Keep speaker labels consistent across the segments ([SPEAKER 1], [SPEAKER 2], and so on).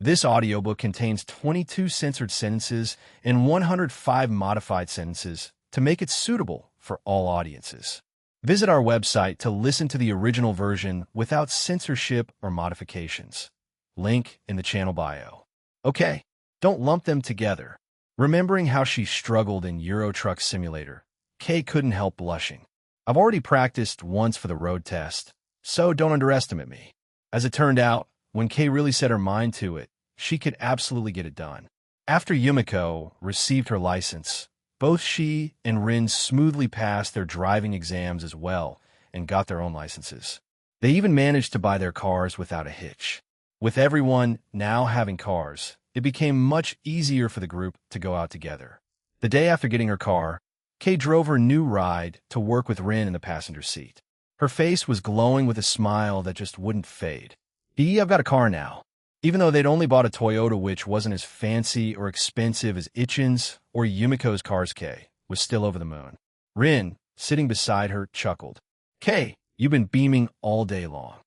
[SPEAKER 1] This audiobook contains 22 censored sentences and 105 modified sentences to make it suitable for all audiences. Visit our website to listen to the original version without censorship or modifications. Link in the channel bio. Okay, don't lump them together. Remembering how she struggled in Euro Truck Simulator, Kay couldn't help blushing. I've already practiced once for the road test, so don't underestimate me. As it turned out, when Kay really set her mind to it, she could absolutely get it done. After Yumiko received her license, both she and Rin smoothly passed their driving exams as well and got their own licenses. They even managed to buy their cars without a hitch. With everyone now having cars, it became much easier for the group to go out together. The day after getting her car, Kay drove her new ride to work with Rin in the passenger seat. Her face was glowing with a smile that just wouldn't fade. I've got a car now. Even though they'd only bought a Toyota which wasn't as fancy or expensive as Ichin's or Yumiko's cars, Kay was still over the moon. Rin, sitting beside her, chuckled. Kay, you've been beaming all day long.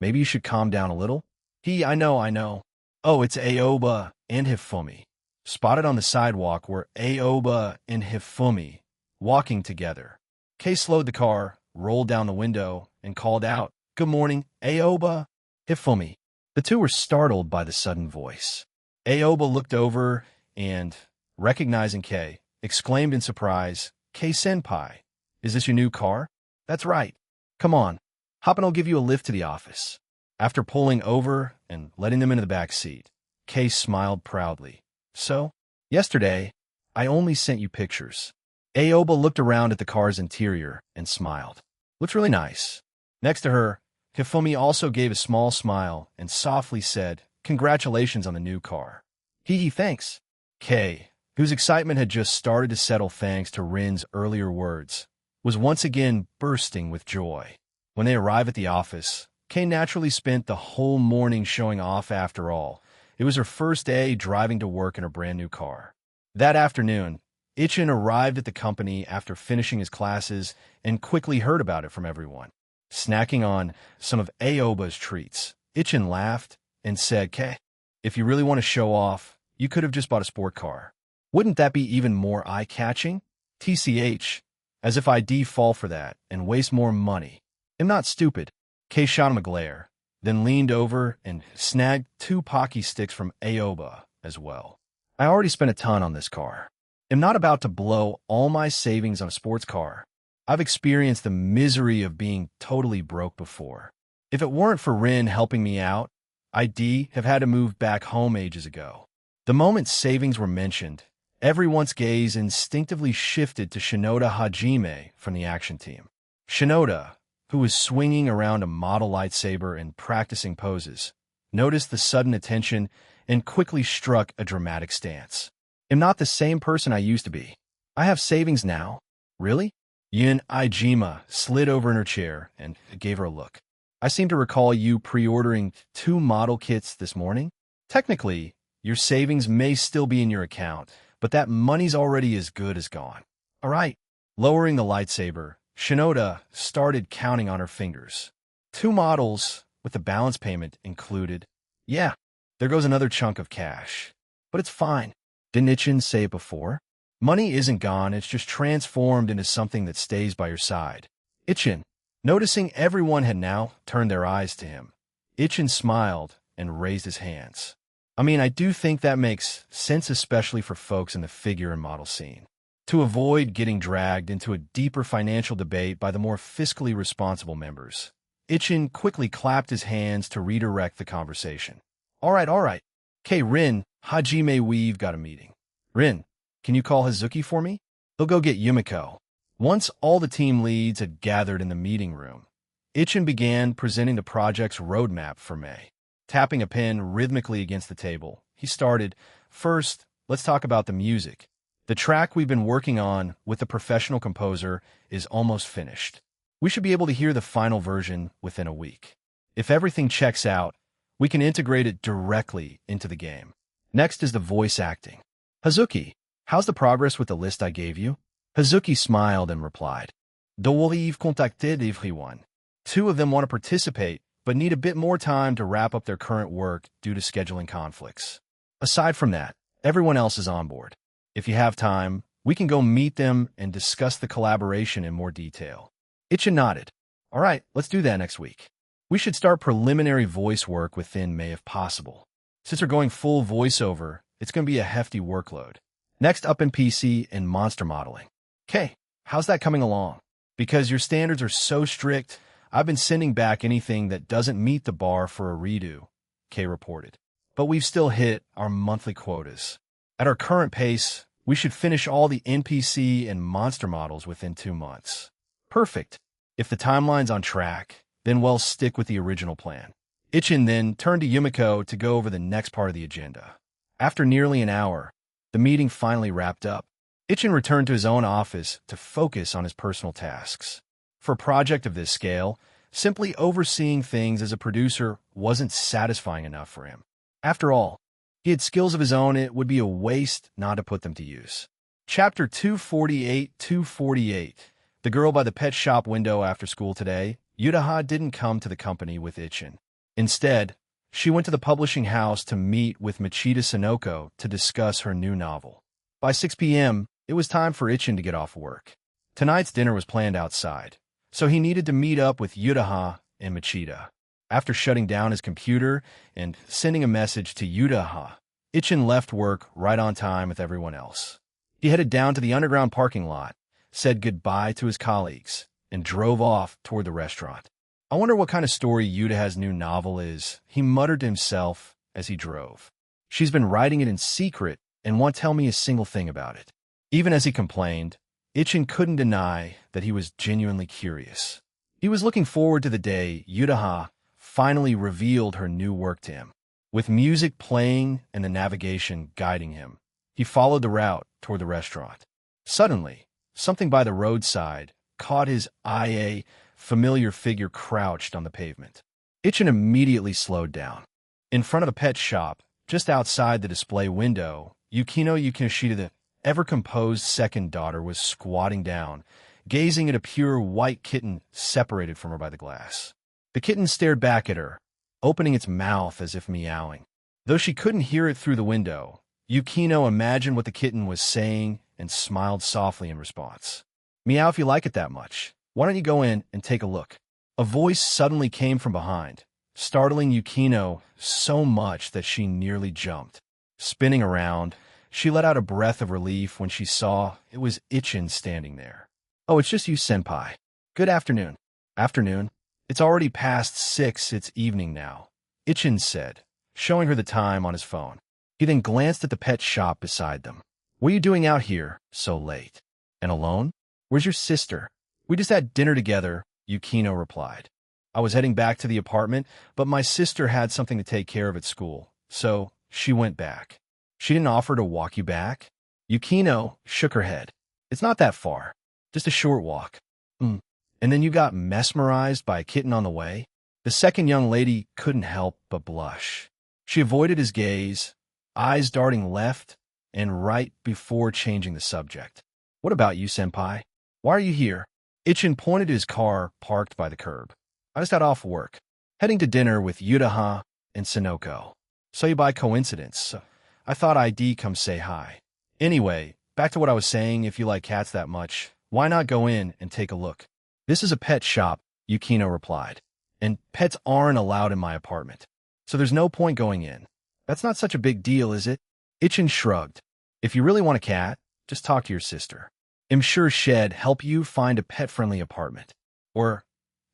[SPEAKER 1] Maybe you should calm down a little? I know. Oh, it's Aoba and Hifumi. Spotted on the sidewalk were Aoba and Hifumi walking together. Kay slowed the car, rolled down the window, and called out, Good morning, Aoba. Hifumi. The two were startled by the sudden voice. Aoba looked over and, recognizing Kay, exclaimed in surprise, Kay-senpai, is this your new car? That's right. Come on, hop and I'll give you a lift to the office. After pulling over and letting them into the back seat, Kay smiled proudly. So, yesterday, I only sent you pictures. Aoba looked around at the car's interior and smiled. Looks really nice. Next to her, Hifumi also gave a small smile and softly said, Congratulations on the new car. Thanks. Kay, whose excitement had just started to settle thanks to Rin's earlier words, was once again bursting with joy. When they arrived at the office, Kay naturally spent the whole morning showing off after all. It was her first day driving to work in her brand new car. That afternoon, Ichin arrived at the company after finishing his classes and quickly heard about it from everyone. Snacking on some of Aoba's treats, Ichin laughed and said, Kay, if you really want to show off, you could have just bought a sport car. Wouldn't that be even more eye-catching? TCH, as if I'd fall for that and waste more money. I'm not stupid. Kay shot him a glare, then leaned over and snagged 2 Pocky sticks from Aoba as well. I already spent a ton on this car. I'm not about to blow all my savings on a sports car. I've experienced the misery of being totally broke before. If it weren't for Rin helping me out, I'd have had to move back home ages ago. The moment savings were mentioned, everyone's gaze instinctively shifted to Shinoda Hajime from the action team. Shinoda, who was swinging around a model lightsaber and practicing poses, noticed the sudden attention and quickly struck a dramatic stance. I'm not the same person I used to be. I have savings now. Really? Yin Ijima slid over in her chair and gave her a look. I seem to recall you pre-ordering 2 model kits this morning. Technically, your savings may still be in your account, but that money's already as good as gone. All right. Lowering the lightsaber, Shinoda started counting on her fingers. 2 models with the balance payment included. Yeah, there goes another chunk of cash. But it's fine. Didn't Ichin say it before? Money isn't gone, it's just transformed into something that stays by your side. Ichin, noticing everyone had now turned their eyes to him, Ichin smiled and raised his hands. I do think that makes sense, especially for folks in the figure and model scene. To avoid getting dragged into a deeper financial debate by the more fiscally responsible members, Ichin quickly clapped his hands to redirect the conversation. All right. Kay, Rin, Hajime, we've got a meeting. Rin, can you call Hazuki for me? He'll go get Yumiko. Once all the team leads had gathered in the meeting room, Ichin began presenting the project's roadmap for May. Tapping a pen rhythmically against the table, he started, First, let's talk about the music. The track we've been working on with the professional composer is almost finished. We should be able to hear the final version within a week. If everything checks out, we can integrate it directly into the game. Next is the voice acting. Hazuki, how's the progress with the list I gave you? Hazuki smiled and replied, We've contacted everyone. 2 of them want to participate, but need a bit more time to wrap up their current work due to scheduling conflicts. Aside from that, everyone else is on board. If you have time, we can go meet them and discuss the collaboration in more detail. Itchin nodded. All right, let's do that next week. We should start preliminary voice work within May if possible. Since we're going full voiceover, it's going to be a hefty workload. Next up in PC and monster modeling. Okay, how's that coming along? Because your standards are so strict, I've been sending back anything that doesn't meet the bar for a redo, Kay reported. But we've still hit our monthly quotas. At our current pace, we should finish all the NPC and monster models within 2 months. Perfect. If the timeline's on track, then we'll stick with the original plan. Itchin then turned to Yumiko to go over the next part of the agenda. After nearly an hour, the meeting finally wrapped up. Itchin returned to his own office to focus on his personal tasks. For a project of this scale, simply overseeing things as a producer wasn't satisfying enough for him. After all, he had skills of his own. It would be a waste not to put them to use. Chapter 248. The girl by the pet shop window after school today, Yutaha didn't come to the company with Itchin. Instead, she went to the publishing house to meet with Machida Sonoko to discuss her new novel. By 6 p.m., it was time for Itchin to get off work. Tonight's dinner was planned outside, so he needed to meet up with Yutaha and Machida. After shutting down his computer and sending a message to Yutaha, Itchin left work right on time with everyone else. He headed down to the underground parking lot, said goodbye to his colleagues, and drove off toward the restaurant. I wonder what kind of story Yutaha's new novel is, he muttered to himself as he drove. She's been writing it in secret and won't tell me a single thing about it. Even as he complained, Itchin couldn't deny that he was genuinely curious. He was looking forward to the day Yutaha finally revealed her new work to him. With music playing and the navigation guiding him, he followed the route toward the restaurant. Suddenly, something by the roadside caught his eye. A familiar figure crouched on the pavement. Itchin immediately slowed down. In front of a pet shop, just outside the display window, Yukino Yukinoshita, the ever-composed second daughter, was squatting down, gazing at a pure white kitten separated from her by the glass. The kitten stared back at her, opening its mouth as if meowing. Though she couldn't hear it through the window, Yukino imagined what the kitten was saying and smiled softly in response. Meow if you like it that much. Why don't you go in and take a look? A voice suddenly came from behind, startling Yukino so much that she nearly jumped. Spinning around, she let out a breath of relief when she saw it was Itchin standing there. Oh, it's just you, senpai. Good afternoon. Afternoon. It's already past 6. It's evening now, Itchin said, showing her the time on his phone. He then glanced at the pet shop beside them. What are you doing out here so late? And alone? Where's your sister? We just had dinner together, Yukino replied. I was heading back to the apartment, but my sister had something to take care of at school, so she went back. She didn't offer to walk you back? Yukino shook her head. It's not that far. Just a short walk. And then you got mesmerized by a kitten on the way? The second young lady couldn't help but blush. She avoided his gaze, eyes darting left and right before changing the subject. What about you, senpai? Why are you here? Itchin pointed to his car parked by the curb. I just got off work, heading to dinner with Yutaha and Sonoko. Saw you by coincidence, so I thought I'd come say hi. Anyway, back to what I was saying, if you like cats that much, why not go in and take a look? This is a pet shop, Yukino replied, and pets aren't allowed in my apartment, so there's no point going in. That's not such a big deal, is it? Itchin shrugged. If you really want a cat, just talk to your sister. I'm sure she'd help you find a pet-friendly apartment. Or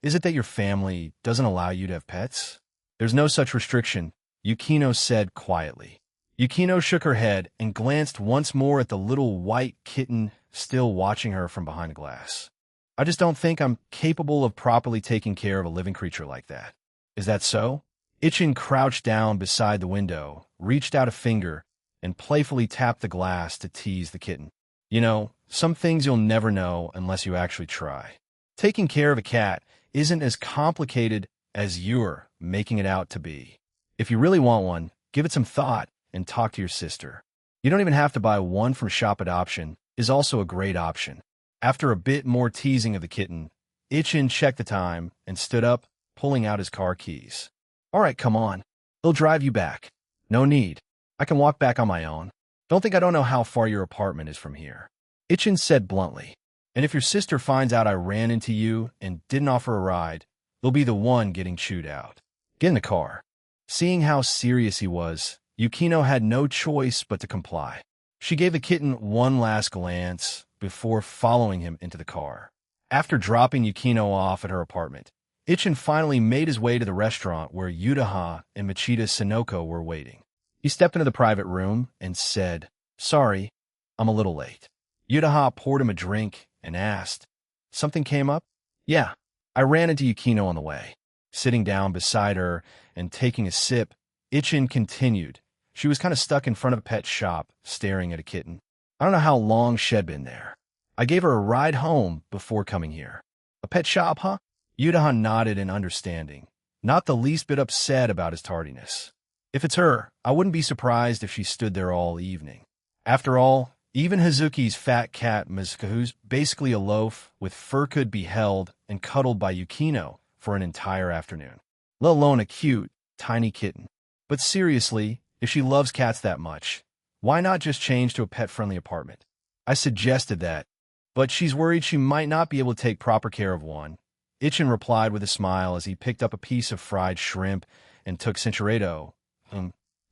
[SPEAKER 1] is it that your family doesn't allow you to have pets? There's no such restriction, Yukino said quietly. Yukino shook her head and glanced once more at the little white kitten still watching her from behind the glass. I just don't think I'm capable of properly taking care of a living creature like that. Is that so? Itchin crouched down beside the window, reached out a finger, and playfully tapped the glass to tease the kitten. You know, some things you'll never know unless you actually try. Taking care of a cat isn't as complicated as you're making it out to be. If you really want one, give it some thought and talk to your sister. You don't even have to buy one from Shop Adoption is also a great option. After a bit more teasing of the kitten, Itchin checked the time and stood up, pulling out his car keys. All right, come on. He'll drive you back. No need. I can walk back on my own. Don't think I don't know how far your apartment is from here. Ichin said bluntly. And if your sister finds out I ran into you and didn't offer a ride, you'll be the one getting chewed out. Get in the car. Seeing how serious he was, Yukino had no choice but to comply. She gave the kitten one last glance before following him into the car. After dropping Yukino off at her apartment, Ichin finally made his way to the restaurant where Yutaha and Machida Sonoko were waiting. He stepped into the private room and said, "Sorry, I'm a little late." Yutaha poured him a drink and asked, "Something came up?" "Yeah, I ran into Yukino on the way." Sitting down beside her and taking a sip, Ichin continued. She was kind of stuck in front of a pet shop, staring at a kitten. "I don't know how long she'd been there. I gave her a ride home before coming here." "A pet shop, huh?" Yutaha nodded in understanding, not the least bit upset about his tardiness. "If it's her, I wouldn't be surprised if she stood there all evening. After all, even Hazuki's fat cat Mizuku's basically a loaf with fur could be held and cuddled by Yukino for an entire afternoon, let alone a cute, tiny kitten. But seriously, if she loves cats that much, why not just change to a pet-friendly apartment? I suggested that, but she's worried she might not be able to take proper care of one." Ichin replied with a smile as he picked up a piece of fried shrimp and took Cinchuredo.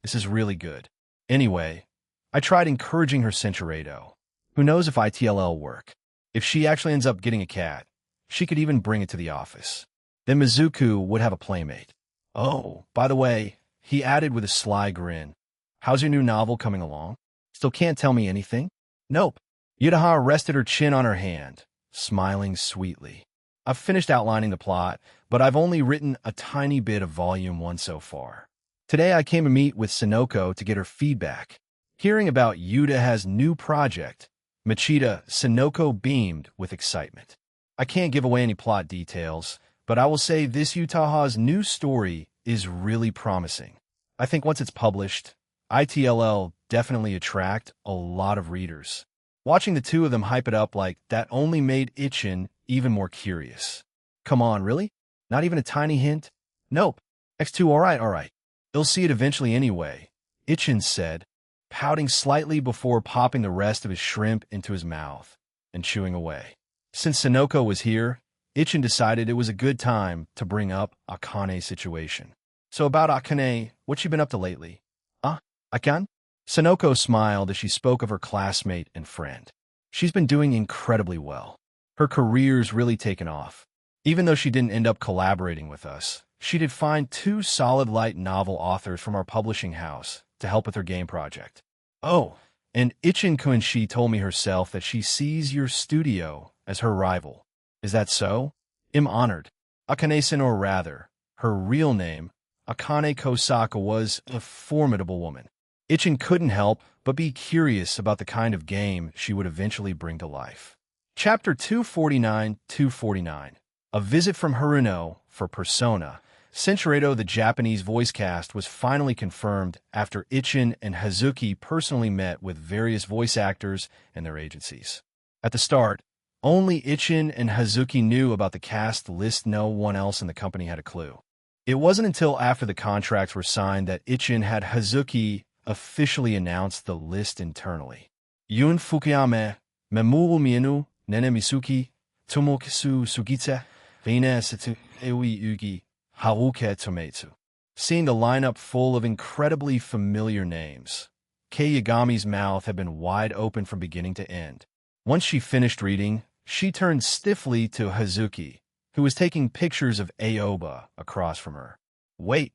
[SPEAKER 1] This is really good. Anyway, I tried encouraging her Cinchuredo. Who knows if ITLL work? If she actually ends up getting a cat, she could even bring it to the office. Then Mizuku would have a playmate. "Oh, by the way," he added with a sly grin, "how's your new novel coming along? Still can't tell me anything?" "Nope." Yutaha rested her chin on her hand, smiling sweetly. "I've finished outlining the plot, but I've only written a tiny bit of Volume 1 so far. Today I came to meet with Sonoko to get her feedback. Hearing about Yutaha's new project, Machida Sonoko beamed with excitement. I can't give away any plot details, but I will say this Yutaha's new story is really promising. I think once it's published, ITLL definitely attract a lot of readers." Watching the two of them hype it up like that only made Ichin even more curious. "Come on, really? Not even a tiny hint?" "Nope. X2, all right. They'll see it eventually anyway," Ichin said, pouting slightly before popping the rest of his shrimp into his mouth and chewing away. Since Sonoko was here, Ichin decided it was a good time to bring up Akane's situation. "So about Akane, what's she been up to lately?" Akan?" Sonoko smiled as she spoke of her classmate and friend. "She's been doing incredibly well. Her career's really taken off. Even though she didn't end up collaborating with us, she did find 2 solid light novel authors from our publishing house to help with her game project. Oh, and Ichin Kunshi told me herself that she sees your studio as her rival. Is that so? I'm honored. Akane-san, or rather, her real name, Akane Kosaka, was a formidable woman. Ichin couldn't help but be curious about the kind of game she would eventually bring to life. Chapter 249-249. A visit from Haruno for Persona. Cinchuredo, the Japanese voice cast, was finally confirmed after Ichin and Hazuki personally met with various voice actors and their agencies. At the start, only Ichin and Hazuki knew about the cast list. No one else in the company had a clue. It wasn't until after the contracts were signed that Ichin had Hazuki officially announced the list internally. Yun Fukuyame, Memuru Mienu, Nene Misuki, Tomokisu Sugita, Vina Setu, Ewi Yugi, Haruke Tometsu. Seeing the lineup full of incredibly familiar names, Kei Yagami's mouth had been wide open from beginning to end. Once she finished reading, she turned stiffly to Hazuki, who was taking pictures of Aoba across from her. "Wait,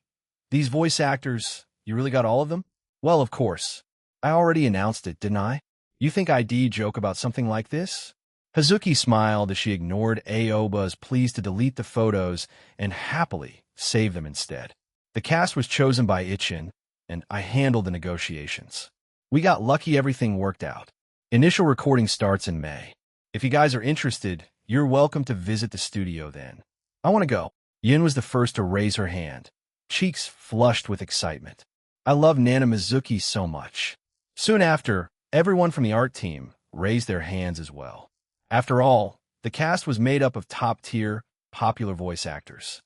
[SPEAKER 1] these voice actors, you really got all of them?" "Well, of course. I already announced it, didn't I? You think I'd joke about something like this?" Hazuki smiled as she ignored Aoba's pleas to delete the photos and happily saved them instead. "The cast was chosen by Ichin, and I handled the negotiations. We got lucky, everything worked out. Initial recording starts in May. If you guys are interested, you're welcome to visit the studio then." "I want to go." Yin was the first to raise her hand, cheeks flushed with excitement. "I love Nana Mizuki so much." Soon after, everyone from the art team raised their hands as well. After all, the cast was made up of top-tier, popular voice actors.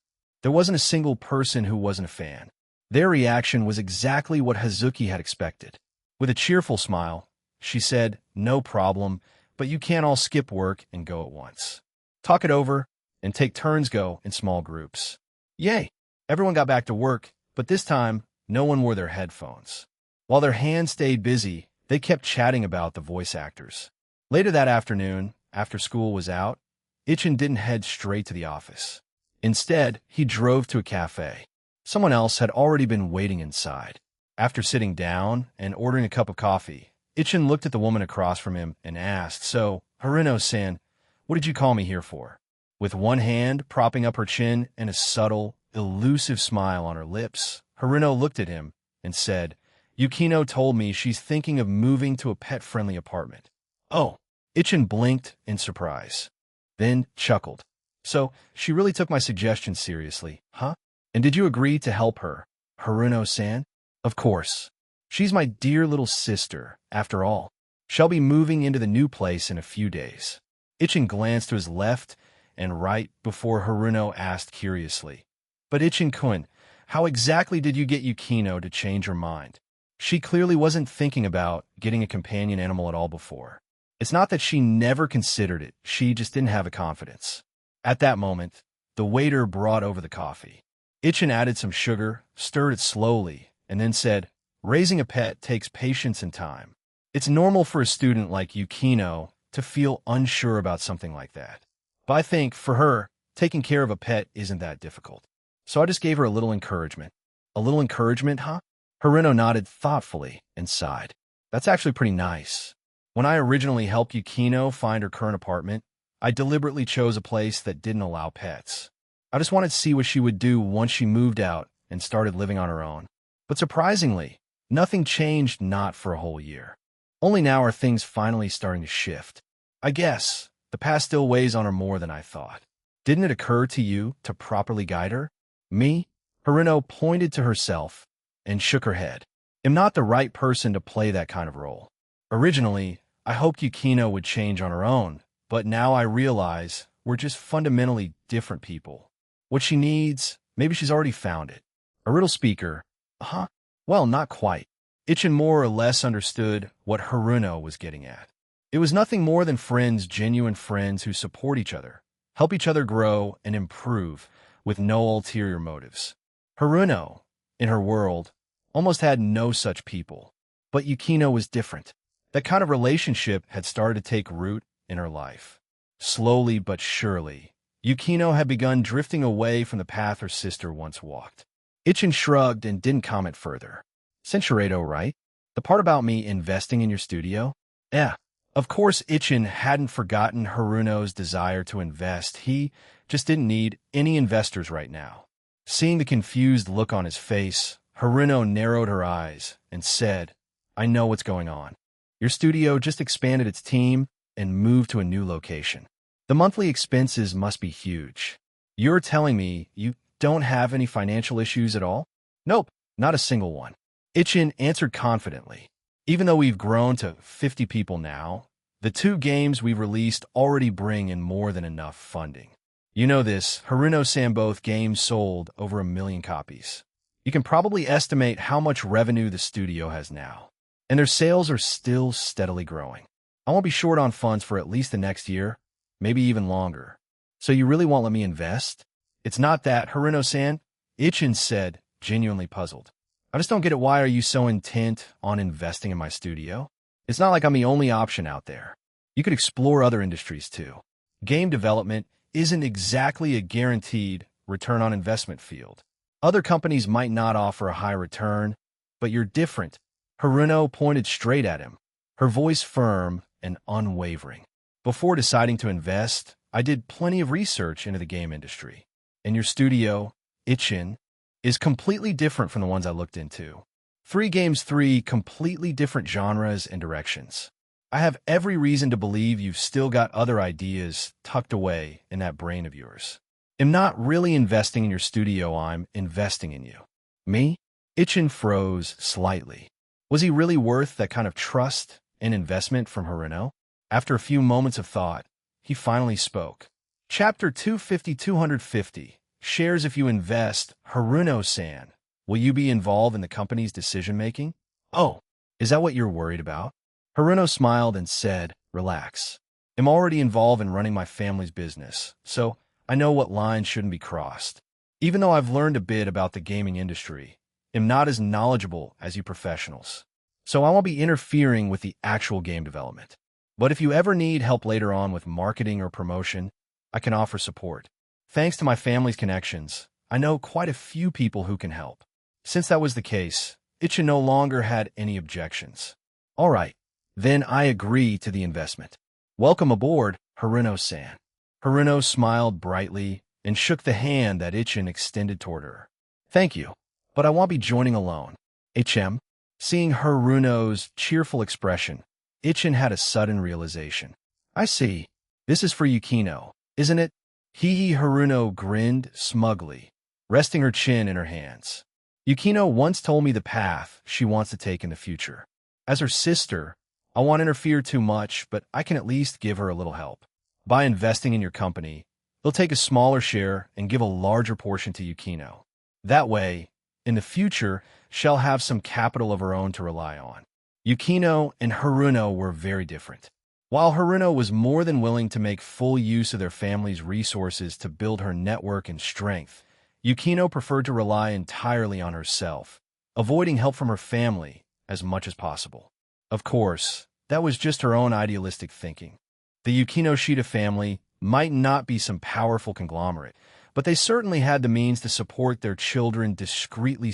[SPEAKER 1] There wasn't a single person who wasn't a fan. Their reaction was exactly what Hazuki had expected. With a cheerful smile, she said, "No problem, but you can't all skip work and go at once. Talk it over and take turns go in small groups." Yay! Everyone got back to work, but this time, no one wore their headphones. While their hands stayed busy, they kept chatting about the voice actors. Later that afternoon, after school was out, Ichin didn't head straight to the office. Instead, he drove to a cafe. Someone else had already been waiting inside. After sitting down and ordering a cup of coffee, Ichin looked at the woman across from him and asked, "So, Haruno-san, what did you call me here for?" With one hand propping up her chin and a subtle, elusive smile on her lips, Haruno looked at him and said, "Yukino told me she's thinking of moving to a pet-friendly apartment." "Oh." Ichin blinked in surprise, then chuckled. "So, she really took my suggestion seriously, huh? And did you agree to help her, Haruno-san?" "Of course. She's my dear little sister, after all. She'll be moving into the new place in a few days." Ichin glanced to his left and right before Haruno asked curiously, "But Ichin-kun, how exactly did you get Yukino to change her mind? She clearly wasn't thinking about getting a companion animal at all before." "It's not that she never considered it, she just didn't have the confidence." At that moment, the waiter brought over the coffee. Ichin added some sugar, stirred it slowly, and then said, "Raising a pet takes patience and time. It's normal for a student like Yukino to feel unsure about something like that. But I think, for her, taking care of a pet isn't that difficult. So I just gave her a little encouragement." "A little encouragement, huh?" Haruno nodded thoughtfully and sighed. "That's actually pretty nice. When I originally helped Yukino find her current apartment, I deliberately chose a place that didn't allow pets. I just wanted to see what she would do once she moved out and started living on her own. But surprisingly, nothing changed not for a whole year. Only now are things finally starting to shift. I guess the past still weighs on her more than I thought. Didn't it occur to you to properly guide her?" "Me?" Haruno pointed to herself and shook her head. "Am not the right person to play that kind of role. Originally, I hoped Yukino would change on her own, but now I realize we're just fundamentally different people. What she needs, maybe she's already found it." A riddle speaker. "Uh-huh. Well, not quite." Ichin more or less understood what Haruno was getting at. It was nothing more than friends, genuine friends who support each other, help each other grow and improve with no ulterior motives. Haruno, in her world, almost had no such people. But Yukino was different. That kind of relationship had started to take root in her life. Slowly but surely, Yukino had begun drifting away from the path her sister once walked. Ichin shrugged and didn't comment further. "Sensuredo, right? The part about me investing in your studio?" "Yeah." Of course, Ichin hadn't forgotten Haruno's desire to invest. He just didn't need any investors right now. Seeing the confused look on his face, Haruno narrowed her eyes and said, "I know what's going on. Your studio just expanded its team and moved to a new location. The monthly expenses must be huge. You're telling me you don't have any financial issues at all?" "Nope, not a single one." Ichin answered confidently. "Even though we've grown to 50 people now, the 2 games we've released already bring in more than enough funding. You know this, Haruno-san, both games sold over 1 million copies. You can probably estimate how much revenue the studio has now. And their sales are still steadily growing. I won't be short on funds for at least the next year, maybe even longer. So you really won't let me invest?" "It's not that, Haruno-san," Ichin said, genuinely puzzled. "I just don't get it. Why are you so intent on investing in my studio? It's not like I'm the only option out there. You could explore other industries too. Game development isn't exactly a guaranteed return on investment field. Other companies might not offer a high return, but you're different." Haruno pointed straight at him, her voice firm and unwavering. "Before deciding to invest, I did plenty of research into the game industry. And your studio, Ichin, is completely different from the ones I looked into. 3 games, 3 completely different genres and directions. I have every reason to believe you've still got other ideas tucked away in that brain of yours. I'm not really investing in your studio, I'm investing in you." "Me?" Ichin froze slightly. Was he really worth that kind of trust and investment from Haruno? After a few moments of thought, he finally spoke. Chapter 250. shares if you invest, Haruno-san. Will you be involved in the company's decision-making? Oh, is that what you're worried about? Haruno smiled and said, relax. I'm already involved in running my family's business, so I know what lines shouldn't be crossed. Even though I've learned a bit about the gaming industry, I'm not as knowledgeable as you professionals. So I won't be interfering with the actual game development. But if you ever need help later on with marketing or promotion, I can offer support. Thanks to my family's connections, I know quite a few people who can help. Since that was the case, Ichin no longer had any objections. All right, then I agree to the investment. Welcome aboard, Haruno-san. Haruno smiled brightly and shook the hand that Ichin extended toward her. Thank you, but I won't be joining alone. HM? Seeing Haruno's cheerful expression, Ichin had a sudden realization. I see. This is for Yukino, isn't it? Haruno grinned smugly, resting her chin in her hands. Yukino once told me the path she wants to take in the future. As her sister, I won't interfere too much, but I can at least give her a little help. By investing in your company, they'll take a smaller share and give a larger portion to Yukino. That way, in the future, she'll have some capital of her own to rely on. Yukino and Haruno were very different. While Haruno was more than willing to make full use of their family's resources to build her network and strength, Yukino preferred to rely entirely on herself, avoiding help from her family as much as possible. Of course, that was just her own idealistic thinking. The Yukino Shida family might not be some powerful conglomerate, but they certainly had the means to support their children discreetly,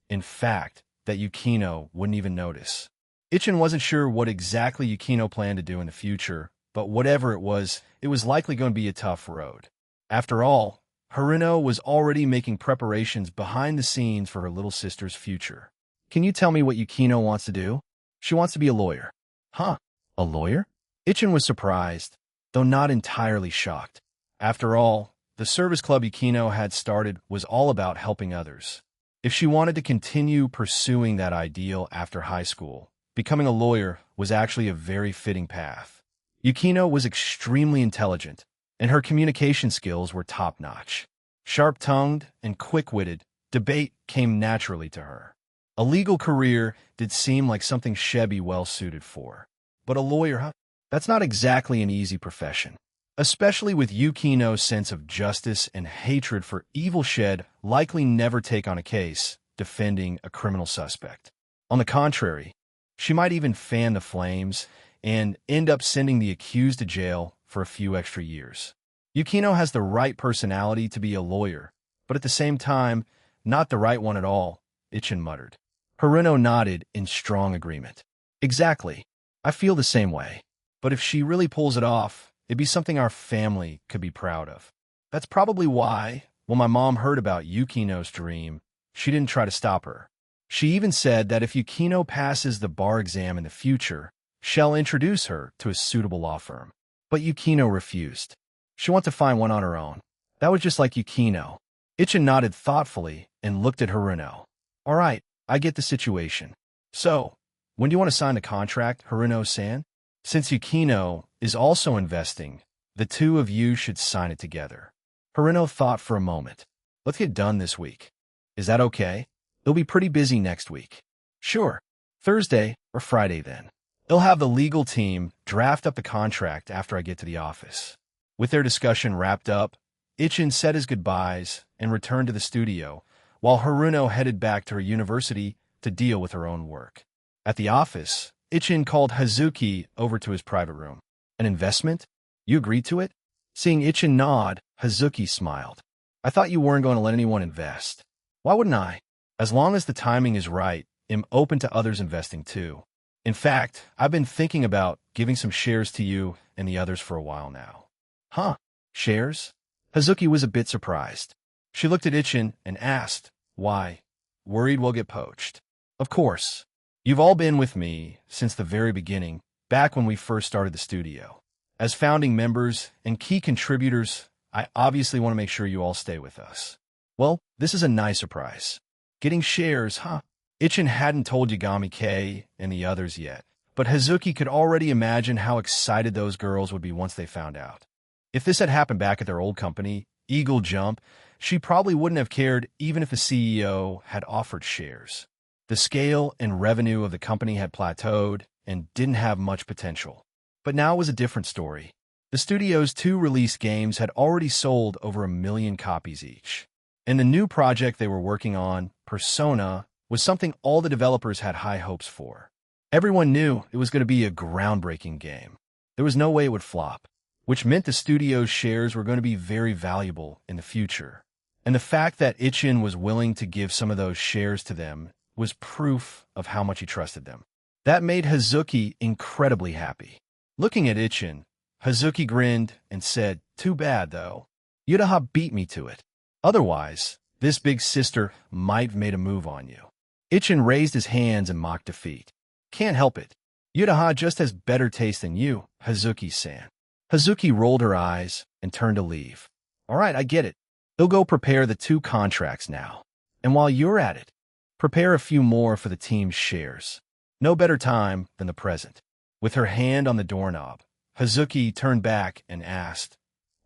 [SPEAKER 1] in fact, that Yukino wouldn't even notice. Ichin wasn't sure what exactly Yukino planned to do in the future, but whatever it was likely going to be a tough road. After all, Haruno was already making preparations behind the scenes for her little sister's future. Can you tell me what Yukino wants to do? She wants to be a lawyer. Huh? A lawyer? Ichin was surprised, though not entirely shocked. After all, the service club Yukino had started was all about helping others. If she wanted to continue pursuing that ideal after high school, becoming a lawyer was actually a very fitting path. Yukino was extremely intelligent, and her communication skills were top-notch. Sharp-tongued and quick-witted, debate came naturally to her. A legal career did seem like something she'd be well-suited for. But a lawyer, huh? That's not exactly an easy profession. Especially with Yukino's sense of justice and hatred for evil, she'd likely never take on a case defending a criminal suspect. On the contrary, she might even fan the flames and end up sending the accused to jail for a few extra years. Yukino has the right personality to be a lawyer, but at the same time, not the right one at all, Ichin muttered. Haruno nodded in strong agreement. Exactly. I feel the same way. But if she really pulls it off, it'd be something our family could be proud of. That's probably why, when my mom heard about Yukino's dream, she didn't try to stop her. She even said that if Yukino passes the bar exam in the future, she'll introduce her to a suitable law firm. But Yukino refused. She wanted to find one on her own. That was just like Yukino. Ichin nodded thoughtfully and looked at Haruno. All right, I get the situation. So, when do you want to sign the contract, Haruno-san? Since Yukino is also investing, the two of you should sign it together. Haruno thought for a moment. Let's get done this week. Is that okay? They'll be pretty busy next week. Sure. Thursday or Friday then. They'll have the legal team draft up the contract after I get to the office. With their discussion wrapped up, Ichin said his goodbyes and returned to the studio, while Haruno headed back to her university to deal with her own work. At the office, Ichin called Hazuki over to his private room. An investment? You agreed to it? Seeing Ichin nod, Hazuki smiled. I thought you weren't going to let anyone invest. Why wouldn't I? As long as the timing is right, I'm open to others investing too. In fact, I've been thinking about giving some shares to you and the others for a while now. Huh? Shares? Hazuki was a bit surprised. She looked at Ichin and asked, why? Worried we'll get poached. Of course. You've all been with me since the very beginning, back when we first started the studio. As founding members and key contributors, I obviously want to make sure you all stay with us. Well, this is a nice surprise. Getting shares, huh? Ichin hadn't told Yagami K and the others yet, but Hazuki could already imagine how excited those girls would be once they found out. If this had happened back at their old company, eagle jump, she probably wouldn't have cared even if the CEO had offered shares. The scale and revenue of the company had plateaued and didn't have much potential. But now it was a different story. The studio's two released games had already sold over 1 million copies each. And the new project they were working on, Persona, was something all the developers had high hopes for. Everyone knew it was going to be a groundbreaking game. There was no way it would flop, which meant the studio's shares were going to be very valuable in the future. And the fact that Ichin was willing to give some of those shares to them was proof of how much he trusted them. That made Hazuki incredibly happy. Looking at Ichin, Hazuki grinned and said, "Too bad, though. Yudaha beat me to it. Otherwise, this big sister might have made a move on you." Ichin raised his hands in mock defeat. "Can't help it. Yudaha just has better taste than you, Hazuki-san." Hazuki rolled her eyes and turned to leave. "All right, I get it. He'll go prepare the 2 contracts now. And while you're at it, prepare a few more for the team's shares. No better time than the present." With her hand on the doorknob, Hazuki turned back and asked,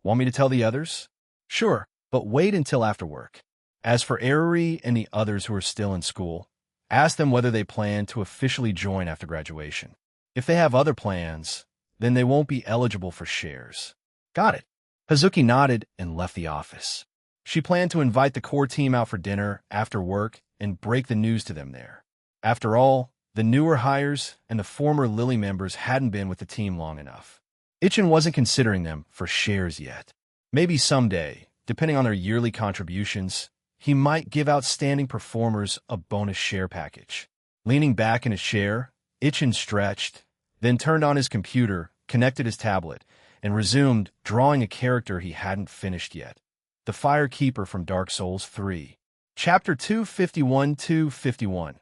[SPEAKER 1] "Want me to tell the others?" "Sure, but wait until after work. As for Eruri and the others who are still in school, ask them whether they plan to officially join after graduation. If they have other plans, then they won't be eligible for shares." "Got it." Hazuki nodded and left the office. She planned to invite the core team out for dinner after work and break the news to them there. After all, the newer hires and the former Lily members hadn't been with the team long enough. Ichin wasn't considering them for shares yet. Maybe someday, depending on their yearly contributions, he might give outstanding performers a bonus share package. Leaning back in his chair, Ichin stretched, then turned on his computer, connected his tablet, and resumed drawing a character he hadn't finished yet. The Firekeeper from Dark Souls 3. Chapter 251-251.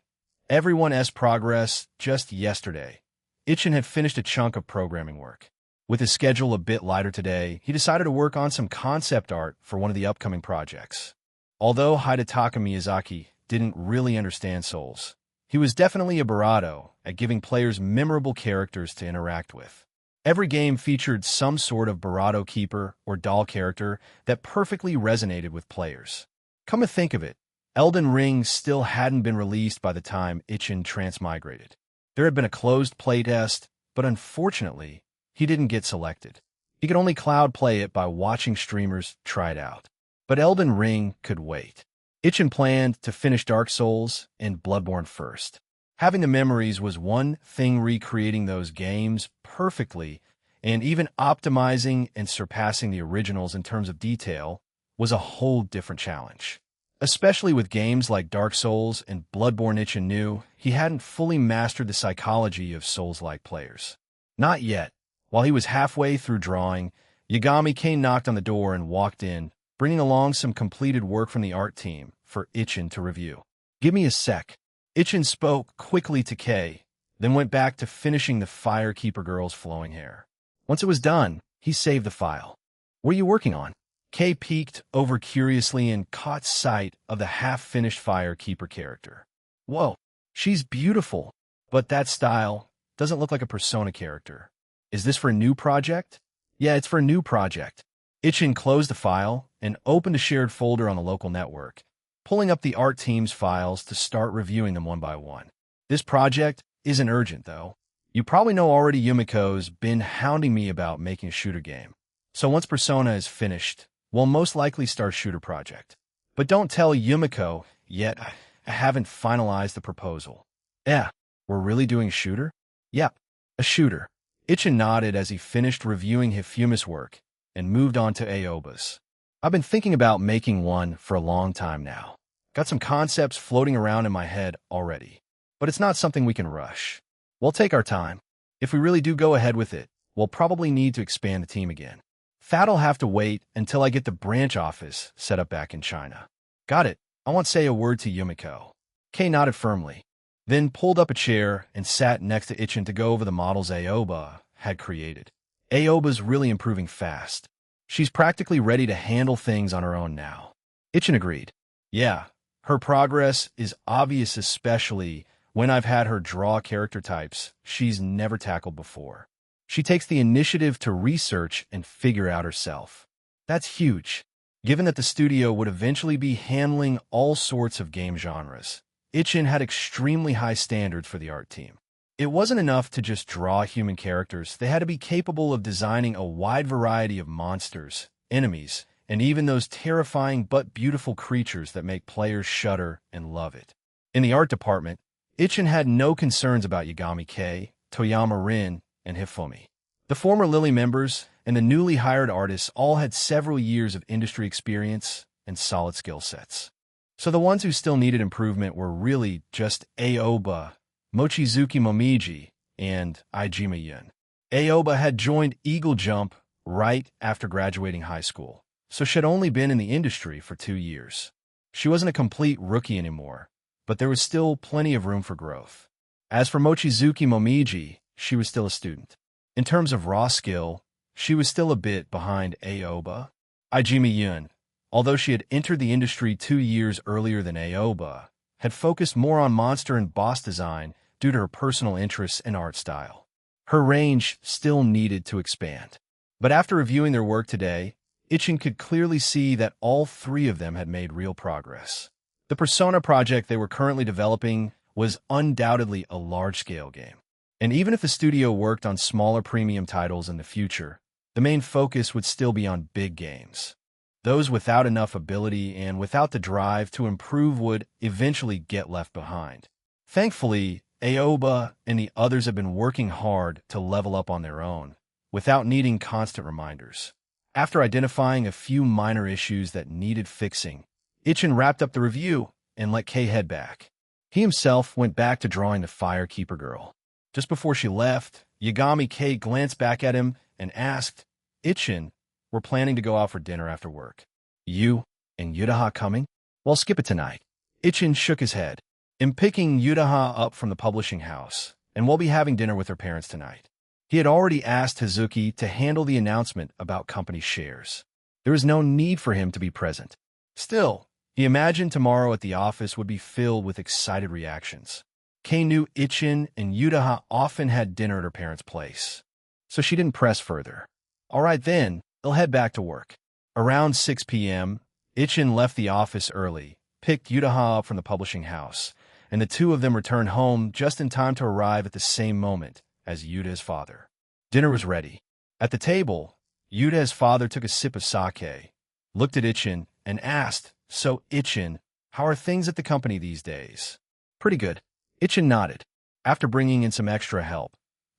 [SPEAKER 1] Everyone's progress just yesterday. Ichin had finished a chunk of programming work. With his schedule a bit lighter today, he decided to work on some concept art for one of the upcoming projects. Although Hidetaka Miyazaki didn't really understand Souls, he was definitely a barato at giving players memorable characters to interact with. Every game featured some sort of barato keeper or doll character that perfectly resonated with players. Come to think of it, Elden Ring still hadn't been released by the time Ichin transmigrated. There had been a closed playtest, but unfortunately, he didn't get selected. He could only cloud play it by watching streamers try it out. But Elden Ring could wait. Ichin planned to finish Dark Souls and Bloodborne first. Having the memories was one thing, recreating those games perfectly and even optimizing and surpassing the originals in terms of detail was a whole different challenge. Especially with games like Dark Souls and Bloodborne, Ichin knew he hadn't fully mastered the psychology of Souls-like players. Not yet. While he was halfway through drawing, Yagami Kane knocked on the door and walked in, bringing along some completed work from the art team for Ichin to review. "Give me a sec." Ichin spoke quickly to Kei, then went back to finishing the Firekeeper girl's flowing hair. Once it was done, he saved the file. "What are you working on?" Kei peeked over curiously and caught sight of the half-finished Firekeeper character. "Whoa, she's beautiful, but that style doesn't look like a Persona character. Is this for a new project?" "Yeah, it's for a new project." Ichin closed the file and opened a shared folder on the local network, pulling up the art team's files to start reviewing them one by one. "This project isn't urgent, though. You probably know already Yumiko's been hounding me about making a shooter game. So once Persona is finished, we'll most likely start a shooter project. But don't tell Yumiko yet. I haven't finalized the proposal." "Yeah, we're really doing a shooter?" "Yep, a shooter." Ichin nodded as he finished reviewing Hifuma's work and moved on to Aoba's. "I've been thinking about making one for a long time now. Got some concepts floating around in my head already. But it's not something we can rush. We'll take our time. If we really do go ahead with it, we'll probably need to expand the team again. That'll have to wait until I get the branch office set up back in China." "Got it. I want to say a word to Yumiko." Kei nodded firmly, then pulled up a chair and sat next to Ichin to go over the models Aoba had created. Aoba's really improving fast. She's practically ready to handle things on her own now. Ichin agreed. "Yeah, her progress is obvious, especially when I've had her draw character types she's never tackled before. She takes the initiative to research and figure out herself. That's huge." Given that the studio would eventually be handling all sorts of game genres, Itchin had extremely high standards for the art team. It wasn't enough to just draw human characters. They had to be capable of designing a wide variety of monsters, enemies, and even those terrifying but beautiful creatures that make players shudder and love it. In the art department, Itchin had no concerns about Yagami Kei, Toyama Rin, and Hifumi. The former Lily members and the newly hired artists all had several years of industry experience and solid skill sets. So the ones who still needed improvement were really just Aoba, Mochizuki Momiji, and Ijima Yun. Aoba had joined Eagle Jump right after graduating high school, so she had only been in the industry for 2 years. She wasn't a complete rookie anymore, but there was still plenty of room for growth. As for Mochizuki Momiji, she was still a student. In terms of raw skill, she was still a bit behind Aoba. Ijima Yun, although she had entered the industry 2 years earlier than Aoba, had focused more on monster and boss design due to her personal interests and art style. Her range still needed to expand. But after reviewing their work today, Itchin could clearly see that all 3 of them had made real progress. The Persona project they were currently developing was undoubtedly a large-scale game. And even if the studio worked on smaller premium titles in the future, the main focus would still be on big games. Those without enough ability and without the drive to improve would eventually get left behind. Thankfully, Aoba and the others have been working hard to level up on their own, without needing constant reminders. After identifying a few minor issues that needed fixing, Itchin wrapped up the review and let Kei head back. He himself went back to drawing the Firekeeper girl. Just before she left, Yagami Kei glanced back at him and asked, "Itchin, we're planning to go out for dinner after work. You and Yudaha coming? Well, skip it tonight." Itchin shook his head. "I'm picking Yudaha up from the publishing house, and we'll be having dinner with her parents tonight." He had already asked Hazuki to handle the announcement about company shares. There was no need for him to be present. Still, he imagined tomorrow at the office would be filled with excited reactions. Kei knew Itchin and Yudaha often had dinner at her parents' place, so she didn't press further. All right then, they'll head back to work. Around 6 p.m., Itchin left the office early, picked Yudaha up from the publishing house, and the 2 of them returned home just in time to arrive at the same moment as Yuda's father. Dinner was ready. At the table, Yuda's father took a sip of sake, looked at Itchin, and asked, "So, Itchin, how are things at the company these days?" "Pretty good." Itchin nodded. "After bringing in some extra help,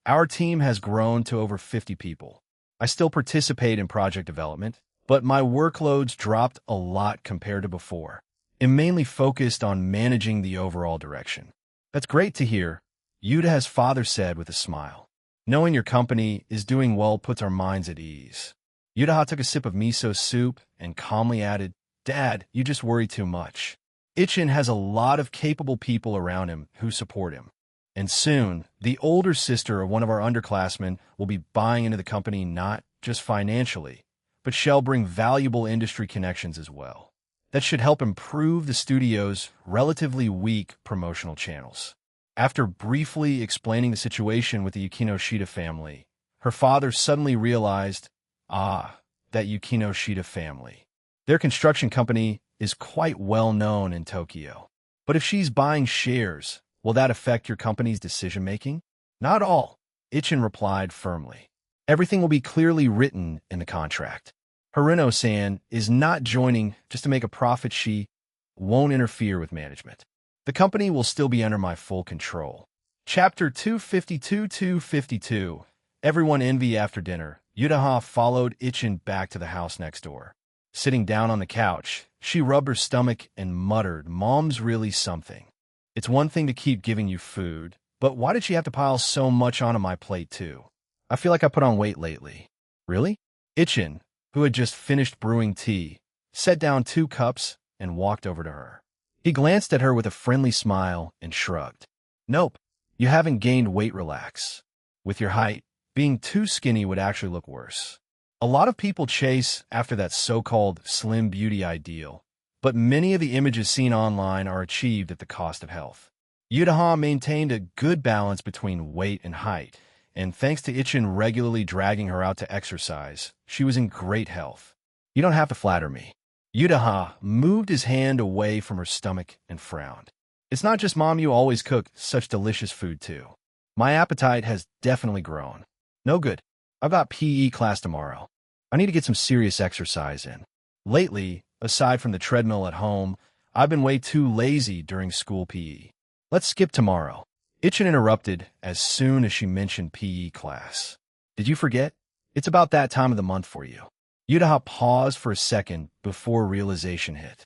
[SPEAKER 1] our team has grown to over 50 people. I still participate in project development, but my workload's dropped a lot compared to before. I'm mainly focused on managing the overall direction." "That's great to hear," Yuda's father said with a smile. "Knowing your company is doing well puts our minds at ease." Yudaha took a sip of miso soup and calmly added, "Dad, you just worry too much. Itchin has a lot of capable people around him who support him. And soon, the older sister of one of our underclassmen will be buying into the company not just financially, but shall bring valuable industry connections as well. That should help improve the studio's relatively weak promotional channels." After briefly explaining the situation with the Yukino-Shida family, her father suddenly realized, that Yukino-Shida family. Their construction company is quite well known in Tokyo. But if she's buying shares, will that affect your company's decision-making? "Not all," Itchin replied firmly. "Everything will be clearly written in the contract. Harino-san is not joining just to make a profit. She won't interfere with management. The company will still be under my full control." Chapter 252-252. Everyone envy after dinner. Yudaha followed Itchin back to the house next door. Sitting down on the couch, she rubbed her stomach and muttered, "Mom's really something. It's one thing to keep giving you food, but why did she have to pile so much onto my plate too? I feel like I put on weight lately." "Really?" Itchin, who had just finished brewing tea, set down 2 cups and walked over to her. He glanced at her with a friendly smile and shrugged. "Nope, you haven't gained weight. Relax. With your height, being too skinny would actually look worse. A lot of people chase after that so-called slim beauty ideal, but many of the images seen online are achieved at the cost of health." Yudaha maintained a good balance between weight and height, and thanks to Itchin regularly dragging her out to exercise, she was in great health. "You don't have to flatter me. Yudaha moved his hand away from her stomach and frowned. It's not just Mom, you always cook such delicious food too. My appetite has definitely grown. No good. I've got PE class tomorrow. I need to get some serious exercise in. Lately, aside from the treadmill at home, I've been way too lazy during school PE. Let's skip tomorrow. Itchin interrupted as soon as she mentioned PE class. Did you forget? It's about that time of the month for you. Yudaha paused for a second before realization hit.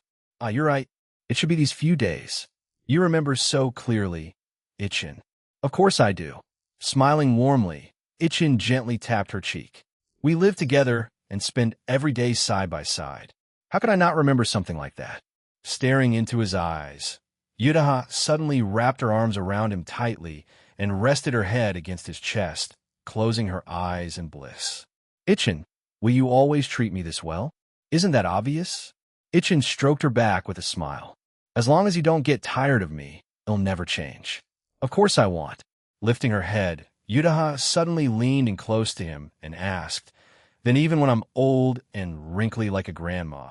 [SPEAKER 1] You're right. It should be these few days. You remember so clearly, Itchin. Of course I do. Smiling warmly, Itchin gently tapped her cheek. We live together and spend every day side by side. How could I not remember something like that? Staring into his eyes, Yudaha suddenly wrapped her arms around him tightly and rested her head against his chest, closing her eyes in bliss. Itchin, will you always treat me this well? Isn't that obvious? Itchin stroked her back with a smile. As long as you don't get tired of me, it'll never change. Of course I want. Lifting her head, Yudaha suddenly leaned in close to him and asked, then even when I'm old and wrinkly like a grandma,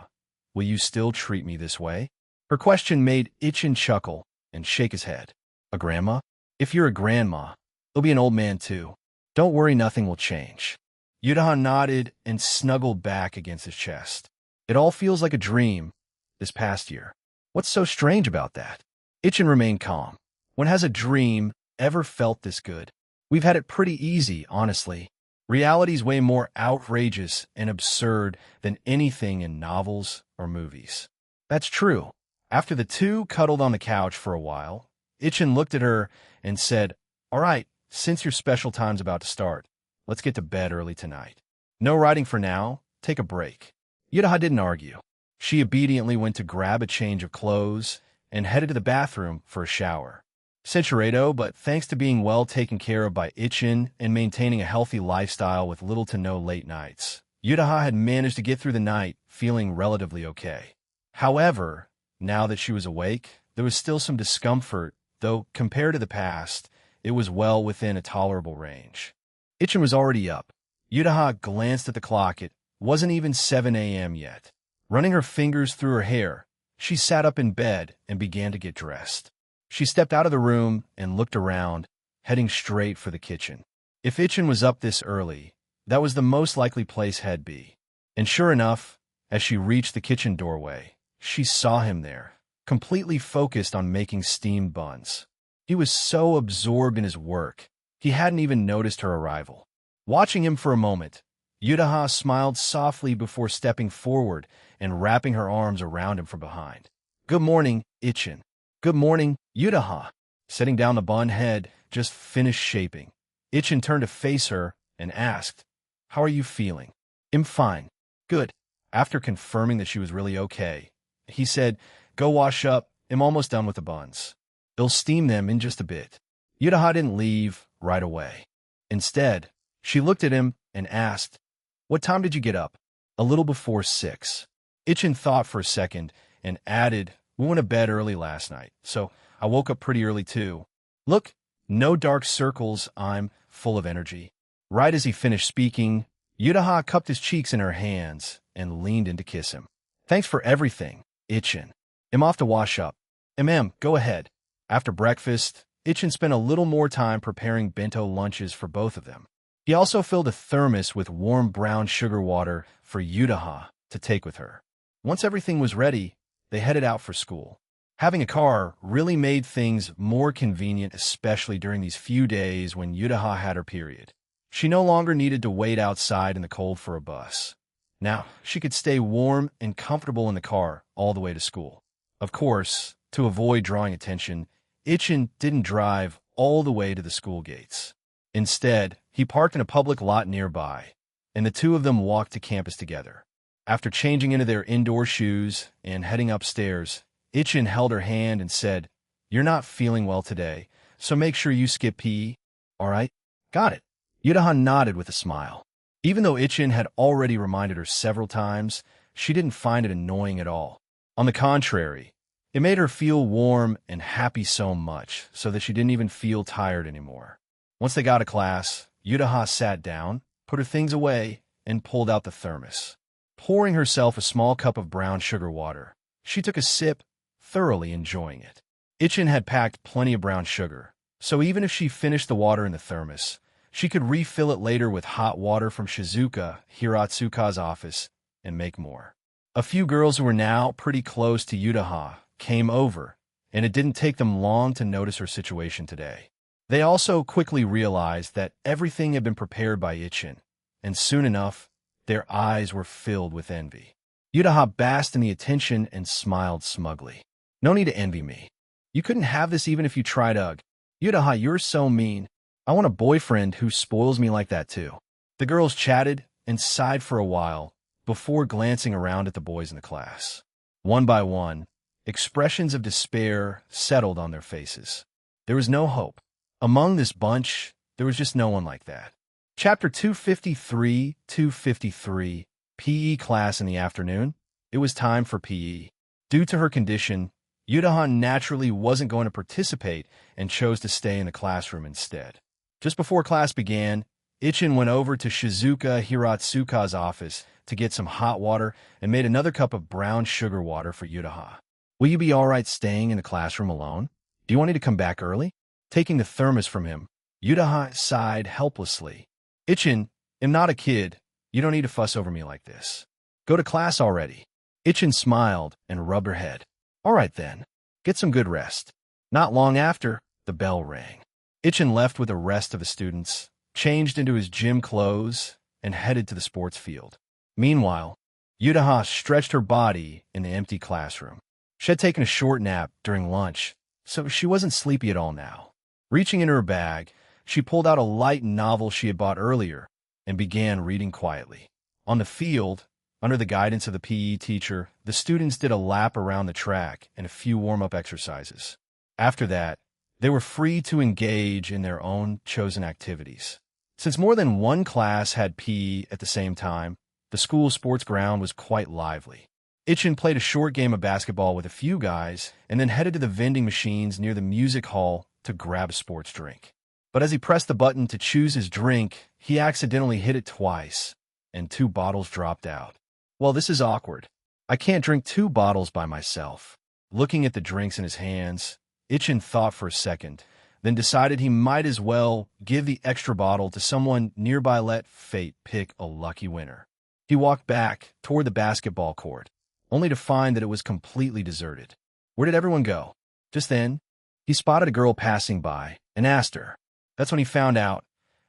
[SPEAKER 1] will you still treat me this way? Her question made Itchin chuckle and shake his head. A grandma? If you're a grandma, you'll be an old man too. Don't worry, nothing will change. Yudaha nodded and snuggled back against his chest. It all feels like a dream this past year. What's so strange about that? Itchin remained calm. When has a dream ever felt this good? We've had it pretty easy, honestly. Reality's way more outrageous and absurd than anything in novels or movies. That's true. After the two cuddled on the couch for a while, Itchin looked at her and said, all right, since your special time's about to start, let's get to bed early tonight. No writing for now. Take a break. Yudaha didn't argue. She obediently went to grab a change of clothes and headed to the bathroom for a shower. Centurato, but thanks to being well taken care of by Itchin and maintaining a healthy lifestyle with little to no late nights, Yudaha had managed to get through the night feeling relatively okay. However, now that she was awake, there was still some discomfort, though compared to the past, it was well within a tolerable range. Itchin was already up. Yudaha glanced at the clock. It wasn't even 7 a.m. yet. Running her fingers through her hair, she sat up in bed and began to get dressed. She stepped out of the room and looked around, heading straight for the kitchen. If Itchin was up this early, that was the most likely place he'd be. And sure enough, as she reached the kitchen doorway, she saw him there, completely focused on making steamed buns. He was so absorbed in his work, he hadn't even noticed her arrival. Watching him for a moment, Yudaha smiled softly before stepping forward and wrapping her arms around him from behind. Good morning, Itchin. Good morning, Yudaha. Setting down the bun head just finished shaping. Itchin turned to face her and asked, how are you feeling? I'm fine. Good. After confirming that she was really okay, he said, go wash up. I'm almost done with the buns. They'll steam them in just a bit. Yudaha didn't leave right away. Instead, she looked at him and asked, what time did you get up? A little before 6. Itchin thought for a second and added, we went to bed early last night, so I woke up pretty early too. Look, no dark circles, I'm full of energy. Right as he finished speaking, Yudaha cupped his cheeks in her hands and leaned in to kiss him. Thanks for everything, Itchin. I'm off to wash up. Go ahead. After breakfast, Itchin spent a little more time preparing bento lunches for both of them. He also filled a thermos with warm brown sugar water for Yudaha to take with her. Once everything was ready, they headed out for school. Having a car really made things more convenient, especially during these few days when Yudaha had her period. She no longer needed to wait outside in the cold for a bus. Now, she could stay warm and comfortable in the car all the way to school. Of course, to avoid drawing attention, Itchin didn't drive all the way to the school gates. Instead, he parked in a public lot nearby, and the two of them walked to campus together. After changing into their indoor shoes and heading upstairs, Itchin held her hand and said, you're not feeling well today, so make sure you skip PE. All right? Got it. Yudaha nodded with a smile. Even though Itchin had already reminded her several times, she didn't find it annoying at all. On the contrary, it made her feel warm and happy so much so that she didn't even feel tired anymore. Once they got to class, Yudaha sat down, put her things away, and pulled out the thermos. Pouring herself a small cup of brown sugar water, she took a sip, thoroughly enjoying it. Ichin had packed plenty of brown sugar, so even if she finished the water in the thermos, she could refill it later with hot water from Shizuka, Hiratsuka's office, and make more. A few girls who were now pretty close to Yutaha came over, and it didn't take them long to notice her situation today. They also quickly realized that everything had been prepared by Ichin, and soon enough, their eyes were filled with envy. Yutaha basked in the attention and smiled smugly. "No need to envy me. You couldn't have this even if you tried, Ugh. Yutaha, you're so mean. I want a boyfriend who spoils me like that too." The girls chatted and sighed for a while before glancing around at the boys in the class. One by one, expressions of despair settled on their faces. There was no hope. Among this bunch, there was just no one like that. Chapter 253, PE class in the afternoon. It was time for PE. Due to her condition, Yutaha naturally wasn't going to participate and chose to stay in the classroom instead. Just before class began, Ichin went over to Shizuka Hiratsuka's office to get some hot water and made another cup of brown sugar water for Yutaha. "Will you be all right staying in the classroom alone? Do you want me to come back early?" Taking the thermos from him, Yutaha sighed helplessly. "Ichin, I'm not a kid. You don't need to fuss over me like this. Go to class already." Ichin smiled and rubbed her head. "All right then, get some good rest." Not long after, the bell rang. Ichin left with the rest of the students, changed into his gym clothes, and headed to the sports field. Meanwhile, Yutaha stretched her body in the empty classroom. She had taken a short nap during lunch, so she wasn't sleepy at all now. Reaching into her bag, she pulled out a light novel she had bought earlier and began reading quietly. On the field, under the guidance of the PE teacher, the students did a lap around the track and a few warm-up exercises. After that, they were free to engage in their own chosen activities. Since more than one class had PE at the same time, the school sports ground was quite lively. Ichin played a short game of basketball with a few guys and then headed to the vending machines near the music hall to grab a sports drink. But as he pressed the button to choose his drink, he accidentally hit it twice, and 2 bottles dropped out. "Well, this is awkward. I can't drink 2 bottles by myself." Looking at the drinks in his hands, Ichin thought for a second, then decided he might as well give the extra bottle to someone nearby. Let fate pick a lucky winner. He walked back toward the basketball court, only to find that it was completely deserted. Where did everyone go? Just then, he spotted a girl passing by and asked her. That's when he found out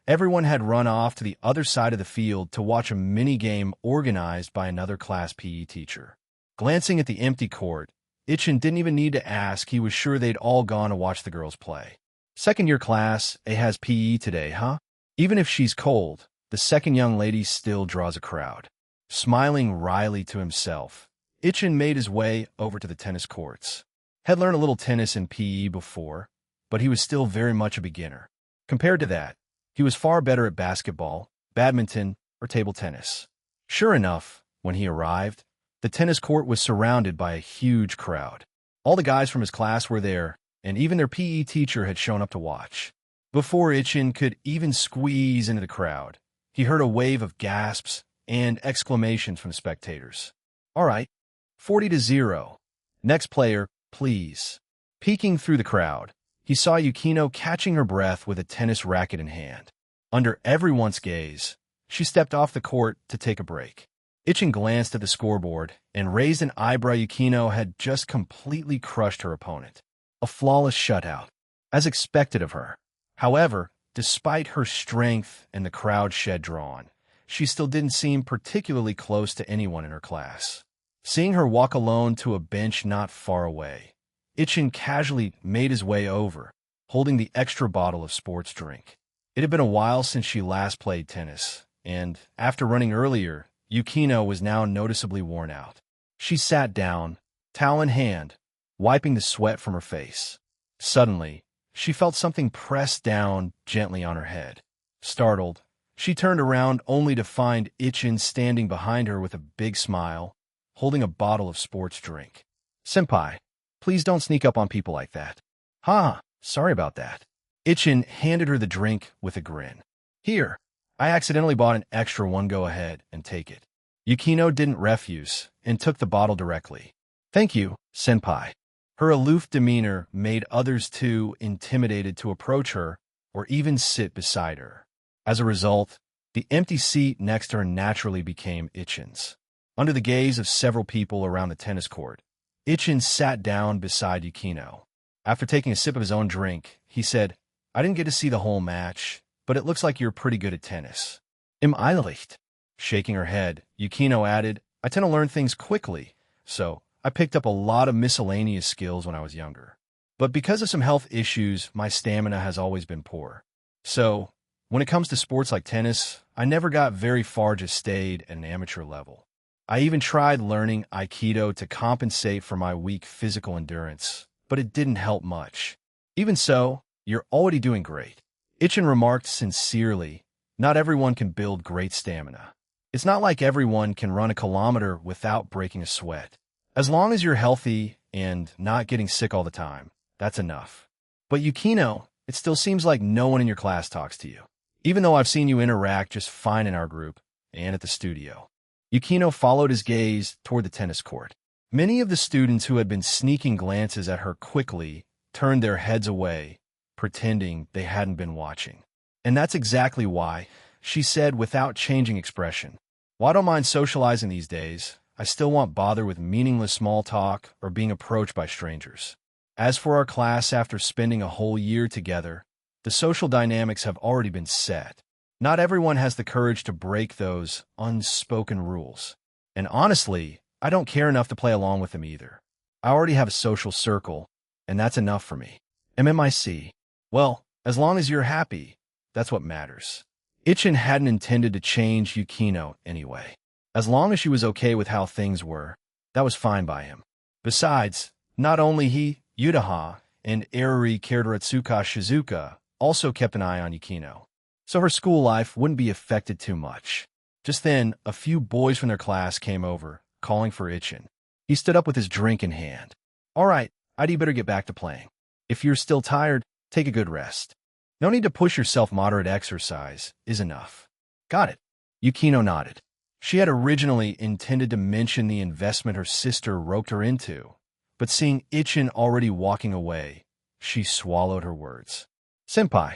[SPEAKER 1] everyone had run off to the other side of the field to watch a mini-game organized by another class PE teacher. Glancing at the empty court, Ichin didn't even need to ask. He was sure they'd all gone to watch the girls play. Second-year class, A has PE today, huh? Even if she's cold, the second young lady still draws a crowd. Smiling wryly to himself, Ichin made his way over to the tennis courts. Had learned a little tennis in PE before, but he was still very much a beginner. Compared to that, he was far better at basketball, badminton, or table tennis. Sure enough, when he arrived, the tennis court was surrounded by a huge crowd. All the guys from his class were there, and even their PE teacher had shown up to watch. Before Ichin could even squeeze into the crowd, he heard a wave of gasps and exclamations from the spectators. "All right, 40-0. Next player, please." Peeking through the crowd, he saw Yukino catching her breath with a tennis racket in hand. Under everyone's gaze, she stepped off the court to take a break. Ichin glanced at the scoreboard and raised an eyebrow. Yukino had just completely crushed her opponent. A flawless shutout, as expected of her. However, despite her strength and the crowd shed drawn, she still didn't seem particularly close to anyone in her class. Seeing her walk alone to a bench not far away, Ichin casually made his way over, holding the extra bottle of sports drink. It had been a while since she last played tennis, and after running earlier, Yukino was now noticeably worn out. She sat down, towel in hand, wiping the sweat from her face. Suddenly, she felt something press down gently on her head. Startled, she turned around only to find Ichin standing behind her with a big smile, holding a bottle of sports drink. "Senpai, please don't sneak up on people like that." Sorry about that." Ichin handed her the drink with a grin. "Here, I accidentally bought an extra one. Go ahead and take it." Yukino didn't refuse and took the bottle directly. Thank you, senpai. Her aloof demeanor made others too intimidated to approach her or even sit beside her. As a result, the empty seat next to her naturally became Ichin's. Under the gaze of several people around the tennis court, Ichin sat down beside Yukino. After taking a sip of his own drink, he said, I didn't get to see the whole match, but it looks like you're pretty good at tennis. Im Eilicht? Shaking her head, Yukino added, I tend to learn things quickly, so I picked up a lot of miscellaneous skills when I was younger. But because of some health issues, my stamina has always been poor. So, when it comes to sports like tennis, I never got very far, just stayed at an amateur level. I even tried learning Aikido to compensate for my weak physical endurance, but it didn't help much. Even so, you're already doing great. Ichin remarked sincerely, not everyone can build great stamina. It's not like everyone can run a kilometer without breaking a sweat. As long as you're healthy and not getting sick all the time, that's enough. But Yukino, it still seems like no one in your class talks to you, even though I've seen you interact just fine in our group and at the studio. Yukino followed his gaze toward the tennis court. Many of the students who had been sneaking glances at her quickly turned their heads away, pretending they hadn't been watching. And that's exactly why, she said without changing expression. Well, I don't mind socializing these days. I still won't bother with meaningless small talk or being approached by strangers. As for our class, after spending a whole year together, the social dynamics have already been set. Not everyone has the courage to break those unspoken rules. And honestly, I don't care enough to play along with them either. I already have a social circle, and that's enough for me. MMIC. Well, as long as you're happy, that's what matters. Ichin hadn't intended to change Yukino anyway. As long as she was okay with how things were, that was fine by him. Besides, not only he, Yudaha, and Eruri Karadatsuka Shizuka also kept an eye on Yukino, so her school life wouldn't be affected too much. Just then, a few boys from their class came over, calling for Ichin. He stood up with his drink in hand. All right, I'd better get back to playing. If you're still tired, take a good rest. No need to push yourself. Moderate exercise is enough. Got it. Yukino nodded. She had originally intended to mention the investment her sister roped her into, but seeing Ichin already walking away, she swallowed her words. Senpai,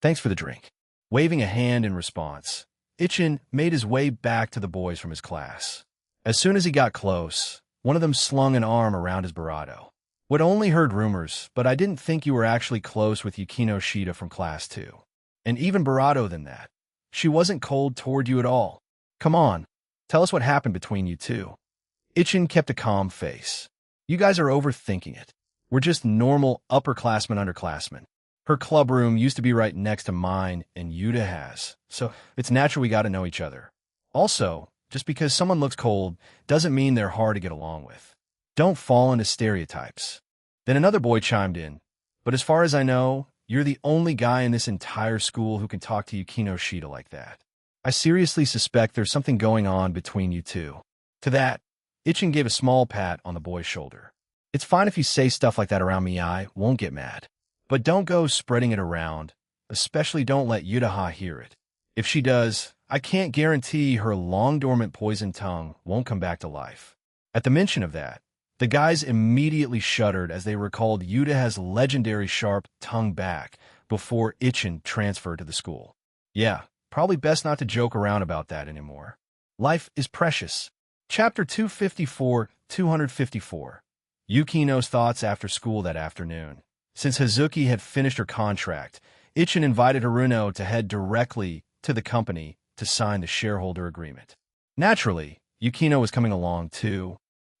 [SPEAKER 1] thanks for the drink. Waving a hand in response, Ichin made his way back to the boys from his class. As soon as he got close, one of them slung an arm around his barato. Would only heard rumors, but I didn't think you were actually close with Yukino Shida from class 2. And even barato than that. She wasn't cold toward you at all. Come on, tell us what happened between you two. Ichin kept a calm face. You guys are overthinking it. We're just normal upperclassmen-underclassmen. Her club room used to be right next to mine and Yudaha's, so it's natural we got to know each other. Also, just because someone looks cold doesn't mean they're hard to get along with. Don't fall into stereotypes. Then another boy chimed in. But as far as I know, you're the only guy in this entire school who can talk to Yukino Shida like that. I seriously suspect there's something going on between you two. To that, Ichin gave a small pat on the boy's shoulder. It's fine if you say stuff like that around me. I won't get mad. But don't go spreading it around. Especially don't let Yudaha hear it. If she does, I can't guarantee her long-dormant poison tongue won't come back to life. At the mention of that, the guys immediately shuddered as they recalled Yudaha's legendary sharp tongue back before Ichin transferred to the school. Yeah, probably best not to joke around about that anymore. Life is precious. Chapter 254. Yukino's thoughts after school that afternoon. Since Hazuki had finished her contract, Ichin invited Haruno to head directly to the company to sign the shareholder agreement. Naturally, Yukino was coming along too,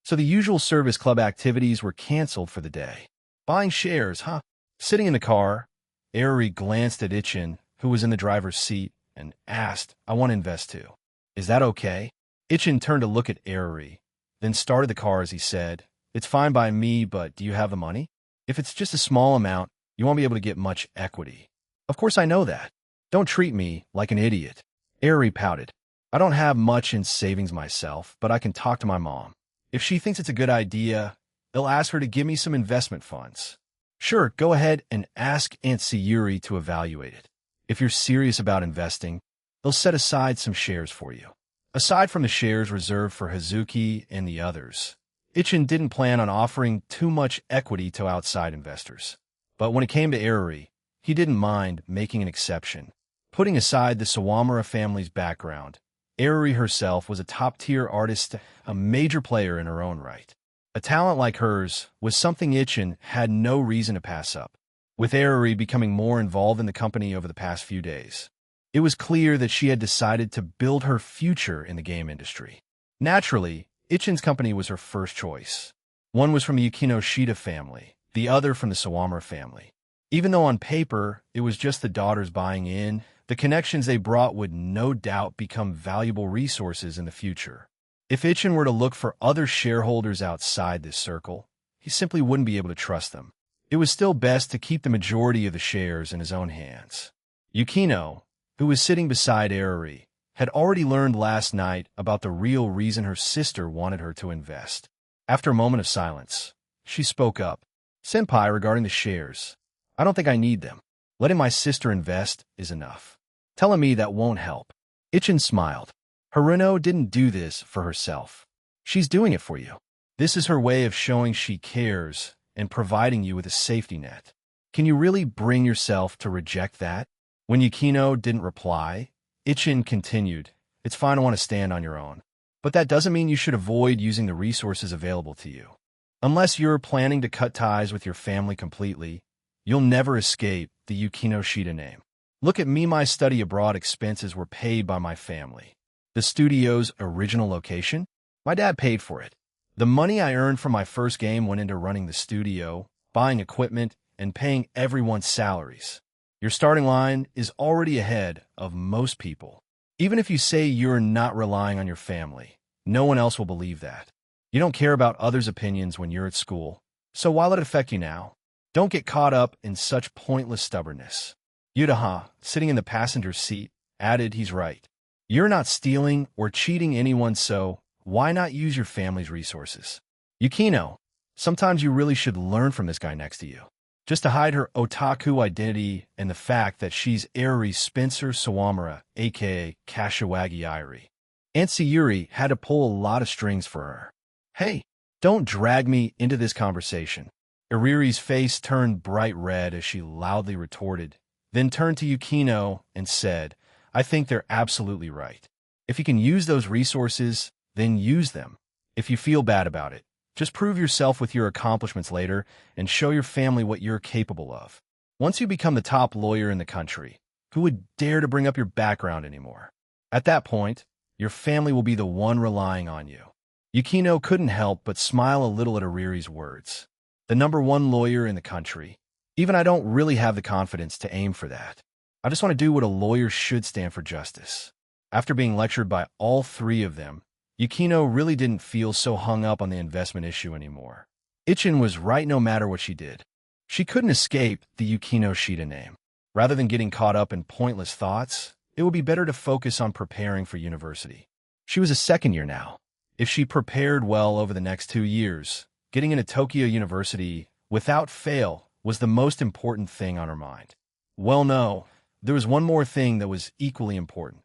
[SPEAKER 1] so the usual service club activities were canceled for the day. Buying shares, huh? Sitting in the car, Eruri glanced at Ichin, who was in the driver's seat, and asked, I want to invest too. Is that okay? Ichin turned to look at Eruri, then started the car as he said, It's fine by me, but do you have the money? If it's just a small amount, you won't be able to get much equity. Of course I know that. Don't treat me like an idiot. Eruri pouted. I don't have much in savings myself, but I can talk to my mom. If she thinks it's a good idea, they'll ask her to give me some investment funds. Sure, go ahead and ask Aunt Sayuri to evaluate it. If you're serious about investing, they'll set aside some shares for you. Aside from the shares reserved for Hazuki and the others, Ichin didn't plan on offering too much equity to outside investors. But when it came to Eruri, he didn't mind making an exception. Putting aside the Sawamura family's background, Eruri herself was a top-tier artist, a major player in her own right. A talent like hers was something Ichin had no reason to pass up. With Eruri becoming more involved in the company over the past few days, it was clear that she had decided to build her future in the game industry. Naturally, Ichin's company was her first choice. One was from the Yukino Shida family, the other from the Sawamura family. Even though on paper it was just the daughters buying in, the connections they brought would no doubt become valuable resources in the future. If Ichin were to look for other shareholders outside this circle, he simply wouldn't be able to trust them. It was still best to keep the majority of the shares in his own hands. Yukino, who was sitting beside Eruri, had already learned last night about the real reason her sister wanted her to invest. After a moment of silence, she spoke up. "Senpai, regarding the shares, I don't think I need them. Letting my sister invest is enough. Telling me that won't help." Ichin smiled. Haruno didn't do this for herself. She's doing it for you. This is her way of showing she cares and providing you with a safety net. Can you really bring yourself to reject that? When Yukino didn't reply, Ichin continued, "It's fine to want to stand on your own. But that doesn't mean you should avoid using the resources available to you. Unless you're planning to cut ties with your family completely, you'll never escape the Yukino Shida name. Look at me, my study abroad expenses were paid by my family. The studio's original location? My dad paid for it. The money I earned from my first game went into running the studio, buying equipment, and paying everyone's salaries. Your starting line is already ahead of most people. Even if you say you're not relying on your family, no one else will believe that. You don't care about others' opinions when you're at school, so why let it affect you now? Don't get caught up in such pointless stubbornness." Yudaha, sitting in the passenger seat, added, "He's right. You're not stealing or cheating anyone, so why not use your family's resources? Yukino, sometimes you really should learn from this guy next to you." Just to hide her otaku identity and the fact that she's Eruri Spencer Sawamura, a.k.a. Kashiwagi Irie, Aunt Sayuri had to pull a lot of strings for her. "Hey, don't drag me into this conversation." Iriri's face turned bright red as she loudly retorted, then turned to Yukino and said, "I think they're absolutely right. If you can use those resources, then use them. If you feel bad about it, just prove yourself with your accomplishments later and show your family what you're capable of. Once you become the top lawyer in the country, who would dare to bring up your background anymore? At that point, your family will be the one relying on you." Yukino couldn't help but smile a little at Iriri's words. The #1 lawyer in the country. Even I don't really have the confidence to aim for that. I just want to do what a lawyer should, stand for justice. After being lectured by all three of them, Yukino really didn't feel so hung up on the investment issue anymore. Ichin was right no matter what she did. She couldn't escape the Yukino Shida name. Rather than getting caught up in pointless thoughts, it would be better to focus on preparing for university. She was a second year now. If she prepared well over the next 2 years, getting into Tokyo University without fail was the most important thing on her mind. Well, no, there was one more thing that was equally important.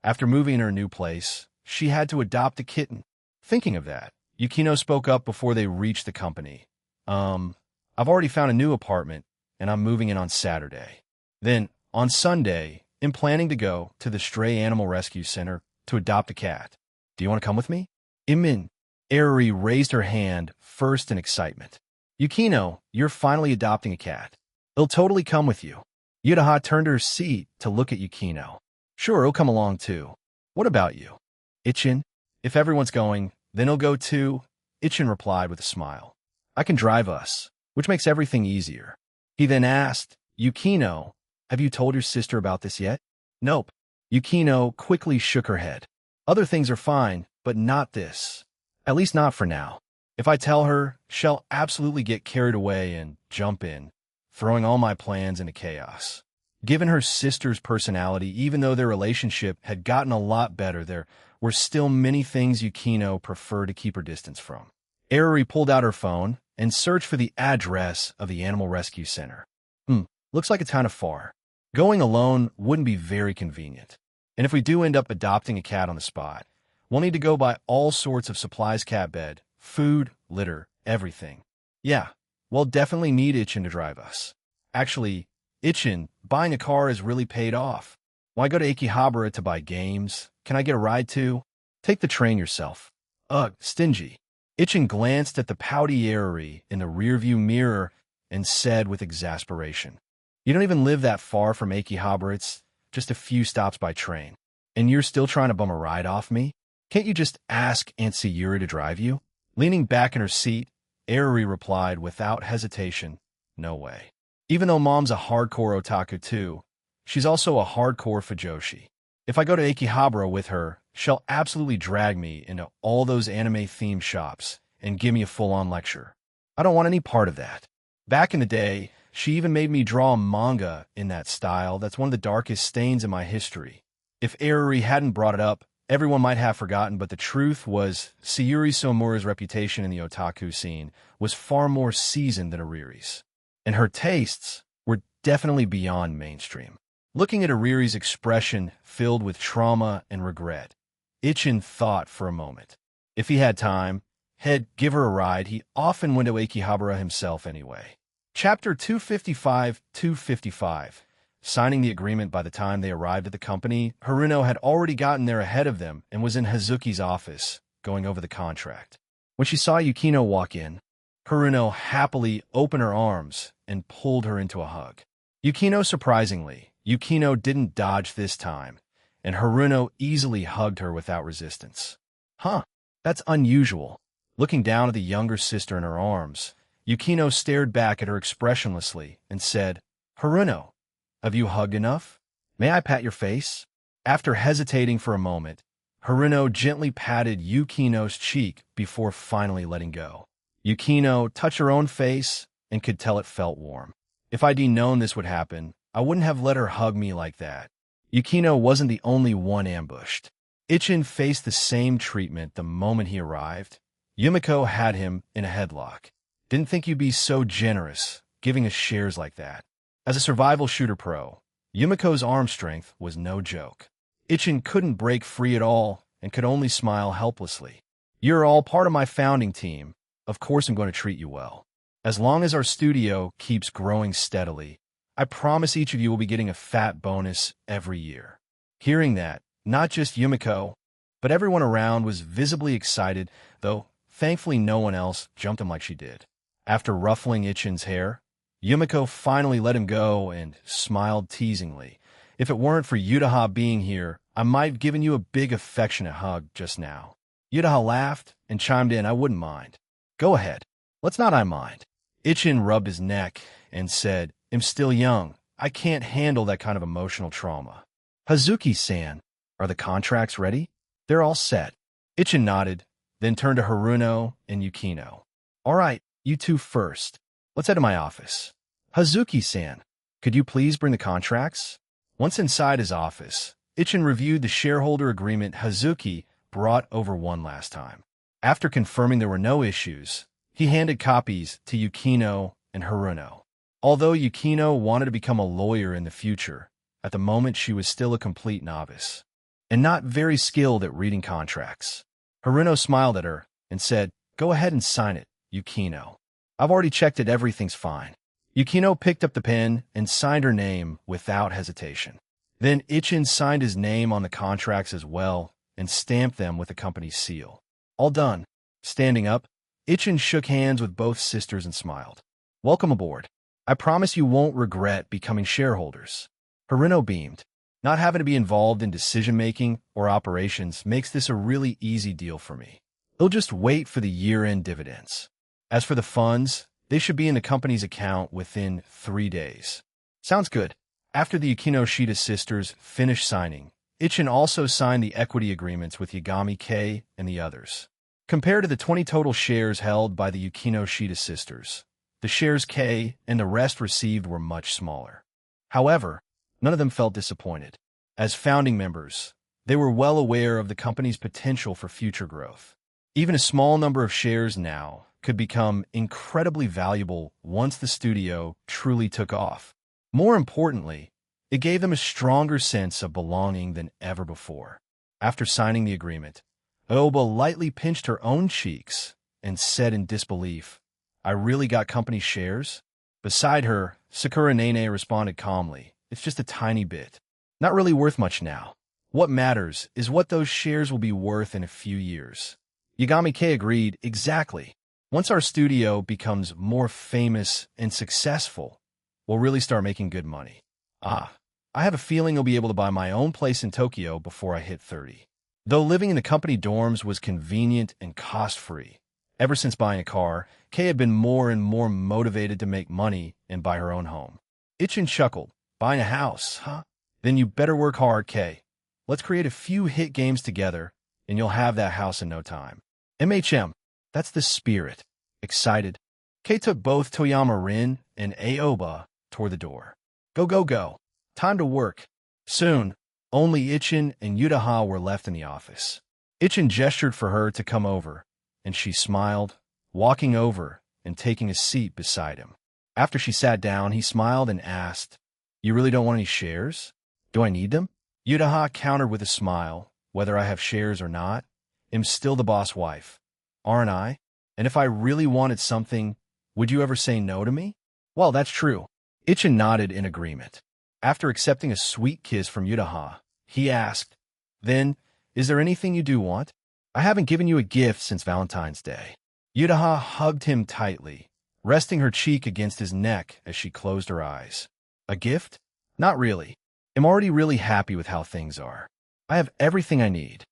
[SPEAKER 1] After moving in her new place, she had to adopt a kitten. Thinking of that, Yukino spoke up before they reached the company. I've already found a new apartment, and I'm moving in on Saturday. Then, on Sunday, I'm planning to go to the Stray Animal Rescue Center to adopt a cat. Do you want to come with me?" Imin. Eruri raised her hand, first in excitement. "Yukino, you're finally adopting a cat. It'll totally come with you." Yudaha turned to her seat to look at Yukino. "Sure, he'll come along too. What about you?" "Ichin, if everyone's going, then he'll go too," Ichin replied with a smile. "I can drive us, which makes everything easier." He then asked, "Yukino, have you told your sister about this yet?" "Nope." Yukino quickly shook her head. "Other things are fine, but not this. At least not for now. If I tell her, she'll absolutely get carried away and jump in, throwing all my plans into chaos." Given her sister's personality, even though their relationship had gotten a lot better, there were still many things Yukino preferred to keep her distance from. Eruri pulled out her phone and searched for the address of the Animal Rescue Center. Looks like it's kind of far. Going alone wouldn't be very convenient. And if we do end up adopting a cat on the spot, We'll need to go buy all sorts of supplies, cat bed, food, litter, everything. Yeah, we'll definitely need Ichin to drive us. Actually, Ichin, buying a car has really paid off. Why go to Akihabara to buy games? Can I get a ride too? Take the train yourself. Ugh, stingy. Ichin glanced at the pouty Yariri in the rearview mirror and said with exasperation, "You don't even live that far from Akihabara, it's just a few stops by train. And you're still trying to bum a ride off me? Can't you just ask Aunt Sayuri to drive you?" Leaning back in her seat, Ariri replied without hesitation, "No way." Even though Mom's a hardcore otaku too, she's also a hardcore fujoshi. If I go to Akihabara with her, she'll absolutely drag me into all those anime-themed shops and give me a full-on lecture. I don't want any part of that. Back in the day, she even made me draw a manga in that style. That's one of the darkest stains in my history. If Ariri hadn't brought it up, everyone might have forgotten, but the truth was Sayuri Somura's reputation in the otaku scene was far more seasoned than Ariri's. And her tastes were definitely beyond mainstream. Looking at Ariri's expression filled with trauma and regret, Ichin thought for a moment. If he had time, he'd give her a ride. He often went to Akihabara himself anyway. Chapter 255. Signing the agreement. By the time they arrived at the company, Haruno had already gotten there ahead of them and was in Hazuki's office, going over the contract. When she saw Yukino walk in, Haruno happily opened her arms and pulled her into a hug. Yukino didn't dodge this time, and Haruno easily hugged her without resistance. Huh, that's unusual. Looking down at the younger sister in her arms, Yukino stared back at her expressionlessly and said, "Haruno, have you hugged enough? May I pat your face?" After hesitating for a moment, Haruno gently patted Yukino's cheek before finally letting go. Yukino touched her own face and could tell it felt warm. If I'd known this would happen, I wouldn't have let her hug me like that. Yukino wasn't the only one ambushed. Ichin faced the same treatment the moment he arrived. Yumiko had him in a headlock. "Didn't think you'd be so generous, giving us shares like that." As a survival shooter pro, Yumiko's arm strength was no joke. Ichin couldn't break free at all and could only smile helplessly. "You're all part of my founding team. Of course I'm going to treat you well. As long as our studio keeps growing steadily, I promise each of you will be getting a fat bonus every year." Hearing that, not just Yumiko, but everyone around was visibly excited, though thankfully no one else jumped him like she did. After ruffling Ichin's hair, Yumiko finally let him go and smiled teasingly. "If it weren't for Yutaha being here, I might have given you a big affectionate hug just now." Yutaha laughed and chimed in, "I wouldn't mind. Go ahead. Let's not I mind." Ichin rubbed his neck and said, "I'm still young. I can't handle that kind of emotional trauma." "Hazuki-san, are the contracts ready?" "They're all set." Ichin nodded, then turned to Haruno and Yukino. "All right, you two first. Let's head to my office." "Hazuki-san, could you please bring the contracts?" Once inside his office, Ichin reviewed the shareholder agreement Hazuki brought over one last time. After confirming there were no issues, he handed copies to Yukino and Haruno. Although Yukino wanted to become a lawyer in the future, at the moment she was still a complete novice, and not very skilled at reading contracts. Haruno smiled at her and said, "Go ahead and sign it, Yukino. I've already checked it, everything's fine." Yukino picked up the pen and signed her name without hesitation. Then Ichin signed his name on the contracts as well and stamped them with the company's seal. All done. Standing up, Ichin shook hands with both sisters and smiled. "Welcome aboard. I promise you won't regret becoming shareholders." Haruno beamed. "Not having to be involved in decision-making or operations makes this a really easy deal for me. They'll just wait for the year-end dividends. As for the funds, they should be in the company's account within 3 days." "Sounds good." After the Yukino-Shida sisters finished signing, Ichin also signed the equity agreements with Yagami K and the others. Compared to the 20 total shares held by the Yukino-Shida sisters, the shares K and the rest received were much smaller. However, none of them felt disappointed. As founding members, they were well aware of the company's potential for future growth. Even a small number of shares now could become incredibly valuable once the studio truly took off. More importantly, it gave them a stronger sense of belonging than ever before. After signing the agreement, Aoba lightly pinched her own cheeks and said in disbelief, I really got company shares? Beside her, Sakura Nene responded calmly, it's just a tiny bit. Not really worth much now. What matters is what those shares will be worth in a few years. Yagami K agreed, exactly. Once our studio becomes more famous and successful, we'll really start making good money. I have a feeling I'll be able to buy my own place in Tokyo before I hit 30. Though living in the company dorms was convenient and cost-free, ever since buying a car, Kay had been more and more motivated to make money and buy her own home. Ichin chuckled, buying a house, huh? Then you better work hard, Kay. Let's create a few hit games together, and you'll have that house in no time. MHM, that's the spirit. Excited, Kay took both Toyama Rin and Aoba toward the door. Go, go, go. Time to work. Soon, only Ichin and Yutaha were left in the office. Ichin gestured for her to come over, and she smiled, walking over and taking a seat beside him. After she sat down, he smiled and asked, You really don't want any shares? Do I need them? Yutaha countered with a smile, whether I have shares or not, I'm still the boss wife. Aren't I? And if I really wanted something, would you ever say no to me? Well, that's true. Ichin nodded in agreement. After accepting a sweet kiss from Yutaha, he asked, Then, is there anything you do want? I haven't given you a gift since Valentine's Day. Yutaha hugged him tightly, resting her cheek against his neck as she closed her eyes. A gift? Not really. I'm already really happy with how things are. I have everything I need.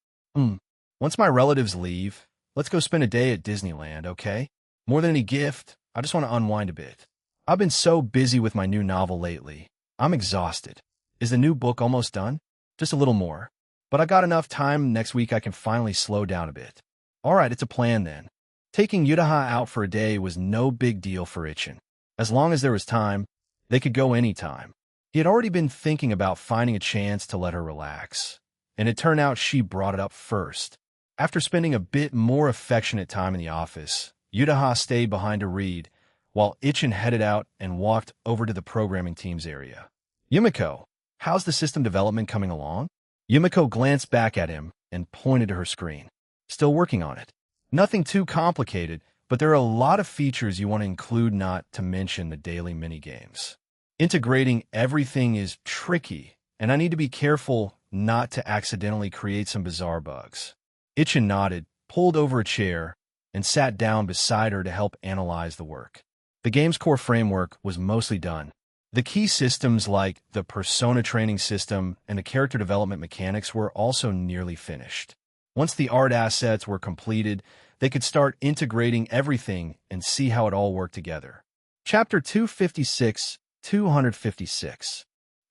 [SPEAKER 1] Once my relatives leave, let's go spend a day at Disneyland, okay? More than any gift, I just want to unwind a bit. I've been so busy with my new novel lately. I'm exhausted. Is the new book almost done? Just a little more. But I got enough time next week I can finally slow down a bit. All right, it's a plan then. Taking Yutaha out for a day was no big deal for Ichin. As long as there was time, they could go anytime. He had already been thinking about finding a chance to let her relax, and it turned out she brought it up first. After spending a bit more affectionate time in the office, Yutaha stayed behind to read, while Ichin headed out and walked over to the programming team's area. Yumiko, how's the system development coming along? Yumiko glanced back at him and pointed to her screen. Still working on it. Nothing too complicated, but there are a lot of features you want to include, not to mention the daily minigames. Integrating everything is tricky, and I need to be careful not to accidentally create some bizarre bugs. Ichin nodded, pulled over a chair, and sat down beside her to help analyze the work. The game's core framework was mostly done. The key systems like the persona training system and the character development mechanics were also nearly finished. Once the art assets were completed, they could start integrating everything and see how it all worked together. Chapter 256.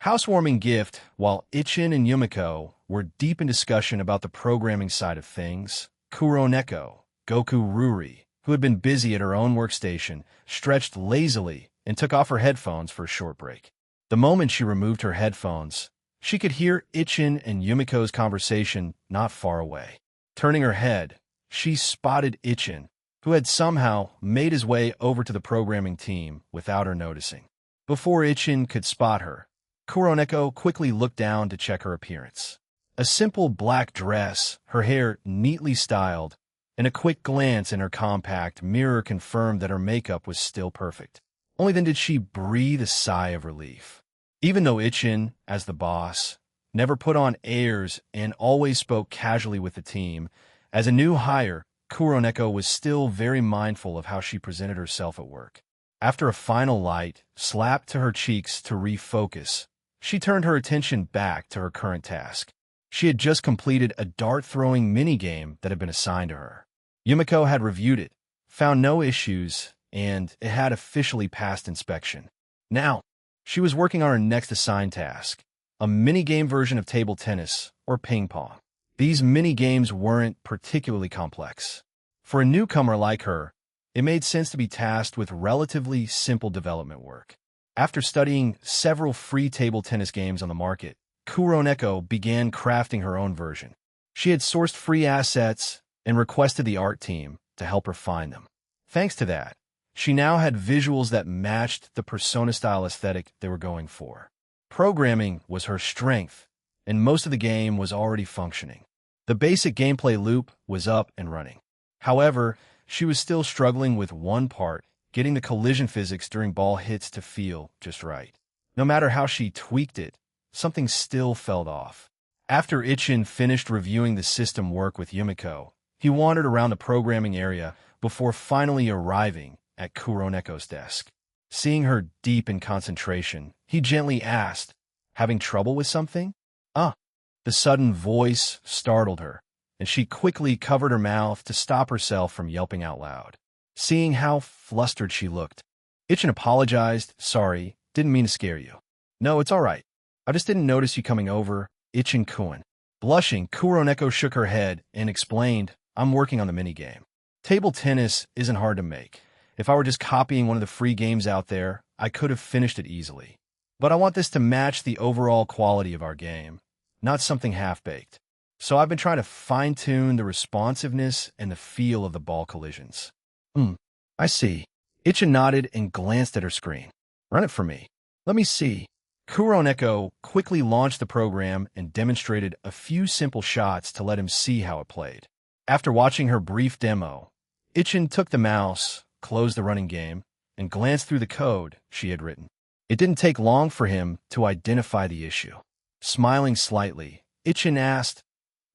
[SPEAKER 1] Housewarming gift. While Ichin and Yumiko were deep in discussion about the programming side of things, Kuroneko, Goku Ruri, who had been busy at her own workstation, stretched lazily and took off her headphones for a short break. The moment she removed her headphones, she could hear Ichin and Yumiko's conversation not far away. Turning her head, she spotted Ichin, who had somehow made his way over to the programming team without her noticing. Before Ichin could spot her, Kuroneko quickly looked down to check her appearance. A simple black dress, her hair neatly styled, and a quick glance in her compact mirror confirmed that her makeup was still perfect. Only then did she breathe a sigh of relief. Even though Ichin, as the boss, never put on airs and always spoke casually with the team, as a new hire, Kuroneko was still very mindful of how she presented herself at work. After a final light slapped to her cheeks to refocus, she turned her attention back to her current task. She had just completed a dart-throwing minigame that had been assigned to her. Yumiko had reviewed it, found no issues, and it had officially passed inspection. Now, she was working on her next assigned task, a minigame version of table tennis or ping pong. These minigames weren't particularly complex. For a newcomer like her, it made sense to be tasked with relatively simple development work. After studying several free table tennis games on the market, Kuroneko began crafting her own version. She had sourced free assets and requested the art team to help her find them. Thanks to that, she now had visuals that matched the persona-style aesthetic they were going for. Programming was her strength, and most of the game was already functioning. The basic gameplay loop was up and running. However, she was still struggling with one part, getting the collision physics during ball hits to feel just right. No matter how she tweaked it, something still felt off. After Ichin finished reviewing the system work with Yumiko, he wandered around the programming area before finally arriving at Kuroneko's desk. Seeing her deep in concentration, he gently asked, "Having trouble with something?" "Ah." The sudden voice startled her, and she quickly covered her mouth to stop herself from yelping out loud. Seeing how flustered she looked, Ichin apologized. "Sorry, didn't mean to scare you." "No, it's all right. I just didn't notice you coming over, Ichin-kun." Blushing, Kuroneko shook her head and explained, "I'm working on the minigame. Table tennis isn't hard to make. If I were just copying one of the free games out there, I could have finished it easily. But I want this to match the overall quality of our game, not something half-baked. So I've been trying to fine-tune the responsiveness and the feel of the ball collisions." I see." Ichin nodded and glanced at her screen. "Run it for me. Let me see." Kuroneko quickly launched the program and demonstrated a few simple shots to let him see how it played. After watching her brief demo, Ichin took the mouse, closed the running game, and glanced through the code she had written. It didn't take long for him to identify the issue. Smiling slightly, Ichin asked,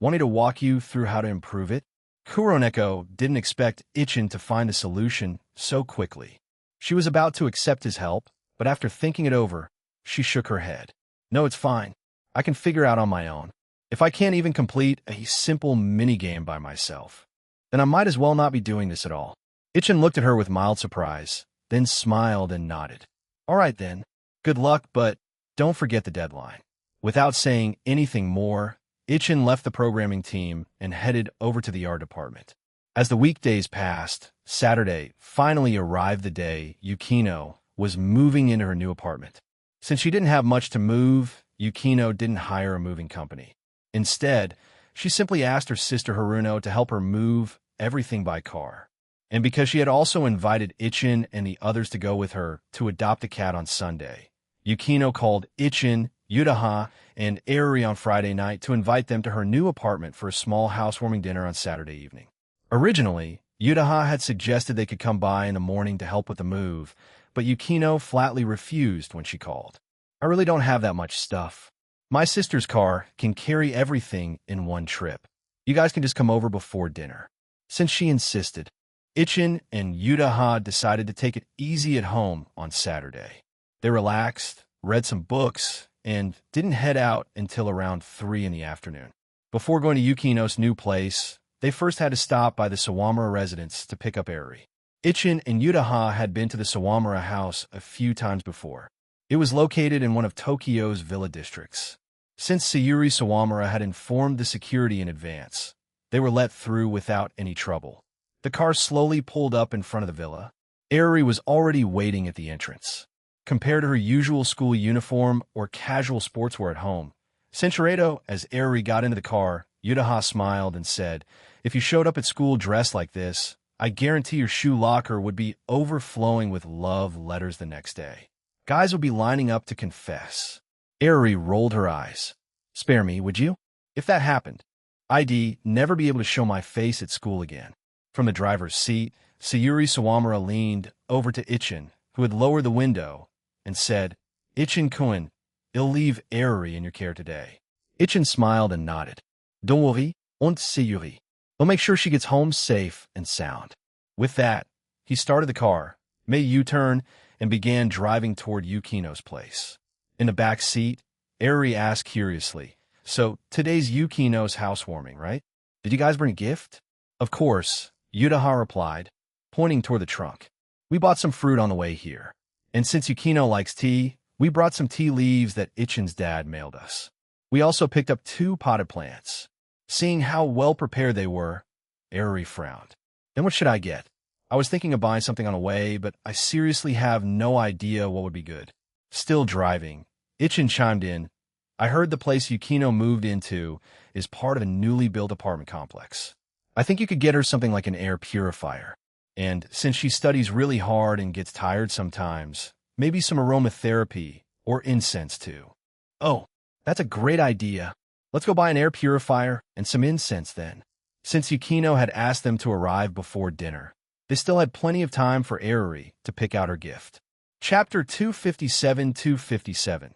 [SPEAKER 1] "Want me to walk you through how to improve it?" Kuroneko didn't expect Ichin to find a solution so quickly. She was about to accept his help, but after thinking it over, she shook her head. "No, it's fine. I can figure out on my own. If I can't even complete a simple minigame by myself, then I might as well not be doing this at all." Ichin looked at her with mild surprise, then smiled and nodded. "All right then. Good luck, but don't forget the deadline." Without saying anything more, Ichin left the programming team and headed over to the art department. As the weekdays passed, Saturday finally arrived, the day Yukino was moving into her new apartment. Since she didn't have much to move, Yukino didn't hire a moving company. Instead, she simply asked her sister Haruno to help her move everything by car. And because she had also invited Ichin and the others to go with her to adopt a cat on Sunday, Yukino called Ichin, Yutaha, and Eruri on Friday night to invite them to her new apartment for a small housewarming dinner on Saturday evening. Originally, Yutaha had suggested they could come by in the morning to help with the move, but Yukino flatly refused when she called. "I really don't have that much stuff. My sister's car can carry everything in one trip. You guys can just come over before dinner." Since she insisted, Ichin and Yutaha decided to take it easy at home on Saturday. They relaxed, read some books, and didn't head out until around 3 in the afternoon. Before going to Yukino's new place, they first had to stop by the Sawamura residence to pick up Eruri. Ichin and Yutaha had been to the Sawamura house a few times before. It was located in one of Tokyo's villa districts. Since Sayuri Sawamura had informed the security in advance, they were let through without any trouble. The car slowly pulled up in front of the villa. Eruri was already waiting at the entrance. Compared to her usual school uniform or casual sportswear at home, Senchuredo, as Eruri got into the car, Yutaha smiled and said, "If you showed up at school dressed like this, I guarantee your shoe locker would be overflowing with love letters the next day. Guys would be lining up to confess." Eruri rolled her eyes. "Spare me, would you? If that happened, I'd never be able to show my face at school again." From the driver's seat, Sayuri Sawamura leaned over to Ichin, who had lowered the window, and said, "Ichin-kun, you'll leave Eruri in your care today." Ichin smiled and nodded. "Don't worry, aunt Sayuri. We'll make sure she gets home safe and sound." With that, he started the car, made a U-turn, and began driving toward Yukino's place. In the back seat, Eruri asked curiously, "So, today's Yukino's housewarming, right? Did you guys bring a gift?" "Of course," Yutaha replied, pointing toward the trunk. "We bought some fruit on the way here. And since Yukino likes tea, we brought some tea leaves that Ichin's dad mailed us. We also picked up 2 potted plants." Seeing how well prepared they were, Eruri frowned. "Then what should I get? I was thinking of buying something on the way, but I seriously have no idea what would be good." Still driving, Ichin chimed in, "I heard the place Yukino moved into is part of a newly built apartment complex. I think you could get her something like an air purifier. And since she studies really hard and gets tired sometimes, maybe some aromatherapy or incense too." "Oh, that's a great idea. Let's go buy an air purifier and some incense then. Since Yukino had asked them to arrive before dinner, they still had plenty of time for Eruri to pick out her gift. Chapter 257-257.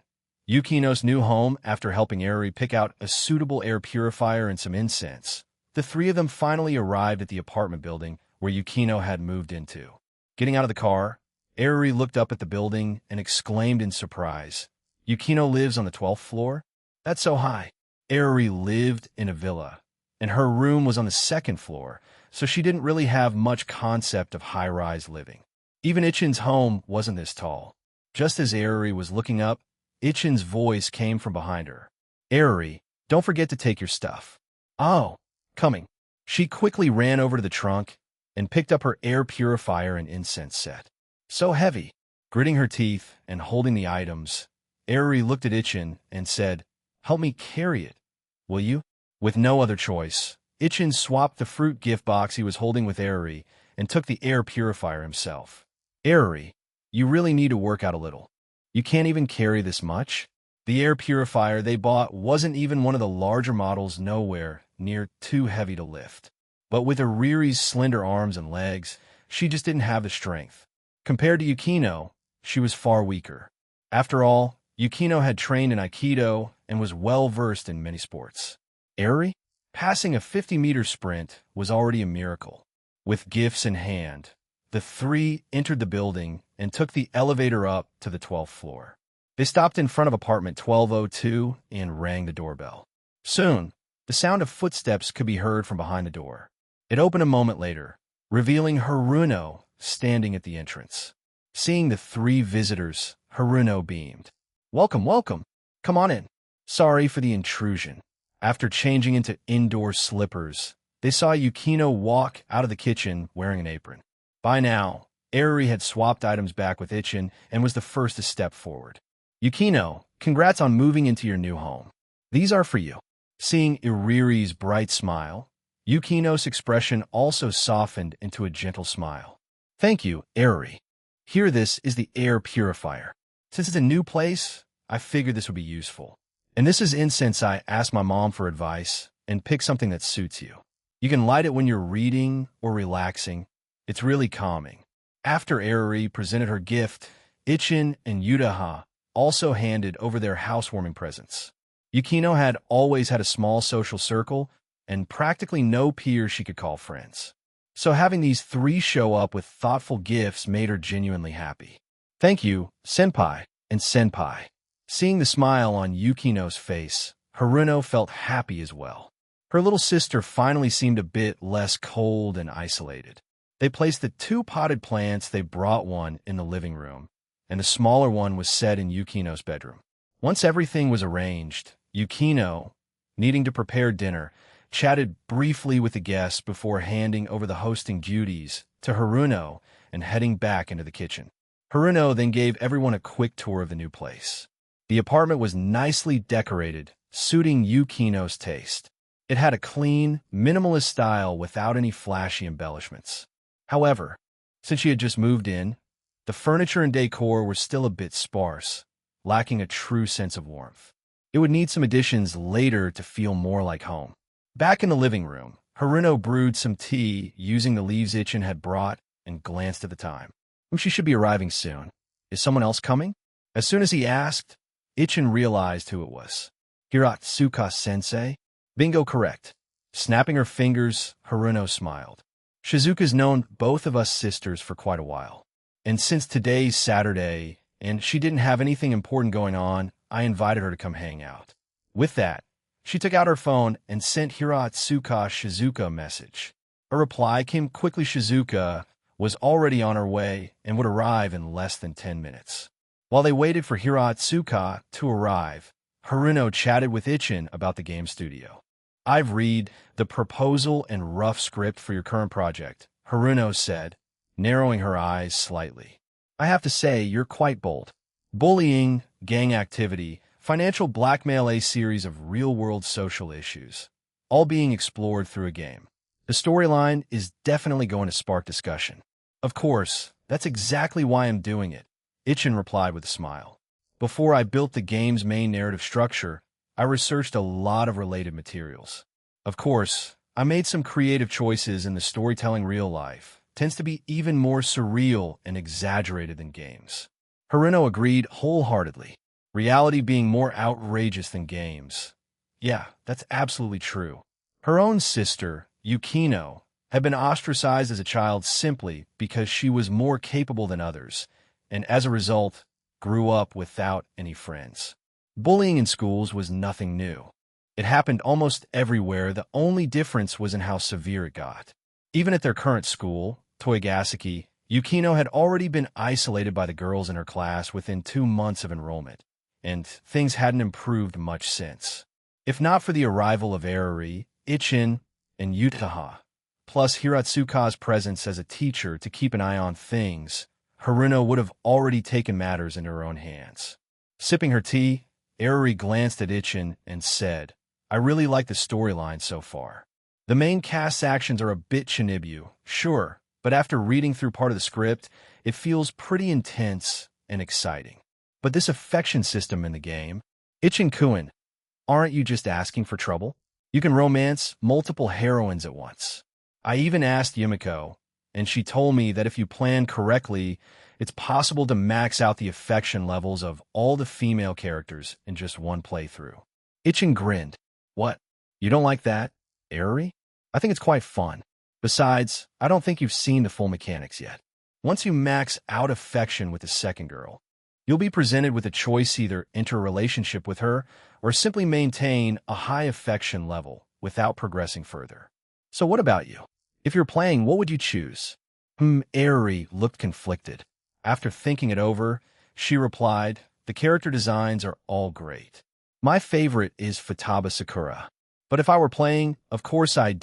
[SPEAKER 1] Yukino's new home. After helping Eruri pick out a suitable air purifier and some incense, the three of them finally arrived at the apartment building where Yukino had moved into. Getting out of the car, Eruri looked up at the building and exclaimed in surprise, "Yukino lives on the 12th floor? That's so high." Eruri lived in a villa, and her room was on the 2nd floor, so she didn't really have much concept of high-rise living. Even Ichin's home wasn't this tall. Just as Eruri was looking up, Ichin's voice came from behind her. "Eruri, don't forget to take your stuff." "Oh, coming." She quickly ran over to the trunk and picked up her air purifier and incense set. So heavy. Gritting her teeth and holding the items, Eruri looked at Ichin and said, "Help me carry it, will you?" With no other choice, Ichin swapped the fruit gift box he was holding with Eruri and took the air purifier himself. "Eruri, you really need to work out a little. You can't even carry this much." The air purifier they bought wasn't even one of the larger models, nowhere near too heavy to lift. But with Eruri's slender arms and legs, she just didn't have the strength. Compared to Yukino, she was far weaker. After all, Yukino had trained in Aikido and was well-versed in many sports. Eruri, passing a 50-meter sprint was already a miracle. With gifts in hand, the three entered the building and took the elevator up to the 12th floor. They stopped in front of apartment 1202 and rang the doorbell. Soon, the sound of footsteps could be heard from behind the door. It opened a moment later, revealing Haruno standing at the entrance. Seeing the three visitors, Haruno beamed. "Welcome, welcome. Come on in. Sorry for the intrusion." After changing into indoor slippers, they saw Yukino walk out of the kitchen wearing an apron. By now, Eruri had swapped items back with Ichin and was the first to step forward. "Yukino, congrats on moving into your new home. These are for you." Seeing Eruri's bright smile, Yukino's expression also softened into a gentle smile. "Thank you, Eruri. Here, this is the air purifier. Since it's a new place, I figured this would be useful. And this is incense. I asked my mom for advice and pick something that suits you. You can light it when you're reading or relaxing. It's really calming." After Eruri presented her gift, Ichin and Yudaha also handed over their housewarming presents. Yukino had always had a small social circle and practically no peers she could call friends. So having these three show up with thoughtful gifts made her genuinely happy. "Thank you, Senpai and Senpai." Seeing the smile on Yukino's face, Haruno felt happy as well. Her little sister finally seemed a bit less cold and isolated. They placed the two potted plants. They brought one in the living room, and the smaller one was set in Yukino's bedroom. Once everything was arranged, Yukino, needing to prepare dinner, chatted briefly with the guests before handing over the hosting duties to Haruno and heading back into the kitchen. Haruno then gave everyone a quick tour of the new place. The apartment was nicely decorated, suiting Yukino's taste. It had a clean, minimalist style without any flashy embellishments. However, since she had just moved in, the furniture and decor were still a bit sparse, lacking a true sense of warmth. It would need some additions later to feel more like home. Back in the living room, Haruno brewed some tea using the leaves Ichin had brought and glanced at the time. She should be arriving soon. Is someone else coming? As soon as he asked, Ichin realized who it was. Hiratsuka-sensei? Bingo, correct. Snapping her fingers, Haruno smiled. Shizuka's known both of us sisters for quite a while. And since today's Saturday, and she didn't have anything important going on, I invited her to come hang out. With that, she took out her phone and sent Hiratsuka Shizuka a message. A reply came quickly. Shizuka was already on her way and would arrive in less than 10 minutes. While they waited for Hiratsuka to arrive, Haruno chatted with Ichin about the game studio. "I've read the proposal and rough script for your current project," Haruno said, narrowing her eyes slightly. "I have to say, you're quite bold. Bullying, gang activity, financial blackmail, a series of real-world social issues, all being explored through a game. The storyline is definitely going to spark discussion." "Of course, that's exactly why I'm doing it," Ichin replied with a smile. "Before I built the game's main narrative structure, I researched a lot of related materials. Of course, I made some creative choices in the storytelling. Real life tends to be even more surreal and exaggerated than games. Haruno agreed wholeheartedly, reality being more outrageous than games. Yeah, that's absolutely true. Her own sister, Yukino, had been ostracized as a child simply because she was more capable than others, and as a result, grew up without any friends. Bullying in schools was nothing new. It happened almost everywhere. The only difference was in how severe it got. Even at their current school, Toigaseki, Yukino had already been isolated by the girls in her class within 2 months of enrollment, and things hadn't improved much since. If not for the arrival of Eriri, Ichin, and Yutaha, plus Hiratsuka's presence as a teacher to keep an eye on things, Haruno would have already taken matters into her own hands. Sipping her tea, Eriri glanced at Ichin and said, "I really like the storyline so far. The main cast's actions are a bit Shinibu, sure, but after reading through part of the script, it feels pretty intense and exciting. But this affection system in the game, Ichin-kun, aren't you just asking for trouble? You can romance multiple heroines at once. I even asked Yumiko, and she told me that if you plan correctly, it's possible to max out the affection levels of all the female characters in just one playthrough." Ichin grinned. "What? You don't like that, Eriri? I think it's quite fun. Besides, I don't think you've seen the full mechanics yet. Once you max out affection with the second girl, you'll be presented with a choice: either enter a relationship with her or simply maintain a high affection level without progressing further. So what about you? If you're playing, what would you choose?" Eriri looked conflicted. After thinking it over, she replied, "The character designs are all great. My favorite is Futaba Sakura. But if I were playing, of course I'd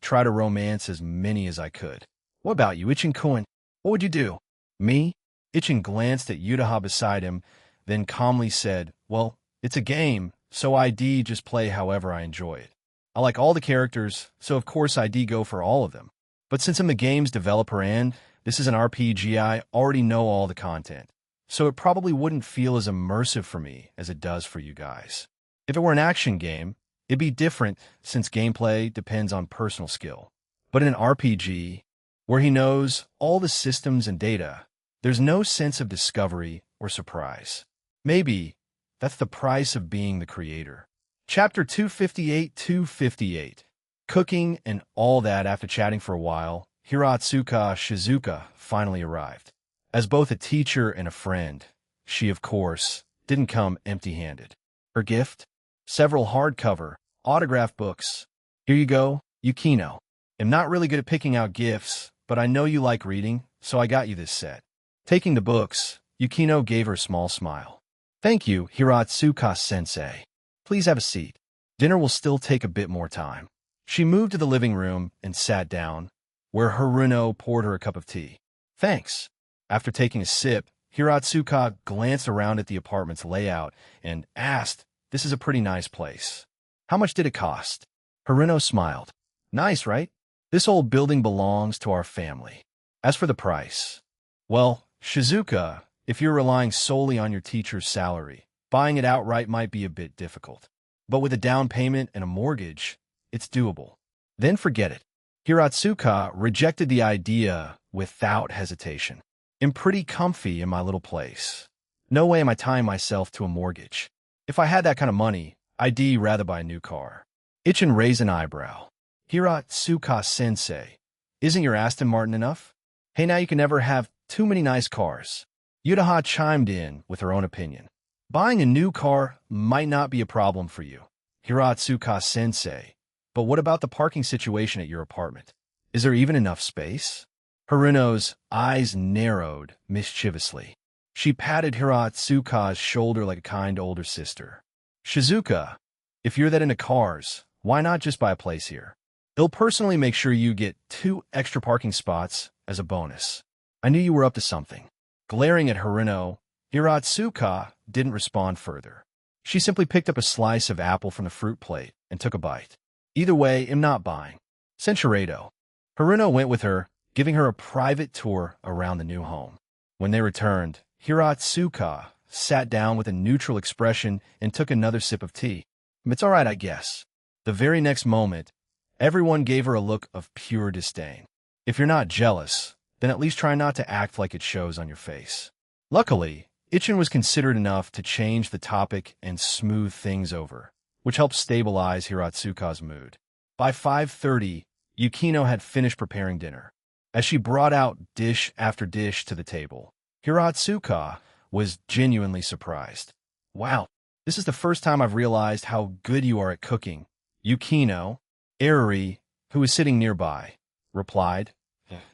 [SPEAKER 1] try to romance as many as I could. What about you, Ichin-kun? What would you do?" "Me?" Ichin glanced at Yutaha beside him, then calmly said, "Well, it's a game, so I'd just play however I enjoy it. I like all the characters, so of course I'd go for all of them. But since I'm the game's developer and this is an RPG, I already know all the content, so it probably wouldn't feel as immersive for me as it does for you guys. If it were an action game, it'd be different since gameplay depends on personal skill. But in an RPG, where he knows all the systems and data, there's no sense of discovery or surprise. Maybe that's the price of being the creator." Chapter 258. Cooking and all that. After chatting for a while, Hiratsuka Shizuka finally arrived. As both a teacher and a friend, she, of course, didn't come empty-handed. Her gift? Several hardcover, autographed books. "Here you go, Yukino. I'm not really good at picking out gifts, but I know you like reading, so I got you this set." Taking the books, Yukino gave her a small smile. "Thank you, Hiratsuka-sensei. Please have a seat. Dinner will still take a bit more time." She moved to the living room and sat down, where Haruno poured her a cup of tea. "Thanks." After taking a sip, Hiratsuka glanced around at the apartment's layout and asked, "This is a pretty nice place. How much did it cost?" Haruno smiled. "Nice, right? This old building belongs to our family. As for the price, well, Shizuka, if you're relying solely on your teacher's salary, buying it outright might be a bit difficult. But with a down payment and a mortgage, it's doable. Then forget it." Hiratsuka rejected the idea without hesitation. "I'm pretty comfy in my little place. No way am I tying myself to a mortgage. If I had that kind of money, I'd rather buy a new car." Ichin raised an eyebrow. "Hiratsuka-sensei, isn't your Aston Martin enough? Hey, now you can never have too many nice cars." Yutaha chimed in with her own opinion. "Buying a new car might not be a problem for you, Hiratsuka-sensei, but what about the parking situation at your apartment? Is there even enough space?" Haruno's eyes narrowed mischievously. She patted Hiratsuka's shoulder like a kind older sister. "Shizuka, if you're that into cars, why not just buy a place here? He'll personally make sure you get 2 extra parking spots as a bonus." I knew you were up to something. Glaring at Haruno, Hiratsuka didn't respond further. She simply picked up a slice of apple from the fruit plate and took a bite. "Either way, I'm not buying. Senchuredo." Haruno went with her, giving her a private tour around the new home. When they returned, Hiratsuka sat down with a neutral expression and took another sip of tea. It's all right, I guess. The very next moment, everyone gave her a look of pure disdain. If you're not jealous, then at least try not to act like it shows on your face. Luckily, Ichin was considerate enough to change the topic and smooth things over, which helped stabilize Hiratsuka's mood. By 5:30, Yukino had finished preparing dinner. As she brought out dish after dish to the table, Hiratsuka was genuinely surprised. Wow, this is the first time I've realized how good you are at cooking. Yukino, Eruri, who was sitting nearby, replied,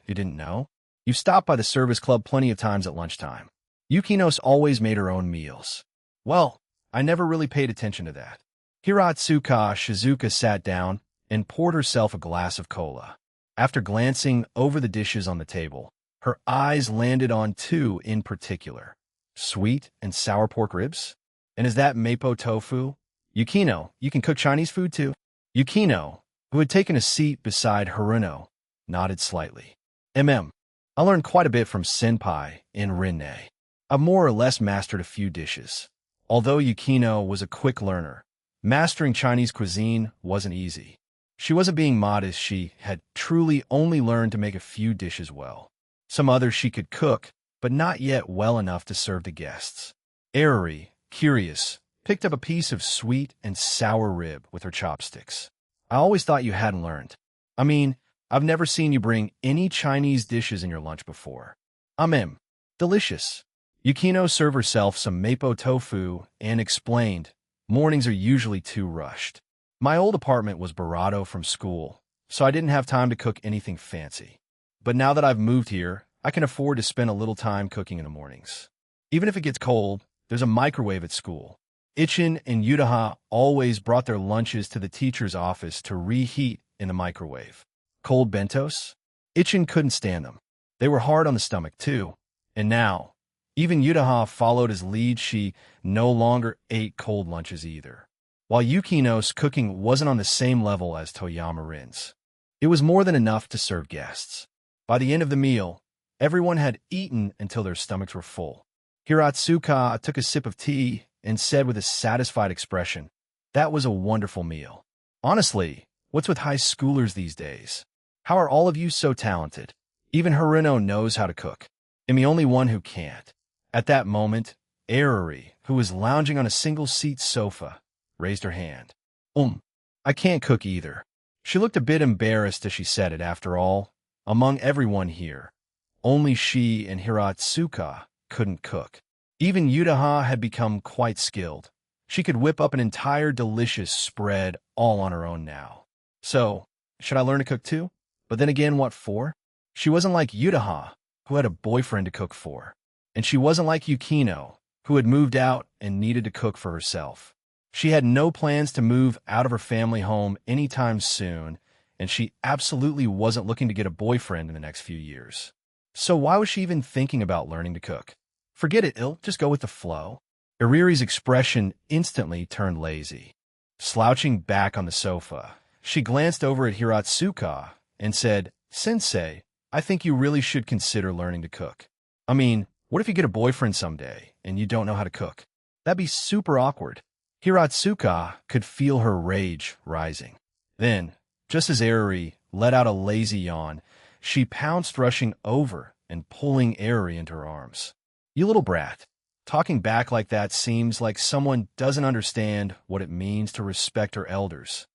[SPEAKER 1] You didn't know? You've stopped by the service club plenty of times at lunchtime. Yukinos always made her own meals. Well, I never really paid attention to that. Hiratsuka Shizuka sat down and poured herself a glass of cola. After glancing over the dishes on the table, her eyes landed on two in particular. Sweet and sour pork ribs? And is that mapo tofu? Yukino, you can cook Chinese food too? Yukino, who had taken a seat beside Haruno, nodded slightly. I learned quite a bit from Senpai and Rinne. I've more or less mastered a few dishes. Although Yukino was a quick learner, mastering Chinese cuisine wasn't easy. She wasn't being modest, she had truly only learned to make a few dishes well. Some others she could cook, but not yet well enough to serve to guests. Eruri, curious, picked up a piece of sweet and sour rib with her chopsticks. I always thought you hadn't learned. I mean, I've never seen you bring any Chinese dishes in your lunch before. Delicious. Yukino served herself some mapo tofu and explained, mornings are usually too rushed. My old apartment was borrowed from school, so I didn't have time to cook anything fancy. But now that I've moved here, I can afford to spend a little time cooking in the mornings. Even if it gets cold, there's a microwave at school. Ichin and Yutaha always brought their lunches to the teacher's office to reheat in the microwave. Cold bentos? Ichin couldn't stand them. They were hard on the stomach, too. And now, even Yutaha followed his lead. She no longer ate cold lunches either. While Yukino's cooking wasn't on the same level as Toyama Rin's, it was more than enough to serve guests. By the end of the meal, everyone had eaten until their stomachs were full. Hiratsuka took a sip of tea and said with a satisfied expression, That was a wonderful meal. Honestly, what's with high schoolers these days? How are all of you so talented? Even Haruno knows how to cook. I'm the only one who can't. At that moment, Eruri, who was lounging on a single-seat sofa, raised her hand. I can't cook either. She looked a bit embarrassed as she said it. After all, among everyone here, only she and Hiratsuka couldn't cook. Even Yutaha had become quite skilled. She could whip up an entire delicious spread all on her own now. So, should I learn to cook too? But then again, what for? She wasn't like Yutaha, who had a boyfriend to cook for. And she wasn't like Yukino, who had moved out and needed to cook for herself. She had no plans to move out of her family home anytime soon, and she absolutely wasn't looking to get a boyfriend in the next few years. So why was she even thinking about learning to cook? Forget it, just go with the flow. Eruri's expression instantly turned lazy. Slouching back on the sofa, she glanced over at Hiratsuka and said, Sensei, I think you really should consider learning to cook. I mean, what if you get a boyfriend someday and you don't know how to cook? That'd be super awkward. Hiratsuka could feel her rage rising. Then, just as Eruri let out a lazy yawn, she pounced, rushing over and pulling Eruri into her arms. You little brat. Talking back like that seems like someone doesn't understand what it means to respect her elders.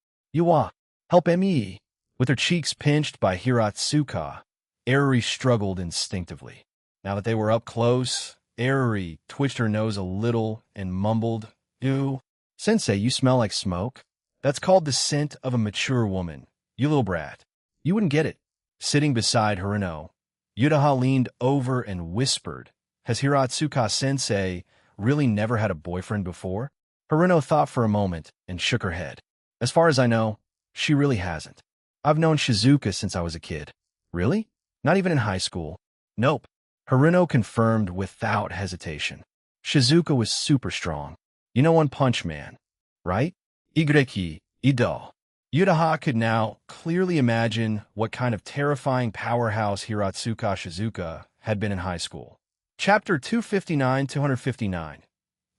[SPEAKER 1] Help me. With her cheeks pinched by Hiratsuka, Eruri struggled instinctively. Now that they were up close, Eruri twitched her nose a little and mumbled, Ew. Sensei, you smell like smoke. That's called the scent of a mature woman. You little brat. You wouldn't get it. Sitting beside Haruno, Yutaha leaned over and whispered, Has Hiratsuka-sensei really never had a boyfriend before? Haruno thought for a moment and shook her head. As far as I know, she really hasn't. I've known Shizuka since I was a kid. Really? Not even in high school? Nope. Haruno confirmed without hesitation. Shizuka was super strong. You know, One Punch Man, right? Igreki, Ido. Yutaha could now clearly imagine what kind of terrifying powerhouse Hiratsuka Shizuka had been in high school. Chapter 259-259.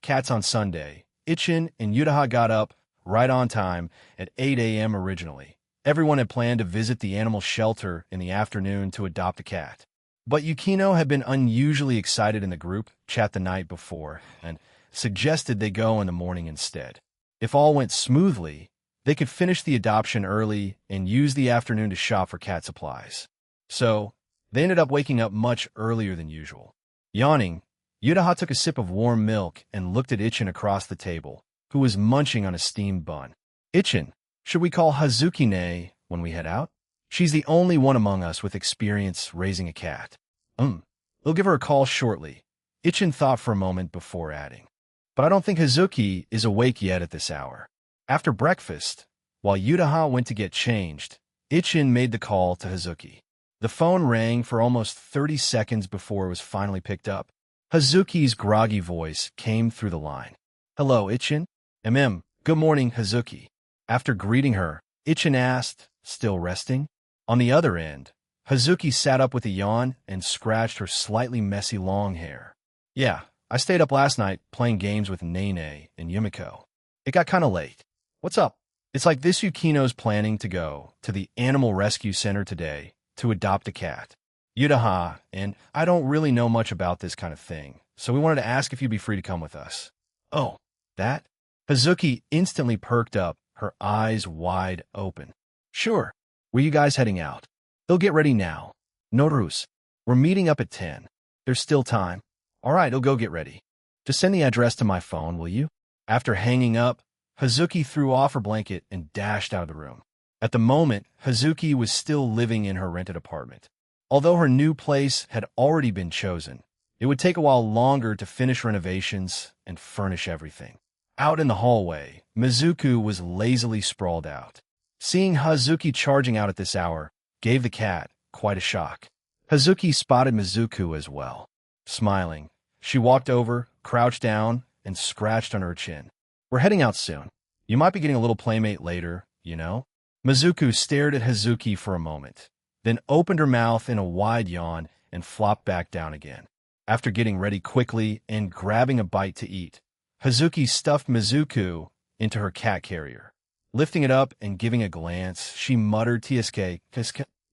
[SPEAKER 1] Cats on Sunday. Ichin and Yutaha got up, right on time at 8 a.m. originally. Everyone had planned to visit the animal shelter in the afternoon to adopt a cat. But Yukino had been unusually excited in the group chat the night before and suggested they go in the morning instead. If all went smoothly, they could finish the adoption early and use the afternoon to shop for cat supplies. So, they ended up waking up much earlier than usual. Yawning, Yudaha took a sip of warm milk and looked at Ichin across the table, who was munching on a steamed bun. Ichin, should we call Hazukine when we head out? She's the only one among us with experience raising a cat. We'll give her a call shortly. Ichin thought for a moment before adding. But I don't think Hazuki is awake yet at this hour. After breakfast, while Yudaha went to get changed, Ichin made the call to Hazuki. The phone rang for almost 30 seconds before it was finally picked up. Hazuki's groggy voice came through the line. Hello, Ichin? Good morning, Hazuki. After greeting her, Ichin asked, still resting? On the other end, Hazuki sat up with a yawn and scratched her slightly messy long hair. Yeah, I stayed up last night playing games with Nene and Yumiko. It got kinda late. What's up? It's like this Yukino's planning to go to the Animal Rescue Center today to adopt a cat. Yudaha, and I don't really know much about this kind of thing, so we wanted to ask if you'd be free to come with us. Oh, that? Hazuki instantly perked up, her eyes wide open. Sure. Where you guys heading out? They'll get ready now. Norus, we're meeting up at 10. There's still time. All right, I'll go get ready. Just send the address to my phone, will you? After hanging up, Hazuki threw off her blanket and dashed out of the room. At the moment, Hazuki was still living in her rented apartment. Although her new place had already been chosen, it would take a while longer to finish renovations and furnish everything. Out in the hallway, Mizuku was lazily sprawled out. Seeing Hazuki charging out at this hour gave the cat quite a shock. Hazuki spotted Mizuku as well. Smiling, she walked over, crouched down, and scratched on her chin. We're heading out soon. You might be getting a little playmate later, you know? Mizuku stared at Hazuki for a moment, then opened her mouth in a wide yawn and flopped back down again. After getting ready quickly and grabbing a bite to eat, Hazuki stuffed Mizuku into her cat carrier. Lifting it up and giving a glance, she muttered, TSK,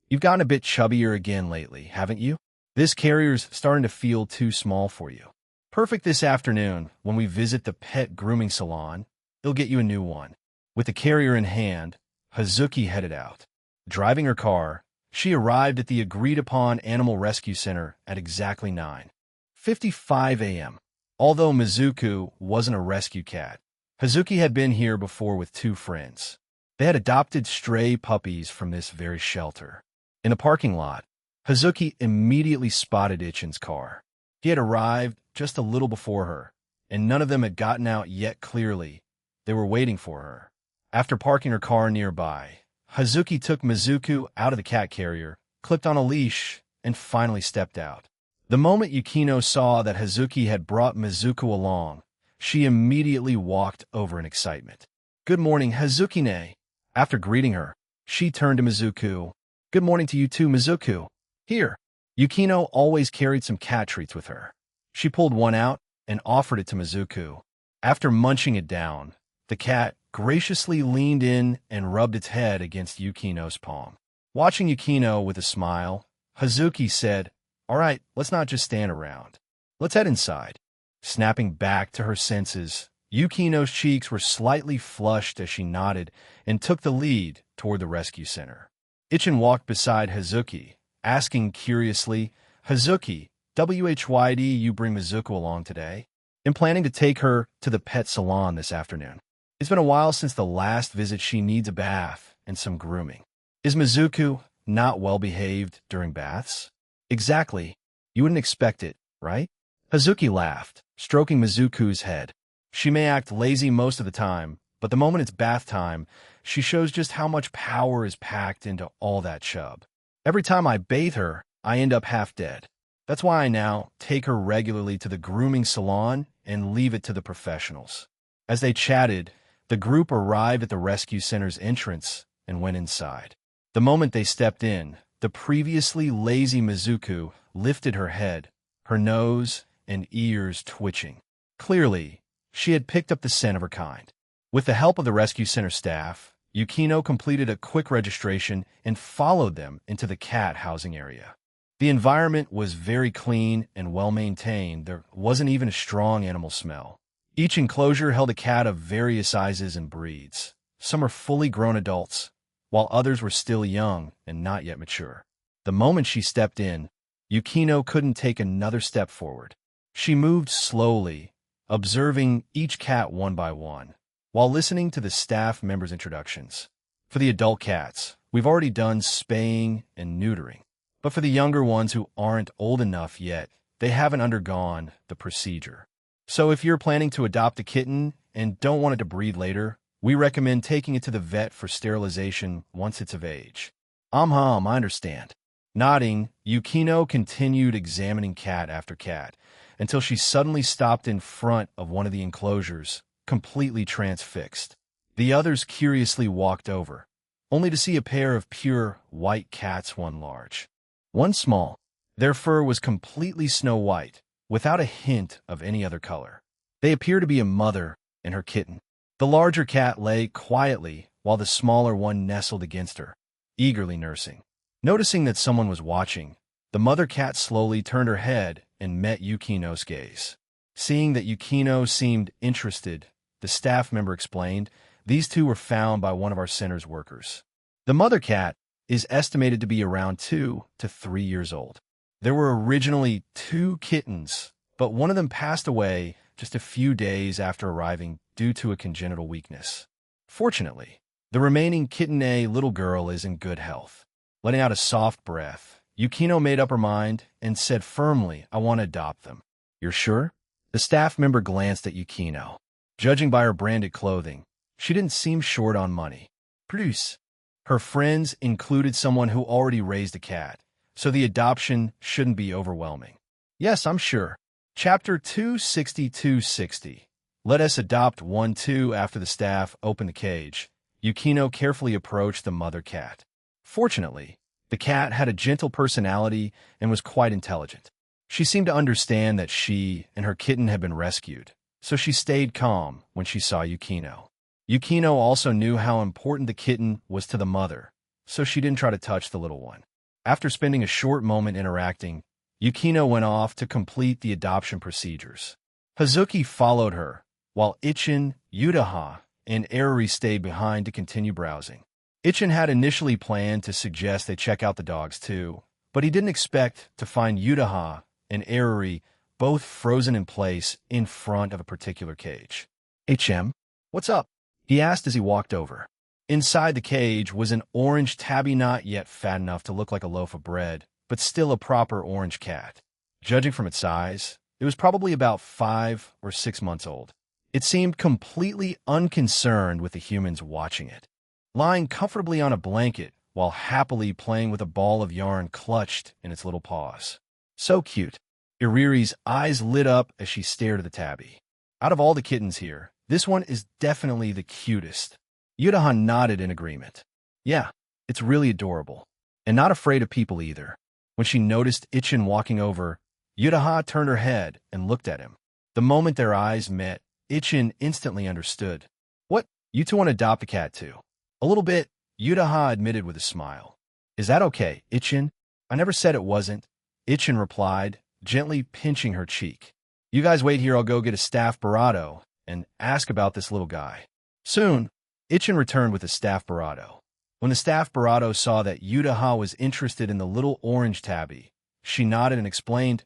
[SPEAKER 1] you've gotten a bit chubbier again lately, haven't you? This carrier's starting to feel too small for you. Perfect this afternoon when we visit the pet grooming salon. They'll get you a new one. With the carrier in hand, Hazuki headed out. Driving her car, she arrived at the agreed-upon Animal Rescue Center at exactly 9:55 a.m. Although Mizuku wasn't a rescue cat, Hazuki had been here before with two friends. They had adopted stray puppies from this very shelter. In the parking lot, Hazuki immediately spotted Ichin's car. He had arrived just a little before her, and none of them had gotten out yet clearly. They were waiting for her. After parking her car nearby, Hazuki took Mizuku out of the cat carrier, clipped on a leash, and finally stepped out. The moment Yukino saw that Hazuki had brought Mizuku along, she immediately walked over in excitement. Good morning, Hazukine. After greeting her, she turned to Mizuku. Good morning to you too, Mizuku. Here. Yukino always carried some cat treats with her. She pulled one out and offered it to Mizuku. After munching it down, the cat graciously leaned in and rubbed its head against Yukino's palm. Watching Yukino with a smile, Hazuki said, All right, let's not just stand around. Let's head inside. Snapping back to her senses, Yukino's cheeks were slightly flushed as she nodded and took the lead toward the rescue center. Ichin walked beside Hazuki, asking curiously, Hazuki, WHYD you bring Mizuku along today? I'm planning to take her to the pet salon this afternoon. It's been a while since the last visit. She needs a bath and some grooming. Is Mizuku not well behaved during baths? Exactly. You wouldn't expect it, right? Hazuki laughed, stroking Mizuku's head. She may act lazy most of the time, but the moment it's bath time, she shows just how much power is packed into all that chub. Every time I bathe her, I end up half dead. That's why I now take her regularly to the grooming salon and leave it to the professionals. As they chatted, the group arrived at the rescue center's entrance and went inside. The moment they stepped in, the previously lazy Mizuku lifted her head, her nose and ears twitching. Clearly, she had picked up the scent of her kind. With the help of the rescue center staff, Yukino completed a quick registration and followed them into the cat housing area. The environment was very clean and well-maintained. There wasn't even a strong animal smell. Each enclosure held a cat of various sizes and breeds. Some were fully grown adults, while others were still young and not yet mature. The moment she stepped in, Yukino couldn't take another step forward. She moved slowly, observing each cat one by one, while listening to the staff members' introductions. For the adult cats, we've already done spaying and neutering. But for the younger ones who aren't old enough yet, they haven't undergone the procedure. So if you're planning to adopt a kitten and don't want it to breed later, we recommend taking it to the vet for sterilization once it's of age. I understand. Nodding, Yukino continued examining cat after cat until she suddenly stopped in front of one of the enclosures, completely transfixed. The others curiously walked over, only to see a pair of pure white cats, one large, one small. Their fur was completely snow white, without a hint of any other color. They appear to be a mother and her kitten. The larger cat lay quietly while the smaller one nestled against her, eagerly nursing. Noticing that someone was watching, the mother cat slowly turned her head and met Yukino's gaze. Seeing that Yukino seemed interested, the staff member explained, these two were found by one of our center's workers. The mother cat is estimated to be around 2 to 3 years old. There were originally 2 kittens, but one of them passed away just a few days after arriving due to a congenital weakness. Fortunately, the remaining kitten, a little girl, is in good health. Letting out a soft breath, Yukino made up her mind and said firmly, I want to adopt them. You're sure? The staff member glanced at Yukino. Judging by her branded clothing, she didn't seem short on money. Produce. Her friends included someone who already raised a cat, so the adoption shouldn't be overwhelming. Yes, I'm sure. Chapter 260. Let us adopt 1-2. After the staff opened the cage, Yukino carefully approached the mother cat. Fortunately, the cat had a gentle personality and was quite intelligent. She seemed to understand that she and her kitten had been rescued, so she stayed calm when she saw Yukino. Yukino also knew how important the kitten was to the mother, so she didn't try to touch the little one. After spending a short moment interacting, Yukino went off to complete the adoption procedures. Hazuki followed her, while Ichin, Yutaha, and Eruri stayed behind to continue browsing. Ichin had initially planned to suggest they check out the dogs too, but he didn't expect to find Yutaha and Eruri both frozen in place in front of a particular cage. HM, what's up? He asked as he walked over. Inside the cage was an orange tabby, not yet fat enough to look like a loaf of bread, but still a proper orange cat. Judging from its size, it was probably about 5 or 6 months old. It seemed completely unconcerned with the humans watching it, lying comfortably on a blanket while happily playing with a ball of yarn clutched in its little paws. So cute. Iriri's eyes lit up as she stared at the tabby. Out of all the kittens here, this one is definitely the cutest. Yutaha nodded in agreement. Yeah, it's really adorable. And not afraid of people either. When she noticed Ichin walking over, Yutaha turned her head and looked at him. The moment their eyes met, Ichin instantly understood. What? You two want to adopt a cat too? A little bit, Yutaha admitted with a smile. Is that okay, Ichin? I never said it wasn't, Ichin replied, gently pinching her cheek. You guys wait here, I'll go get a staff Barato and ask about this little guy. Soon, Ichin returned with a staff Barato. When the staff Barato saw that Yutaha was interested in the little orange tabby, she nodded and explained,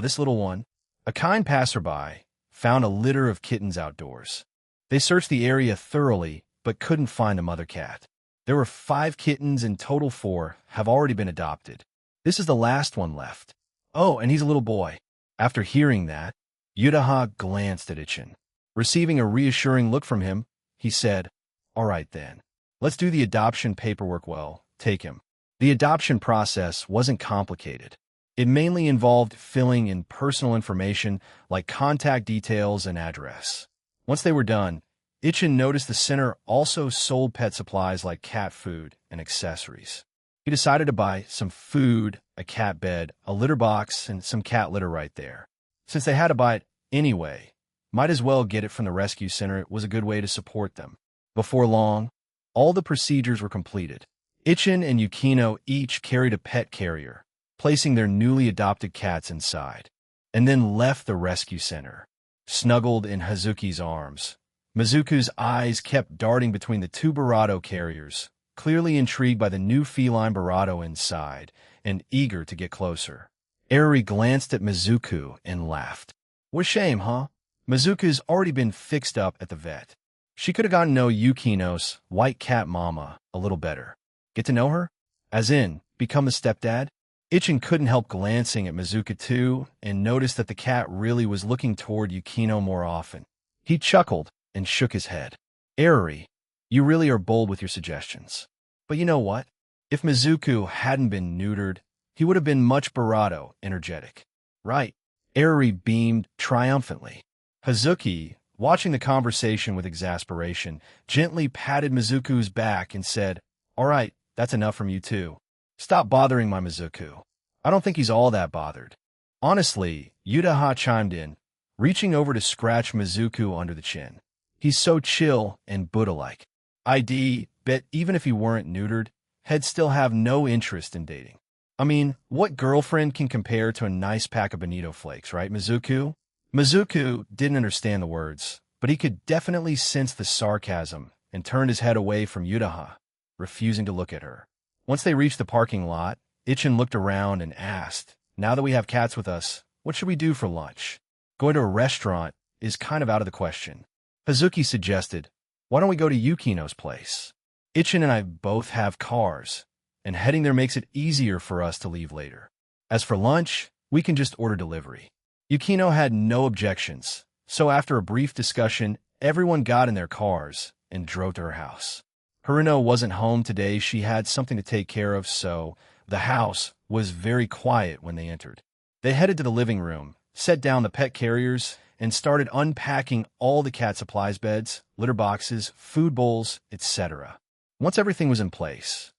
[SPEAKER 1] this little one. A kind passerby found a litter of kittens outdoors. They searched the area thoroughly, but couldn't find the mother cat. There were 5 kittens in total. 4 have already been adopted. This is the last one left. Oh, and he's a little boy. After hearing that, Yutaha glanced at Ichin. Receiving a reassuring look from him, he said, all right then. Let's do the adoption paperwork. Well, take him. The adoption process wasn't complicated. It mainly involved filling in personal information like contact details and address. Once they were done, Ichin noticed the center also sold pet supplies like cat food and accessories. He decided to buy some food, a cat bed, a litter box, and some cat litter right there. Since they had to buy it anyway, Might as well get it from the rescue center. It was a good way to support them. Before long, all the procedures were completed. Ichin and Yukino each carried a pet carrier, placing their newly adopted cats inside, and then left the rescue center. Snuggled in Hazuki's arms, Mizuku's eyes kept darting between the two Barado carriers, clearly intrigued by the new feline Barado inside and eager to get closer. Eriri glanced at Mizuku and laughed. What a shame, huh? Mizuku's already been fixed up at the vet. She could have gotten to know Yukino's white cat mama a little better. Get to know her? As in, become a stepdad? Ichin couldn't help glancing at Mizuku too and noticed that the cat really was looking toward Yukino more often. He chuckled and shook his head. Eriri, you really are bold with your suggestions. But you know what? If Mizuku hadn't been neutered, he would have been much Barado energetic. Right. Eriri beamed triumphantly. Hazuki, watching the conversation with exasperation, gently patted Mizuku's back and said, All right, that's enough from you too. Stop bothering my Mizuku. I don't think he's all that bothered. Honestly, Yudaha chimed in, reaching over to scratch Mizuku under the chin. He's so chill and Buddha-like. I'd bet even if he weren't neutered, he'd still have no interest in dating. I mean, what girlfriend can compare to a nice pack of bonito flakes, right, Mizuku? Mizuku didn't understand the words, but he could definitely sense the sarcasm and turned his head away from Yudaha, refusing to look at her. Once they reached the parking lot, Ichin looked around and asked, Now that we have cats with us, what should we do for lunch? Going to a restaurant is kind of out of the question. Hazuki suggested, Why don't we go to Yukino's place? Ichin and I both have cars, and heading there makes it easier for us to leave later. As for lunch, we can just order delivery. Yukino had no objections, so after a brief discussion, everyone got in their cars and drove to her house. Haruno wasn't home today. She had something to take care of, so the house was very quiet when they entered. They headed to the living room, set down the pet carriers, and started unpacking all the cat supplies beds, litter boxes, food bowls, etc. Once everything was in place,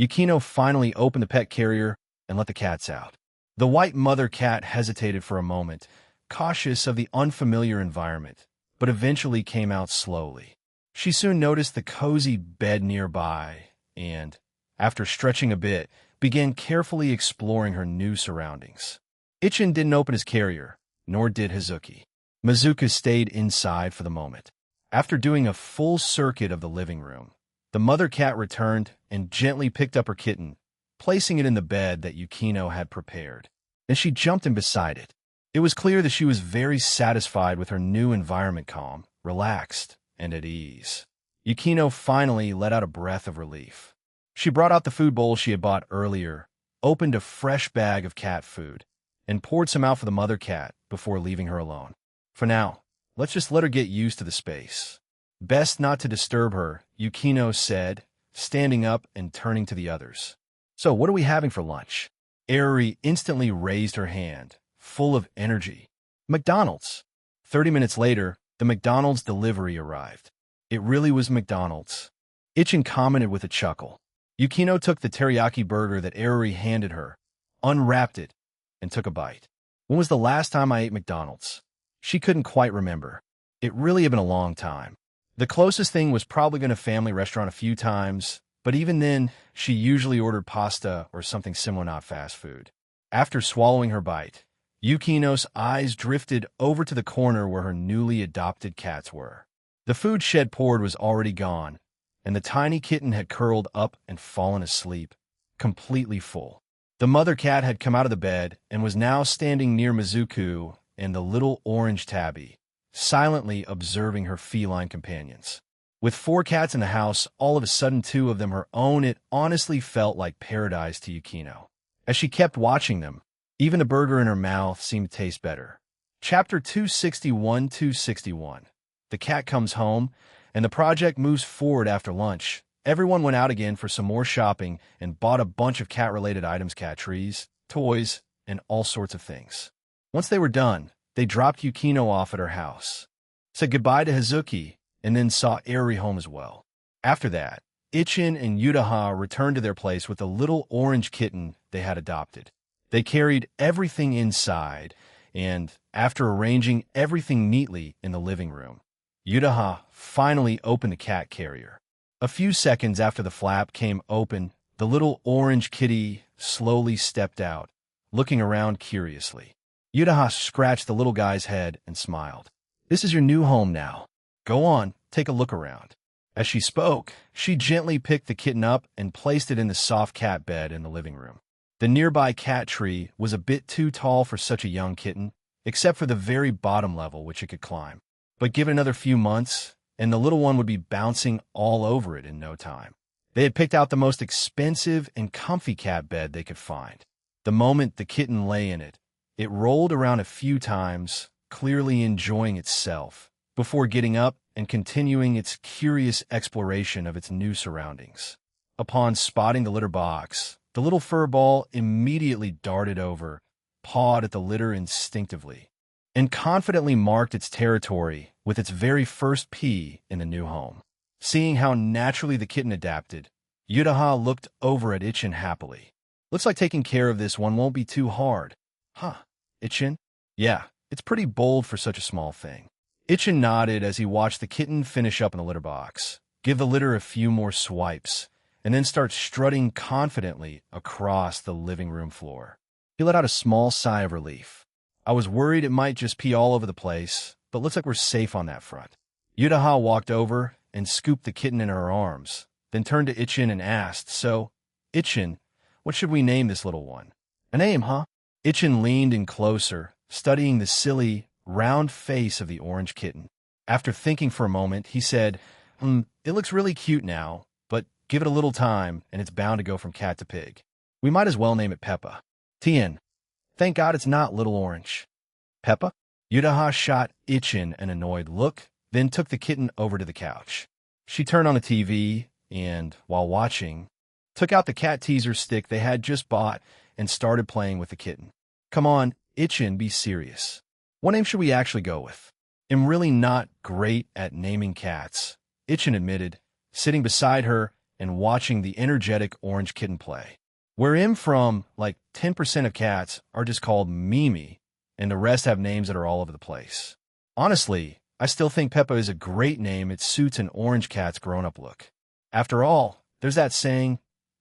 [SPEAKER 1] Yukino finally opened the pet carrier and let the cats out. The white mother cat hesitated for a moment, cautious of the unfamiliar environment, but eventually came out slowly. She soon noticed the cozy bed nearby and, after stretching a bit, began carefully exploring her new surroundings. Ichin didn't open his carrier, nor did Hazuki. Mizuku stayed inside for the moment. After doing a full circuit of the living room, the mother cat returned and gently picked up her kitten, placing it in the bed that Yukino had prepared. Then she jumped in beside it. It was clear that she was very satisfied with her new environment, calm, relaxed, and at ease. Yukino finally let out a breath of relief. She brought out the food bowl she had bought earlier, opened a fresh bag of cat food, and poured some out for the mother cat before leaving her alone. For now, let's just let her get used to the space. Best not to disturb her, Yukino said, standing up and turning to the others. So what are we having for lunch? Eriri instantly raised her hand, full of energy. McDonald's. 30 minutes later, the McDonald's delivery arrived. It really was McDonald's. Ichin commented with a chuckle. Yukino took the teriyaki burger that Eriri handed her, unwrapped it, and took a bite. When was the last time I ate McDonald's? She couldn't quite remember. It really had been a long time. The closest thing was probably going to a family restaurant a few times, but even then, she usually ordered pasta or something similar, not fast food. After swallowing her bite, Yukino's eyes drifted over to the corner where her newly adopted cats were. The food she had poured was already gone, and the tiny kitten had curled up and fallen asleep, completely full. The mother cat had come out of the bed and was now standing near Mizuku and the little orange tabby, silently observing her feline companions. With 4 cats in the house, all of a sudden 2 of them her own, it honestly felt like paradise to Yukino. As she kept watching them, even the burger in her mouth seemed to taste better. Chapter 261-261. The cat comes home, and the project moves forward after lunch. Everyone went out again for some more shopping and bought a bunch of cat-related items, cat trees, toys, and all sorts of things. Once they were done, they dropped Yukino off at her house, said goodbye to Hazuki, and then saw Eriri home as well. After that, Ichin and Yudaha returned to their place with the little orange kitten they had adopted. They carried everything inside, and after arranging everything neatly in the living room, Yutaha finally opened the cat carrier. A few seconds after the flap came open, the little orange kitty slowly stepped out, looking around curiously. Yutaha scratched the little guy's head and smiled. "This is your new home now. Go on, take a look around." As she spoke, she gently picked the kitten up and placed it in the soft cat bed in the living room. The nearby cat tree was a bit too tall for such a young kitten, except for the very bottom level which it could climb. But give it another few months, and the little one would be bouncing all over it in no time. They had picked out the most expensive and comfy cat bed they could find. The moment the kitten lay in it, it rolled around a few times, clearly enjoying itself, before getting up and continuing its curious exploration of its new surroundings. Upon spotting the litter box, the little fur ball immediately darted over, pawed at the litter instinctively, and confidently marked its territory with its very first pee in the new home. Seeing how naturally the kitten adapted, Yutaha looked over at Ichin happily. "Looks like taking care of this one won't be too hard." "Huh, Ichin?" "Yeah, it's pretty bold for such a small thing." Ichin nodded as he watched the kitten finish up in the litter box, give the litter a few more swipes, and then start strutting confidently across the living room floor. He let out a small sigh of relief. "I was worried it might just pee all over the place, but looks like we're safe on that front." Yutaha walked over and scooped the kitten in her arms, then turned to Ichin and asked, "So, Ichin, what should we name this little one?" "A name, huh?" Ichin leaned in closer, studying the silly, round face of the orange kitten. After thinking for a moment, he said, "It looks really cute now, but give it a little time, and it's bound to go from cat to pig. We might as well name it Peppa." "Tien, thank God it's not Little Orange." "Peppa?" Yutaha shot Ichin an annoyed look, then took the kitten over to the couch. She turned on the TV, and, while watching, took out the cat teaser stick they had just bought and started playing with the kitten. "Come on, Ichin, be serious. What name should we actually go with?" "I'm really not great at naming cats," Ichin admitted, sitting beside her and watching the energetic orange kitten play. "Where I'm from, like 10% of cats are just called Mimi, and the rest have names that are all over the place. Honestly, I still think Peppa is a great name. It suits an orange cat's grown-up look. After all, there's that saying,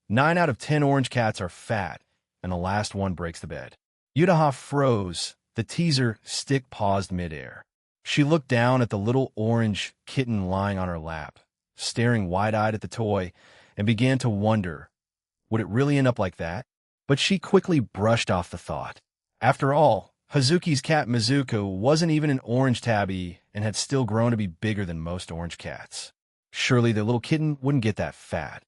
[SPEAKER 1] 9 out of 10 orange cats are fat, and the last one breaks the bed." Yutaha froze. The teaser stick paused midair. She looked down at the little orange kitten lying on her lap, staring wide-eyed at the toy, and began to wonder, would it really end up like that? But she quickly brushed off the thought. After all, Hazuki's cat Mizuko wasn't even an orange tabby and had still grown to be bigger than most orange cats. Surely the little kitten wouldn't get that fat,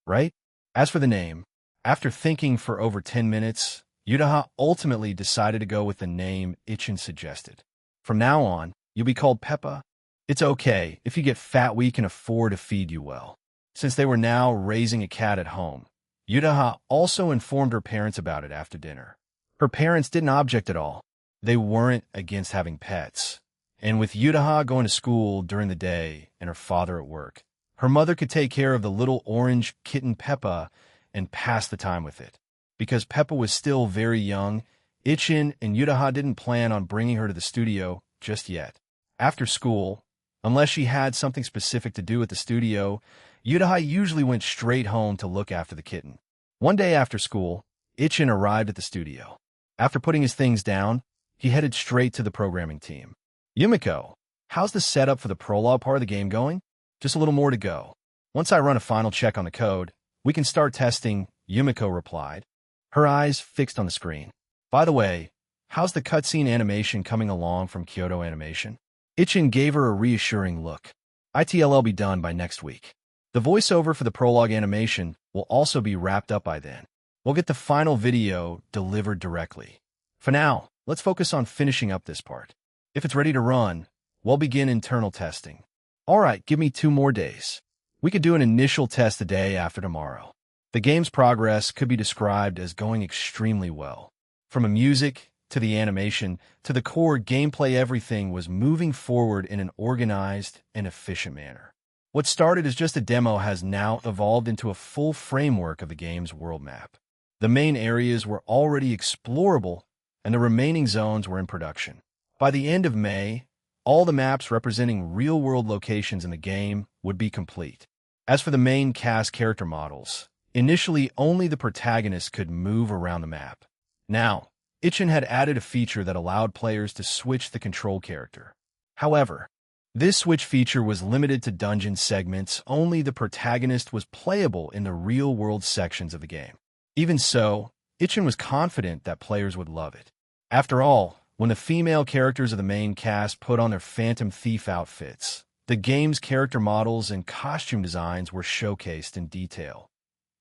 [SPEAKER 1] right? As for the name, after thinking for over 10 minutes, Yutaha ultimately decided to go with the name Ichin suggested. "From now on, you'll be called Peppa. It's okay if you get fat, we can afford to feed you well." Since they were now raising a cat at home, Yutaha also informed her parents about it after dinner. Her parents didn't object at all. They weren't against having pets. And with Yutaha going to school during the day and her father at work, her mother could take care of the little orange kitten Peppa and pass the time with it. Because Peppa was still very young, Ichin and Yutaha didn't plan on bringing her to the studio just yet. After school, unless she had something specific to do at the studio, Yutaha usually went straight home to look after the kitten. One day after school, Ichin arrived at the studio. After putting his things down, he headed straight to the programming team. "Yumiko, how's the setup for the prologue part of the game going?" "Just a little more to go. Once I run a final check on the code, we can start testing," Yumiko replied, her eyes fixed on the screen. "By the way, how's the cutscene animation coming along from Kyoto Animation?" Ichin gave her a reassuring look. "ITLL be done by next week. The voiceover for the prologue animation will also be wrapped up by then. We'll get the final video delivered directly. For now, let's focus on finishing up this part. If it's ready to run, we'll begin internal testing." "All right, give me 2 more days. We could do an initial test the day after tomorrow." The game's progress could be described as going extremely well. From the music, to the animation, to the core gameplay, everything was moving forward in an organized and efficient manner. What started as just a demo has now evolved into a full framework of the game's world map. The main areas were already explorable, and the remaining zones were in production. By the end of May, all the maps representing real-world locations in the game would be complete. As for the main cast character models, initially only the protagonist could move around the map. Now, Itchin had added a feature that allowed players to switch the control character. However, this switch feature was limited to dungeon segments. Only the protagonist was playable in the real-world sections of the game. Even so, Itchin was confident that players would love it. After all, when the female characters of the main cast put on their Phantom Thief outfits, the game's character models and costume designs were showcased in detail.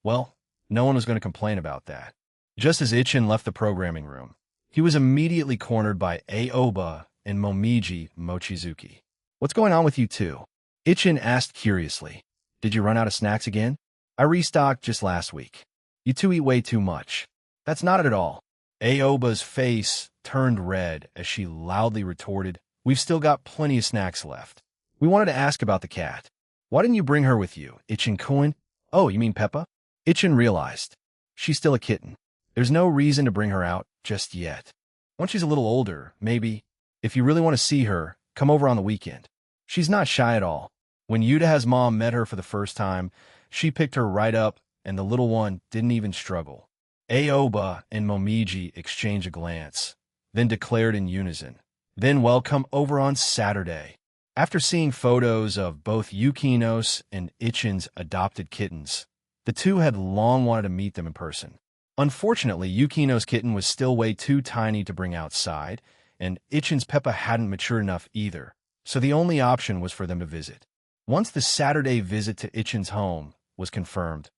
[SPEAKER 1] Well, no one was going to complain about that. Just as Itchin left the programming room, he was immediately cornered by Aoba and Momiji Mochizuki. "What's going on with you two?" Itchin asked curiously. "Did you run out of snacks again?" "I restocked just last week." "You two eat way too much." "That's not it at all." Aoba's face turned red as she loudly retorted, "We've still got plenty of snacks left. We wanted to ask about the cat. Why didn't you bring her with you, Itchin-kun?" "Oh, you mean Peppa?" Itchin realized. "She's still a kitten. There's no reason to bring her out just yet. Once she's a little older, maybe. If you really want to see her, come over on the weekend." She's not shy at all. When Yudaha's mom met her for the first time, she picked her right up, and the little one didn't even struggle. Aoba and Momiji exchanged a glance, then declared in unison, "Then welcome over on Saturday." After seeing photos of both Yukinos and Itchin's adopted kittens, the two had long wanted to meet them in person. Unfortunately, Yukino's kitten was still way too tiny to bring outside, and Itchin's Peppa hadn't matured enough either, so the only option was for them to visit. Once the Saturday visit to Itchin's home was confirmed,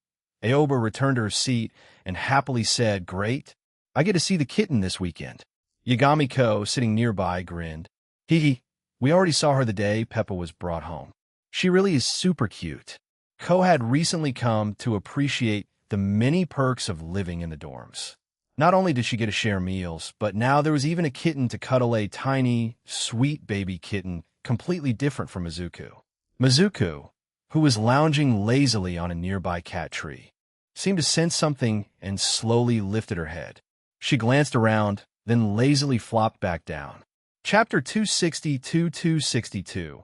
[SPEAKER 1] Aoba returned to her seat and happily said, "Great, I get to see the kitten this weekend." Yagami-ko, sitting nearby, grinned. "Hee, we already saw her the day Peppa was brought home. She really is super cute." Ko had recently come to appreciate the many perks of living in the dorms. Not only did she get to share meals, but now there was even a kitten to cuddle, a tiny, sweet baby kitten completely different from Mizuku. Mizuku, who was lounging lazily on a nearby cat tree, seemed to sense something and slowly lifted her head. She glanced around, then lazily flopped back down. Chapter 262-262.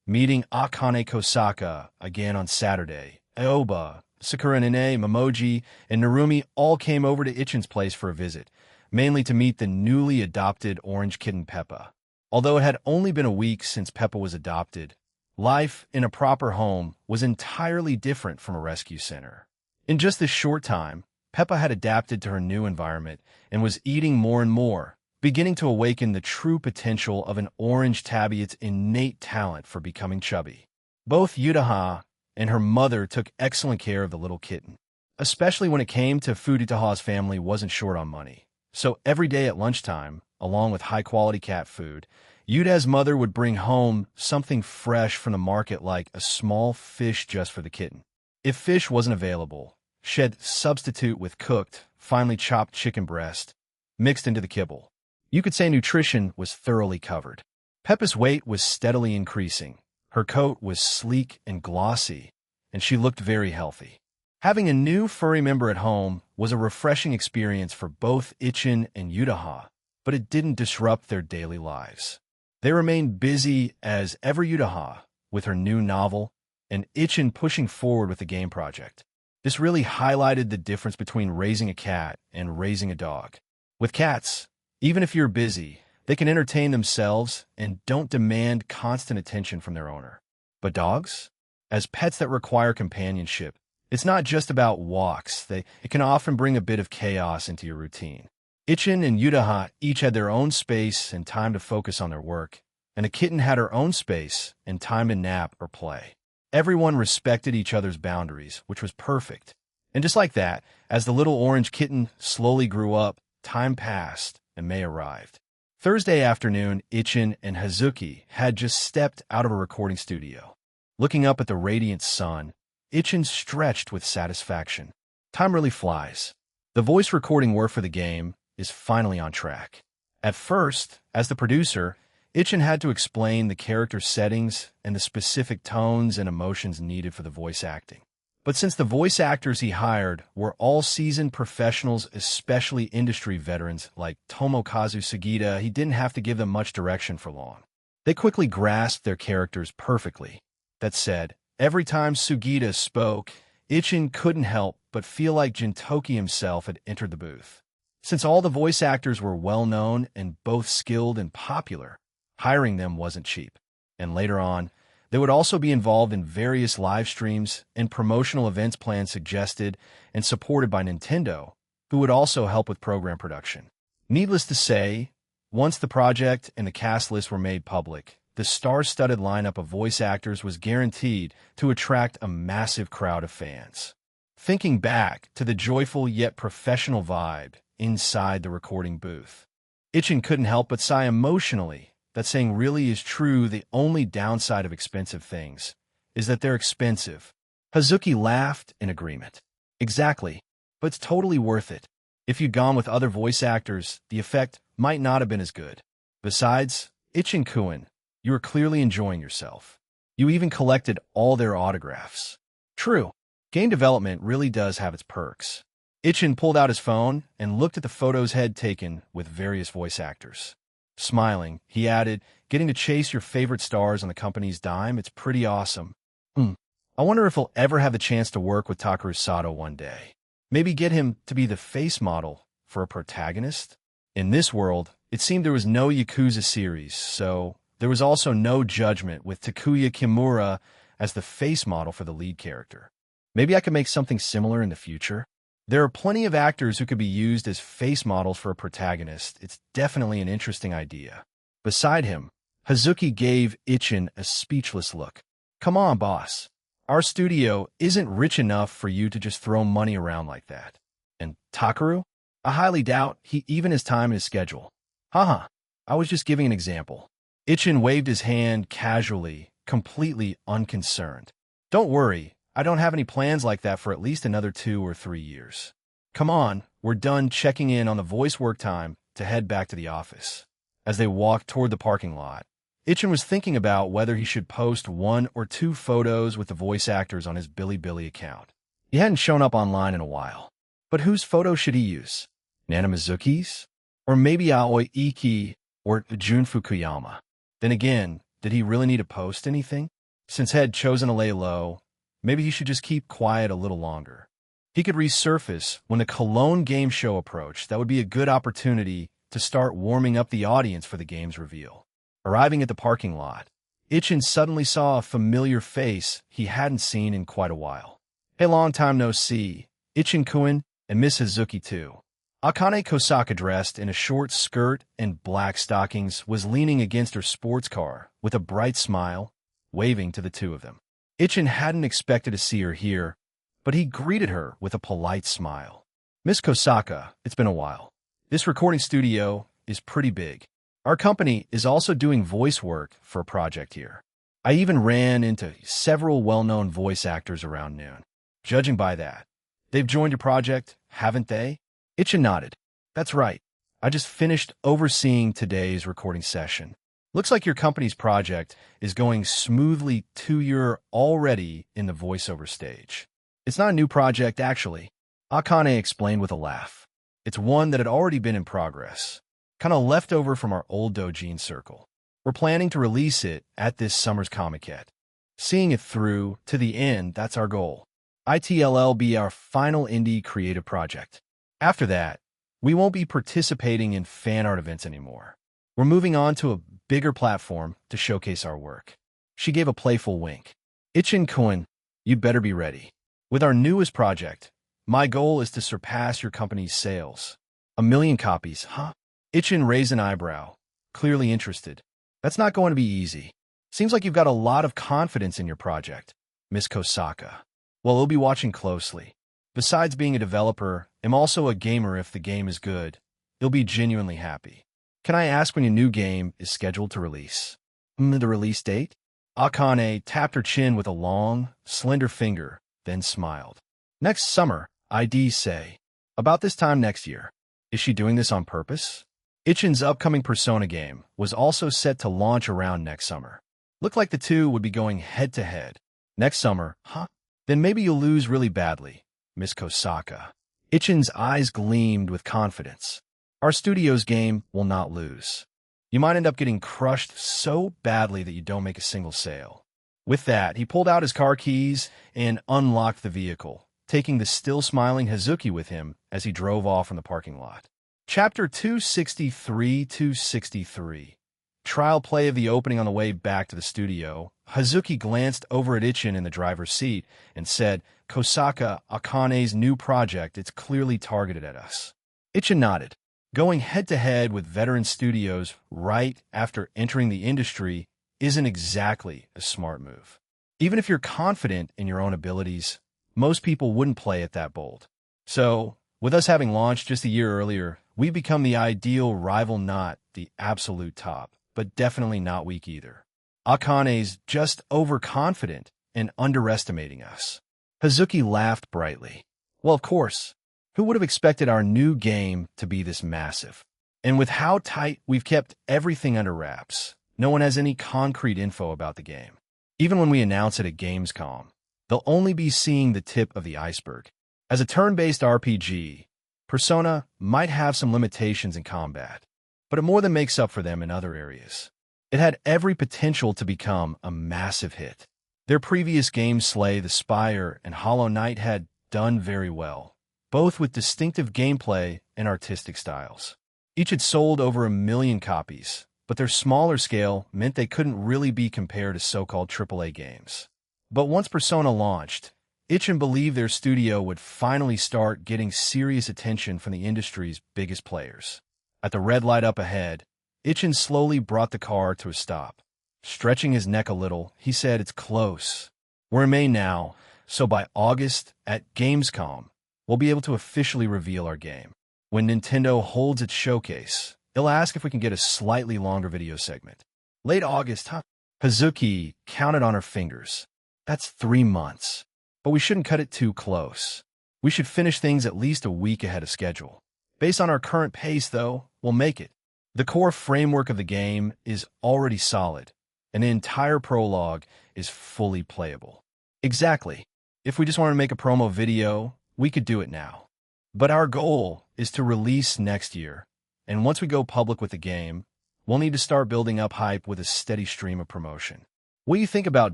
[SPEAKER 1] Meeting Akane Kosaka again on Saturday. Aoba, Sakura Nene, Momoji, and Narumi all came over to Itchin's place for a visit, mainly to meet the newly adopted orange kitten Peppa. Although it had only been a week since Peppa was adopted, life in a proper home was entirely different from a rescue center. In just this short time, Peppa had adapted to her new environment and was eating more and more, beginning to awaken the true potential of an orange tabby's innate talent for becoming chubby. Both Yudaha and her mother took excellent care of the little kitten, especially when it came to food. Yudaha's family wasn't short on money, so every day at lunchtime, along with high-quality cat food, Yuda's mother would bring home something fresh from the market, like a small fish just for the kitten. If fish wasn't available, she'd substitute with cooked, finely chopped chicken breast, mixed into the kibble. You could say nutrition was thoroughly covered. Peppa's weight was steadily increasing. Her coat was sleek and glossy, and she looked very healthy. Having a new furry member at home was a refreshing experience for both Itchin and Yudaha, but it didn't disrupt their daily lives. They remained busy as ever, Yudaha with her new novel, and Itchin pushing forward with the game project. This really highlighted the difference between raising a cat and raising a dog. With cats, even if you're busy, they can entertain themselves and don't demand constant attention from their owner. But dogs, as pets that require companionship, it's not just about walks. It can often bring a bit of chaos into your routine. Itchin and Yudaha each had their own space and time to focus on their work, and the kitten had her own space and time to nap or play. Everyone respected each other's boundaries, which was perfect. And just like that, as the little orange kitten slowly grew up, time passed and May arrived. Thursday afternoon, Itchin and Hazuki had just stepped out of a recording studio. Looking up at the radiant sun, Itchin stretched with satisfaction. Time really flies. The voice recording work for the game is finally on track. At first, as the producer, Itchin had to explain the character settings and the specific tones and emotions needed for the voice acting. But since the voice actors he hired were all seasoned professionals, especially industry veterans like Tomokazu Sugita, he didn't have to give them much direction for long. They quickly grasped their characters perfectly. That said, every time Sugita spoke, Ichin couldn't help but feel like Jintoki himself had entered the booth. Since all the voice actors were well-known and both skilled and popular, hiring them wasn't cheap. And later on, they would also be involved in various live streams and promotional events plans suggested and supported by Nintendo, who would also help with program production. Needless to say, once the project and the cast list were made public, the star-studded lineup of voice actors was guaranteed to attract a massive crowd of fans. Thinking back to the joyful yet professional vibe inside the recording booth, Ichin couldn't help but sigh emotionally. That saying really is true. The only downside of expensive things is that they're expensive. Hazuki laughed in agreement. Exactly, but it's totally worth it. If you'd gone with other voice actors, the effect might not have been as good. Besides, Ichin-kun, you were clearly enjoying yourself. You even collected all their autographs. True, game development really does have its perks. Ichin pulled out his phone and looked at the photos he'd taken with various voice actors. Smiling, he added, getting to chase your favorite stars on the company's dime, it's pretty awesome. I wonder if he'll ever have the chance to work with Takeru Sato one day. Maybe get him to be the face model for a protagonist? In this world, it seemed there was no Yakuza series, so there was also no Judgment with Takuya Kimura as the face model for the lead character. Maybe I could make something similar in the future? There are plenty of actors who could be used as face models for a protagonist. It's definitely an interesting idea. Beside him, Hazuki gave Ichin a speechless look. Come on, boss. Our studio isn't rich enough for you to just throw money around like that. And Takeru? I highly doubt he even has time in his schedule. Haha, I was just giving an example. Ichin waved his hand casually, completely unconcerned. Don't worry. I don't have any plans like that for at least another 2 or 3 years. Come on, we're done checking in on the voice work time to head back to the office. As they walked toward the parking lot, Ichin was thinking about whether he should post 1 or 2 photos with the voice actors on his Bilibili account. He hadn't shown up online in a while. But whose photo should he use? Nana Mizuki's? Or maybe Aoi Iki or Jun Fukuyama? Then again, did he really need to post anything? Since he had chosen to lay low, maybe he should just keep quiet a little longer. He could resurface when the Cologne game show approached. That would be a good opportunity to start warming up the audience for the game's reveal. Arriving at the parking lot, Ichin suddenly saw a familiar face he hadn't seen in quite a while. Hey, long time no see. Ichin-kun and Miss Hazuki too. Akane Kosaka, dressed in a short skirt and black stockings, was leaning against her sports car with a bright smile, waving to the two of them. Ichin hadn't expected to see her here, but he greeted her with a polite smile. Miss Kosaka, it's been a while. This recording studio is pretty big. Our company is also doing voice work for a project here. I even ran into several well-known voice actors around noon. Judging by that, they've joined your project, haven't they? Ichin nodded. That's right. I just finished overseeing today's recording session. Looks like your company's project is going smoothly too. You're already in the voiceover stage. It's not a new project, actually, Akane explained with a laugh. It's one that had already been in progress, kind of left over from our old Dojin circle. We're planning to release it at this summer's Comiket. Seeing it through to the end, that's our goal. ITLL be our final indie creative project. After that, we won't be participating in fan art events anymore. We're moving on to a bigger platform to showcase our work. She gave a playful wink. Ichin-kun, you'd better be ready. With our newest project, my goal is to surpass your company's sales. 1 million copies, huh? Ichin raised an eyebrow, clearly interested. That's not going to be easy. Seems like you've got a lot of confidence in your project, Miss Kosaka. Well, we'll be watching closely. Besides being a developer, I'm also a gamer. If the game is good, you'll be genuinely happy. Can I ask when your new game is scheduled to release? The release date? Akane tapped her chin with a long, slender finger, then smiled. Next summer, I'd say. About this time next year. Is she doing this on purpose? Ichin's upcoming Persona game was also set to launch around next summer. Looked like the two would be going head-to-head. Next summer, huh? Then maybe you'll lose really badly, Miss Kosaka. Ichin's eyes gleamed with confidence. Our studio's game will not lose. You might end up getting crushed so badly that you don't make a single sale. With that, he pulled out his car keys and unlocked the vehicle, taking the still smiling Hazuki with him as he drove off from the parking lot. Chapter 263. Trial play of the opening. On the way back to the studio, Hazuki glanced over at Ichin in the driver's seat and said, "Kosaka, Akane's new project, it's clearly targeted at us." Ichin nodded. Going head-to-head with veteran studios right after entering the industry isn't exactly a smart move. Even if you're confident in your own abilities, most people wouldn't play it that bold. So, with us having launched just a year earlier, we've become the ideal rival, not the absolute top, but definitely not weak either. Akane's just overconfident and underestimating us. Hazuki laughed brightly. Well, of course. Who would have expected our new game to be this massive? And with how tight we've kept everything under wraps, no one has any concrete info about the game. Even when we announce it at Gamescom, they'll only be seeing the tip of the iceberg. As a turn-based RPG, Persona might have some limitations in combat, but it more than makes up for them in other areas. It had every potential to become a massive hit. Their previous games, Slay the Spire and Hollow Knight, had done very well, both with distinctive gameplay and artistic styles. Each had sold over 1 million copies, but their smaller scale meant they couldn't really be compared to so-called AAA games. But once Persona launched, Ichin believed their studio would finally start getting serious attention from the industry's biggest players. At the red light up ahead, Ichin slowly brought the car to a stop. Stretching his neck a little, he said, "It's close. We're in May now, so by August at Gamescom, we'll be able to officially reveal our game. When Nintendo holds its showcase, they'll ask if we can get a slightly longer video segment." Late August, huh? Hazuki counted on her fingers. That's 3 months. But we shouldn't cut it too close. We should finish things at least a week ahead of schedule. Based on our current pace, though, we'll make it. The core framework of the game is already solid, and the entire prologue is fully playable. Exactly. If we just want to make a promo video, we could do it now. But our goal is to release next year, and once we go public with the game, we'll need to start building up hype with a steady stream of promotion. What do you think about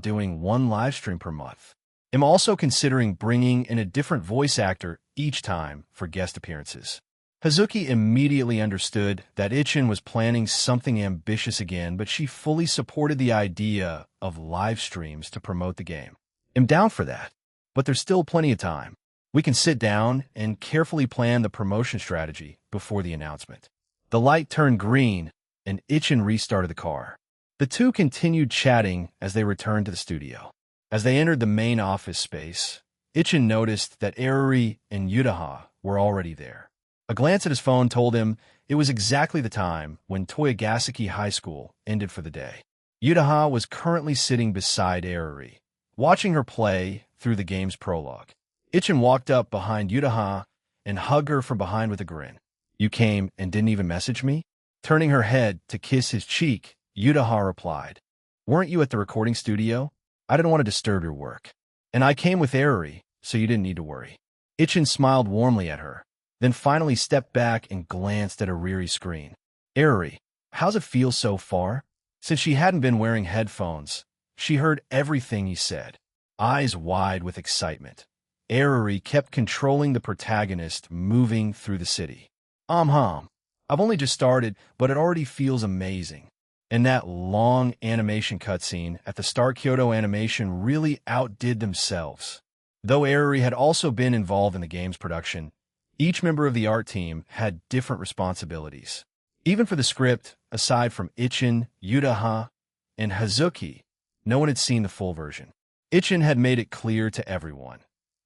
[SPEAKER 1] doing 1 live stream per month? I'm also considering bringing in a different voice actor each time for guest appearances. Hazuki immediately understood that Ichin was planning something ambitious again, but she fully supported the idea of live streams to promote the game. I'm down for that, but there's still plenty of time. We can sit down and carefully plan the promotion strategy before the announcement. The light turned green, and Ichin restarted the car. The two continued chatting as they returned to the studio. As they entered the main office space, Ichin noticed that Eruri and Yutaha were already there. A glance at his phone told him it was exactly the time when Toyogaseki High School ended for the day. Yutaha was currently sitting beside Eruri, watching her play through the game's prologue. Ichin walked up behind Yutaha and hugged her from behind with a grin. "You came and didn't even message me?" Turning her head to kiss his cheek, Yutaha replied, "Weren't you at the recording studio? I didn't want to disturb your work. And I came with Eruri, so you didn't need to worry." Ichin smiled warmly at her, then finally stepped back and glanced at Eruri's screen. "Eruri, how's it feel so far?" Since she hadn't been wearing headphones, she heard everything he said. Eyes wide with excitement, Eruri kept controlling the protagonist moving through the city. I've only just started, but it already feels amazing." And that long animation cutscene at the start, Kyoto Animation really outdid themselves. Though Eruri had also been involved in the game's production, each member of the art team had different responsibilities. Even for the script, aside from Ichin, Yutaha, and Hazuki, no one had seen the full version. Ichin had made it clear to everyone.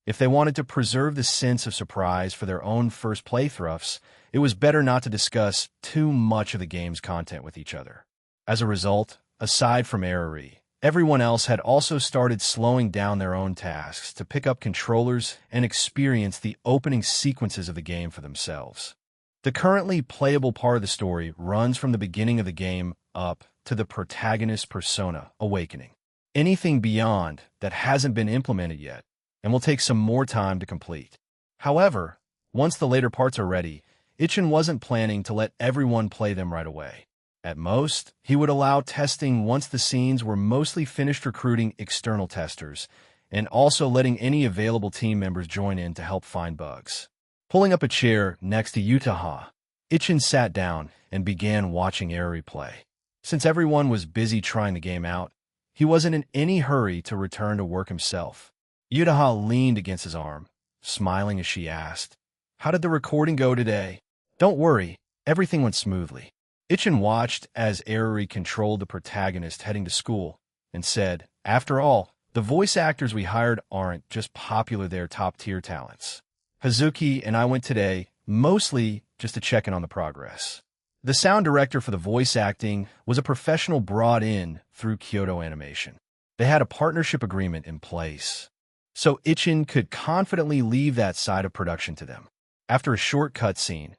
[SPEAKER 1] If they wanted to preserve the sense of surprise for their own first playthroughs, it was better not to discuss too much of the game's content with each other. As a result, aside from Eruri, everyone else had also started slowing down their own tasks to pick up controllers and experience the opening sequences of the game for themselves. The currently playable part of the story runs from the beginning of the game up to the protagonist's persona awakening. Anything beyond that hasn't been implemented yet, and will take some more time to complete. However, once the later parts are ready, Itchin wasn't planning to let everyone play them right away. At most, he would allow testing once the scenes were mostly finished, recruiting external testers, and also letting any available team members join in to help find bugs. Pulling up a chair next to Utaha, Itchin sat down and began watching Airi play. Since everyone was busy trying the game out, he wasn't in any hurry to return to work himself. Utaha leaned against his arm, smiling as she asked, "How did the recording go today?" "Don't worry, everything went smoothly." Itchin watched as Airi controlled the protagonist heading to school and said, "After all, the voice actors we hired aren't just popular, they're top-tier talents. Hazuki and I went today, mostly just to check in on the progress." The sound director for the voice acting was a professional brought in through Kyoto Animation. They had a partnership agreement in place, so Itchin could confidently leave that side of production to them. After a short cutscene,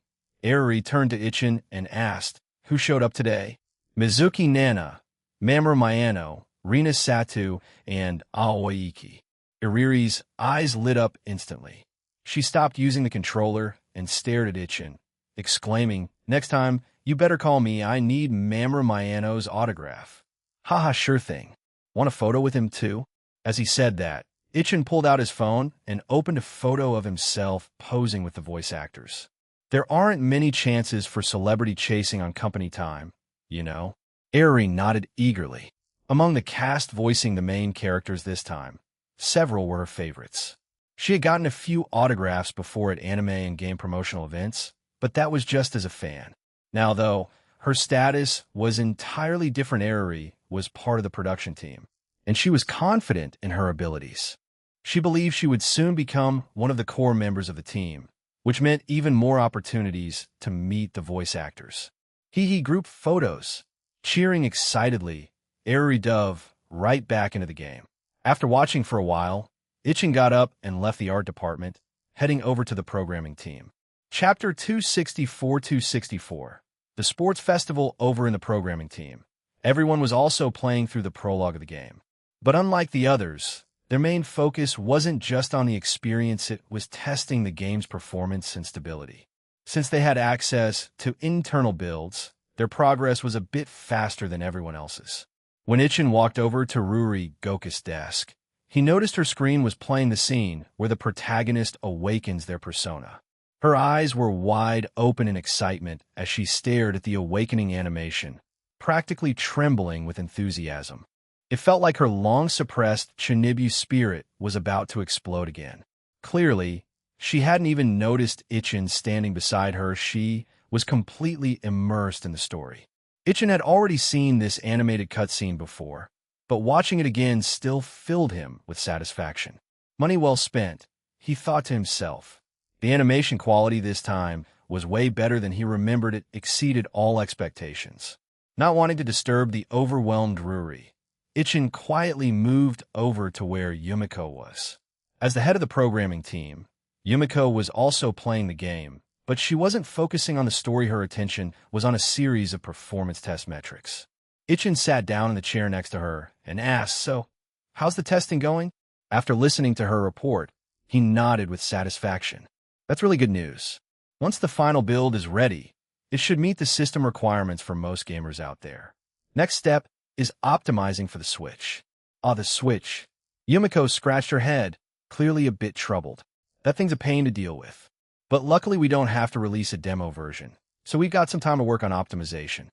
[SPEAKER 1] Airi turned to Itchin and asked, "Who showed up today?" "Mizuki Nana, Mamoru Miyano, Rina Satu, and Aoiki." Iriri's eyes lit up instantly. She stopped using the controller and stared at Itchin, exclaiming, "Next time, you better call me. I need Mamoru Miyano's autograph." "Haha, sure thing. Want a photo with him too?" As he said that, Itchin pulled out his phone and opened a photo of himself posing with the voice actors. There aren't many chances for celebrity chasing on company time, you know. Airi nodded eagerly. Among the cast voicing the main characters this time, several were her favorites. She had gotten a few autographs before at anime and game promotional events, but that was just as a fan. Now, though, her status was entirely different. Airi was part of the production team, and she was confident in her abilities. She believed she would soon become one of the core members of the team, which meant even more opportunities to meet the voice actors. Hee group photos. Cheering excitedly, Airi dove right back into the game. After watching for a while, Itchin got up and left the art department, heading over to the programming team. Chapter 264. The sports festival over in the programming team. Everyone was also playing through the prologue of the game. But unlike the others, their main focus wasn't just on the experience, it was testing the game's performance and stability. Since they had access to internal builds, their progress was a bit faster than everyone else's. When Itchin walked over to Ruri Goku's desk, he noticed her screen was playing the scene where the protagonist awakens their persona. Her eyes were wide open in excitement as she stared at the awakening animation, practically trembling with enthusiasm. It felt like her long-suppressed Chinibu spirit was about to explode again. Clearly, she hadn't even noticed Itchin standing beside her. She was completely immersed in the story. Itchin had already seen this animated cutscene before, but watching it again still filled him with satisfaction. Money well spent, he thought to himself. The animation quality this time was way better than he remembered. It exceeded all expectations. Not wanting to disturb the overwhelmed Ruri, Itchin quietly moved over to where Yumiko was. As the head of the programming team, Yumiko was also playing the game, but she wasn't focusing on the story. Her attention was on a series of performance test metrics. Itchin sat down in the chair next to her and asked, "So, how's the testing going?" After listening to her report, he nodded with satisfaction. "That's really good news. Once the final build is ready, it should meet the system requirements for most gamers out there. Next step is optimizing for the Switch." "Ah, the Switch." Yumiko scratched her head, clearly a bit troubled. "That thing's a pain to deal with. But luckily we don't have to release a demo version, so we've got some time to work on optimization.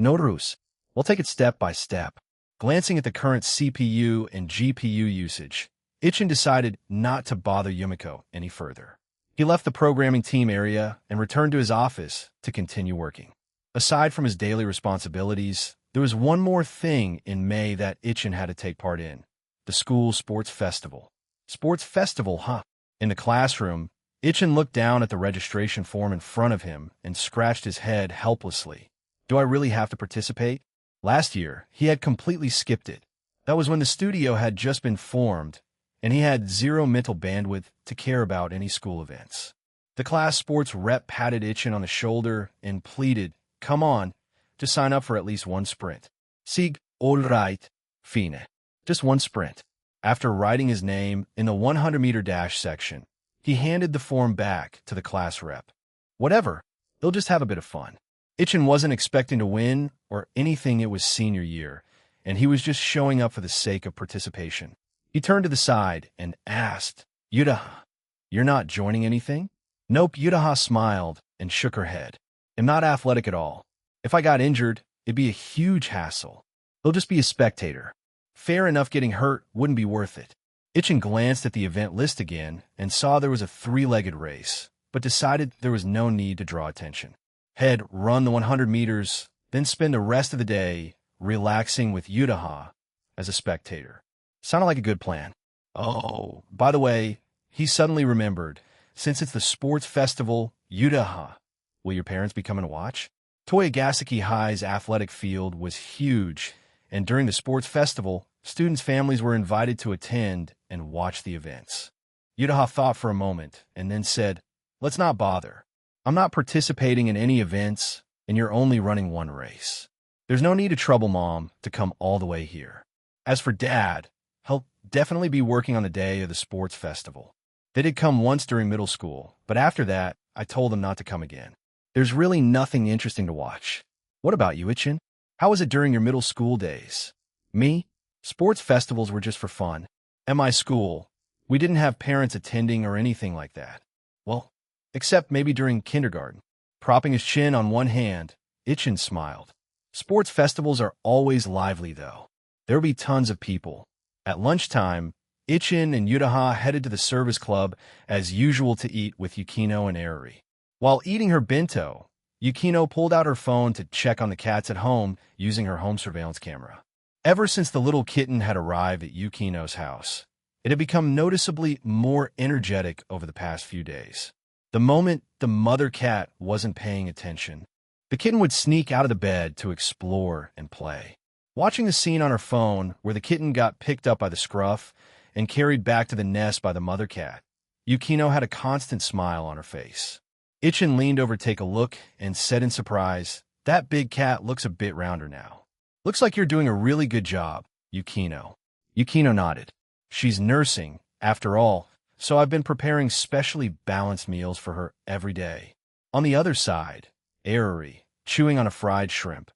[SPEAKER 1] Notarus, we'll take it step by step." Glancing at the current CPU and GPU usage, Itchin decided not to bother Yumiko any further. He left the programming team area and returned to his office to continue working. Aside from his daily responsibilities, there was one more thing in May that Itchin had to take part in: the school sports festival. Sports festival, huh? In the classroom, Itchin looked down at the registration form in front of him and scratched his head helplessly. Do I really have to participate? Last year, he had completely skipped it. That was when the studio had just been formed, and he had zero mental bandwidth to care about any school events. The class sports rep patted Itchin on the shoulder and pleaded, "Come on, just sign up for at least one sprint." "Sig, all right, fine. Just one sprint." After writing his name in the 100-meter dash section, he handed the form back to the class rep. Whatever, they'll just have a bit of fun. Itchin wasn't expecting to win or anything. It was senior year, and he was just showing up for the sake of participation. He turned to the side and asked, Yudaha, you're not joining anything? Nope, Yudaha smiled and shook her head. I'm not athletic at all. If I got injured, it'd be a huge hassle. He'll just be a spectator. Fair enough, getting hurt wouldn't be worth it. Itchin glanced at the event list again and saw there was a three-legged race, but decided there was no need to draw attention. He'd run the 100 meters, then spend the rest of the day relaxing with Yudaha as a spectator. Sounded like a good plan. Oh, by the way, he suddenly remembered, since it's the sports festival, Yudaha, will your parents be coming to watch? Toyogaseki High's athletic field was huge, and during the sports festival, students' families were invited to attend and watch the events. Yudaha thought for a moment and then said, let's not bother. I'm not participating in any events, and you're only running one race. There's no need to trouble Mom to come all the way here. As for Dad, he'll definitely be working on the day of the sports festival. They did come once during middle school, but after that, I told them not to come again. There's really nothing interesting to watch. What about you, Itchin? How was it during your middle school days? Me? Sports festivals were just for fun. At my school, we didn't have parents attending or anything like that. Well, except maybe during kindergarten. Propping his chin on one hand, Itchin smiled. Sports festivals are always lively, though. There'll be tons of people. At lunchtime, Itchin and Yudaha headed to the service club as usual to eat with Yukino and Eruri. While eating her bento, Yukino pulled out her phone to check on the cats at home using her home surveillance camera. Ever since the little kitten had arrived at Yukino's house, it had become noticeably more energetic over the past few days. The moment the mother cat wasn't paying attention, the kitten would sneak out of the bed to explore and play. Watching the scene on her phone where the kitten got picked up by the scruff and carried back to the nest by the mother cat, Yukino had a constant smile on her face. Itchin leaned over to take a look and said in surprise, that big cat looks a bit rounder now. Looks like you're doing a really good job, Yukino. Yukino nodded. She's nursing, after all, so I've been preparing specially balanced meals for her every day. On the other side, Eruri, chewing on a fried shrimp,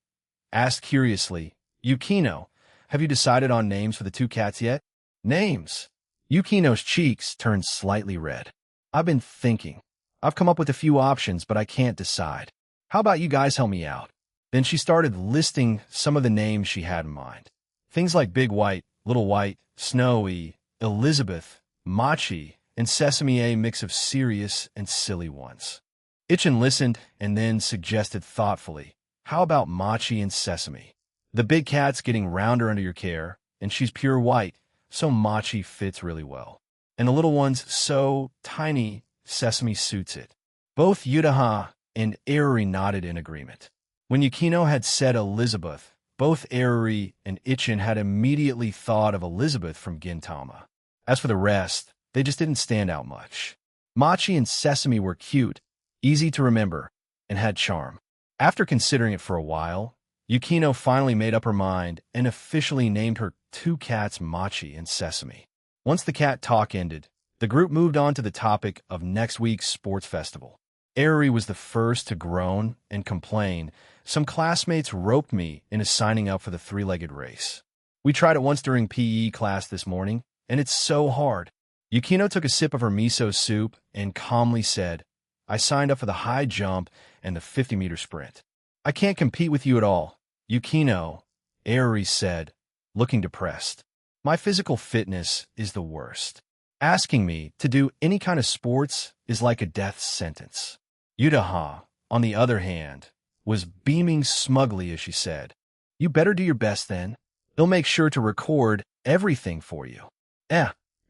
[SPEAKER 1] asked curiously, Yukino, have you decided on names for the two cats yet? Names? Yukino's cheeks turned slightly red. I've been thinking. I've come up with a few options, but I can't decide. How about you guys help me out? Then she started listing some of the names she had in mind. Things like Big White, Little White, Snowy, Elizabeth, Machi, and Sesame, a mix of serious and silly ones. Itchin listened and then suggested thoughtfully, how about Machi and Sesame? The big cat's getting rounder under your care, and she's pure white, so Machi fits really well. And the little one's so tiny, Sesame suits it. Both Yudaha and Eruri nodded in agreement. When Yukino had said Elizabeth, both Eruri and Itchin had immediately thought of Elizabeth from Gintama. As for the rest, they just didn't stand out much. Machi and Sesame were cute, easy to remember, and had charm. After considering it for a while, Yukino finally made up her mind and officially named her two cats Machi and Sesame. Once the cat talk ended, the group moved on to the topic of next week's sports festival. Eruri was the first to groan and complain. Some classmates roped me into signing up for the three-legged race. We tried it once during PE class this morning, and it's so hard. Yukino took a sip of her miso soup and calmly said, I signed up for the high jump and the 50-meter sprint. I can't compete with you at all. Yukino, Eruri said, looking depressed. My physical fitness is the worst. Asking me to do any kind of sports is like a death sentence. Yudaha, on the other hand, was beaming smugly as she said, You better do your best then. They'll make sure to record everything for you.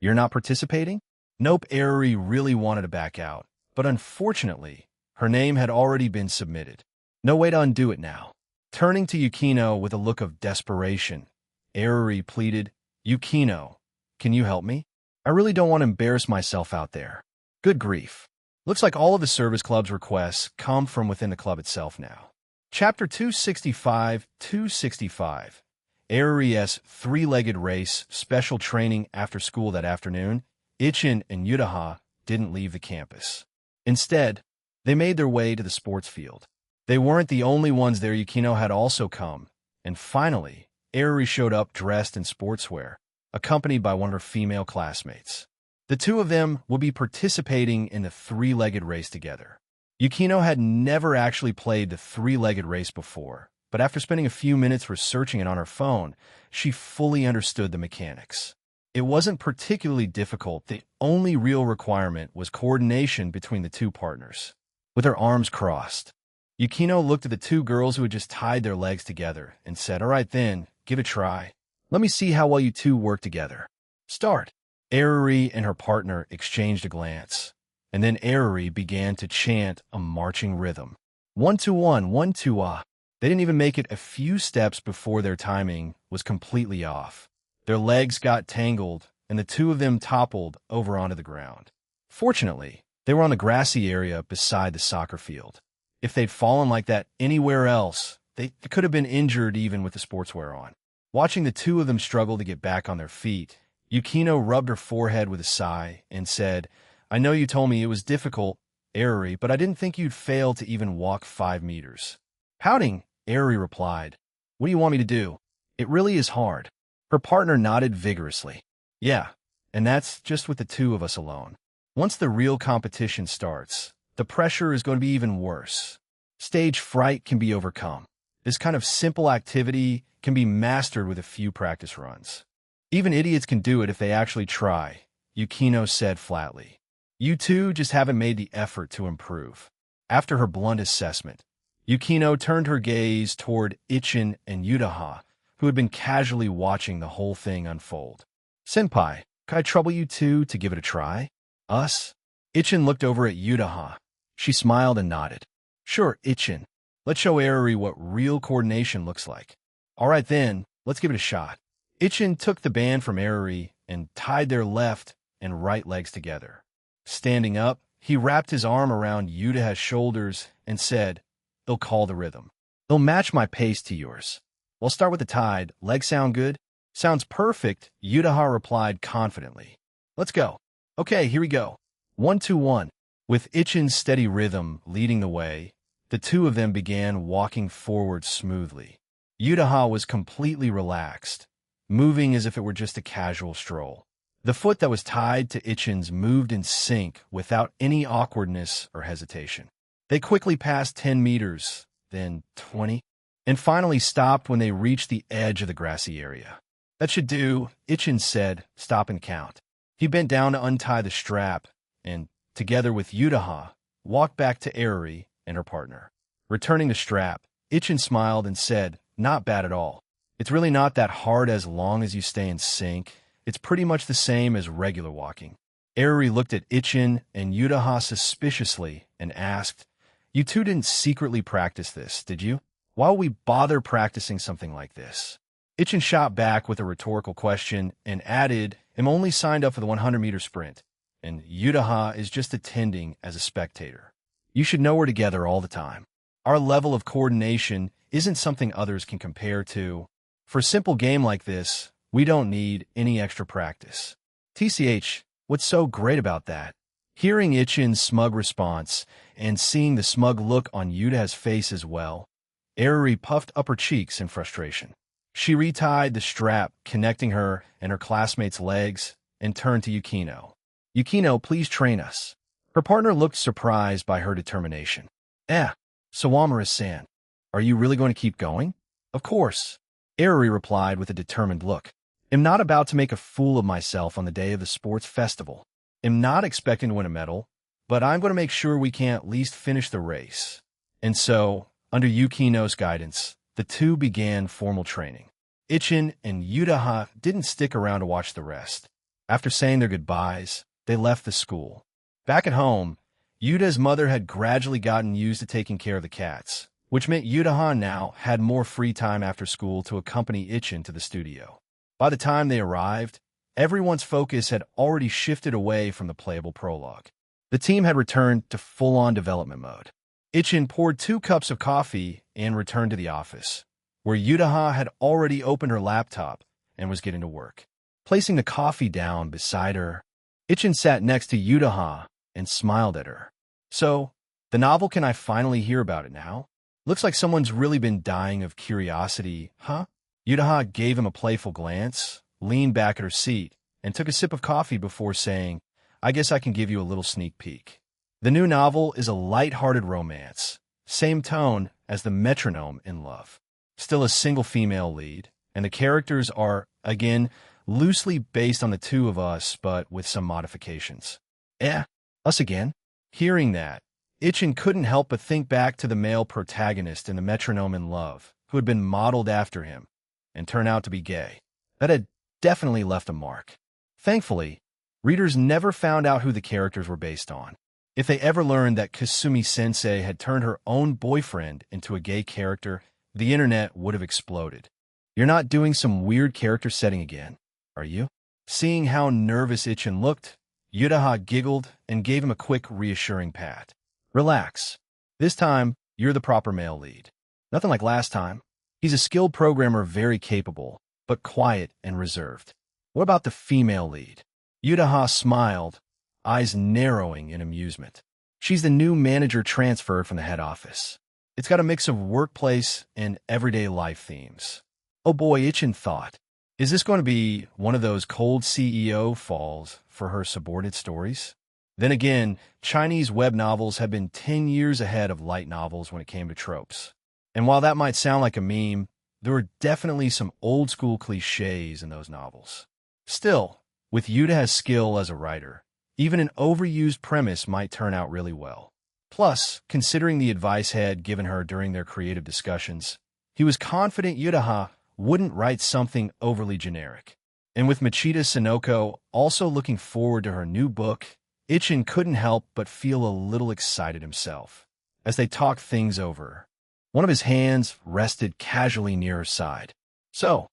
[SPEAKER 1] You're not participating? Nope, Eruri really wanted to back out, but unfortunately, her name had already been submitted. No way to undo it now. Turning to Yukino with a look of desperation, Eruri pleaded, Yukino, can you help me? I really don't want to embarrass myself out there. Good grief. Looks like all of the service club's requests come from within the club itself now. Chapter 265. Aori's three-legged race special training after school that afternoon, Ichin and Yutaha didn't leave the campus. Instead, they made their way to the sports field. They weren't the only ones there. Yukino had also come, and finally, Aori showed up dressed in sportswear, accompanied by one of her female classmates. The two of them would be participating in the three-legged race together. Yukino had never actually played the three-legged race before, but after spending a few minutes researching it on her phone, she fully understood the mechanics. It wasn't particularly difficult. The only real requirement was coordination between the two partners. With her arms crossed, Yukino looked at the two girls who had just tied their legs together and said, "All right then, give it a try. Let me see how well you two work together. Start." Aori and her partner exchanged a glance, and then Aori began to chant a marching rhythm. 1-2-1, 1-2-ah. They didn't even make it a few steps before their timing was completely off. Their legs got tangled, and the two of them toppled over onto the ground. Fortunately, they were on the grassy area beside the soccer field. If they'd fallen like that anywhere else, they could have been injured even with the sportswear on. Watching the two of them struggle to get back on their feet, Yukino rubbed her forehead with a sigh and said, "I know you told me it was difficult, Aori, but I didn't think you'd fail to even walk 5 meters." Pouting, Aori replied, "What do you want me to do? It really is hard." Her partner nodded vigorously. "Yeah, and that's just with the two of us alone. Once the real competition starts, the pressure is going to be even worse. Stage fright can be overcome. This kind of simple activity can be mastered with a few practice runs. Even idiots can do it if they actually try," Yukino said flatly. "You two just haven't made the effort to improve." After her blunt assessment, Yukino turned her gaze toward Ichin and Yutaha, who had been casually watching the whole thing unfold. "Senpai, could I trouble you two to give it a try?" "Us?" Ichin looked over at Yutaha. She smiled and nodded. "Sure, Ichin. Let's show Aori what real coordination looks like." "All right then, let's give it a shot." Ichin took the band from Aori and tied their left and right legs together. Standing up, he wrapped his arm around Yutaha's shoulders and said, "They'll call the rhythm. They'll match my pace to yours. We'll start with the tide. Legs sound good?" "Sounds perfect," Yutaha replied confidently. "Let's go." "Okay, here we go. 1-2-1. With Ichin's steady rhythm leading the way, the two of them began walking forward smoothly. Yutaha was completely relaxed, moving as if it were just a casual stroll. The foot that was tied to Ichin's moved in sync without any awkwardness or hesitation. They quickly passed 10 meters, then 20, and finally stopped when they reached the edge of the grassy area. "That should do," Ichin said, "Stop and count." He bent down to untie the strap and, together with Yutaha, walked back to Aori and her partner. Returning the strap, Ichin smiled and said, "Not bad at all. It's really not that hard as long as you stay in sync. It's pretty much the same as regular walking." Aori looked at Ichin and Yutaha suspiciously and asked, "You two didn't secretly practice this, did you? Why would we bother practicing something like this?" Ichin shot back with a rhetorical question and added, "I'm only signed up for the 100-meter sprint, and Yutaha is just attending as a spectator. You should know we're together all the time. Our level of coordination isn't something others can compare to. For a simple game like this, we don't need any extra practice." TCH, what's so great about that? Hearing Ichin's smug response and seeing the smug look on Yutaha's face as well, Aori puffed up her cheeks in frustration. She retied the strap connecting her and her classmate's legs and turned to Yukino. "Yukino, please train us." Her partner looked surprised by her determination. Sawamura-san, are you really going to keep going?" "Of course," Aori replied with a determined look. "I'm not about to make a fool of myself on the day of the sports festival. I'm not expecting to win a medal, but I'm going to make sure we can at least finish the race." And so, under Yukino's guidance, the two began formal training. Ichin and Yutaha didn't stick around to watch the rest. After saying their goodbyes, they left the school. Back at home, Yuta's mother had gradually gotten used to taking care of the cats, which meant Yutaha now had more free time after school to accompany Ichin to the studio. By the time they arrived, everyone's focus had already shifted away from the playable prologue. The team had returned to full-on development mode. Ichin poured 2 cups of coffee and returned to the office. where Yutaha had already opened her laptop and was getting to work. Placing the coffee down beside her, Ichin sat next to Yutaha and smiled at her. "So, the novel, can I finally hear about it now? Looks like someone's really been dying of curiosity, huh?" Yutaha gave him a playful glance, leaned back at her seat, and took a sip of coffee before saying, "I guess I can give you a little sneak peek. The new novel is a light-hearted romance, same tone as The Metronome in Love. Still a single female lead, and the characters are, again, loosely based on the two of us, but with some modifications." Us again? Hearing that, Ichin couldn't help but think back to the male protagonist in The Metronome in Love, who had been modeled after him and turned out to be gay. That had definitely left a mark. Thankfully, readers never found out who the characters were based on. If they ever learned that Kasumi-sensei had turned her own boyfriend into a gay character, the internet would have exploded. "You're not doing some weird character setting again, are you?" Seeing how nervous Ichin looked, Yutaha giggled and gave him a quick, reassuring pat. "Relax. This time, you're the proper male lead. Nothing like last time. He's a skilled programmer, very capable, but quiet and reserved." "What about the female lead?" Yutaha smiled, eyes narrowing in amusement. "She's the new manager transferred from the head office. It's got a mix of workplace and everyday life themes." Oh boy, Ichin thought. Is this going to be one of those cold CEO falls for her subordinate stories? Then again, Chinese web novels have been 10 years ahead of light novels when it came to tropes. And while that might sound like a meme, there were definitely some old-school cliches in those novels. Still, with Yutaha's skill as a writer, even an overused premise might turn out really well. Plus, considering the advice He had given her during their creative discussions, he was confident Yutaha wouldn't write something overly generic. And with Machida Sonoko also looking forward to her new book, Ichin couldn't help but feel a little excited himself. As they talked things over, one of his hands rested casually near her side. "So,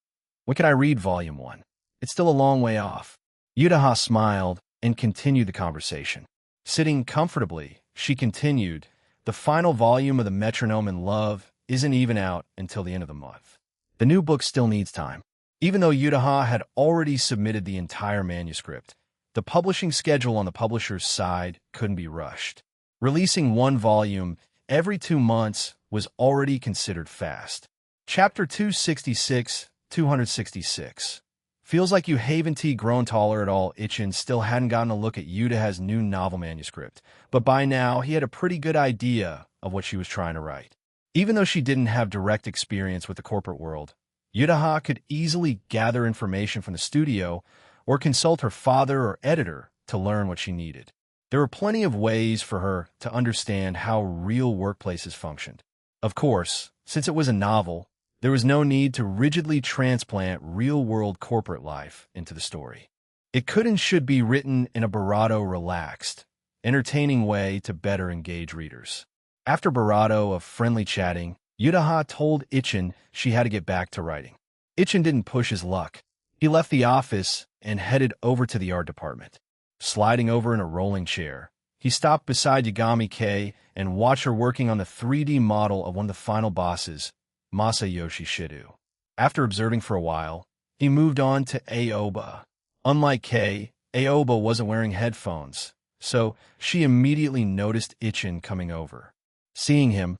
[SPEAKER 1] when can I read Volume 1? It's still a long way off." Yutaha smiled and continued the conversation. Sitting comfortably, she continued, "The final volume of The Metronome in Love isn't even out until the end of the month. The new book still needs time." Even though Yutaha had already submitted the entire manuscript, the publishing schedule on the publisher's side couldn't be rushed. Releasing one volume every 2 months was already considered fast. Chapter 266. Feels like you haven't grown taller at all. Ichin still hadn't gotten a look at Yutaha's new novel manuscript, but by now he had a pretty good idea of what she was trying to write. Even though she didn't have direct experience with the corporate world, Yutaha could easily gather information from the studio or consult her father or editor to learn what she needed. There were plenty of ways for her to understand how real workplaces functioned. Of course, since it was a novel, there was no need to rigidly transplant real-world corporate life into the story. It could and should be written in a bravado, relaxed, entertaining way to better engage readers. After bravado of friendly chatting, Yutaha told Ichin she had to get back to writing. Ichin didn't push his luck. He left the office and headed over to the art department. Sliding over in a rolling chair, he stopped beside Yagami Kei and watched her working on the 3D model of one of the final bosses, Masayoshi Shido. After observing for a while, he moved on to Aoba. Unlike Kei, Aoba wasn't wearing headphones, so she immediately noticed Ichin coming over. Seeing him,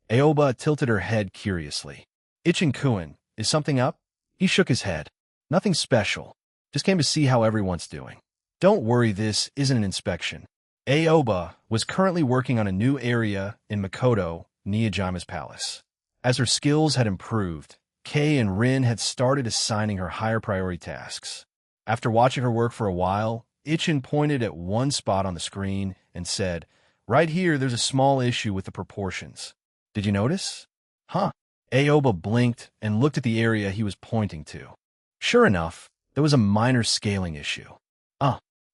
[SPEAKER 1] Aoba tilted her head curiously. "Ichin-kun, is something up?" He shook his head. "Nothing special. Just came to see how everyone's doing." "Don't worry, this isn't an inspection." Aoba was currently working on a new area in Makoto, Niijima's palace. As her skills had improved, Kei and Rin had started assigning her higher priority tasks. After watching her work for a while, Ichin pointed at one spot on the screen and said, "Right here, there's a small issue with the proportions. Did you notice?" "Huh." Aoba blinked and looked at the area he was pointing to. Sure enough, there was a minor scaling issue.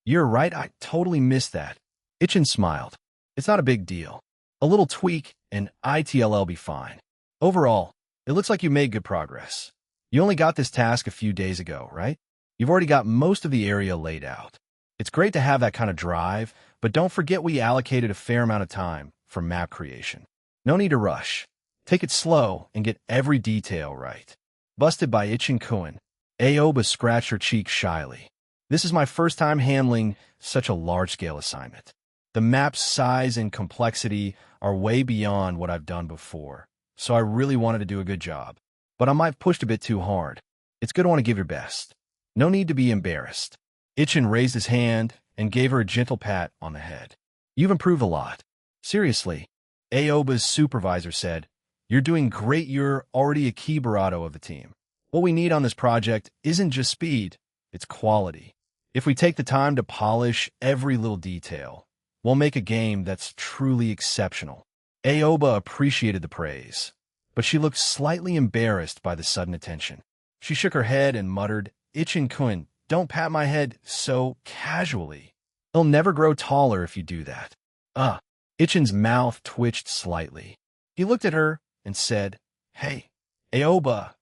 [SPEAKER 1] You're right, I totally missed that." Ichin smiled. "It's not a big deal. A little tweak and ITL'll be fine. Overall, it looks like you made good progress. You only got this task a few days ago, right? You've already got most of the area laid out. It's great to have that kind of drive, but don't forget we allocated a fair amount of time for map creation. No need to rush." Take it slow and get every detail right. Busted by Ichin Kuin. Aoba scratched her cheek shyly. This is my first time handling such a large-scale assignment. The map's size and complexity are way beyond what I've done before, so I really wanted to do a good job. But I might have pushed a bit too hard. It's good to want to give your best. No need to be embarrassed. Ichin raised his hand and gave her a gentle pat on the head. You've improved a lot. Seriously, Aoba's supervisor said, you're doing great. You're already a key barato of the team. What we need on this project isn't just speed, it's quality. If we take the time to polish every little detail, we'll make a game that's truly exceptional. Aoba appreciated the praise, but she looked slightly embarrassed by the sudden attention. She shook her head and muttered, Ichin Kun, don't pat my head so casually. It'll never grow taller if you do that. Ichin's mouth twitched slightly. He looked at her and said, Hey, Aoba,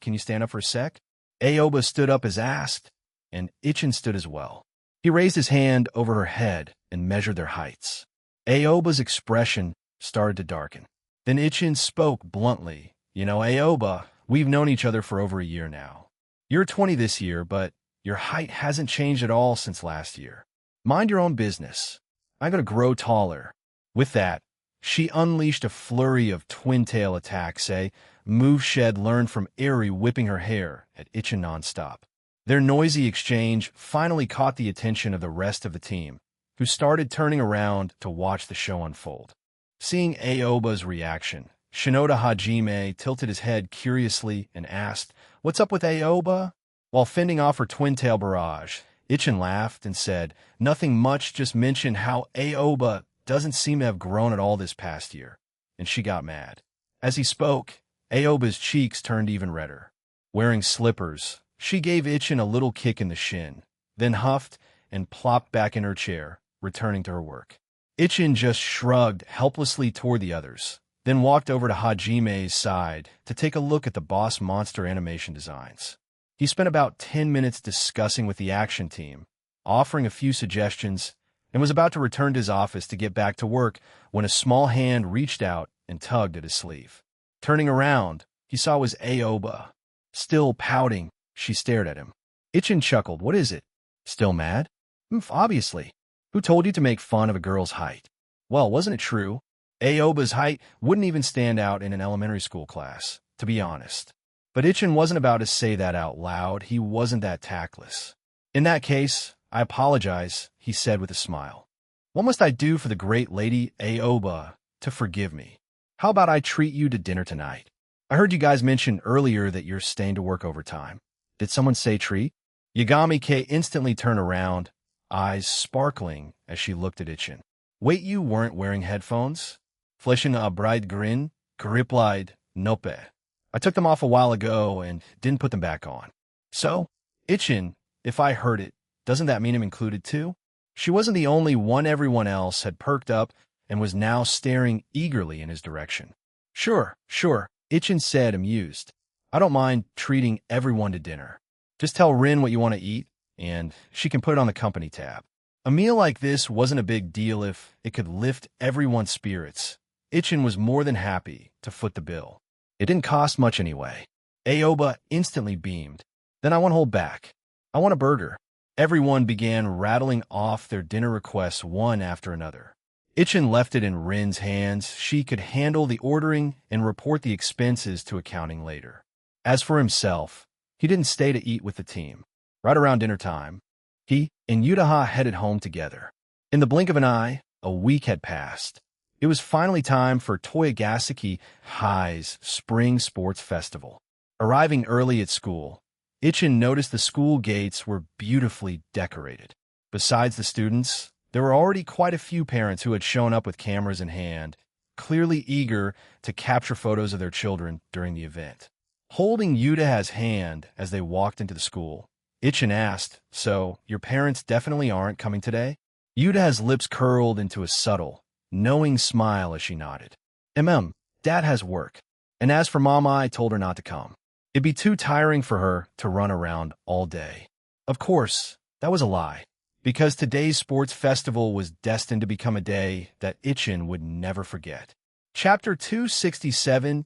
[SPEAKER 1] can you stand up for a sec? Aoba stood up as asked, and Ichin stood as well. He raised his hand over her head and measured their heights. Aoba's expression started to darken. Then Ichin spoke bluntly. You know, Aoba, we've known each other for over a year now. You're 20 this year, but your height hasn't changed at all since last year. Mind your own business. I'm going to grow taller. With that, she unleashed a flurry of twin-tail attacks, a move shed learned from Eri whipping her hair at Ichin nonstop. Their noisy exchange finally caught the attention of the rest of the team, who started turning around to watch the show unfold. Seeing Aoba's reaction, Shinoda Hajime tilted his head curiously and asked, What's up with Aoba? While fending off her twin-tail barrage, Ichin laughed and said, Nothing much, just mentioned how Aoba doesn't seem to have grown at all this past year, and she got mad. As he spoke, Aoba's cheeks turned even redder. Wearing slippers, she gave Ichin a little kick in the shin, then huffed and plopped back in her chair, returning to her work. Ichin just shrugged helplessly toward the others, then walked over to Hajime's side to take a look at the boss monster animation designs. He spent about 10 minutes discussing with the action team, offering a few suggestions, and was about to return to his office to get back to work when a small hand reached out and tugged at his sleeve. Turning around, he saw it was Aoba. Still pouting, she stared at him. Ichin chuckled. What is it? Still mad? Obviously. Who told you to make fun of a girl's height? Well, wasn't it true? Aoba's height wouldn't even stand out in an elementary school class, to be honest. But Ichin wasn't about to say that out loud. He wasn't that tactless. In that case, I apologize, he said with a smile. What must I do for the great lady Aoba to forgive me? How about I treat you to dinner tonight? I heard you guys mention earlier that you're staying to work overtime. Did someone say treat? Yagami K instantly turned around, eyes sparkling as she looked at Ichin. Wait, you weren't wearing headphones? Flashing a bright grin, replied, Nope. I took them off a while ago and didn't put them back on. So, Ichin, if I heard it, doesn't that mean I'm included too? She wasn't the only one. Everyone else had perked up and was now staring eagerly in his direction. Sure, Ichin said, amused. I don't mind treating everyone to dinner. Just tell Rin what you want to eat, and she can put it on the company tab. A meal like this wasn't a big deal if it could lift everyone's spirits. Ichin was more than happy to foot the bill. It didn't cost much anyway. Aoba instantly beamed. Then I won't hold back. I want a burger. Everyone began rattling off their dinner requests one after another. Ichin left it in Rin's hands. She could handle the ordering and report the expenses to accounting later. As for himself, he didn't stay to eat with the team. Right around dinner time, he and Yutaha headed home together. In the blink of an eye, a week had passed. It was finally time for Toyogaseki High's Spring Sports Festival. Arriving early at school, Ichin noticed the school gates were beautifully decorated. Besides the students, there were already quite a few parents who had shown up with cameras in hand, clearly eager to capture photos of their children during the event. Holding Yutaha's hand as they walked into the school, Ichin asked, So, your parents definitely aren't coming today? Yutaha's lips curled into a subtle, knowing smile as she nodded. Dad has work. And as for Mama, I told her not to come. It'd be too tiring for her to run around all day. Of course, that was a lie, because today's sports festival was destined to become a day that Ichin would never forget. Chapter 267.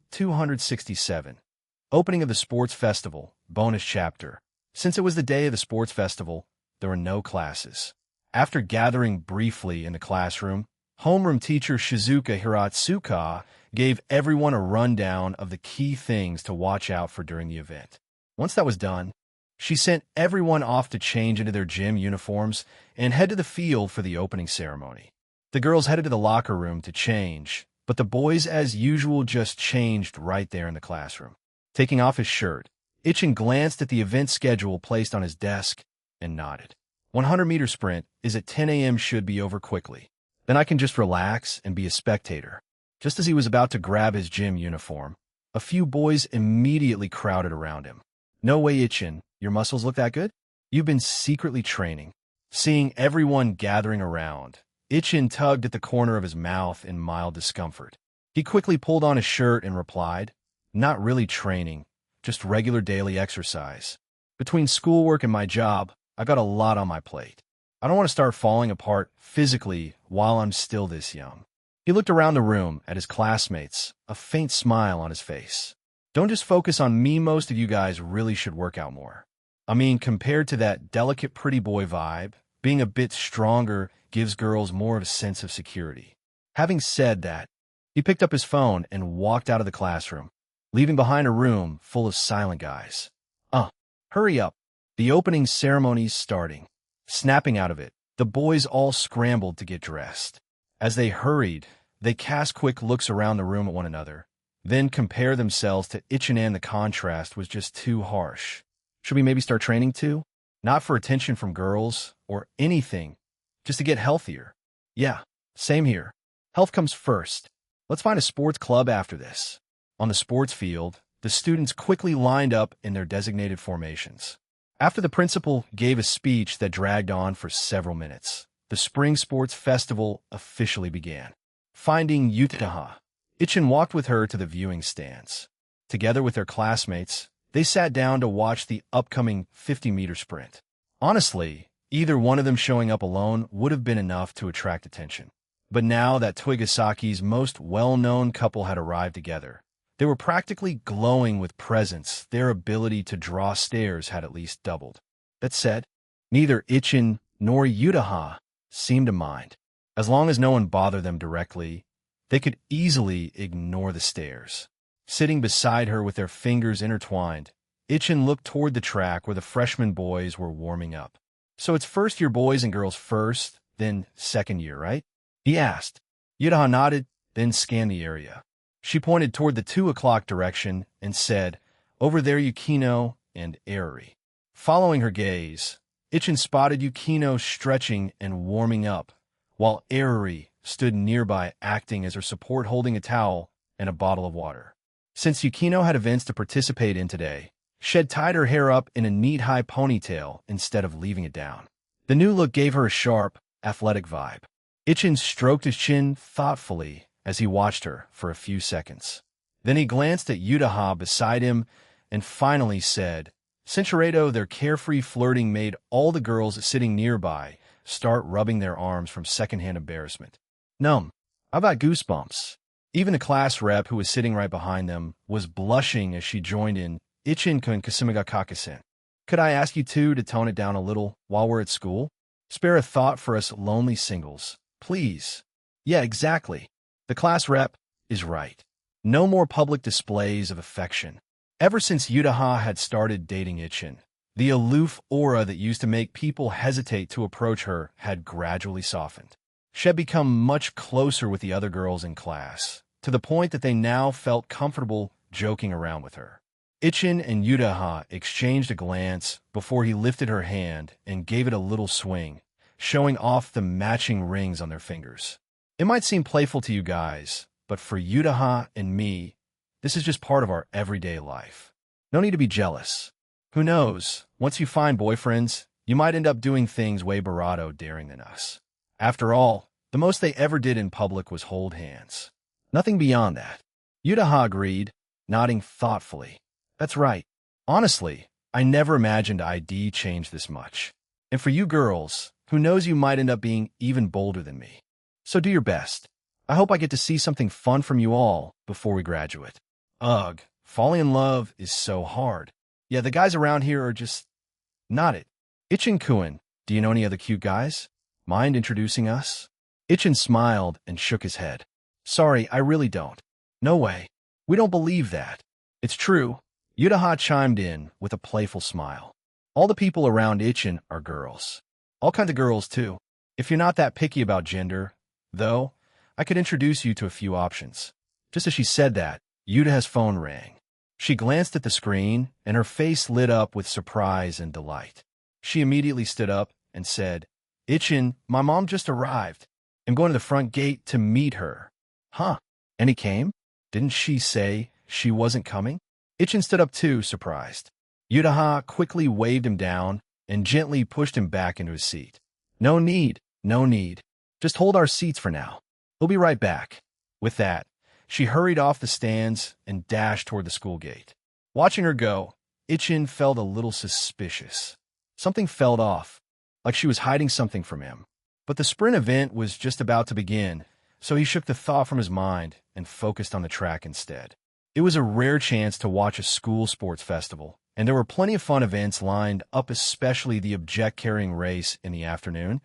[SPEAKER 1] Opening of the Sports Festival, bonus chapter. Since it was the day of the sports festival, there were no classes. After gathering briefly in the classroom, homeroom teacher Shizuka Hiratsuka gave everyone a rundown of the key things to watch out for during the event. Once that was done, she sent everyone off to change into their gym uniforms and head to the field for the opening ceremony. The girls headed to the locker room to change, but the boys, as usual, just changed right there in the classroom. Taking off his shirt, Ichin glanced at the event schedule placed on his desk and nodded. 100-meter sprint is at 10 a.m. should be over quickly. Then I can just relax and be a spectator. Just as he was about to grab his gym uniform, a few boys immediately crowded around him. No way, Ichin, your muscles look that good? You've been secretly training. Seeing everyone gathering around, Ichin tugged at the corner of his mouth in mild discomfort. He quickly pulled on his shirt and replied, "Not really training, just regular daily exercise. Between schoolwork and my job, I got a lot on my plate. I don't want to start falling apart physically while I'm still this young." He looked around the room at his classmates, a faint smile on his face. "Don't just focus on me, most of you guys really should work out more. I mean, compared to that delicate pretty boy vibe, being a bit stronger gives girls more of a sense of security." Having said that, he picked up his phone and walked out of the classroom, leaving behind a room full of silent guys. Hurry up. The opening ceremony's starting." Snapping out of it, the boys all scrambled to get dressed. As they hurried, they cast quick looks around the room at one another, then compare themselves to Ichin. The contrast was just too harsh. Should we maybe start training too? Not for attention from girls or anything, just to get healthier. Yeah, same here. Health comes first. Let's find a sports club after this. On the sports field, the students quickly lined up in their designated formations. After the principal gave a speech that dragged on for several minutes, the Spring Sports Festival officially began. Finding Yutaha, Ichin walked with her to the viewing stands. Together with their classmates, they sat down to watch the upcoming 50-meter sprint. Honestly, either one of them showing up alone would have been enough to attract attention. But now that Toigasaki's most well-known couple had arrived together, they were practically glowing with presence. Their ability to draw stares had at least doubled. That said, neither Ichin nor Yutaha seemed to mind. As long as no one bothered them directly, they could easily ignore the stares. Sitting beside her with their fingers intertwined, Ichin looked toward the track where the freshman boys were warming up. "So it's first-year boys and girls first, then second year, right?" he asked. Yutaha nodded, then scanned the area. She pointed toward the 2 o'clock direction and said, "Over there, Yukino and Eriri." Following her gaze, Ichin spotted Yukino stretching and warming up, while Eriri stood nearby acting as her support, holding a towel and a bottle of water. Since Yukino had events to participate in today, she had tied her hair up in a neat high ponytail instead of leaving it down. The new look gave her a sharp, athletic vibe. Ichin stroked his chin thoughtfully as he watched her for a few seconds. Then he glanced at Yutaha beside him and finally said, "Sinchiredo." Their carefree flirting made all the girls sitting nearby start rubbing their arms from secondhand embarrassment. How about goosebumps? Even the class rep, who was sitting right behind them, was blushing as she joined in. "Ichin-kun Kasumiga Kakisen. Could I ask you two to tone it down a little while we're at school? Spare a thought for us lonely singles, please." Yeah, exactly. The class rep is right. No more public displays of affection. Ever since Yutaha had started dating Ichin, the aloof aura that used to make people hesitate to approach her had gradually softened. She had become much closer with the other girls in class, to the point that they now felt comfortable joking around with her. Ichin and Yutaha exchanged a glance before he lifted her hand and gave it a little swing, showing off the matching rings on their fingers. It might seem playful to you guys, but for Yutaha and me, this is just part of our everyday life. No need to be jealous. Who knows, once you find boyfriends, you might end up doing things way barato daring than us. After all, the most they ever did in public was hold hands. Nothing beyond that. Yutaha agreed, nodding thoughtfully. That's right. Honestly, I never imagined ID changed this much. And for you girls, who knows, you might end up being even bolder than me. So do your best. I hope I get to see something fun from you all before we graduate. Ugh, falling in love is so hard. Yeah, the guys around here are just not it. Ichin-kun, do you know any other cute guys? Mind introducing us? Ichin smiled and shook his head. Sorry, I really don't. No way. We don't believe that. It's true. Yudaha chimed in with a playful smile. All the people around Ichin are girls. All kinds of girls, too. If you're not that picky about gender, though, I could introduce you to a few options. Just as she said that, Yudaha's phone rang. She glanced at the screen, and her face lit up with surprise and delight. She immediately stood up and said, Ichin, my mom just arrived. I'm going to the front gate to meet her. Huh? And he came? Didn't she say she wasn't coming? Ichin stood up too, surprised. Yudaha quickly waved him down and gently pushed him back into his seat. No need, no need. Just hold our seats for now. We'll be right back. With that, she hurried off the stands and dashed toward the school gate. Watching her go, Ichin felt a little suspicious. Something felt off, like she was hiding something from him. But the sprint event was just about to begin, so he shook the thought from his mind and focused on the track instead. It was a rare chance to watch a school sports festival, and there were plenty of fun events lined up, especially the object-carrying race in the afternoon,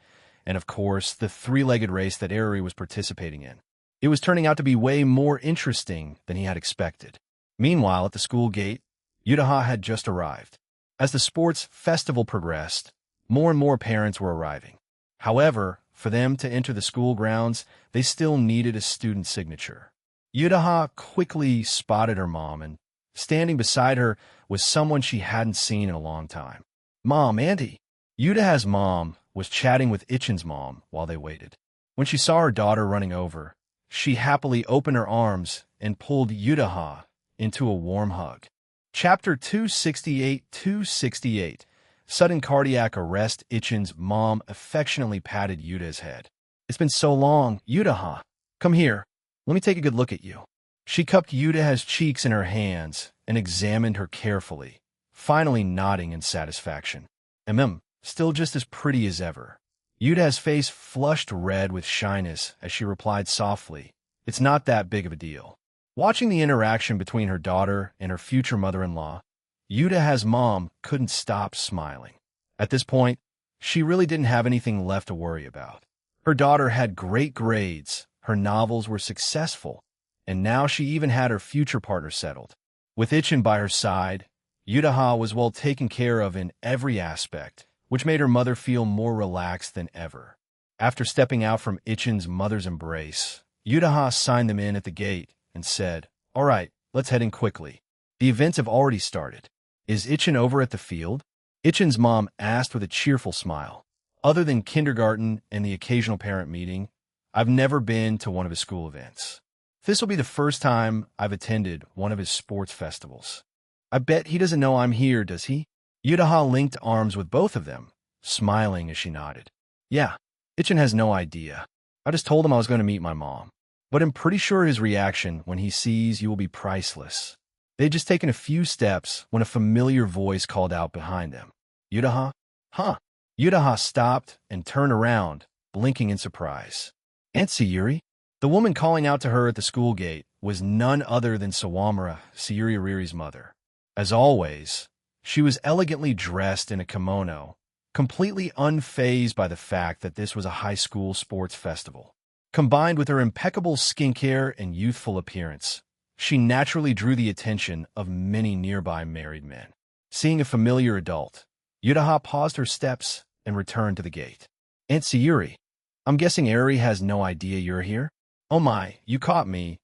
[SPEAKER 1] and of course, the three-legged race that Airi was participating in. It was turning out to be way more interesting than he had expected. Meanwhile, at the school gate, Yudaha had just arrived. As the sports festival progressed, more and more parents were arriving. However, for them to enter the school grounds, they still needed a student signature. Yudaha quickly spotted her mom, and standing beside her was someone she hadn't seen in a long time. Mom, Auntie. Yudaha's mom was chatting with Ichin's mom while they waited. When she saw her daughter running over, she happily opened her arms and pulled Yudaha into a warm hug. Chapter 268. Sudden cardiac arrest. Ichin's mom affectionately patted Yuda's head. It's been so long, Yudaha. Come here. Let me take a good look at you. She cupped Yudaha's cheeks in her hands and examined her carefully, finally nodding in satisfaction. Still just as pretty as ever. Yudaha's face flushed red with shyness as she replied softly, It's not that big of a deal. Watching the interaction between her daughter and her future mother-in-law, Yudaha's mom couldn't stop smiling. At this point, she really didn't have anything left to worry about. Her daughter had great grades, her novels were successful, and now she even had her future partner settled. With Ichin by her side, Yudaha was well taken care of in every aspect, which made her mother feel more relaxed than ever. After stepping out from Ichin's mother's embrace, Yudaha signed them in at the gate and said, All right, let's head in quickly. The events have already started. Is Ichin over at the field? Ichin's mom asked with a cheerful smile. Other than kindergarten and the occasional parent meeting, I've never been to one of his school events. This will be the first time I've attended one of his sports festivals. I bet he doesn't know I'm here, does he? Yudaha linked arms with both of them, smiling as she nodded. Yeah, Ichin has no idea. I just told him I was going to meet my mom. But I'm pretty sure his reaction when he sees you will be priceless. They'd just taken a few steps when a familiar voice called out behind them. Yudaha? Huh? Yudaha stopped and turned around, blinking in surprise. Aunt Sayuri? The woman calling out to her at the school gate was none other than Sawamura, Sayuri Riri's mother. As always, she was elegantly dressed in a kimono, completely unfazed by the fact that this was a high school sports festival. Combined with her impeccable skincare and youthful appearance, she naturally drew the attention of many nearby married men. Seeing a familiar adult, Yudaha paused her steps and returned to the gate. Aunt Sayuri, I'm guessing Airi has no idea you're here? Oh my, you caught me,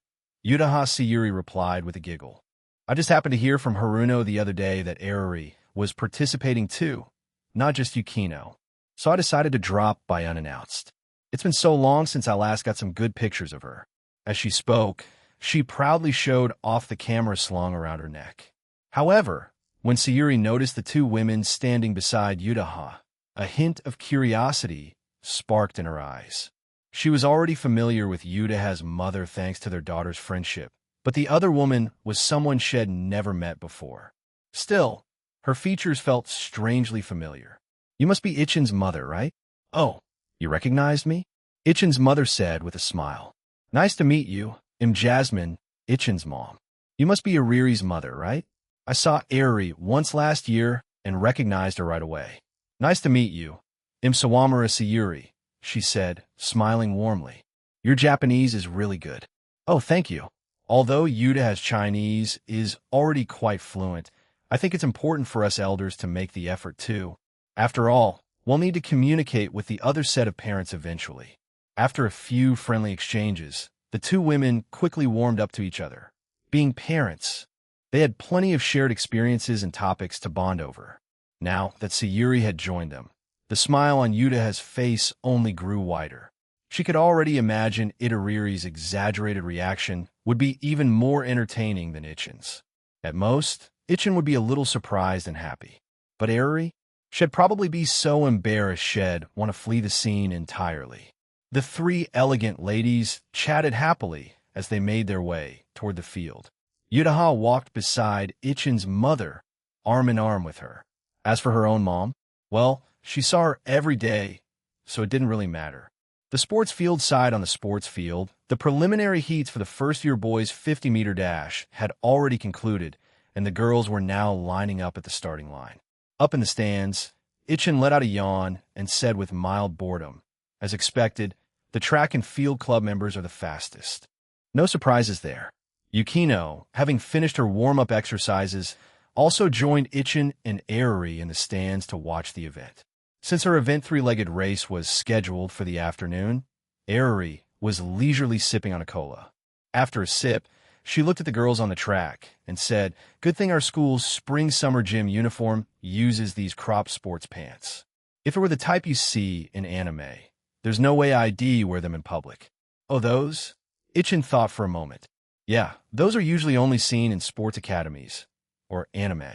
[SPEAKER 1] Yudaha Sayuri replied with a giggle. I just happened to hear from Haruno the other day that Airi was participating too, not just Yukino. So I decided to drop by unannounced. It's been so long since I last got some good pictures of her. As she spoke, she proudly showed off the camera slung around her neck. However, when Sayuri noticed the two women standing beside Yudaha, a hint of curiosity sparked in her eyes. She was already familiar with Yudaha's mother thanks to their daughter's friendship, but the other woman was someone she had never met before. Still, her features felt strangely familiar. You must be Ichin's mother, right? Oh, you recognized me? Ichin's mother said with a smile. Nice to meet you. I'm Jasmine, Ichin's mom. You must be Ariri's mother, right? I saw Ariri once last year and recognized her right away. Nice to meet you. I'm Sawamura Sayuri, she said, smiling warmly. Your Japanese is really good. Oh, thank you. Although Yuta has Chinese is already quite fluent, I think it's important for us elders to make the effort too. After all, we'll need to communicate with the other set of parents eventually. After a few friendly exchanges, the two women quickly warmed up to each other. Being parents, they had plenty of shared experiences and topics to bond over. Now that Sayuri had joined them, the smile on Yuta's face only grew wider. She could already imagine Itariri's exaggerated reaction would be even more entertaining than Ichin's. At most, Ichin would be a little surprised and happy. But Ariri? She'd probably be so embarrassed she'd want to flee the scene entirely. The three elegant ladies chatted happily as they made their way toward the field. Yutaha walked beside Ichin's mother, arm in arm with her. As for her own mom, well, she saw her every day, so it didn't really matter. The sports field side on the sports field, the preliminary heats for the first-year boys' 50-meter dash had already concluded, and the girls were now lining up at the starting line. Up in the stands, Ichin let out a yawn and said with mild boredom, as expected, the track and field club members are the fastest. No surprises there. Yukino, having finished her warm-up exercises, also joined Ichin and Ariri in the stands to watch the event. Since her event three-legged race was scheduled for the afternoon, Ariri was leisurely sipping on a cola. After a sip, she looked at the girls on the track and said, "Good thing our school's spring-summer gym uniform uses these crop sports pants. If it were the type you see in anime, there's no way I'd wear them in public." "Oh, those?" Ichin thought for a moment. "Yeah, those are usually only seen in sports academies, or anime.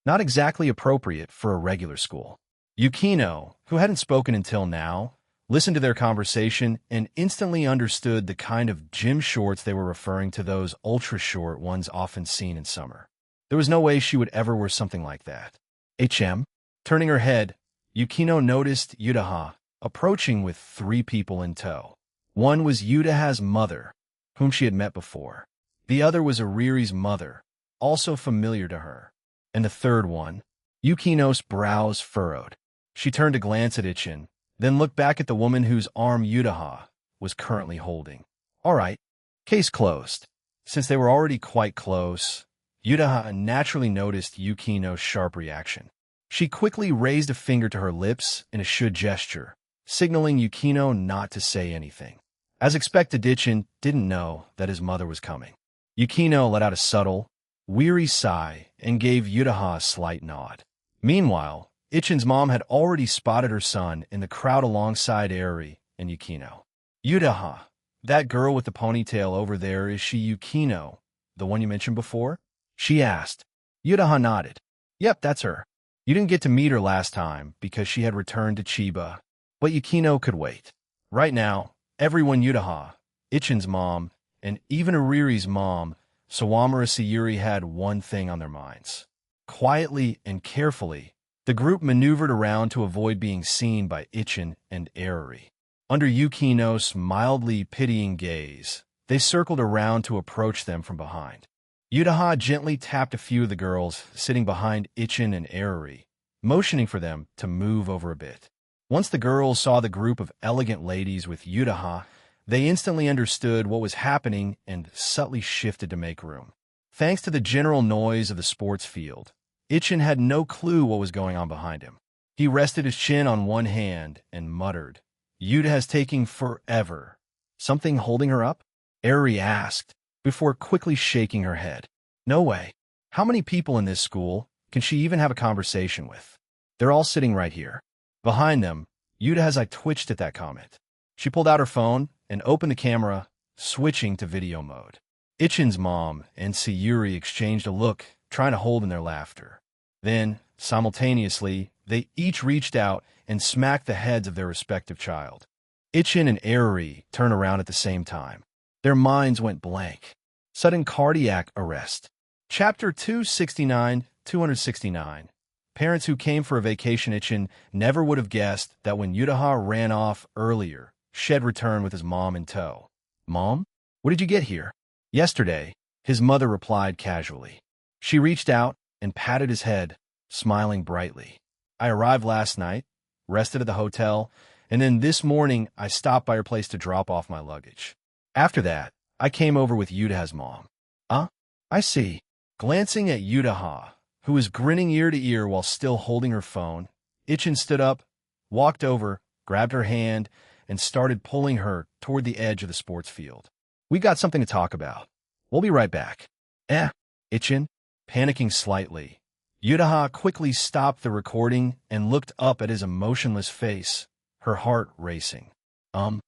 [SPEAKER 1] Not exactly appropriate for a regular school." Yukino, who hadn't spoken until now, listened to their conversation and instantly understood the kind of gym shorts they were referring to, those ultra-short ones often seen in summer. There was no way she would ever wear something like that. HM? Turning her head, Yukino noticed Yutaha approaching with three people in tow. One was Yutaha's mother, whom she had met before. The other was Ariri's mother, also familiar to her. And the third one, Yukino's brows furrowed. She turned to glance at Ichin, then looked back at the woman whose arm Yutaha was currently holding. All right, case closed. Since they were already quite close, Yutaha naturally noticed Yukino's sharp reaction. She quickly raised a finger to her lips in a should gesture, signaling Yukino not to say anything. As expected, Ichin didn't know that his mother was coming. Yukino let out a subtle, weary sigh and gave Yutaha a slight nod. Meanwhile, Ichin's mom had already spotted her son in the crowd alongside Ariri and Yukino. "Yutaha, that girl with the ponytail over there, is she Yukino, the one you mentioned before?" she asked. Yutaha nodded. "Yep, that's her. You didn't get to meet her last time because she had returned to Chiba, but Yukino could wait. Right now, everyone Yutaha, Ichin's mom, and even Ariri's mom, Sawamura Sayuri, had one thing on their minds. Quietly and carefully, the group maneuvered around to avoid being seen by Ichin and Ariri. Under Yukino's mildly pitying gaze, they circled around to approach them from behind. Yutaha gently tapped a few of the girls sitting behind Ichin and Ariri, motioning for them to move over a bit. Once the girls saw the group of elegant ladies with Yutaha, they instantly understood what was happening and subtly shifted to make room. Thanks to the general noise of the sports field, Ichin had no clue what was going on behind him. He rested his chin on one hand and muttered, "Yuta's taking forever. Something holding her up?" Ariri asked, before quickly shaking her head. "No way. How many people in this school can she even have a conversation with? They're all sitting right here." Behind them, Yuta's eye twitched at that comment. She pulled out her phone and opened the camera, switching to video mode. Ichin's mom and Sayuri exchanged a look, trying to hold in their laughter. Then, simultaneously, they each reached out and smacked the heads of their respective child. Ichin and Ariri turned around at the same time. Their minds went blank. Sudden cardiac arrest. Chapter 269. Parents who came for a vacation. Ichin never would have guessed that when Yutaha ran off earlier, she'd returned with his mom in tow. Mom? What did you get here? Yesterday, his mother replied casually. She reached out and patted his head, smiling brightly. I arrived last night, rested at the hotel, and then this morning I stopped by her place to drop off my luggage. After that, I came over with Yutaha's mom. I see. Glancing at Yutaha, who was grinning ear to ear while still holding her phone, Ichin stood up, walked over, grabbed her hand, and started pulling her toward the edge of the sports field. We got something to talk about. We'll be right back. Ichin, panicking slightly. Yutaha quickly stopped the recording and looked up at his emotionless face, her heart racing. Where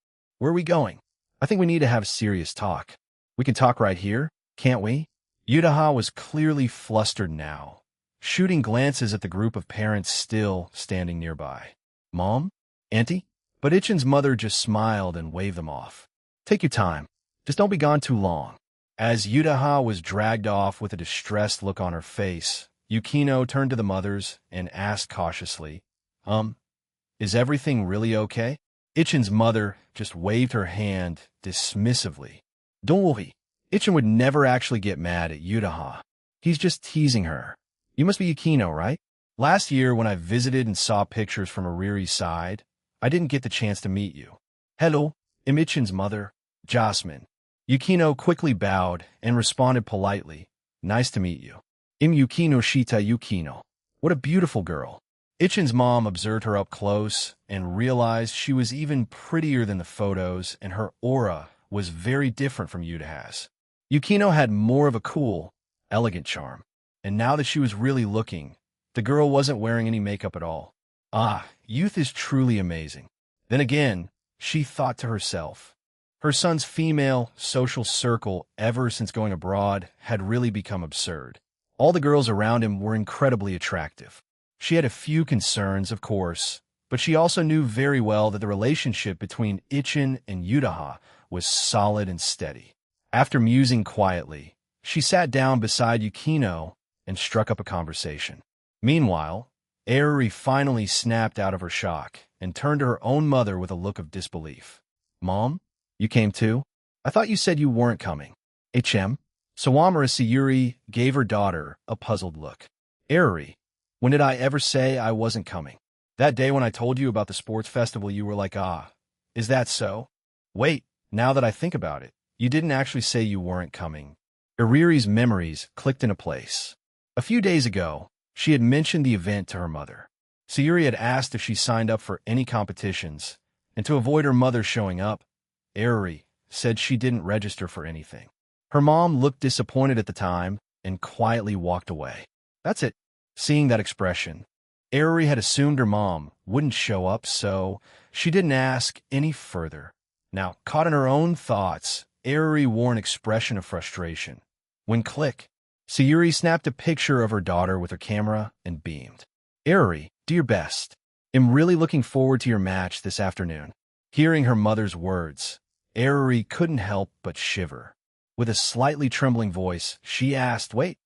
[SPEAKER 1] are we going? I think we need to have a serious talk. We can talk right here, can't we? Yutaha was clearly flustered now, shooting glances at the group of parents still standing nearby. Mom? Auntie? But Ichin's mother just smiled and waved them off. Take your time. Just don't be gone too long. As Yutaha was dragged off with a distressed look on her face, Yukino turned to the mothers and asked cautiously, is everything really okay? Ichin's mother just waved her hand dismissively. Don't worry. Ichin would never actually get mad at Yutaha. He's just teasing her. You must be Yukino, right? Last year when I visited and saw pictures from Ariri's side, I didn't get the chance to meet you. Hello, I'm Ichin's mother, Jasmine. Yukino quickly bowed and responded politely. Nice to meet you. I'm Yukino Shita Yukino. What a beautiful girl. Ichin's mom observed her up close and realized she was even prettier than the photos, and her aura was very different from Yutaha's. Yukino had more of a cool, elegant charm, and now that she was really looking, the girl wasn't wearing any makeup at all. Youth is truly amazing. Then again, she thought to herself. Her son's female social circle ever since going abroad had really become absurd. All the girls around him were incredibly attractive. She had a few concerns, of course, but she also knew very well that the relationship between Ichin and Yutaha was solid and steady. After musing quietly, she sat down beside Yukino and struck up a conversation. Meanwhile, Ariri finally snapped out of her shock and turned to her own mother with a look of disbelief. Mom, you came too? I thought you said you weren't coming. HM? Sawamura Sayuri gave her daughter a puzzled look. Ariri, when did I ever say I wasn't coming? That day when I told you about the sports festival, you were like, is that so? Wait, now that I think about it, you didn't actually say you weren't coming. Ariri's memories clicked into place. A few days ago, she had mentioned the event to her mother. Sayuri had asked if she signed up for any competitions, and to avoid her mother showing up, Ariri said she didn't register for anything. Her mom looked disappointed at the time and quietly walked away. That's it. Seeing that expression, Ariri had assumed her mom wouldn't show up, so she didn't ask any further. Now, caught in her own thoughts, Ariri wore an expression of frustration. When click, Sayuri snapped a picture of her daughter with her camera and beamed. Ariri, do your best. I'm really looking forward to your match this afternoon. Hearing her mother's words, Ariri couldn't help but shiver. With a slightly trembling voice, she asked, wait,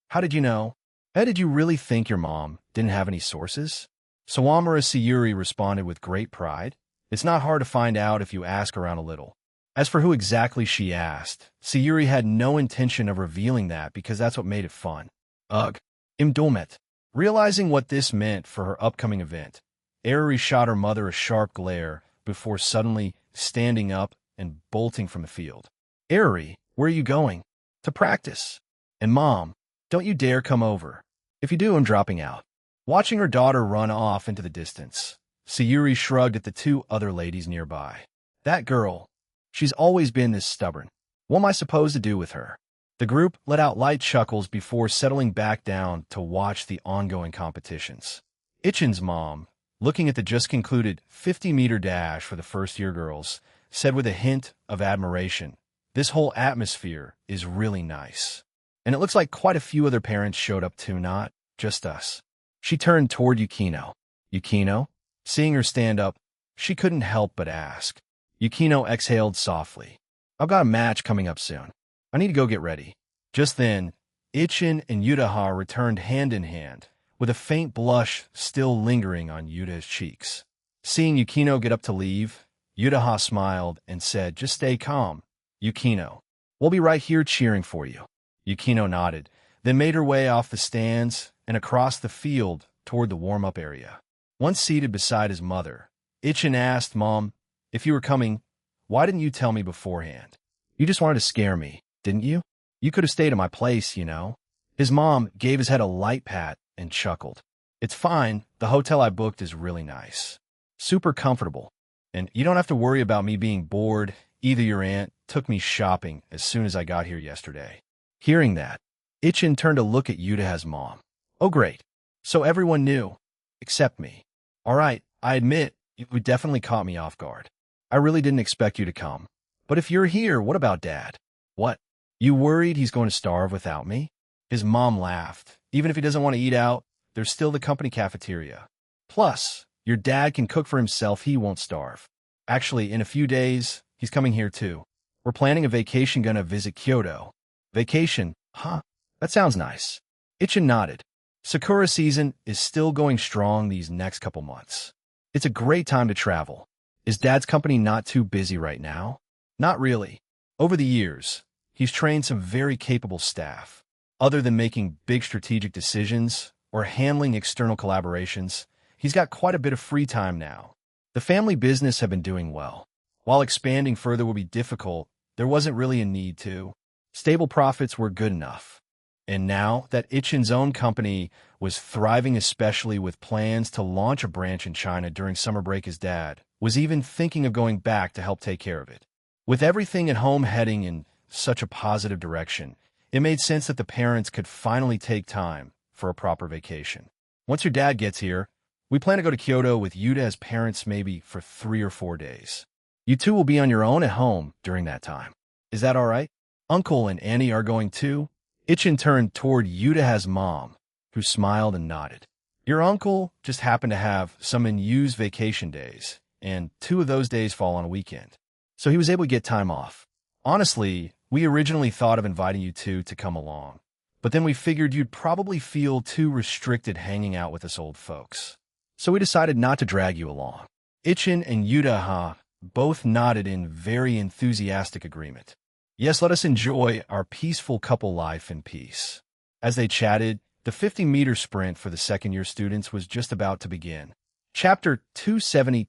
[SPEAKER 1] how did you know? How did you really think your mom didn't have any sources? Sawamura Sayuri responded with great pride. It's not hard to find out if you ask around a little. As for who exactly she asked, Sayuri had no intention of revealing that because that's what made it fun. Ugh. Imdomet. Realizing what this meant for her upcoming event, Ariri shot her mother a sharp glare before suddenly standing up and bolting from the field. Ariri, where are you going? To practice. And Mom, don't you dare come over. If you do, I'm dropping out. Watching her daughter run off into the distance, Sayuri shrugged at the two other ladies nearby. That girl. She's always been this stubborn. What am I supposed to do with her? The group let out light chuckles before settling back down to watch the ongoing competitions. Ichin's mom, looking at the just-concluded 50-meter dash for the first-year girls, said with a hint of admiration, this whole atmosphere is really nice. And it looks like quite a few other parents showed up too, not just us. She turned toward Yukino. Yukino? Seeing her stand up, she couldn't help but ask. Yukino exhaled softly. I've got a match coming up soon. I need to go get ready. Just then, Ichin and Yutaha returned hand in hand, with a faint blush still lingering on Yuta's cheeks. Seeing Yukino get up to leave, Yutaha smiled and said, just stay calm. Yukino. We'll be right here cheering for you. Yukino nodded, then made her way off the stands and across the field toward the warm-up area. Once seated beside his mother, Ichin asked, "Mom, if you were coming, why didn't you tell me beforehand? You just wanted to scare me, didn't you? You could have stayed at my place, you know." His mom gave his head a light pat and chuckled. "It's fine. The hotel I booked is really nice. Super comfortable. And you don't have to worry about me being bored. Either your aunt took me shopping as soon as I got here yesterday." Hearing that, Ichin turned to look at Yutaha's mom. "Oh, great. So everyone knew, except me. All right, I admit, you definitely caught me off guard. I really didn't expect you to come. But if you're here, what about Dad? What? You worried he's going to starve without me?" His mom laughed. "Even if he doesn't want to eat out, there's still the company cafeteria. Plus, your dad can cook for himself. He won't starve. Actually, in a few days, he's coming here too. We're planning a vacation, gonna visit Kyoto." "Vacation? Huh? That sounds nice." Ichin nodded. Sakura season is still going strong these next couple months. It's a great time to travel. Is Dad's company not too busy right now? Not really. Over the years, he's trained some very capable staff. Other than making big strategic decisions or handling external collaborations, he's got quite a bit of free time now. The family business have been doing well. While expanding further would be difficult, there wasn't really a need to. Stable profits were good enough. And now that Ichin's own company was thriving, especially with plans to launch a branch in China during summer break, his dad was even thinking of going back to help take care of it. With everything at home heading in such a positive direction, it made sense that the parents could finally take time for a proper vacation. "Once your dad gets here, we plan to go to Kyoto with Yuta as parents, maybe for 3 or 4 days. You two will be on your own at home during that time. Is that all right? Uncle and Annie are going too?" Ichin turned toward Yutaha's mom, who smiled and nodded. "Your uncle just happened to have some unused vacation days, and 2 of those days fall on a weekend. So he was able to get time off. Honestly, we originally thought of inviting you two to come along, but then we figured you'd probably feel too restricted hanging out with us old folks. So we decided not to drag you along." Ichin and Yutaha both nodded in very enthusiastic agreement. "Yes, let us enjoy our peaceful couple life in peace." As they chatted, the 50-meter sprint for the second-year students was just about to begin. Chapter 270.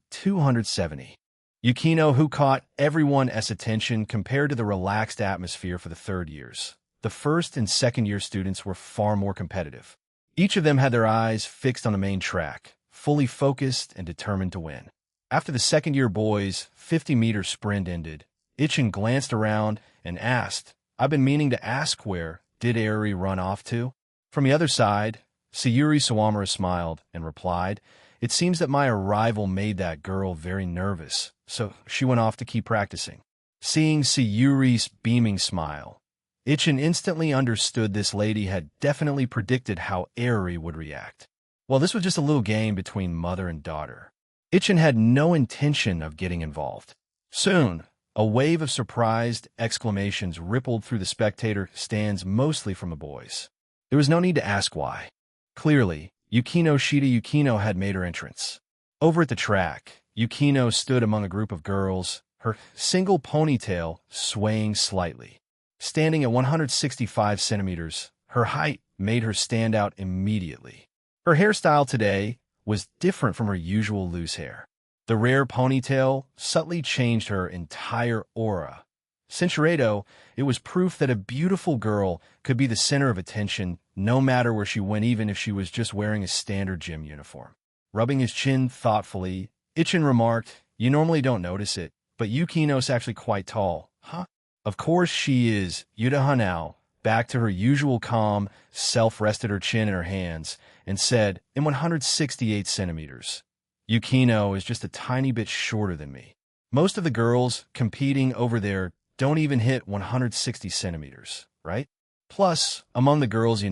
[SPEAKER 1] Yukino, who caught everyone's attention compared to the relaxed atmosphere for the third years. The first and second-year students were far more competitive. Each of them had their eyes fixed on the main track, fully focused and determined to win. After the second-year boys' 50-meter sprint ended, Ichin glanced around and asked, "I've been meaning to ask, where did Airi run off to?" From the other side, Sayuri Sawamura smiled and replied, "It seems that my arrival made that girl very nervous, so she went off to keep practicing." Seeing Sayuri's beaming smile, Ichin instantly understood this lady had definitely predicted how Airi would react. Well, this was just a little game between mother and daughter. Ichin had no intention of getting involved. Soon, a wave of surprised exclamations rippled through the spectator stands, mostly from the boys. There was no need to ask why. Clearly, Yukino had made her entrance. Over at the track, Yukino stood among a group of girls, her single ponytail swaying slightly. Standing at 165 centimeters, her height made her stand out immediately. Her hairstyle today was different from her usual loose hair. The rare ponytail subtly changed her entire aura. Sincerado, it was proof that a beautiful girl could be the center of attention no matter where she went, even if she was just wearing a standard gym uniform. Rubbing his chin thoughtfully, Ichin remarked, "You normally don't notice it, but Yukino's actually quite tall, huh?" "Of course she is." Yutaha now, back to her usual calm self, rested her chin in her hands and said, "In 168 centimeters. Yukino is just a tiny bit shorter than me. Most of the girls competing over there don't even hit 160 centimeters, right? Plus, among the girls,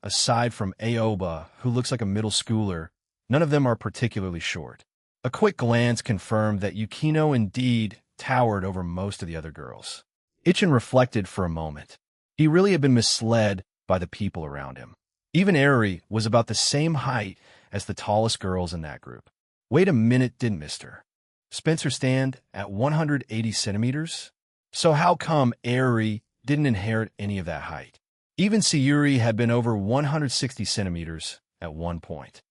[SPEAKER 1] aside from Aoba, who looks like a middle schooler, none of them are particularly short." A quick glance confirmed that Yukino indeed towered over most of the other girls. Ichin reflected for a moment. He really had been misled by the people around him. Even Airi was about the same height as the tallest girls in that group. Wait a minute, didn't Mr. Spencer stand at 180 centimeters? So how come Airi didn't inherit any of that height? Even Sayuri had been over 160 centimeters at one point.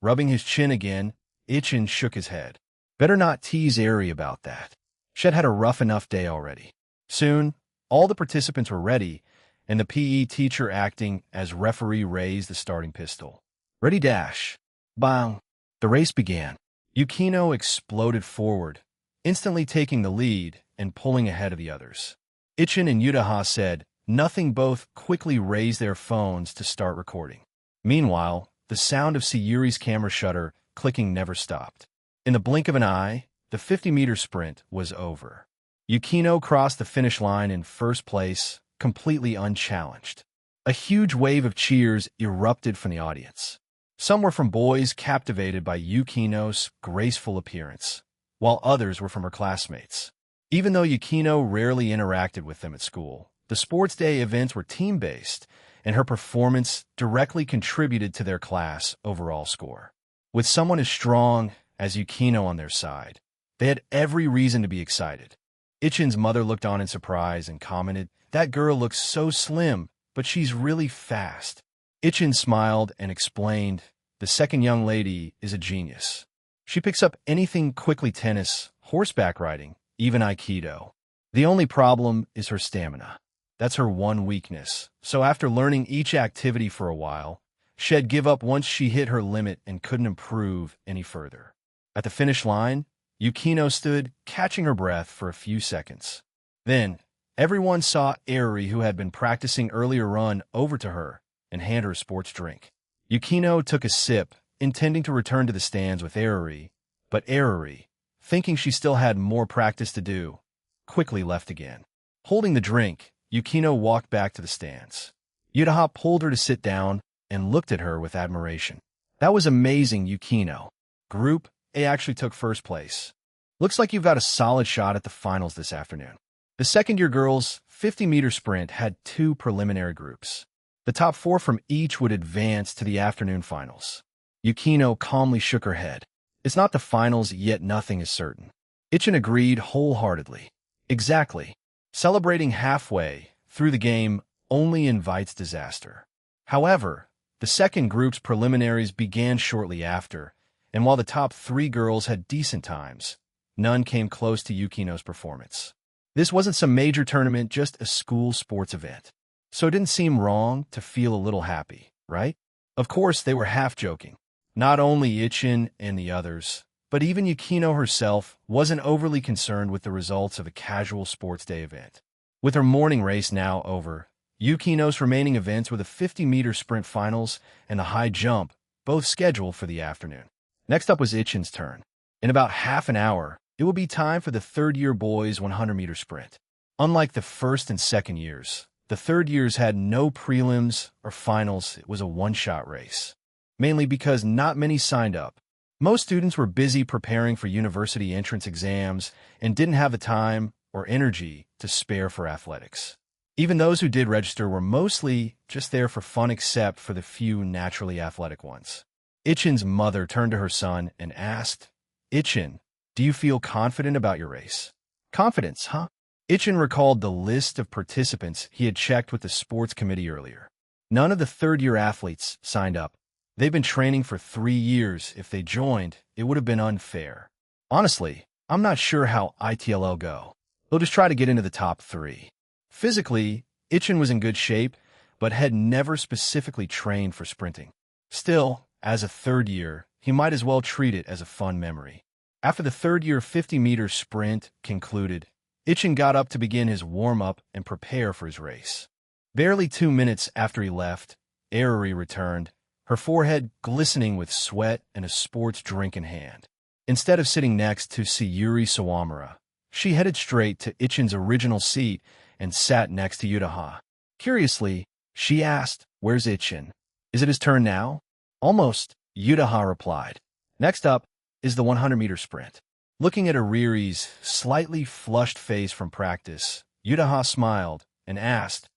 [SPEAKER 1] Rubbing his chin again, Ichin shook his head. Better not tease Airi about that. Shed had a rough enough day already. Soon, all the participants were ready, and the PE teacher acting as referee raised the starting pistol. Ready, dash. Bang. The race began. Yukino exploded forward, instantly taking the lead and pulling ahead of the others. Ichin and Yutaha said nothing, both quickly raised their phones to start recording. Meanwhile, the sound of Sayuri's camera shutter clicking never stopped. In the blink of an eye, the 50-meter sprint was over. Yukino crossed the finish line in first place, completely unchallenged. A huge wave of cheers erupted from the audience. Some were from boys captivated by Yukino's graceful appearance, while others were from her classmates. Even though Yukino rarely interacted with them at school, the sports day events were team-based, and her performance directly contributed to their class overall score. With someone as strong as Yukino on their side, they had every reason to be excited. Ichin's mother looked on in surprise and commented, "That girl looks so slim, but she's really fast." Ichin smiled and explained, "The second young lady is a genius. She picks up anything quickly: tennis, horseback riding, even Aikido. The only problem is her stamina. That's her one weakness. So after learning each activity for a while, she'd give up once she hit her limit and couldn't improve any further." At the finish line, Yukino stood, catching her breath for a few seconds. Then, everyone saw Airi, who had been practicing earlier, run over to her and hand her a sports drink. Yukino took a sip, intending to return to the stands with Airi, but Airi, thinking she still had more practice to do, quickly left again. Holding the drink, Yukino walked back to the stands. Yutaha pulled her to sit down and looked at her with admiration. "That was amazing, Yukino. Group A actually took first place. Looks like you've got a solid shot at the finals this afternoon." The second-year girls' 50-meter sprint had 2 preliminary groups. The top 4 from each would advance to the afternoon finals. Yukino calmly shook her head. "It's not the finals, yet nothing is certain." Ichin agreed wholeheartedly. "Exactly. Celebrating halfway through the game only invites disaster." However, the second group's preliminaries began shortly after, and while the top 3 girls had decent times, none came close to Yukino's performance. This wasn't some major tournament, just a school sports event. So it didn't seem wrong to feel a little happy, right? Of course, they were half joking. Not only Ichin and the others, but even Yukino herself wasn't overly concerned with the results of a casual sports day event. With her morning race now over, Yukino's remaining events were the 50-meter sprint finals and the high jump, both scheduled for the afternoon. Next up was Ichin's turn. In about half an hour, it would be time for the third-year boys' 100-meter sprint. Unlike the first and second years, the third years had no prelims or finals. It was a one-shot race, mainly because not many signed up. Most students were busy preparing for university entrance exams and didn't have the time or energy to spare for athletics. Even those who did register were mostly just there for fun, except for the few naturally athletic ones. Ichin's mother turned to her son and asked, "Ichin, do you feel confident about your race?" "Confidence, huh?" Ichin recalled the list of participants he had checked with the sports committee earlier. None of the third-year athletes signed up. They've been training for 3 years. If they joined, it would have been unfair. "Honestly, I'm not sure how ITLL go. They'll just try to get into the top 3. Physically, Ichin was in good shape, but had never specifically trained for sprinting. Still, as a third year, he might as well treat it as a fun memory. After the third-year 50-meter sprint concluded, Ichin got up to begin his warm-up and prepare for his race. Barely 2 minutes after he left, Airi returned, her forehead glistening with sweat and a sports drink in hand. Instead of sitting next to Sayuri Sawamura, she headed straight to Ichin's original seat and sat next to Yutaha. Curiously, she asked, "Where's Ichin? Is it his turn now?" "Almost," Yutaha replied. Next up is the 100-meter sprint. Looking at Ariri's slightly flushed face from practice, Yutaha smiled and asked,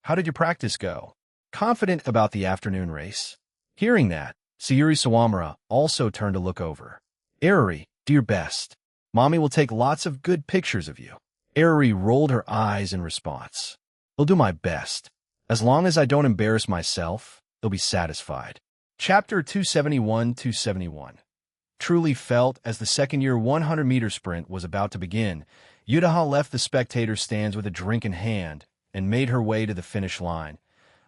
[SPEAKER 1] "How did your practice go? Confident about the afternoon race?" Hearing that, Sayuri Sawamura also turned to look over. "Ariri, do your best. Mommy will take lots of good pictures of you." Airi rolled her eyes in response. I'll do my best. As long as I don't embarrass myself, they'll be satisfied. Chapter 271-271. Truly felt as the second-year 100-meter sprint was about to begin, Yudaha left the spectator stands with a drink in hand and made her way to the finish line,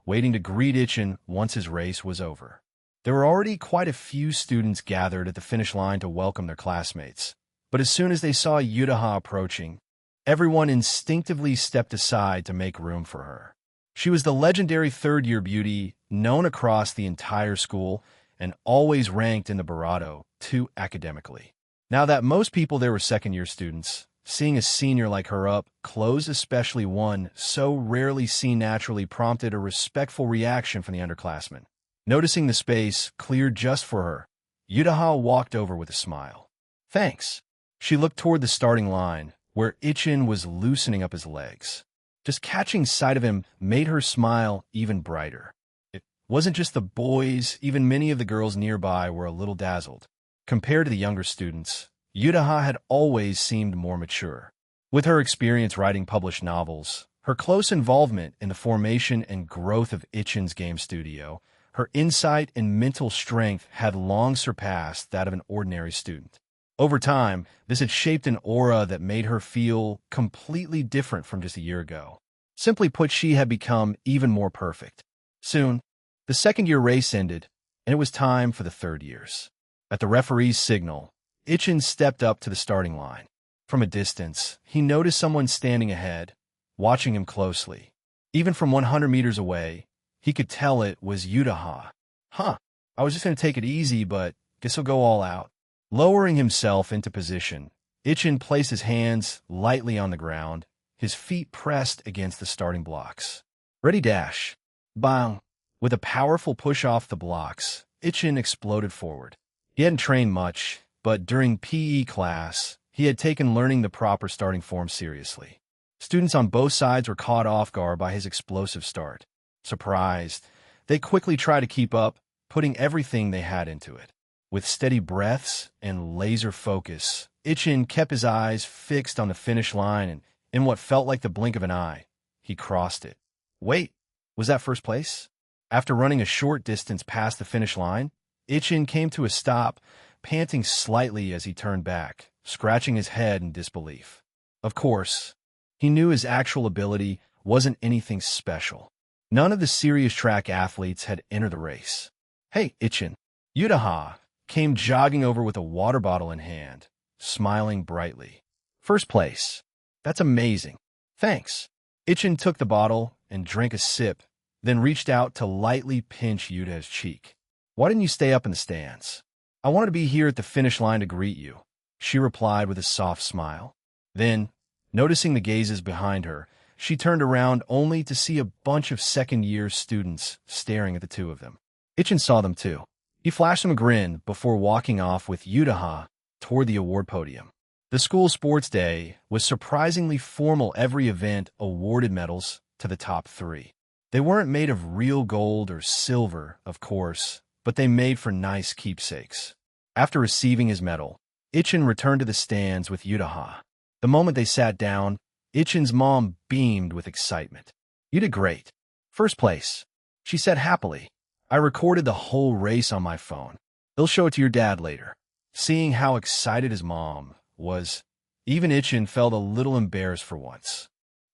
[SPEAKER 1] waiting to greet Ichin once his race was over. There were already quite a few students gathered at the finish line to welcome their classmates, but as soon as they saw Yudaha approaching, everyone instinctively stepped aside to make room for her. She was the legendary third-year beauty, known across the entire school, and always ranked in the Barato, too academically. Now that most people there were second-year students, seeing a senior like her up close, especially one so rarely seen naturally, prompted a respectful reaction from the underclassmen. Noticing the space cleared just for her, Yudaha walked over with a smile. Thanks. She looked toward the starting line, where Ichin was loosening up his legs. Just catching sight of him made her smile even brighter. It wasn't just the boys, even many of the girls nearby were a little dazzled. Compared to the younger students, Yudaha had always seemed more mature. With her experience writing published novels, her close involvement in the formation and growth of Ichin's game studio, her insight and mental strength had long surpassed that of an ordinary student. Over time, this had shaped an aura that made her feel completely different from just a year ago. Simply put, she had become even more perfect. Soon, the second-year race ended, and it was time for the third years. At the referee's signal, Ichin stepped up to the starting line. From a distance, he noticed someone standing ahead, watching him closely. Even from 100 meters away, he could tell it was Yudaha. I was just going to take it easy, but guess he'll go all out. Lowering himself into position, Ichin placed his hands lightly on the ground, his feet pressed against the starting blocks. Ready, dash. Bang! With a powerful push off the blocks, Ichin exploded forward. He hadn't trained much, but during PE class, he had taken learning the proper starting form seriously. Students on both sides were caught off guard by his explosive start. Surprised, they quickly tried to keep up, putting everything they had into it. With steady breaths and laser focus, Ichin kept his eyes fixed on the finish line, and in what felt like the blink of an eye, he crossed it. Wait, was that first place? After running a short distance past the finish line, Ichin came to a stop, panting slightly as he turned back, scratching his head in disbelief. Of course, he knew his actual ability wasn't anything special. None of the serious track athletes had entered the race. Hey, Ichin. Yudaha came jogging over with a water bottle in hand, smiling brightly. First place. That's amazing. Thanks. Ichin took the bottle and drank a sip, then reached out to lightly pinch Yuda's cheek. Why didn't you stay up in the stands? I wanted to be here at the finish line to greet you, she replied with a soft smile. Then, noticing the gazes behind her, she turned around only to see a bunch of second-year students staring at the two of them. Ichin saw them too. He flashed them a grin before walking off with Yudaha toward the award podium. The school sports day was surprisingly formal. Every event awarded medals to the top three. They weren't made of real gold or silver, of course, but they made for nice keepsakes. After receiving his medal, Ichin returned to the stands with Yudaha. The moment they sat down, Ichin's mom beamed with excitement. You did great. First place, she said happily. I recorded the whole race on my phone. He'll show it to your dad later. Seeing how excited his mom was, even Ichin felt a little embarrassed for once.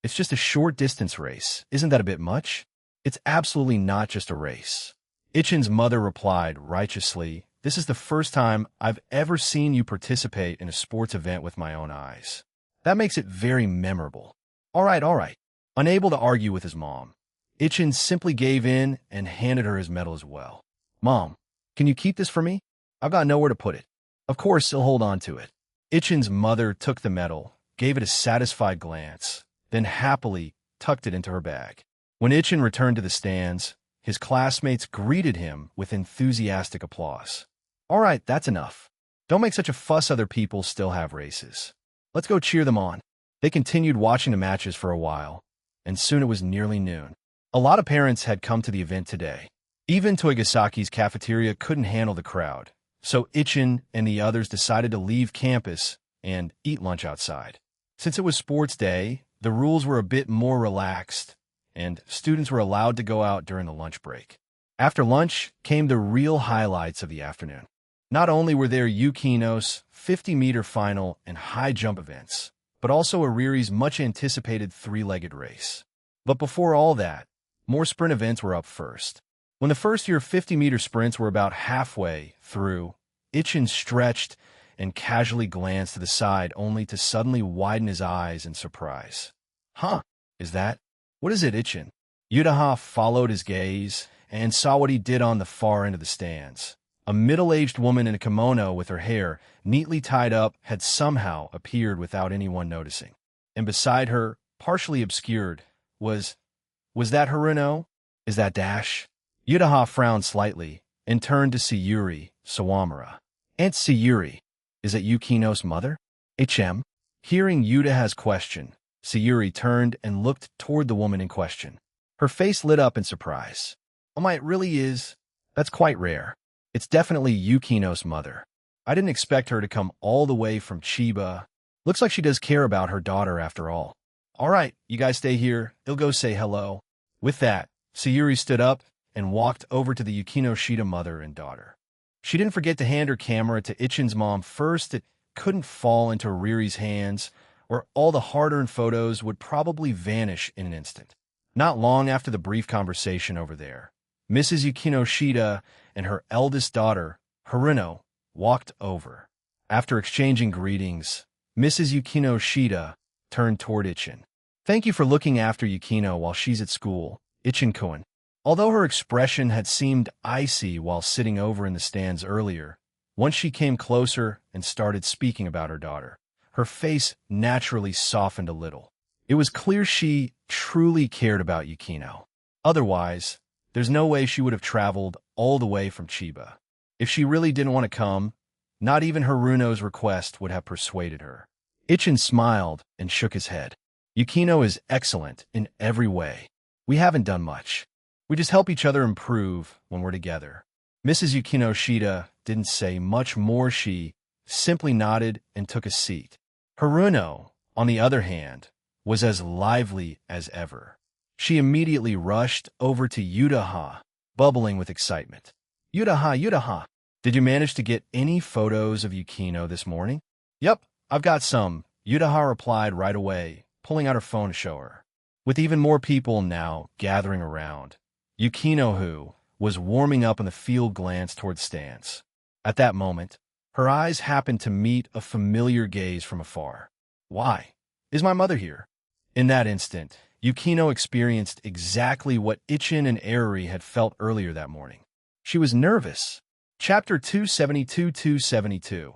[SPEAKER 1] It's just a short distance race. Isn't that a bit much? It's absolutely not just a race. Ichin's mother replied righteously, this is the first time I've ever seen you participate in a sports event with my own eyes. That makes it very memorable. All right. Unable to argue with his mom, Ichin simply gave in and handed her his medal as well. Mom, can you keep this for me? I've got nowhere to put it. Of course, he'll hold on to it. Ichin's mother took the medal, gave it a satisfied glance, then happily tucked it into her bag. When Ichin returned to the stands, his classmates greeted him with enthusiastic applause. All right, that's enough. Don't make such a fuss. Other people still have races. Let's go cheer them on. They continued watching the matches for a while, and soon it was nearly noon. A lot of parents had come to the event today. Even Toygasaki's cafeteria couldn't handle the crowd, so Ichin and the others decided to leave campus and eat lunch outside. Since it was sports day, the rules were a bit more relaxed, and students were allowed to go out during the lunch break. After lunch came the real highlights of the afternoon. Not only were there Yukino's 50-meter final and high jump events, but also Ariri's much-anticipated three-legged race. But before all that, more sprint events were up first. When the first-year 50-meter sprints were about halfway through, Ichin stretched and casually glanced to the side only to suddenly widen his eyes in surprise. Huh, is that? What is it, Ichin? Yutaha followed his gaze and saw what he did on the far end of the stands. A middle-aged woman in a kimono with her hair neatly tied up had somehow appeared without anyone noticing. And beside her, partially obscured, was that Haruno? Is that Dash? Yutaha frowned slightly and turned to Sayuri Sawamura. Aunt Sayuri, is it Yukino's mother? HM? Hearing Yutaha's question, Sayuri turned and looked toward the woman in question. Her face lit up in surprise. Oh my, it really is. That's quite rare. It's definitely Yukino's mother. I didn't expect her to come all the way from Chiba. Looks like she does care about her daughter after all. All right, you guys stay here. I'll go say hello. With that, Sayuri stood up and walked over to the Yukino Shida mother and daughter. She didn't forget to hand her camera to Ichin's mom first. It couldn't fall into Riri's hands, or all the hard-earned photos would probably vanish in an instant. Not long after the brief conversation over there, Mrs. Yukino Shida and her eldest daughter, Haruno, walked over. After exchanging greetings, Mrs. Yukino Shida turned toward Ichin. Thank you for looking after Yukino while she's at school, Ichin-kun. Although her expression had seemed icy while sitting over in the stands earlier, once she came closer and started speaking about her daughter, her face naturally softened a little. It was clear she truly cared about Yukino. Otherwise, there's no way she would have traveled all the way from Chiba. If she really didn't want to come, not even Haruno's request would have persuaded her. Ichin smiled and shook his head. Yukino is excellent in every way. We haven't done much. We just help each other improve when we're together. Mrs. Yukino Shida didn't say much more. She simply nodded and took a seat. Haruno, on the other hand, was as lively as ever. She immediately rushed over to Yutaha, bubbling with excitement. Yutaha, did you manage to get any photos of Yukino this morning? Yep, I've got some, Yutaha replied right away, pulling out her phone to show her. With even more people now gathering around, Yukino, who was warming up in the field, glanced toward the stands. At that moment, her eyes happened to meet a familiar gaze from afar. Why? Is my mother here? In that instant, Yukino experienced exactly what Ichin and Ariri had felt earlier that morning. She was nervous. Chapter 272-272.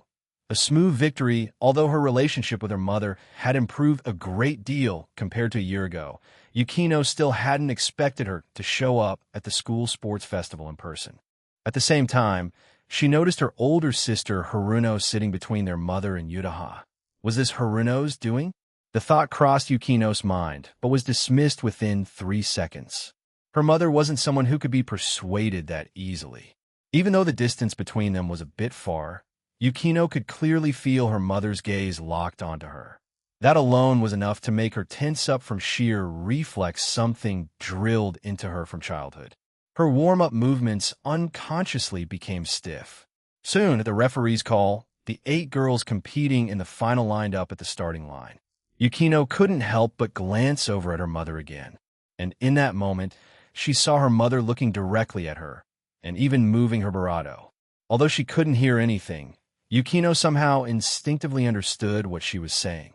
[SPEAKER 1] A smooth victory. Although her relationship with her mother had improved a great deal compared to a year ago, Yukino still hadn't expected her to show up at the school sports festival in person. At the same time, she noticed her older sister Haruno sitting between their mother and Yutaha. Was this Haruno's doing? The thought crossed Yukino's mind, but was dismissed within 3 seconds. Her mother wasn't someone who could be persuaded that easily. Even though the distance between them was a bit far, Yukino could clearly feel her mother's gaze locked onto her. That alone was enough to make her tense up from sheer reflex, something drilled into her from childhood. Her warm-up movements unconsciously became stiff. Soon, at the referee's call, the 8 girls competing in the final lined up at the starting line. Yukino couldn't help but glance over at her mother again, and in that moment, she saw her mother looking directly at her, and even moving her barato. Although she couldn't hear anything, Yukino somehow instinctively understood what she was saying.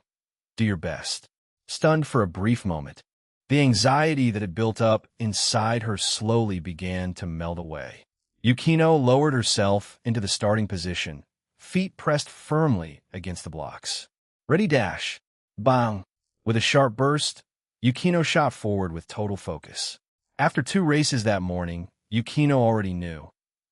[SPEAKER 1] Do your best. Stunned for a brief moment, the anxiety that had built up inside her slowly began to melt away. Yukino lowered herself into the starting position, feet pressed firmly against the blocks. Ready, dash. Bang! With a sharp burst, Yukino shot forward with total focus. After 2 races that morning, Yukino already knew.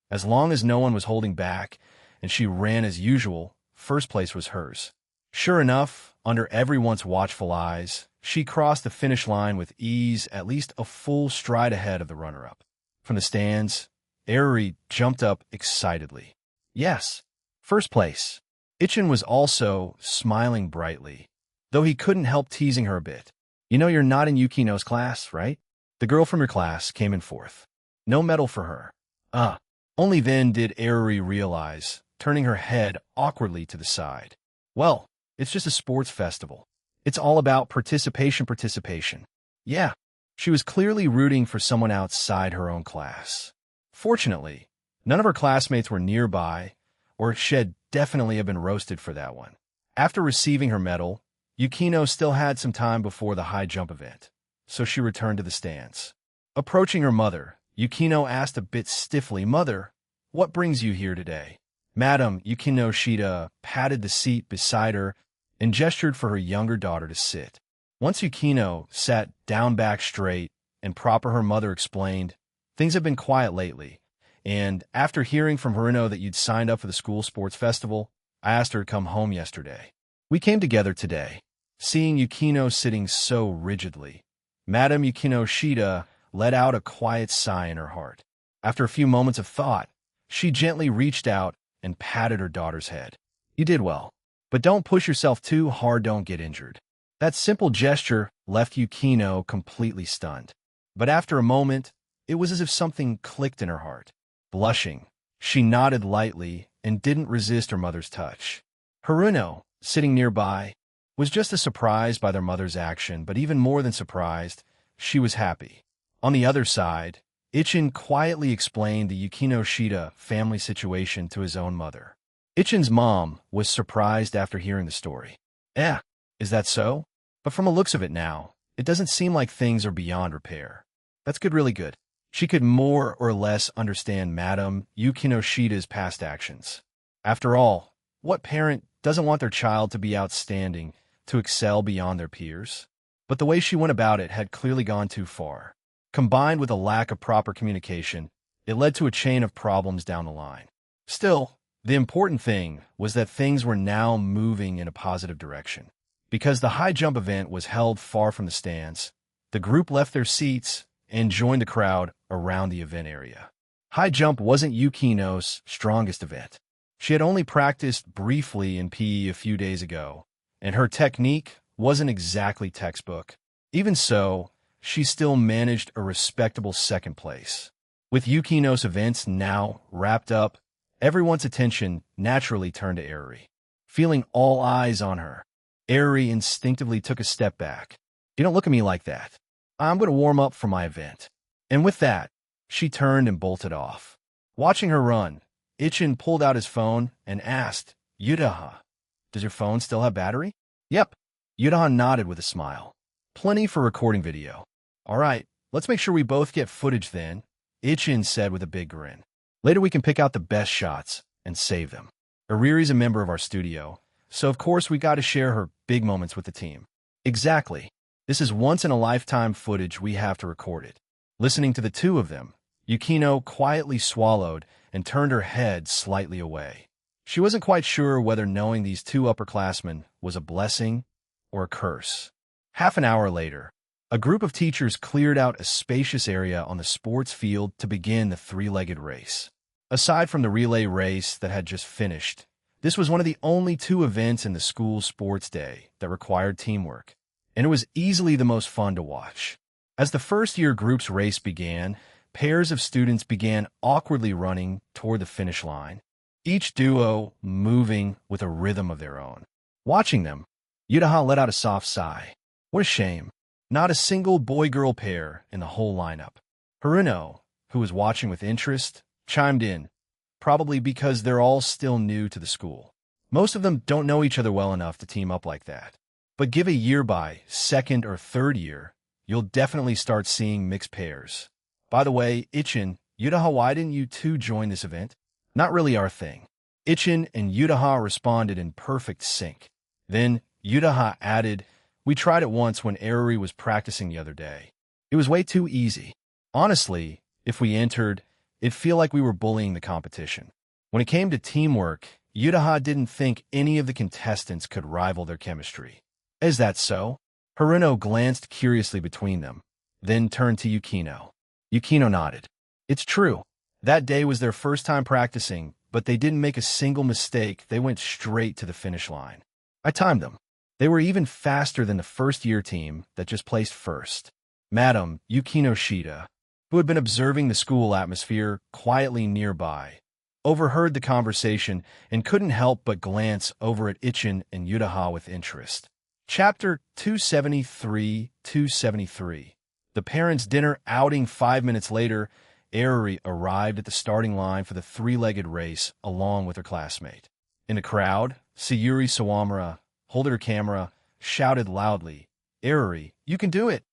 [SPEAKER 1] As long as no one was holding back, and she ran as usual, first place was hers. Sure enough, under everyone's watchful eyes, she crossed the finish line with ease, at least a full stride ahead of the runner-up. From the stands, Ariri jumped up excitedly. Yes, first place. Ichin was also smiling brightly. though he couldn't help teasing her a bit. You know you're not in Yukino's class, right? The girl from your class came in fourth. No medal for her. Only then did Eruri realize, turning her head awkwardly to the side. Well, it's just a sports festival. It's all about participation. Yeah, she was clearly rooting for someone outside her own class. Fortunately, none of her classmates were nearby, or she'd definitely have been roasted for that one. After receiving her medal, Yukino still had some time before the high jump event, so she returned to the stands. Approaching her mother, Yukino asked a bit stiffly, "Mother, what brings you here today?" Madam Yukino Shida patted the seat beside her and gestured for her younger daughter to sit. Once Yukino sat down back straight and proper, her mother explained, "Things have been quiet lately, and after hearing from Haruno that you'd signed up for the school sports festival, I asked her to come home yesterday. We came together today." Seeing Yukino sitting so rigidly, Madam Yukino Shida let out a quiet sigh in her heart. After a few moments of thought, she gently reached out and patted her daughter's head. "You did well, but don't push yourself too hard, don't get injured." That simple gesture left Yukino completely stunned. But after a moment, it was as if something clicked in her heart. Blushing, she nodded lightly and didn't resist her mother's touch. Haruno, sitting nearby, was just as surprised by their mother's action, but even more than surprised, she was happy. On the other side, Ichin quietly explained the Yukino Shida family situation to his own mother. Ichin's mom was surprised after hearing the story. Is that so? But from the looks of it now, it doesn't seem like things are beyond repair. That's good, really good. She could more or less understand Madam Yukino Shida's past actions. After all, what parent doesn't want their child to be outstanding, to excel beyond their peers? But the way she went about it had clearly gone too far. Combined with a lack of proper communication, it led to a chain of problems down the line. Still, the important thing was that things were now moving in a positive direction. Because the high jump event was held far from the stands, the group left their seats and joined the crowd around the event area. High jump wasn't Yukino's strongest event. She had only practiced briefly in PE a few days ago, and her technique wasn't exactly textbook. Even so, she still managed a respectable second place. With Yukino's events now wrapped up, everyone's attention naturally turned to Eruri. Feeling all eyes on her, Eruri instinctively took a step back. "You don't look at me like that. I'm going to warm up for my event." And with that, she turned and bolted off. Watching her run, Ichin pulled out his phone and asked, "Yudaha, does your phone still have battery?" "Yep." Yudaha nodded with a smile. "Plenty for recording video." "All right, let's make sure we both get footage then," Ichin said with a big grin. "Later we can pick out the best shots and save them." Ariri's a member of our studio, so of course we got to share her big moments with the team. Exactly. This is once-in-a-lifetime footage, we have to record it. Listening to the two of them, Yukino quietly swallowed and turned her head slightly away. She wasn't quite sure whether knowing these two upperclassmen was a blessing or a curse. Half an hour later, a group of teachers cleared out a spacious area on the sports field to begin the three-legged race. Aside from the relay race that had just finished, this was one of the only two events in the school sports day that required teamwork, and it was easily the most fun to watch. As the first-year group's race began, pairs of students began awkwardly running toward the finish line, each duo moving with a rhythm of their own. Watching them, Yudaha let out a soft sigh. What a shame. Not a single boy-girl pair in the whole lineup. Haruno, who was watching with interest, chimed in, probably because they're all still new to the school. Most of them don't know each other well enough to team up like that. But give a year by, second or third year, you'll definitely start seeing mixed pairs. By the way, Ichin, Yudaha, why didn't you two join this event? Not really our thing. Ichin and Yudaha responded in perfect sync. Then Yudaha added, we tried it once when Eruri was practicing the other day. It was way too easy. Honestly, if we entered, it'd feel like we were bullying the competition. When it came to teamwork, Yudaha didn't think any of the contestants could rival their chemistry. Is that so? Haruno glanced curiously between them, then turned to Yukino. Yukino nodded. It's true. That day was their first time practicing, but they didn't make a single mistake. They went straight to the finish line. I timed them. They were even faster than the first-year team that just placed first. Madam Yukino Shida, who had been observing the school atmosphere quietly nearby, overheard the conversation and couldn't help but glance over at Ichin and Yutaha with interest. Chapter 273. The parents' dinner outing. 5 minutes later, Eruri arrived at the starting line for the three-legged race along with her classmate. In the crowd, Sayuri Sawamura, holding her camera, shouted loudly, "Eruri, you can do it!"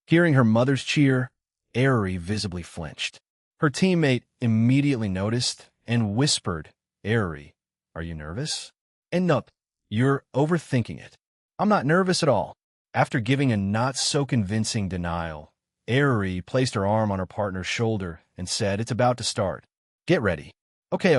[SPEAKER 1] Hearing her mother's cheer, Eruri visibly flinched. Her teammate immediately noticed and whispered, "Eruri, are you nervous?" "And nope, you're overthinking it. I'm not nervous at all." After giving a not-so-convincing denial, Eruri placed her arm on her partner's shoulder and said, "It's about to start. Get ready." Okay.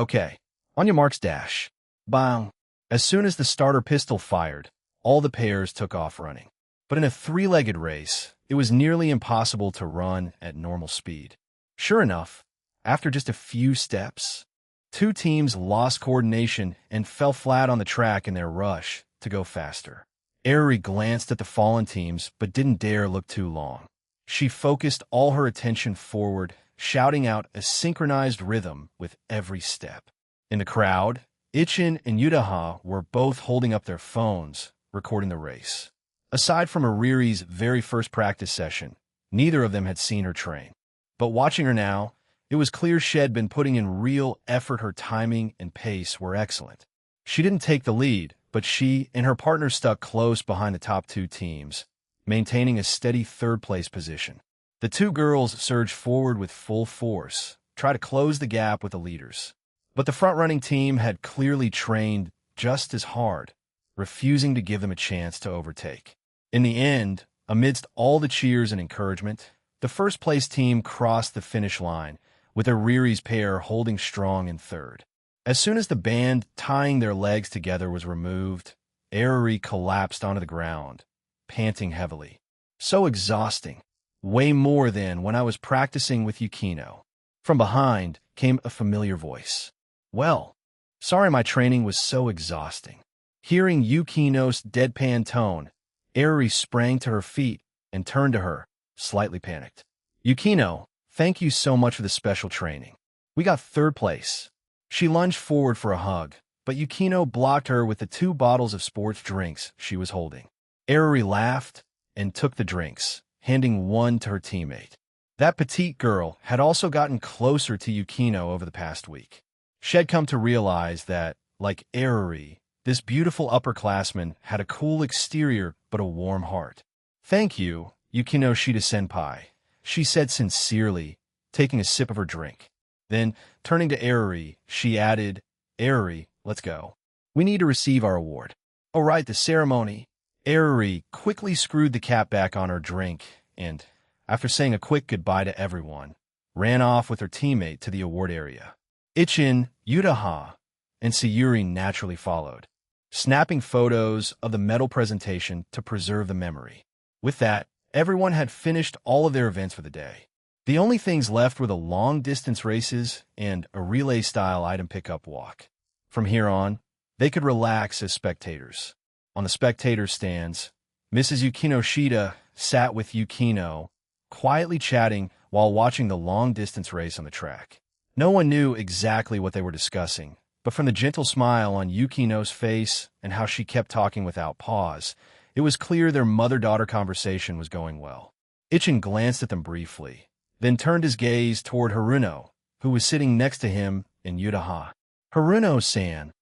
[SPEAKER 1] On your marks, dash." Bang. As soon as the starter pistol fired, all the pairs took off running. But in a three-legged race, it was nearly impossible to run at normal speed. Sure enough, after just a few steps, two teams lost coordination and fell flat on the track in their rush to go faster. Eruri glanced at the fallen teams but didn't dare look too long. She focused all her attention forward, shouting out a synchronized rhythm with every step. In the crowd, Ichin and Yutaha were both holding up their phones, recording the race. Aside from Ariri's very first practice session, neither of them had seen her train. But watching her now, it was clear she'd been putting in real effort. Her timing and pace were excellent. She didn't take the lead, but she and her partner stuck close behind the top two teams, maintaining a steady third-place position. The two girls surged forward with full force, trying to close the gap with the leaders. But the front-running team had clearly trained just as hard, refusing to give them a chance to overtake. In the end, amidst all the cheers and encouragement, the first-place team crossed the finish line, with Ariri's pair holding strong in third. As soon as the band tying their legs together was removed, Eruri collapsed onto the ground, panting heavily. So exhausting. Way more than when I was practicing with Yukino. From behind came a familiar voice. "Well, sorry my training was so exhausting." Hearing Yukino's deadpan tone, Eruri sprang to her feet and turned to her, slightly panicked. "Yukino, thank you so much for the special training. We got third place." She lunged forward for a hug, but Yukino blocked her with the 2 bottles of sports drinks she was holding. Eruri laughed and took the drinks, handing one to her teammate. That petite girl had also gotten closer to Yukino over the past week. She had come to realize that, like Eruri, this beautiful upperclassman had a cool exterior but a warm heart. "Thank you, Yukino Shida-senpai," she said sincerely, taking a sip of her drink. Then, turning to Eruri, she added, "Eruri, let's go. We need to receive our award." "Oh right, the ceremony." Eruri quickly screwed the cap back on her drink and, after saying a quick goodbye to everyone, ran off with her teammate to the award area. Ichin, Yutaha, and Sayuri naturally followed, snapping photos of the medal presentation to preserve the memory. With that, everyone had finished all of their events for the day. The only things left were the long-distance races and a relay-style item pickup walk. From here on, they could relax as spectators. On the spectator stands, Mrs. Yukino Shida sat with Yukino, quietly chatting while watching the long-distance race on the track. No one knew exactly what they were discussing, but from the gentle smile on Yukino's face and how she kept talking without pause, it was clear their mother-daughter conversation was going well. Ichin glanced at them briefly, then turned his gaze toward Haruno, who was sitting next to him in Yutaha. "Haruno-san,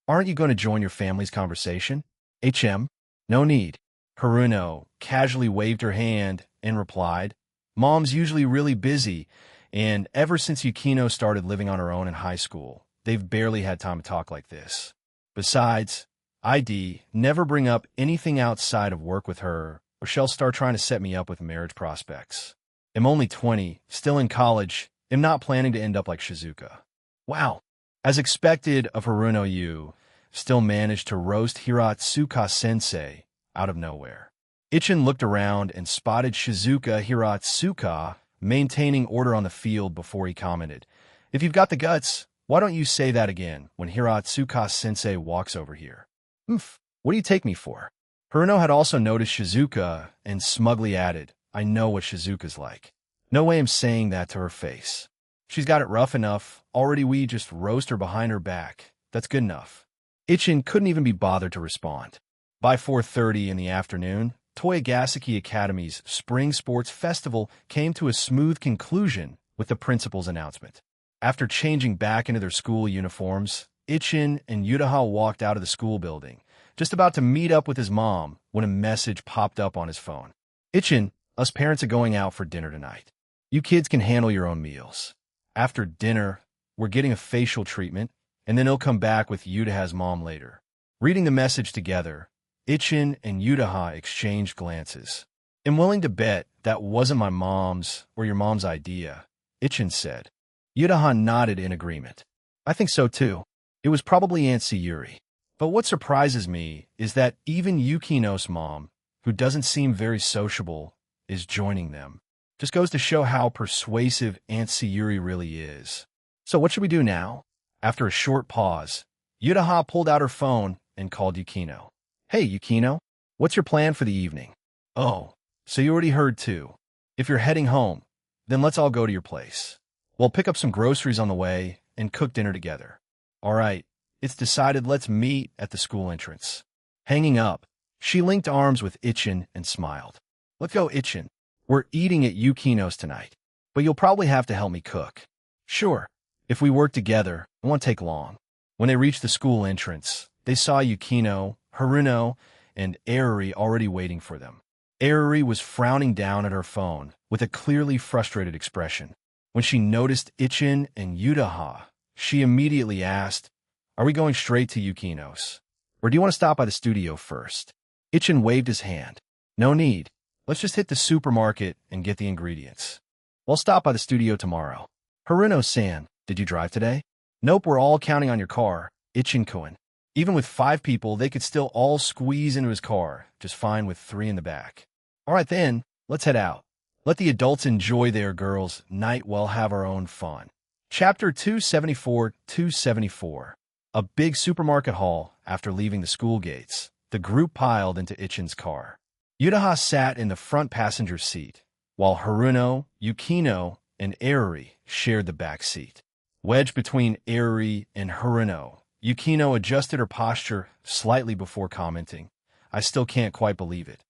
[SPEAKER 1] aren't you going to join your family's conversation?" "HM, no need." Haruno casually waved her hand and replied, "Mom's usually really busy, and ever since Yukino started living on her own in high school, they've barely had time to talk like this. Besides, I'd never bring up anything outside of work with her, or she'll start trying to set me up with marriage prospects. I'm only 20, still in college, am not planning to end up like Shizuka." Wow. As expected of Haruno, Yu still managed to roast Hiratsuka-sensei out of nowhere. Ichin looked around and spotted Shizuka Hiratsuka maintaining order on the field before he commented, "If you've got the guts, why don't you say that again when Hiratsuka-sensei walks over here?" What do you take me for?" Haruno had also noticed Shizuka and smugly added, I know what Shizuka's like. No way I'm saying that to her face. She's got it rough enough. Already we just roast her behind her back. That's good enough. Ichin couldn't even be bothered to respond. By 4:30 in the afternoon, Toyogaseki Academy's Spring Sports Festival came to a smooth conclusion with the principal's announcement. After changing back into their school uniforms, Ichin and Yutaha walked out of the school building, just about to meet up with his mom when a message popped up on his phone. Ichin, us parents are going out for dinner tonight. You kids can handle your own meals. After dinner, we're getting a facial treatment, and then he'll come back with Yutaha's mom later. Reading the message together, Ichin and Yutaha exchanged glances. I'm willing to bet that wasn't my mom's or your mom's idea, Ichin said. Yutaha nodded in agreement. I think so too. It was probably Aunt Sayuri. But what surprises me is that even Yukino's mom, who doesn't seem very sociable, is joining them. Just goes to show how persuasive Aunt Sayuri really is. So what should we do now? After a short pause, Yutaha pulled out her phone and called Yukino. Hey, Yukino, what's your plan for the evening? Oh, so you already heard too. If you're heading home, then let's all go to your place. We'll pick up some groceries on the way and cook dinner together. All right, it's decided. Let's meet at the school entrance. Hanging up, she linked arms with Ichin and smiled. Let's go, Ichin. We're eating at Yukino's tonight, but you'll probably have to help me cook. Sure. If we work together, it won't take long. When they reached the school entrance, they saw Yukino, Haruno, and Eruri already waiting for them. Eruri was frowning down at her phone with a clearly frustrated expression. When she noticed Ichin and Yutaha, she immediately asked, Are we going straight to Yukino's? Or do you want to stop by the studio first? Ichin waved his hand. No need. Let's just hit the supermarket and get the ingredients. We'll stop by the studio tomorrow. Haruno-san, did you drive today? Nope, we're all counting on your car, Ichin-kun. Even with 5 people, they could still all squeeze into his car, just fine with 3 in the back. All right then, let's head out. Let the adults enjoy their girls' night while have our own fun. Chapter 274. A big supermarket haul after leaving the school gates. The group piled into Ichin's car. Yutaha sat in the front passenger seat, while Haruno, Yukino, and Eruri shared the back seat. Wedged between Eruri and Haruno, Yukino adjusted her posture slightly before commenting, I still can't quite believe it.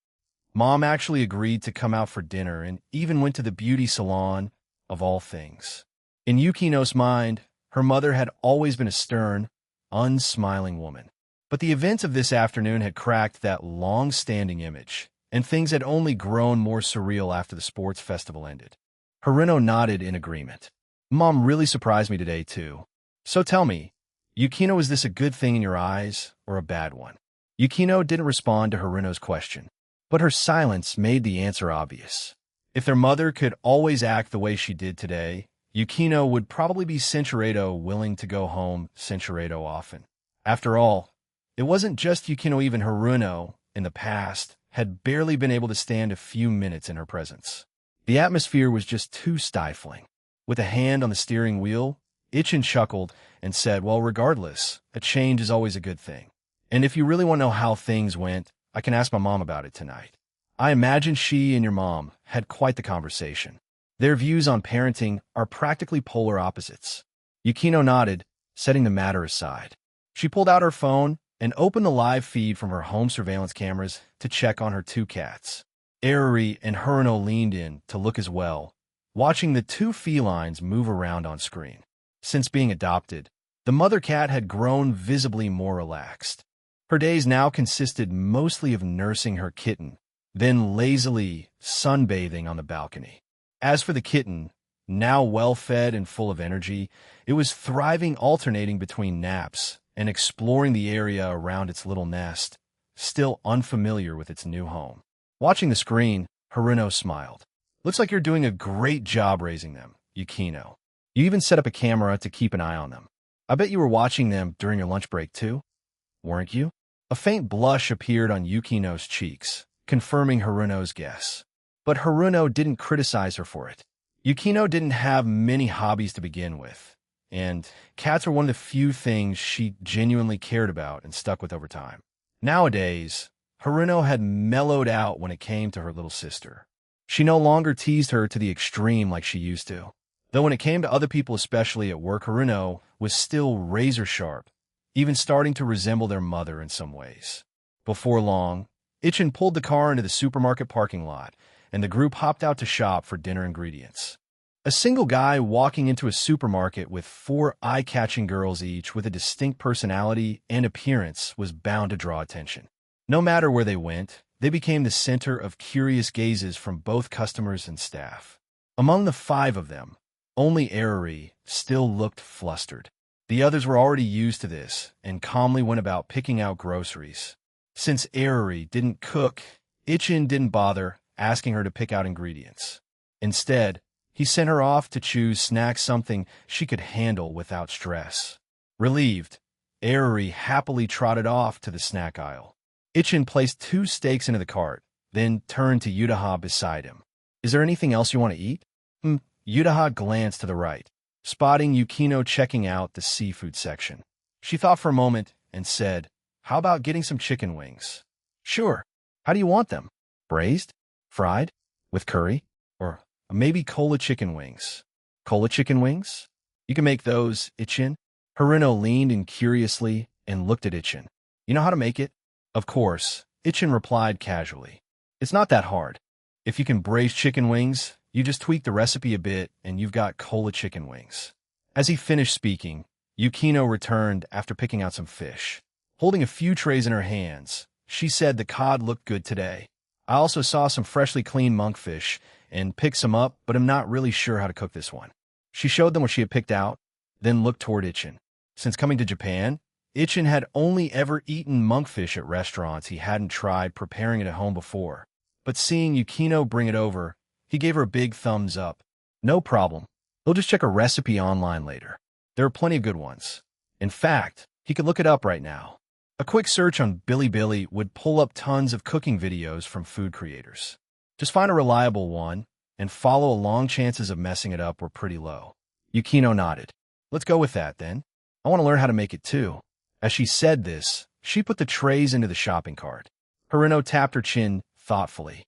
[SPEAKER 1] Mom actually agreed to come out for dinner and even went to the beauty salon, of all things. In Yukino's mind, her mother had always been a stern, unsmiling woman. But the events of this afternoon had cracked that long-standing image, and things had only grown more surreal after the sports festival ended. Haruno nodded in agreement. Mom really surprised me today, too. So tell me, Yukino, is this a good thing in your eyes or a bad one? Yukino didn't respond to Haruno's question, but her silence made the answer obvious. If their mother could always act the way she did today, Yukino would probably be Senchuredo willing to go home Senchuredo often. After all, it wasn't just Yukino, even Haruno, in the past, had barely been able to stand a few minutes in her presence. The atmosphere was just too stifling. With a hand on the steering wheel, Ichin chuckled and said, well, regardless, a change is always a good thing. And if you really want to know how things went, I can ask my mom about it tonight. I imagine she and your mom had quite the conversation. Their views on parenting are practically polar opposites. Yukino nodded, setting the matter aside. She pulled out her phone and opened the live feed from her home surveillance cameras to check on her 2 cats. Eruri and Haruno leaned in to look as well, watching the 2 felines move around on screen. Since being adopted, the mother cat had grown visibly more relaxed. Her days now consisted mostly of nursing her kitten, then lazily sunbathing on the balcony. As for the kitten, now well-fed and full of energy, it was thriving, alternating between naps and exploring the area around its little nest, still unfamiliar with its new home. Watching the screen, Haruno smiled. Looks like you're doing a great job raising them, Yukino. You even set up a camera to keep an eye on them. I bet you were watching them during your lunch break too, weren't you? A faint blush appeared on Yukino's cheeks, confirming Haruno's guess. But Haruno didn't criticize her for it. Yukino didn't have many hobbies to begin with, and cats were one of the few things she genuinely cared about and stuck with over time. Nowadays, Haruno had mellowed out when it came to her little sister. She no longer teased her to the extreme like she used to. Though when it came to other people, especially at work, Haruno was still razor sharp, even starting to resemble their mother in some ways. Before long, Ichin pulled the car into the supermarket parking lot, and the group hopped out to shop for dinner ingredients. A single guy walking into a supermarket with 4 eye-catching girls each with a distinct personality and appearance was bound to draw attention. No matter where they went, they became the center of curious gazes from both customers and staff. Among the 5 of them, only Eriri still looked flustered. The others were already used to this and calmly went about picking out groceries. Since Eriri didn't cook, Ichin didn't bother asking her to pick out ingredients. Instead, he sent her off to choose snacks, something she could handle without stress. Relieved, Eriri happily trotted off to the snack aisle. Ichin placed 2 steaks into the cart, then turned to Yutaha beside him. "Is there anything else you want to eat?" Yutaha glanced to the right, spotting Yukino checking out the seafood section. She thought for a moment and said, "How about getting some chicken wings?" "Sure. How do you want them? Braised? Fried? With curry? Or maybe cola chicken wings?" "Cola chicken wings? You can make those, Ichin." Haruno leaned in curiously and looked at Ichin. "You know how to make it?" "Of course," Ichin replied casually. "It's not that hard. If you can braise chicken wings, you just tweak the recipe a bit and you've got cola chicken wings." As he finished speaking, Yukino returned after picking out some fish. Holding a few trays in her hands, she said the cod looked good today. "I also saw some freshly cleaned monkfish and picked some up, but I'm not really sure how to cook this one." She showed them what she had picked out, then looked toward Ichin. Since coming to Japan, Ichin had only ever eaten monkfish at restaurants. He hadn't tried preparing it at home before. But seeing Yukino bring it over, he gave her a big thumbs up. "No problem. He'll just check a recipe online later. There are plenty of good ones. In fact, he could look it up right now." A quick search on Bilibili would pull up tons of cooking videos from food creators. Just find a reliable one and follow along. Chances of messing it up were pretty low. Yukino nodded. "Let's go with that, then. I want to learn how to make it, too." As she said this, she put the trays into the shopping cart. Haruno tapped her chin thoughtfully.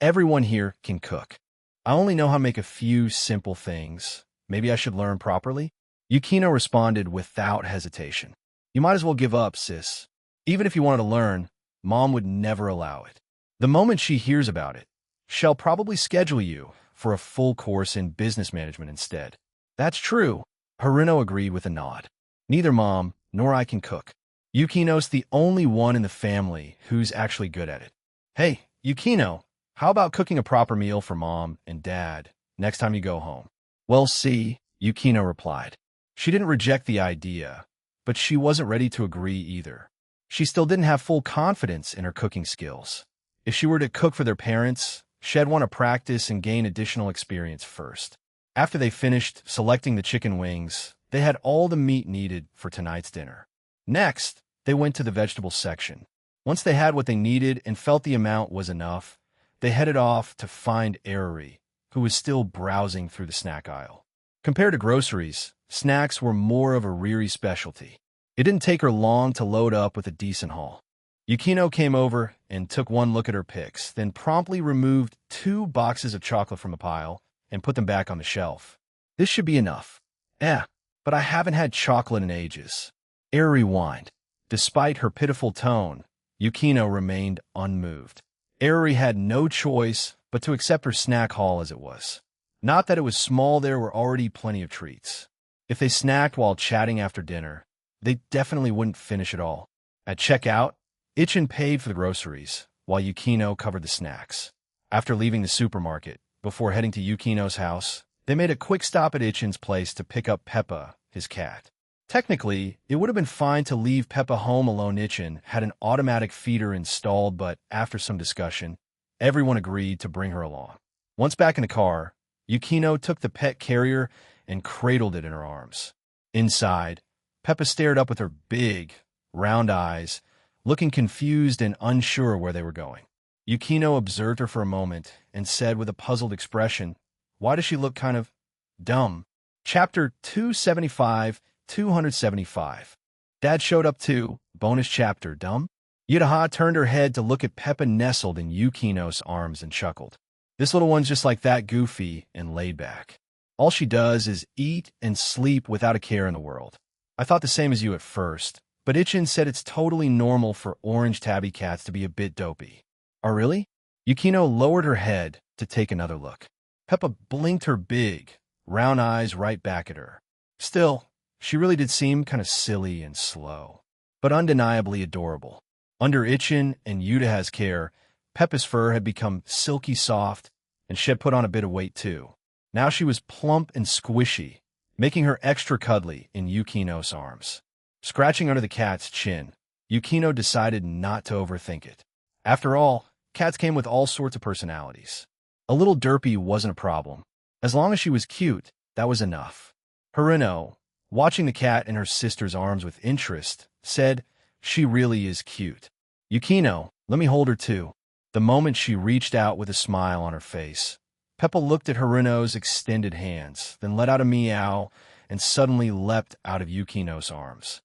[SPEAKER 1] "Everyone here can cook. I only know how to make a few simple things. Maybe I should learn properly?" Yukino responded without hesitation. "You might as well give up, sis. Even if you wanted to learn, Mom would never allow it. The moment she hears about it, she'll probably schedule you for a full course in business management instead." "That's true," Haruno agreed with a nod. "Neither Mom nor I can cook. Yukino's the only one in the family who's actually good at it." "Hey, Yukino, how about cooking a proper meal for Mom and Dad next time you go home?" "We'll see," Yukino replied. She didn't reject the idea, but she wasn't ready to agree either. She still didn't have full confidence in her cooking skills. If she were to cook for their parents, she'd want to practice and gain additional experience first. After they finished selecting the chicken wings, they had all the meat needed for tonight's dinner. Next, they went to the vegetable section. Once they had what they needed and felt the amount was enough, they headed off to find Eriri, who was still browsing through the snack aisle. Compared to groceries, snacks were more of a Riri specialty. It didn't take her long to load up with a decent haul. Yukino came over and took one look at her picks, then promptly removed 2 boxes of chocolate from a pile and put them back on the shelf. "This should be enough." But I haven't had chocolate in ages," Eriri whined. Despite her pitiful tone, Yukino remained unmoved. Eriri had no choice but to accept her snack haul as it was. Not that it was small, there were already plenty of treats. If they snacked while chatting after dinner, they definitely wouldn't finish it all. At checkout, Ichin paid for the groceries, while Yukino covered the snacks. After leaving the supermarket, before heading to Yukino's house, they made a quick stop at Ichin's place to pick up Peppa, his cat. Technically, it would have been fine to leave Peppa home alone. Ichin had an automatic feeder installed, but after some discussion, everyone agreed to bring her along. Once back in the car, Yukino took the pet carrier and cradled it in her arms. Inside, Peppa stared up with her big, round eyes, looking confused and unsure where they were going. Yukino observed her for a moment and said with a puzzled expression, "Why does she look kind of dumb?" Chapter 275, 275. Dad showed up too. Bonus chapter, dumb? Yutaha turned her head to look at Peppa nestled in Yukino's arms and chuckled. This little one's just like that, goofy and laid back. All she does is eat and sleep without a care in the world. I thought the same as you at first, but Ichin said it's totally normal for orange tabby cats to be a bit dopey. Oh, really? Yukino lowered her head to take another look. Peppa blinked her big, round eyes right back at her. Still, she really did seem kind of silly and slow, but undeniably adorable. Under Ichin and Yutaha's care, Peppa's fur had become silky soft, and she had put on a bit of weight too. Now she was plump and squishy, making her extra cuddly in Yukino's arms. Scratching under the cat's chin, Yukino decided not to overthink it. After all, cats came with all sorts of personalities. A little derpy wasn't a problem. As long as she was cute, that was enough. Haruno, watching the cat in her sister's arms with interest, said, "She really is cute. Yukino, let me hold her too." The moment she reached out with a smile on her face, Peppa looked at Haruno's extended hands, then let out a meow and suddenly leapt out of Yukino's arms,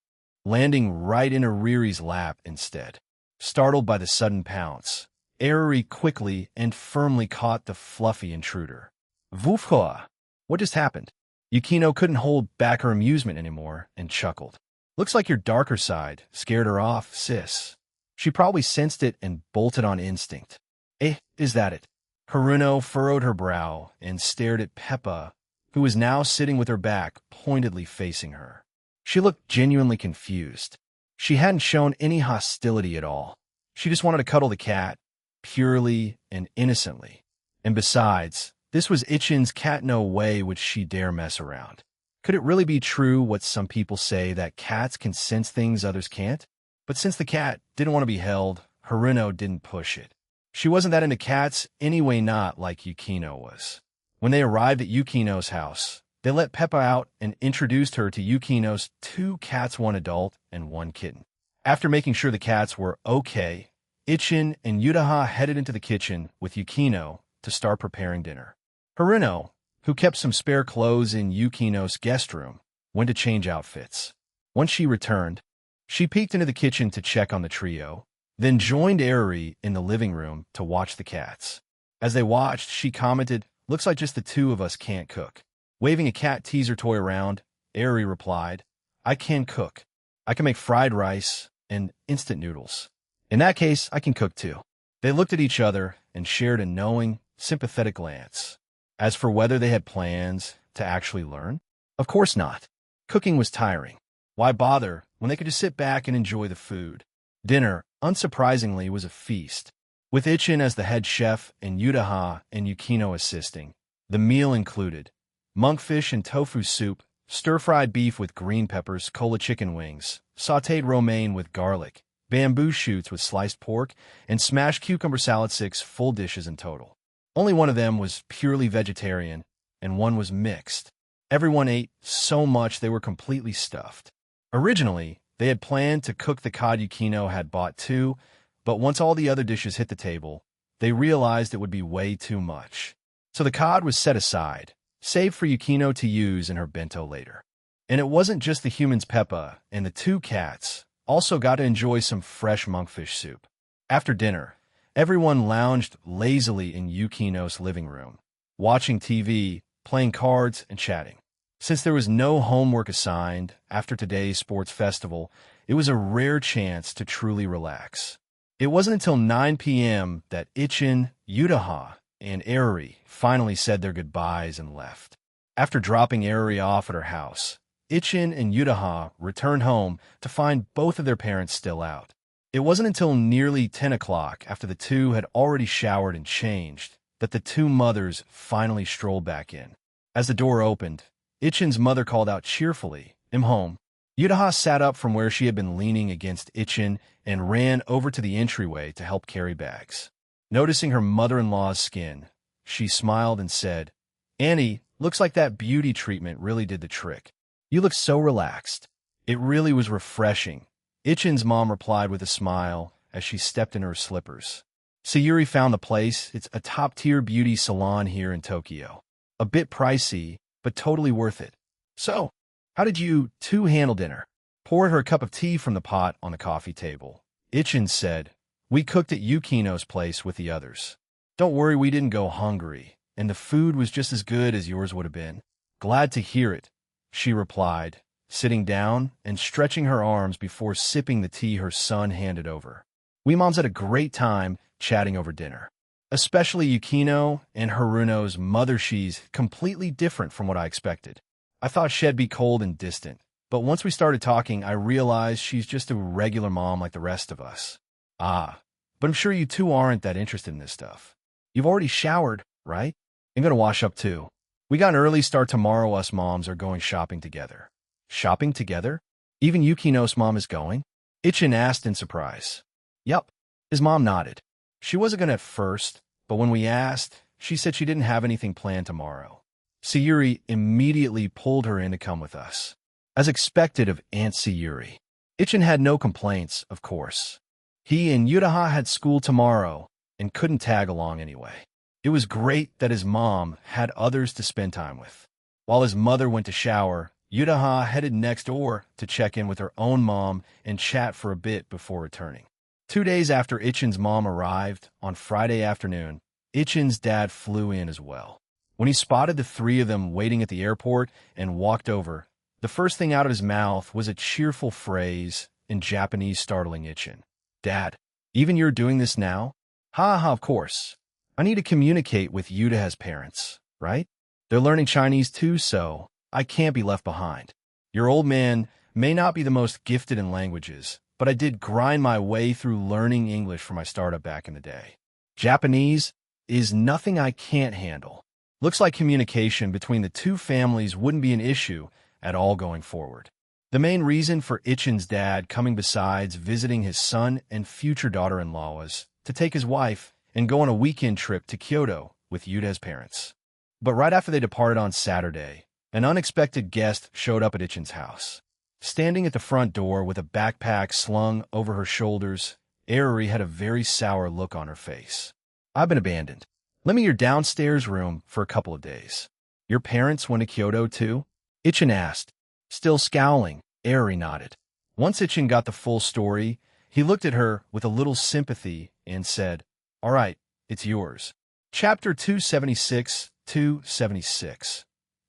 [SPEAKER 1] landing right in Ariri's lap instead. Startled by the sudden pounce, Ariri quickly and firmly caught the fluffy intruder. Voofhoa! What just happened? Yukino couldn't hold back her amusement anymore and chuckled. Looks like your darker side scared her off, sis. She probably sensed it and bolted on instinct. Is that it? Haruno furrowed her brow and stared at Peppa, who was now sitting with her back pointedly facing her. She looked genuinely confused. She hadn't shown any hostility at all. She just wanted to cuddle the cat, purely and innocently. And besides, this was Ichin's cat, no way would she dare mess around. Could it really be true what some people say, that cats can sense things others can't? But since the cat didn't want to be held, Haruno didn't push it. She wasn't that into cats anyway, not like Yukino was. When they arrived at Yukino's house, they let Peppa out and introduced her to Yukino's 2 cats, 1 adult and 1 kitten. After making sure the cats were okay, Ichin and Yutaha headed into the kitchen with Yukino to start preparing dinner. Haruno, who kept some spare clothes in Yukino's guest room, went to change outfits. Once she returned, she peeked into the kitchen to check on the trio, then joined Ariri in the living room to watch the cats. As they watched, she commented, "Looks like just the 2 of us can't cook." Waving a cat teaser toy around, Ariri replied, "I can cook. I can make fried rice and instant noodles. In that case, I can cook too." They looked at each other and shared a knowing, sympathetic glance. As for whether they had plans to actually learn, of course not. Cooking was tiring. Why bother when they could just sit back and enjoy the food? Dinner, unsurprisingly, was a feast. With Ichin as the head chef and Yutaha and Yukino assisting, the meal included monkfish and tofu soup, stir-fried beef with green peppers, cola chicken wings, sautéed romaine with garlic, bamboo shoots with sliced pork, and smashed cucumber salad. 6 full dishes in total. Only one of them was purely vegetarian, and one was mixed. Everyone ate so much they were completely stuffed. Originally, they had planned to cook the cod Yukino had bought too, but once all the other dishes hit the table, they realized it would be way too much. So the cod was set aside, saved for Yukino to use in her bento later. And it wasn't just the humans. Peppa and the 2 cats also got to enjoy some fresh monkfish soup. After dinner, everyone lounged lazily in Yukino's living room, watching TV, playing cards, and chatting. Since there was no homework assigned after today's sports festival, it was a rare chance to truly relax. It wasn't until 9 p.m. that Ichin, Yutaha, and Ariri finally said their goodbyes and left. After dropping Ariri off at her house, Ichin and Yutaha returned home to find both of their parents still out. It wasn't until nearly 10 o'clock, after the 2 had already showered and changed, that the 2 mothers finally strolled back in. As the door opened, Ichin's mother called out cheerfully, "I'm home." Yutaha sat up from where she had been leaning against Ichin and ran over to the entryway to help carry bags. Noticing her mother-in-law's skin, she smiled and said, "Annie, looks like that beauty treatment really did the trick. You look so relaxed." "It really was refreshing," Ichin's mom replied with a smile as she stepped in her slippers. Sayuri found the place. It's a top-tier beauty salon here in Tokyo. A bit pricey, but totally worth it. "So, how did you 2 handle dinner?" Poured her a cup of tea from the pot on the coffee table, Ichin said, "We cooked at Yukino's place with the others. Don't worry, we didn't go hungry, and the food was just as good as yours would have been." "Glad to hear it," she replied, sitting down and stretching her arms before sipping the tea her son handed over. We moms had a great time chatting over dinner. Especially Yukino and Haruno's mother. She's completely different from what I expected. I thought she'd be cold and distant, but once we started talking, I realized she's just a regular mom like the rest of us. Ah, but I'm sure you two aren't that interested in this stuff. You've already showered, right? I'm gonna wash up too. We got an early start tomorrow. Us moms are going shopping together. Shopping together? Even Yukino's mom is going? Ichin asked in surprise. Yup. His mom nodded. She wasn't going to at first, but when we asked, she said she didn't have anything planned tomorrow. Sayuri immediately pulled her in to come with us. As expected of Aunt Sayuri, Ichin had no complaints, of course. He and Yutaha had school tomorrow and couldn't tag along anyway. It was great that his mom had others to spend time with. While his mother went to shower, Yutaha headed next door to check in with her own mom and chat for a bit before returning. 2 days after Ichin's mom arrived, on Friday afternoon, Ichin's dad flew in as well. When he spotted the three of them waiting at the airport and walked over, the first thing out of his mouth was a cheerful phrase in Japanese, startling Ichin. "Dad, even you're doing this now?" "Ha ha, of course. I need to communicate with Yutaha's parents, right? They're learning Chinese too, so I can't be left behind. Your old man may not be the most gifted in languages, but I did grind my way through learning English for my startup back in the day. Japanese is nothing I can't handle. Looks like communication between the two families wouldn't be an issue at all going forward." The main reason for Ichin's dad coming besides visiting his son and future daughter-in-law was to take his wife and go on a weekend trip to Kyoto with Yuta's parents. But right after they departed on Saturday, an unexpected guest showed up at Ichin's house. Standing at the front door with a backpack slung over her shoulders, Aruri had a very sour look on her face. "I've been abandoned. Let me your downstairs room for a couple of days." "Your parents went to Kyoto too?" Ichin asked. Still scowling, Aruri nodded. Once Ichin got the full story, he looked at her with a little sympathy and said, "All right, it's yours." Chapter 276.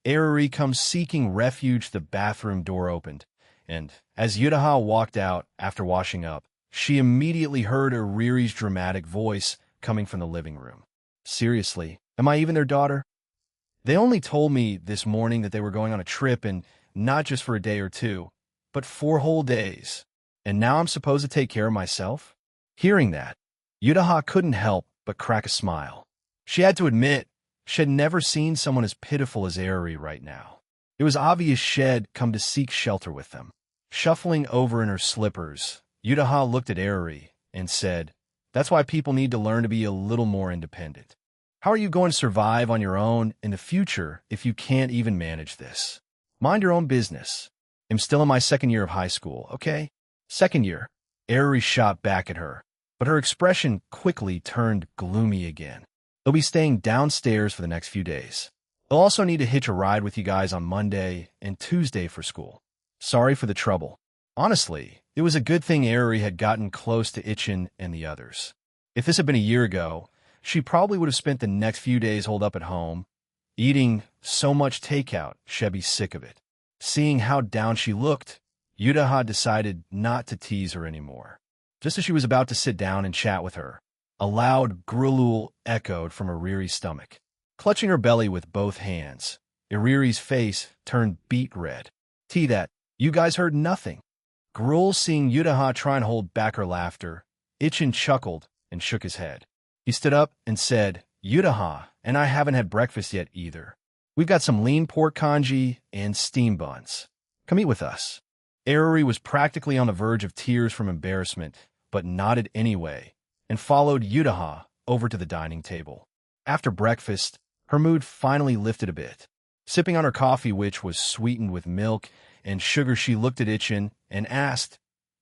[SPEAKER 1] Aruri comes seeking refuge. The bathroom door opened, and as Yutaha walked out after washing up, she immediately heard Aruri's dramatic voice coming from the living room. "Seriously, am I even their daughter? They only told me this morning that they were going on a trip, and not just for a day or two, but 4 whole days. And now I'm supposed to take care of myself?" Hearing that, Yutaha couldn't help but crack a smile. She had to admit she had never seen someone as pitiful as Aruri right now. It was obvious she'd come to seek shelter with them. Shuffling over in her slippers, Yutaha looked at Aruri and said, "That's why people need to learn to be a little more independent. How are you going to survive on your own in the future if you can't even manage this? Mind your own business. I'm still in my 2nd year of high school, okay?" "2nd year?" Aruri shot back at her, but her expression quickly turned gloomy again. "They'll be staying downstairs for the next few days. They'll also need to hitch a ride with you guys on Monday and Tuesday for school. Sorry for the trouble." Honestly, it was a good thing Aruri had gotten close to Ichin and the others. If this had been a year ago, she probably would have spent the next few days holed up at home, eating so much takeout she'd be sick of it. Seeing how down she looked, Yutaha decided not to tease her anymore. Just as she was about to sit down and chat with her, a loud grulul echoed from Aruri's stomach. Clutching her belly with both hands, Aruri's face turned beet red. That, you guys heard nothing." Gruel, seeing Yutaha try and hold back her laughter, Ichin chuckled and shook his head. He stood up and said, "Yutaha and I haven't had breakfast yet either. We've got some lean pork congee and steam buns. Come eat with us." Aruri was practically on the verge of tears from embarrassment, but nodded anyway, and followed Yutaha over to the dining table. After breakfast, her mood finally lifted a bit. Sipping on her coffee, which was sweetened with milk and sugar, she looked at Ichin and asked,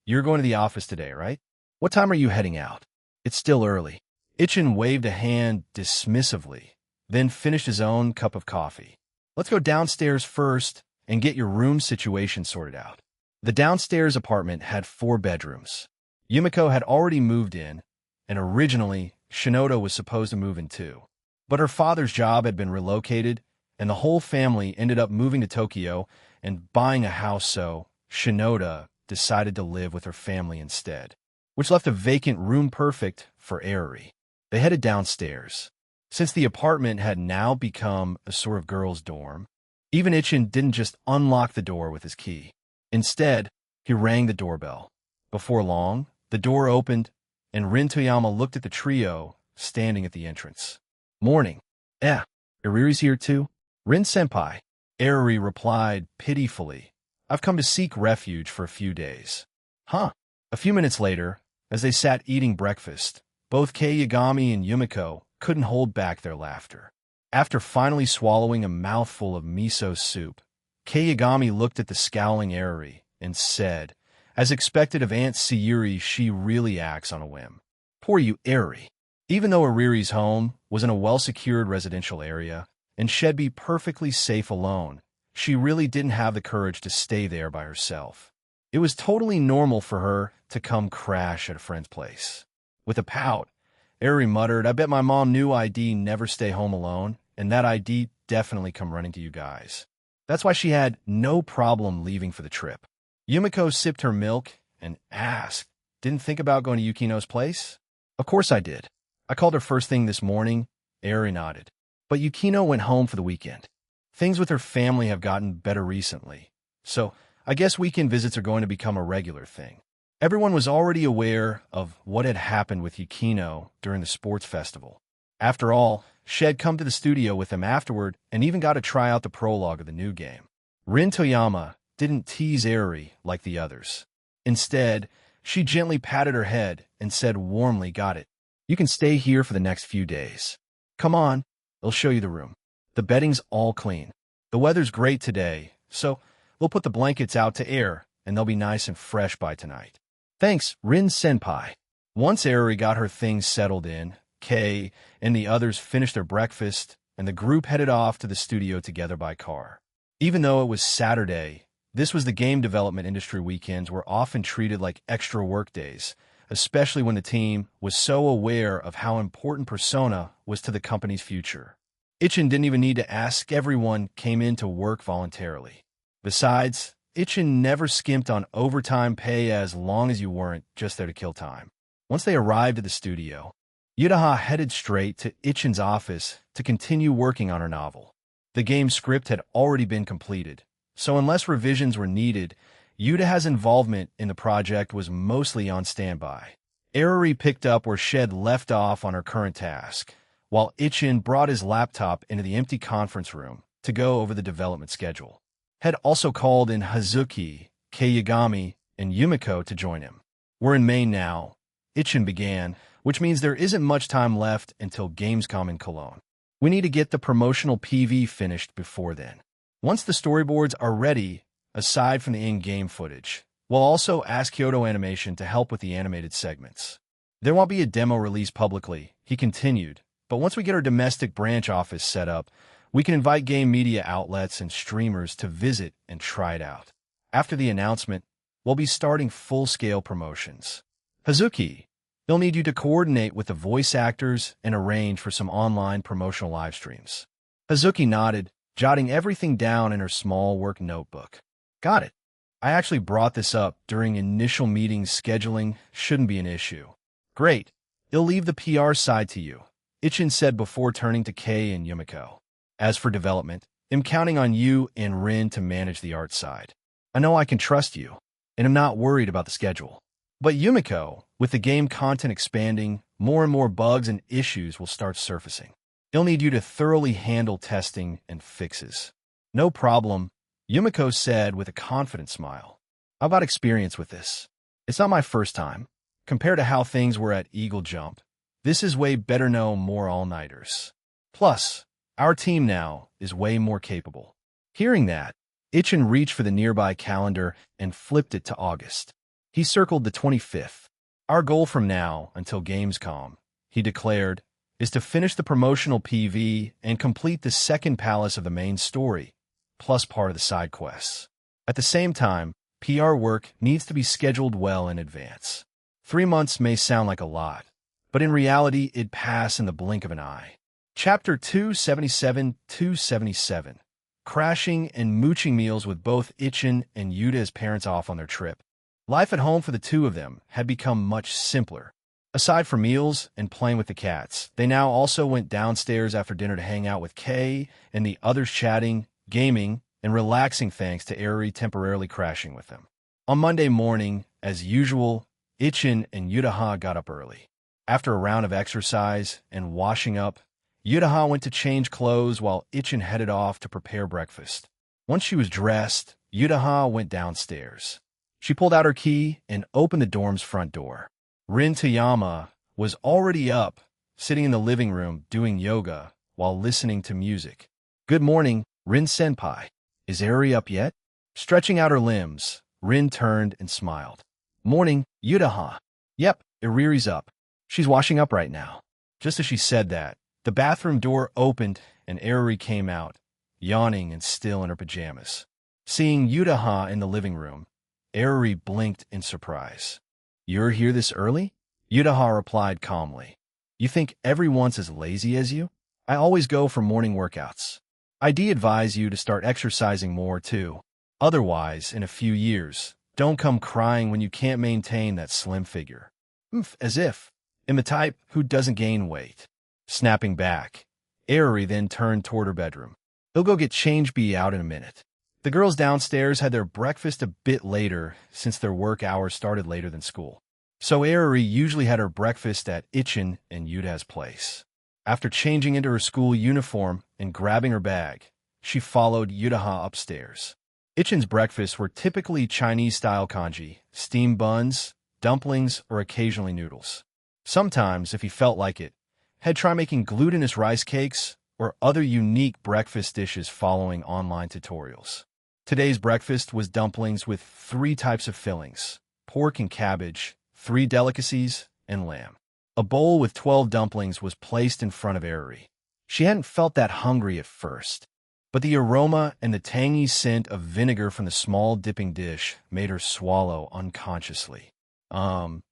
[SPEAKER 1] "You're going to the office today, right? What time are you heading out?" "It's still early." Ichin waved a hand dismissively, then finished his own cup of coffee. "Let's go downstairs first and get your room situation sorted out." The downstairs apartment had 4 bedrooms. Yumiko had already moved in, and originally, Shinoda was supposed to move in too. But her father's job had been relocated, and the whole family ended up moving to Tokyo and buying a house, so Shinoda decided to live with her family instead, which left a vacant room perfect for Airi. They headed downstairs. Since the apartment had now become a sort of girls' dorm, even Ichin didn't just unlock the door with his key. Instead, he rang the doorbell. Before long, the door opened, and Rin Toyama looked at the trio standing at the entrance. "Morning. Iriri's here too?" "Rin-senpai," Airi replied pitifully. "I've come to seek refuge for a few days." "Huh." A few minutes later, as they sat eating breakfast, both Kei Yagami and Yumiko couldn't hold back their laughter. After finally swallowing a mouthful of miso soup, Kei Yagami looked at the scowling Airi and said, "As expected of Aunt Sayuri, she really acts on a whim. Poor you, Airi." Even though Ariri's home was in a well-secured residential area, and she'd be perfectly safe alone, she really didn't have the courage to stay there by herself. It was totally normal for her to come crash at a friend's place. With a pout, Airi muttered, "I bet my mom knew I'd never stay home alone, and that I'd definitely come running to you guys. That's why she had no problem leaving for the trip." Yumiko sipped her milk and asked, "Didn't think about going to Yukino's place?" "Of course I did. I called her first thing this morning." Airi nodded. "But Yukino went home for the weekend. Things with her family have gotten better recently, so I guess weekend visits are going to become a regular thing." Everyone was already aware of what had happened with Yukino during the sports festival. After all, she had come to the studio with him afterward and even got to try out the prologue of the new game. Rin Toyama didn't tease Airi like the others. Instead, she gently patted her head and said warmly, "Got it. You can stay here for the next few days. Come on, they'll show you the room. The bedding's all clean. The weather's great today, so we'll put the blankets out to air, and they'll be nice and fresh by tonight." "Thanks, Rin-senpai." Once Airi got her things settled in, Kei and the others finished their breakfast, and the group headed off to the studio together by car. Even though it was Saturday, this was the game development industry weekends were often treated like extra work days, especially when the team was so aware of how important Persona was to the company's future. Ichin didn't even need to ask, everyone came in to work voluntarily. Besides, Ichin never skimped on overtime pay as long as you weren't just there to kill time. Once they arrived at the studio, Yudaha headed straight to Ichin's office to continue working on her novel. The game's script had already been completed, so unless revisions were needed, Yudaha's involvement in the project was mostly on standby. Airi picked up where Shed left off on her current task, while Ichin brought his laptop into the empty conference room to go over the development schedule. Had also called in Hazuki, Kei Yagami, and Yumiko to join him. "We're in May now," Ichin began, "which means there isn't much time left until Gamescom in Cologne. We need to get the promotional PV finished before then. Once the storyboards are ready, aside from the in-game footage, we'll also ask Kyoto Animation to help with the animated segments. There won't be a demo released publicly," he continued, "but once we get our domestic branch office set up, we can invite game media outlets and streamers to visit and try it out. After the announcement, we'll be starting full-scale promotions. Hazuki, they'll need you to coordinate with the voice actors and arrange for some online promotional live streams." Hazuki nodded, jotting everything down in her small work notebook. "Got it. I actually brought this up during initial meetings. Scheduling shouldn't be an issue." "Great. They'll leave the PR side to you," Ichin said before turning to Kei and Yumiko. "As for development, I'm counting on you and Rin to manage the art side. I know I can trust you, and I'm not worried about the schedule. But Yumiko, with the game content expanding, more and more bugs and issues will start surfacing. They'll need you to thoroughly handle testing and fixes." "No problem," Yumiko said with a confident smile. "I've got experience with this. It's not my first time. Compared to how things were at Eagle Jump, this is way better, no more all-nighters. Plus, our team now is way more capable." Hearing that, Ichin reached for the nearby calendar and flipped it to August. He circled the 25th. "Our goal from now until Gamescom," he declared, "is to finish the promotional PV and complete the second palace of the main story, plus part of the side quests. At the same time, PR work needs to be scheduled well in advance. 3 months may sound like a lot, but in reality, it'd pass in the blink of an eye. Chapter 277. Crashing and mooching meals with both Ichin and Yuta's parents off on their trip. Life at home for the two of them had become much simpler. Aside from meals and playing with the cats, they now also went downstairs after dinner to hang out with Kay and the others, chatting, gaming, and relaxing thanks to Eri temporarily crashing with them. On Monday morning, as usual, Ichin and Yutaha got up early. After a round of exercise and washing up, Yutaha went to change clothes while Ichin headed off to prepare breakfast. Once she was dressed, Yutaha went downstairs. She pulled out her key and opened the dorm's front door. Rin Toyama was already up, sitting in the living room doing yoga while listening to music. "Good morning, Rin-senpai. Is Eri up yet?" Stretching out her limbs, Rin turned and smiled. "Morning, Yutaha." "Yep, Eriri's up. She's washing up right now." Just as she said that, the bathroom door opened and Eri came out, yawning and still in her pajamas. Seeing Yutaha in the living room, Eri blinked in surprise. "You're here this early?" Yutaha replied calmly. "You think everyone's as lazy as you? I always go for morning workouts. I'd advise you to start exercising more too. Otherwise, in a few years, don't come crying when you can't maintain that slim figure." As if. I'm the type who doesn't gain weight. Snapping back, Eri then turned toward her bedroom. "He'll go get change, be out in a minute." The girls downstairs had their breakfast a bit later since their work hours started later than school. So Eri usually had her breakfast at Ichin and Yuta's place. After changing into her school uniform and grabbing her bag, she followed Yutaha upstairs. Ichin's breakfasts were typically Chinese-style congee, steamed buns, dumplings, or occasionally noodles. Sometimes, if he felt like it, he'd try making glutinous rice cakes or other unique breakfast dishes following online tutorials. Today's breakfast was dumplings with 3 types of fillings: pork and cabbage, 3 delicacies, and lamb. A bowl with 12 dumplings was placed in front of Eri. She hadn't felt that hungry at first, but the aroma and the tangy scent of vinegar from the small dipping dish made her swallow unconsciously. 12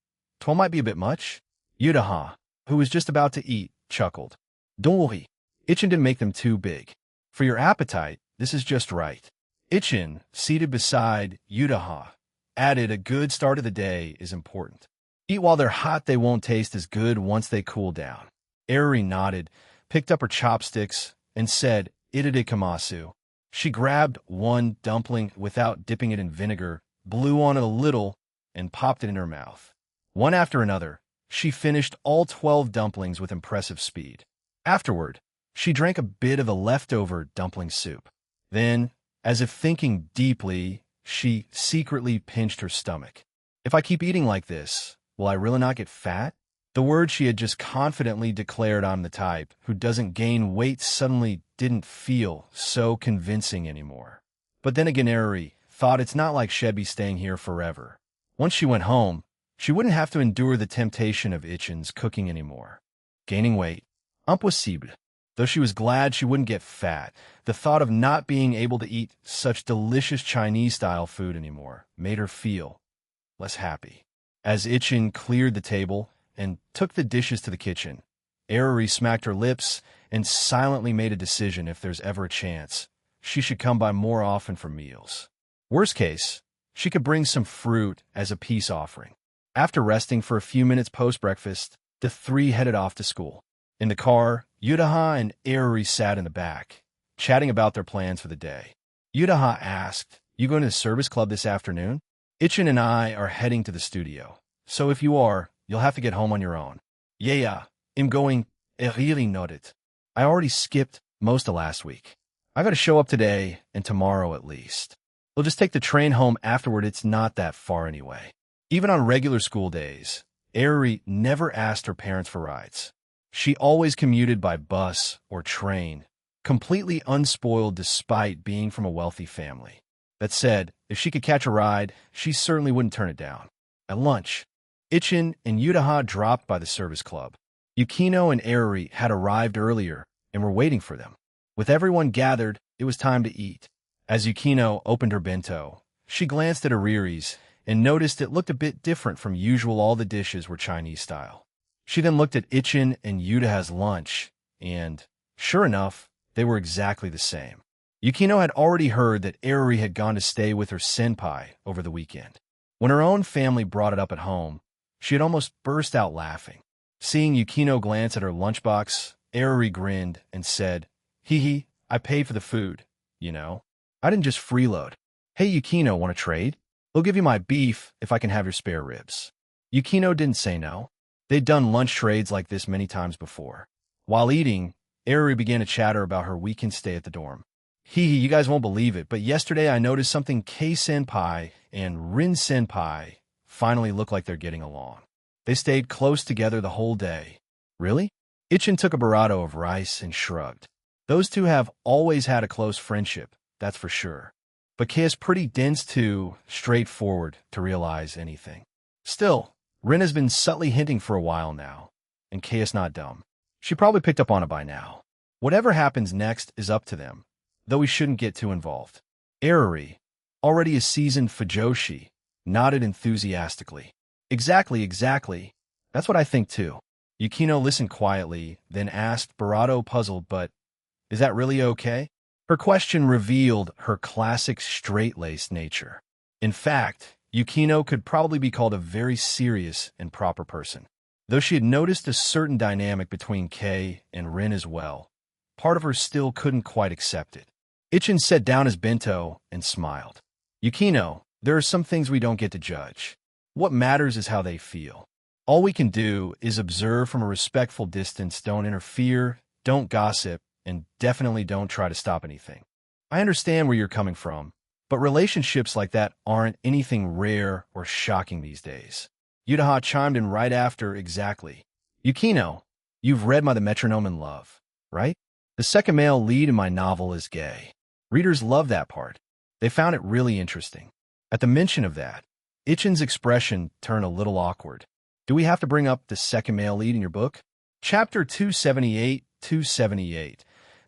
[SPEAKER 1] might be a bit much." Yutaha, who was just about to eat, chuckled. "Don't worry, Ichin didn't make them too big. For your appetite, this is just right." Ichin, seated beside Yutaha, added, "A good start of the day is important. Eat while they're hot, they won't taste as good once they cool down." Eri nodded, picked up her chopsticks, and said, "Itadikamasu." She grabbed one dumpling without dipping it in vinegar, blew on it a little, and popped it in her mouth. One after another, she finished all 12 dumplings with impressive speed. Afterward, she drank a bit of the leftover dumpling soup. Then, as if thinking deeply, she secretly pinched her stomach. "If I keep eating like this, will I really not get fat?" The word she had just confidently declared I'm the type who doesn't gain weight suddenly didn't feel so convincing anymore. But then again, Eri thought it's not like she'd be staying here forever. Once she went home, she wouldn't have to endure the temptation of Ichin's cooking anymore. Gaining weight, impossible. Though she was glad she wouldn't get fat, the thought of not being able to eat such delicious Chinese-style food anymore made her feel less happy. As Ichin cleared the table and took the dishes to the kitchen, Eri smacked her lips and silently made a decision: if there's ever a chance, she should come by more often for meals. Worst case, she could bring some fruit as a peace offering. After resting for a few minutes post-breakfast, the 3 headed off to school. In the car, Yutaha and Eri sat in the back, chatting about their plans for the day. Yutaha asked, "You going to the service club this afternoon?" "Ichin and I are heading to the studio, so if you are, you'll have to get home on your own." "Yeah, I'm going," Eri nodded. "I already skipped most of last week. I got to show up today and tomorrow at least. We'll just take the train home afterward, it's not that far anyway." Even on regular school days, Eri never asked her parents for rides. She always commuted by bus or train, completely unspoiled despite being from a wealthy family. That said, if she could catch a ride, she certainly wouldn't turn it down. At lunch, Ichin and Yutaha dropped by the service club. Yukino and Eri had arrived earlier and were waiting for them. With everyone gathered, it was time to eat. As Yukino opened her bento, she glanced at Ariri's and noticed it looked a bit different from usual. All the dishes were Chinese style. She then looked at Ichin and Yutaha's lunch, and, sure enough, they were exactly the same. Yukino had already heard that Eruri had gone to stay with her senpai over the weekend. When her own family brought it up at home, she had almost burst out laughing. Seeing Yukino glance at her lunchbox, Eruri grinned and said, "Hee hee, I paid for the food, you know. I didn't just freeload. Hey Yukino, want to trade? I'll give you my beef if I can have your spare ribs." Yukino didn't say no. They'd done lunch trades like this many times before. While eating, Eruri began to chatter about her weekend stay at the dorm. "Hee hee, you guys won't believe it, but yesterday I noticed something. K-senpai and Rin-senpai finally look like they're getting along. They stayed close together the whole day." "Really?" Ichin took a burrito of rice and shrugged. "Those two have always had a close friendship, that's for sure. But Kei is pretty dense too straightforward to realize anything. Still, Rin has been subtly hinting for a while now, and Kei is not dumb. She probably picked up on it by now. Whatever happens next is up to them, though we shouldn't get too involved." Eruri, already a seasoned fujoshi, nodded enthusiastically. Exactly. That's what I think too." Yukino listened quietly, then asked, Barato puzzled, "But is that really okay?" Her question revealed her classic straight-laced nature. In fact, Yukino could probably be called a very serious and proper person. Though she had noticed a certain dynamic between Kei and Rin as well, part of her still couldn't quite accept it. Ichin set down his bento and smiled. "Yukino, there are some things we don't get to judge. What matters is how they feel. All we can do is observe from a respectful distance. Don't interfere, don't gossip, and definitely don't try to stop anything. I understand where you're coming from, but relationships like that aren't anything rare or shocking these days." Yutaha chimed in right after. "Exactly. Yukino, you've read The Metronome in Love, right? The second male lead in my novel is gay. Readers love that part. They found it really interesting." At the mention of that, Ichin's expression turned a little awkward. "Do we have to bring up the second male lead in your book?" Chapter 278.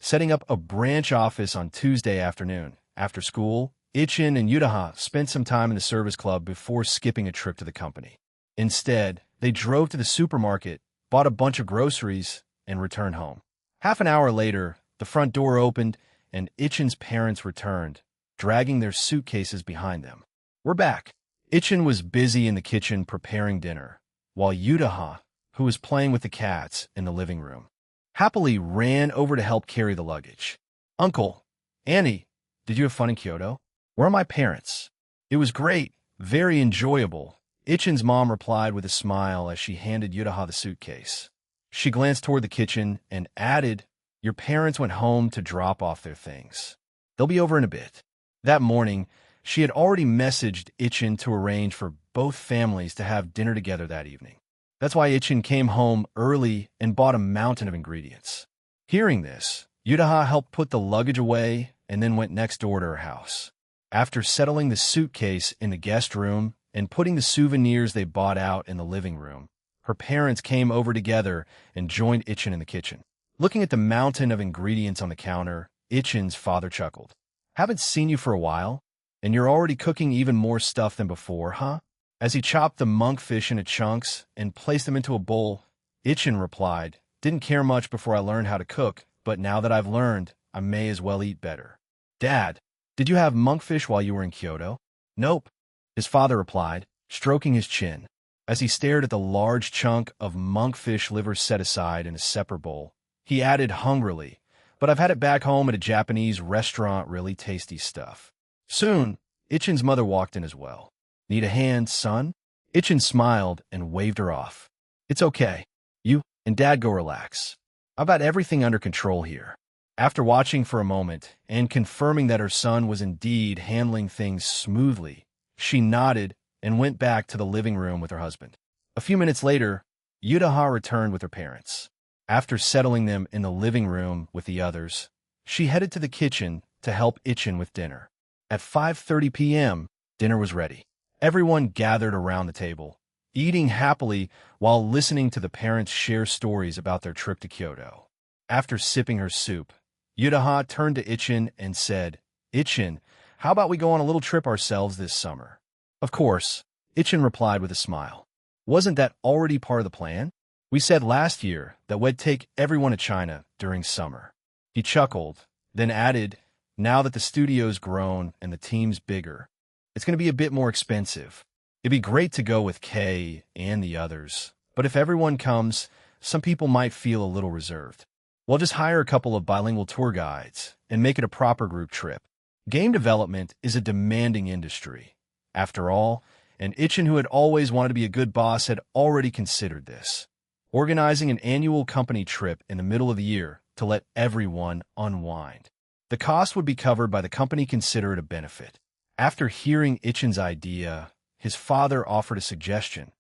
[SPEAKER 1] Setting up a branch office on Tuesday afternoon. After school, Ichin and Yutaha spent some time in the service club before skipping a trip to the company. Instead, they drove to the supermarket, bought a bunch of groceries, and returned home. Half an hour later, the front door opened, and Ichin's parents returned, dragging their suitcases behind them. "We're back." Ichin was busy in the kitchen preparing dinner, while Yutaha, who was playing with the cats in the living room, happily ran over to help carry the luggage. "Uncle, Annie, did you have fun in Kyoto? Where are my parents?" "It was great, very enjoyable," Ichin's mom replied with a smile as she handed Yutaha the suitcase. She glanced toward the kitchen and added, "Your parents went home to drop off their things. They'll be over in a bit." That morning, she had already messaged Ichin to arrange for both families to have dinner together that evening. That's why Ichin came home early and bought a mountain of ingredients. Hearing this, Yutaha helped put the luggage away and then went next door to her house. After settling the suitcase in the guest room and putting the souvenirs they bought out in the living room, her parents came over together and joined Ichin in the kitchen. Looking at the mountain of ingredients on the counter, Ichin's father chuckled. "Haven't seen you for a while, and you're already cooking even more stuff than before, huh?" As he chopped the monkfish into chunks and placed them into a bowl, Ichin replied, "Didn't care much before I learned how to cook, but now that I've learned, I may as well eat better." "Dad, did you have monkfish while you were in Kyoto?" "Nope," his father replied, stroking his chin. As he stared at the large chunk of monkfish liver set aside in a separate bowl, he added hungrily, "But I've had it back home at a Japanese restaurant, really tasty stuff." Soon, Ichin's mother walked in as well. "Need a hand, son?" Ichin smiled and waved her off. "It's okay. You and Dad go relax. I've got everything under control here." After watching for a moment and confirming that her son was indeed handling things smoothly, she nodded and went back to the living room with her husband. A few minutes later, Yutaha returned with her parents. After settling them in the living room with the others, she headed to the kitchen to help Ichin with dinner. At 5:30 p.m., dinner was ready. Everyone gathered around the table, eating happily while listening to the parents share stories about their trip to Kyoto. After sipping her soup, Yutaha turned to Ichin and said, "Ichin, how about we go on a little trip ourselves this summer?" "Of course," Ichin replied with a smile. Wasn't that already part of the plan? We said last year that we'd take everyone to China during summer. He chuckled, then added, now that the studio's grown and the team's bigger, it's going to be a bit more expensive. It'd be great to go with Kay and the others, but if everyone comes, some people might feel a little reserved. We'll just hire a couple of bilingual tour guides and make it a proper group trip. Game development is a demanding industry. After all, and Ichin, who had always wanted to be a good boss, had already considered this. Organizing an annual company trip in the middle of the year to let everyone unwind. The cost would be covered by the company, consider it a benefit. After hearing Ichin's idea, his father offered a suggestion.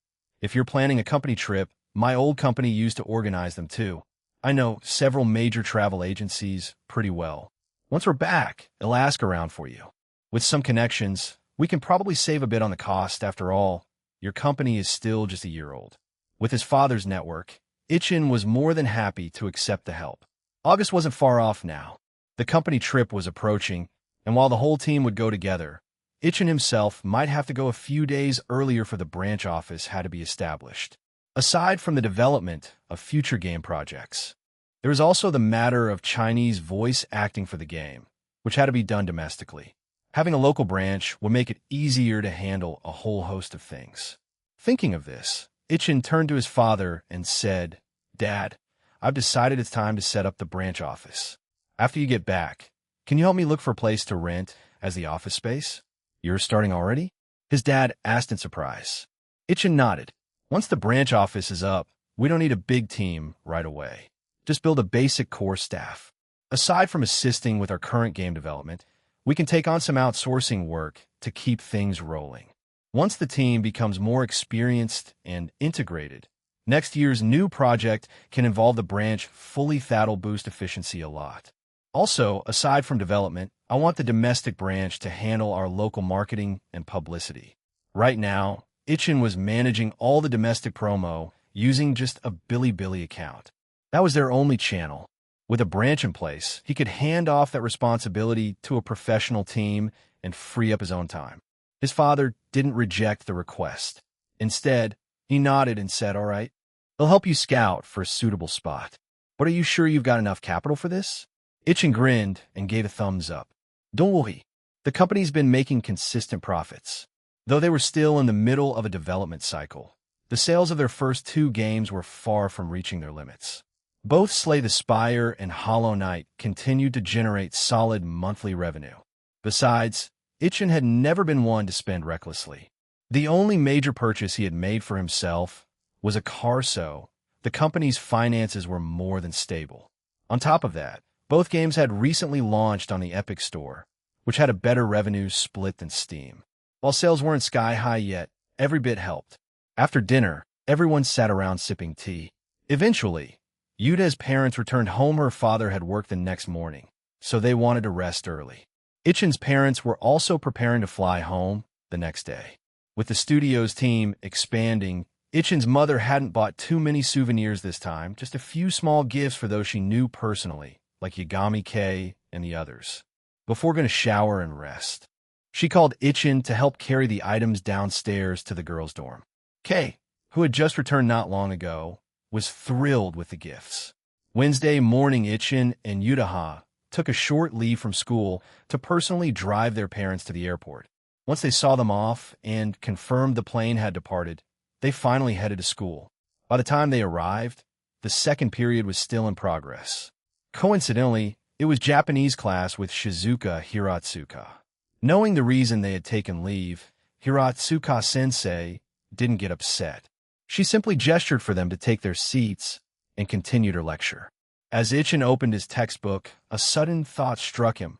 [SPEAKER 1] If you're planning a company trip, my old company used to organize them too. I know several major travel agencies pretty well. Once we're back, I'll ask around for you. With some connections, we can probably save a bit on the cost. After all, your company is still just a year old. With his father's network, Ichin was more than happy to accept the help. August wasn't far off now. The company trip was approaching, and while the whole team would go together, Ichin himself might have to go a few days earlier for the branch office had to be established. Aside from the development of future game projects, there was also the matter of Chinese voice acting for the game, which had to be done domestically. Having a local branch would make it easier to handle a whole host of things. Thinking of this, Ichin turned to his father and said, Dad, I've decided it's time to set up the branch office. After you get back, can you help me look for a place to rent as the office space? You're starting already? His dad asked in surprise. Ichin nodded. Once the branch office is up, we don't need a big team right away. Just build a basic core staff. Aside from assisting with our current game development, we can take on some outsourcing work to keep things rolling. Once the team becomes more experienced and integrated, next year's new project can involve the branch fully. That'll boost efficiency a lot. Also, aside from development, I want the domestic branch to handle our local marketing and publicity. Right now, Ichin was managing all the domestic promo using just a Bilibili account. That was their only channel. With a branch in place, he could hand off that responsibility to a professional team and free up his own time. His father didn't reject the request. Instead, he nodded and said, all right, they'll help you scout for a suitable spot. But are you sure you've got enough capital for this? Ichin grinned and gave a thumbs up. Don't worry. The company's been making consistent profits. Though they were still in the middle of a development cycle, the sales of their first two games were far from reaching their limits. Both Slay the Spire and Hollow Knight continued to generate solid monthly revenue. Besides, Ichin had never been one to spend recklessly. The only major purchase he had made for himself was a car, so the company's finances were more than stable. On top of that, both games had recently launched on the Epic Store, which had a better revenue split than Steam. While sales weren't sky-high yet, every bit helped. After dinner, everyone sat around sipping tea. Eventually, Yuda's parents returned home. Her father had worked the next morning, so they wanted to rest early. Ichin's parents were also preparing to fly home the next day. With the studio's team expanding, Ichin's mother hadn't bought too many souvenirs this time, just a few small gifts for those she knew personally, like Yagami Kei and the others. Before going to shower and rest, she called Ichin to help carry the items downstairs to the girls' dorm. Kei, who had just returned not long ago, was thrilled with the gifts. Wednesday morning, Ichin and Yudaha took a short leave from school to personally drive their parents to the airport. Once they saw them off and confirmed the plane had departed, they finally headed to school. By the time they arrived, the second period was still in progress. Coincidentally, it was Japanese class with Shizuka Hiratsuka. Knowing the reason they had taken leave, Hiratsuka-sensei didn't get upset. She simply gestured for them to take their seats and continued her lecture. As Ichin opened his textbook, a sudden thought struck him.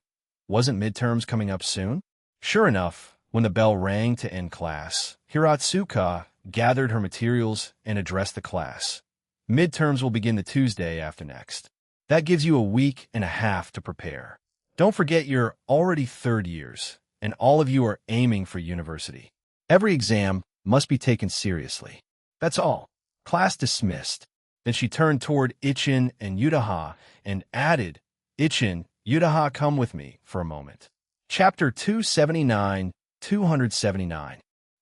[SPEAKER 1] Wasn't midterms coming up soon? Sure enough, when the bell rang to end class, Hiratsuka gathered her materials and addressed the class. Midterms will begin the Tuesday after next. That gives you a week and a half to prepare. Don't forget you're already third years, and all of you are aiming for university. Every exam must be taken seriously. That's all. Class dismissed. Then she turned toward Ichin and Yudaha and added, Ichin, Yudaha, come with me for a moment. Chapter 279, 279.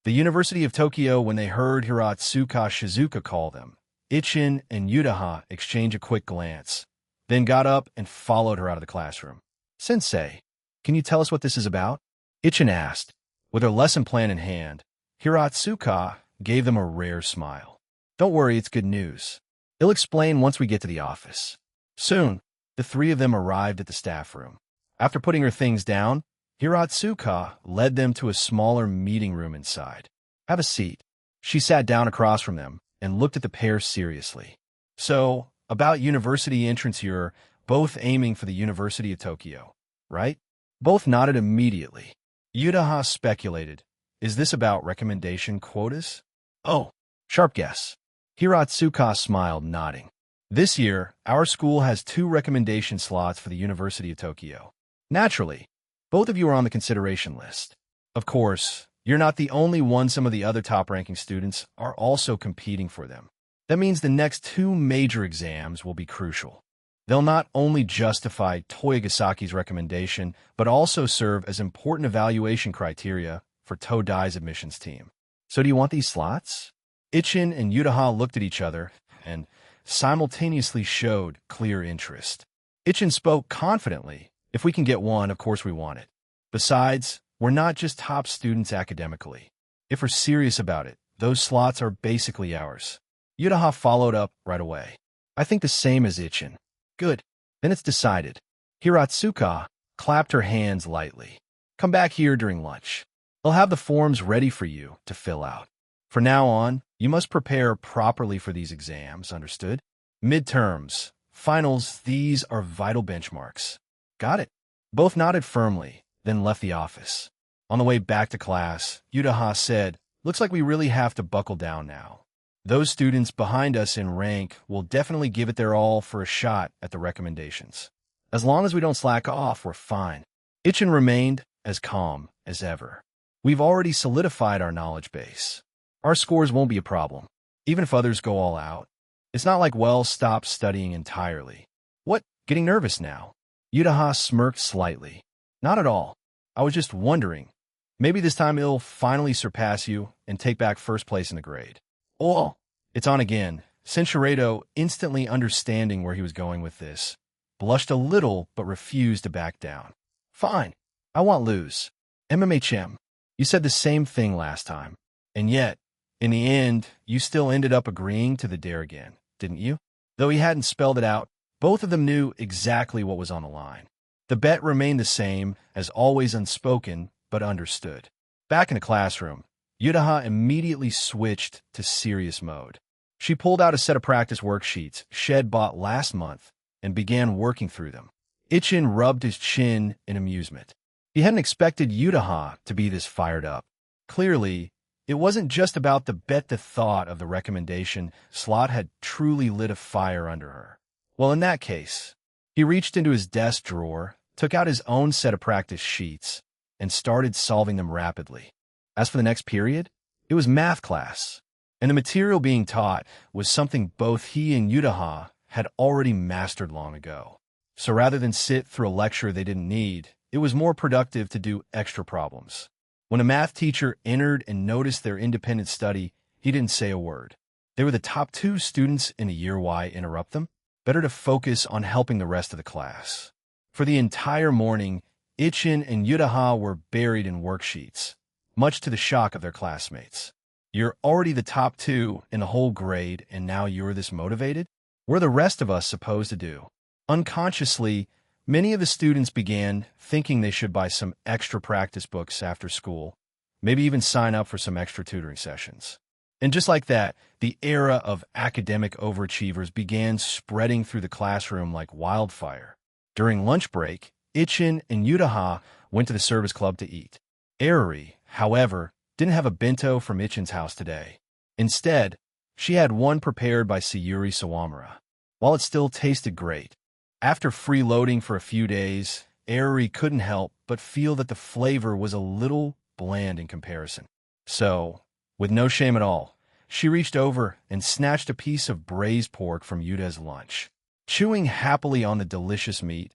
[SPEAKER 1] The University of Tokyo, when they heard Hiratsuka Shizuka call them, Ichin and Yutaha exchanged a quick glance, then got up and followed her out of the classroom. Sensei, can you tell us what this is about? Ichin asked. With her lesson plan in hand, Hiratsuka gave them a rare smile. Don't worry, it's good news. He'll explain once we get to the office. Soon, the three of them arrived at the staff room. After putting her things down, Hiratsuka led them to a smaller meeting room inside. Have a seat. She sat down across from them and looked at the pair seriously. So, about university entrance, you're both aiming for the University of Tokyo, right? Both nodded immediately. Yutaha speculated, is this about recommendation quotas? Oh, sharp guess. Hiratsuka smiled, nodding. This year, our school has 2 recommendation slots for the University of Tokyo. Naturally, both of you are on the consideration list. Of course, you're not the only one. Some of the other top-ranking students are also competing for them. That means the next 2 major exams will be crucial. They'll not only justify Toyagasaki's recommendation, but also serve as important evaluation criteria for Todai's admissions team. So do you want these slots? Ichin and Yutaha looked at each other and simultaneously showed clear interest. Ichin spoke confidently. If we can get one, of course we want it. Besides, we're not just top students academically. If we're serious about it, those slots are basically ours. Yutaha followed up right away. I think the same as Ichin. Good. Then it's decided. Hiratsuka clapped her hands lightly. Come back here during lunch. They'll have the forms ready for you to fill out. For now on, you must prepare properly for these exams, understood? Midterms, finals, these are vital benchmarks. Got it. Both nodded firmly, then left the office. On the way back to class, Yutaha said, looks like we really have to buckle down now. Those students behind us in rank will definitely give it their all for a shot at the recommendations. As long as we don't slack off, we're fine. Ichin remained as calm as ever. We've already solidified our knowledge base. Our scores won't be a problem, even if others go all out. It's not like Wells stopped studying entirely. What? Getting nervous now? Yutaha smirked slightly. Not at all. I was just wondering. Maybe this time it'll finally surpass you and take back first place in the grade. Oh, it's on again. Senshiredo, instantly understanding where he was going with this, blushed a little but refused to back down. Fine. I won't lose. MMHM. You said the same thing last time. And yet, in the end, you still ended up agreeing to the dare again, didn't you? Though he hadn't spelled it out, both of them knew exactly what was on the line. The bet remained the same, as always unspoken, but understood. Back in the classroom, Yutaha immediately switched to serious mode. She pulled out a set of practice worksheets Shed bought last month and began working through them. Ichin rubbed his chin in amusement. He hadn't expected Yutaha to be this fired up. Clearly, it wasn't just about the bet. The thought of the recommendation slot had truly lit a fire under her. Well, in that case, he reached into his desk drawer, took out his own set of practice sheets, and started solving them rapidly. As for the next period, it was math class, and the material being taught was something both he and Yutaha had already mastered long ago. So rather than sit through a lecture they didn't need, it was more productive to do extra problems. When a math teacher entered and noticed their independent study, he didn't say a word. They were the top 2 students in the year. Why interrupt them? Better to focus on helping the rest of the class. For the entire morning, Ichin and Yutaha were buried in worksheets, much to the shock of their classmates. You're already the top 2 in the whole grade, and now you're this motivated? What are the rest of us supposed to do? Unconsciously, many of the students began thinking they should buy some extra practice books after school, maybe even sign up for some extra tutoring sessions. And just like that, the era of academic overachievers began spreading through the classroom like wildfire. During lunch break, Ichin and Yutaha went to the service club to eat. Eruri, however, didn't have a bento from Ichin's house today. Instead, she had one prepared by Sayuri Sawamura. While it still tasted great, after freeloading for a few days, Eruri couldn't help but feel that the flavor was a little bland in comparison. So, with no shame at all, she reached over and snatched a piece of braised pork from Yuta's lunch. Chewing happily on the delicious meat,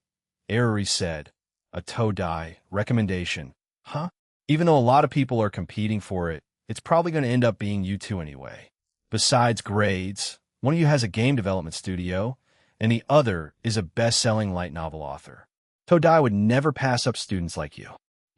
[SPEAKER 1] Eruri said, a Todai recommendation. Huh? Even though a lot of people are competing for it, it's probably going to end up being you two anyway. Besides grades, one of you has a game development studio, and the other is a best-selling light novel author. Todai would never pass up students like you.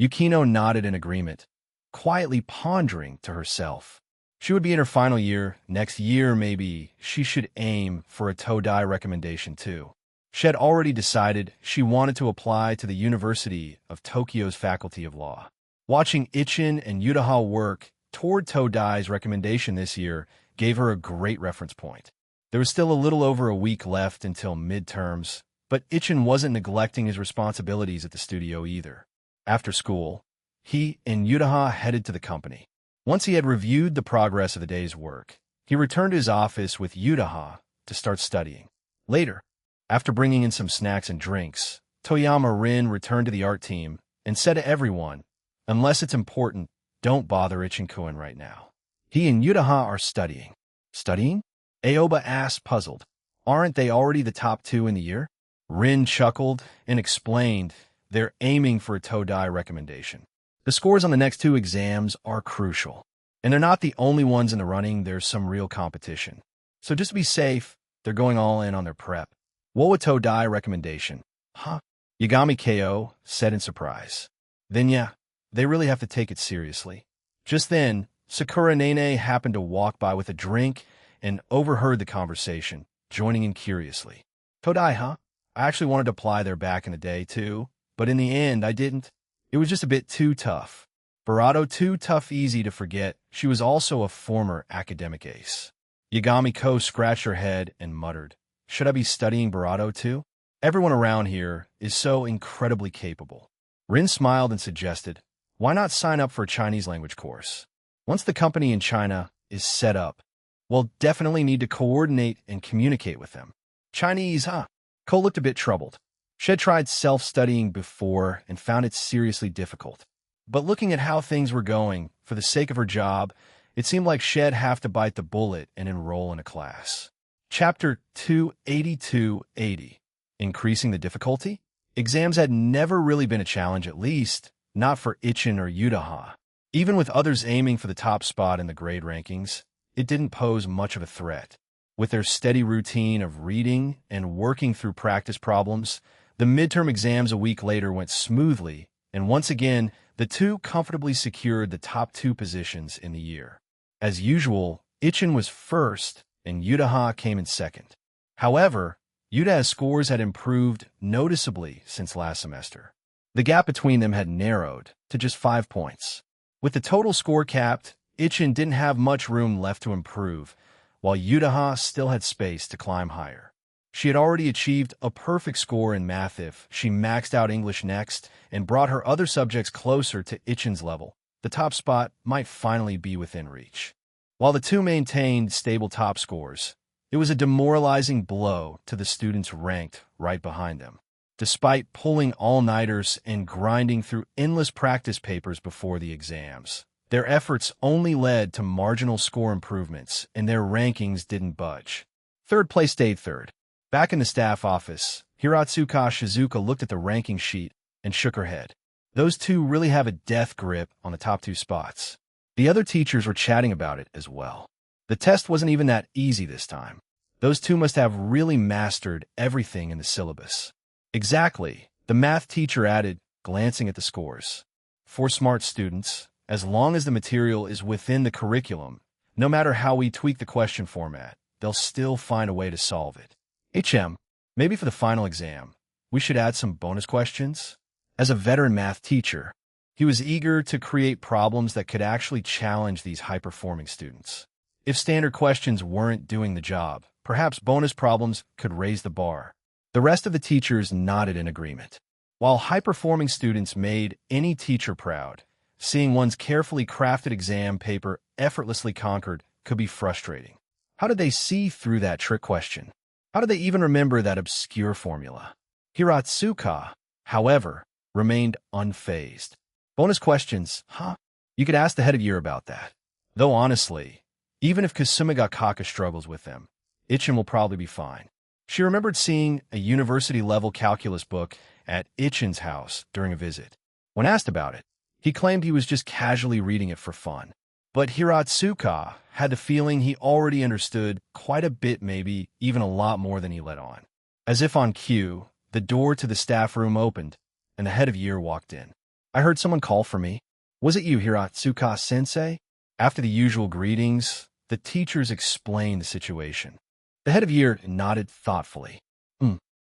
[SPEAKER 1] Yukino nodded in agreement, quietly pondering to herself. She would be in her final year. Next year, maybe, she should aim for a Todai recommendation too. She had already decided she wanted to apply to the University of Tokyo's Faculty of Law. Watching Ichin and Yutaha work toward Todai's recommendation this year gave her a great reference point. There was still a little over a week left until midterms, but Ichin wasn't neglecting his responsibilities at the studio either. After school, he and Yutaha headed to the company. Once he had reviewed the progress of the day's work, he returned to his office with Yutaha to start studying. Later, after bringing in some snacks and drinks, Toyama Rin returned to the art team and said to everyone, "Unless it's important, don't bother Ichin-kun right now." He and Yutaha are studying. Studying? Aoba asked, puzzled. Aren't they already the top two in the year? Rin chuckled and explained they're aiming for a Todai recommendation. The scores on the next two exams are crucial. And they're not the only ones in the running. There's some real competition. So just to be safe, they're going all in on their prep. What would Todai recommendation? Huh? Yagami Ko said in surprise. Then yeah, they really have to take it seriously. Just then, Sakura Nene happened to walk by with a drink and overheard the conversation, joining in curiously. Todai, huh? I actually wanted to apply there back in the day, too, but in the end, I didn't. It was just a bit too tough. Barato too tough easy to forget. She was also a former academic ace. Yagami Ko scratched her head and muttered, "Should I be studying Barato too? Everyone around here is so incredibly capable." Rin smiled and suggested, "Why not sign up for a Chinese language course? Once the company in China is set up, we'll definitely need to coordinate and communicate with them." Chinese, huh? Ko looked a bit troubled. She had tried self-studying before and found it seriously difficult. But looking at how things were going, for the sake of her job, it seemed like she'd have to bite the bullet and enroll in a class. Chapter 28280. Increasing the difficulty? Exams had never really been a challenge, at least not for Ichin or Yutaha. Even with others aiming for the top spot in the grade rankings, it didn't pose much of a threat. With their steady routine of reading and working through practice problems, the midterm exams a week later went smoothly, and once again, the two comfortably secured the top two positions in the year. As usual, Ichin was first, and Yutaha came in second. However, Yutaha's scores had improved noticeably since last semester. The gap between them had narrowed to just 5 points. With the total score capped, Ichin didn't have much room left to improve, while Yutaha still had space to climb higher. She had already achieved a perfect score in math if she maxed out English next and brought her other subjects closer to Ichin's level. The top spot might finally be within reach. While the two maintained stable top scores, it was a demoralizing blow to the students ranked right behind them. Despite pulling all-nighters and grinding through endless practice papers before the exams, their efforts only led to marginal score improvements, and their rankings didn't budge. Third place stayed third. Back in the staff office, Hiratsuka Shizuka looked at the ranking sheet and shook her head. Those two really have a death grip on the top two spots. The other teachers were chatting about it as well. The test wasn't even that easy this time. Those two must have really mastered everything in the syllabus. Exactly, the math teacher added, glancing at the scores. For smart students, as long as the material is within the curriculum, no matter how we tweak the question format, they'll still find a way to solve it. HM, maybe for the final exam, we should add some bonus questions? As a veteran math teacher, he was eager to create problems that could actually challenge these high-performing students. If standard questions weren't doing the job, perhaps bonus problems could raise the bar. The rest of the teachers nodded in agreement. While high-performing students made any teacher proud, seeing one's carefully crafted exam paper effortlessly conquered could be frustrating. How did they see through that trick question? How did they even remember that obscure formula? Hiratsuka, however, remained unfazed. Bonus questions, huh? You could ask the head of year about that. Though honestly, even if Kasumigakaka struggles with them, Ichin will probably be fine. She remembered seeing a university-level calculus book at Ichin's house during a visit. When asked about it, he claimed he was just casually reading it for fun. But Hiratsuka had the feeling he already understood quite a bit, maybe even a lot more than he let on. As if on cue, the door to the staff room opened, and the head of year walked in. "I heard someone call for me. Was it you, Hiratsuka-sensei?" After the usual greetings, the teachers explained the situation. The head of year nodded thoughtfully.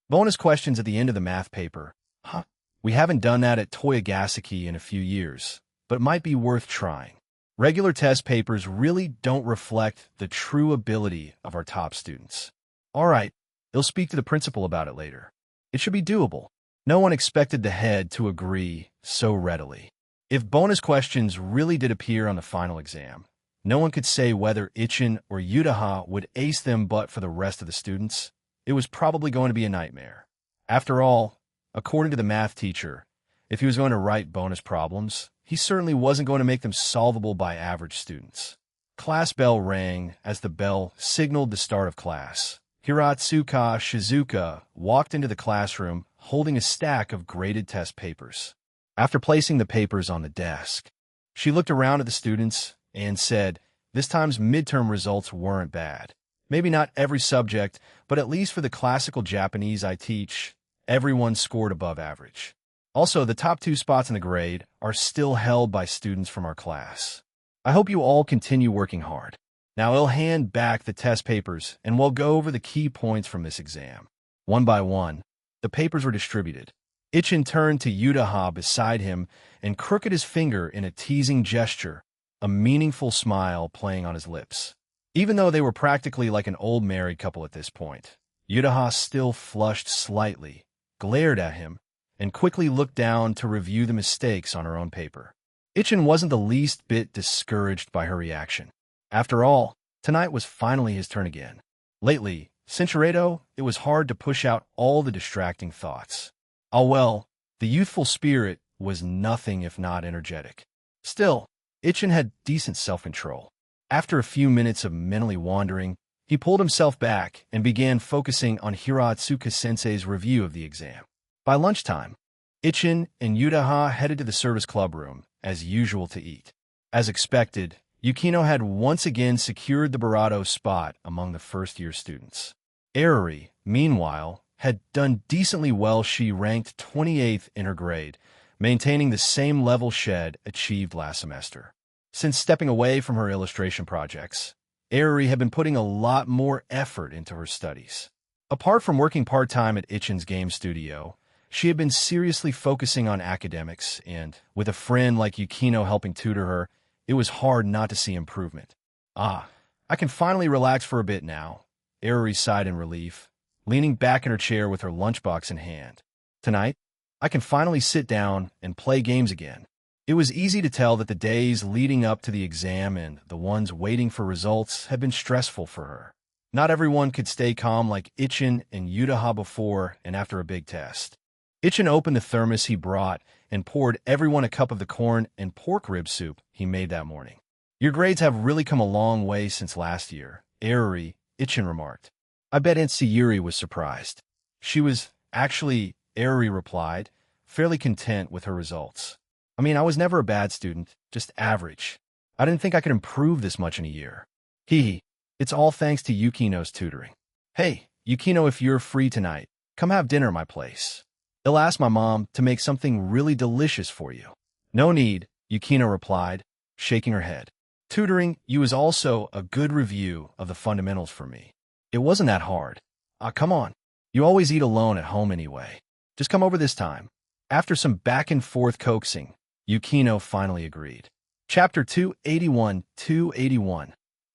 [SPEAKER 1] Bonus questions at the end of the math paper. Huh? We haven't done that at Toyogaseki in a few years, but it might be worth trying. Regular test papers really don't reflect the true ability of our top students. All right, they'll speak to the principal about it later. It should be doable. No one expected the head to agree so readily. If bonus questions really did appear on the final exam, no one could say whether Ichin or Yutaha would ace them, but for the rest of the students, it was probably going to be a nightmare. After all, according to the math teacher, if he was going to write bonus problems, he certainly wasn't going to make them solvable by average students. Class bell rang as the bell signaled the start of class. Hiratsuka Shizuka walked into the classroom holding a stack of graded test papers. After placing the papers on the desk, she looked around at the students and said, "This time's midterm results weren't bad. Maybe not every subject, but at least for the classical Japanese I teach, everyone scored above average. Also, the top 2 spots in the grade are still held by students from our class. I hope you all continue working hard." Now he'll hand back the test papers, and we'll go over the key points from this exam. One by one, the papers were distributed. Ichin turned to Yutaha beside him and crooked his finger in a teasing gesture, a meaningful smile playing on his lips. Even though they were practically like an old married couple at this point, Yutaha still flushed slightly, glared at him, and quickly looked down to review the mistakes on her own paper. Ichin wasn't the least bit discouraged by her reaction. After all, tonight was finally his turn again. Lately, since Shiredo, it was hard to push out all the distracting thoughts. Oh well, the youthful spirit was nothing if not energetic. Still, Ichin had decent self-control. After a few minutes of mentally wandering, he pulled himself back and began focusing on Hiratsuka-sensei's review of the exam. By lunchtime, Ichin and Yutaha headed to the service club room, as usual, to eat. As expected, Yukino had once again secured the Barato spot among the first-year students. Eriri, meanwhile, had done decently well. She ranked 28th in her grade, maintaining the same level she had achieved last semester. Since stepping away from her illustration projects, Eriri had been putting a lot more effort into her studies. Apart from working part-time at Ichin's game studio, she had been seriously focusing on academics, and with a friend like Yukino helping tutor her, it was hard not to see improvement. "Ah, I can finally relax for a bit now," Eriri sighed in relief, leaning back in her chair with her lunchbox in hand. "Tonight, I can finally sit down and play games again." It was easy to tell that the days leading up to the exam and the ones waiting for results had been stressful for her. Not everyone could stay calm like Ichin and Yutaha before and after a big test. Ichin opened the thermos he brought and poured everyone a cup of the corn and pork rib soup he made that morning. "Your grades have really come a long way since last year," Eriri, Ichin remarked. "I bet Aunt Sayuri was surprised." "She was, actually," Eriri replied, fairly content with her results. "I mean, I was never a bad student, just average. I didn't think I could improve this much in a year. Hee. It's all thanks to Yukino's tutoring. Hey, Yukino, if you're free tonight, come have dinner at my place. I'll ask my mom to make something really delicious for you." "No need," Yukino replied, shaking her head. "Tutoring you is also a good review of the fundamentals for me. It wasn't that hard. Come on. You always eat alone at home anyway. Just come over this time." After some back-and-forth coaxing, Yukino finally agreed. Chapter 281.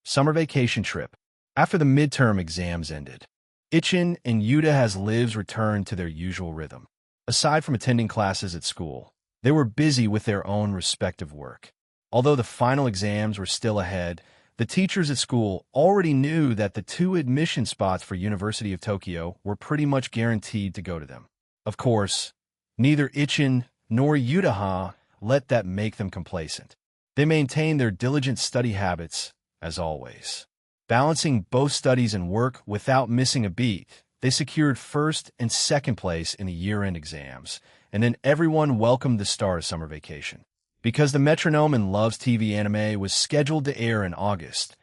[SPEAKER 1] Summer Vacation Trip. After the midterm exams ended, Ichin and Yutaha's lives returned to their usual rhythm. Aside from attending classes at school, they were busy with their own respective work. Although the final exams were still ahead, the teachers at school already knew that the 2 admission spots for University of Tokyo were pretty much guaranteed to go to them. Of course, neither Ichin nor Yutaha let that make them complacent. They maintained their diligent study habits, as always. Balancing both studies and work without missing a beat, they secured first and second place in the year-end exams, and then everyone welcomed the start of summer vacation. Because the Metronome in Love's TV anime was scheduled to air in August,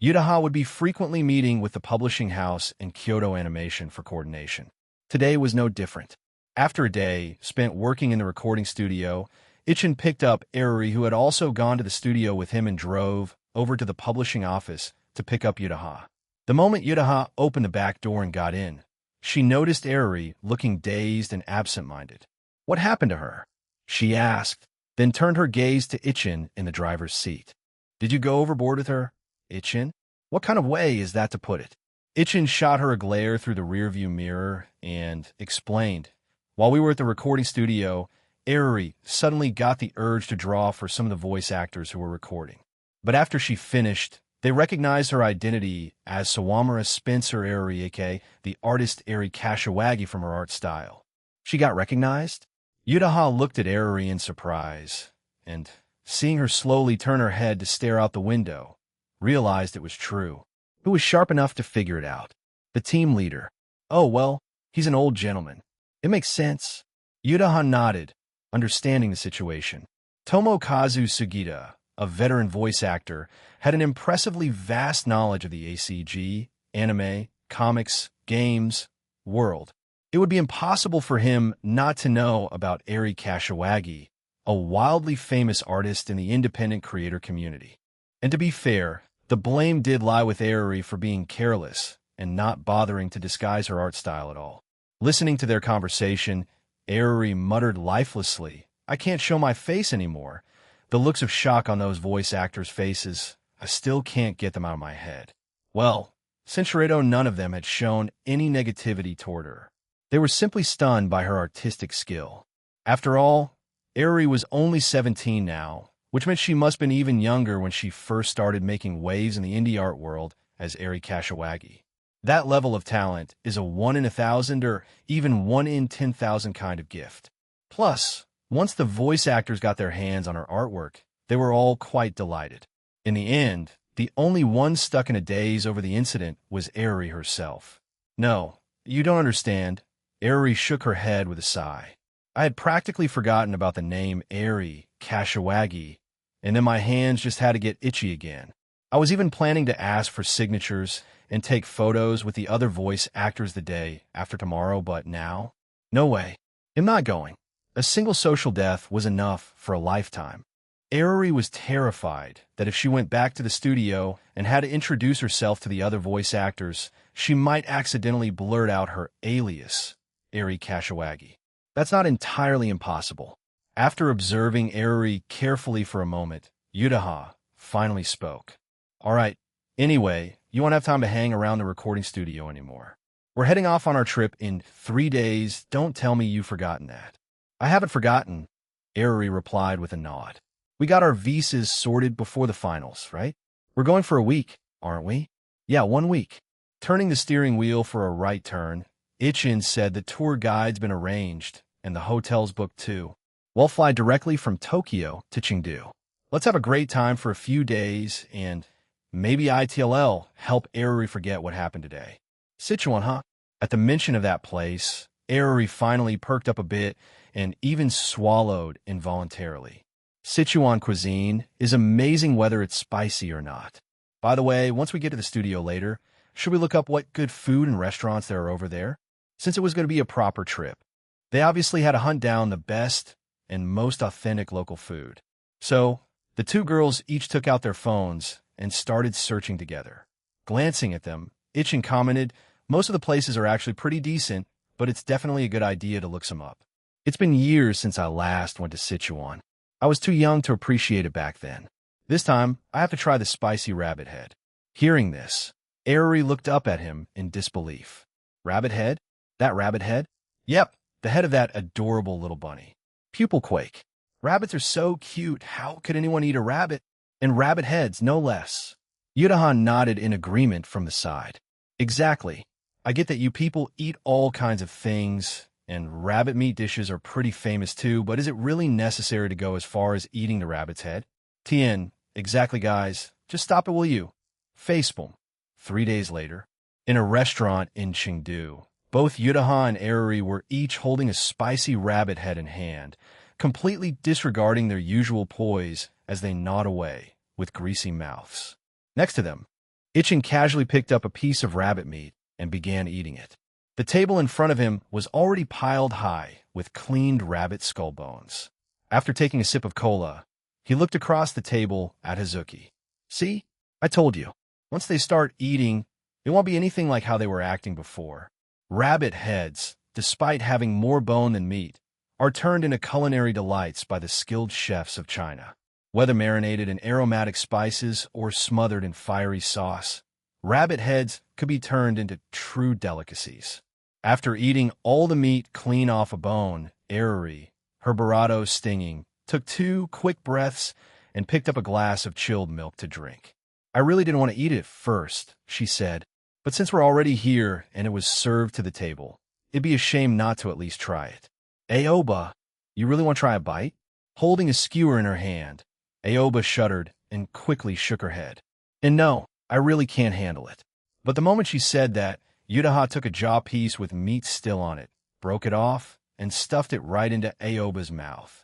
[SPEAKER 1] Yutaha would be frequently meeting with the publishing house and Kyoto Animation for coordination. Today was no different. After a day spent working in the recording studio, Ichin picked up Eruri, who had also gone to the studio with him, and drove over to the publishing office to pick up Yutaha. The moment Yutaha opened the back door and got in, she noticed Eruri looking dazed and absent-minded. "What happened to her?" she asked, then turned her gaze to Ichin in the driver's seat. "Did you go overboard with her, Ichin? What kind of way is that to put it?" Ichin shot her a glare through the rearview mirror and explained, "While we were at the recording studio, Eruri suddenly got the urge to draw for some of the voice actors who were recording. But after she finished, they recognized her identity as Sawamura Spencer Eruri, aka the artist Eri Kashiwagi, from her art style." "She got recognized?" Yutaha looked at Eruri in surprise, and, seeing her slowly turn her head to stare out the window, realized it was true. Who was sharp enough to figure it out? The team leader. "Oh, well, he's an old gentleman. It makes sense." Yutaha nodded, understanding the situation. Tomokazu Sugita, a veteran voice actor, had an impressively vast knowledge of the ACG, anime, comics, games, world. It would be impossible for him not to know about Eri Kashiwagi, a wildly famous artist in the independent creator community. And to be fair, the blame did lie with Eruri for being careless and not bothering to disguise her art style at all. Listening to their conversation, Eruri muttered lifelessly, "I can't show my face anymore. The looks of shock on those voice actors' faces, I still can't get them out of my head." Well, since none of them had shown any negativity toward her. They were simply stunned by her artistic skill. After all, Eruri was only 17 now, which meant she must have been even younger when she first started making waves in the indie art world as Eri Kashiwagi. That level of talent is a 1 in 1,000 or even 1 in 10,000 kind of gift. Plus, once the voice actors got their hands on her artwork, they were all quite delighted. In the end, the only one stuck in a daze over the incident was Eruri herself. "No, you don't understand." Eruri shook her head with a sigh. "I had practically forgotten about the name Eri Kashiwagi, and then my hands just had to get itchy again. I was even planning to ask for signatures and take photos with the other voice actors the day after tomorrow, but now? No way. I'm not going." A single social death was enough for a lifetime. Eruri was terrified that if she went back to the studio and had to introduce herself to the other voice actors, she might accidentally blurt out her alias, Eri Kashiwagi. That's not entirely impossible. After observing Eruri carefully for a moment, Yutaha finally spoke. "All right, anyway, you won't have time to hang around the recording studio anymore. We're heading off on our trip in 3 days. Don't tell me you've forgotten that." "I haven't forgotten," Eruri replied with a nod. "We got our visas sorted before the finals, right? We're going for a week, aren't we?" "Yeah, 1 week." Turning the steering wheel for a right turn, Ichin said the tour guide's been arranged and the hotel's booked too. "We'll fly directly from Tokyo to Chengdu. Let's have a great time for a few days and maybe ITLL help Eruri forget what happened today." "Sichuan, huh?" At the mention of that place, Eruri finally perked up a bit and even swallowed involuntarily. Sichuan cuisine is amazing whether it's spicy or not. By the way, once we get to the studio later, should we look up what good food and restaurants there are over there? Since it was going to be a proper trip, they obviously had to hunt down the best and most authentic local food. So, the two girls each took out their phones and started searching together. Glancing at them, Ichin commented, "Most of the places are actually pretty decent, but it's definitely a good idea to look some up. It's been years since I last went to Sichuan. I was too young to appreciate it back then. This time, I have to try the spicy rabbit head." Hearing this, Eruri looked up at him in disbelief. "Rabbit head? That rabbit head?" "Yep, the head of that adorable little bunny." Pupil quake. "Rabbits are so cute. How could anyone eat a rabbit? And rabbit heads, no less." Yutahan nodded in agreement from the side. "Exactly. I get that you people eat all kinds of things, and rabbit meat dishes are pretty famous too, but is it really necessary to go as far as eating the rabbit's head?" "Tien, exactly, guys. Just stop it, will you?" Facepalm. 3 days later, in a restaurant in Chengdu, both Yutaha and Eruri were each holding a spicy rabbit head in hand, completely disregarding their usual poise as they gnawed away with greasy mouths. Next to them, Itchin casually picked up a piece of rabbit meat and began eating it. The table in front of him was already piled high with cleaned rabbit skull bones. After taking a sip of cola, he looked across the table at Hazuki. See? I told you. Once they start eating, it won't be anything like how they were acting before. Rabbit heads, despite having more bone than meat, are turned into culinary delights by the skilled chefs of China. Whether marinated in aromatic spices or smothered in fiery sauce, rabbit heads could be turned into true delicacies. After eating all the meat clean off a bone, Aruri, her barato stinging, took 2 quick breaths and picked up a glass of chilled milk to drink. I really didn't want to eat it at first, she said, but since we're already here and it was served to the table, it'd be a shame not to at least try it. Aoba, you really want to try a bite? Holding a skewer in her hand, Aoba shuddered and quickly shook her head. And no, I really can't handle it. But the moment she said that, Yudaha took a jaw piece with meat still on it, broke it off, and stuffed it right into Aoba's mouth.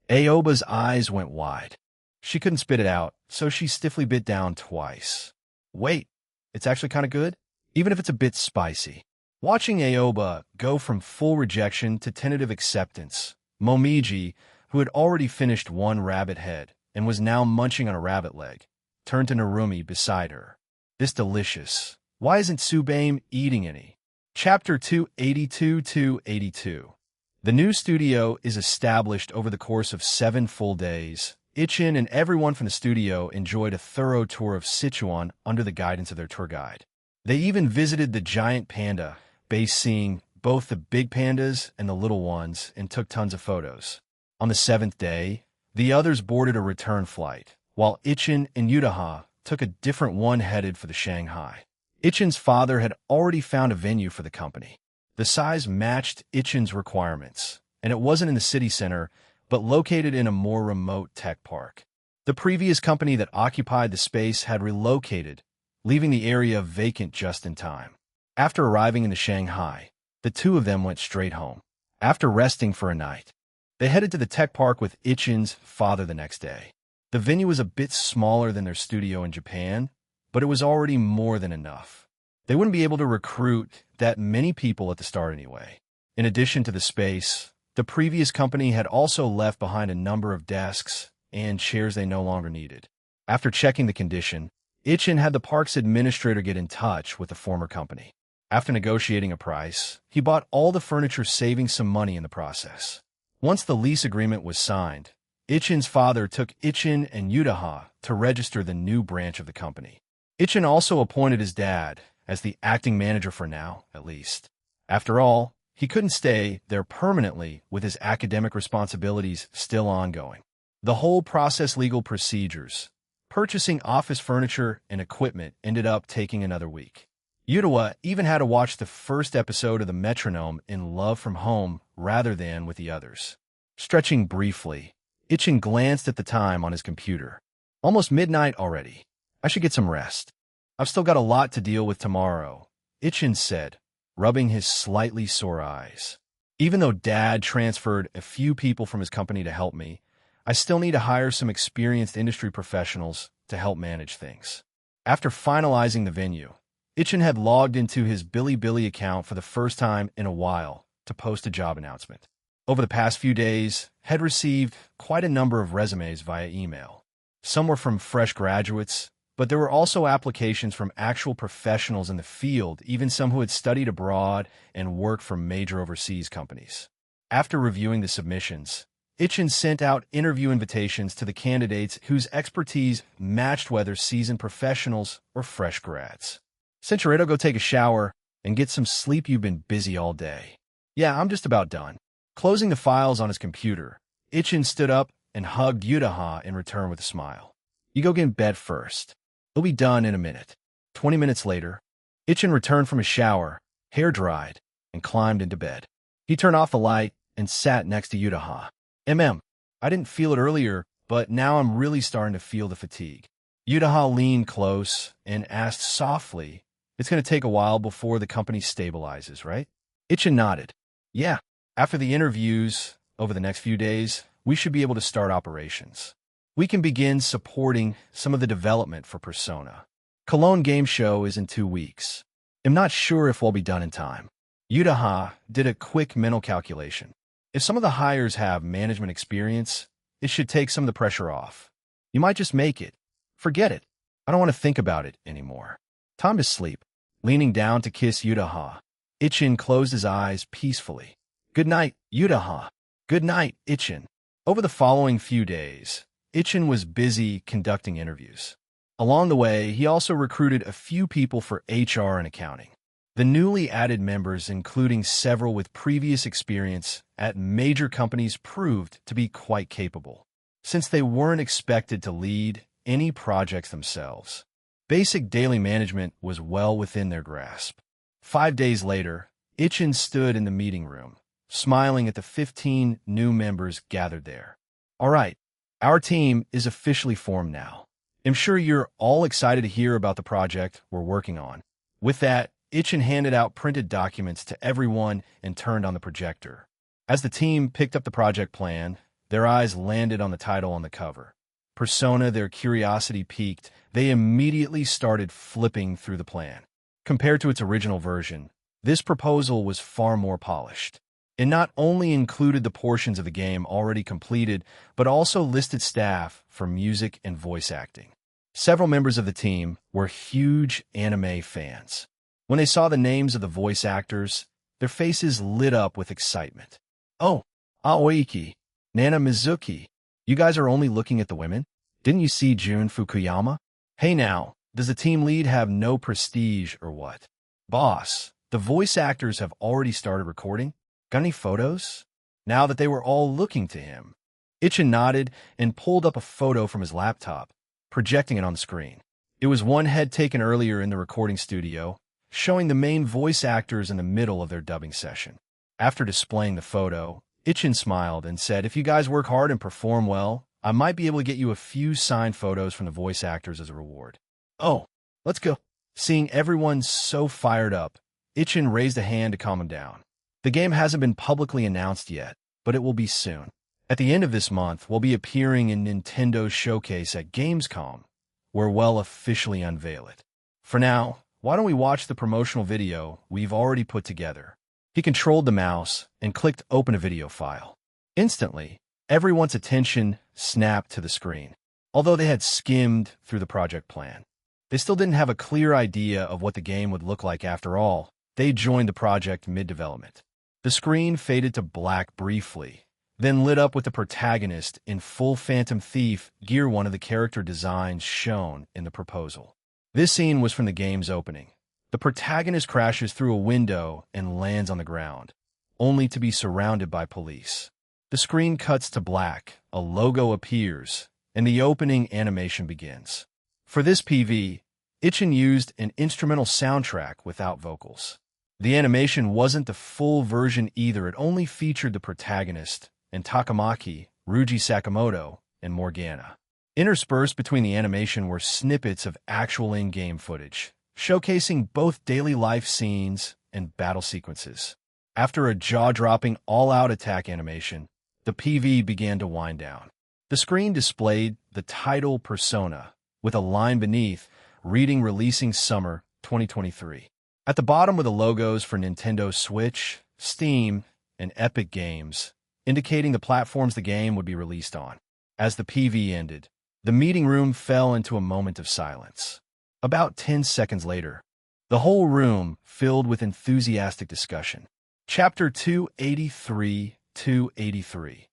[SPEAKER 1] Aoba's eyes went wide. She couldn't spit it out, so she stiffly bit down twice. Wait, it's actually kind of good, even if it's a bit spicy. Watching Aoba go from full rejection to tentative acceptance, Momiji, who had already finished 1 rabbit head and was now munching on a rabbit leg, turned to Narumi beside her. This delicious. Why isn't Tsubaime eating any? Chapter 282-82. The new studio is established over the course of 7 full days. Itchin and everyone from the studio enjoyed a thorough tour of Sichuan under the guidance of their tour guide. They even visited the giant panda base, seeing both the big pandas and the little ones, and took tons of photos. On the 7th day, the others boarded a return flight, while Itchin and Yudaha took a different one headed for the Shanghai. Itchin's father had already found a venue for the company. The size matched Itchin's requirements, and it wasn't in the city center, but located in a more remote tech park. The previous company that occupied the space had relocated, leaving the area vacant just in time. After arriving in the Shanghai, the 2 of them went straight home. After resting for a night, they headed to the tech park with Itchin's father the next day. The venue was a bit smaller than their studio in Japan, but it was already more than enough. They wouldn't be able to recruit that many people at the start anyway. In addition to the space, the previous company had also left behind a number of desks and chairs they no longer needed. After checking the condition, Itchin had the park's administrator get in touch with the former company. After negotiating a price, he bought all the furniture, saving some money in the process. Once the lease agreement was signed, Itchin's father took Itchin and Yudaha to register the new branch of the company. Itchin also appointed his dad as the acting manager for now, at least. After all, he couldn't stay there permanently with his academic responsibilities still ongoing. The whole process, legal procedures, purchasing office furniture and equipment, ended up taking another week. Yudawa even had to watch the first episode of The Metronome in Love from Home rather than with the others. Stretching briefly, Itchin glanced at the time on his computer. Almost midnight already. I should get some rest. I've still got a lot to deal with tomorrow, Itchin said, rubbing his slightly sore eyes. Even though Dad transferred a few people from his company to help me, I still need to hire some experienced industry professionals to help manage things. After finalizing the venue, Itchin had logged into his Bilibili account for the first time in a while to post a job announcement. Over the past few days, had received quite a number of resumes via email. Some were from fresh graduates, but there were also applications from actual professionals in the field, even some who had studied abroad and worked for major overseas companies. After reviewing the submissions, Itchin sent out interview invitations to the candidates whose expertise matched, whether seasoned professionals or fresh grads. Since you're ready to go take a shower and get some sleep, you've been busy all day. Yeah, I'm just about done. Closing the files on his computer, Itchin stood up and hugged Yudaha in return with a smile. You go get in bed first. It'll be done in a minute. 20 minutes later, Itchin returned from his shower, hair dried, and climbed into bed. He turned off the light and sat next to Yudaha. I didn't feel it earlier, but now I'm really starting to feel the fatigue. Yudaha leaned close and asked softly, it's going to take a while before the company stabilizes, right? Itchin nodded. Yeah, after the interviews, over the next few days, we should be able to start operations. We can begin supporting some of the development for Persona. Cologne Game Show is in 2 weeks. I'm not sure if we'll be done in time. Yutaha did a quick mental calculation. If some of the hires have management experience, it should take some of the pressure off. You might just make it. Forget it. I don't want to think about it anymore. Time to sleep. Leaning down to kiss Yutaha, Ichin closed his eyes peacefully. Good night, Yutaha. Good night, Ichin. Over the following few days, Ichin was busy conducting interviews. Along the way, he also recruited a few people for HR and accounting. The newly added members, including several with previous experience at major companies, proved to be quite capable, since they weren't expected to lead any projects themselves. Basic daily management was well within their grasp. 5 days later, Ichin stood in the meeting room, smiling at the 15 new members gathered there. All right, our team is officially formed now. I'm sure you're all excited to hear about the project we're working on. With that, Ichin handed out printed documents to everyone and turned on the projector. As the team picked up the project plan, their eyes landed on the title on the cover. Persona, their curiosity piqued. They immediately started flipping through the plan. Compared to its original version, this proposal was far more polished. It not only included the portions of the game already completed, but also listed staff for music and voice acting. Several members of the team were huge anime fans. When they saw the names of the voice actors, their faces lit up with excitement. Oh, Aoiki, Nana Mizuki, you guys are only looking at the women? Didn't you see Jun Fukuyama? Hey now, does the team lead have no prestige or what? Boss, the voice actors have already started recording? Got any photos? Now that they were all looking to him, Ichin nodded and pulled up a photo from his laptop, projecting it on the screen. It was one head taken earlier in the recording studio, showing the main voice actors in the middle of their dubbing session. After displaying the photo, Ichin smiled and said, if you guys work hard and perform well, I might be able to get you a few signed photos from the voice actors as a reward. Oh, let's go. Seeing everyone so fired up, Ichin raised a hand to calm him down. The game hasn't been publicly announced yet, but it will be soon. At the end of this month, we'll be appearing in Nintendo's showcase at Gamescom, where we'll officially unveil it. For now, why don't we watch the promotional video we've already put together? He controlled the mouse and clicked open a video file. Instantly, everyone's attention snapped to the screen. Although they had skimmed through the project plan, they still didn't have a clear idea of what the game would look like after all. They joined the project mid-development. The screen faded to black briefly, then lit up with the protagonist in full Phantom Thief gear, one of the character designs shown in the proposal. This scene was from the game's opening. The protagonist crashes through a window and lands on the ground, only to be surrounded by police. The screen cuts to black, a logo appears, and the opening animation begins. For this PV, Ichin used an instrumental soundtrack without vocals. The animation wasn't the full version either. It only featured the protagonist and Takamaki, Ryuji Sakamoto, and Morgana. Interspersed between the animation were snippets of actual in-game footage, showcasing both daily life scenes and battle sequences. After a jaw-dropping all-out attack animation, the PV began to wind down. The screen displayed the title Persona, with a line beneath reading releasing summer 2023. At the bottom were the logos for Nintendo Switch, Steam, and Epic Games, indicating the platforms the game would be released on. As the PV ended, the meeting room fell into a moment of silence. About 10 seconds later, the whole room filled with enthusiastic discussion. Chapter 283.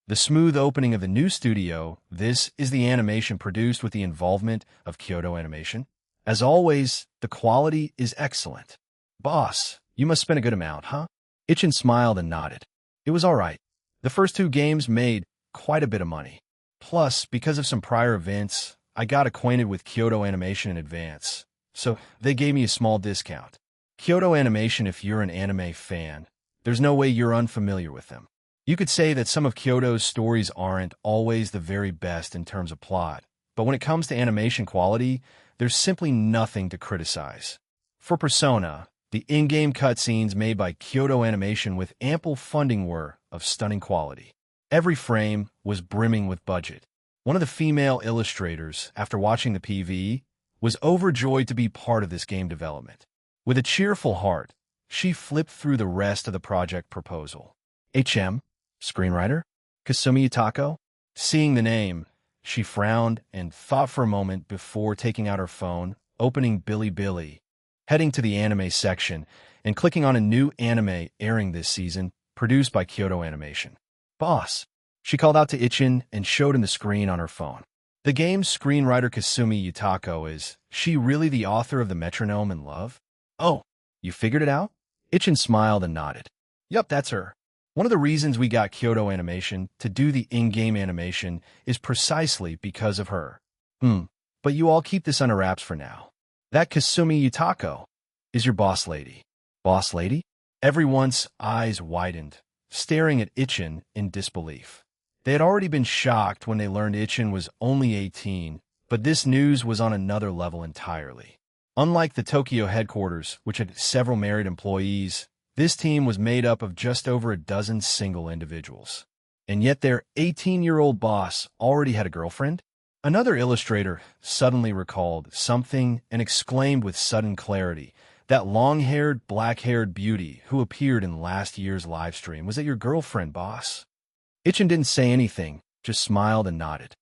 [SPEAKER 1] The smooth opening of the new studio. This is the animation produced with the involvement of Kyoto Animation. As always, the quality is excellent. Boss, you must spend a good amount, huh? Ichin smiled and nodded. It was all right. The first 2 games made quite a bit of money. Plus, because of some prior events, I got acquainted with Kyoto Animation in advance, so they gave me a small discount. Kyoto Animation, if you're an anime fan, there's no way you're unfamiliar with them. You could say that some of Kyoto's stories aren't always the very best in terms of plot, but when it comes to animation quality, there's simply nothing to criticize. For Persona, the in-game cutscenes made by Kyoto Animation with ample funding were of stunning quality. Every frame was brimming with budget. One of the female illustrators, after watching the PV, was overjoyed to be part of this game development. With a cheerful heart, she flipped through the rest of the project proposal. HM, screenwriter, Kasumi Utako? Seeing the name, she frowned and thought for a moment before taking out her phone, opening Bilibili, heading to the anime section, and clicking on a new anime airing this season, produced by Kyoto Animation. Boss, she called out to Ichin and showed him the screen on her phone. The game's screenwriter Kasumi Utako is she really the author of the Metronome in Love? Oh, you figured it out? Ichin smiled and nodded. Yup, that's her. One of the reasons we got Kyoto Animation to do the in-game animation is precisely because of her. But you all keep this under wraps for now. That Kasumi Utako is your boss lady. Boss lady? Everyone's eyes widened, staring at Ichin in disbelief. They had already been shocked when they learned Ichin was only 18, but this news was on another level entirely. Unlike the Tokyo headquarters, which had several married employees, this team was made up of just over a dozen single individuals. And yet their 18-year-old boss already had a girlfriend? Another illustrator suddenly recalled something and exclaimed with sudden clarity, that long-haired, black-haired beauty who appeared in last year's live stream, was that your girlfriend, boss? Ichin didn't say anything, just smiled and nodded.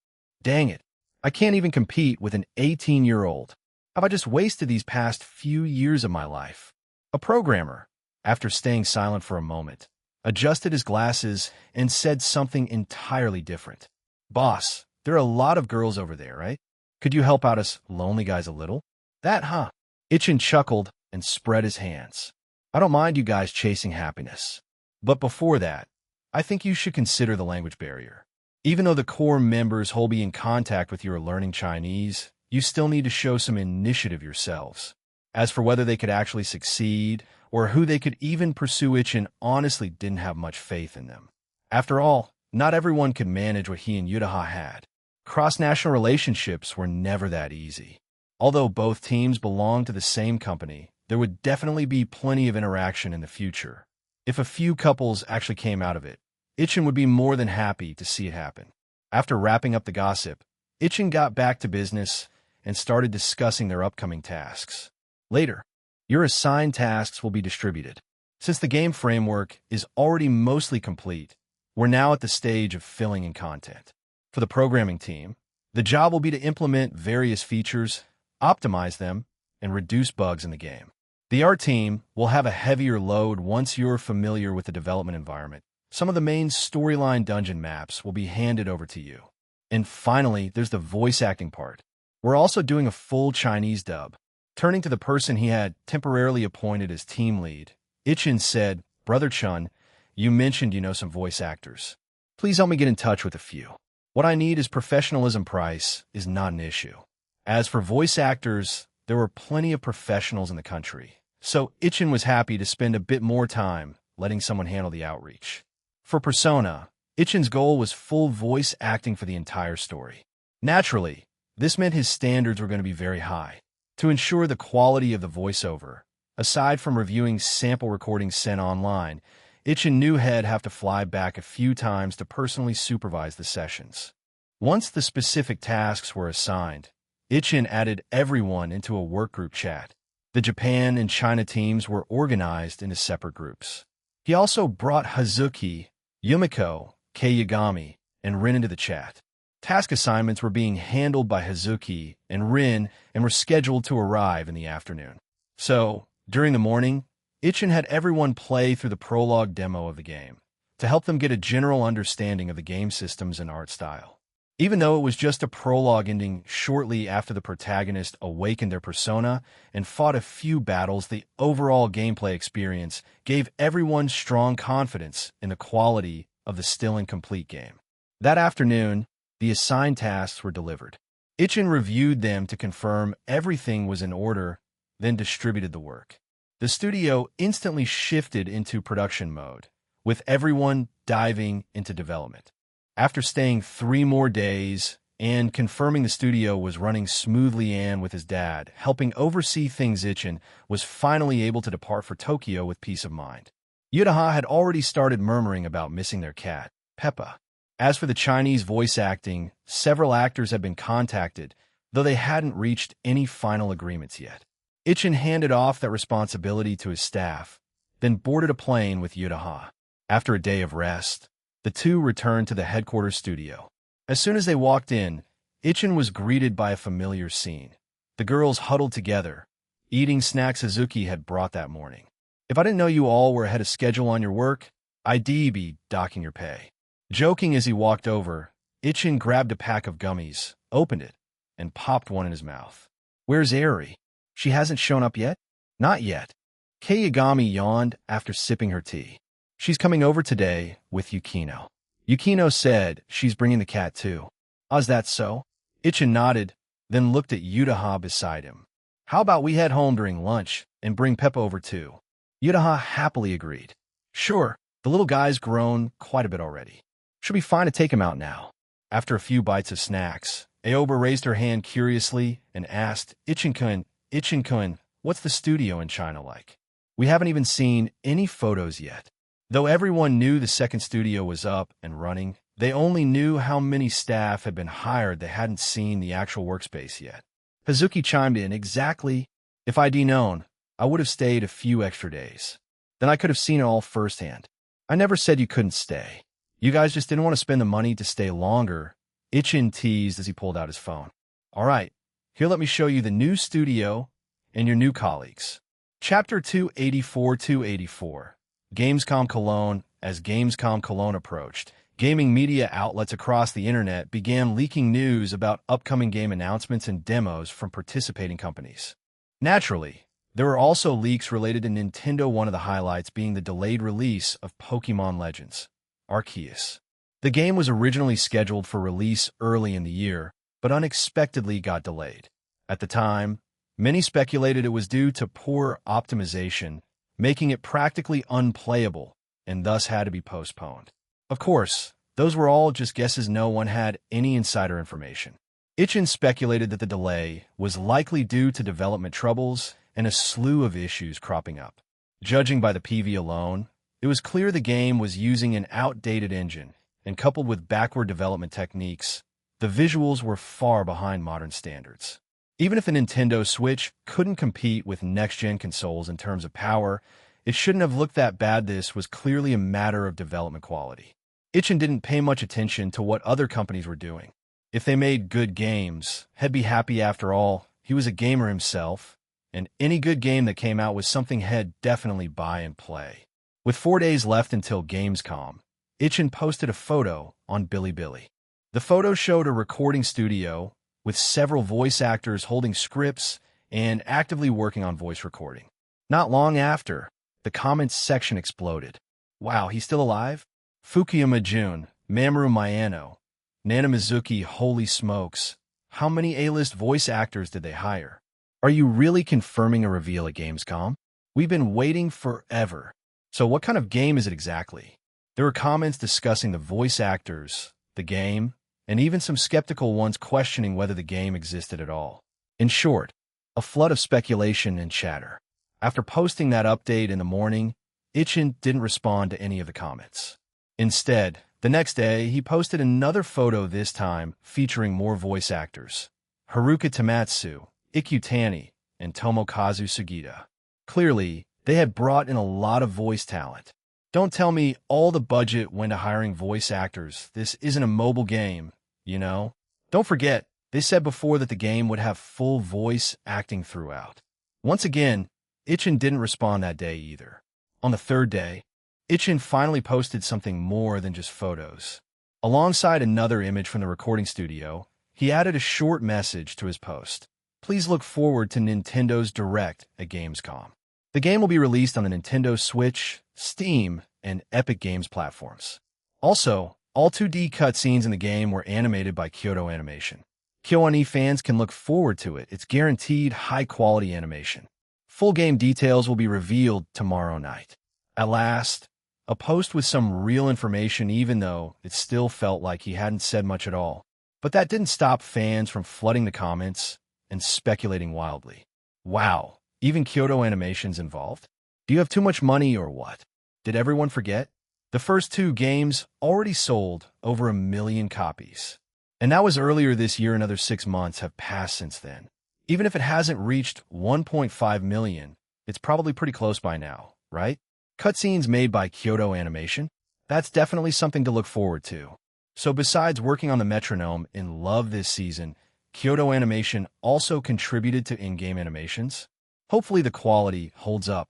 [SPEAKER 1] Dang it, I can't even compete with an 18-year-old. Have I just wasted these past few years of my life? A programmer, after staying silent for a moment, adjusted his glasses and said something entirely different. Boss, there are a lot of girls over there, right? Could you help out us lonely guys a little? That, huh? Ichin chuckled and spread his hands. I don't mind you guys chasing happiness. But before that, I think you should consider the language barrier. Even though the core members will be in contact with you are learning Chinese, you still need to show some initiative yourselves. As for whether they could actually succeed, or who they could even pursue, Ichin honestly didn't have much faith in them. After all, not everyone could manage what he and Utaha had. Cross-national relationships were never that easy. Although both teams belonged to the same company, there would definitely be plenty of interaction in the future. If a few couples actually came out of it, Ichin would be more than happy to see it happen. After wrapping up the gossip, Ichin got back to business and started discussing their upcoming tasks. Later, your assigned tasks will be distributed. Since the game framework is already mostly complete, we're now at the stage of filling in content. For the programming team, the job will be to implement various features, optimize them, and reduce bugs in the game. The art team will have a heavier load once you're familiar with the development environment. Some of the main storyline dungeon maps will be handed over to you. And finally, there's the voice acting part. We're also doing a full Chinese dub. Turning to the person he had temporarily appointed as team lead, Ichin said, Brother Chun, you mentioned you know some voice actors. Please help me get in touch with a few. What I need is professionalism. Price is not an issue. As for voice actors, there were plenty of professionals in the country, so Ichin was happy to spend a bit more time letting someone handle the outreach. For Persona, Ichin's goal was full voice acting for the entire story. Naturally, this meant his standards were going to be very high. To ensure the quality of the voiceover, aside from reviewing sample recordings sent online, Ichin knew he'd have to fly back a few times to personally supervise the sessions. Once the specific tasks were assigned, Ichin added everyone into a workgroup chat. The Japan and China teams were organized into separate groups. He also brought Hazuki, Yumiko, Kei Yagami, and Rin into the chat. Task assignments were being handled by Hazuki and Rin and were scheduled to arrive in the afternoon. So, during the morning, Ichin had everyone play through the prologue demo of the game to help them get a general understanding of the game systems and art style. Even though it was just a prologue ending shortly after the protagonist awakened their persona and fought a few battles, the overall gameplay experience gave everyone strong confidence in the quality of the still incomplete game. That afternoon, the assigned tasks were delivered. Ichin reviewed them to confirm everything was in order, then distributed the work. The studio instantly shifted into production mode, with everyone diving into development. After staying 3 more days and confirming the studio was running smoothly and with his dad helping oversee things, Ichin was finally able to depart for Tokyo with peace of mind. Utaha had already started murmuring about missing their cat, Peppa. As for the Chinese voice acting, several actors had been contacted, though they hadn't reached any final agreements yet. Ichin handed off that responsibility to his staff, then boarded a plane with Yutaha. After a day of rest, the two returned to the headquarters studio. As soon as they walked in, Ichin was greeted by a familiar scene. The girls huddled together, eating snacks Suzuki had brought that morning. If I didn't know you all were ahead of schedule on your work, I'd be docking your pay. Joking as he walked over, Ichin grabbed a pack of gummies, opened it, and popped one in his mouth. Where's Eri? She hasn't shown up yet? Not yet. Kei Yagami yawned after sipping her tea. She's coming over today with Yukino. Yukino said she's bringing the cat too. Is that so? Ichin nodded, then looked at Yutaha beside him. How about we head home during lunch and bring Peppa over too? Yutaha happily agreed. Sure, the little guy's grown quite a bit already. Should be fine to take him out now. After a few bites of snacks, Aoba raised her hand curiously and asked, Ichin-kun, what's the studio in China like? We haven't even seen any photos yet. Though everyone knew the second studio was up and running, they only knew how many staff had been hired. They hadn't seen the actual workspace yet. Hazuki chimed in, exactly. If I'd known, I would have stayed a few extra days. Then I could have seen it all firsthand. I never said you couldn't stay. You guys just didn't want to spend the money to stay longer, Ichin teased as he pulled out his phone. All right, here let me show you the new studio and your new colleagues. Chapter 284-284. Gamescom Cologne. As Gamescom Cologne approached, gaming media outlets across the internet began leaking news about upcoming game announcements and demos from participating companies. Naturally, there were also leaks related to Nintendo, one of the highlights being the delayed release of Pokémon Legends Arceus. The game was originally scheduled for release early in the year, but unexpectedly got delayed. At the time, many speculated it was due to poor optimization, making it practically unplayable, and thus had to be postponed. Of course, those were all just guesses. No one had any insider information. Ichin speculated that the delay was likely due to development troubles and a slew of issues cropping up. Judging by the PV alone, it was clear the game was using an outdated engine, and coupled with backward development techniques, the visuals were far behind modern standards. Even if the Nintendo Switch couldn't compete with next-gen consoles in terms of power, it shouldn't have looked that bad. This was clearly a matter of development quality. Ichin didn't pay much attention to what other companies were doing. If they made good games, he'd be happy. After all, he was a gamer himself, and any good game that came out was something he'd definitely buy and play. With 4 days left until Gamescom, Ichin posted a photo on Bilibili. The photo showed a recording studio with several voice actors holding scripts and actively working on voice recording. Not long after, the comments section exploded. Wow, he's still alive? Fukuyama Jun, Mamoru Miyano, Nana Mizuki, holy smokes. How many A-list voice actors did they hire? Are you really confirming a reveal at Gamescom? We've been waiting forever. So what kind of game is it exactly? There were comments discussing the voice actors, the game, and even some skeptical ones questioning whether the game existed at all. In short, a flood of speculation and chatter. After posting that update in the morning, Ichin didn't respond to any of the comments. Instead, the next day, he posted another photo, this time featuring more voice actors: Haruka Tamatsu, Ikutani, and Tomokazu Sugita. Clearly, they had brought in a lot of voice talent. Don't tell me all the budget went to hiring voice actors. This isn't a mobile game, you know? Don't forget, they said before that the game would have full voice acting throughout. Once again, Ichin didn't respond that day either. On the third day, Ichin finally posted something more than just photos. Alongside another image from the recording studio, he added a short message to his post. Please look forward to Nintendo's Direct at Gamescom. The game will be released on the Nintendo Switch, Steam, and Epic Games platforms. Also, all 2D cutscenes in the game were animated by Kyoto Animation. KyoAni fans can look forward to it. It's guaranteed high-quality animation. Full game details will be revealed tomorrow night. At last, a post with some real information, even though it still felt like he hadn't said much at all. But that didn't stop fans from flooding the comments and speculating wildly. Wow, even Kyoto Animation's involved? Do you have too much money or what? Did everyone forget? The first two games already sold over 1 million copies. And that was earlier this year. Another 6 months have passed since then. Even if it hasn't reached 1.5 million, it's probably pretty close by now, right? Cutscenes made by Kyoto Animation? That's definitely something to look forward to. So besides working on the metronome in Love this season, Kyoto Animation also contributed to in-game animations. Hopefully the quality holds up.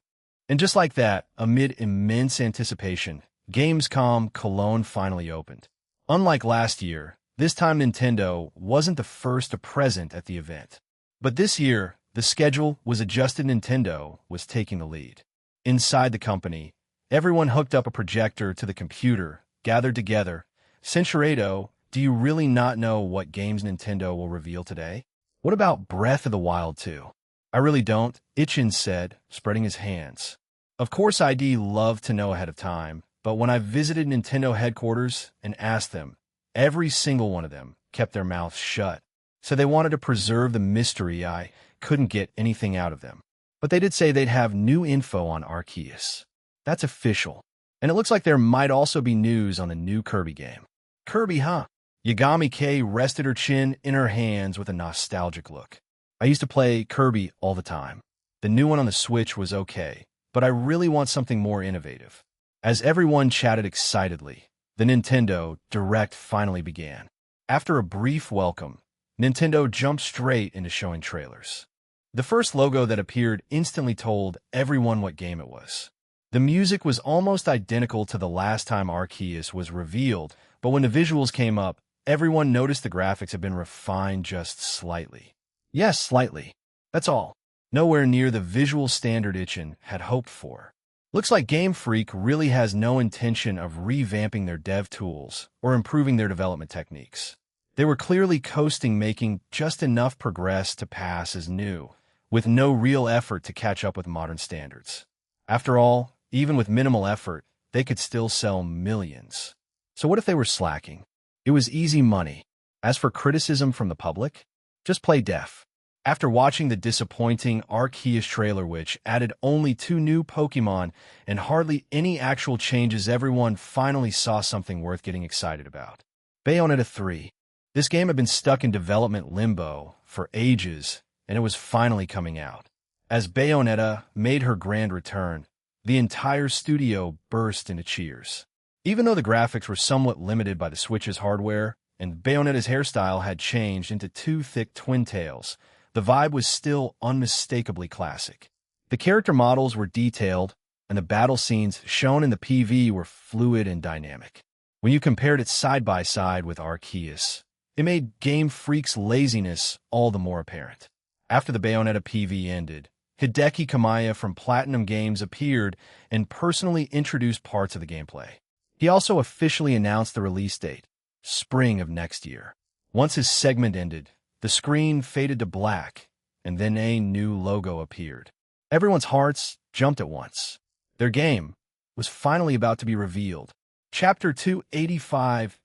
[SPEAKER 1] And just like that, amid immense anticipation, Gamescom Cologne finally opened. Unlike last year, this time Nintendo wasn't the first to present at the event. But this year, the schedule was adjusted. Nintendo was taking the lead. Inside the company, everyone hooked up a projector to the computer, gathered together. Censurado, do you really not know what games Nintendo will reveal today? What about Breath of the Wild 2? I really don't, Ichin said, spreading his hands. Of course I'd love to know ahead of time, but when I visited Nintendo headquarters and asked them, every single one of them kept their mouths shut. So they wanted to preserve the mystery. I couldn't get anything out of them. But they did say they'd have new info on Arceus. That's official. And it looks like there might also be news on the new Kirby game. Kirby, huh? Yagami K rested her chin in her hands with a nostalgic look. I used to play Kirby all the time. The new one on the Switch was okay, but I really want something more innovative. As everyone chatted excitedly, the Nintendo Direct finally began. After a brief welcome, Nintendo jumped straight into showing trailers. The first logo that appeared instantly told everyone what game it was. The music was almost identical to the last time Arceus was revealed, but when the visuals came up, everyone noticed the graphics had been refined just slightly. Yes, slightly. That's all. Nowhere near the visual standard Ichin had hoped for. Looks like Game Freak really has no intention of revamping their dev tools or improving their development techniques. They were clearly coasting, making just enough progress to pass as new, with no real effort to catch up with modern standards. After all, even with minimal effort, they could still sell millions. So what if they were slacking? It was easy money. As for criticism from the public, just play deaf. After watching the disappointing Arceus trailer, which added only 2 new Pokemon and hardly any actual changes, everyone finally saw something worth getting excited about. Bayonetta 3. This game had been stuck in development limbo for ages, and it was finally coming out. As Bayonetta made her grand return, the entire studio burst into cheers. Even though the graphics were somewhat limited by the Switch's hardware, and Bayonetta's hairstyle had changed into 2 thick twin tails, the vibe was still unmistakably classic. The character models were detailed, and the battle scenes shown in the PV were fluid and dynamic. When you compared it side by side with Arceus, it made Game Freak's laziness all the more apparent. After the Bayonetta PV ended, Hideki Kamiya from Platinum Games appeared and personally introduced parts of the gameplay. He also officially announced the release date, spring of next year. Once his segment ended, the screen faded to black, and then a new logo appeared. Everyone's hearts jumped at once. Their game was finally about to be revealed. Chapter 285.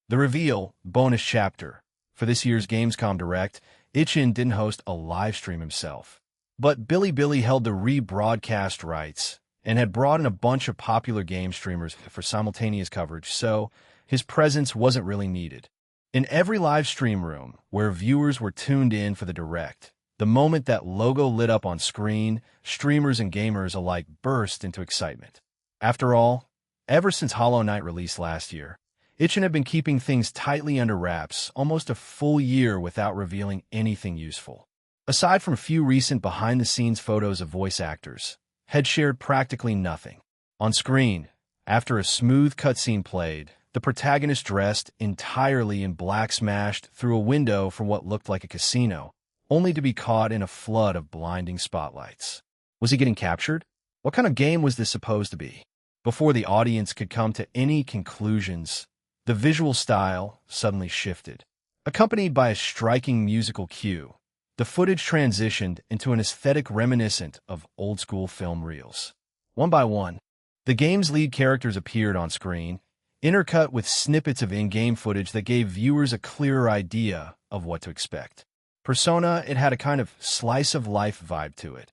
[SPEAKER 1] The reveal bonus chapter. For this year's Gamescom Direct, Ichin didn't host a live stream himself. But Billy held the rebroadcast rights and had brought in a bunch of popular game streamers for simultaneous coverage, so his presence wasn't really needed. In every live stream room where viewers were tuned in for the Direct, the moment that logo lit up on screen, streamers and gamers alike burst into excitement. After all, ever since Hollow Knight released last year, Ichin had been keeping things tightly under wraps, almost a full year without revealing anything useful. Aside from a few recent behind-the-scenes photos of voice actors, had shared practically nothing. On screen, after a smooth cutscene played, the protagonist dressed entirely in black smashed through a window from what looked like a casino, only to be caught in a flood of blinding spotlights. Was he getting captured? What kind of game was this supposed to be? Before the audience could come to any conclusions, the visual style suddenly shifted. Accompanied by a striking musical cue, the footage transitioned into an aesthetic reminiscent of old-school film reels. One by one, the game's lead characters appeared on screen, intercut with snippets of in-game footage that gave viewers a clearer idea of what to expect. Persona, it had a kind of slice-of-life vibe to it,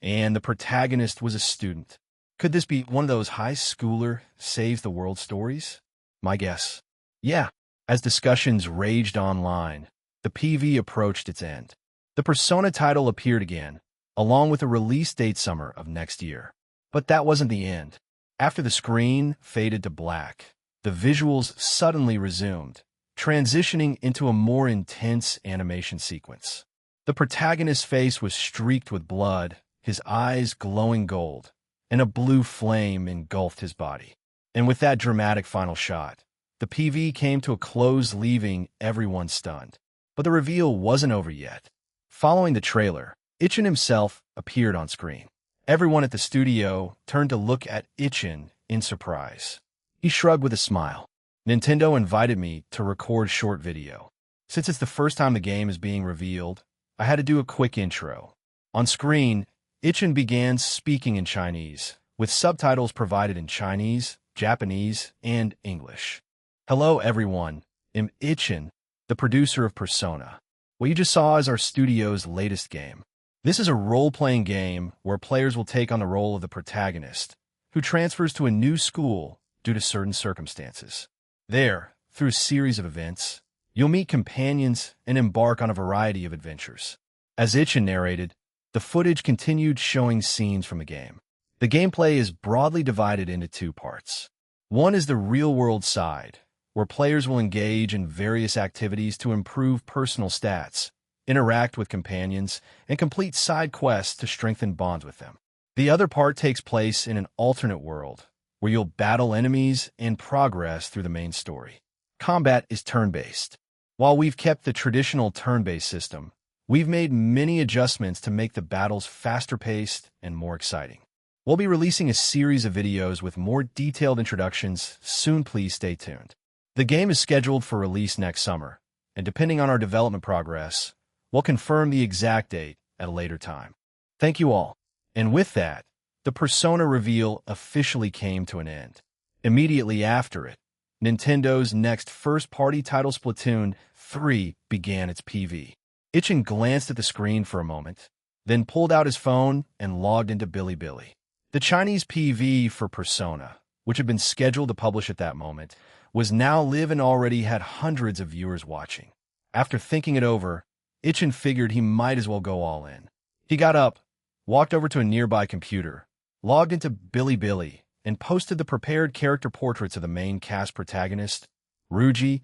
[SPEAKER 1] and the protagonist was a student. Could this be one of those high schooler saves the world stories? My guess. Yeah. As discussions raged online, the PV approached its end. The Persona title appeared again, along with a release date summer of next year. But that wasn't the end. After the screen faded to black, the visuals suddenly resumed, transitioning into a more intense animation sequence. The protagonist's face was streaked with blood, his eyes glowing gold, and a blue flame engulfed his body. And with that dramatic final shot, the PV came to a close, leaving everyone stunned. But the reveal wasn't over yet. Following the trailer, Ichin himself appeared on screen. Everyone at the studio turned to look at Ichin in surprise. He shrugged with a smile. Nintendo invited me to record short video. Since it's the first time the game is being revealed, I had to do a quick intro. On screen, Ichin began speaking in Chinese, with subtitles provided in Chinese, Japanese, and English. Hello everyone, I'm Ichin, the producer of Persona. What you just saw is our studio's latest game. This is a role-playing game where players will take on the role of the protagonist, who transfers to a new school due to certain circumstances. There, through a series of events, you'll meet companions and embark on a variety of adventures. As Ichin narrated, the footage continued showing scenes from the game. The gameplay is broadly divided into two parts. One is the real-world side, where players will engage in various activities to improve personal stats, interact with companions, and complete side quests to strengthen bonds with them. The other part takes place in an alternate world, where you'll battle enemies and progress through the main story. Combat is turn-based. While we've kept the traditional turn-based system, we've made many adjustments to make the battles faster-paced and more exciting. We'll be releasing a series of videos with more detailed introductions soon. Please stay tuned. The game is scheduled for release next summer, and depending on our development progress, we'll confirm the exact date at a later time. Thank you all. And with that, the Persona reveal officially came to an end. Immediately after it, Nintendo's next first-party title Splatoon 3 began its PV. Ichin glanced at the screen for a moment, then pulled out his phone and logged into Bilibili. The Chinese PV for Persona, which had been scheduled to publish at that moment, was now live and already had hundreds of viewers watching. After thinking it over, Ichin figured he might as well go all in. He got up, walked over to a nearby computer, logged into Bilibili, and posted the prepared character portraits of the main cast protagonist, Ruji,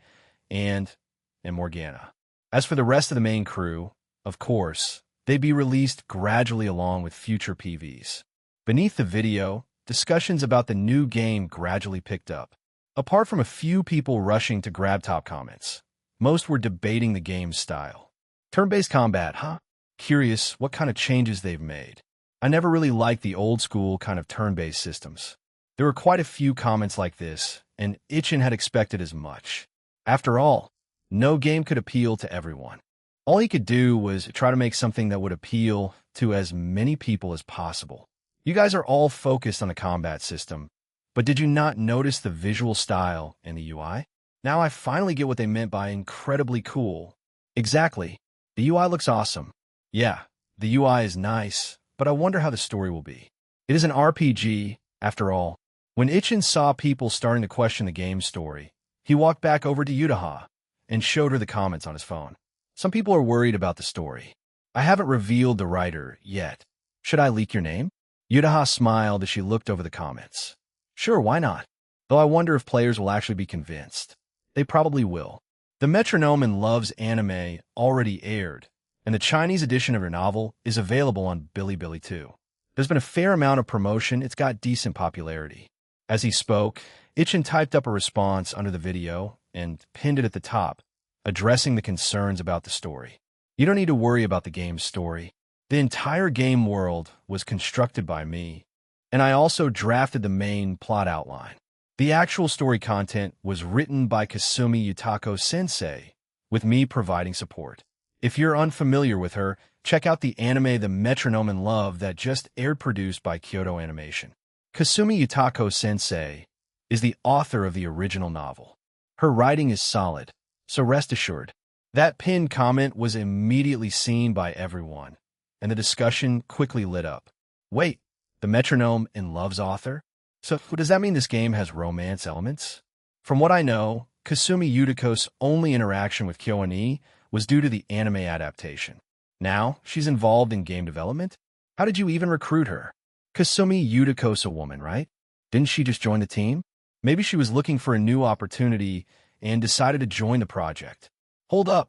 [SPEAKER 1] and Morgana. As for the rest of the main crew, of course, they'd be released gradually along with future PVs. Beneath the video, discussions about the new game gradually picked up. Apart from a few people rushing to grab top comments, most were debating the game's style. Turn-based combat, huh? Curious what kind of changes they've made. I never really liked the old-school kind of turn-based systems. There were quite a few comments like this, and Ichin had expected as much. After all, no game could appeal to everyone. All he could do was try to make something that would appeal to as many people as possible. You guys are all focused on the combat system, but did you not notice the visual style and the UI? Now I finally get what they meant by incredibly cool. Exactly. The UI looks awesome. Yeah, the UI is nice, but I wonder how the story will be. It is an RPG, after all. When Ichin saw people starting to question the game's story, he walked back over to Yutaha and showed her the comments on his phone. Some people are worried about the story. I haven't revealed the writer yet. Should I leak your name? Yutaha smiled as she looked over the comments. Sure, why not? Though I wonder if players will actually be convinced. They probably will. The Metronome in Love's anime already aired, and the Chinese edition of her novel is available on Bilibili too. There's been a fair amount of promotion. It's got decent popularity. As he spoke, Ichin typed up a response under the video and pinned it at the top, addressing the concerns about the story. You don't need to worry about the game's story. The entire game world was constructed by me, and I also drafted the main plot outline. The actual story content was written by Kasumi Yutako Sensei, with me providing support. If you're unfamiliar with her, check out the anime The Metronome in Love that just aired, produced by Kyoto Animation. Kasumi Yutako Sensei is the author of the original novel. Her writing is solid, so rest assured. That pinned comment was immediately seen by everyone, and the discussion quickly lit up. Wait, the metronome in Love's author? So does that mean this game has romance elements? From what I know, Kasumi Yutiko's only interaction with KyoAni was due to the anime adaptation. Now, she's involved in game development? How did you even recruit her? Kasumi Yutiko's a woman, right? Didn't she just join the team? Maybe she was looking for a new opportunity and decided to join the project. Hold up.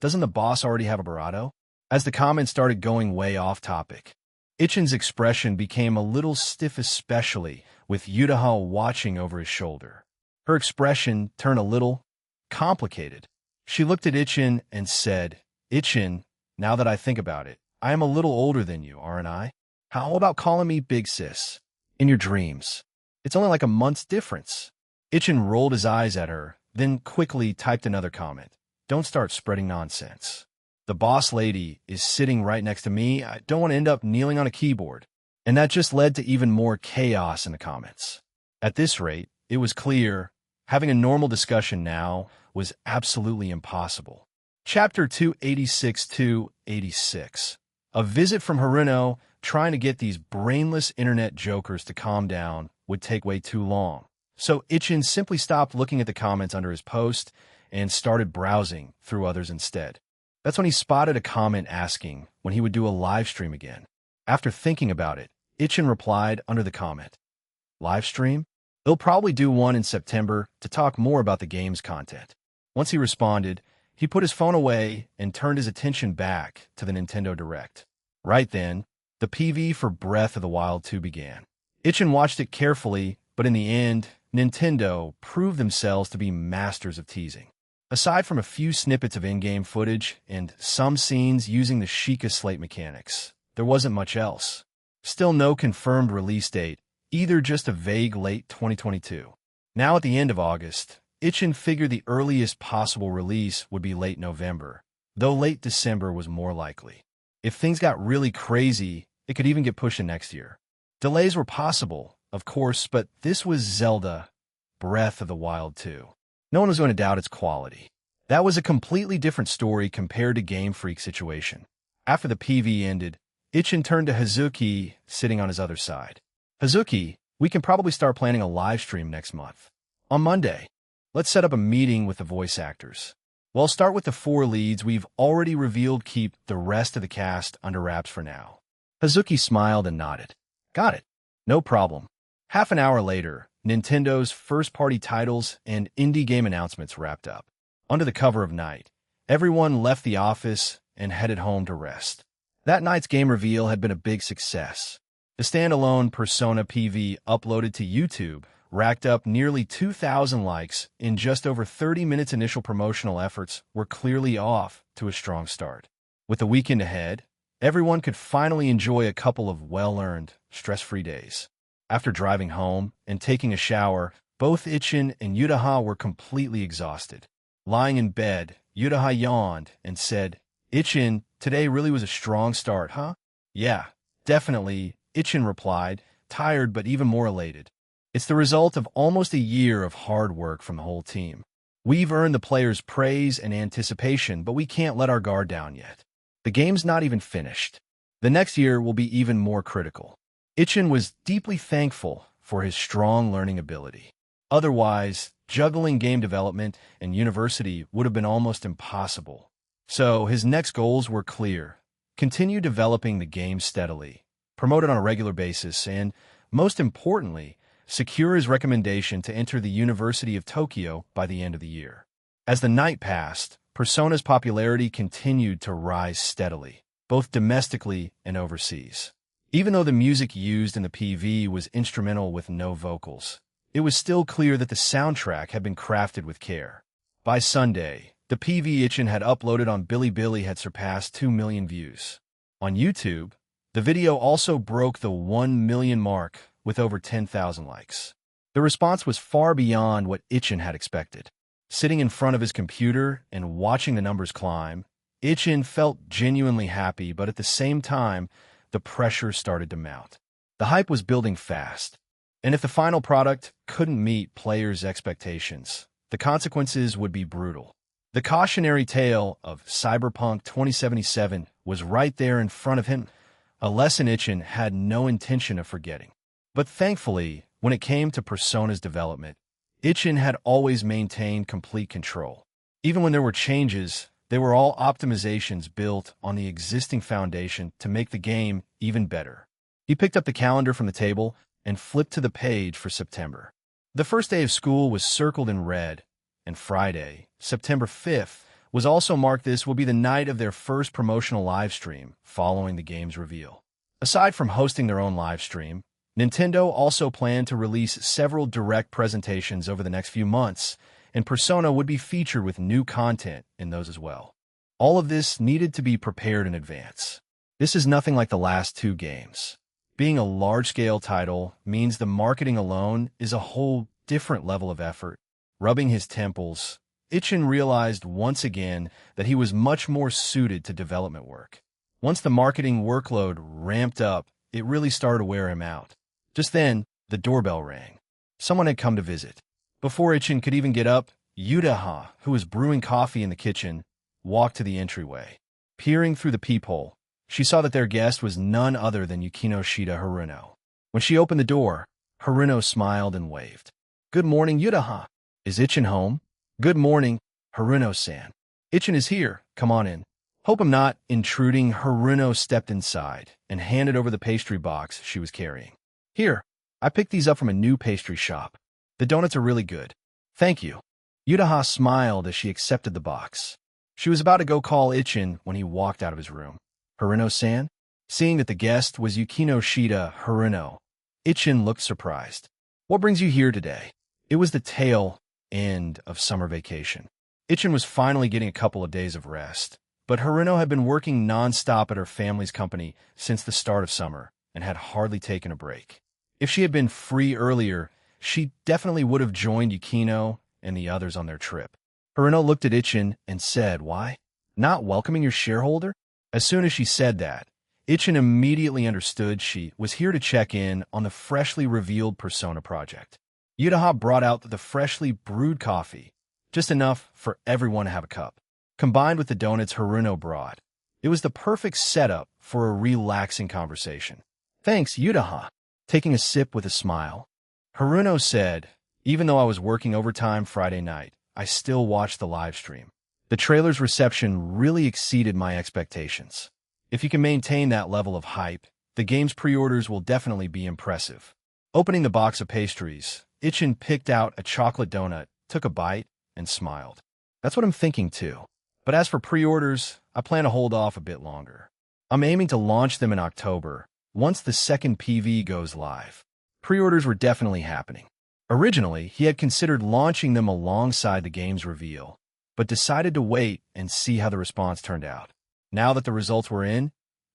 [SPEAKER 1] Doesn't the boss already have a Barato? As the comments started going way off topic, Ichin's expression became a little stiff, especially with Yutaha watching over his shoulder. Her expression turned a little complicated. She looked at Ichin and said, "Ichin, now that I think about it, I am a little older than you, aren't I? How about calling me Big Sis? In your dreams. It's only like a month's difference." Ichin rolled his eyes at her, then quickly typed another comment. "Don't start spreading nonsense. The boss lady is sitting right next to me. I don't want to end up kneeling on a keyboard." And that just led to even more chaos in the comments. At this rate, it was clear having a normal discussion now was absolutely impossible. Chapter 286-286. A visit from Haruno trying to get these brainless internet jokers to calm down would take way too long. So Ichin simply stopped looking at the comments under his post and started browsing through others instead. That's when he spotted a comment asking when he would do a live stream again. After thinking about it, Ichin replied under the comment, "Live stream? They'll probably do one in September to talk more about the game's content." Once he responded, he put his phone away and turned his attention back to the Nintendo Direct. Right then, the PV for Breath of the Wild 2 began. Ichin watched it carefully, but in the end, Nintendo proved themselves to be masters of teasing. Aside from a few snippets of in-game footage and some scenes using the Sheikah Slate mechanics, there wasn't much else. Still no confirmed release date, either just a vague late 2022. Now at the end of August, Ichin figured the earliest possible release would be late November, though late December was more likely. If things got really crazy, it could even get pushed to next year. Delays were possible, of course, but this was Zelda Breath of the Wild 2. No one was going to doubt its quality. That was a completely different story compared to Game Freak's situation. After the PV ended, Ichin turned to Hazuki, sitting on his other side. "Hazuki, we can probably start planning a live stream next month. On Monday, let's set up a meeting with the voice actors. We'll start with the 4 leads we've already revealed. Keep the rest of the cast under wraps for now." Hazuki smiled and nodded. "Got it. No problem." Half an hour later, Nintendo's first-party titles and indie game announcements wrapped up. Under the cover of night, everyone left the office and headed home to rest. That night's game reveal had been a big success. The standalone Persona PV uploaded to YouTube racked up nearly 2,000 likes in just over 30 minutes. Initial promotional efforts were clearly off to a strong start. With the weekend ahead, everyone could finally enjoy a couple of well-earned, stress-free days. After driving home and taking a shower, both Ichin and Yutaha were completely exhausted. Lying in bed, Yutaha yawned and said, "Ichin, today really was a strong start, huh?" "Yeah, definitely," Ichin replied, tired but even more elated. "It's the result of almost a year of hard work from the whole team. We've earned the players' praise and anticipation, but we can't let our guard down yet. The game's not even finished. The next year will be even more critical." Ichin was deeply thankful for his strong learning ability. Otherwise, juggling game development and university would have been almost impossible. So his next goals were clear: continue developing the game steadily, promote it on a regular basis, and, most importantly, secure his recommendation to enter the University of Tokyo by the end of the year. As the night passed, Persona's popularity continued to rise steadily, both domestically and overseas. Even though the music used in the PV was instrumental with no vocals, it was still clear that the soundtrack had been crafted with care. By Sunday, the PV Ichin had uploaded on Bilibili had surpassed 2 million views. On YouTube, the video also broke the 1 million mark with over 10,000 likes. The response was far beyond what Ichin had expected. Sitting in front of his computer and watching the numbers climb, Ichin felt genuinely happy, but at the same time, the pressure started to mount. The hype was building fast, and if the final product couldn't meet players' expectations, the consequences would be brutal. The cautionary tale of Cyberpunk 2077 was right there in front of him, a lesson Ichin had no intention of forgetting. But thankfully, when it came to Persona's development, Ichin had always maintained complete control. Even when there were changes, they were all optimizations built on the existing foundation to make the game even better. He picked up the calendar from the table and flipped to the page for September. The first day of school was circled in red, and Friday, September 5th, was also marked. This will be the night of their first promotional live stream following the game's reveal. Aside from hosting their own live stream, Nintendo also planned to release several direct presentations over the next few months, and Persona would be featured with new content in those as well. All of this needed to be prepared in advance. This is nothing like the last two games. Being a large-scale title means the marketing alone is a whole different level of effort. Rubbing his temples, Ichin realized once again that he was much more suited to development work. Once the marketing workload ramped up, it really started to wear him out. Just then, the doorbell rang. Someone had come to visit. Before Ichin could even get up, Yudaha, who was brewing coffee in the kitchen, walked to the entryway. Peering through the peephole, she saw that their guest was none other than Yukinoshita Haruno. When she opened the door, Haruno smiled and waved. "Good morning, Yudaha. Is Ichin home?" "Good morning, Haruno-san. Ichin is here. Come on in." "Hope I'm not intruding." Haruno stepped inside and handed over the pastry box she was carrying. "Here, I picked these up from a new pastry shop. The donuts are really good." "Thank you." Yudaha smiled as she accepted the box. She was about to go call Ichin when he walked out of his room. "Haruno-san?" Seeing that the guest was Yukinoshita Haruno, Ichin looked surprised. "What brings you here today?" It was the tail end of summer vacation. Ichin was finally getting a couple of days of rest, but Haruno had been working non-stop at her family's company since the start of summer and had hardly taken a break. If she had been free earlier, she definitely would have joined Yukino and the others on their trip. Haruno looked at Ichin and said, "Why? Not welcoming your shareholder?" As soon as she said that, Ichin immediately understood she was here to check in on the freshly revealed Persona project. Yudaha brought out the freshly brewed coffee, just enough for everyone to have a cup. Combined with the donuts Haruno brought, it was the perfect setup for a relaxing conversation. "Thanks, Yudaha." Taking a sip with a smile, Haruno said, "Even though I was working overtime Friday night, I still watched the live stream. The trailer's reception really exceeded my expectations. If you can maintain that level of hype, the game's pre-orders will definitely be impressive." Opening the box of pastries, Ichin picked out a chocolate donut, took a bite, and smiled. "That's what I'm thinking too. But as for pre-orders, I plan to hold off a bit longer. I'm aiming to launch them in October, once the second PV goes live." Pre-orders were definitely happening. Originally, he had considered launching them alongside the game's reveal, but decided to wait and see how the response turned out. Now that the results were in,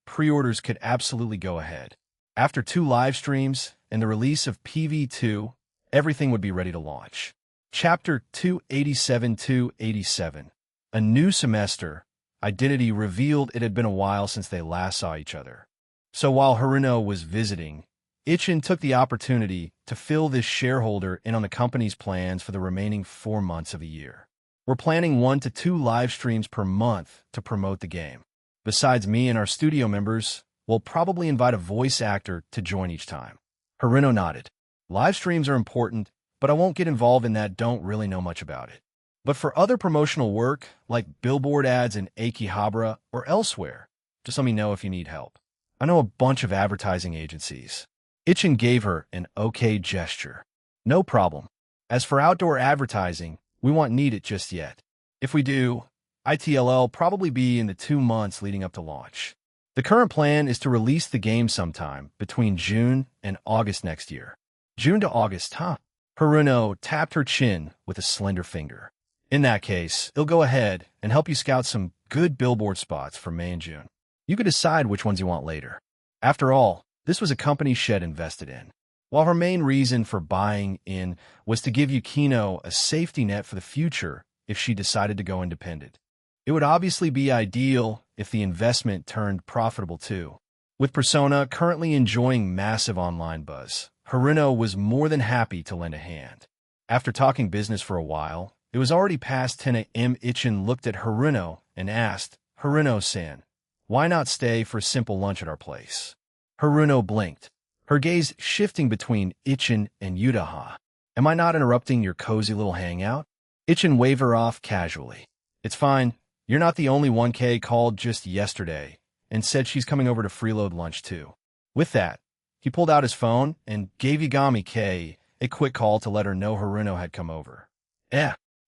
[SPEAKER 1] pre-orders could absolutely go ahead. After 2 live streams and the release of PV2, everything would be ready to launch. Chapter 287-287. A new semester. Identity revealed. It had been a while since they last saw each other. So while Haruno was visiting, Ichin took the opportunity to fill this shareholder in on the company's plans for the remaining 4 months of the year. "We're planning 1 to 2 live streams per month to promote the game. Besides me and our studio members, we'll probably invite a voice actor to join each time." Haruno nodded. "Live streams are important, but I won't get involved in that. Don't really know much about it. But for other promotional work, like billboard ads in Akihabara or elsewhere, just let me know if you need help. I know a bunch of advertising agencies." Ichin gave her an okay gesture. "No problem. As for outdoor advertising, we won't need it just yet. If we do, ITLL probably be in the 2 months leading up to launch. The current plan is to release the game sometime between June and August next year." "June to August, huh?" Haruno tapped her chin with a slender finger. "In that case, it'll go ahead and help you scout some good billboard spots for May and June. You could decide which ones you want later. After all, this was a company she had invested in. While her main reason for buying in was to give Yukino a safety net for the future if she decided to go independent. It would obviously be ideal if the investment turned profitable too. With Persona currently enjoying massive online buzz, Haruno was more than happy to lend a hand. After talking business for a while, it was already past 10 a.m. Ichin looked at Haruno and asked, "Haruno-san, Why not stay for a simple lunch at our place? Haruno blinked, her gaze shifting between Ichin and Yutaha. Am I not interrupting your cozy little hangout? Ichin waved her off casually. It's fine. You're not the only one. Kay called just yesterday and said she's coming over to freeload lunch too. With that, he pulled out his phone and gave Yagami Kay a quick call to let her know Haruno had come over.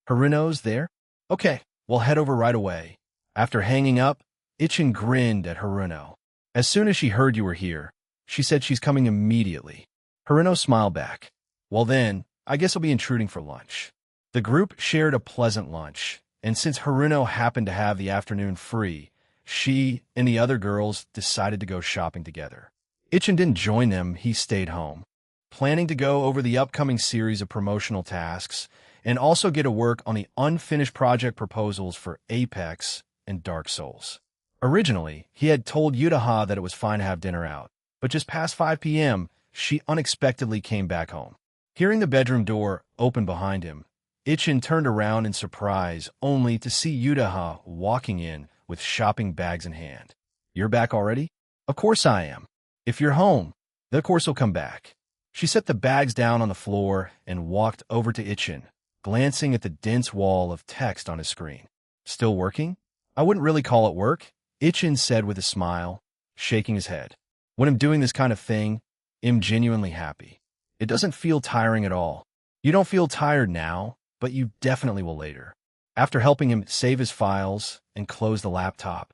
[SPEAKER 1] Haruno's there? Okay, we'll head over right away. After hanging up, Ichin grinned at Haruno. As soon as she heard you were here, she said she's coming immediately. Haruno smiled back. Well then, I guess I'll be intruding for lunch. The group shared a pleasant lunch, and since Haruno happened to have the afternoon free, she and the other girls decided to go shopping together. Ichin didn't join them, he stayed home, planning to go over the upcoming series of promotional tasks and also get to work on the unfinished project proposals for Apex and Dark Souls. Originally, he had told Yutaha that it was fine to have dinner out, but just past 5 p.m., she unexpectedly came back home. Hearing the bedroom door open behind him, Ichin turned around in surprise, only to see Yutaha walking in with shopping bags in hand. You're back already? Of course I am. If you're home, then of course he'll come back. She set the bags down on the floor and walked over to Ichin, glancing at the dense wall of text on his screen. Still working? I wouldn't really call it work, Ichin said with a smile, shaking his head. When I'm doing this kind of thing, I'm genuinely happy. It doesn't feel tiring at all. You don't feel tired now, but you definitely will later. After helping him save his files and close the laptop,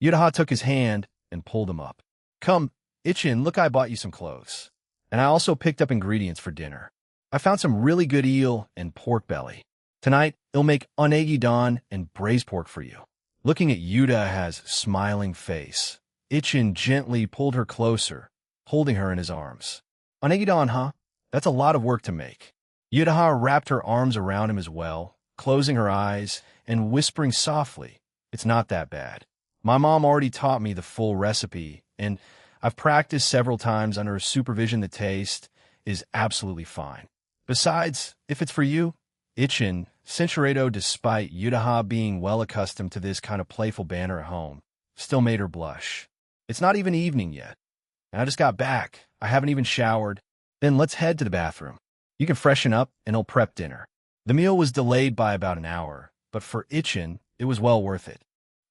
[SPEAKER 1] Yutaha took his hand and pulled him up. Come, Ichin, look, I bought you some clothes. And I also picked up ingredients for dinner. I found some really good eel and pork belly. Tonight, I'll make onegi-don and braised pork for you. Looking at Yutaha's smiling face, Ichin gently pulled her closer, holding her in his arms. Onegi-don, huh? That's a lot of work to make. Yutaha wrapped her arms around him as well, closing her eyes and whispering softly, It's not that bad. My mom already taught me the full recipe, and I've practiced several times under supervision. The taste is absolutely fine. Besides, if it's for you, Ichin, Cinchuredo, despite Yutaha being well accustomed to this kind of playful banter at home, still made her blush. It's not even evening yet, and I just got back. I haven't even showered. Then let's head to the bathroom. You can freshen up, and I'll prep dinner. The meal was delayed by about an hour, but for Ichin, it was well worth it.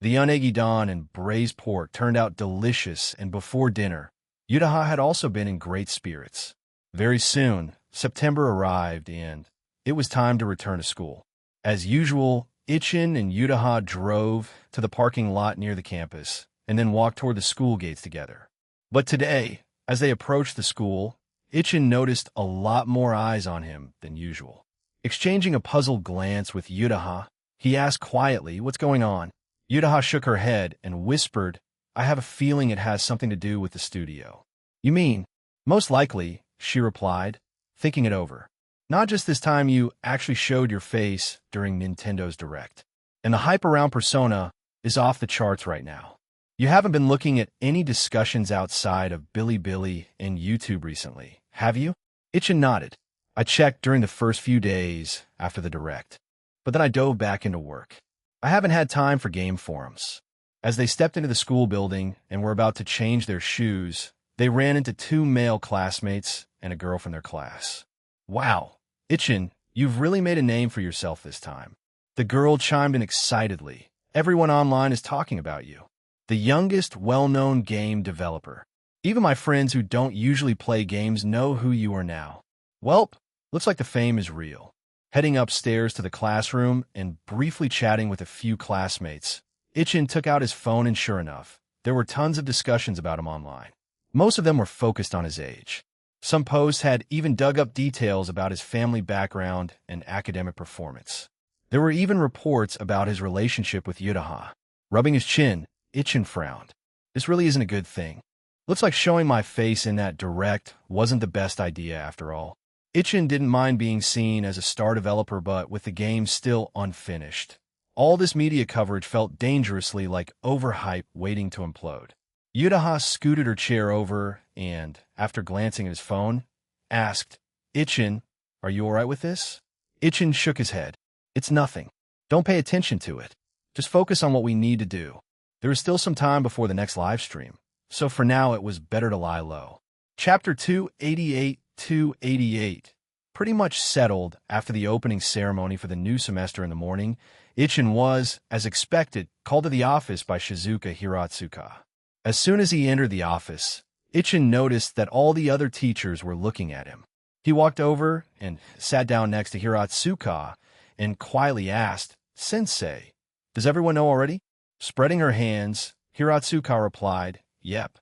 [SPEAKER 1] The onegi-don and braised pork turned out delicious, and before dinner, Yutaha had also been in great spirits. Very soon, September arrived, and it was time to return to school. As usual, Ichin and Yutaha drove to the parking lot near the campus, and then walked toward the school gates together. But today, as they approached the school, Ichin noticed a lot more eyes on him than usual. Exchanging a puzzled glance with Yutaha, he asked quietly, What's going on? Yutaha shook her head and whispered, I have a feeling it has something to do with the studio. You mean? Most likely, she replied, thinking it over. Not just this time you actually showed your face during Nintendo's Direct. And the hype around Persona is off the charts right now. You haven't been looking at any discussions outside of Bilibili and YouTube recently, have you? Ichin nodded. I checked during the first few days after the Direct, but then I dove back into work. I haven't had time for game forums. As they stepped into the school building and were about to change their shoes, they ran into 2 male classmates and a girl from their class. Wow, Ichin, you've really made a name for yourself this time. The girl chimed in excitedly. Everyone online is talking about you. The youngest well-known game developer. Even my friends who don't usually play games know who you are now. Welp, looks like the fame is real. Heading upstairs to the classroom and briefly chatting with a few classmates, Ichin took out his phone and sure enough, there were tons of discussions about him online. Most of them were focused on his age. Some posts had even dug up details about his family background and academic performance. There were even reports about his relationship with Yutaha. Rubbing his chin, Ichin frowned. This really isn't a good thing. Looks like showing my face in that Direct wasn't the best idea after all. Ichin didn't mind being seen as a star developer, but with the game still unfinished, all this media coverage felt dangerously like overhype waiting to implode. Yutaha scooted her chair over and, after glancing at his phone, asked, Ichin, are you all right with this? Ichin shook his head. It's nothing. Don't pay attention to it. Just focus on what we need to do. There was still some time before the next live stream, so for now it was better to lie low. Chapter 288, 288. Pretty much settled after the opening ceremony for the new semester in the morning, Ichin was, as expected, called to the office by Shizuka Hiratsuka. As soon as he entered the office, Ichin noticed that all the other teachers were looking at him. He walked over and sat down next to Hiratsuka and quietly asked, "Sensei, does everyone know already?" Spreading her hands, Hiratsuka replied, "Yep.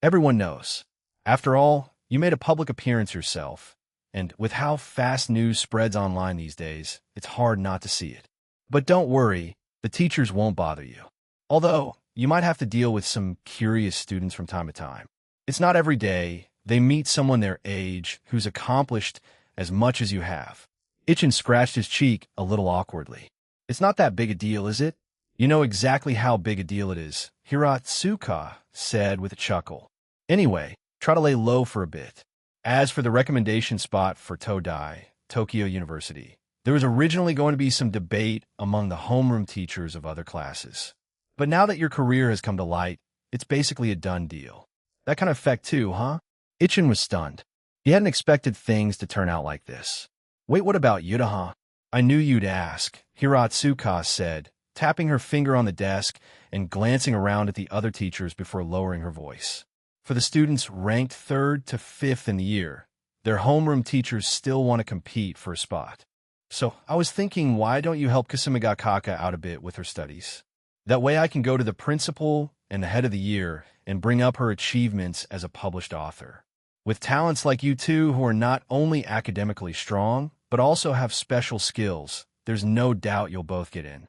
[SPEAKER 1] Everyone knows. After all, you made a public appearance yourself, and with how fast news spreads online these days, it's hard not to see it. But don't worry, the teachers won't bother you. Although, you might have to deal with some curious students from time to time. It's not every day they meet someone their age who's accomplished as much as you have." Ichin scratched his cheek a little awkwardly. "It's not that big a deal, is it?" "You know exactly how big a deal it is," Hiratsuka said with a chuckle. "Anyway, try to lay low for a bit." As for the recommendation spot for Todai, Tokyo University, there was originally going to be some debate among the homeroom teachers of other classes. But now that your career has come to light, it's basically a done deal. That kind of effect too, huh? Ichin was stunned. He hadn't expected things to turn out like this. "Wait, what about Yuta, huh?" "I knew you'd ask," Hiratsuka said, tapping her finger on the desk and glancing around at the other teachers before lowering her voice. For the students ranked 3rd to 5th in the year, their homeroom teachers still want to compete for a spot. "So, I was thinking, why don't you help Kasumiga Kaka out a bit with her studies? That way I can go to the principal and the head of the year and bring up her achievements as a published author. With talents like you two who are not only academically strong, but also have special skills, there's no doubt you'll both get in."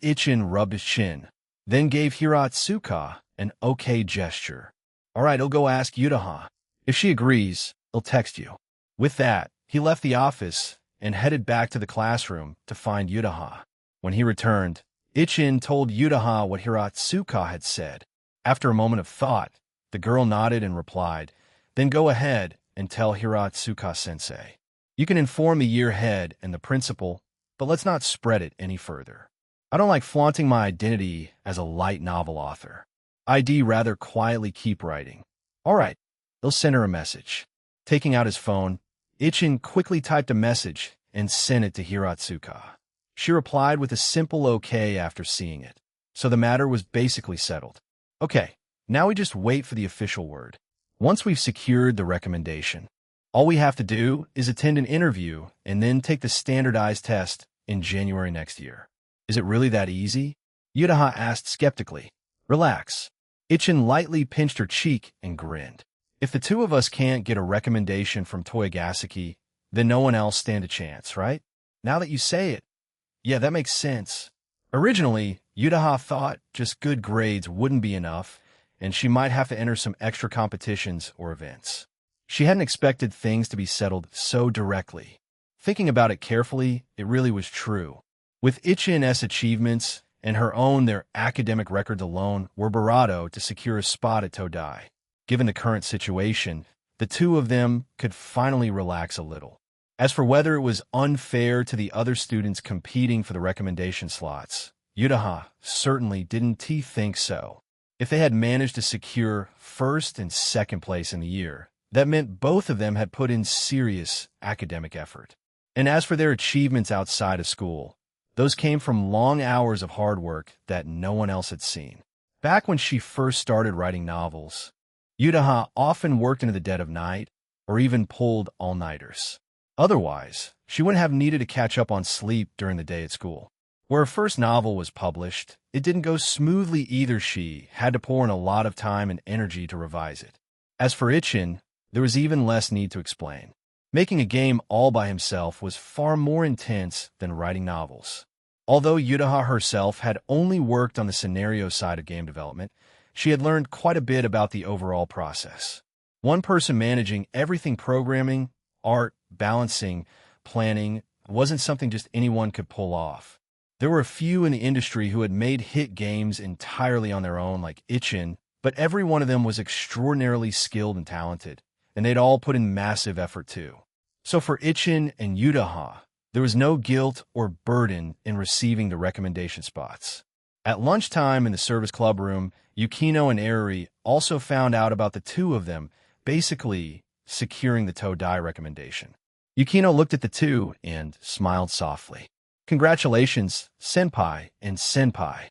[SPEAKER 1] Ichin rubbed his chin, then gave Hiratsuka an okay gesture. "All right, he'll go ask Yuta. If she agrees, he'll text you." With that, he left the office and headed back to the classroom to find Yuta. When he returned, Ichin told Yuta what Hiratsuka had said. After a moment of thought, the girl nodded and replied, "Then go ahead and tell Hiratsuka-sensei. You can inform the year head and the principal, but let's not spread it any further. I don't like flaunting my identity as a light novel author. I'd rather quietly keep writing." "All right." He'll send her a message. Taking out his phone, Ichin quickly typed a message and sent it to Hiratsuka. She replied with a simple okay after seeing it. So the matter was basically settled. Okay, now we just wait for the official word. Once we've secured the recommendation, all we have to do is attend an interview and then take the standardized test in January next year. "Is it really that easy?" Yuta asked skeptically. "Relax." Ichin lightly pinched her cheek and grinned. "If the two of us can't get a recommendation from Toyogaseki, then no one else stand a chance, right? Now that you say it, yeah, that makes sense." Originally, Yuta thought just good grades wouldn't be enough, and she might have to enter some extra competitions or events. She hadn't expected things to be settled so directly. Thinking about it carefully, it really was true. With Ichin's achievements and her own, their academic records alone were bravado to secure a spot at Todai. Given the current situation, the two of them could finally relax a little. As for whether it was unfair to the other students competing for the recommendation slots, Yuta certainly didn't think so. If they had managed to secure 1st and 2nd place in the year, that meant both of them had put in serious academic effort. And as for their achievements outside of school, those came from long hours of hard work that no one else had seen. Back when she first started writing novels, Yuta often worked into the dead of night or even pulled all-nighters. Otherwise, she wouldn't have needed to catch up on sleep during the day at school. Where her first novel was published, it didn't go smoothly either. She had to pour in a lot of time and energy to revise it. As for Ichin, there was even less need to explain. Making a game all by himself was far more intense than writing novels. Although Yuta herself had only worked on the scenario side of game development, she had learned quite a bit about the overall process. One person managing everything: programming, art, balancing, planning, wasn't something just anyone could pull off. There were a few in the industry who had made hit games entirely on their own, like Ichin, but every one of them was extraordinarily skilled and talented, and they'd all put in massive effort too. So for Ichin and Yuta, there was no guilt or burden in receiving the recommendation spots. At lunchtime in the service club room, Yukino and Eri also found out about the two of them basically securing the Todai recommendation. Yukino looked at the two and smiled softly. Congratulations, Senpai and Senpai.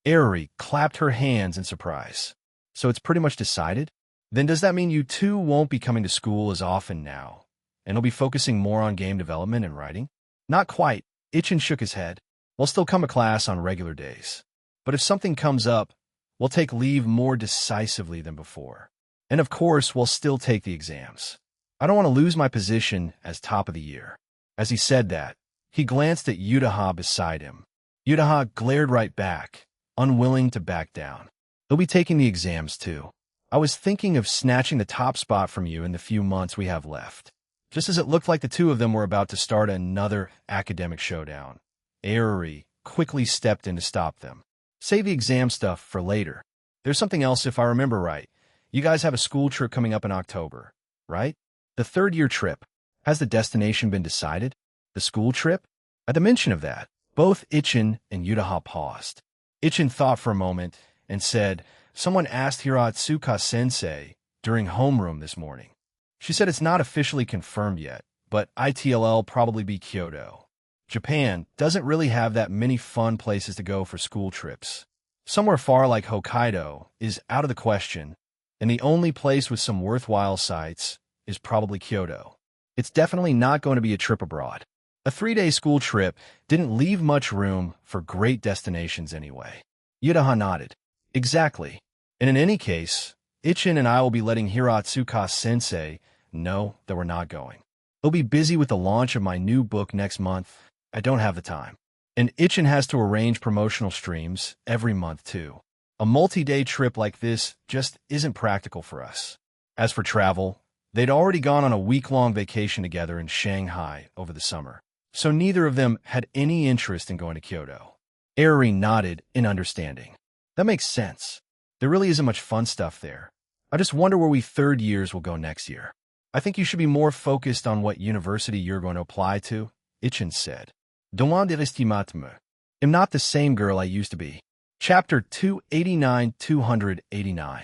[SPEAKER 1] Eri clapped her hands in surprise. So it's pretty much decided? Then does that mean you two won't be coming to school as often now, and will be focusing more on game development and writing? Not quite. Ichin shook his head. We'll still come to class on regular days. But if something comes up, we'll take leave more decisively than before. And of course, we'll still take the exams. I don't want to lose my position as top of the year. As he said that, he glanced at Yutaha beside him. Yutaha glared right back, unwilling to back down. They'll be taking the exams too. I was thinking of snatching the top spot from you in the few months we have left. Just as it looked like the two of them were about to start another academic showdown, Eri quickly stepped in to stop them. Save the exam stuff for later. There's something else if I remember right. You guys have a school trip coming up in October, right? The third-year trip. Has the destination been decided? The school trip? At the mention of that, both Ichin and Yutaha paused. Ichin thought for a moment and said, someone asked Hiratsuka-sensei during homeroom this morning. She said it's not officially confirmed yet, but ITLL probably be Kyoto. Japan doesn't really have that many fun places to go for school trips. Somewhere far like Hokkaido is out of the question, and the only place with some worthwhile sights is probably Kyoto. It's definitely not going to be a trip abroad. A 3-day school trip didn't leave much room for great destinations anyway. Yutaha nodded. Exactly. And in any case, Ichin and I will be letting Hiratsuka-sensei know that we're not going. He'll be busy with the launch of my new book next month. I don't have the time. And Ichin has to arrange promotional streams every month too. A multi-day trip like this just isn't practical for us. As for travel, they'd already gone on a week-long vacation together in Shanghai over the summer, so neither of them had any interest in going to Kyoto. Eri nodded in understanding. That makes sense. There really isn't much fun stuff there. I just wonder where we third years will go next year. I think you should be more focused on what university you're going to apply to, Ichin said. Demandez-estimatme. I'm not the same girl I used to be. Chapter 289-289.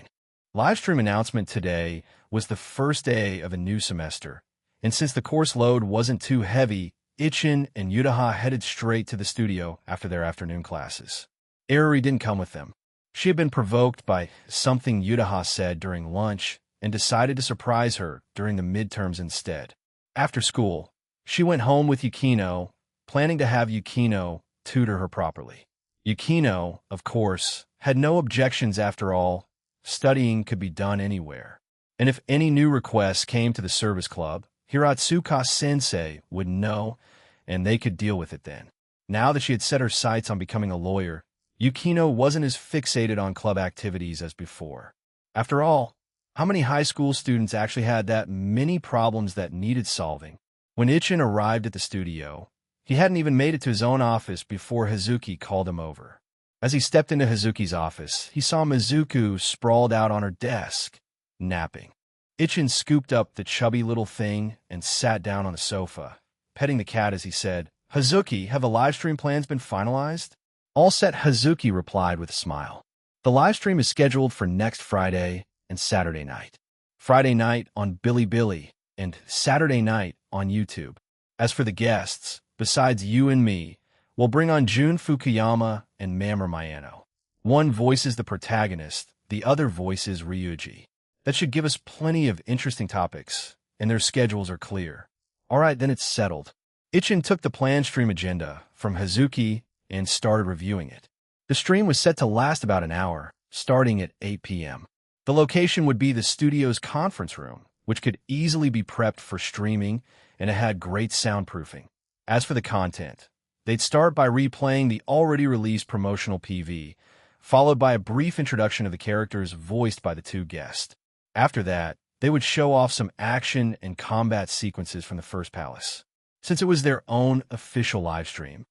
[SPEAKER 1] Livestream announcement today was the first day of a new semester, and since the course load wasn't too heavy, Ichin and Yutaha headed straight to the studio after their afternoon classes. Eri didn't come with them. She had been provoked by something Yutaha said during lunch and decided to surprise her during the midterms instead. After school, she went home with Yukino, planning to have Yukino tutor her properly. Yukino, of course, had no objections after all. Studying could be done anywhere. And if any new requests came to the service club, Hiratsuka-sensei would know, and they could deal with it then. Now that she had set her sights on becoming a lawyer, Yukino wasn't as fixated on club activities as before. After all, how many high school students actually had that many problems that needed solving? When Ichin arrived at the studio, he hadn't even made it to his own office before Hazuki called him over. As he stepped into Hazuki's office, he saw Mizuku sprawled out on her desk, napping. Ichin scooped up the chubby little thing and sat down on the sofa, petting the cat as he said, Hazuki, have the livestream plans been finalized? All set, Hazuki replied with a smile. The livestream is scheduled for next Friday and Saturday night. Friday night on Bilibili and Saturday night on YouTube. As for the guests, besides you and me, we'll bring on Jun Fukuyama and Mamoru Miyano. One voices the protagonist, the other voices Ryuji. That should give us plenty of interesting topics, and their schedules are clear. All right, then it's settled. Ichin took the planned stream agenda from Hazuki and started reviewing it. The stream was set to last about an hour, starting at 8 p.m. The location would be the studio's conference room, which could easily be prepped for streaming, and it had great soundproofing. As for the content, they'd start by replaying the already released promotional PV, followed by a brief introduction of the characters voiced by the two guests. After that, they would show off some action and combat sequences from the first palace. Since it was their own official livestream,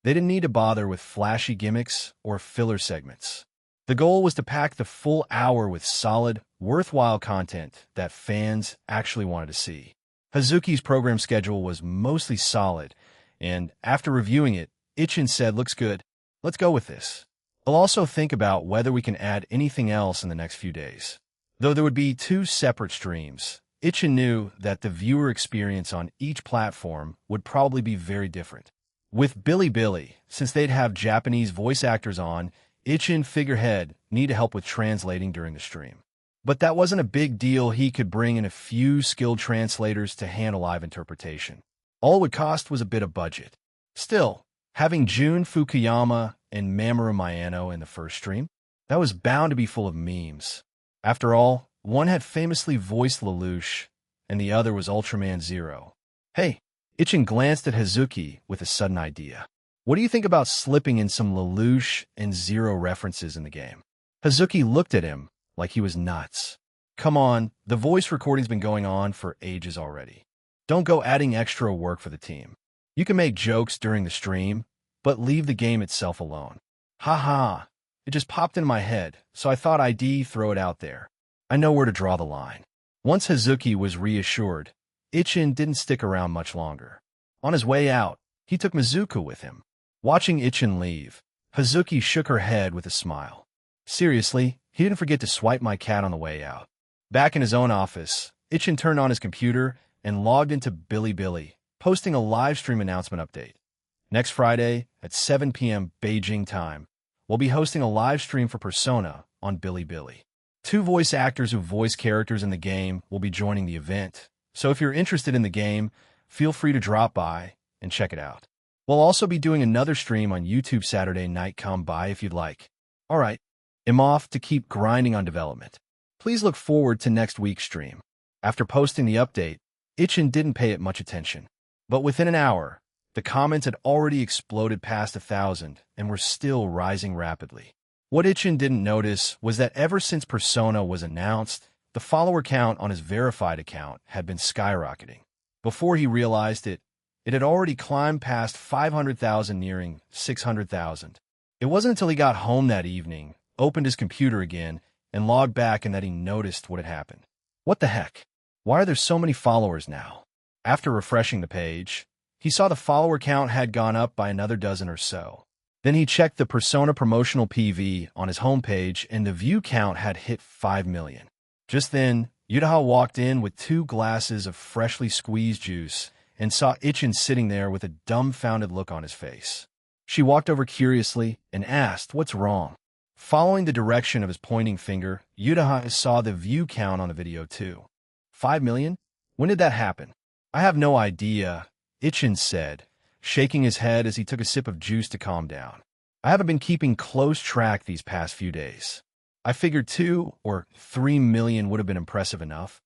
[SPEAKER 1] they didn't need to bother with flashy gimmicks or filler segments. The goal was to pack the full hour with solid, worthwhile content that fans actually wanted to see. Hazuki's program schedule was mostly solid, and after reviewing it, Ichin said, looks good, let's go with this. We'll also think about whether we can add anything else in the next few days. Though there would be two separate streams, Itchin knew that the viewer experience on each platform would probably be very different. With Bilibili, since they'd have Japanese voice actors on, Itchin figurehead needed help with translating during the stream. But that wasn't a big deal. He could bring in a few skilled translators to handle live interpretation. All it would cost was a bit of budget. Still, having Jun Fukuyama and Mamoru Mayano in the first stream, that was bound to be full of memes. After all, one had famously voiced Lelouch, and the other was Ultraman Zero. Hey, Itchin glanced at Hazuki with a sudden idea. What do you think about slipping in some Lelouch and Zero references in the game? Hazuki looked at him like he was nuts. Come on, the voice recording's been going on for ages already. Don't go adding extra work for the team. You can make jokes during the stream, but leave the game itself alone. Haha, it just popped in my head, so I thought I'd throw it out there. I know where to draw the line. Once Hazuki was reassured, Itchin didn't stick around much longer. On his way out, he took Mizuka with him. Watching Itchin leave, Hazuki shook her head with a smile. Seriously, he didn't forget to swipe my cat on the way out. Back in his own office, Itchin turned on his computer and logged into Bilibili, posting a live stream announcement update. Next Friday, at 7 p.m. Beijing time, we'll be hosting a live stream for Persona on Bilibili. Two voice actors who voice characters in the game will be joining the event, so if you're interested in the game, feel free to drop by and check it out. We'll also be doing another stream on YouTube Saturday night. Come by if you'd like. Alright, I'm off to keep grinding on development. Please look forward to next week's stream. After posting the update, Itchin didn't pay it much attention. But within an hour, the comments had already exploded past 1,000 and were still rising rapidly. What Itchin didn't notice was that ever since Persona was announced, the follower count on his verified account had been skyrocketing. Before he realized it, it had already climbed past 500,000, nearing 600,000. It wasn't until he got home that evening, opened his computer again, and logged back and that he noticed what had happened. What the heck? Why are there so many followers now? After refreshing the page, he saw the follower count had gone up by another dozen or so. Then he checked the Persona promotional PV on his homepage and the view count had hit 5 million. Just then, Yudaha walked in with 2 glasses of freshly squeezed juice and saw Itchin sitting there with a dumbfounded look on his face. She walked over curiously and asked, "What's wrong?" Following the direction of his pointing finger, Yudaha saw the view count on the video too. 5 million? When did that happen? I have no idea, Itchin said, shaking his head as he took a sip of juice to calm down. I haven't been keeping close track these past few days. I figured 2 or 3 million would have been impressive enough,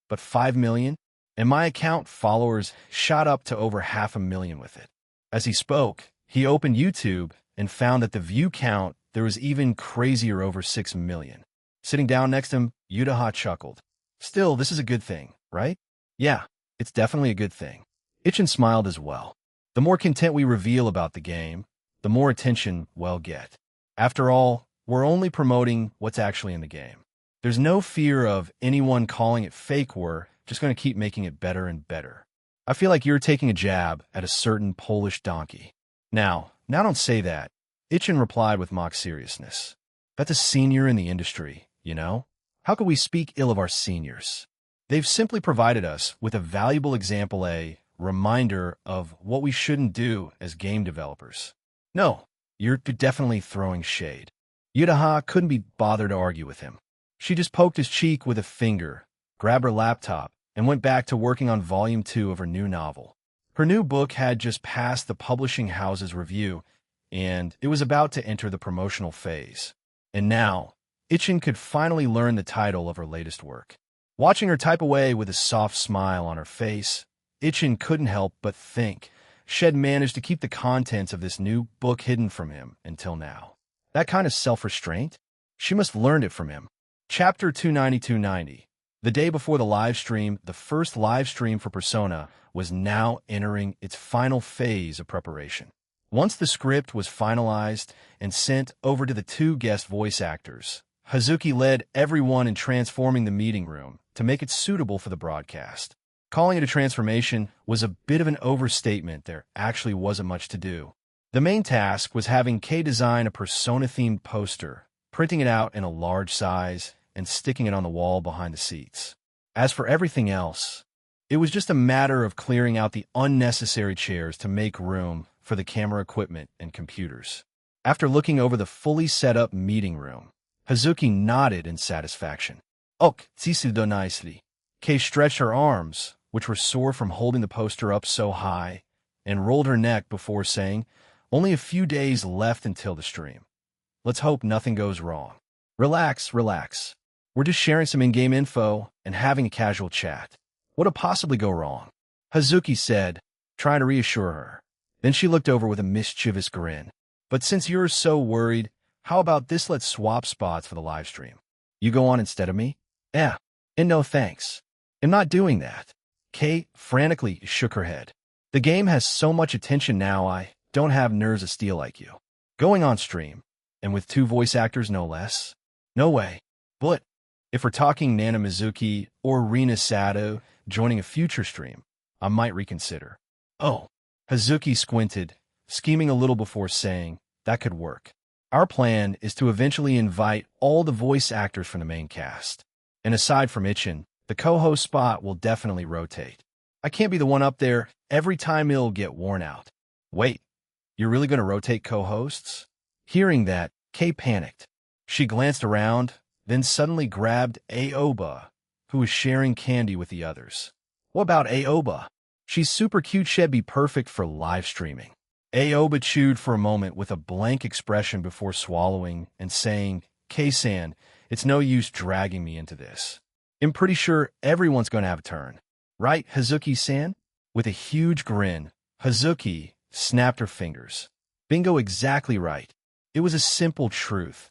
[SPEAKER 1] but 5 million? And my account followers shot up to over 500,000 with it. As he spoke, he opened YouTube and found that the view count there was even crazier, over 6 million. Sitting down next to him, Yudaha chuckled. Still, this is a good thing, right? Yeah, it's definitely a good thing. Itchin smiled as well. The more content we reveal about the game, the more attention we'll get. After all, we're only promoting what's actually in the game. There's no fear of anyone calling it fake. We're just going to keep making it better and better. I feel like you're taking a jab at a certain Polish donkey. Now don't say that, Itchin replied with mock seriousness. That's a senior in the industry, you know? How could we speak ill of our seniors? They've simply provided us with a valuable example, a reminder of what we shouldn't do as game developers. No, you're definitely throwing shade. Yudaha couldn't be bothered to argue with him. She just poked his cheek with a finger, grabbed her laptop, and went back to working on Volume 2 of her new novel. Her new book had just passed the publishing house's review, and it was about to enter the promotional phase. And now, Itchin could finally learn the title of her latest work. Watching her type away with a soft smile on her face, Itchin couldn't help but think she'd managed to keep the contents of this new book hidden from him until now. That kind of self-restraint? She must have learned it from him. Chapter 290. The day before the live stream, the first live stream for Persona was now entering its final phase of preparation. Once the script was finalized and sent over to the 2 guest voice actors, Hazuki led everyone in transforming the meeting room to make it suitable for the broadcast. Calling it a transformation was a bit of an overstatement. There actually wasn't much to do. The main task was having Kay design a Persona-themed poster, printing it out in a large size, and sticking it on the wall behind the seats. As for everything else, it was just a matter of clearing out the unnecessary chairs to make room for the camera equipment and computers. After looking over the fully set-up meeting room, Hazuki nodded in satisfaction. Ok, do nicely. Kay stretched her arms, which were sore from holding the poster up so high, and rolled her neck before saying, only a few days left until the stream. Let's hope nothing goes wrong. Relax, relax. We're just sharing some in-game info and having a casual chat. What'd possibly go wrong? Hazuki said, trying to reassure her. Then she looked over with a mischievous grin. But since you're so worried, how about this? Let's swap spots for the live stream. You go on instead of me? Yeah. And no thanks. I'm not doing that. Kate frantically shook her head. The game has so much attention now, I don't have nerves of steel like you. Going on stream, and with 2 voice actors no less? No way. But if we're talking Nana Mizuki or Rina Sato joining a future stream, I might reconsider. Oh. Hazuki squinted, scheming a little before saying, that could work. Our plan is to eventually invite all the voice actors from the main cast. And aside from Ichin, the co-host spot will definitely rotate. I can't be the one up there every time it'll get worn out. Wait, you're really going to rotate co-hosts? Hearing that, Kay panicked. She glanced around, then suddenly grabbed Aoba, who was sharing candy with the others. What about Aoba? She's super cute. She'd be perfect for live streaming. Aoba chewed for a moment with a blank expression before swallowing and saying, Kay-san, it's no use dragging me into this. I'm pretty sure everyone's going to have a turn. Right, Hazuki-san? With a huge grin, Hazuki snapped her fingers. Bingo, exactly right. It was a simple truth.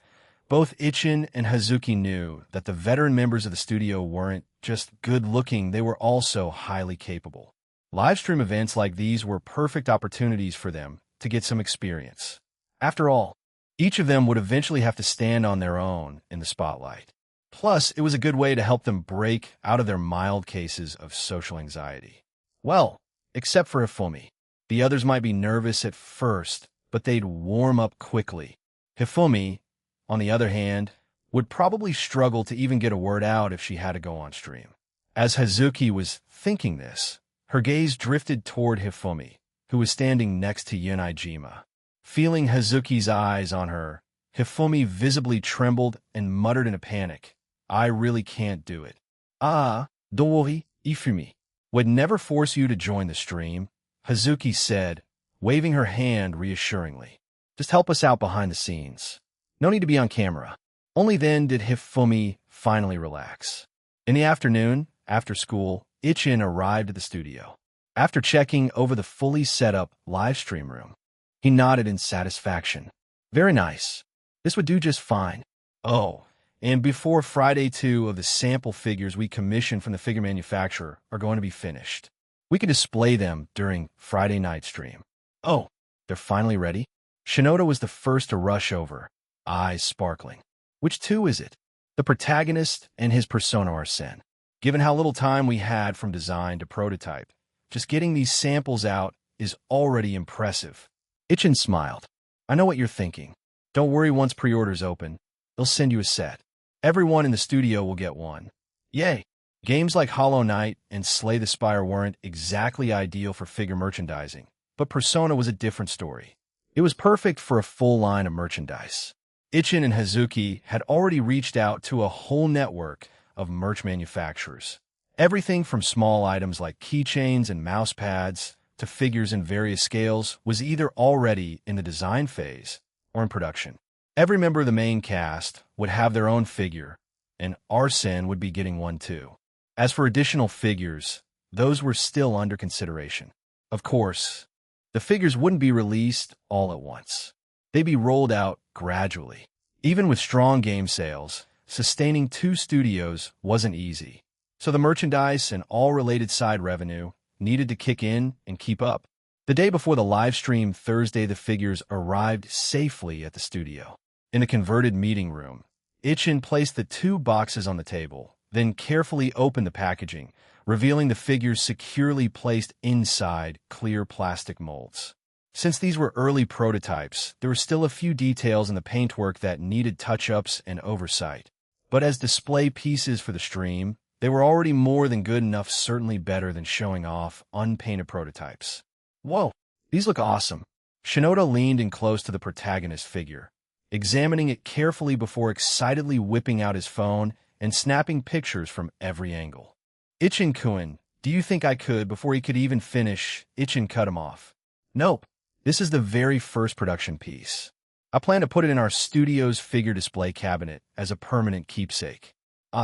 [SPEAKER 1] Both Ichin and Hazuki knew that the veteran members of the studio weren't just good-looking, they were also highly capable. Livestream events like these were perfect opportunities for them to get some experience. After all, each of them would eventually have to stand on their own in the spotlight. Plus, it was a good way to help them break out of their mild cases of social anxiety. Well, except for Hifumi. The others might be nervous at first, but they'd warm up quickly. Hifumi, on the other hand, would probably struggle to even get a word out if she had to go on stream. As Hazuki was thinking this, her gaze drifted toward Hifumi, who was standing next to Yunaijima. Feeling Hazuki's eyes on her, Hifumi visibly trembled and muttered in a panic, I really can't do it. Ah, don't worry, Hifumi. Would never force you to join the stream, Hazuki said, waving her hand reassuringly. Just help us out behind the scenes. No need to be on camera. Only then did Hifumi finally relax. In the afternoon, after school, Ichin arrived at the studio. After checking over the fully set-up live stream room, he nodded in satisfaction. Very nice. This would do just fine. Oh, and before Friday 2 of the sample figures we commissioned from the figure manufacturer are going to be finished. We can display them during Friday night stream. Oh, they're finally ready? Shinoda was the first to rush over, eyes sparkling. Which 2 is it? The protagonist and his persona Arsene. Given how little time we had from design to prototype, just getting these samples out is already impressive. Ichin smiled. I know what you're thinking. Don't worry, once pre-orders open, they'll send you a set. Everyone in the studio will get one. Yay! Games like Hollow Knight and Slay the Spire weren't exactly ideal for figure merchandising, but Persona was a different story. It was perfect for a full line of merchandise. Ichin and Hazuki had already reached out to a whole network of merch manufacturers. Everything from small items like keychains and mouse pads to figures in various scales was either already in the design phase or in production. Every member of the main cast would have their own figure, and Arsene would be getting one too. As for additional figures, those were still under consideration. Of course, the figures wouldn't be released all at once. They'd be rolled out gradually. Even with strong game sales, sustaining 2 studios wasn't easy. So the merchandise and all related side revenue needed to kick in and keep up. The day before the live stream Thursday, the figures arrived safely at the studio. In the converted meeting room, Ichin placed the 2 boxes on the table, then carefully opened the packaging, revealing the figures securely placed inside clear plastic molds. Since these were early prototypes, there were still a few details in the paintwork that needed touch-ups and oversight. But as display pieces for the stream, they were already more than good enough, certainly better than showing off unpainted prototypes. Whoa, these look awesome. Shinoda leaned in close to the protagonist figure, examining it carefully before excitedly whipping out his phone and snapping pictures from every angle. Ichin-kun, do you think I could? Before he could even finish, Ichin cut him off. Nope. This is the very first production piece. I plan to put it in our studio's figure display cabinet as a permanent keepsake.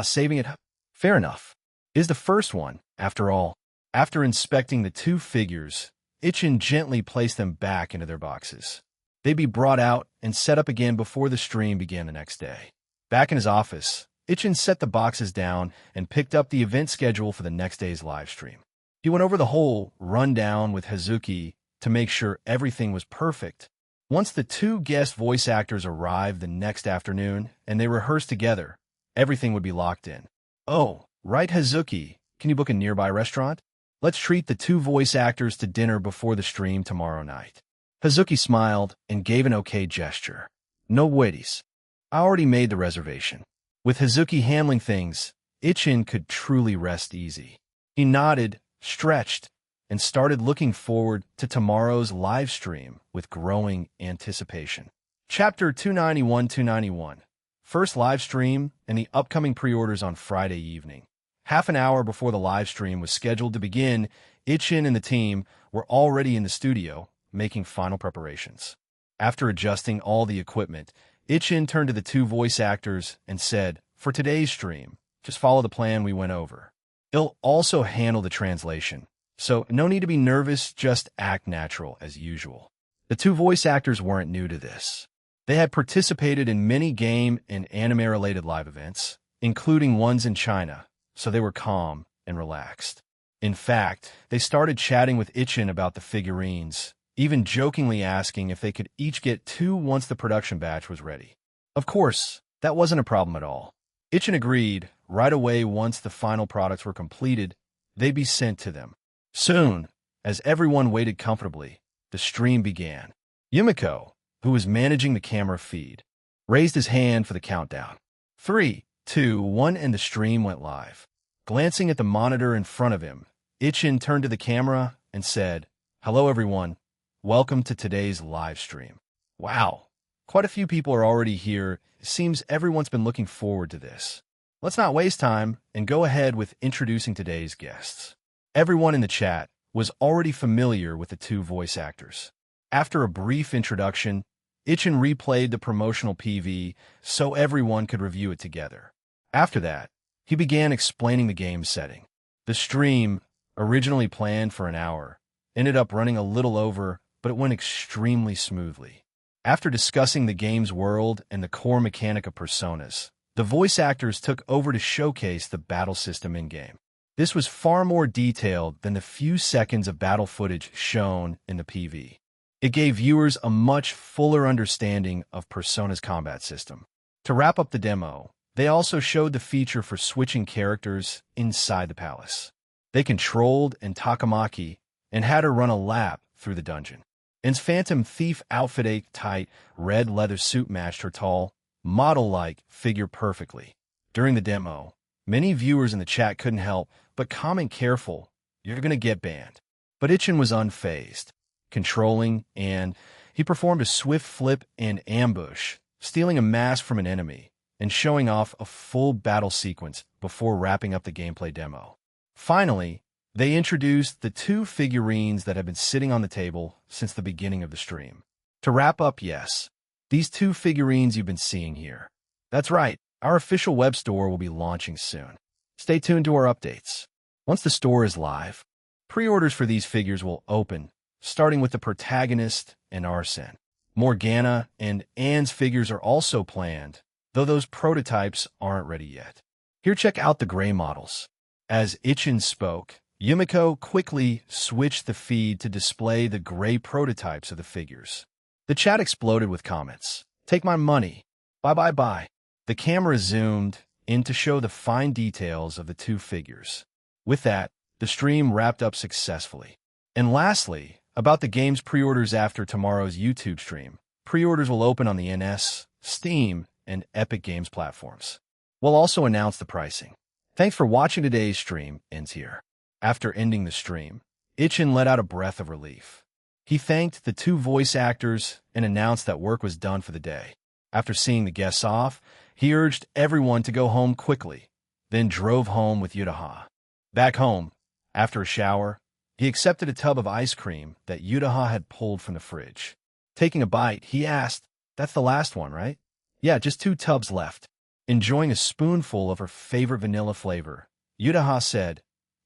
[SPEAKER 1] Saving it? Fair enough. It is the first one, after all. After inspecting the two figures, Ichin gently placed them back into their boxes. They'd be brought out and set up again before the stream began the next day. Back in his office, Ichin set the boxes down and picked up the event schedule for the next day's live stream. He went over the whole rundown with Hazuki to make sure everything was perfect. Once the two guest voice actors arrived the next afternoon and they rehearsed together, everything would be locked in. Oh, right, Hazuki, can you book a nearby restaurant? Let's treat the two voice actors to dinner before the stream tomorrow night. Hazuki smiled and gave an okay gesture. No worries. I already made the reservation. With Hazuki handling things, Ichin could truly rest easy. He nodded, stretched, and started looking forward to tomorrow's live stream with growing anticipation. Chapter 291-291. First live stream and the upcoming pre-orders on Friday evening. Half an hour before the live stream was scheduled to begin, Ichin and the team were already in the studio, making final preparations. After adjusting all the equipment, Ichin turned to the two voice actors and said, "For today's stream, just follow the plan we went over. It'll also handle the translation. So no need to be nervous, just act natural as usual." The two voice actors weren't new to this. They had participated in many game and anime-related live events, including ones in China, so they were calm and relaxed. In fact, they started chatting with Ichin about the figurines, even jokingly asking if they could each get two once the production batch was ready. Of course, that wasn't a problem at all. Ichin agreed right away. Once the final products were completed, they'd be sent to them. Soon, as everyone waited comfortably, the stream began. Yumiko, who was managing the camera feed, raised his hand for the countdown. 3, 2, 1, and the stream went live. Glancing at the monitor in front of him, Ichin turned to the camera and said, "Hello everyone, welcome to today's live stream." Wow, quite a few people are already here. It seems everyone's been looking forward to this. Let's not waste time and go ahead with introducing today's guests. Everyone in the chat was already familiar with the two voice actors. After a brief introduction, Ichin replayed the promotional PV so everyone could review it together. After that, he began explaining the game setting. The stream, originally planned for an hour, ended up running a little over, but it went extremely smoothly. After discussing the game's world and the core mechanic of personas, the voice actors took over to showcase the battle system in-game. This was far more detailed than the few seconds of battle footage shown in the PV. It gave viewers a much fuller understanding of Persona's combat system. To wrap up the demo, they also showed the feature for switching characters inside the palace. They controlled an Takamaki and had her run a lap through the dungeon. Ins Phantom Thief outfit, a tight red leather suit matched her tall, model-like figure perfectly. During the demo, many viewers in the chat couldn't help but comment, "Careful, you're gonna get banned." But Ichin was unfazed, controlling, and he performed a swift flip and ambush, stealing a mask from an enemy and showing off a full battle sequence before wrapping up the gameplay demo. Finally, they introduced the two figurines that had been sitting on the table since the beginning of the stream. To wrap up, yes, these two figurines you've been seeing here. That's right, our official web store will be launching soon. Stay tuned to our updates. Once the store is live, pre-orders for these figures will open, starting with the protagonist and Arsene. Morgana and Anne's figures are also planned, though those prototypes aren't ready yet. Here, check out the gray models. As Ichin spoke, Yumiko quickly switched the feed to display the gray prototypes of the figures. The chat exploded with comments. "Take my money. Bye bye bye." The camera zoomed in to show the fine details of the two figures. With that, the stream wrapped up successfully. And lastly, About the game's pre-orders after tomorrow's YouTube stream. Pre-orders will open on the NS, Steam, and Epic Games platforms. We'll also announce the pricing. Thanks for watching. Today's stream ends here. After ending the stream, Ichin let out a breath of relief. He thanked the two voice actors and announced that work was done for the day. After seeing the guests off, he urged everyone to go home quickly, then drove home with Yutaha. Back home, after a shower, he accepted a tub of ice cream that Yutaha had pulled from the fridge. Taking a bite, he asked, "That's the last one, right?" "Yeah, just 2 tubs left." Enjoying a spoonful of her favorite vanilla flavor, Yutaha said,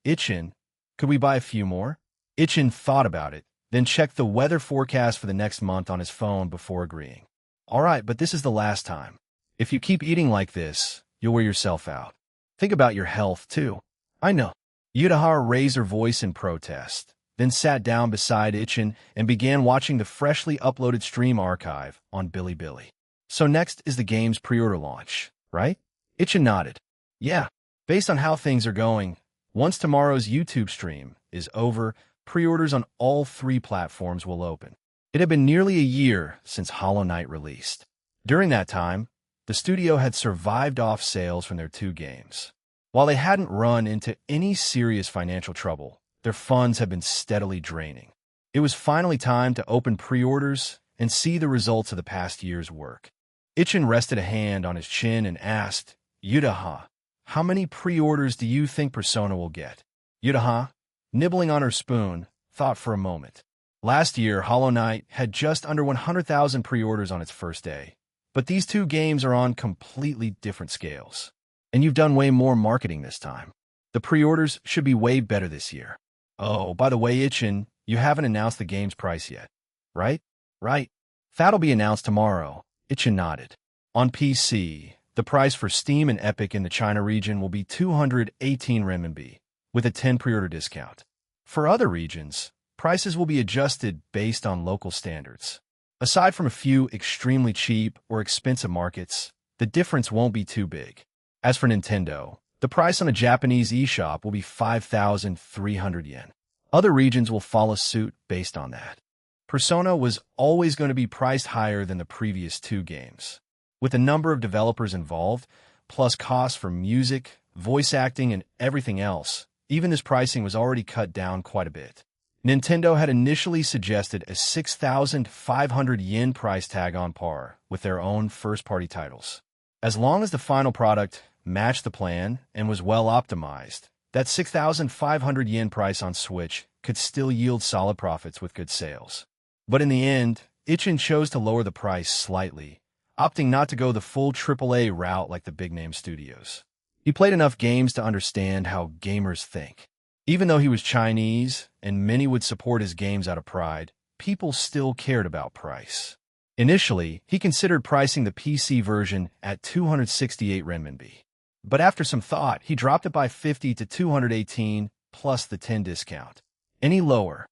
[SPEAKER 1] "Ichin, could we buy a few more?" Ichin thought about it, then checked the weather forecast for the next month on his phone before agreeing. "All right, but this is the last time. If you keep eating like this, you'll wear yourself out. Think about your health, too." "I know." Yutaha raised her voice in protest, then sat down beside Ichin and began watching the freshly uploaded stream archive on Bilibili. "So next is the game's pre-order launch, right?" Ichin nodded. "Yeah, based on how things are going, once tomorrow's YouTube stream is over, pre-orders on all 3 platforms will open." It had been nearly a year since Hollow Knight released. During that time, the studio had survived off sales from their 2 games. While they hadn't run into any serious financial trouble, their funds had been steadily draining. It was finally time to open pre-orders and see the results of the past year's work. Ichin rested a hand on his chin and asked, "Yutaha, how many pre-orders do you think Persona will get?" Yutaha, nibbling on her spoon, thought for a moment. Last year, Hollow Knight had just under 100,000 pre-orders on its first day. But these 2 games are on completely different scales. And you've done way more marketing this time. The pre-orders should be way better this year. "Oh, by the way, Ichin, you haven't announced the game's price yet, right?" "Right. That'll be announced tomorrow." Ichin nodded. On PC, the price for Steam and Epic in the China region will be 218 renminbi, with a 10 pre-order discount. For other regions, prices will be adjusted based on local standards. Aside from a few extremely cheap or expensive markets, the difference won't be too big. As for Nintendo, the price on a Japanese eShop will be 5,300 yen. Other regions will follow suit based on that. Persona was always going to be priced higher than the previous 2 games. With the number of developers involved, plus costs for music, voice acting, and everything else, even this pricing was already cut down quite a bit. Nintendo had initially suggested a 6,500 yen price tag on par with their own first-party titles. As long as the final product matched the plan and was well optimized, that 6,500 yen price on Switch could still yield solid profits with good sales. But in the end, Ichin chose to lower the price slightly, opting not to go the full AAA route like the big-name studios. He played enough games to understand how gamers think. Even though he was Chinese and many would support his games out of pride, people still cared about price. Initially, he considered pricing the PC version at 268 renminbi. But after some thought, he dropped it by 50 to 218 plus the 10 discount. Any lower,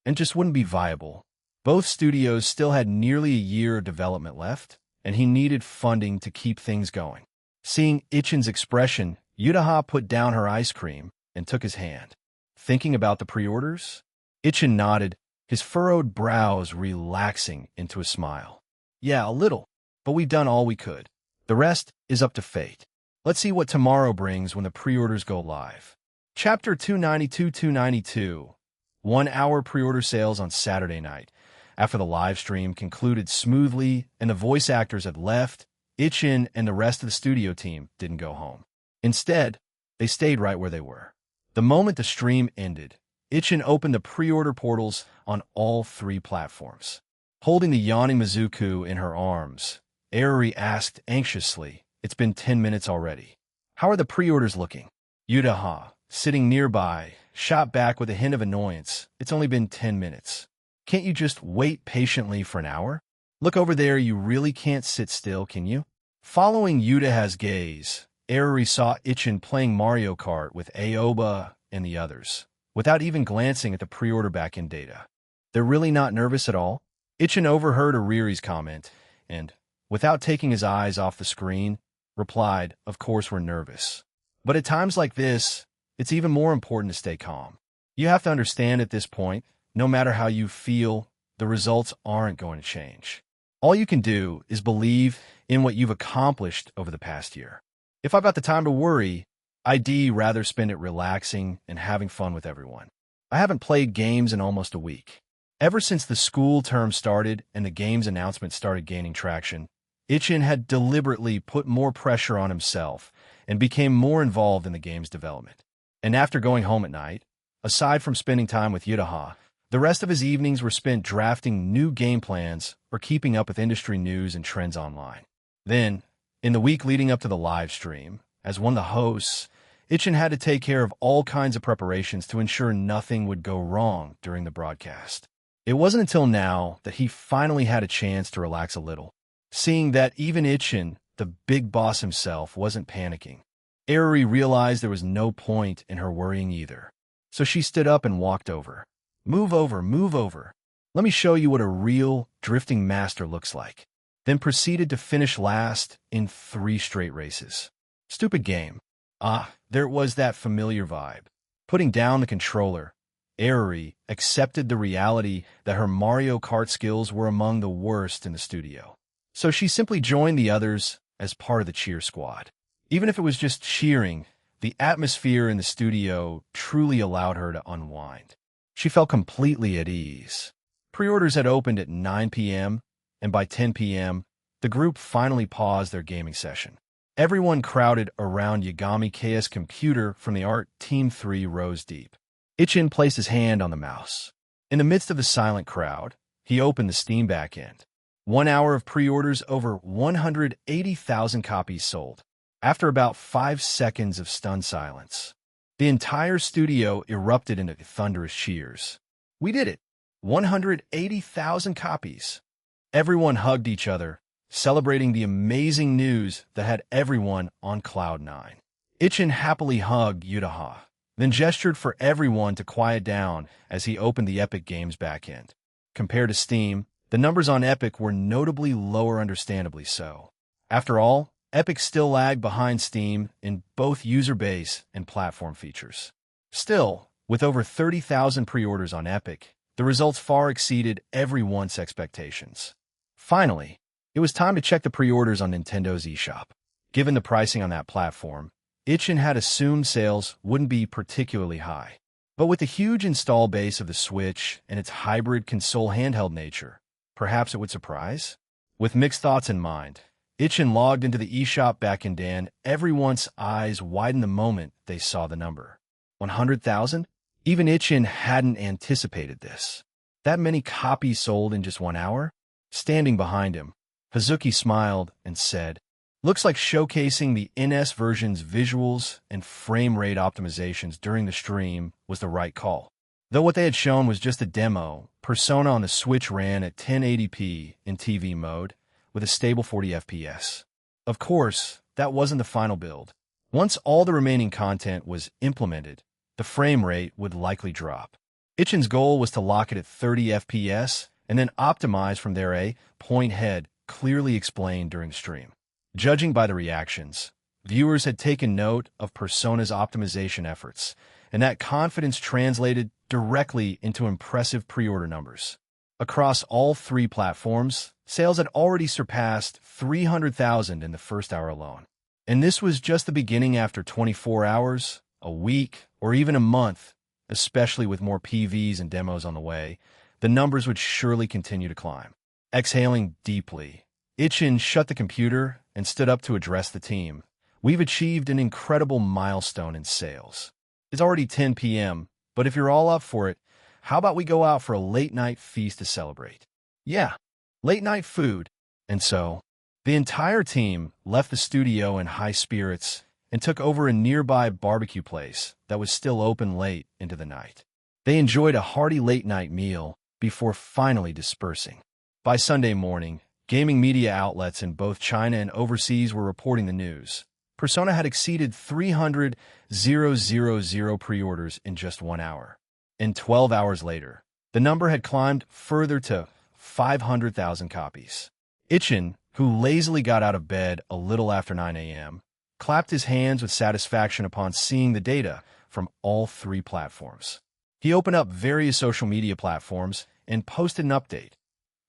[SPEAKER 1] and just wouldn't be viable. Both studios still had nearly a year of development left, and he needed funding to keep things going. Seeing Ichin's expression, Yutaha put down her ice cream and took his hand. "Thinking about the pre-orders?" Ichin nodded, his furrowed brows relaxing into a smile. "Yeah, a little, but we've done all we could. The rest is up to fate. Let's see what tomorrow brings when the pre-orders go live." Chapter 292-292. 1-hour pre-order sales on Saturday night. After the live stream concluded smoothly and the voice actors had left, Ichin and the rest of the studio team didn't go home. Instead, they stayed right where they were. The moment the stream ended, Ichin opened the pre-order portals on all 3 platforms. Holding the yawning Mizuku in her arms, Aruri asked anxiously, "It's been 10 minutes already. How are the pre-orders looking?" Yutaha, sitting nearby, shot back with a hint of annoyance. "It's only been 10 minutes. Can't you just wait patiently for an hour? Look over there, you really can't sit still, can you?" Following Yutaha's gaze, Aruri saw Ichin playing Mario Kart with Aoba and the others, without even glancing at the pre-order back-end data. "They're really not nervous at all?" Ichin overheard Aruri's comment, and, without taking his eyes off the screen, replied, "Of course we're nervous. But at times like this, it's even more important to stay calm. You have to understand at this point, no matter how you feel, the results aren't going to change. All you can do is believe in what you've accomplished over the past year. If I've got the time to worry, I'd rather spend it relaxing and having fun with everyone. I haven't played games in almost a week. Ever since the school term started and the game's announcement started gaining traction, Ichin had deliberately put more pressure on himself and became more involved in the game's development. And after going home at night, aside from spending time with Yudaha, the rest of his evenings were spent drafting new game plans or keeping up with industry news and trends online. Then, in the week leading up to the live stream, as one of the hosts, Ichin had to take care of all kinds of preparations to ensure nothing would go wrong during the broadcast. It wasn't until now that he finally had a chance to relax a little, seeing that even Ichin, the big boss himself, wasn't panicking. Eruri realized there was no point in her worrying either, so she stood up and walked over. Move over, move over. Let me show you what a real drifting master looks like. Then proceeded to finish last in 3 straight races. Stupid game. There was that familiar vibe. Putting down the controller, Eruri accepted the reality that her Mario Kart skills were among the worst in the studio. So she simply joined the others as part of the cheer squad. Even if it was just cheering, the atmosphere in the studio truly allowed her to unwind. She felt completely at ease. Pre-orders had opened at 9 p.m., and by 10 p.m., the group finally paused their gaming session. Everyone crowded around Yagami Kei's computer from the art Team 3 rows deep. Ichin placed his hand on the mouse. In the midst of the silent crowd, he opened the Steam backend. 1 hour of pre-orders, over 180,000 copies sold. After about 5 seconds of stunned silence, the entire studio erupted into thunderous cheers. We did it! 180,000 copies. Everyone hugged each other, celebrating the amazing news that had everyone on cloud 9. Ichin happily hugged Yudaha, then gestured for everyone to quiet down as he opened the Epic Games backend. Compared to Steam, the numbers on Epic were notably lower, understandably so. After all, Epic still lagged behind Steam in both user base and platform features. Still, with over 30,000 pre-orders on Epic, the results far exceeded everyone's expectations. Finally, it was time to check the pre-orders on Nintendo's eShop. Given the pricing on that platform, Ichin had assumed sales wouldn't be particularly high. But with the huge install base of the Switch and its hybrid console handheld nature, perhaps it would surprise? With mixed thoughts in mind, Ichin logged into the eShop backend and everyone's eyes widened the moment they saw the number. 100,000? Even Ichin hadn't anticipated this. That many copies sold in just 1 hour? Standing behind him, Hazuki smiled and said, "Looks like showcasing the NS version's visuals and frame rate optimizations during the stream was the right call." Though what they had shown was just a demo, Persona on the Switch ran at 1080p in TV mode, with a stable 40 FPS. Of course, that wasn't the final build. Once all the remaining content was implemented, the frame rate would likely drop. Ichin's goal was to lock it at 30 FPS and then optimize from there, a point head clearly explained during the stream. Judging by the reactions, viewers had taken note of Persona's optimization efforts, and that confidence translated directly into impressive pre-order numbers. Across all 3 platforms, sales had already surpassed 300,000 in the first hour alone. And this was just the beginning. After 24 hours, a week, or even a month, especially with more PVs and demos on the way, the numbers would surely continue to climb. Exhaling deeply, Ichin shut the computer and stood up to address the team. "We've achieved an incredible milestone in sales. It's already 10 p.m., but if you're all up for it, how about we go out for a late-night feast to celebrate?" Yeah, late-night food. And so, the entire team left the studio in high spirits and took over a nearby barbecue place that was still open late into the night. They enjoyed a hearty late-night meal before finally dispersing. By Sunday morning, gaming media outlets in both China and overseas were reporting the news. Persona had exceeded 300,000 pre-orders in just 1 hour. And 12 hours later, the number had climbed further to 500,000 copies. Ichin, who lazily got out of bed a little after 9 a.m., clapped his hands with satisfaction upon seeing the data from all 3 platforms. He opened up various social media platforms and posted an update.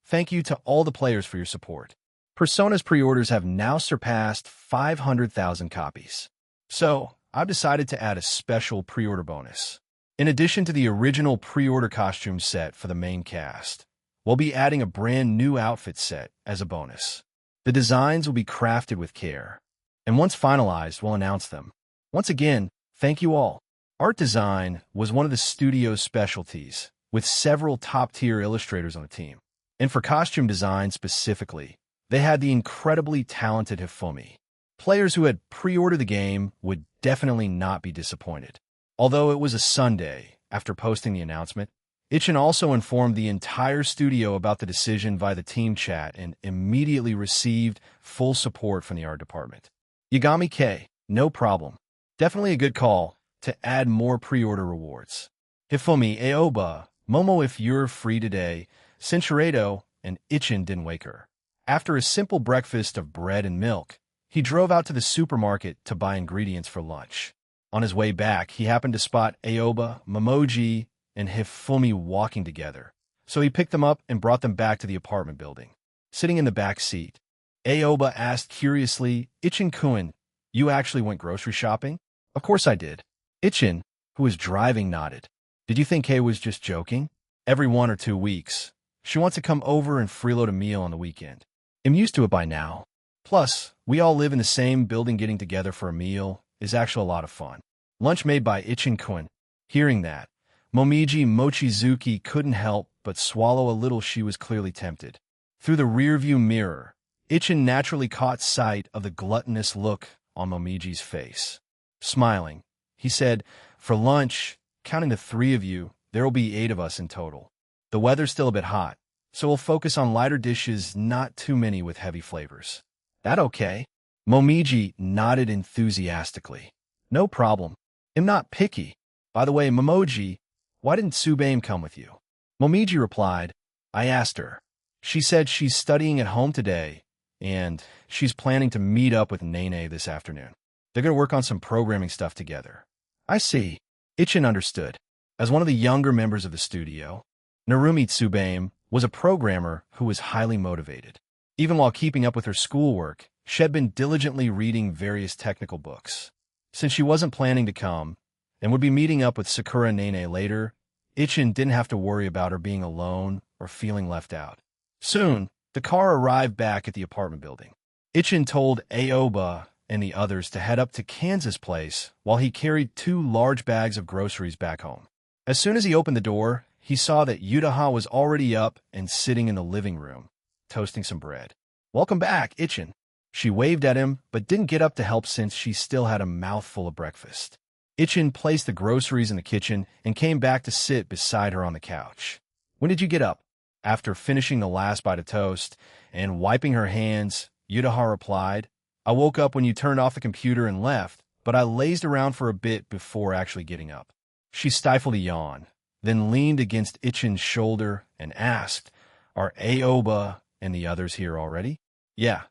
[SPEAKER 1] Thank you to all the players for your support. Persona's pre-orders have now surpassed 500,000 copies. So, I've decided to add a special pre-order bonus. In addition to the original pre-order costume set for the main cast, we'll be adding a brand new outfit set as a bonus. The designs will be crafted with care, and once finalized, we'll announce them. Once again, thank you all. Art design was one of the studio's specialties, with several top-tier illustrators on the team. And for costume design specifically, they had the incredibly talented Hifumi. Players who had pre-ordered the game would definitely not be disappointed. Although it was a Sunday, after posting the announcement, Ichin also informed the entire studio about the decision via the team chat and immediately received full support from the art department. Yagami K, no problem. Definitely a good call to add more pre-order rewards. Hifumi, Aoba, Momo if you're free today, Cinchuredo, and Ichin didn't wake her. After a simple breakfast of bread and milk, he drove out to the supermarket to buy ingredients for lunch. On his way back, he happened to spot Aoba, Momoji, and Hifumi walking together, so he picked them up and brought them back to the apartment building. Sitting in the back seat, Aoba asked curiously, Ichin-kun, you actually went grocery shopping? Of course I did. Ichin, who was driving, nodded. Did you think Kay was just joking? Every 1 or 2 weeks, she wants to come over and freeload a meal on the weekend. I'm used to it by now. Plus, we all live in the same building. Getting together for a meal is actually a lot of fun. Lunch made by Ichin-kun. Hearing that, Momiji Mochizuki couldn't help but swallow a little. She was clearly tempted. Through the rearview mirror, Ichin naturally caught sight of the gluttonous look on Momiji's face. Smiling, he said, for lunch, counting the 3 of you, there will be 8 of us in total. The weather's still a bit hot, so we'll focus on lighter dishes, not too many with heavy flavors. That okay? Momiji nodded enthusiastically. No problem. I'm not picky. By the way, Momoji, why didn't Tsubaim come with you? Momiji replied, I asked her. She said she's studying at home today, and she's planning to meet up with Nene this afternoon. They're going to work on some programming stuff together. I see. Ichin understood. As one of the younger members of the studio, Narumi Tsubaim was a programmer who was highly motivated. Even while keeping up with her schoolwork, she had been diligently reading various technical books. Since she wasn't planning to come, and would be meeting up with Sakura Nene later, Ichin didn't have to worry about her being alone or feeling left out. Soon, the car arrived back at the apartment building. Ichin told Aoba and the others to head up to Kansas Place while he carried 2 large bags of groceries back home. As soon as he opened the door, he saw that Yutaha was already up and sitting in the living room, toasting some bread. Welcome back, Ichin. She waved at him, but didn't get up to help since she still had a mouthful of breakfast. Ichin placed the groceries in the kitchen and came back to sit beside her on the couch. When did you get up? After finishing the last bite of toast and wiping her hands, Yutaha replied, I woke up when you turned off the computer and left, but I lazed around for a bit before actually getting up. She stifled a yawn, then leaned against Ichin's shoulder and asked, Are Aoba and the others here already? Yeah.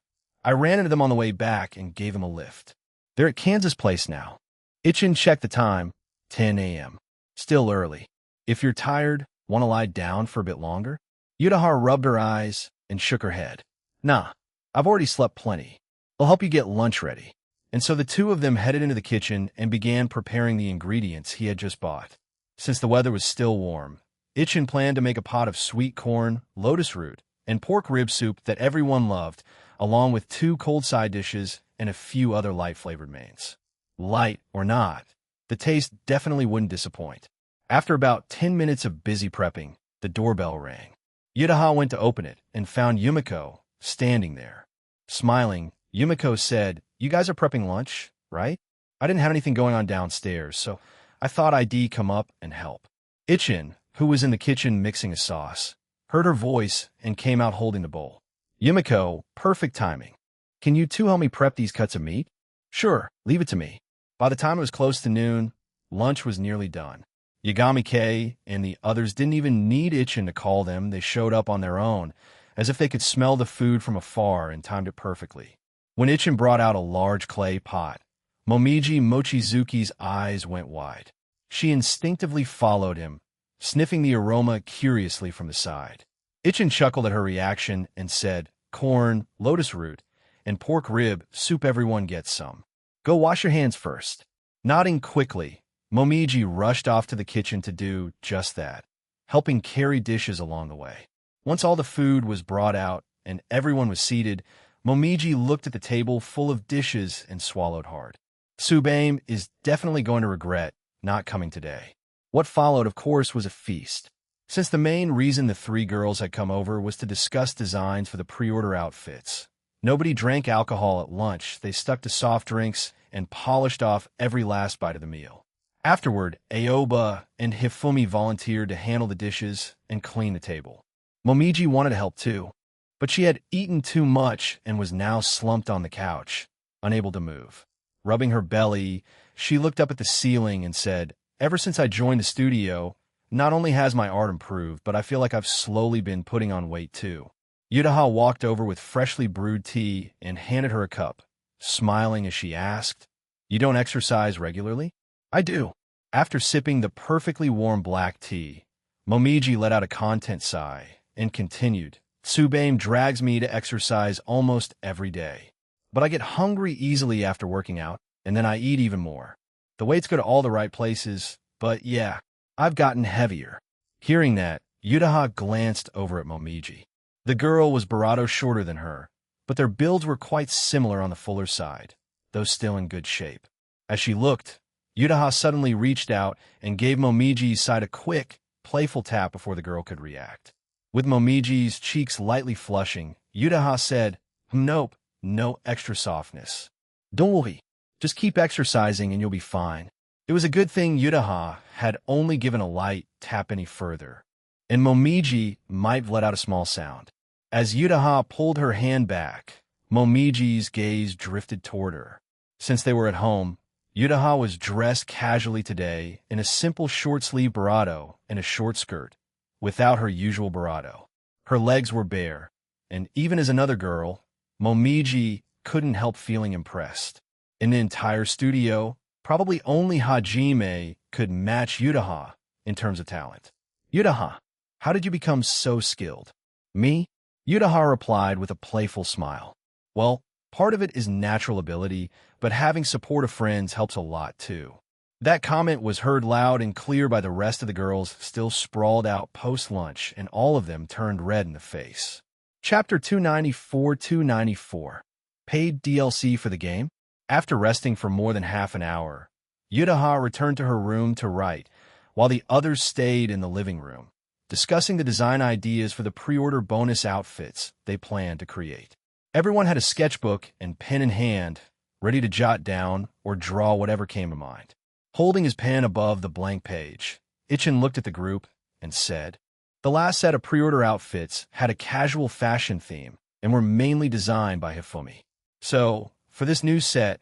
[SPEAKER 1] I ran into them on the way back and gave them a lift. They're at Kansas Place now. Ichin checked the time, 10 a.m. Still early. If you're tired, want to lie down for a bit longer? Yutaha rubbed her eyes and shook her head. Nah, I've already slept plenty. I'll help you get lunch ready. And so the 2 of them headed into the kitchen and began preparing the ingredients he had just bought. Since the weather was still warm, Ichin planned to make a pot of sweet corn, lotus root, and pork rib soup that everyone loved, along with 2 cold side dishes and a few other light-flavored mains. Light or not, the taste definitely wouldn't disappoint. After about 10 minutes of busy prepping, the doorbell rang. Yutaha went to open it and found Yumiko standing there. Smiling, Yumiko said, You guys are prepping lunch, right? I didn't have anything going on downstairs, so I thought I'd come up and help. Ichin, who was in the kitchen mixing a sauce, heard her voice and came out holding the bowl. Yumiko, perfect timing. Can you 2 help me prep these cuts of meat? Sure, leave it to me. By the time it was close to noon, lunch was nearly done. Yagami K and the others didn't even need Ichin to call them. They showed up on their own, as if they could smell the food from afar and timed it perfectly. When Ichin brought out a large clay pot, Momiji Mochizuki's eyes went wide. She instinctively followed him, sniffing the aroma curiously from the side. Ichin chuckled at her reaction and said, "Corn, lotus root, and pork rib soup, everyone gets some. Go wash your hands first." Nodding quickly, Momiji rushed off to the kitchen to do just that, helping carry dishes along the way. Once all the food was brought out and everyone was seated, Momiji looked at the table full of dishes and swallowed hard. Subame is definitely going to regret not coming today. What followed, of course, was a feast. Since the main reason the three girls had come over was to discuss designs for the pre-order outfits, nobody drank alcohol at lunch. They stuck to soft drinks and polished off every last bite of the meal. Afterward, Aoba and Hifumi volunteered to handle the dishes and clean the table. Momiji wanted to help too, but she had eaten too much and was now slumped on the couch, unable to move. Rubbing her belly, she looked up at the ceiling and said, "Ever since I joined the studio, not only has my art improved, but I feel like I've slowly been putting on weight too." Yutaha walked over with freshly brewed tea and handed her a cup, smiling as she asked, "You don't exercise regularly?" "I do." After sipping the perfectly warm black tea, Momiji let out a content sigh and continued, "Tsubame drags me to exercise almost every day. But I get hungry easily after working out, and then I eat even more. The weights go to all the right places, but yeah, I've gotten heavier." Hearing that, Yutaha glanced over at Momiji. The girl was Barato shorter than her, but their builds were quite similar on the fuller side, though still in good shape. As she looked, Yutaha suddenly reached out and gave Momiji's side a quick, playful tap before the girl could react. With Momiji's cheeks lightly flushing, Yutaha said, "Nope, no extra softness. Don't worry, just keep exercising and you'll be fine." It was a good thing Yutaha had only given a light tap any further, and Momiji might have let out a small sound. As Yutaha pulled her hand back, Momiji's gaze drifted toward her. Since they were at home, Yutaha was dressed casually today in a simple short-sleeve barato and a short skirt, without her usual barato. Her legs were bare, and even as another girl, Momiji couldn't help feeling impressed. In the entire studio, probably only Hajime could match Yutaha in terms of talent. "Yutaha, how did you become so skilled?" "Me?" Yutaha replied with a playful smile. "Well, part of it is natural ability, but having supportive friends helps a lot too." That comment was heard loud and clear by the rest of the girls still sprawled out post-lunch, and all of them turned red in the face. Chapter 294. Paid DLC for the game? After resting for more than half an hour, Yutaha returned to her room to write, while the others stayed in the living room, discussing the design ideas for the pre-order bonus outfits they planned to create. Everyone had a sketchbook and pen in hand, ready to jot down or draw whatever came to mind. Holding his pen above the blank page, Ichin looked at the group and said, "The last set of pre-order outfits had a casual fashion theme and were mainly designed by Hifumi. So, for this new set,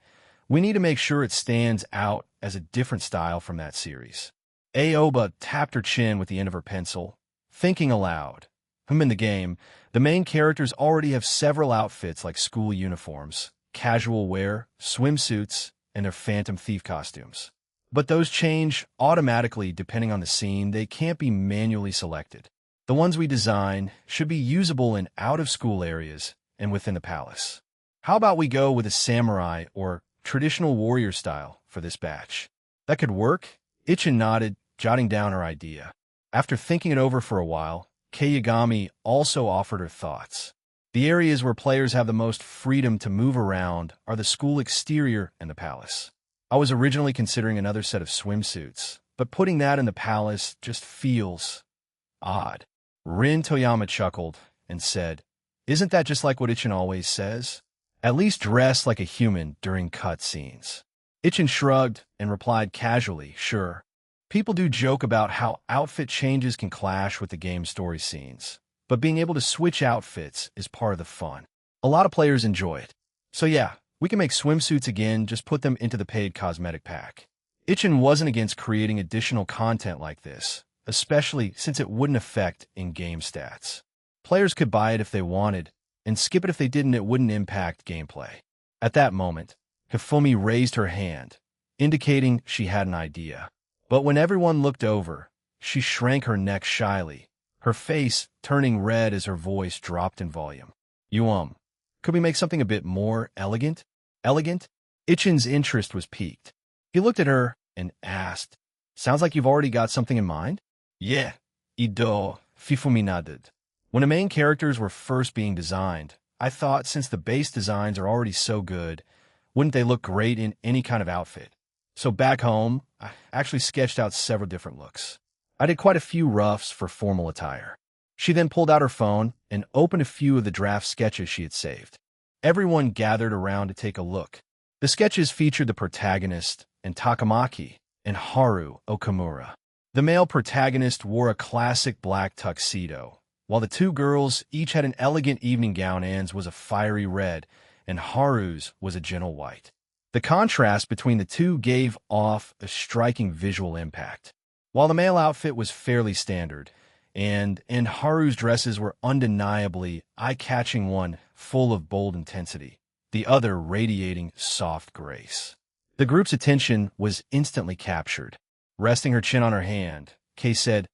[SPEAKER 1] we need to make sure it stands out as a different style from that series." Aoba tapped her chin with the end of her pencil, thinking aloud. In the game, the main characters already have several outfits like school uniforms, casual wear, swimsuits, and their Phantom Thief costumes. But those change automatically depending on the scene. They can't be manually selected. The ones we design should be usable in out-of-school areas and within the palace. How about we go with a samurai or traditional warrior style for this batch? That could work. Ichin nodded, jotting down her idea. After thinking it over for a while, Kayagami also offered her thoughts. The areas where players have the most freedom to move around are the school exterior and the palace. I was originally considering another set of swimsuits, but putting that in the palace just feels odd. Rin Toyama chuckled and said, "Isn't that just like what Ichin always says? At least dress like a human during cut scenes." Ichin shrugged and replied casually, "Sure. People do joke about how outfit changes can clash with the game's story scenes, but being able to switch outfits is part of the fun. A lot of players enjoy it. So yeah, we can make swimsuits again, just put them into the paid cosmetic pack." Ichin wasn't against creating additional content like this, especially since it wouldn't affect in-game stats. Players could buy it if they wanted, and skip it if they didn't. It wouldn't impact gameplay. At that moment, Hifumi raised her hand, indicating she had an idea. But when everyone looked over, She shrank her neck shyly, her face turning red as her voice dropped in volume. Could we make something a bit more elegant? Elegant? Ichin's interest was piqued. He looked at her and asked, "Sounds like you've already got something in mind?" "Yeah, ido, fifuminaded." When the main characters were first being designed, I thought since the base designs are already so good, wouldn't they look great in any kind of outfit? So back home, I actually sketched out several different looks. I did quite a few roughs for formal attire. She then pulled out her phone and opened a few of the draft sketches she had saved. Everyone gathered around to take a look. The sketches featured the protagonist and Takamaki and Haru Okamura. The male protagonist wore a classic black tuxedo, while the two girls each had an elegant evening gown. Anne's was a fiery red, and Haru's was a gentle white. The contrast between the two gave off a striking visual impact. While the male outfit was fairly standard, and Haru's dresses were undeniably eye-catching, one full of bold intensity, the other radiating soft grace. The group's attention was instantly captured. Resting her chin on her hand, Kay said,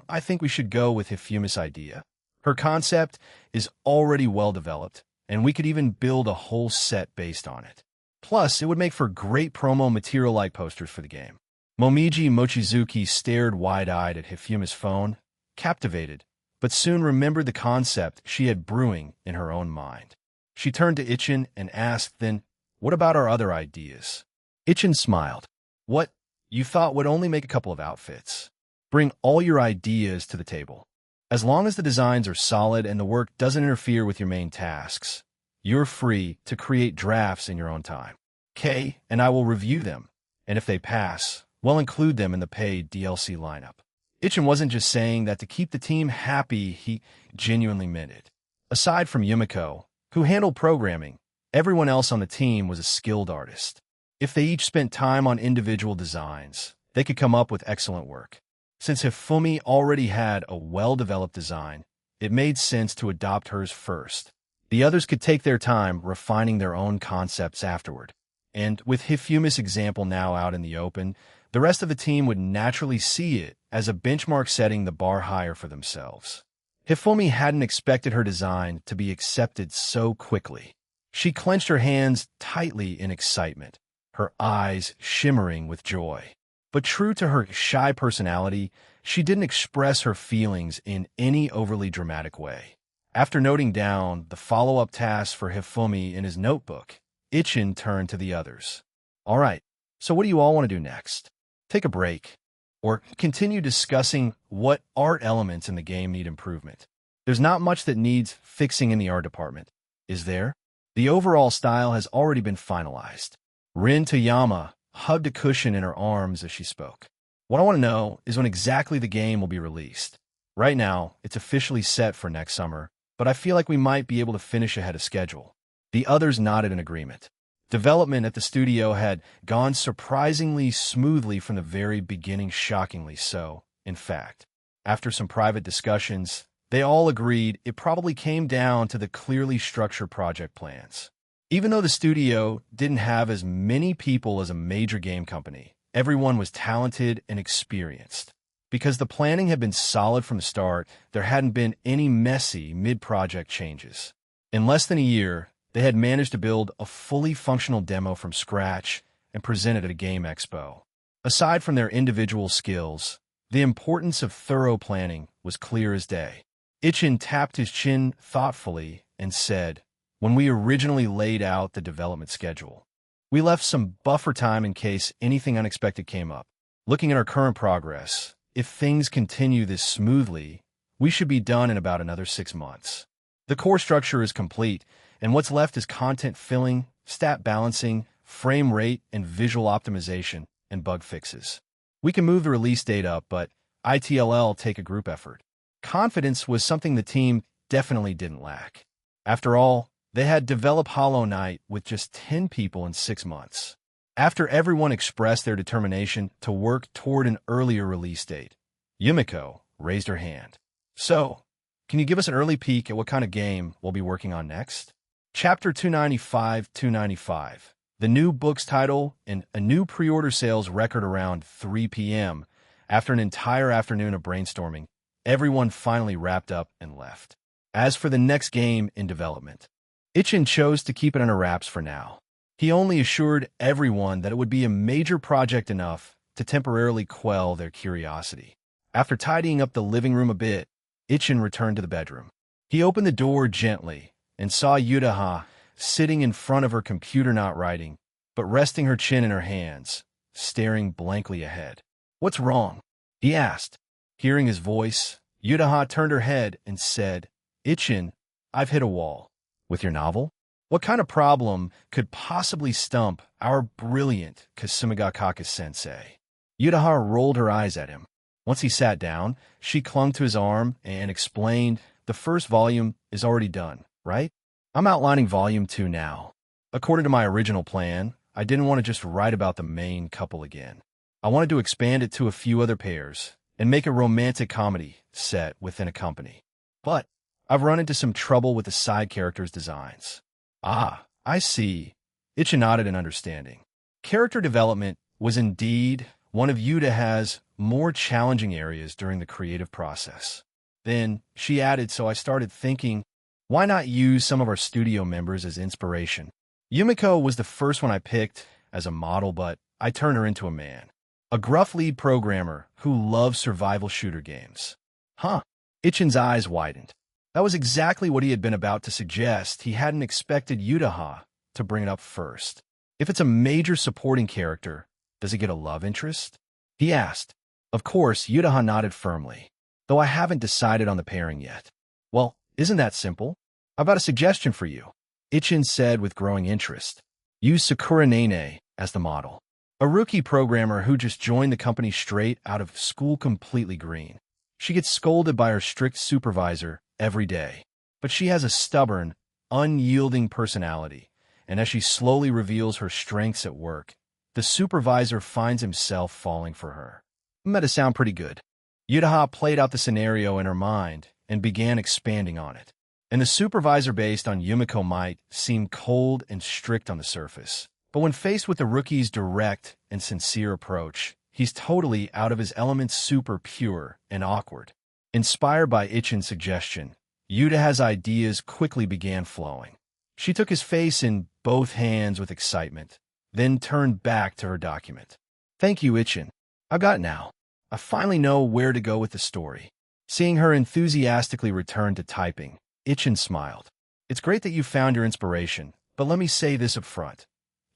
[SPEAKER 1] "I think we should go with Hifumi's idea. Her concept is already well developed, and we could even build a whole set based on it. Plus, it would make for great promo material like posters for the game." Momiji Mochizuki stared wide-eyed at Hifumi's phone, captivated, but soon remembered the concept she had brewing in her own mind. She turned to Ichin and asked, "Then, what about our other ideas?" Ichin smiled. "What you thought would only make a couple of outfits. Bring all your ideas to the table. As long as the designs are solid and the work doesn't interfere with your main tasks, you're free to create drafts in your own time. Kay and I will review them, and if they pass, we'll include them in the paid DLC lineup." Ichin wasn't just saying that to keep the team happy, he genuinely meant it. Aside from Yumiko, who handled programming, everyone else on the team was a skilled artist. If they each spent time on individual designs, they could come up with excellent work. Since Hifumi already had a well-developed design, it made sense to adopt hers first. The others could take their time refining their own concepts afterward. And with Hifumi's example now out in the open, the rest of the team would naturally see it as a benchmark, setting the bar higher for themselves. Hifumi hadn't expected her design to be accepted so quickly. She clenched her hands tightly in excitement, her eyes shimmering with joy. But true to her shy personality, she didn't express her feelings in any overly dramatic way. After noting down the follow-up tasks for Hifumi in his notebook, Ichin turned to the others. "All right, so what do you all want to do next? Take a break, or continue discussing what art elements in the game need improvement? There's not much that needs fixing in the art department, is there? The overall style has already been finalized." Rin Toyama hugged a cushion in her arms as she spoke. "What I want to know is when exactly the game will be released. Right now, it's officially set for next summer, but I feel like we might be able to finish ahead of schedule." The others nodded in agreement. Development at the studio had gone surprisingly smoothly from the very beginning, shockingly so. In fact, after some private discussions, they all agreed it probably came down to the clearly structured project plans. Even though the studio didn't have as many people as a major game company, everyone was talented and experienced. Because the planning had been solid from the start, there hadn't been any messy mid-project changes. In less than a year, they had managed to build a fully functional demo from scratch and present it at a game expo. Aside from their individual skills, the importance of thorough planning was clear as day. Ichin tapped his chin thoughtfully and said, "When we originally laid out the development schedule, we left some buffer time in case anything unexpected came up. Looking at our current progress, if things continue this smoothly, we should be done in about another 6 months. The core structure is complete, and what's left is content filling, stat balancing, frame rate and visual optimization, and bug fixes. We can move the release date up, but ITLL take a group effort." Confidence was something the team definitely didn't lack. After all, they had developed Hollow Knight with just 10 people in 6 months. After everyone expressed their determination to work toward an earlier release date, Yumiko raised her hand. "So, can you give us an early peek at what kind of game we'll be working on next?" Chapter 295, the new book's title and a new pre-order sales record around 3 p.m., After an entire afternoon of brainstorming, everyone finally wrapped up and left. As for the next game in development, Ichin chose to keep it under wraps for now. He only assured everyone that it would be a major project enough to temporarily quell their curiosity. After tidying up the living room a bit, Ichin returned to the bedroom. He opened the door gently and saw Yudaha sitting in front of her computer, not writing, but resting her chin in her hands, staring blankly ahead. "What's wrong?" he asked. Hearing his voice, Yudaha turned her head and said, "Ichin, I've hit a wall." "With your novel? What kind of problem could possibly stump our brilliant Kasumigakaka-sensei?" Yudaha rolled her eyes at him. Once he sat down, she clung to his arm and explained, "The first volume is already done, right? I'm outlining volume 2 now. According to my original plan, I didn't want to just write about the main couple again. I wanted to expand it to a few other pairs and make a romantic comedy set within a company. But I've run into some trouble with the side characters' designs." "Ah, I see." Ichin nodded in understanding. Character development was indeed one of Yudaha's more challenging areas during the creative process. Then she added, "So I started thinking, why not use some of our studio members as inspiration? Yumiko was the first one I picked as a model, but I turned her into a man. A gruff lead programmer who loves survival shooter games." "Huh." Ichin's eyes widened. That was exactly what he had been about to suggest. He hadn't expected Yudaha to bring it up first. "If it's a major supporting character, does it get a love interest?" he asked. Of course, Yudaha nodded firmly, "Though I haven't decided on the pairing yet." "Well, isn't that simple? I've got a suggestion for you," Ichin said with growing interest. "Use Sakura Nene as the model. A rookie programmer who just joined the company straight out of school, completely green. She gets scolded by her strict supervisor every day, but she has a stubborn, unyielding personality, and as she slowly reveals her strengths at work, the supervisor finds himself falling for her." Meta sound pretty good. Yudaha played out the scenario in her mind and began expanding on it. And the supervisor based on Yumiko might seem cold and strict on the surface, but when faced with the rookie's direct and sincere approach, he's totally out of his element, super pure and awkward. Inspired by Ichin's suggestion, Yudaha's ideas quickly began flowing. She took his face in both hands with excitement, then turned back to her document. "Thank you, Ichin. I've got it now. I finally know where to go with the story." Seeing her enthusiastically return to typing, Ichin smiled. "It's great that you found your inspiration, but let me say this up front.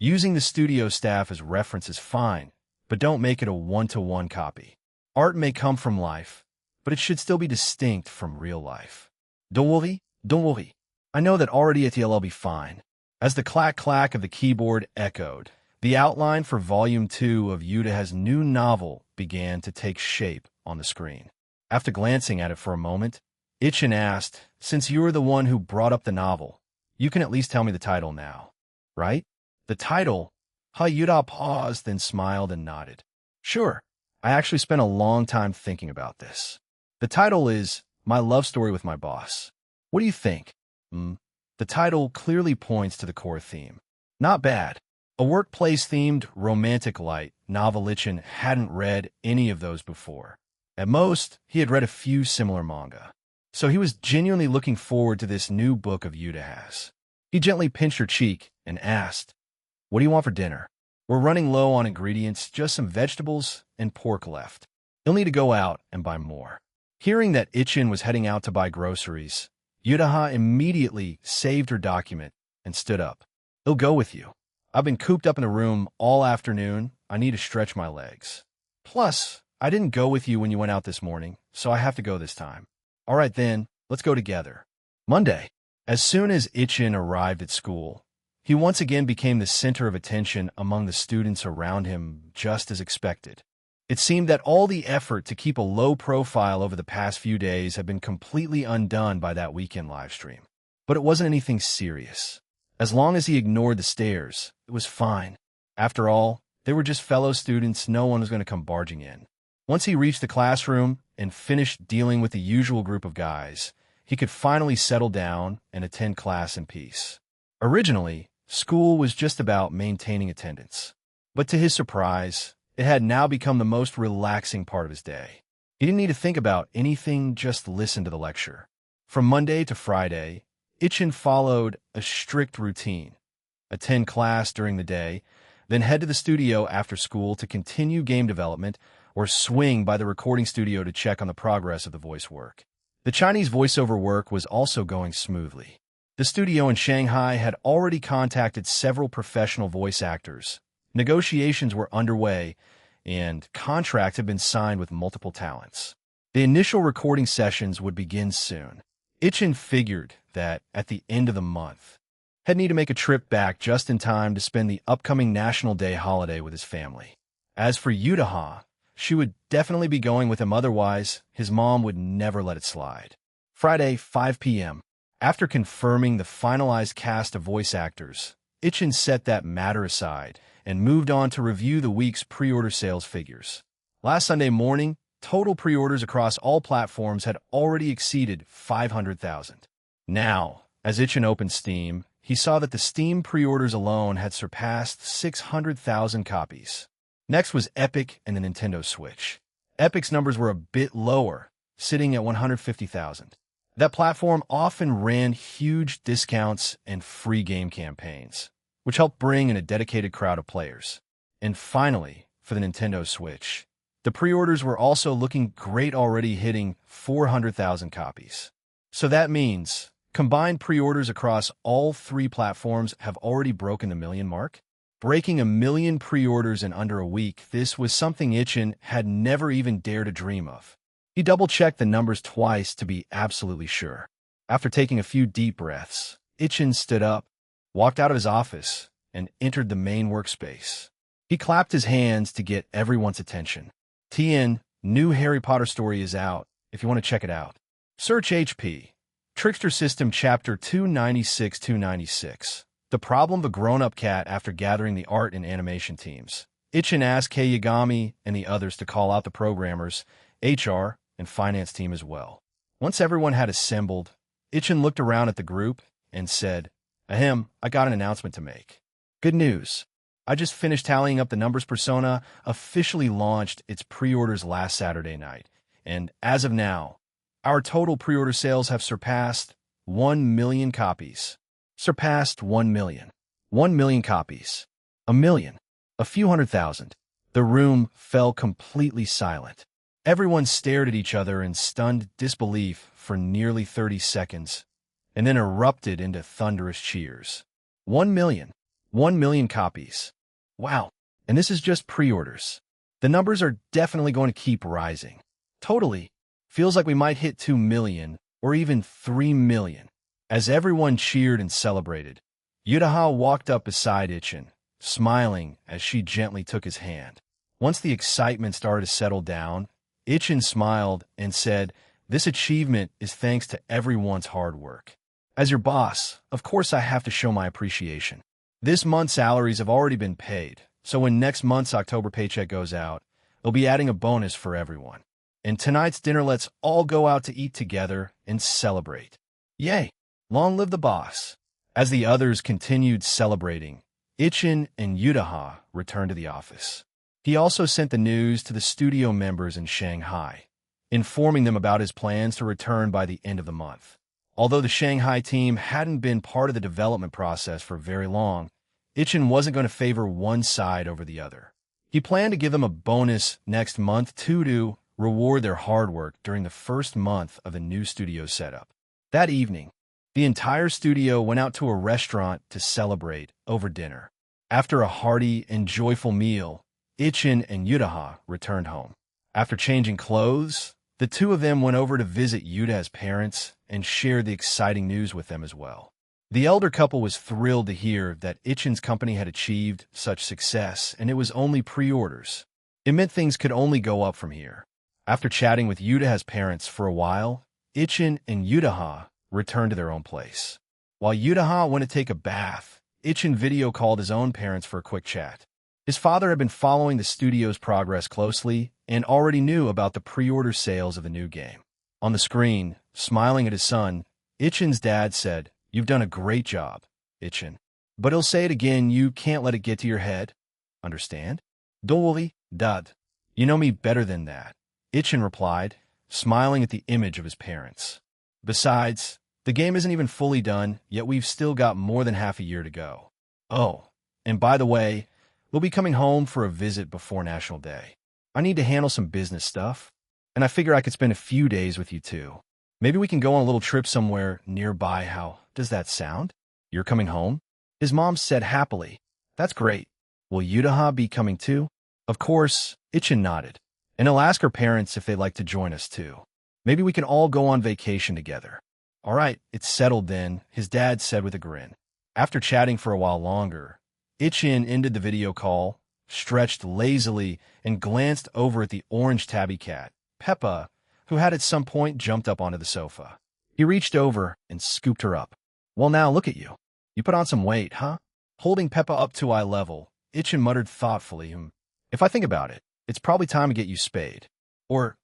[SPEAKER 1] Using the studio staff as reference is fine, but don't make it a one-to-one copy. Art may come from life, but it should still be distinct from real life. Don't worry. I know that already it'll be fine." As the clack-clack of the keyboard echoed, the outline for Volume 2 of Yudaha's new novel began to take shape on the screen. After glancing at it for a moment, Ichin asked, "Since you were the one who brought up the novel, you can at least tell me the title now, right?" "The title?" Yudaha paused, then smiled and nodded. "Sure. I actually spent a long time thinking about this. The title is My Love Story with My Boss. What do you think?" The title clearly points to the core theme. Not bad. A workplace-themed romantic light novel. Ichin hadn't read any of those before. At most, he had read a few similar manga. So he was genuinely looking forward to this new book of Yudaha's. He gently pinched her cheek and asked, "What do you want for dinner?" "We're running low on ingredients, just some vegetables and pork left. You'll need to go out and buy more." Hearing that Ichin was heading out to buy groceries, Yudaha immediately saved her document and stood up. "I'll go with you. I've been cooped up in a room all afternoon. I need to stretch my legs. Plus, I didn't go with you when you went out this morning, so I have to go this time." "All right then, let's go together." Monday. As soon as Ichin arrived at school, he once again became the center of attention among the students around him, just as expected. It seemed that all the effort to keep a low profile over the past few days had been completely undone by that weekend livestream. But it wasn't anything serious. As long as he ignored the stares, it was fine. After all, they were just fellow students. No one was going to come barging in. Once he reached the classroom and finished dealing with the usual group of guys, he could finally settle down and attend class in peace. Originally, school was just about maintaining attendance. But to his surprise, It had now become the most relaxing part of his day. He didn't need to think about anything, just listen to the lecture. From Monday to Friday, Ichin followed a strict routine. Attend class during the day, then head to the studio after school to continue game development or swing by the recording studio to check on the progress of the voice work. The Chinese voiceover work was also going smoothly. The studio in Shanghai had already contacted several professional voice actors. Negotiations were underway, and contracts had been signed with multiple talents. The initial recording sessions would begin soon. Ichin figured that, at the end of the month, he'd need to make a trip back just in time to spend the upcoming National Day holiday with his family. As for Yutaha, she would definitely be going with him, otherwise his mom would never let it slide. Friday, 5 p.m. After confirming the finalized cast of voice actors, Ichin set that matter aside and moved on to review the week's pre-order sales figures. Last Sunday morning, total pre-orders across all platforms had already exceeded 500,000. Now, as Ichin opened Steam, he saw that the Steam pre-orders alone had surpassed 600,000 copies. Next was Epic and the Nintendo Switch. Epic's numbers were a bit lower, sitting at 150,000. That platform often ran huge discounts and free game campaigns, which helped bring in a dedicated crowd of players. And finally, for the Nintendo Switch, the pre-orders were also looking great, already hitting 400,000 copies. So that means combined pre-orders across all three platforms have already broken the million mark. Breaking 1 million pre-orders in under a week, this was something Ichin had never even dared to dream of. He double-checked the numbers twice to be absolutely sure. After taking a few deep breaths, Ichin stood up, walked out of his office, and entered the main workspace. He clapped his hands to get everyone's attention. TN, new Harry Potter story is out, if you want to check it out. Search HP. Trickster System Chapter 296-296. The problem of a grown-up cat after gathering the art and animation teams. Ichin asked Kei Yagami and the others to call out the programmers, HR, and finance team as well. Once everyone had assembled, Ichin looked around at the group and said, "Ahem, I got an announcement to make. Good news. I just finished tallying up the numbers. Persona officially launched its pre-orders last Saturday night, and as of now, our total pre-order sales have surpassed 1 million copies. Surpassed 1 million. 1 million copies. A million. A few 100,000. The room fell completely silent. Everyone stared at each other in stunned disbelief for nearly 30 seconds, and then erupted into thunderous cheers. 1 million. 1 million copies. Wow. And this is just pre-orders. The numbers are definitely going to keep rising. Totally. Feels like we might hit 2 million or even 3 million. As everyone cheered and celebrated, Yutaha walked up beside Ichin, smiling as she gently took his hand. Once the excitement started to settle down, Ichin smiled and said, "This achievement is thanks to everyone's hard work. As your boss, of course I have to show my appreciation. This month's salaries have already been paid, so when next month's October paycheck goes out, they'll be adding a bonus for everyone. And tonight's dinner, let's all go out to eat together and celebrate. Yay! Long live the boss." As the others continued celebrating, Ichin and Yutaha returned to the office. He also sent the news to the studio members in Shanghai, informing them about his plans to return by the end of the month. Although the Shanghai team hadn't been part of the development process for very long, Ichin wasn't going to favor one side over the other. He planned to give them a bonus next month to reward their hard work during the first month of the new studio setup. That evening, the entire studio went out to a restaurant to celebrate over dinner. After a hearty and joyful meal, Ichin and Yutaha returned home. After changing clothes, the two of them went over to visit Yuta's parents and shared the exciting news with them as well. The elder couple was thrilled to hear that Ichin's company had achieved such success, and it was only pre-orders. It meant things could only go up from here. After chatting with Yuta's parents for a while, Ichin and Yutaha returned to their own place. While Yutaha went to take a bath, Ichin video called his own parents for a quick chat. His father had been following the studio's progress closely and already knew about the pre-order sales of the new game. On the screen, smiling at his son, Ichin's dad said, "You've done a great job, Ichin. But he'll say it again, you can't let it get to your head. Understand? Don't worry, Dud. You know me better than that, Ichin replied, smiling at the image of his parents. Besides, the game isn't even fully done, yet we've still got more than half a year to go. Oh, and by the way, we'll be coming home for a visit before National Day. I need to handle some business stuff, and I figure I could spend a few days with you too. Maybe we can go on a little trip somewhere nearby. How does that sound? You're coming home? His mom said happily. That's great. Will Yudaha be coming too? Of course, Ichin nodded. And he'll ask her parents if they'd like to join us too. Maybe we can all go on vacation together. All right, it's settled then, his dad said with a grin. After chatting for a while longer, Ichin ended the video call, stretched lazily, and glanced over at the orange tabby cat, Peppa, who had at some point jumped up onto the sofa. He reached over and scooped her up. Well, now look at you. You put on some weight, huh? Holding Peppa up to eye level, Ichin muttered thoughtfully, If I think about it, it's probably time to get you spayed. Or,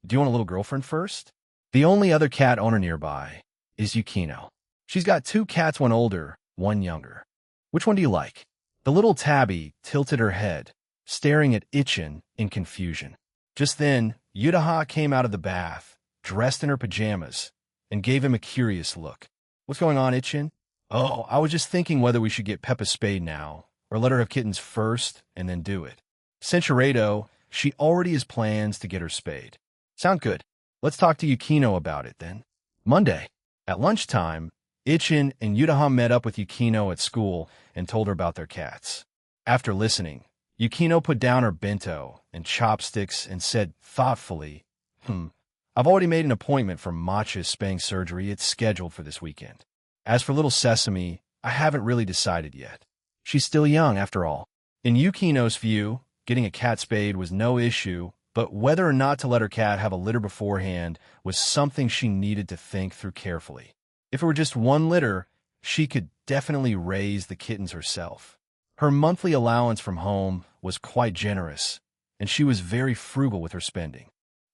[SPEAKER 1] do you want a little girlfriend first? The only other cat owner nearby is Yukino. She's got 2 cats, one older, one younger. Which one do you like? The little tabby tilted her head, staring at Ichin in confusion. Just then, Yudaha came out of the bath, dressed in her pajamas, and gave him a curious look. What's going on, Ichin? Oh, I was just thinking whether we should get Peppa spayed now, or let her have kittens first and then do it. Sincerado, she already has plans to get her spayed. Sound good. Let's talk to Yukino about it then. Monday, at lunchtime, Ichin and Yudaha met up with Yukino at school and told her about their cats. After listening, Yukino put down her bento and chopsticks and said thoughtfully, I've already made an appointment for Matcha's spaying surgery. It's scheduled for this weekend. As for little Sesame, I haven't really decided yet. She's still young, after all. In Yukino's view, getting a cat spayed was no issue, but whether or not to let her cat have a litter beforehand was something she needed to think through carefully. If it were just one litter, she could definitely raise the kittens herself. Her monthly allowance from home was quite generous, and she was very frugal with her spending.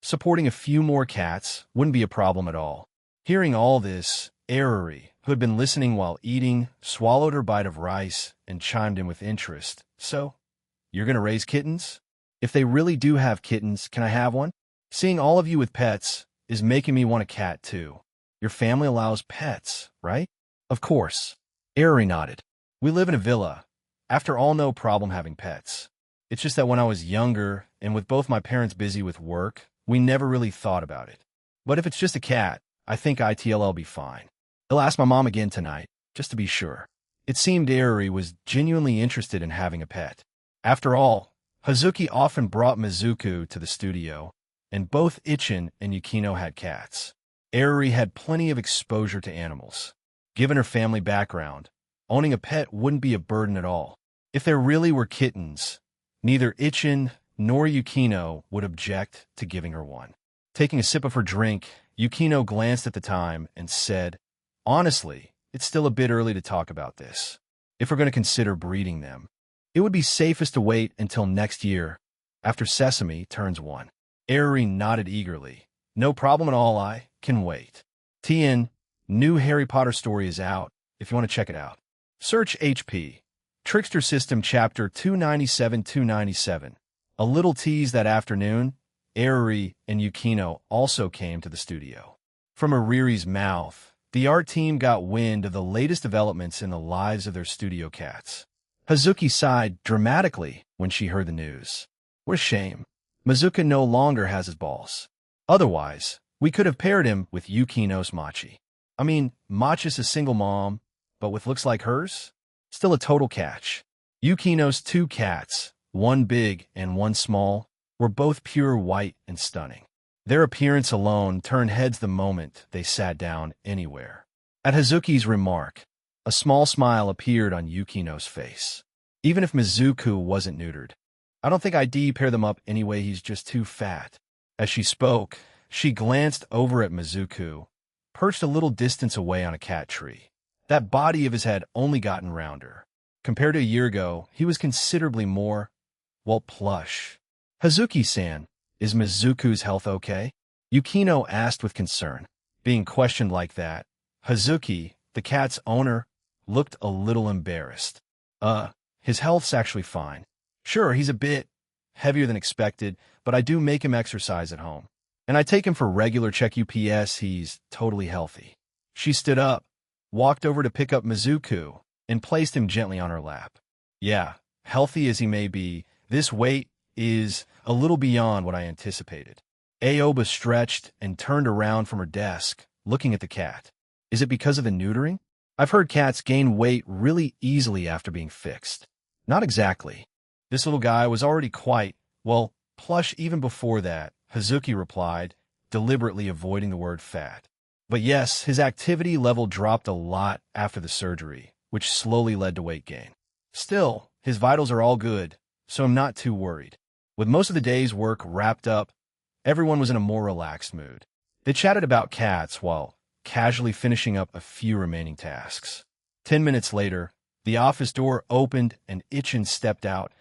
[SPEAKER 1] Supporting a few more cats wouldn't be a problem at all. Hearing all this, Eruri, who had been listening while eating, swallowed her bite of rice and chimed in with interest. So, you're going to raise kittens? If they really do have kittens, can I have one? Seeing all of you with pets is making me want a cat too. Your family allows pets, right? Of course. Eruri nodded. We live in a villa. After all, no problem having pets. It's just that when I was younger, and with both my parents busy with work, we never really thought about it. But if it's just a cat, I think ITL'll be fine. I'll ask my mom again tonight, just to be sure. It seemed Eruri was genuinely interested in having a pet. After all, Hazuki often brought Mizuku to the studio, and both Ichin and Yukino had cats. Eruri had plenty of exposure to animals. Given her family background, owning a pet wouldn't be a burden at all. If there really were kittens, neither Ichin nor Yukino would object to giving her one. Taking a sip of her drink, Yukino glanced at the time and said, Honestly, it's still a bit early to talk about this. If we're going to consider breeding them, it would be safest to wait until next year, after Sesame turns 1. Eruri nodded eagerly. No problem at all, I can wait. TN, new Harry Potter story is out, if you want to check it out. Search HP. Trickster System Chapter 297-297. A little tease that afternoon, Eruri and Yukino also came to the studio. From Ariri's mouth, the art team got wind of the latest developments in the lives of their studio cats. Hazuki sighed dramatically when she heard the news. What a shame. Mizuka no longer has his balls. Otherwise, we could have paired him with Yukino's Machi. I mean, Machi's a single mom, but with looks like hers? Still a total catch. Yukino's 2 cats, one big and one small, were both pure white and stunning. Their appearance alone turned heads the moment they sat down anywhere. At Hazuki's remark, a small smile appeared on Yukino's face. Even if Mizuku wasn't neutered, I don't think I'd pair them up anyway, he's just too fat. As she spoke, she glanced over at Mizuku, perched a little distance away on a cat tree. That body of his had only gotten rounder. Compared to a year ago, he was considerably more, well, plush. Hazuki-san, is Mizuku's health okay? Yukino asked with concern. Being questioned like that, Hazuki, the cat's owner, looked a little embarrassed. His health's actually fine. Sure, he's a bit heavier than expected, but I do make him exercise at home. And I take him for regular check UPS, he's totally healthy. She stood up, walked over to pick up Mizuku, and placed him gently on her lap. Yeah, healthy as he may be, this weight is a little beyond what I anticipated. Aoba stretched and turned around from her desk, looking at the cat. Is it because of the neutering? I've heard cats gain weight really easily after being fixed. Not exactly. This little guy was already quite, well, plush even before that, Hazuki replied, deliberately avoiding the word fat. But yes, his activity level dropped a lot after the surgery, which slowly led to weight gain. Still, his vitals are all good, so I'm not too worried. With most of the day's work wrapped up, everyone was in a more relaxed mood. They chatted about cats while casually finishing up a few remaining tasks. 10 minutes later, the office door opened and Ichin stepped out,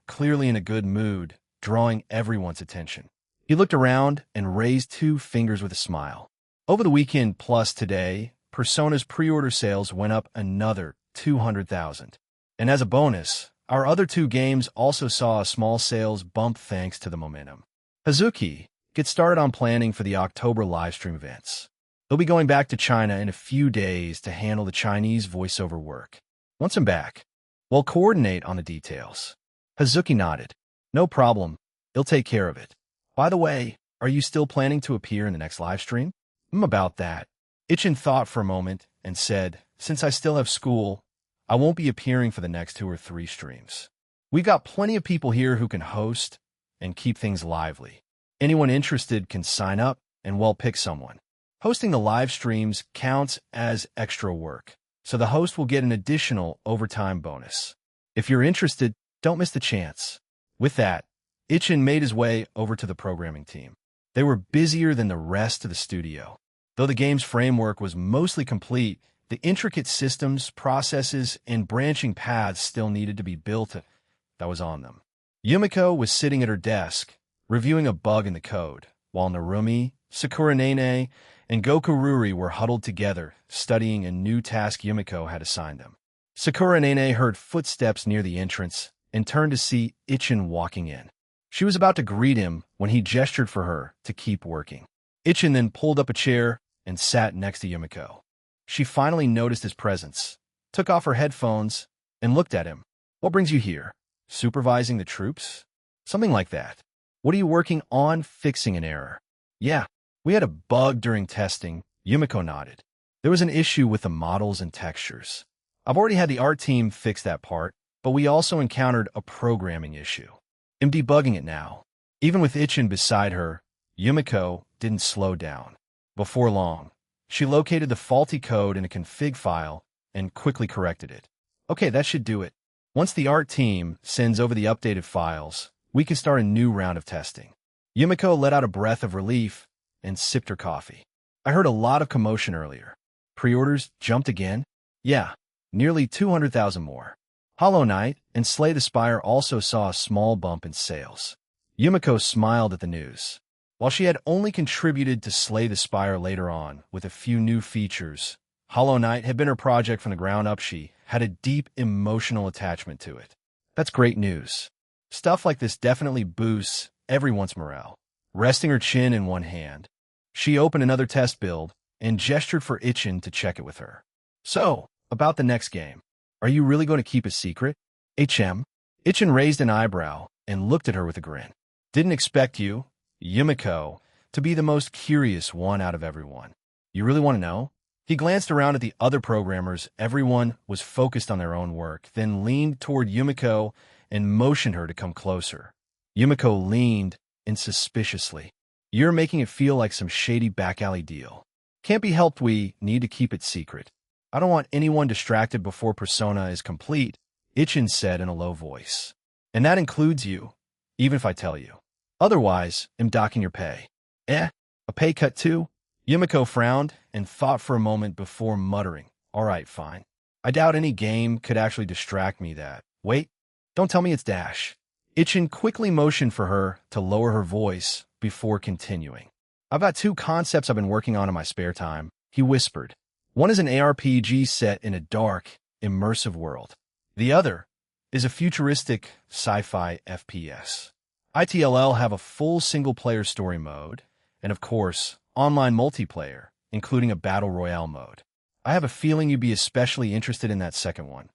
[SPEAKER 1] clearly in a good mood, drawing everyone's attention. He looked around and raised 2 fingers with a smile. Over the weekend plus today, Persona's pre-order sales went up another 200,000. And as a bonus, our other 2 games also saw a small sales bump thanks to the momentum. Hazuki, get started on planning for the October livestream events. He'll be going back to China in a few days to handle the Chinese voiceover work. Once I'm back, we'll coordinate on the details. Hazuki nodded. No problem. He'll take care of it. By the way, are you still planning to appear in the next livestream? About that. Ichin thought for a moment and said, since I still have school, I won't be appearing for the next 2 or 3 streams. We've got plenty of people here who can host and keep things lively. Anyone interested can sign up and we'll pick someone. Hosting the live streams counts as extra work, so the host will get an additional overtime bonus. If you're interested, don't miss the chance. With that, Ichin made his way over to the programming team. They were busier than the rest of the studio. Though the game's framework was mostly complete, the intricate systems, processes, and branching paths still needed to be built that was on them. Yumiko was sitting at her desk, reviewing a bug in the code, while Narumi, Sakura Nene, and Gokururi were huddled together, studying a new task Yumiko had assigned them. Sakura Nene heard footsteps near the entrance and turned to see Ichin walking in. She was about to greet him when he gestured for her to keep working. Ichin then pulled up a chair and sat next to Yumiko. She finally noticed his presence, took off her headphones, and looked at him. What brings you here? Supervising the troops? Something like that. What are you working on? Fixing an error. Yeah, we had a bug during testing. Yumiko nodded. There was an issue with the models and textures. I've already had the art team fix that part, but we also encountered a programming issue. I'm debugging it now. Even with Ichin beside her, Yumiko didn't slow down. Before long, she located the faulty code in a config file and quickly corrected it. Okay, that should do it. Once the art team sends over the updated files, we can start a new round of testing. Yumiko let out a breath of relief and sipped her coffee. I heard a lot of commotion earlier. Pre-orders jumped again? Yeah, nearly 200,000 more. Hollow Knight and Slay the Spire also saw a small bump in sales. Yumiko smiled at the news. While she had only contributed to Slay the Spire later on with a few new features, Hollow Knight had been her project from the ground up. She had a deep emotional attachment to it. That's great news. Stuff like this definitely boosts everyone's morale. Resting her chin in one hand, she opened another test build and gestured for Ichin to check it with her. So, about the next game. Are you really going to keep it secret? HM? Ichin raised an eyebrow and looked at her with a grin. Didn't expect you, Yumiko, to be the most curious one out of everyone. You really want to know? He glanced around at the other programmers. Everyone was focused on their own work, then leaned toward Yumiko and motioned her to come closer. Yumiko leaned in suspiciously. You're making it feel like some shady back alley deal. Can't be helped, we need to keep it secret. I don't want anyone distracted before Persona is complete, Ichin said in a low voice. And that includes you, even if I tell you. Otherwise, I'm docking your pay. A pay cut too? Yumiko frowned and thought for a moment before muttering, all right, fine. I doubt any game could actually distract me that. Wait, don't tell me it's Dash. Ichin quickly motioned for her to lower her voice before continuing. I've got 2 concepts I've been working on in my spare time, he whispered. One is an ARPG set in a dark, immersive world. The other is a futuristic sci-fi FPS. ITLL have a full single-player story mode, and of course, online multiplayer, including a Battle Royale mode. I have a feeling you'd be especially interested in that second one.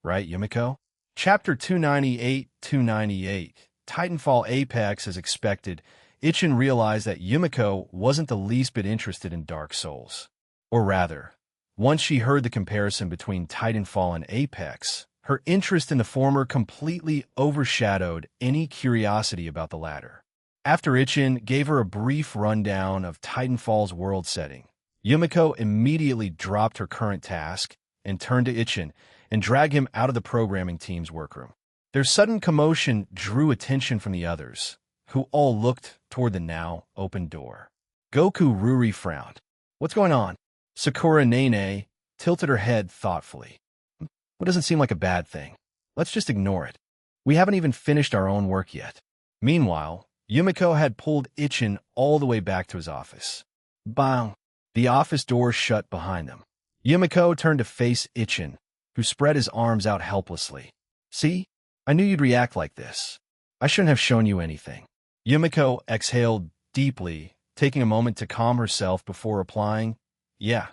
[SPEAKER 1] Right, Yumiko? Chapter 298. Titanfall Apex. As expected, Ichin realized that Yumiko wasn't the least bit interested in Dark Souls. Or rather, once she heard the comparison between Titanfall and Apex, her interest in the former completely overshadowed any curiosity about the latter. After Ichin gave her a brief rundown of Titanfall's world setting, Yumiko immediately dropped her current task and turned to Ichin and dragged him out of the programming team's workroom. Their sudden commotion drew attention from the others, who all looked toward the now open door. Goku Ruri frowned. "What's going on?" Sakura Nene tilted her head thoughtfully. "It doesn't seem like a bad thing. Let's just ignore it. We haven't even finished our own work yet." Meanwhile, Yumiko had pulled Ichin all the way back to his office. Bang! The office door shut behind them. Yumiko turned to face Ichin, who spread his arms out helplessly. "See? I knew you'd react like this. I shouldn't have shown you anything." Yumiko exhaled deeply, taking a moment to calm herself before replying, "Yeah,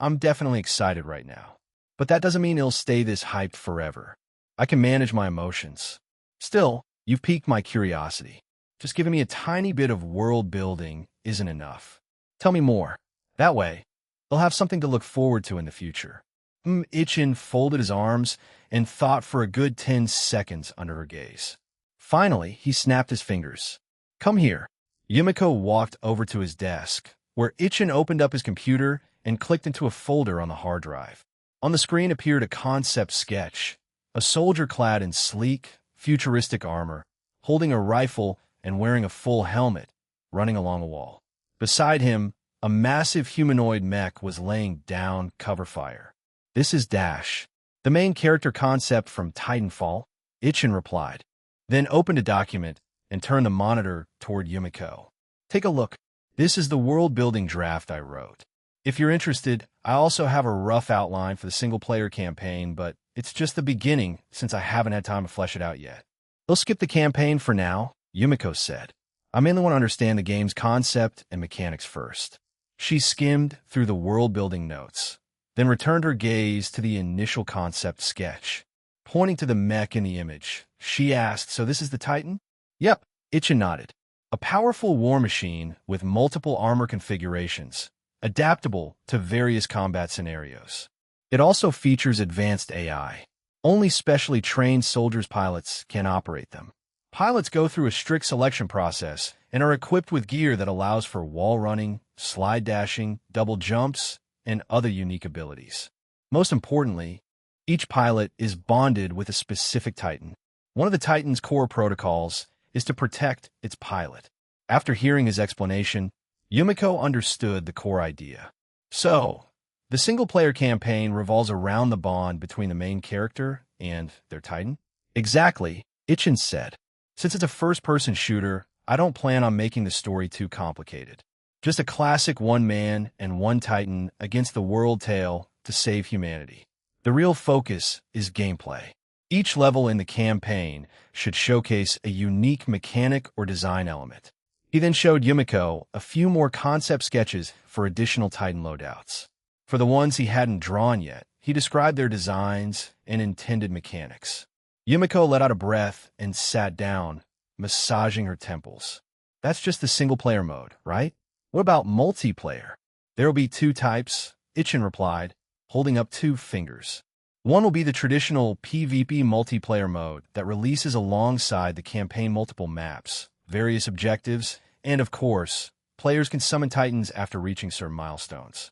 [SPEAKER 1] I'm definitely excited right now. But that doesn't mean it'll stay this hyped forever. I can manage my emotions. Still, you've piqued my curiosity. Just giving me a tiny bit of world building isn't enough. Tell me more. That way, they'll have something to look forward to in the future." Ichin folded his arms and thought for a good 10 seconds under her gaze. Finally, he snapped his fingers. "Come here." Yumiko walked over to his desk, where Ichin opened up his computer and clicked into a folder on the hard drive. On the screen appeared a concept sketch, a soldier clad in sleek, futuristic armor, holding a rifle and wearing a full helmet, running along a wall. Beside him, a massive humanoid mech was laying down cover fire. "This is Dash, the main character concept from Titanfall," Ichin replied, then opened a document and turned the monitor toward Yumiko. "Take a look. This is the world-building draft I wrote. If you're interested, I also have a rough outline for the single-player campaign, but it's just the beginning since I haven't had time to flesh it out yet." "We'll skip the campaign for now," Yumiko said. "I mainly want to understand the game's concept and mechanics first." She skimmed through the world-building notes, then returned her gaze to the initial concept sketch. Pointing to the mech in the image, she asked, "So this is the Titan?" "Yep," Ichin nodded. "A powerful war machine with multiple armor configurations, adaptable to various combat scenarios. It also features advanced AI. Only specially trained soldiers' pilots can operate them. Pilots go through a strict selection process and are equipped with gear that allows for wall running, slide dashing, double jumps, and other unique abilities. Most importantly, each pilot is bonded with a specific Titan. One of the Titan's core protocols is to protect its pilot." After hearing his explanation, Yumiko understood the core idea. So, the single-player campaign revolves around the bond between the main character and their Titan? "Exactly," Ichin said. "Since it's a first-person shooter, I don't plan on making the story too complicated. Just a classic one-man and one Titan against the world tale to save humanity. The real focus is gameplay. Each level in the campaign should showcase a unique mechanic or design element." He then showed Yumiko a few more concept sketches for additional Titan loadouts. For the ones he hadn't drawn yet, he described their designs and intended mechanics. Yumiko let out a breath and sat down, massaging her temples. "That's just the single-player mode, right? What about multiplayer?" "There will be two types," Ichin replied, holding up 2 fingers. "One will be the traditional PvP multiplayer mode that releases alongside the campaign multiple maps, various objectives, and of course, players can summon Titans after reaching certain milestones.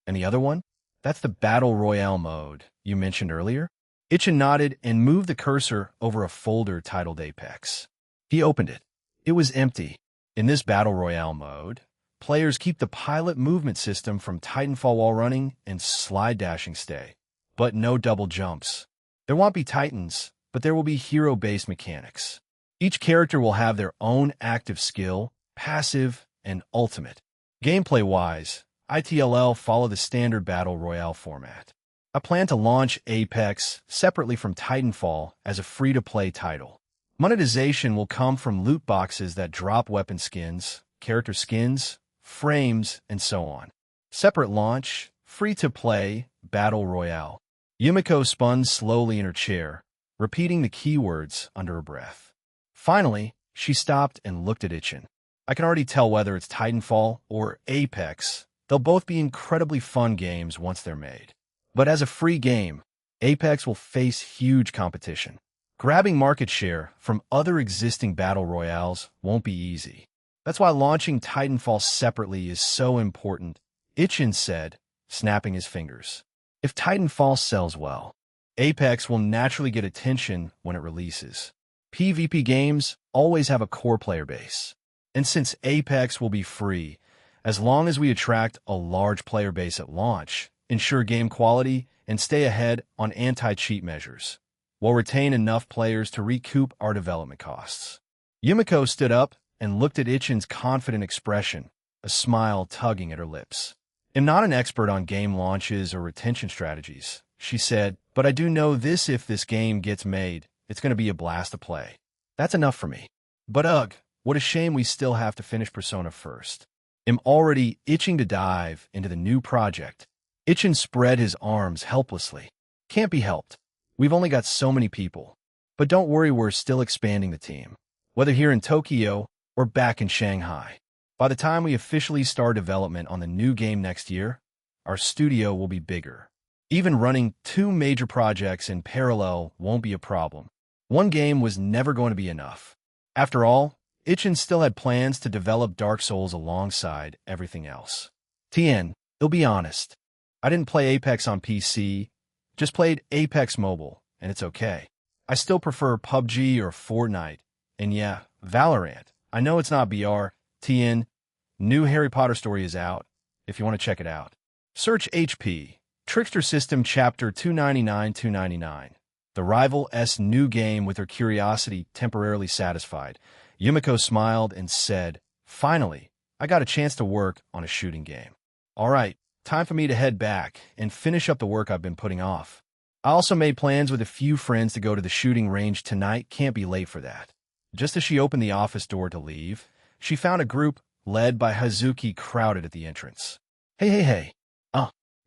[SPEAKER 1] And the other one? That's the Battle Royale mode you mentioned earlier?" Ichin nodded and moved the cursor over a folder titled Apex. He opened it. It was empty. In this Battle Royale mode, players keep the pilot movement system from Titanfall wall running and slide dashing stay, but no double jumps. There won't be Titans, but there will be hero-based mechanics. Each character will have their own active skill, passive, and ultimate. Gameplay-wise, ITLL follow the standard Battle Royale format. I plan to launch Apex separately from Titanfall as a free-to-play title. Monetization will come from loot boxes that drop weapon skins, character skins, frames, and so on. Separate launch, free-to-play, Battle Royale. Yumiko spun slowly in her chair, repeating the keywords under her breath. Finally, she stopped and looked at Ichin. I can already tell whether it's Titanfall or Apex. They'll both be incredibly fun games once they're made. But as a free game, Apex will face huge competition. Grabbing market share from other existing battle royales won't be easy. That's why launching Titanfall separately is so important, Ichin said, snapping his fingers. If Titanfall sells well, Apex will naturally get attention when it releases. PvP games always have a core player base. And since Apex will be free, as long as we attract a large player base at launch, ensure game quality, and stay ahead on anti-cheat measures, we'll retain enough players to recoup our development costs. Yumiko stood up and looked at Ichin's confident expression, a smile tugging at her lips. I'm not an expert on game launches or retention strategies, she said, but I do know this: if this game gets made, it's going to be a blast to play. That's enough for me. But ugh, what a shame we still have to finish Persona first. I'm already itching to dive into the new project. Ichin spread his arms helplessly. Can't be helped. We've only got so many people. But don't worry, we're still expanding the team, whether here in Tokyo or back in Shanghai. By the time we officially start development on the new game next year, our studio will be bigger. Even running 2 major projects in parallel won't be a problem. One game was never going to be enough. After all, Ichin still had plans to develop Dark Souls alongside everything else. Tien, I'll be honest. I didn't play Apex on PC, just played Apex Mobile, and it's okay. I still prefer PUBG or Fortnite, and yeah, Valorant. I know it's not BR. Tien, new Harry Potter story is out, if you want to check it out. Search HP, Trickster System Chapter 299-299. The rival's new game. With her curiosity temporarily satisfied, Yumiko smiled and said, "Finally, I got a chance to work on a shooting game. All right, time for me to head back and finish up the work I've been putting off. I also made plans with a few friends to go to the shooting range tonight. Can't be late for that." Just as she opened the office door to leave, she found a group led by Hazuki crowded at the entrance. Hey.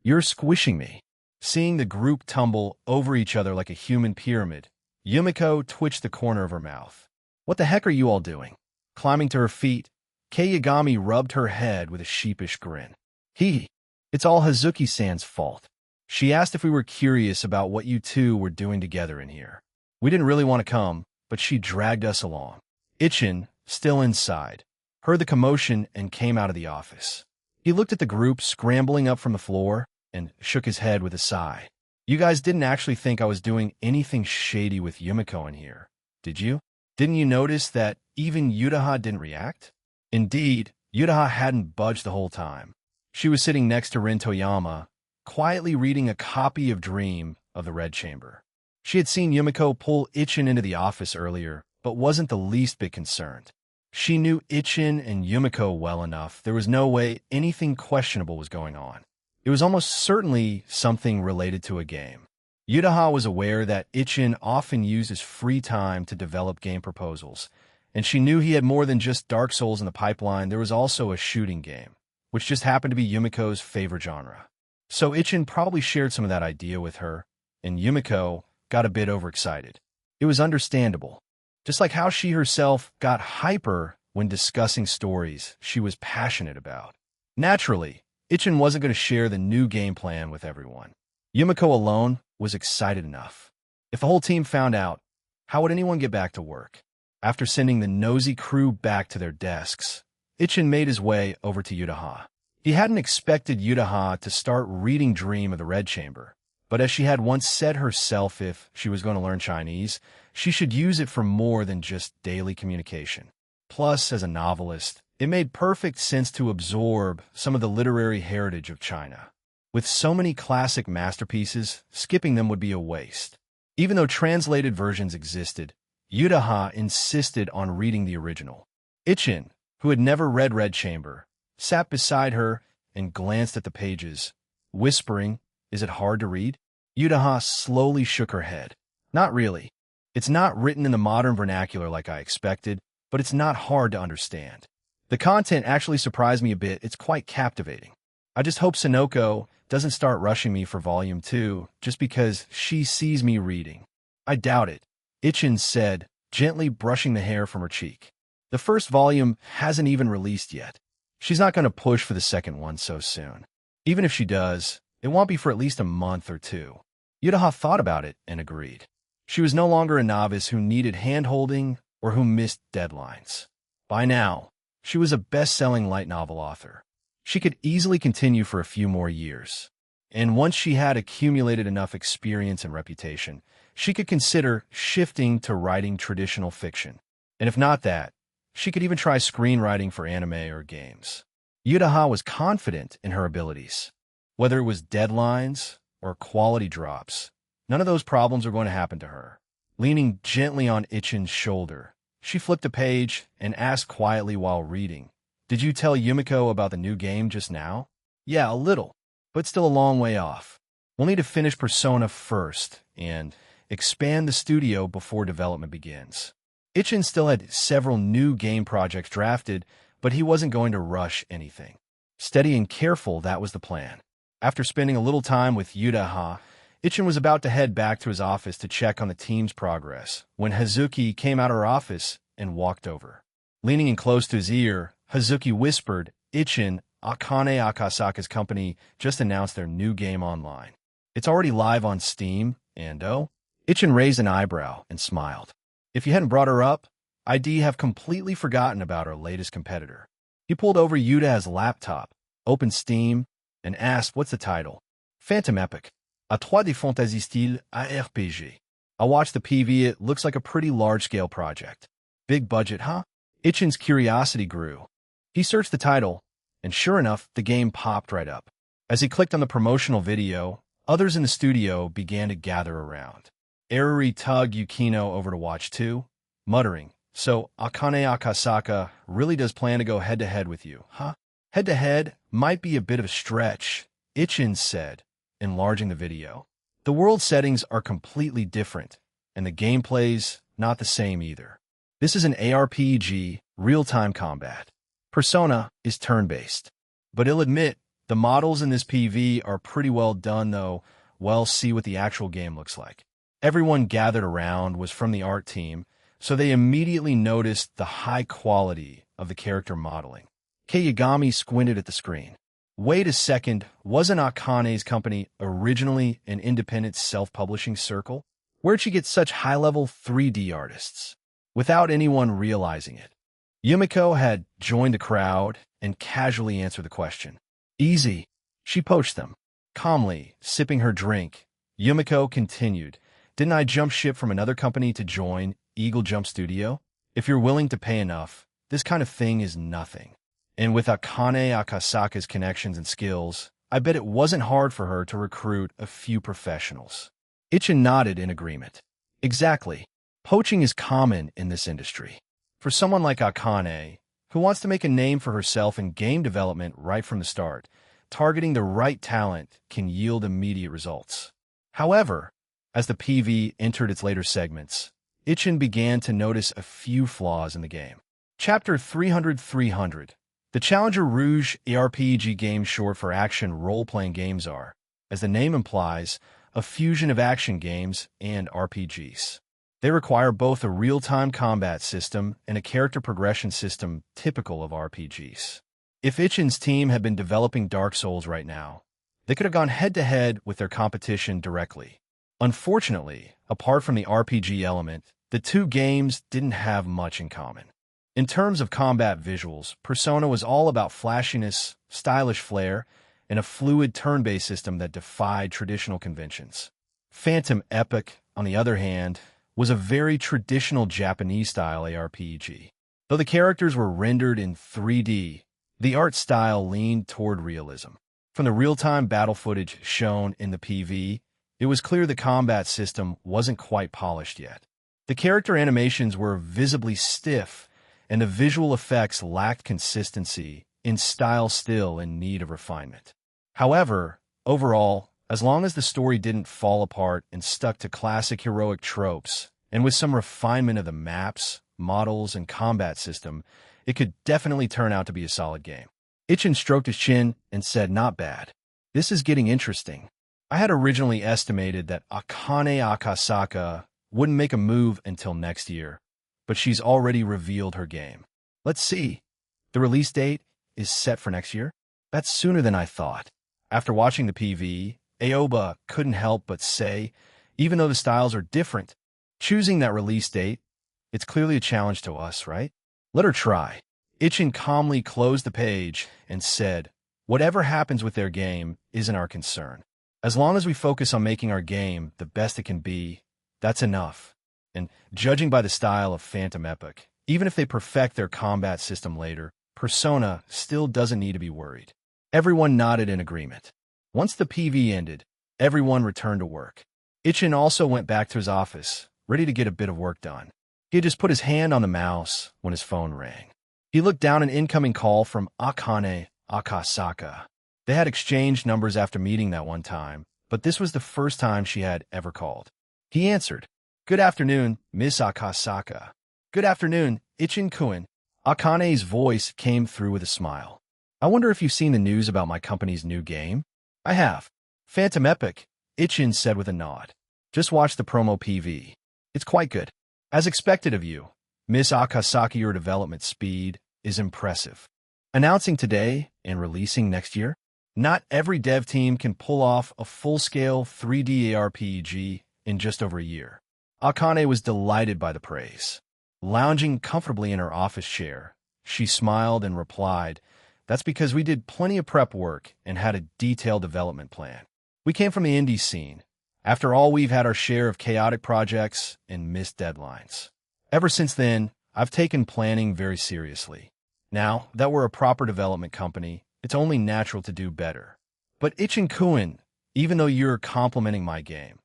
[SPEAKER 1] You're squishing me." Seeing the group tumble over each other like a human pyramid, Yumiko twitched the corner of her mouth. "What the heck are you all doing?" Climbing to her feet, Kei Yagami rubbed her head with a sheepish grin. It's all Hazuki-san's fault. She asked if we were curious about what you two were doing together in here. We didn't really want to come, but she dragged us along." Ichin, still inside, heard the commotion and came out of the office. He looked at the group scrambling up from the floor and shook his head with a sigh. "You guys didn't actually think I was doing anything shady with Yumiko in here, did you? Didn't you notice that even Yutaha didn't react?" Indeed, Yutaha hadn't budged the whole time. She was sitting next to Rin Toyama, quietly reading a copy of Dream of the Red Chamber. She had seen Yumiko pull Ichin into the office earlier, but wasn't the least bit concerned. She knew Ichin and Yumiko well enough. There was no way anything questionable was going on. It was almost certainly something related to a game. Yutaha was aware that Ichin often used his free time to develop game proposals, and she knew he had more than just Dark Souls in the pipeline. There was also a shooting game, which just happened to be Yumiko's favorite genre. So Ichin probably shared some of that idea with her, and Yumiko got a bit overexcited. It was understandable. Just like how she herself got hyper when discussing stories she was passionate about. Naturally, Ichin wasn't going to share the new game plan with everyone. Yumiko alone was excited enough. If the whole team found out, how would anyone get back to work? After sending the nosy crew back to their desks, Ichin made his way over to Yutaha. He hadn't expected Yutaha to start reading Dream of the Red Chamber, but as she had once said herself, if she was going to learn Chinese, she should use it for more than just daily communication. Plus, as a novelist, it made perfect sense to absorb some of the literary heritage of China. With so many classic masterpieces, skipping them would be a waste. Even though translated versions existed, Yutaha insisted on reading the original. Ichin, who had never read Red Chamber, sat beside her and glanced at the pages, whispering, "Is it hard to read?" Yutaha slowly shook her head. "Not really. It's not written in the modern vernacular like I expected, but it's not hard to understand. The content actually surprised me a bit. It's quite captivating. I just hope Sonoko doesn't start rushing me for Volume 2 just because she sees me reading. I doubt it, Ichin said, gently brushing the hair from her cheek. The first volume hasn't even released yet. She's not going to push for the second one so soon. Even if she does, it won't be for at least a month or two. Yudaha thought about it and agreed. She was no longer a novice who needed hand-holding or who missed deadlines. By now, she was a best-selling light novel author. She could easily continue for a few more years. And once she had accumulated enough experience and reputation, she could consider shifting to writing traditional fiction. And if not that, she could even try screenwriting for anime or games. Yudaha was confident in her abilities. Whether it was deadlines or quality drops, none of those problems are going to happen to her. Leaning gently on Ichin's shoulder, she flipped a page and asked quietly while reading, "Did you tell Yumiko about the new game just now?" "Yeah, a little, but still a long way off. We'll need to finish Persona first and expand the studio before development begins." Ichin still had several new game projects drafted, but he wasn't going to rush anything. Steady and careful, that was the plan. After spending a little time with Yudaha, Ichin was about to head back to his office to check on the team's progress when Hazuki came out of her office and walked over. Leaning in close to his ear, Hazuki whispered, "Ichin, Akane Akasaka's company just announced their new game online. It's already live on Steam, and oh?" Ichin raised an eyebrow and smiled. "If you hadn't brought her up, I'd have completely forgotten about our latest competitor." He pulled over Yuda's laptop, opened Steam, and asked, "What's the title?" "Phantom Epic. A trois de fantasy style ARPG. I watched the PV, it looks like a pretty large-scale project." "Big budget, huh?" Ichin's curiosity grew. He searched the title, and sure enough, the game popped right up. As he clicked on the promotional video, others in the studio began to gather around. Eruri tugged Yukino over to watch too, muttering, "So Akane Akasaka really does plan to go head-to-head with you, huh?" "Head-to-head might be a bit of a stretch," Ichin said, enlarging the video. "The world settings are completely different, and the gameplay's not the same either. This is an ARPG, real-time combat. Persona is turn-based. But I'll admit, the models in this PV are pretty well done though. Well, see what the actual game looks like." Everyone gathered around was from the art team, so they immediately noticed the high quality of the character modeling. Kayagami squinted at the screen. "Wait a second, wasn't Akane's company originally an independent self-publishing circle? Where'd she get such high-level 3D artists?" Without anyone realizing it, Yumiko had joined the crowd and casually answered the question. "Easy. She poached them." Calmly, sipping her drink, Yumiko continued, "Didn't I jump ship from another company to join Eagle Jump Studio? If you're willing to pay enough, this kind of thing is nothing. And with Akane Akasaka's connections and skills, I bet it wasn't hard for her to recruit a few professionals." Ichin nodded in agreement. "Exactly. Poaching is common in this industry. For someone like Akane, who wants to make a name for herself in game development right from the start, targeting the right talent can yield immediate results." However, as the PV entered its later segments, Ichin began to notice a few flaws in the game. Chapter 300. The Challenger Rouge ARPG game, short for action role-playing games, are, as the name implies, a fusion of action games and RPGs. They require both a real-time combat system and a character progression system typical of RPGs. If Ichin's team had been developing Dark Souls right now, they could have gone head-to-head with their competition directly. Unfortunately, apart from the RPG element, the two games didn't have much in common. In terms of combat visuals, Persona was all about flashiness, stylish flair, and a fluid turn-based system that defied traditional conventions. Phantom Epic, on the other hand, was a very traditional Japanese-style ARPG. Though the characters were rendered in 3D, the art style leaned toward realism. From the real-time battle footage shown in the PV, it was clear the combat system wasn't quite polished yet. The character animations were visibly stiff, and the visual effects lacked consistency, in style still in need of refinement. However, overall, as long as the story didn't fall apart and stuck to classic heroic tropes And with some refinement of the maps, models, and combat system, it could definitely turn out to be a solid game. Ichin stroked his chin and said, "Not bad. This is getting interesting. I had originally estimated that Akane Akasaka wouldn't make a move until next year, but she's already revealed her game. Let's see. The release date is set for next year? That's sooner than I thought." After watching the PV, Aoba couldn't help but say, even though the styles are different, choosing that release date, it's clearly a challenge to us, right? Let her try. Ichin calmly closed the page and said, "Whatever happens with their game isn't our concern. As long as we focus on making our game the best it can be, that's enough." And judging by the style of Phantom Epic, even if they perfect their combat system later, Persona still doesn't need to be worried. Everyone nodded in agreement. Once the PV ended, everyone returned to work. Ichin also went back to his office, ready to get a bit of work done. He had just put his hand on the mouse when his phone rang. He looked down an incoming call from Akane Akasaka. They had exchanged numbers after meeting that one time, but this was the first time she had ever called. He answered, "Good afternoon, Miss Akasaka." "Good afternoon, Ichin-kun." Akane's voice came through with a smile. "I wonder if you've seen the news about my company's new game?" "I have." "Phantom Epic," Ichin said with a nod. "Just watch the promo PV. It's quite good. As expected of you, Miss Akasaka, your development speed is impressive. Announcing today and releasing next year? Not every dev team can pull off a full-scale 3D ARPG in just over a year." Akane was delighted by the praise. Lounging comfortably in her office chair, she smiled and replied, "That's because we did plenty of prep work and had a detailed development plan. We came from the indie scene. After all, we've had our share of chaotic projects and missed deadlines. Ever since then, I've taken planning very seriously. Now that we're a proper development company, it's only natural to do better. But Ichin-kun, even though you're complimenting my game,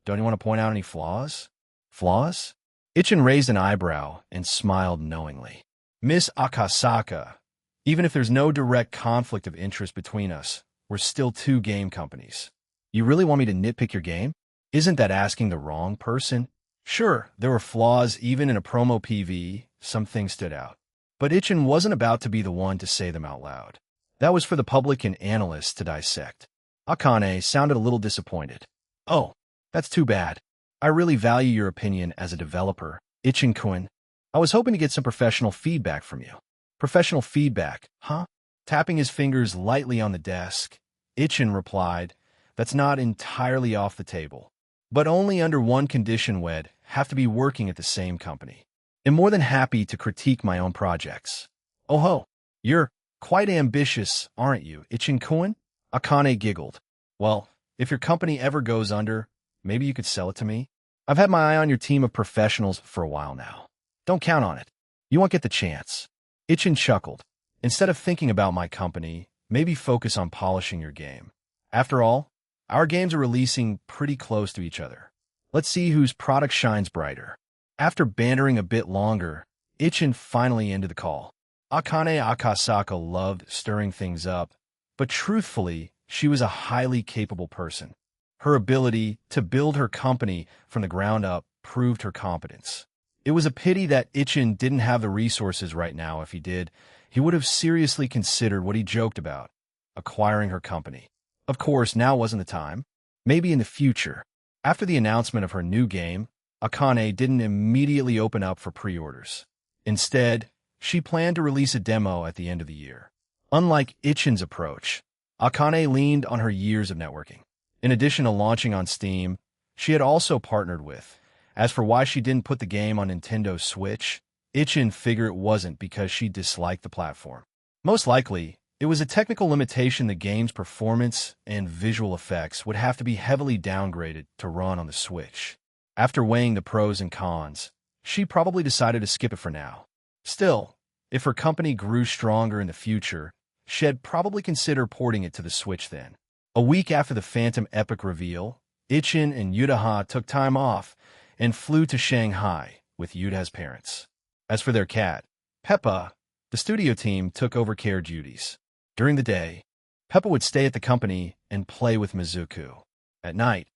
[SPEAKER 1] don't you want to point out any flaws?" "Flaws?" Ichin raised an eyebrow and smiled knowingly. "Miss Akasaka, even if there's no direct conflict of interest between us, we're still two game companies. You really want me to nitpick your game? Isn't that asking the wrong person?" Sure, there were flaws even in a promo PV, some things stood out. But Ichin wasn't about to be the one to say them out loud. That was for the public and analysts to dissect. Akane sounded a little disappointed. "Oh, that's too bad. I really value your opinion as a developer, Ichin-kun. I was hoping to get some professional feedback from you." "Professional feedback, huh?" Tapping his fingers lightly on the desk, Ichin replied, "That's not entirely off the table. But only under one condition: we'd have to be working at the same company. I'm more than happy to critique my own projects." "Oh ho, you're quite ambitious, aren't you, Ichin-kun?" Akane giggled. "Well, if your company ever goes under, maybe you could sell it to me. I've had my eye on your team of professionals for a while now. Don't count on it. You won't get the chance." Ichin chuckled. "Instead of thinking about my company, maybe focus on polishing your game. After all, our games are releasing pretty close to each other. Let's see whose product shines brighter." After bantering a bit longer, Ichin finally ended the call. Akane Akasaka loved stirring things up, but truthfully, she was a highly capable person. Her ability to build her company from the ground up proved her competence. It was a pity that Ichin didn't have the resources right now. If he did, he would have seriously considered what he joked about, acquiring her company. Of course, now wasn't the time. Maybe in the future. After the announcement of her new game, Akane didn't immediately open up for pre-orders. Instead, she planned to release a demo at the end of the year. Unlike Ichin's approach, Akane leaned on her years of networking. In addition to launching on Steam, she had also partnered with. As for why she didn't put the game on Nintendo Switch, Ichin figured it wasn't because she disliked the platform. Most likely, it was a technical limitation. The game's performance and visual effects would have to be heavily downgraded to run on the Switch. After weighing the pros and cons, she probably decided to skip it for now. Still, if her company grew stronger in the future, she'd probably consider porting it to the Switch then. A week after the Phantom Epic reveal, Ichin and Yutaha took time off and flew to Shanghai with Yutaha's parents. As for their cat, Peppa, the studio team took over care duties. During the day, Peppa would stay at the company and play with Mizuku. At night,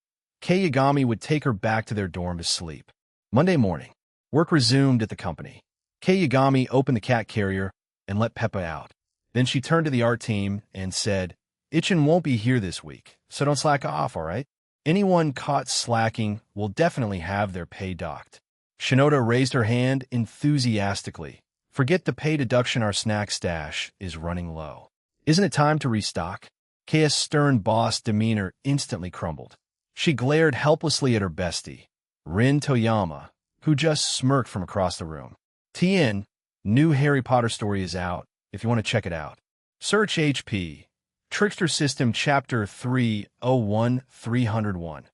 [SPEAKER 1] Kei Yagami would take her back to their dorm to sleep. Monday morning. Work resumed at the company. Kei Yagami opened the cat carrier and let Peppa out. Then she turned to the art team and said, "Ichin won't be here this week, so don't slack off, all right? Anyone caught slacking will definitely have their pay docked." Shinoda raised her hand enthusiastically. "Forget the pay deduction, our snack stash is running low. Isn't it time to restock?" Kei's stern boss demeanor instantly crumbled. She glared helplessly at her bestie, Rin Toyama, who just smirked from across the room. "TN, new Harry Potter story is out, if you want to check it out. Search HP. Trickster System Chapter 301-301.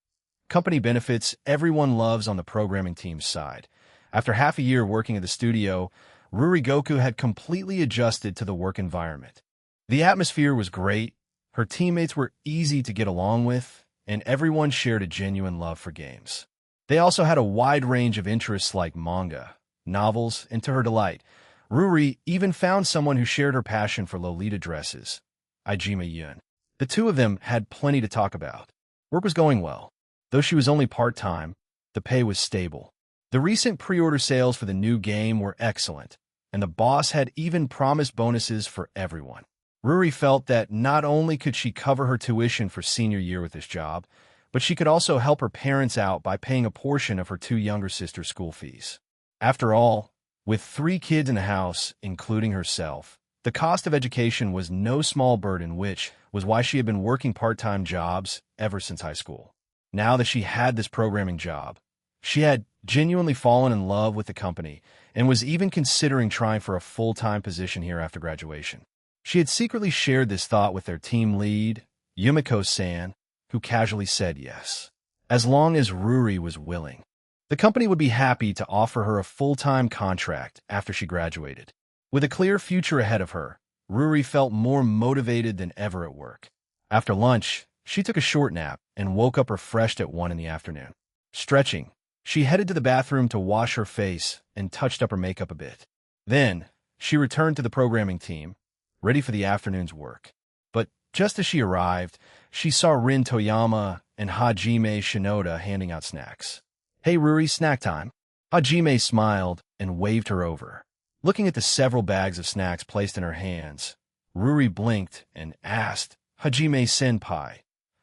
[SPEAKER 1] Company benefits everyone loves on the programming team's side. After half a year working at the studio, Rurigoku had completely adjusted to the work environment. The atmosphere was great, her teammates were easy to get along with, and everyone shared a genuine love for games. They also had a wide range of interests like manga, novels, and to her delight, Ruri even found someone who shared her passion for Lolita dresses, Ijima Yun. The two of them had plenty to talk about. Work was going well. Though she was only part-time, the pay was stable. The recent pre-order sales for the new game were excellent, and the boss had even promised bonuses for everyone. Ruri felt that not only could she cover her tuition for senior year with this job, but she could also help her parents out by paying a portion of her two younger sisters' school fees. After all, with 3 kids in the house, including herself, the cost of education was no small burden, which was why she had been working part-time jobs ever since high school. Now that she had this programming job, she had genuinely fallen in love with the company and was even considering trying for a full-time position here after graduation. She had secretly shared this thought with their team lead, Yumiko-san, who casually said yes, as long as Ruri was willing. The company would be happy to offer her a full-time contract after she graduated. With a clear future ahead of her, Ruri felt more motivated than ever at work. After lunch, she took a short nap and woke up refreshed at 1 in the afternoon. Stretching, she headed to the bathroom to wash her face and touched up her makeup a bit. Then, she returned to the programming team, ready for the afternoon's work. But just as she arrived, she saw Rin Toyama and Hajime Shinoda handing out snacks. "Hey Ruri, snack time." Hajime smiled and waved her over. Looking at the several bags of snacks placed in her hands, Ruri blinked and asked, "Hajime-senpai,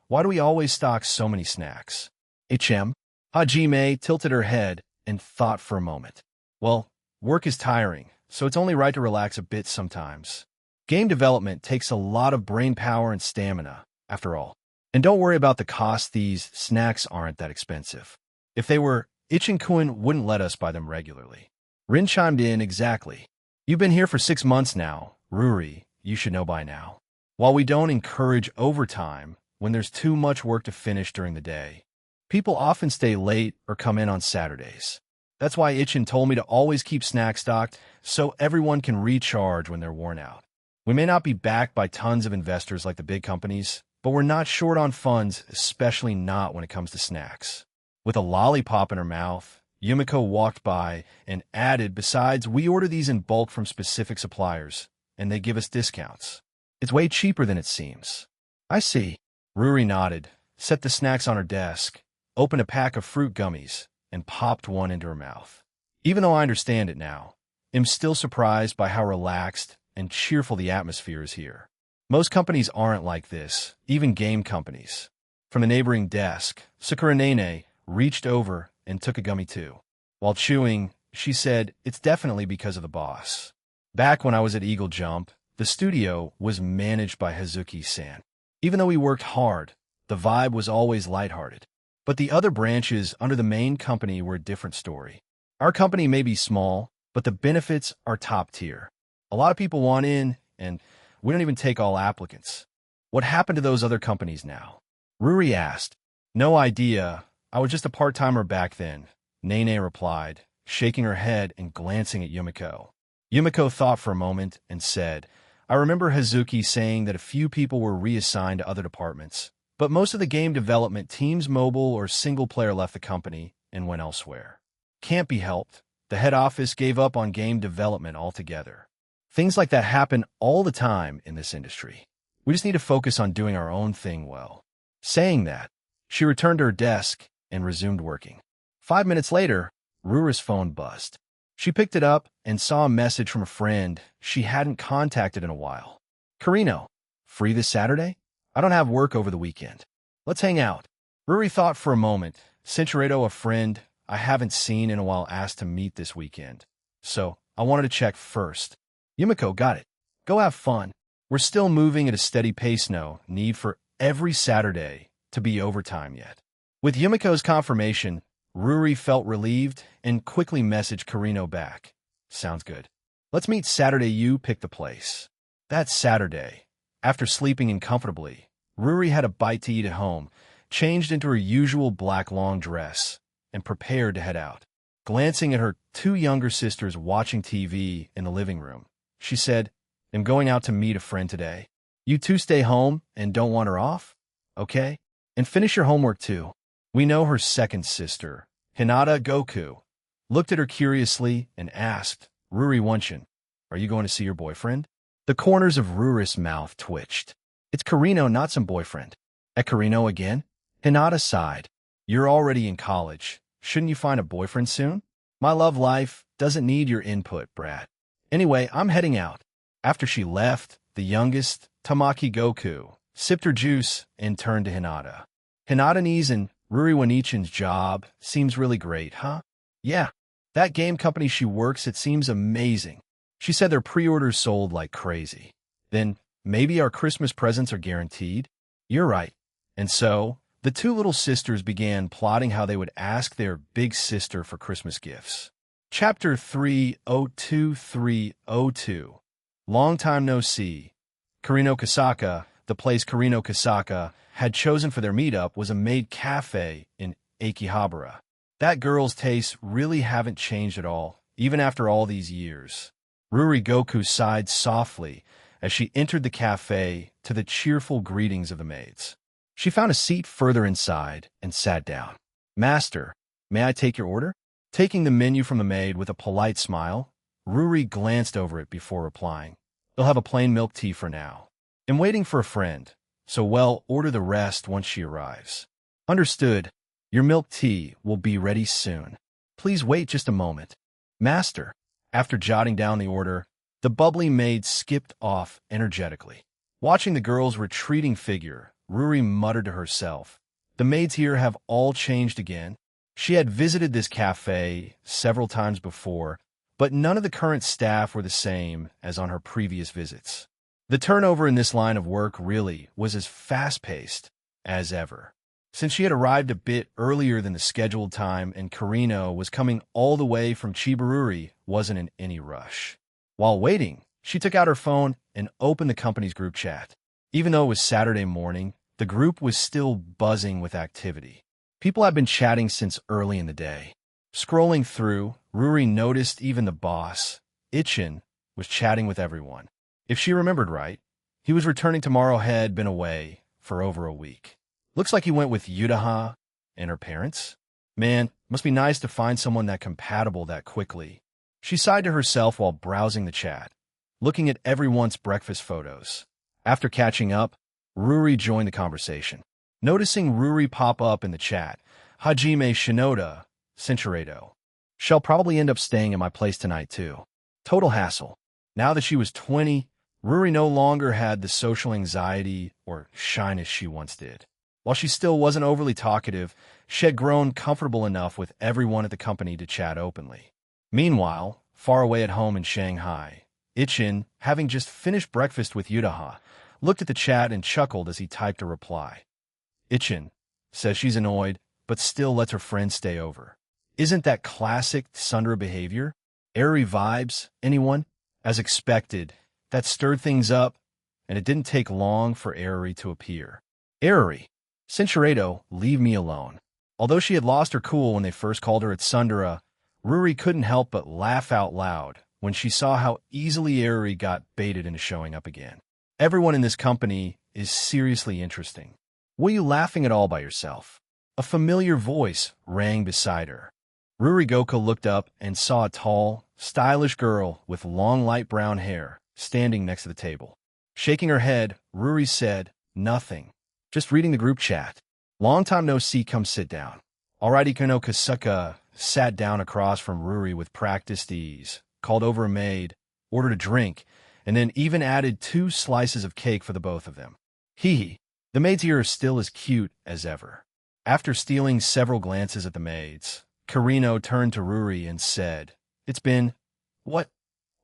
[SPEAKER 1] why do we always stock so many snacks?" "HM?" Hajime tilted her head and thought for a moment. "Well, work is tiring, so it's only right to relax a bit sometimes. Game development takes a lot of brain power and stamina, after all. And don't worry about the cost, these snacks aren't that expensive. If they were, Ichin-kun wouldn't let us buy them regularly." Rin chimed in, "Exactly. You've been here for 6 months now, Ruri, you should know by now. While we don't encourage overtime when there's too much work to finish during the day, people often stay late or come in on Saturdays. That's why Ichin told me to always keep snacks stocked so everyone can recharge when they're worn out. We may not be backed by tons of investors like the big companies, but we're not short on funds, especially not when it comes to snacks." With a lollipop in her mouth, Yumiko walked by and added, "Besides, we order these in bulk from specific suppliers, and they give us discounts. It's way cheaper than it seems." "I see." Ruri nodded, set the snacks on her desk, opened a pack of fruit gummies, and popped one into her mouth. Even though I understand it now, I'm still surprised by how relaxed and cheerful the atmosphere is here. Most companies aren't like this, even game companies. From the neighboring desk, Sakura Nene reached over and took a gummy too. While chewing, she said, "It's definitely because of the boss. Back when I was at Eagle Jump, the studio was managed by Hazuki-san. Even though we worked hard, the vibe was always lighthearted. But the other branches under the main company were a different story. Our company may be small, but the benefits are top tier. A lot of people want in, and we don't even take all applicants." "What happened to those other companies now?" Ruri asked. "No idea. I was just a part-timer back then," Nene replied, shaking her head and glancing at Yumiko. Yumiko thought for a moment and said, "I remember Hazuki saying that a few people were reassigned to other departments, but most of the game development teams, mobile or single-player, left the company and went elsewhere. Can't be helped. The head office gave up on game development altogether. Things like that happen all the time in this industry. We just need to focus on doing our own thing well." Saying that, she returned to her desk and resumed working. 5 minutes later, Ruri's phone buzzed. She picked it up and saw a message from a friend she hadn't contacted in a while. Carino, free this Saturday? I don't have work over the weekend. Let's hang out. Ruri thought for a moment. Cinchereto, a friend I haven't seen in a while, asked to meet this weekend. So I wanted to check first. Yumiko, got it. Go have fun. We're still moving at a steady pace, no need for every Saturday to be overtime yet. With Yumiko's confirmation, Ruri felt relieved and quickly messaged Carino back. Sounds good. Let's meet Saturday, you pick the place. That Saturday, after sleeping in comfortably, Ruri had a bite to eat at home, changed into her usual black long dress, and prepared to head out. Glancing at her two younger sisters watching TV in the living room, she said, I'm going out to meet a friend today. You two stay home and don't want her off? Okay? And finish your homework too. We know her second sister, Hinata Goku, looked at her curiously and asked, Ruri Wunshin, are you going to see your boyfriend? The corners of Ruri's mouth twitched. It's Carino, not some boyfriend. At Carino again? Hinata sighed. You're already in college. Shouldn't you find a boyfriend soon? My love life doesn't need your input, Brad. Anyway, I'm heading out. After she left, the youngest, Tamaki Goku, sipped her juice and turned to Hinata. Hinata and Ruri Wanichin's job seems really great, huh? Yeah. That game company she works at seems amazing. She said their pre-orders sold like crazy. Then maybe our Christmas presents are guaranteed? You're right. And so, the two little sisters began plotting how they would ask their big sister for Christmas gifts. Chapter 302. Long time no see. Carino Kasaka, the place Carino Kasaka had chosen for their meetup, was a maid cafe in Akihabara. That girl's tastes really haven't changed at all, even after all these years. Ruri Goku sighed softly as she entered the cafe to the cheerful greetings of the maids. She found a seat further inside and sat down. Master, may I take your order? Taking the menu from the maid with a polite smile, Ruri glanced over it before replying. You'll have a plain milk tea for now. I'm waiting for a friend, so well, order the rest once she arrives. Understood. Your milk tea will be ready soon. Please wait just a moment. Master, after jotting down the order, the bubbly maid skipped off energetically. Watching the girl's retreating figure, Ruri muttered to herself, the maids here have all changed again. She had visited this cafe several times before, but none of the current staff were the same as on her previous visits. The turnover in this line of work really was as fast-paced as ever. Since she had arrived a bit earlier than the scheduled time and Carino was coming all the way from Chiba, wasn't in any rush. While waiting, she took out her phone and opened the company's group chat. Even though it was Saturday morning, the group was still buzzing with activity. People had been chatting since early in the day. Scrolling through, Ruri noticed even the boss, Ichin, was chatting with everyone. If she remembered right, he was returning tomorrow, had been away for over a week. Looks like he went with Yutaha and her parents. Man, must be nice to find someone that compatible that quickly. She sighed to herself while browsing the chat, looking at everyone's breakfast photos. After catching up, Ruri joined the conversation. Noticing Ruri pop up in the chat, Hajime Shinoda, Cinchereto. She'll probably end up staying at my place tonight too. Total hassle. Now that she was 20, Ruri no longer had the social anxiety or shyness she once did. While she still wasn't overly talkative, she had grown comfortable enough with everyone at the company to chat openly. Meanwhile, far away at home in Shanghai, Ichin, having just finished breakfast with Yutaha, looked at the chat and chuckled as he typed a reply. Ichin says she's annoyed, but still lets her friend stay over. Isn't that classic Sundra behavior? Airy vibes, anyone? As expected, that stirred things up, and it didn't take long for Airy to appear. Airy, Cinchereto, leave me alone. Although she had lost her cool when they first called her at Sundra, Ruri couldn't help but laugh out loud when she saw how easily Airy got baited into showing up again. Everyone in this company is seriously interesting. Were you laughing at all by yourself? A familiar voice rang beside her. Ruri Goku looked up and saw a tall, stylish girl with long light brown hair standing next to the table. Shaking her head, Ruri said, nothing. Just reading the group chat. Long time no see, come sit down. Alrighty, Kono Kasaka, sat down across from Ruri with practiced ease, called over a maid, ordered a drink, and then even added 2 slices of cake for the both of them. Hee. The maids here are still as cute as ever. After stealing several glances at the maids, Carino turned to Ruri and said, "It's been, what,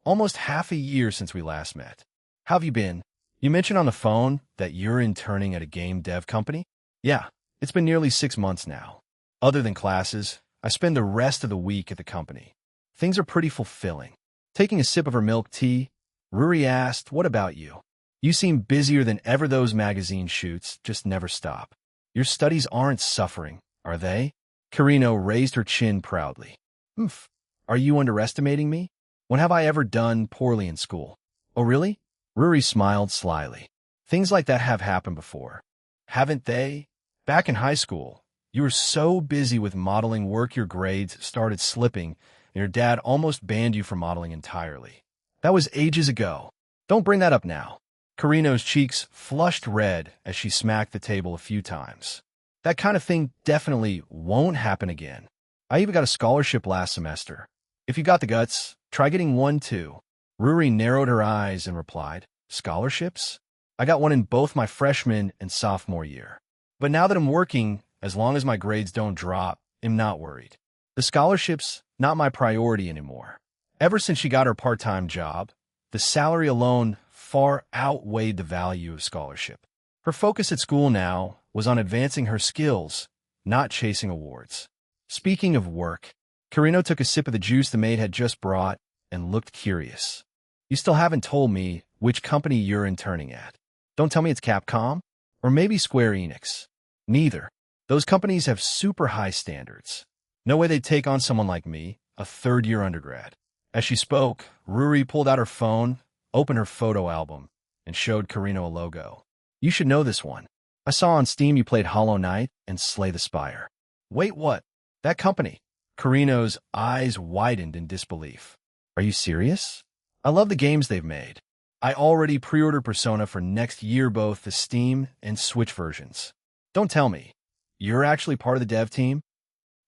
[SPEAKER 1] almost half a year since we last met. How have you been? You mentioned on the phone that you're interning at a game dev company?" "Yeah, it's been nearly 6 months now. Other than classes, I spend the rest of the week at the company. Things are pretty fulfilling." Taking a sip of her milk tea, Ruri asked, "What about you? You seem busier than ever. Those magazine shoots just never stop. Your studies aren't suffering, are they?" Carino raised her chin proudly. "Oof. Are you underestimating me? When have I ever done poorly in school?" "Oh, really?" Ruri smiled slyly. "Things like that have happened before, haven't they? Back in high school, you were so busy with modeling work your grades started slipping, and your dad almost banned you from modeling entirely. That was ages ago. Don't bring that up now." Carino's cheeks flushed red as she smacked the table a few times. "That kind of thing definitely won't happen again. I even got a scholarship last semester. If you got the guts, try getting one too." Ruri narrowed her eyes and replied, "Scholarships? I got one in both my freshman and sophomore year. But now that I'm working, as long as my grades don't drop, I'm not worried. The scholarship's not my priority anymore." Ever since she got her part-time job, the salary alone far outweighed the value of scholarship. Her focus at school now was on advancing her skills, not chasing awards. Speaking of work, Carino took a sip of the juice the maid had just brought and looked curious. "You still haven't told me which company you're interning at. Don't tell me it's Capcom? Or maybe Square Enix?" "Neither. Those companies have super high standards. No way they'd take on someone like me, a third-year undergrad." As she spoke, Ruri pulled out her phone, opened her photo album, and showed Carino a logo. "You should know this one. I saw on Steam you played Hollow Knight and Slay the Spire." "Wait, what? That company?" Carino's eyes widened in disbelief. "Are you serious? I love the games they've made. I already pre-ordered Persona for next year, both the Steam and Switch versions." "Don't tell me. You're actually part of the dev team?"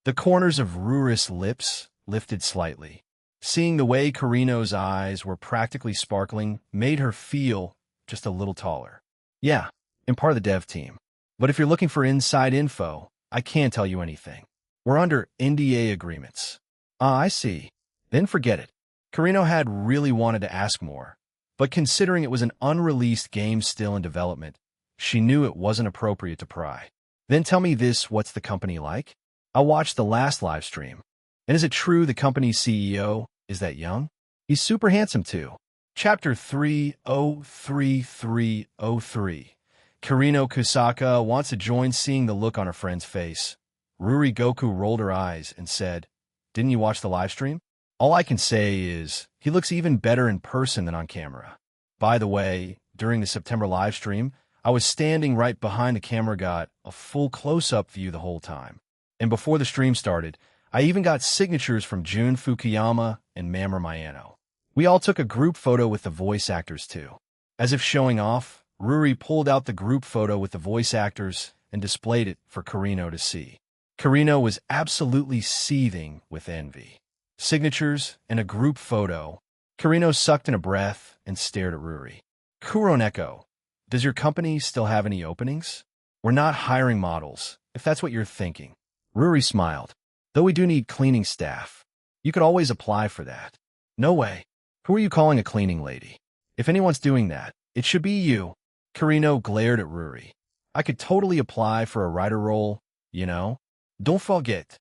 [SPEAKER 1] The corners of Ruri's lips lifted slightly. Seeing the way Carino's eyes were practically sparkling made her feel just a little taller. "Yeah, I'm part of the dev team. But if you're looking for inside info, I can't tell you anything. We're under NDA agreements." "Ah, I see. Then forget it." Carino had really wanted to ask more, but considering it was an unreleased game still in development, she knew it wasn't appropriate to pry. "Then tell me this, what's the company like? I watched the last live stream. And is it true the company's CEO is that young? He's super handsome too." Chapter 303-303. Carino Kusaka wants to join. Seeing the look on her friend's face, Ruri Goku rolled her eyes and said, "Didn't you watch the live stream? All I can say is, he looks even better in person than on camera. By the way, during the September live stream, I was standing right behind the camera, got a full close-up view the whole time. And before the stream started, I even got signatures from Jun Fukuyama and Mamoru Mayano. We all took a group photo with the voice actors too." As if showing off, Ruri pulled out the group photo with the voice actors and displayed it for Carino to see. Carino was absolutely seething with envy. Signatures and a group photo. Carino sucked in a breath and stared at Ruri. "Kuroneko, does your company still have any openings? We're not hiring models, if that's what you're thinking." Ruri smiled. "Though we do need cleaning staff. You could always apply for that." "No way. Who are you calling a cleaning lady? If anyone's doing that, it should be you." Carino glared at Ruri. "I could totally apply for a writer role, you know? Don't forget,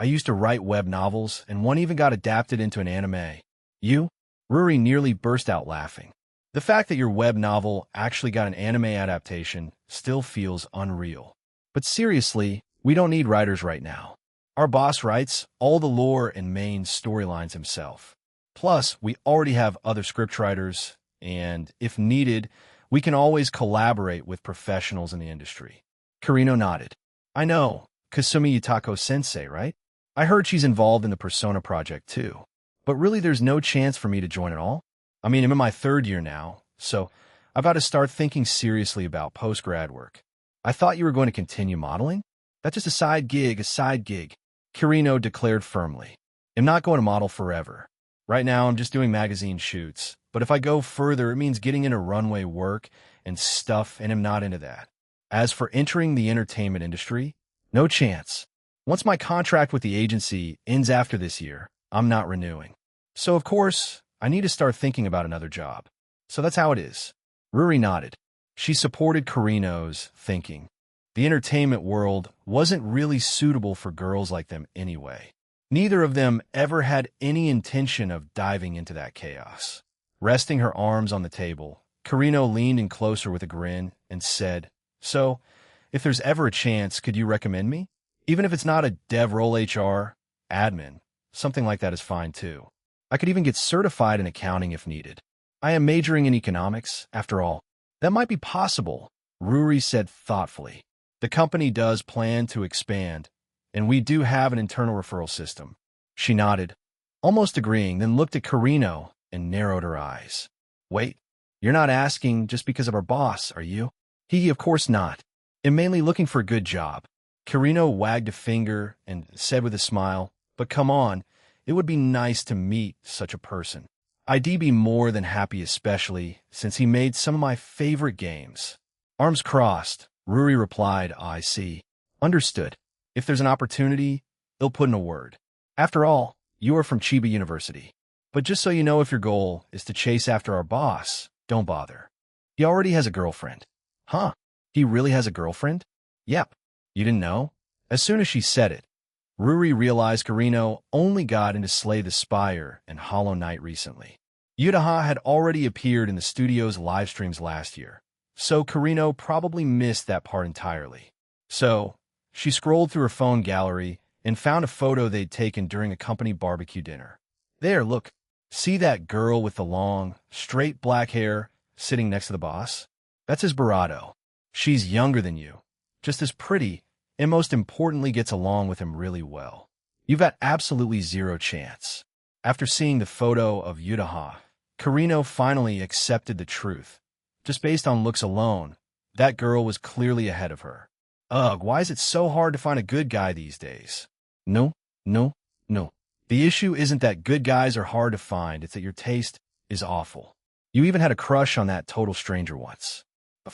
[SPEAKER 1] I used to write web novels, and one even got adapted into an anime." "You?" Ruri nearly burst out laughing. The fact that your web novel actually got an anime adaptation still feels unreal. But seriously, we don't need writers right now. Our boss writes all the lore and main storylines himself. Plus, we already have other scriptwriters, and if needed, we can always collaborate with professionals in the industry." Carino nodded. "I know, Kasumi Yutako-sensei, right? I heard she's involved in the Persona project too. But really there's no chance for me to join at all? I mean, I'm in my 3rd year now, so I've got to start thinking seriously about post-grad work." "I thought you were going to continue modeling? That's just a side gig, a side gig." Kirino declared firmly. I'm not going to model forever. Right now, I'm just doing magazine shoots. But if I go further, it means getting into runway work and stuff, and I'm not into that. As for entering the entertainment industry, no chance. Once my contract with the agency ends after this year, I'm not renewing. So, of course, I need to start thinking about another job. So that's how it is. Ruri nodded. She supported Kirino's thinking. The entertainment world wasn't really suitable for girls like them anyway. Neither of them ever had any intention of diving into that chaos. Resting her arms on the table, Kirino leaned in closer with a grin and said, "So, if there's ever a chance, could you recommend me? Even if it's not a dev role HR, admin, something like that is fine too. I could even get certified in accounting if needed. I am majoring in economics, after all." "That might be possible," Ruri said thoughtfully. "The company does plan to expand, and we do have an internal referral system." She nodded, almost agreeing, then looked at Kirino and narrowed her eyes. "Wait, you're not asking just because of our boss, are you?" "He, of course not. I'm mainly looking for a good job." Kirino wagged a finger and said with a smile, "But come on, it would be nice to meet such a person. I'd be more than happy, especially since he made some of my favorite games." Arms crossed, Ruri replied, "I see. Understood. If there's an opportunity, they'll put in a word. After all, you are from Chiba University. But just so you know, if your goal is to chase after our boss, don't bother. He already has a girlfriend." "Huh? He really has a girlfriend?" "Yep. You didn't know?" As soon as she said it, Ruri realized Kirino only got into Slay the Spire and Hollow Knight recently. Yutaha had already appeared in the studio's live streams last year, so Kirino probably missed that part entirely. So, she scrolled through her phone gallery and found a photo they'd taken during a company barbecue dinner. "There, look. See that girl with the long, straight black hair sitting next to the boss? That's his Barato. She's younger than you, just as pretty, and most importantly gets along with him really well. You've got absolutely zero chance." After seeing the photo of Yutaha, Kirino finally accepted the truth. Just based on looks alone, that girl was clearly ahead of her. Ugh, why is it so hard to find a good guy these days? No, no, no. The issue isn't that good guys are hard to find, it's that your taste is awful. You even had a crush on that total stranger once.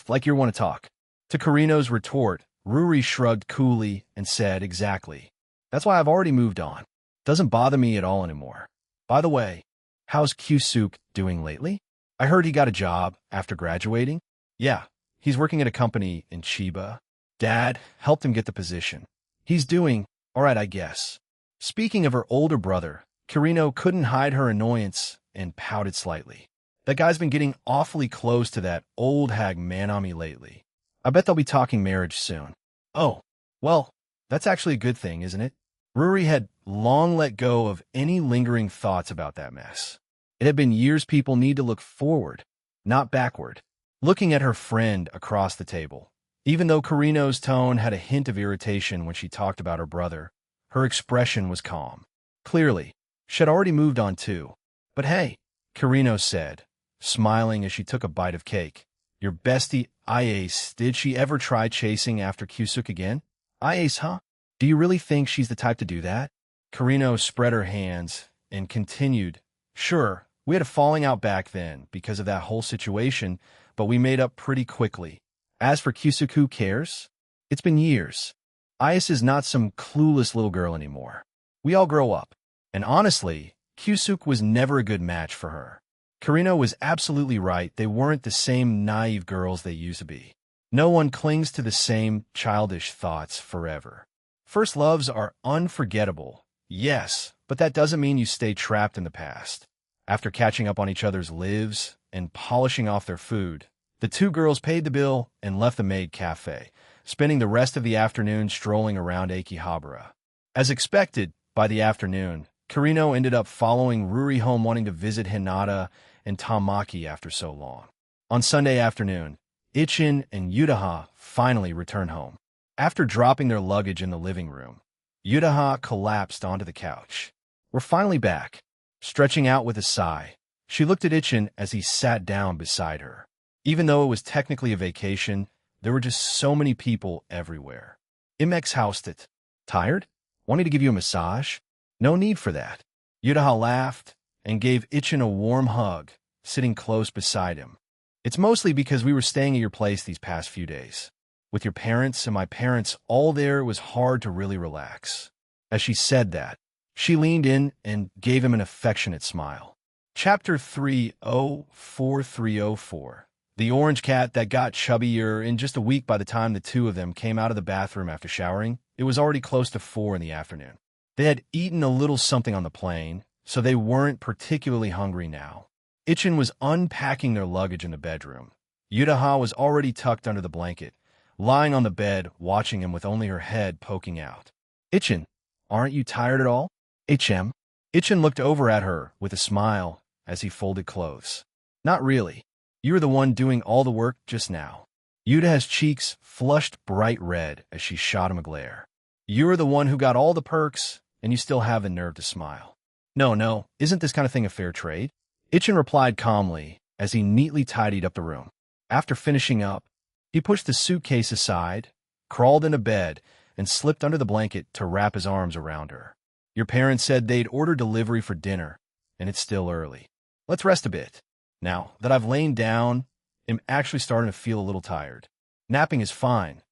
[SPEAKER 1] Like you want to talk. To Kirino's retort, Ruri shrugged coolly and said, "Exactly. That's why I've already moved on. Doesn't bother me at all anymore. By the way, how's Kyusuke doing lately? I heard he got a job after graduating." "Yeah, he's working at a company in Chiba. Dad helped him get the position. He's doing all right, I guess." Speaking of her older brother, Kirino couldn't hide her annoyance and pouted slightly. "That guy's been getting awfully close to that old hag Manami lately. I bet they'll be talking marriage soon." "Oh, well, that's actually a good thing, isn't it?" Ruri had long let go of any lingering thoughts about that mess. It had been years. People need to look forward, not backward. Looking at her friend across the table, even though Kirino's tone had a hint of irritation when she talked about her brother, her expression was calm. Clearly, she had already moved on too. "But hey," Kirino said, smiling as she took a bite of cake, "your bestie, Iase, did she ever try chasing after Kyusuke again?" "Iase, huh? Do you really think she's the type to do that?" Kirino spread her hands and continued, "Sure, we had a falling out back then because of that whole situation, but we made up pretty quickly. As for Kyusuke, who cares? It's been years. Iase is not some clueless little girl anymore. We all grow up. And honestly, Kyusuke was never a good match for her." Kirino was absolutely right. They weren't the same naive girls they used to be. No one clings to the same childish thoughts forever. First loves are unforgettable, yes, but that doesn't mean you stay trapped in the past. After catching up on each other's lives and polishing off their food, the two girls paid the bill and left the maid cafe, spending the rest of the afternoon strolling around Akihabara. As expected, by the afternoon, Kirino ended up following Ruri home, wanting to visit Hinata and Tamaki after so long. On Sunday afternoon, Ichin and Yutaha finally returned home. After dropping their luggage in the living room, Yutaha collapsed onto the couch. "We're finally back." Stretching out with a sigh, she looked at Ichin as he sat down beside her. Even though it was technically a vacation, there were just so many people everywhere. "Imex housed it. Tired? Want me to give you a massage? No need for that. Yudaha laughed and gave Ichin a warm hug, sitting close beside him. It's mostly because we were staying at your place these past few days. With your parents and my parents all there, it was hard to really relax. As she said that, she leaned in and gave him an affectionate smile. Chapter 304304. The orange cat that got chubbier in just a week. By the time the two of them came out of the bathroom after showering, it was already close to 4 in the afternoon. They had eaten a little something on the plane, so they weren't particularly hungry now. Ichin was unpacking their luggage in the bedroom. Yudaha was already tucked under the blanket, lying on the bed, watching him with only her head poking out. Ichin, aren't you tired at all? HM. Ichin looked over at her with a smile as he folded clothes. Not really. You were the one doing all the work just now. Yudaha's cheeks flushed bright red as she shot him a glare. You were the one who got all the perks, and you still have the nerve to smile. No, isn't this kind of thing a fair trade? Ichin replied calmly as he neatly tidied up the room. After finishing up, he pushed the suitcase aside, crawled into bed, and slipped under the blanket to wrap his arms around her. Your parents said they'd order delivery for dinner, and it's still early. Let's rest a bit. Now that I've lain down, I'm actually starting to feel a little tired. Napping is fine.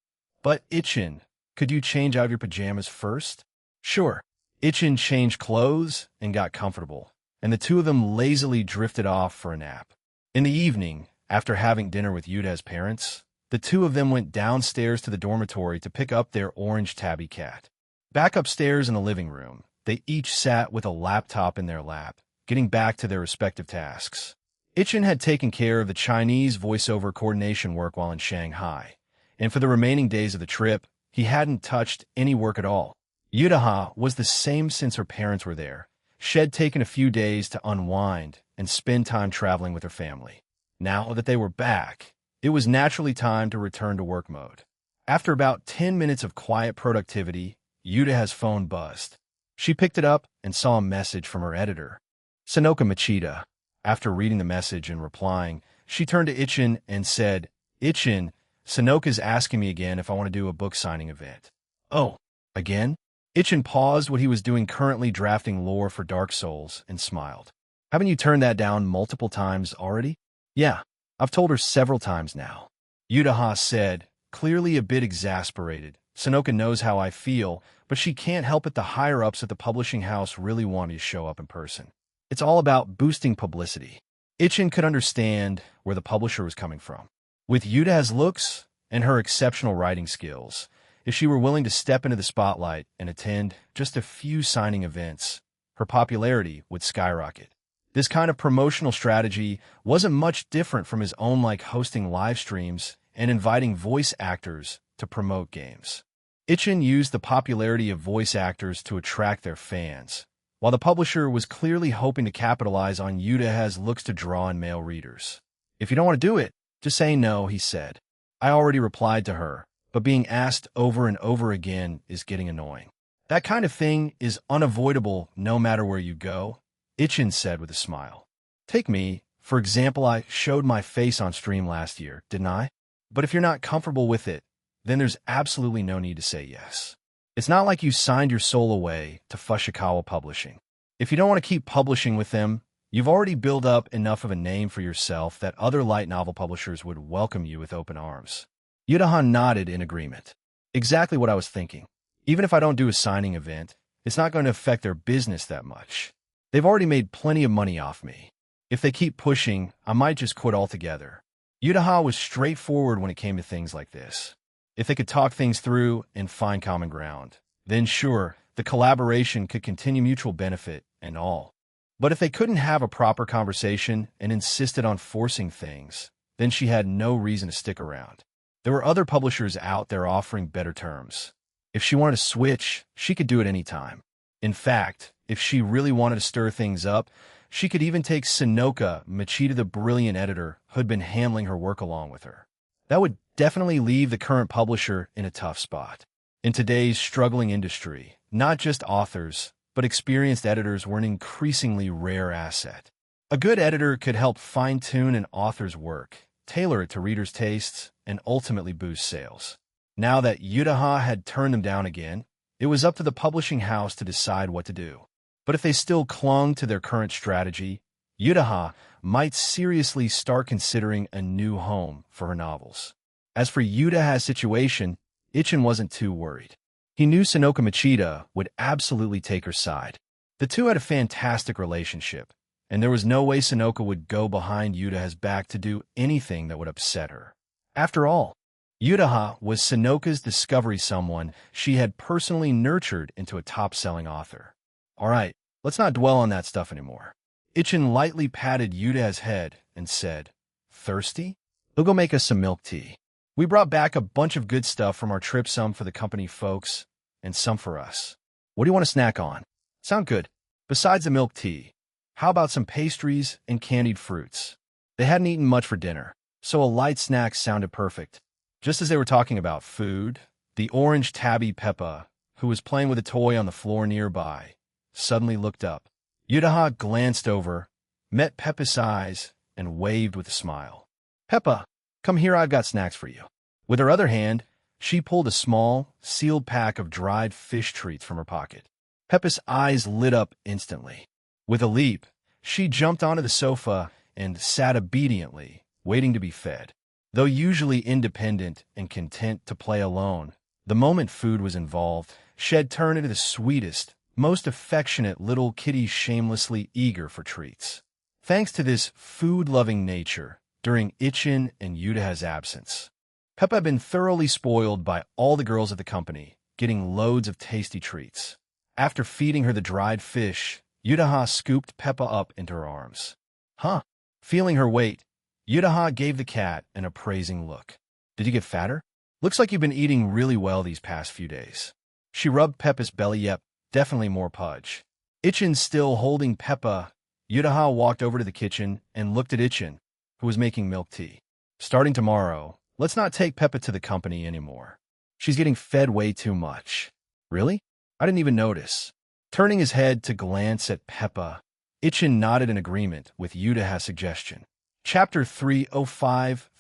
[SPEAKER 1] But Ichin, could you change out of your pajamas first? Sure. Ichin changed clothes and got comfortable, and the two of them lazily drifted off for a nap. In the evening, after having dinner with Yuda's parents, the two of them went downstairs to the dormitory to pick up their orange tabby cat. Back upstairs in the living room, they each sat with a laptop in their lap, getting back to their respective tasks. Ichin had taken care of the Chinese voiceover coordination work while in Shanghai, and for the remaining days of the trip, he hadn't touched any work at all. Yudaha was the same since her parents were there. She had taken a few days to unwind and spend time traveling with her family. Now that they were back, it was naturally time to return to work mode. After about 10 minutes of quiet productivity, Yudaha's phone buzzed. She picked it up and saw a message from her editor, Sonoka Machida. After reading the message and replying, she turned to Ichin and said, Ichin, Sonoka's asking me again if I want to do a book signing event. Oh, again? Ichin paused what he was doing, currently drafting lore for Dark Souls, and smiled. Haven't you turned that down multiple times already? Yeah, I've told her several times now. Yudaha said, clearly a bit exasperated. Sonoka knows how I feel, but she can't help it. The higher-ups at the publishing house really want me to show up in person. It's all about boosting publicity. Ichin could understand where the publisher was coming from. With Yuda's looks and her exceptional writing skills, if she were willing to step into the spotlight and attend just a few signing events, her popularity would skyrocket. This kind of promotional strategy wasn't much different from his own, like hosting live streams and inviting voice actors to promote games. Ichin used the popularity of voice actors to attract their fans, while the publisher was clearly hoping to capitalize on Yuda's looks to draw in male readers. If you don't want to do it, just say no, he said. I already replied to her, but being asked over and over again is getting annoying. That kind of thing is unavoidable no matter where you go, Ichin said with a smile. Take me, for example. I showed my face on stream last year, didn't I? But if you're not comfortable with it, then there's absolutely no need to say yes. It's not like you signed your soul away to Fushikawa Publishing. If you don't want to keep publishing with them, you've already built up enough of a name for yourself that other light novel publishers would welcome you with open arms. Yudaha nodded in agreement. Exactly what I was thinking. Even if I don't do a signing event, it's not going to affect their business that much. They've already made plenty of money off me. If they keep pushing, I might just quit altogether. Yudaha was straightforward when it came to things like this. If they could talk things through and find common ground, then sure, the collaboration could continue, mutual benefit and all. But if they couldn't have a proper conversation and insisted on forcing things, then she had no reason to stick around. There were other publishers out there offering better terms. If she wanted to switch, she could do it any time. In fact, if she really wanted to stir things up, she could even take Sonoka Machida, the brilliant editor who had been handling her work, along with her. That would definitely leave the current publisher in a tough spot. In today's struggling industry, not just authors, but experienced editors were an increasingly rare asset. A good editor could help fine-tune an author's work, tailor it to readers' tastes, and ultimately boost sales. Now that Yudaha had turned them down again, It was up to the publishing house to decide what to do. But if they still clung to their current strategy, Yudaha might seriously start considering a new home for her novels. As for Yudaha's situation, Ichin wasn't too worried. He knew Sonoka Machida would absolutely take her side. The two had a fantastic relationship, and there was no way Sonoka would go behind Yudaha's back to do anything that would upset her. After all, Yudaha was Sonoka's discovery, someone she had personally nurtured into a top-selling author. All right, let's not dwell on that stuff anymore. Ichin lightly patted Yudaha's head and said, "Thirsty? We'll go make us some milk tea. We brought back a bunch of good stuff from our trip, some for the company folks, and some for us. What do you want to snack on?" "Sound good. Besides the milk tea, how about some pastries and candied fruits?" They hadn't eaten much for dinner, so a light snack sounded perfect. Just as they were talking about food, the orange tabby Peppa, who was playing with a toy on the floor nearby, suddenly looked up. Yudaha glanced over, met Peppa's eyes, and waved with a smile. "Peppa, come here, I've got snacks for you." With her other hand, she pulled a small, sealed pack of dried fish treats from her pocket. Peppa's eyes lit up instantly. With a leap, she jumped onto the sofa and sat obediently, waiting to be fed. Though usually independent and content to play alone, the moment food was involved, she'd turned into the sweetest, most affectionate little kitty, shamelessly eager for treats. Thanks to this food-loving nature, during Ichin and Yudaha's absence, Peppa had been thoroughly spoiled by all the girls at the company, getting loads of tasty treats. After feeding her the dried fish, Yudaha scooped Peppa up into her arms. "Huh?" Feeling her weight, Yudaha gave the cat an appraising look. "Did you get fatter? Looks like you've been eating really well these past few days." She rubbed Peppa's belly. "Yep, definitely more pudge." Ichin still holding Peppa, Yudaha walked over to the kitchen and looked at Ichin, who was making milk tea. "Starting tomorrow, let's not take Peppa to the company anymore. She's getting fed way too much." "Really? I didn't even notice." Turning his head to glance at Peppa, Ichin nodded in agreement with Yudaha's suggestion. Chapter 305.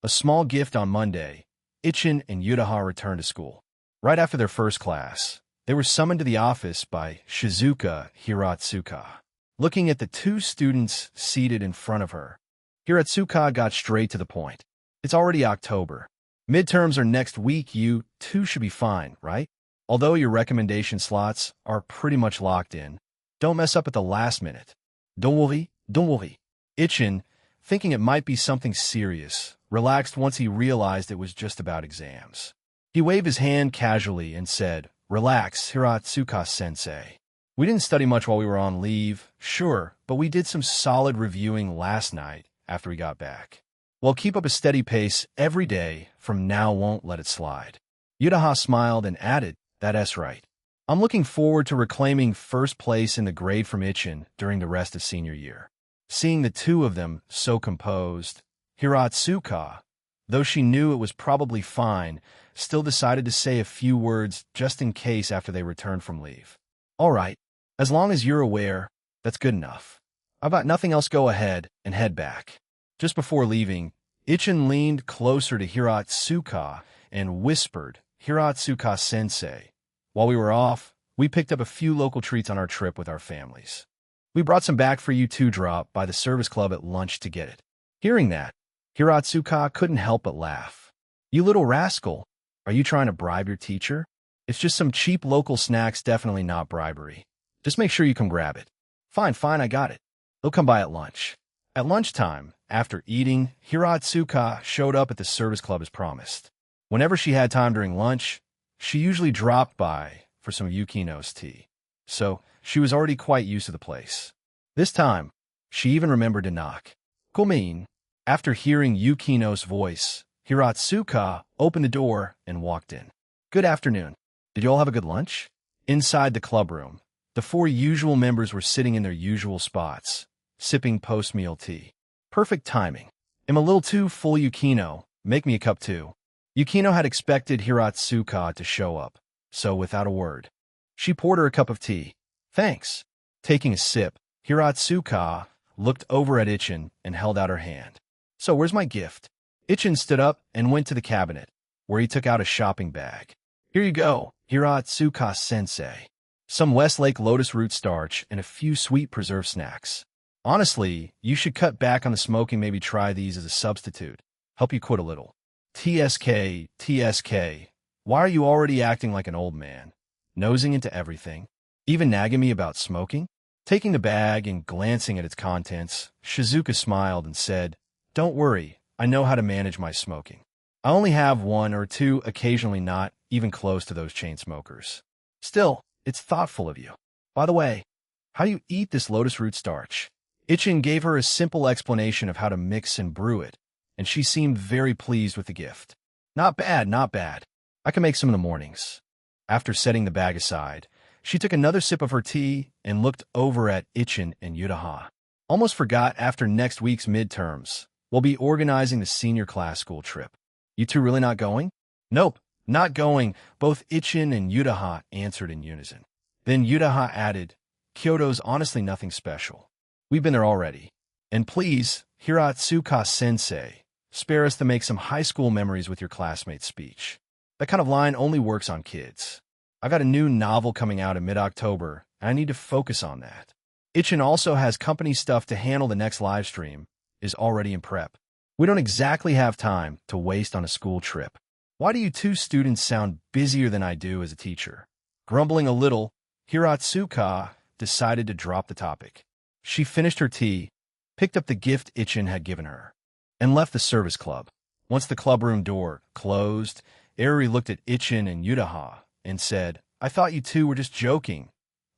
[SPEAKER 1] A small gift on Monday. Ichin and Yudaha returned to school. Right after their first class, they were summoned to the office by Shizuka Hiratsuka. Looking at the two students seated in front of her, Hiratsuka got straight to the point. "It's already October. Midterms are next week. You two should be fine, right? Although your recommendation slots are pretty much locked in, don't mess up at the last minute. Don't worry. Ichin, thinking it might be something serious, relaxed once he realized it was just about exams. He waved his hand casually and said, "Relax, Hiratsuka-sensei. We didn't study much while we were on leave, sure, but we did some solid reviewing last night after we got back. Well, keep up a steady pace every day from now, won't let it slide." Yudaha smiled and added, "That's right. I'm looking forward to reclaiming first place in the grade from Ichin during the rest of senior year." Seeing the two of them so composed, Hiratsuka, though she knew it was probably fine, still decided to say a few words just in case after they returned from leave. "All right, as long as you're aware, that's good enough. I've got nothing else. Go ahead and head back." Just before leaving, Ichin leaned closer to Hiratsuka and whispered, "Hiratsuka-sensei, while we were off, we picked up a few local treats on our trip with our families. We brought some back for you to drop by the service club at lunch to get it." Hearing that, Hiratsuka couldn't help but laugh. "You little rascal, are you trying to bribe your teacher? It's just some cheap local snacks, definitely not bribery. Just make sure you come grab it." Fine, I got it. They'll come by at lunch." At lunchtime, after eating, Hiratsuka showed up at the service club as promised. Whenever she had time during lunch, she usually dropped by for some Yukino's tea. So, she was already quite used to the place. This time, she even remembered to knock. "Komein." After hearing Yukino's voice, Hiratsuka opened the door and walked in. "Good afternoon. Did you all have a good lunch?" Inside the clubroom, the four usual members were sitting in their usual spots, sipping post-meal tea. "Perfect timing. I'm a little too full, Yukino. Make me a cup too." Yukino had expected Hiratsuka to show up, so without a word, she poured her a cup of tea. "Thanks." Taking a sip, Hiratsuka looked over at Ichin and held out her hand. "So where's my gift?" Ichin stood up and went to the cabinet, where he took out a shopping bag. Here you go, Hiratsuka-sensei. Some Westlake lotus root starch and a few sweet preserved snacks. Honestly, you should cut back on the smoking, maybe try these as a substitute. Help you quit a little. TSK, TSK. Why are you already acting like an old man? Nosing into everything? Even nagging me about smoking? Taking the bag and glancing at its contents, Shizuka smiled and said, "Don't worry, I know how to manage my smoking. I only have one or two, occasionally not even close to those chain smokers. Still, it's thoughtful of you. By the way, how do you eat this lotus root starch?" Ichin gave her a simple explanation of how to mix and brew it, and she seemed very pleased with the gift. Not bad, not bad. I can make some in the mornings. After setting the bag aside, she took another sip of her tea and looked over at Ichin and Yutaha. Almost forgot, after next week's midterms, we'll be organizing the senior class school trip. You two really not going? Nope, not going, both Ichin and Yutaha answered in unison. Then Yutaha added, Kyoto's honestly nothing special. We've been there already. And please, Hiratsuka-sensei, spare us to make some high school memories with your classmates' speech. That kind of line only works on kids. I got a new novel coming out in mid-October, and I need to focus on that. Ichin also has company stuff to handle. The next live stream is already in prep. We don't exactly have time to waste on a school trip. Why do you two students sound busier than I do as a teacher? Grumbling a little, Hiratsuka decided to drop the topic. She finished her tea, picked up the gift Ichin had given her, and left the service club. Once the clubroom door closed, Eri looked at Ichin and Yutaha and said, I thought you two were just joking,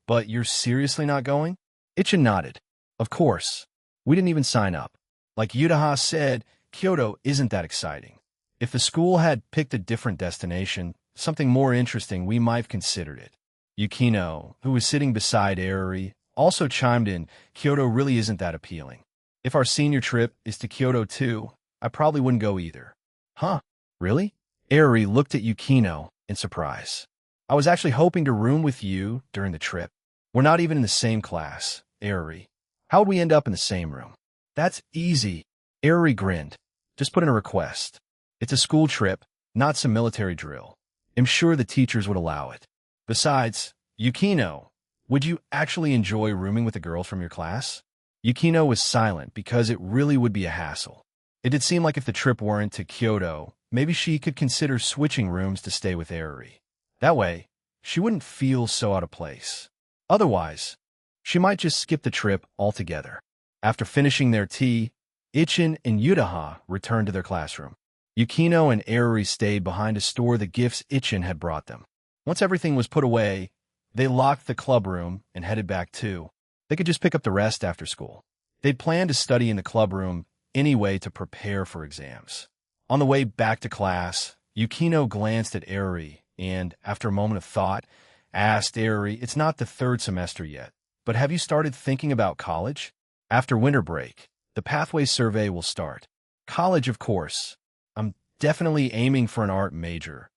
[SPEAKER 1] but you're seriously not going? Ichin nodded. Of course. We didn't even sign up. Like Yutaha said, Kyoto isn't that exciting. If the school had picked a different destination, something more interesting, we might have considered it. Yukino, who was sitting beside Eri, also chimed in, Kyoto really isn't that appealing. If our senior trip is to Kyoto too, I probably wouldn't go either. Huh? Really? Eri looked at Yukino in surprise. I was actually hoping to room with you during the trip. We're not even in the same class, Eri. How would we end up in the same room? That's easy. Eri grinned. Just put in a request. It's a school trip, not some military drill. I'm sure the teachers would allow it. Besides, Yukino, would you actually enjoy rooming with a girl from your class? Yukino was silent because it really would be a hassle. It did seem like if the trip weren't to Kyoto, maybe she could consider switching rooms to stay with Eri. That way, she wouldn't feel so out of place. Otherwise, she might just skip the trip altogether. After finishing their tea, Ichin and Yutaha returned to their classroom. Yukino and Eri stayed behind to store the gifts Ichin had brought them. Once everything was put away, they locked the clubroom and headed back too. They could just pick up the rest after school. They'd planned to study in the clubroom anyway to prepare for exams. On the way back to class, Yukino glanced at Eri and, after a moment of thought, asked Eri, it's not the third semester yet, but have you started thinking about college? After winter break, the pathway survey will start. College, of course. I'm definitely aiming for an art major,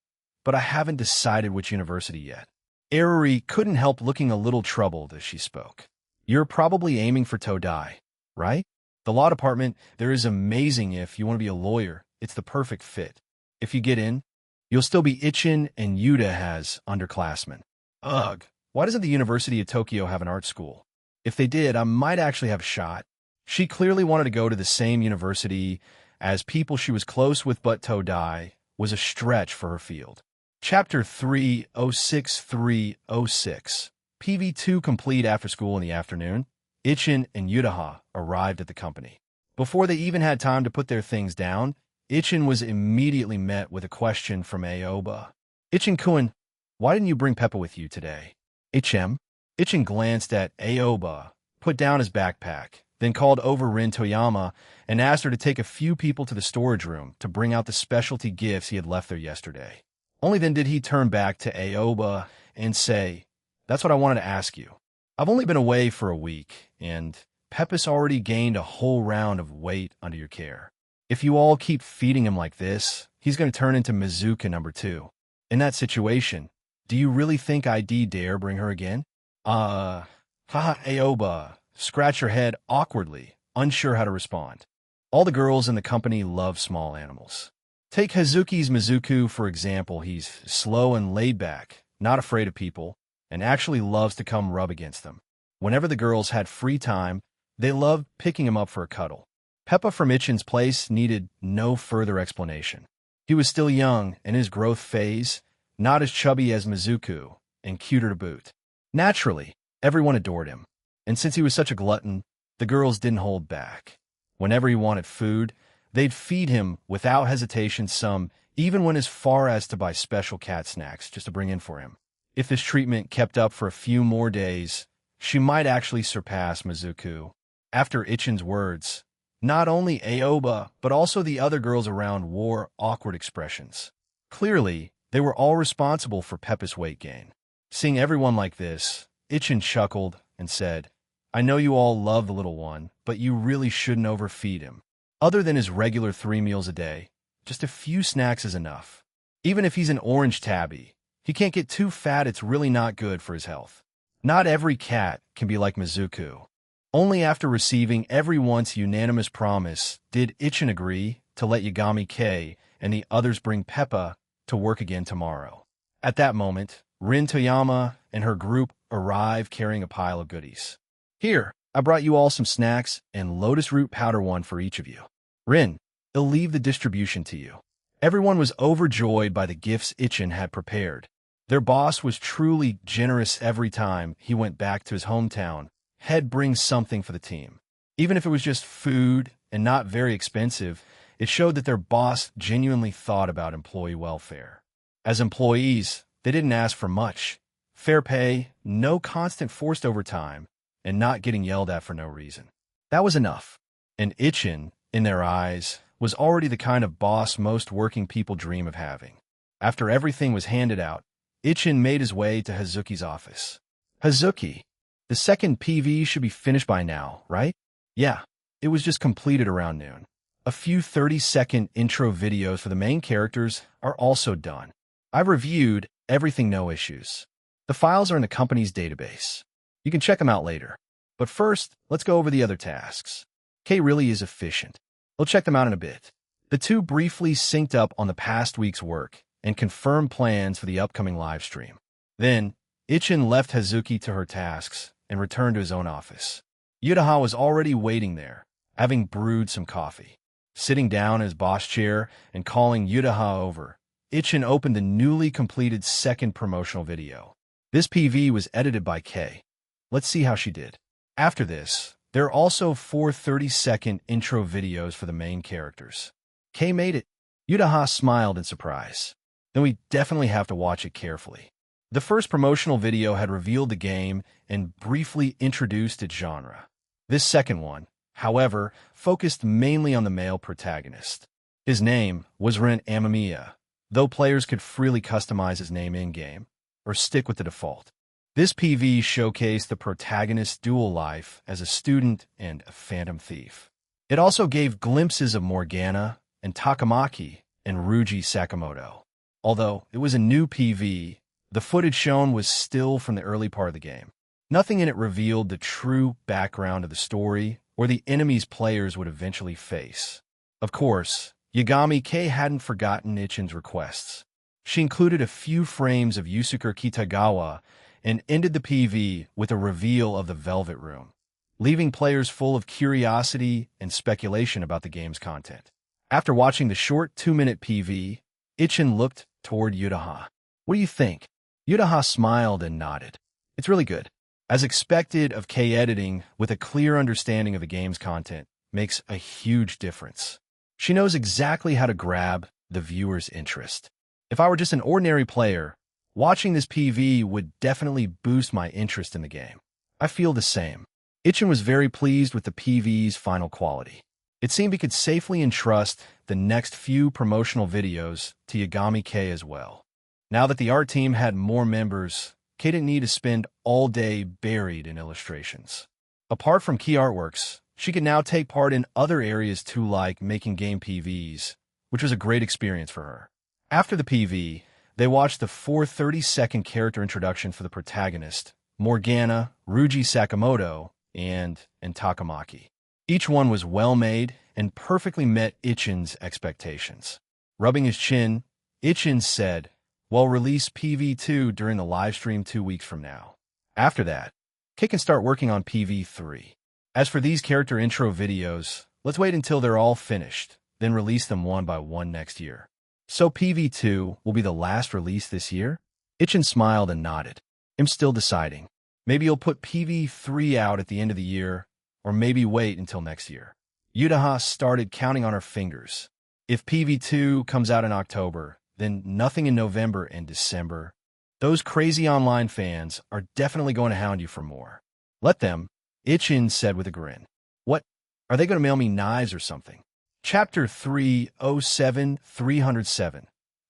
[SPEAKER 1] but I haven't decided which university yet. Eri couldn't help looking a little troubled as she spoke. You're probably aiming for Todai, right? The law department there is amazing. If you want to be a lawyer, it's the perfect fit. If you get in, you'll still be Ichin and Yutaha's underclassmen. Ugh, why doesn't the University of Tokyo have an art school? If they did, I might actually have a shot. She clearly wanted to go to the same university as people she was close with, but Todai was a stretch for her field. Chapter 306-306. PV2 complete. After school in the afternoon, Ichin and Yutaha arrived at the company. Before they even had time to put their things down, Ichin was immediately met with a question from Aoba. Ichin-kun, why didn't you bring Peppa with you today? HM? Ichin glanced at Aoba, put down his backpack, then called over Rin Toyama and asked her to take a few people to the storage room to bring out the specialty gifts he had left there yesterday. Only then did he turn back to Aoba and say, that's what I wanted to ask you. I've only been away for a week, and Peppa's already gained a whole round of weight under your care. If you all keep feeding him like this, he's going to turn into Mizuka number 2. In that situation, do you really think I'd dare bring her again? Haha, Aoba scratched her head awkwardly, unsure how to respond. All the girls in the company love small animals. Take Hazuki's Mizuku, for example. He's slow and laid back, not afraid of people, and actually loves to come rub against them. Whenever the girls had free time, they loved picking him up for a cuddle. Peppa from Ichin's place needed no further explanation. He was still young in his growth phase, not as chubby as Mizuku, and cuter to boot. Naturally, everyone adored him, and since he was such a glutton, the girls didn't hold back. Whenever he wanted food, they'd feed him without hesitation, some even went as far as to buy special cat snacks just to bring in for him. If this treatment kept up for a few more days, she might actually surpass Mizuku. After Ichin's words, not only Aoba, but also the other girls around wore awkward expressions. Clearly, they were all responsible for Peppa's weight gain. Seeing everyone like this, Ichin chuckled and said, "I know you all love the little one, but you really shouldn't overfeed him. Other than his regular 3 meals a day, just a few snacks is enough. Even if he's an orange tabby, he can't get too fat. It's really not good for his health." Not every cat can be like Mizuku. Only after receiving everyone's unanimous promise did Ichin agree to let Yagami K and the others bring Peppa to work again tomorrow. At that moment, Rin Toyama and her group arrive carrying a pile of goodies. "Here, I brought you all some snacks and lotus root powder, one for each of you. Rin, they'll leave the distribution to you." Everyone was overjoyed by the gifts Ichin had prepared. Their boss was truly generous. Every time he went back to his hometown, he'd bring something for the team. Even if it was just food and not very expensive, it showed that their boss genuinely thought about employee welfare. As employees, they didn't ask for much. Fair pay, no constant forced overtime, and not getting yelled at for no reason. That was enough. And Ichin, in their eyes, was already the kind of boss most working people dream of having. After everything was handed out, Ichin made his way to Hazuki's office. "Hazuki, the second PV should be finished by now, right?" "Yeah, it was just completed around noon. A few 30-second intro videos for the main characters are also done. I've reviewed everything, no issues. The files are in the company's database. You can check them out later. But first, let's go over the other tasks. Kay really is efficient. We'll check them out in a bit." The two briefly synced up on the past week's work and confirmed plans for the upcoming live stream. Then, Ichin left Hazuki to her tasks and returned to his own office. Yutaha was already waiting there, having brewed some coffee. Sitting down in his boss chair and calling Yutaha over, Ichin opened the newly completed second promotional video. This PV was edited by Kay. Let's see how she did. After this, there are also 4 30-second intro videos for the main characters. Kay made it. Yutaha smiled in surprise. Then we definitely have to watch it carefully. The first promotional video had revealed the game and briefly introduced its genre. This second one, however, focused mainly on the male protagonist. His name was Ren Amamiya, though players could freely customize his name in-game or stick with the default. This PV showcased the protagonist's dual life as a student and a phantom thief. It also gave glimpses of Morgana and Takamaki and Ruji Sakamoto. Although it was a new PV, the footage shown was still from the early part of the game. Nothing in it revealed the true background of the story or the enemies players would eventually face. Of course, Yagami K hadn't forgotten Ichin's requests. She included a few frames of Yusuke Kitagawa and ended the PV with a reveal of the Velvet Room, leaving players full of curiosity and speculation about the game's content. After watching the short 2-minute PV, Ichin looked toward Yutaha. "What do you think?" Yutaha smiled and nodded. "It's really good." As expected of K, editing with a clear understanding of the game's content makes a huge difference. She knows exactly how to grab the viewer's interest. If I were just an ordinary player, watching this PV would definitely boost my interest in the game. I feel the same. Ichin was very pleased with the PV's final quality. It seemed he could safely entrust the next few promotional videos to Yagami K as well. Now that the art team had more members, K didn't need to spend all day buried in illustrations. Apart from key artworks, she could now take part in other areas too, like making game PVs, which was a great experience for her. After the PV, they watched the 4 30-second character introduction for the protagonist, Morgana, Ruji Sakamoto, and Takamaki. Each one was well made and perfectly met Ichin's expectations. Rubbing his chin, Ichin said, "Well, release PV2 during the live stream 2 weeks from now. After that, Kay can start working on PV3. As for these character intro videos, let's wait until they're all finished, then release them one by one next year." "So PV2 will be the last release this year?" Ichin smiled and nodded. "I'm still deciding. Maybe you'll put PV3 out at the end of the year, or maybe wait until next year." Yudaha started counting on her fingers. If PV2 comes out in October, then nothing in November and December. Those crazy online fans are definitely going to hound you for more. "Let them," Ichin said with a grin. "What? Are they going to mail me knives or something?" Chapter 307-307.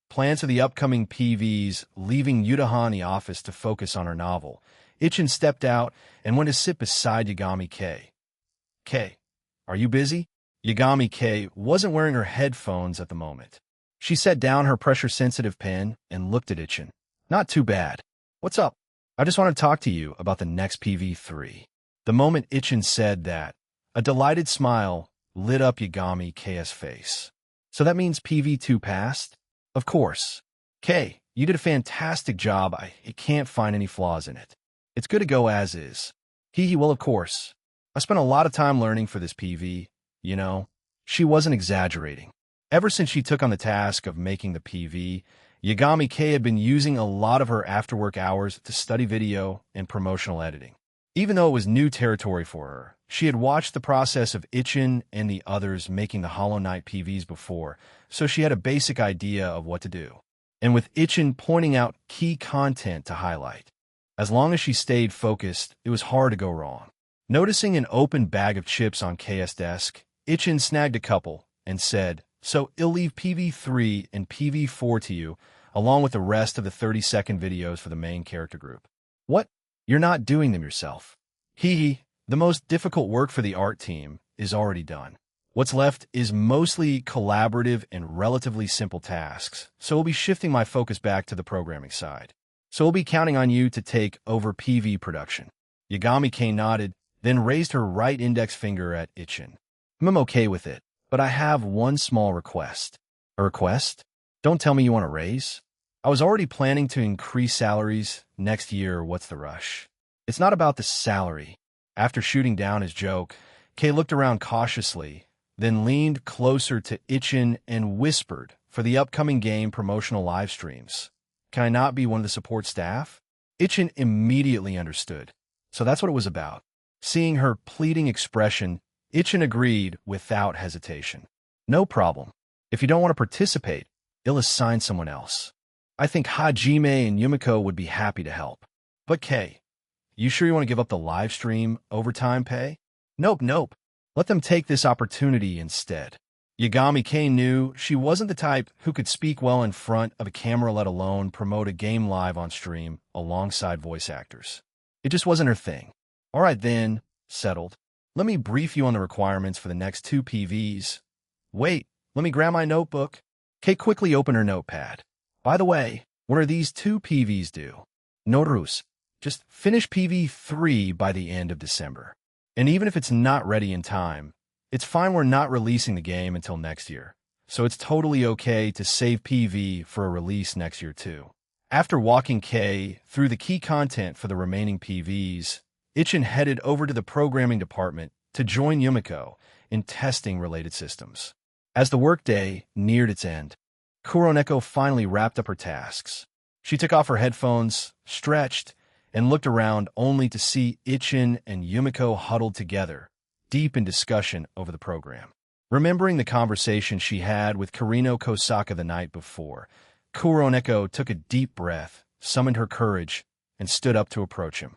[SPEAKER 1] Plans for the upcoming PVs, leaving Yudaha in the office to focus on her novel. Ichin stepped out and went to sit beside Yagami Kei. "Kei, are you busy?" Yagami Kei wasn't wearing her headphones at the moment. She set down her pressure-sensitive pen and looked at Ichin. "Not too bad. What's up?" "I just want to talk to you about the next PV3. The moment Ichin said that, a delighted smile lit up Yagami Kei's face. "So that means PV2 passed?" "Of course. Kei, you did a fantastic job. I can't find any flaws in it. It's good to go as is." Well, of course. I spent a lot of time learning for this PV, you know." She wasn't exaggerating. Ever since she took on the task of making the PV, Yagami Kei had been using a lot of her after-work hours to study video and promotional editing. Even though it was new territory for her, she had watched the process of Ichin and the others making the Hollow Knight PVs before, so she had a basic idea of what to do. And with Ichin pointing out key content to highlight, as long as she stayed focused, it was hard to go wrong. Noticing an open bag of chips on Kei's desk, Ichin snagged a couple and said, "So I'll leave PV3 and PV4 to you, along with the rest of the 30-second videos for the main character group." "What? You're not doing them yourself?" The most difficult work for the art team is already done. What's left is mostly collaborative and relatively simple tasks, so we'll be shifting my focus back to the programming side. So we'll be counting on you to take over PV production." Yagami Kei nodded, then raised her right index finger at Ichin. "I'm okay with it, but I have one small request." "A request? Don't tell me you want a raise." "I was already planning to increase salaries next year. What's the rush?" "It's not about the salary." After shooting down his joke, Kei looked around cautiously, then leaned closer to Ichin and whispered, "For the upcoming game promotional live streams, can I not be one of the support staff?" Ichin immediately understood. So that's what it was about. Seeing her pleading expression, Ichin agreed without hesitation. "No problem. If you don't want to participate, I'll assign someone else. I think Hajime and Yumiko would be happy to help." "But Kei, you sure you want to give up the live stream overtime pay?" Nope. Let them take this opportunity instead." Yagami Kei knew she wasn't the type who could speak well in front of a camera, let alone promote a game live on stream alongside voice actors. It just wasn't her thing. "All right then, settled. Let me brief you on the requirements for the next 2 PVs. Wait, let me grab my notebook." Kei quickly opened her notepad. "By the way, what are these 2 PVs due?" "Norus. Just finish PV3 by the end of December. And even if it's not ready in time, it's fine. We're not releasing the game until next year, so it's totally okay to save PV for a release next year too." After walking Kei through the key content for the remaining PVs, Ichin headed over to the programming department to join Yumiko in testing related systems. As the workday neared its end, Kuroneko finally wrapped up her tasks. She took off her headphones, stretched, and looked around only to see Ichin and Yumiko huddled together, deep in discussion over the program. Remembering the conversation she had with Karino Kosaka the night before, Kuroneko took a deep breath, summoned her courage, and stood up to approach him.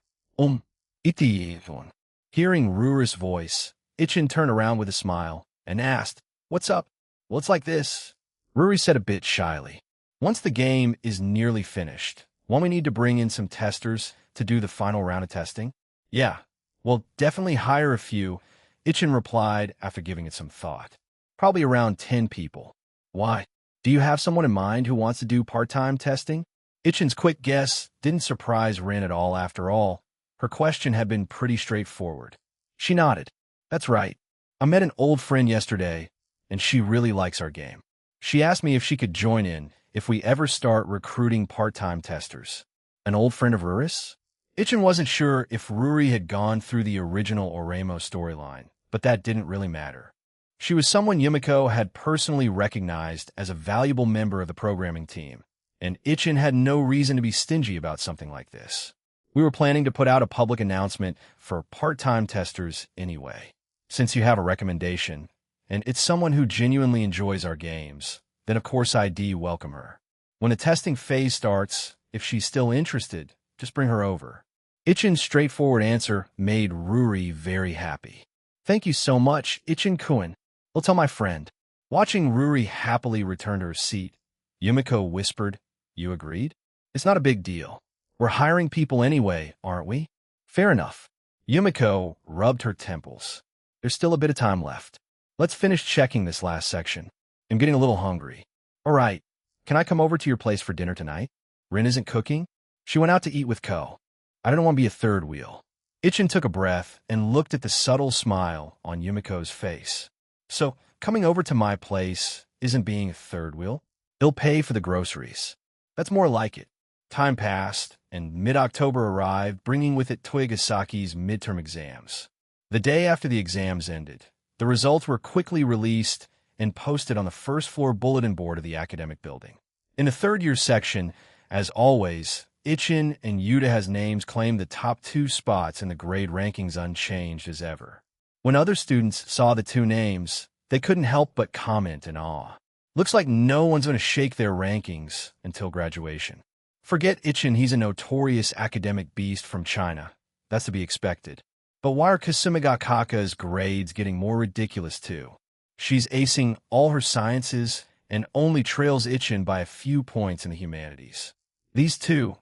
[SPEAKER 1] Iti-yevon." Hearing Rura's voice, Ichin turned around with a smile and asked, "What's up?" "Well, it's like this," Ruri said a bit shyly. "Once the game is nearly finished, won't we need to bring in some testers to do the final round of testing?" "Yeah, well, definitely hire a few," Ichin replied after giving it some thought. "Probably around 10 people. "Why? Do you have someone in mind who wants to do part-time testing?" Ichin's quick guess didn't surprise Rin at all after all. Her question had been pretty straightforward. She nodded. "That's right. I met an old friend yesterday, and she really likes our game. She asked me if she could join in if we ever start recruiting part-time testers. An old friend of Ruri's? Ichin wasn't sure if Ruri had gone through the original Oremo storyline, but that didn't really matter. She was someone Yumiko had personally recognized as a valuable member of the programming team, and Ichin had no reason to be stingy about something like this. We were planning to put out a public announcement for part-time testers anyway. Since you have a recommendation, and it's someone who genuinely enjoys our games, then of course I'd welcome her. When the testing phase starts, if she's still interested, just bring her over. Ichin's straightforward answer made Ruri very happy. Thank you so much, Ichin-kun. I'll tell my friend. Watching Ruri happily return to her seat, Yumiko whispered, You agreed? It's not a big deal. We're hiring people anyway, aren't we? Fair enough. Yumiko rubbed her temples. There's still a bit of time left. Let's finish checking this last section. I'm getting a little hungry. All right, can I come over to your place for dinner tonight? Rin isn't cooking? She went out to eat with Ko. I don't want to be a third wheel. Ichin took a breath and looked at the subtle smile on Yumiko's face. So, coming over to my place isn't being a third wheel? He'll pay for the groceries. That's more like it. Time passed, and mid-October arrived, bringing with it Toyagasaki's midterm exams. The day after the exams ended, the results were quickly released and posted on the first-floor bulletin board of the academic building. In the third-year section, as always, Ichin and Yuda's names claimed the top 2 spots in the grade rankings unchanged as ever. When other students saw the 2 names, they couldn't help but comment in awe. Looks like no one's going to shake their rankings until graduation. Forget Ichin, he's a notorious academic beast from China. That's to be expected. But why are Kasumigakaka's grades getting more ridiculous too? She's acing all her sciences and only trails Ichin by a few points in the humanities. These two,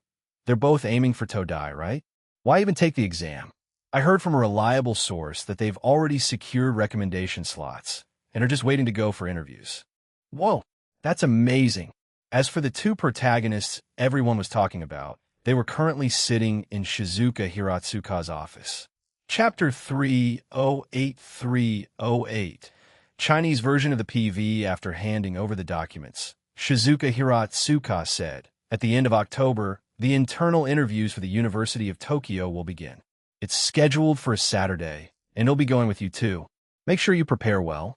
[SPEAKER 1] they're both aiming for Todai, right? Why even take the exam? I heard from a reliable source that they've already secured recommendation slots and are just waiting to go for interviews. Whoa, that's amazing. As for the 2 protagonists everyone was talking about, they were currently sitting in Shizuka Hiratsuka's office. Chapter 308-308, Chinese version of the PV. After handing over the documents, Shizuka Hiratsuka said, At the end of October, the internal interviews for the University of Tokyo will begin. It's scheduled for a Saturday, and he'll be going with you too. Make sure you prepare well.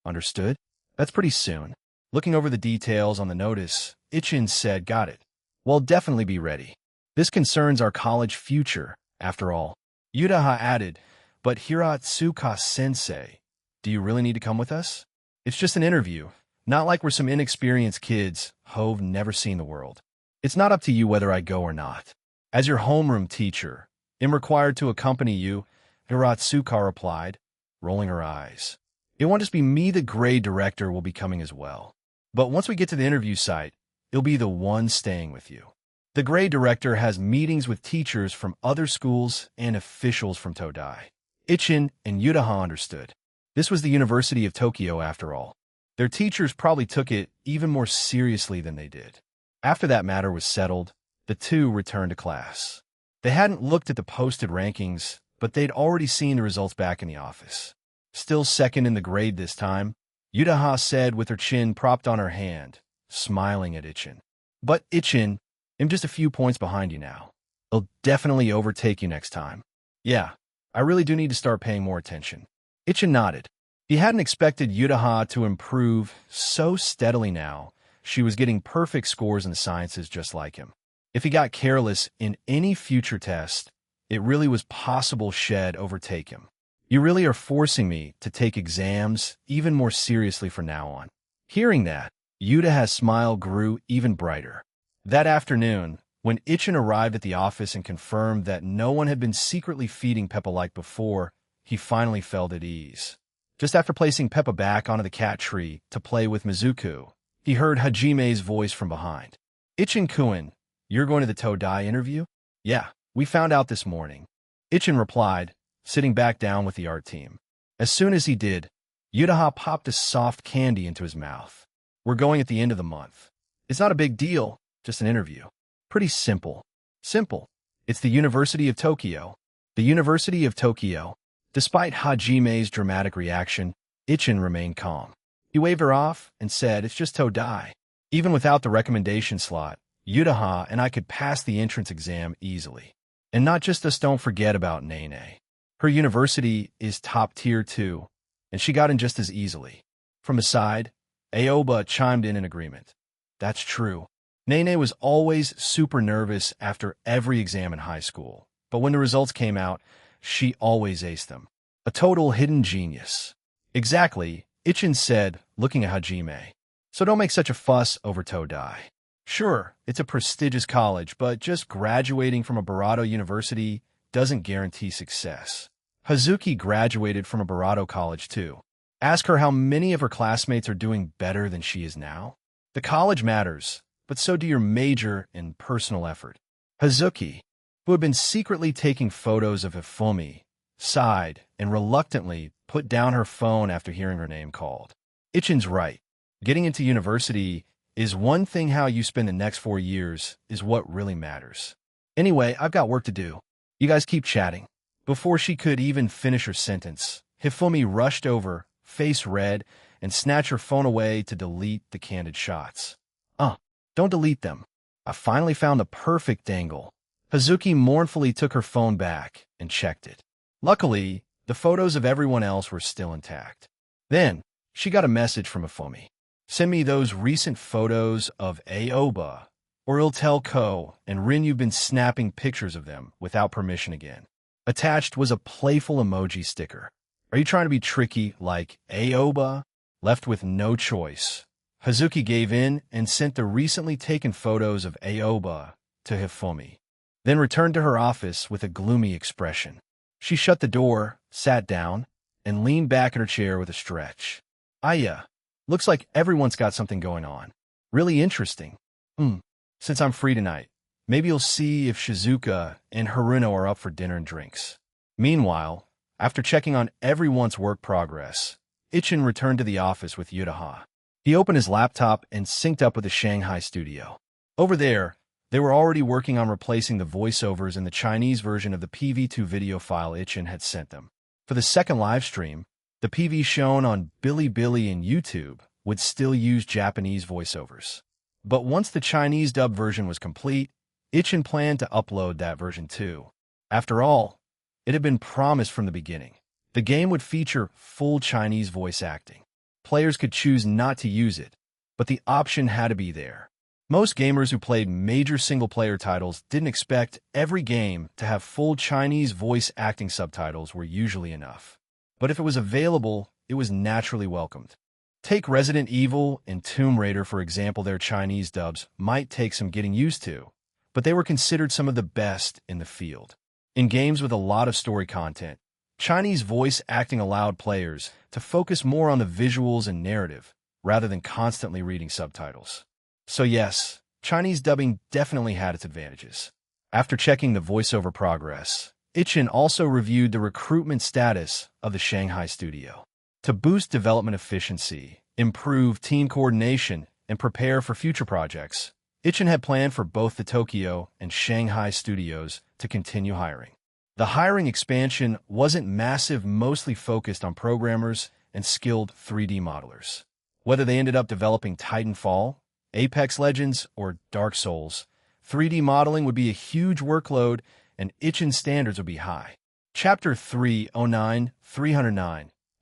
[SPEAKER 1] Understood? That's pretty soon. Looking over the details on the notice, Ichin said, Got it. Well, definitely be ready. This concerns our college future, after all. Yudaha added, But Hiratsuka-sensei, do you really need to come with us? It's just an interview, not like we're some inexperienced kids who've never seen the world. It's not up to you whether I go or not. As your homeroom teacher, I'm required to accompany you, Hiratsuka replied, rolling her eyes. It won't just be me, the grade director will be coming as well. But once we get to the interview site, it'll be the one staying with you. The grade director has meetings with teachers from other schools and officials from Todai. Ichin and Yudaha understood. This was the University of Tokyo after all. Their teachers probably took it even more seriously than they did. After that matter was settled, the 2 returned to class. They hadn't looked at the posted rankings, but they'd already seen the results back in the office. Still second in the grade this time, Yudaha said with her chin propped on her hand, smiling at Ichin. But Ichin, I'm just a few points behind you now. I'll definitely overtake you next time. Yeah, I really do need to start paying more attention. Ichin nodded. He hadn't expected Yudaha to improve so steadily now. She was getting perfect scores in the sciences just like him. If he got careless in any future test, it really was possible she'd overtake him. You really are forcing me to take exams even more seriously from now on. Hearing that, Yudaha's smile grew even brighter. That afternoon, when Ichin arrived at the office and confirmed that no one had been secretly feeding Peppa like before, he finally felt at ease. Just after placing Peppa back onto the cat tree to play with Mizuku, he heard Hajime's voice from behind. Ichin-kun, you're going to the Todai interview? Yeah, we found out this morning. Ichin replied, sitting back down with the art team. As soon as he did, Yudaha popped a soft candy into his mouth. We're going at the end of the month. It's not a big deal, just an interview. Pretty simple. Simple. It's the University of Tokyo. The University of Tokyo. Despite Hajime's dramatic reaction, Ichin remained calm. He waved her off and said, "It's just Todai." Even without the recommendation slot, Yutaha and I could pass the entrance exam easily. And not just us, don't forget about Nene. Her university is top tier too, and she got in just as easily. From his side, Aoba chimed in agreement. That's true. Nene was always super nervous after every exam in high school, but when the results came out, she always aced them. A total hidden genius. Exactly, Ichin said, looking at Hajime. So don't make such a fuss over Todai. Sure, it's a prestigious college, but just graduating from a Barato university doesn't guarantee success. Hazuki graduated from a Barato college too. Ask her how many of her classmates are doing better than she is now. The college matters, but so do your major and personal effort. Hazuki, who had been secretly taking photos of Hifumi, sighed and reluctantly put down her phone after hearing her name called. Ichin's right. Getting into university is one thing, how you spend the next 4 years is what really matters. Anyway, I've got work to do. You guys keep chatting. Before she could even finish her sentence, Hifumi rushed over, face red, and snatched her phone away to delete the candid shots. Don't delete them. I finally found the perfect angle. Hazuki mournfully took her phone back and checked it. Luckily, the photos of everyone else were still intact. Then, she got a message from Hifumi. Send me those recent photos of Aoba, or he'll tell Ko and Rin you've been snapping pictures of them without permission again. Attached was a playful emoji sticker. Are you trying to be tricky like Aoba? Left with no choice, Hazuki gave in and sent the recently taken photos of Aoba to Hifumi, then returned to her office with a gloomy expression. She shut the door, sat down, and leaned back in her chair with a stretch. Aya, looks like everyone's got something going on. Really interesting. Since I'm free tonight, maybe you'll see if Shizuka and Haruno are up for dinner and drinks. Meanwhile, after checking on everyone's work progress, Ichin returned to the office with Yutaha. He opened his laptop and synced up with the Shanghai studio. Over there, they were already working on replacing the voiceovers in the Chinese version of the PV2 video file Ichin had sent them. For the second live stream, the PV shown on Bilibili and YouTube would still use Japanese voiceovers. But once the Chinese dub version was complete, Ichin planned to upload that version too. After all, it had been promised from the beginning. The game would feature full Chinese voice acting. Players could choose not to use it, but the option had to be there. Most gamers who played major single-player titles didn't expect every game to have full Chinese voice acting subtitles were usually enough. But if it was available, it was naturally welcomed. Take Resident Evil and Tomb Raider, for example. Their Chinese dubs might take some getting used to, but they were considered some of the best in the field. In games with a lot of story content, Chinese voice acting allowed players to focus more on the visuals and narrative, rather than constantly reading subtitles. So yes, Chinese dubbing definitely had its advantages. After checking the voiceover progress, Ichin also reviewed the recruitment status of the Shanghai studio. To boost development efficiency, improve team coordination, and prepare for future projects, Ichin had planned for both the Tokyo and Shanghai studios to continue hiring. The hiring expansion wasn't massive, mostly focused on programmers and skilled 3D modelers. Whether they ended up developing Titanfall, Apex Legends, or Dark Souls, 3D modeling would be a huge workload and Ichin standards would be high. Chapter 309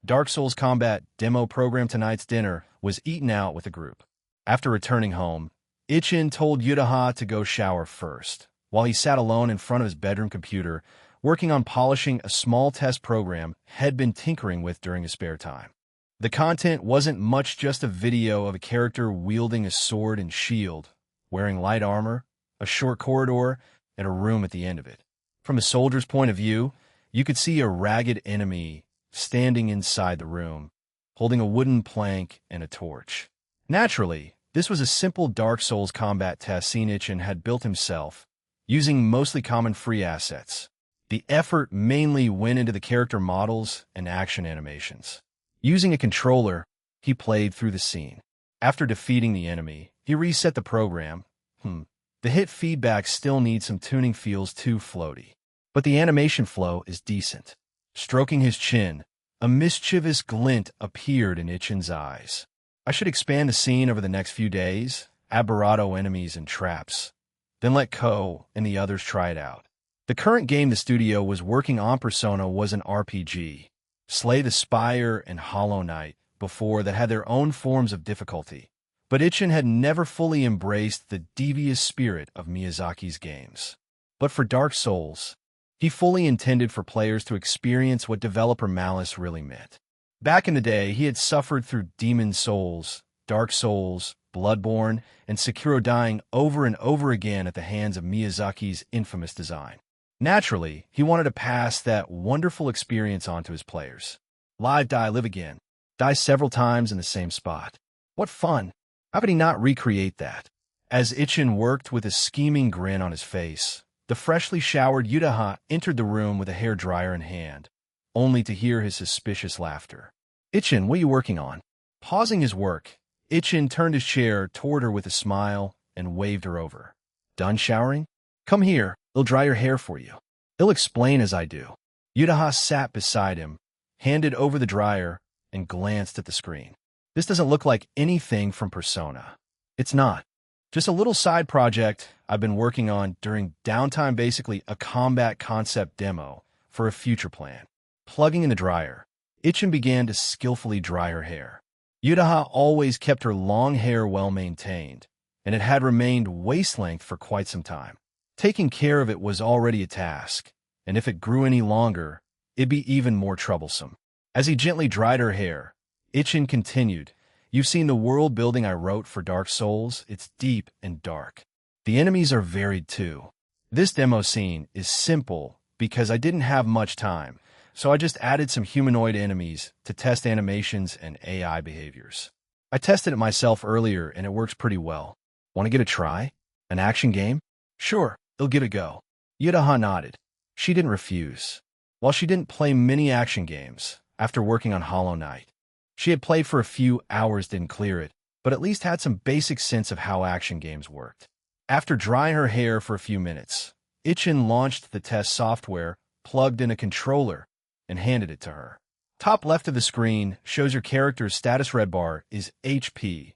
[SPEAKER 1] Dark Souls Combat Demo Program. Tonight's dinner was eaten out with a group. After returning home, Ichin told Yutaha to go shower first, while he sat alone in front of his bedroom computer, working on polishing a small test program he'd been tinkering with during his spare time. The content wasn't much, just a video of a character wielding a sword and shield, wearing light armor, a short corridor, and a room at the end of it. From a soldier's point of view, you could see a ragged enemy standing inside the room, holding a wooden plank and a torch. Naturally, this was a simple Dark Souls combat test scene Ichin had built himself, using mostly common free assets. The effort mainly went into the character models and action animations. Using a controller, he played through the scene. After defeating the enemy, he reset the program. The hit feedback still needs some tuning, feels too floaty. But the animation flow is decent. Stroking his chin, a mischievous glint appeared in Ichin's eyes. I should expand the scene over the next few days, add Barato enemies and traps, then let Ko and the others try it out. The current game the studio was working on Persona was an RPG, Slay the Spire and Hollow Knight, before that had their own forms of difficulty. But Ichin had never fully embraced the devious spirit of Miyazaki's games. But for Dark Souls, he fully intended for players to experience what developer malice really meant. Back in the day, he had suffered through Demon Souls, Dark Souls, Bloodborne, and Sekiro, dying over and over again at the hands of Miyazaki's infamous design. Naturally, he wanted to pass that wonderful experience on to his players. Live, die, live again. Die several times in the same spot. What fun! How could he not recreate that? As Ichin worked with a scheming grin on his face, the freshly showered Yutaha entered the room with a hairdryer in hand, only to hear his suspicious laughter. "Ichin, what are you working on?" Pausing his work, Ichin turned his chair toward her with a smile and waved her over. "Done showering? Come here, I'll dry your hair for you. I'll explain as I do." Yutaha sat beside him, handed over the dryer, and glanced at the screen. "This doesn't look like anything from Persona." "It's not. Just a little side project I've been working on during downtime, basically a combat concept demo for a future plan." Plugging in the dryer, Ichin began to skillfully dry her hair. Yutaha always kept her long hair well maintained, and it had remained waist-length for quite some time. Taking care of it was already a task, and if it grew any longer, it'd be even more troublesome. As he gently dried her hair, Ichin continued, "You've seen the world building I wrote for Dark Souls. It's deep and dark. The enemies are varied too. This demo scene is simple because I didn't have much time, so I just added some humanoid enemies to test animations and AI behaviors. I tested it myself earlier and it works pretty well. Want to get a try? An action game? Sure, it'll give it a go." Yutaha nodded. She didn't refuse. While she didn't play many action games, after working on Hollow Knight, she had played for a few hours, didn't clear it, but at least had some basic sense of how action games worked. After drying her hair for a few minutes, Ichin launched the test software, plugged in a controller, and handed it to her. Top left of the screen shows your character's status. Red bar is HP.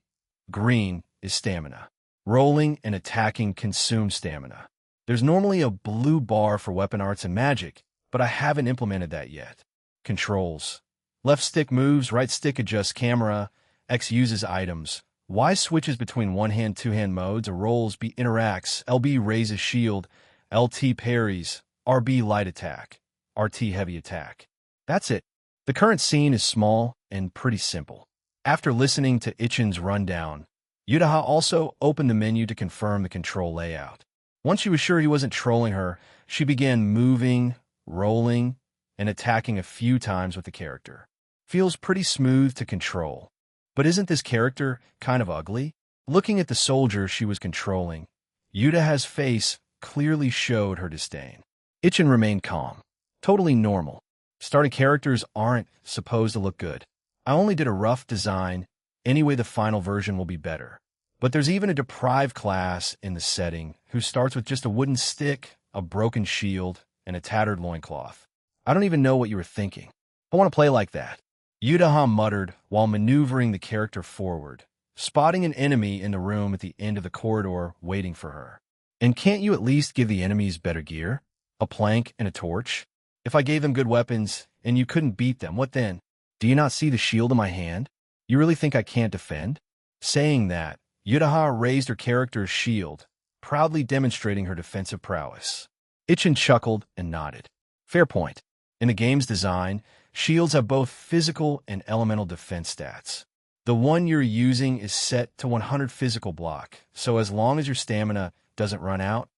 [SPEAKER 1] Green is stamina. Rolling and attacking consume stamina. There's normally a blue bar for weapon arts and magic, but I haven't implemented that yet. Controls. Left stick moves, right stick adjusts camera, X uses items, Y switches between one-hand, two-hand modes, or rolls, B interacts, LB raises shield, LT parries, RB light attack, RT heavy attack. That's it. The current scene is small and pretty simple. After listening to Ichin's rundown, Yutaha also opened the menu to confirm the control layout. Once she was sure he wasn't trolling her, she began moving, rolling, and attacking a few times with the character. Feels pretty smooth to control. But isn't this character kind of ugly? Looking at the soldier she was controlling, Yutaha's face clearly showed her disdain. Ichin remained calm. Totally normal. Starting characters aren't supposed to look good. I only did a rough design. Anyway, the final version will be better. But there's even a deprived class in the setting who starts with just a wooden stick, a broken shield, and a tattered loincloth. I don't even know what you were thinking. I want to play like that. Yutaha muttered while maneuvering the character forward, spotting an enemy in the room at the end of the corridor waiting for her. "And can't you at least give the enemies better gear? A plank and a torch? If I gave them good weapons and you couldn't beat them, what then? Do you not see the shield in my hand? You really think I can't defend?" Saying that, Yutaha raised her character's shield, proudly demonstrating her defensive prowess. Ichin chuckled and nodded. Fair point. In the game's design, shields have both physical and elemental defense stats. The one you're using is set to 100 physical block, so as long as your stamina doesn't run out,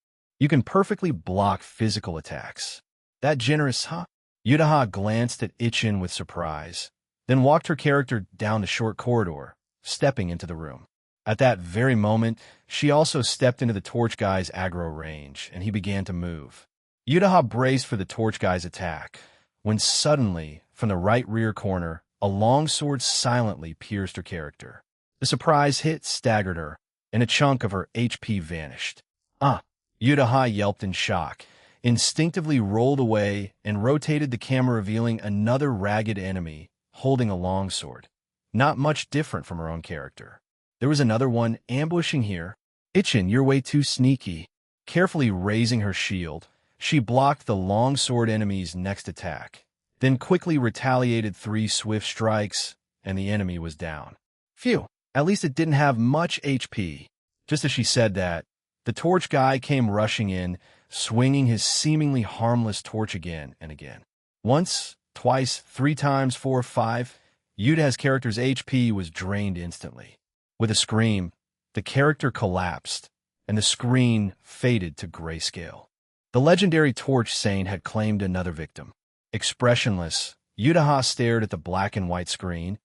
[SPEAKER 1] you can perfectly block physical attacks. That generous, huh? Yutaha glanced at Ichin with surprise, then walked her character down the short corridor, stepping into the room. At that very moment, she also stepped into the torch guy's aggro range, and he began to move. Yutaha braced for the torch guy's attack, when suddenly, from the right rear corner, a long sword silently pierced her character. The surprise hit staggered her, and a chunk of her HP vanished. "Ah!" Yutaha yelped in shock, instinctively rolled away and rotated the camera, revealing another ragged enemy holding a longsword. not much different from her own character. There was another one ambushing here. Ichin, you're way too sneaky. Carefully raising her shield, she blocked the longsword enemy's next attack, then quickly retaliated 3 swift strikes, and the enemy was down. Phew, at least it didn't have much HP. Just as she said that, the torch guy came rushing in, swinging his seemingly harmless torch again and again. Once, twice, 3 times, 4, 5, Yuda's character's HP was drained instantly. With a scream, the character collapsed, and the screen faded to grayscale. The legendary Torch Saint had claimed another victim. Expressionless, Yudaha stared at the black and white screen,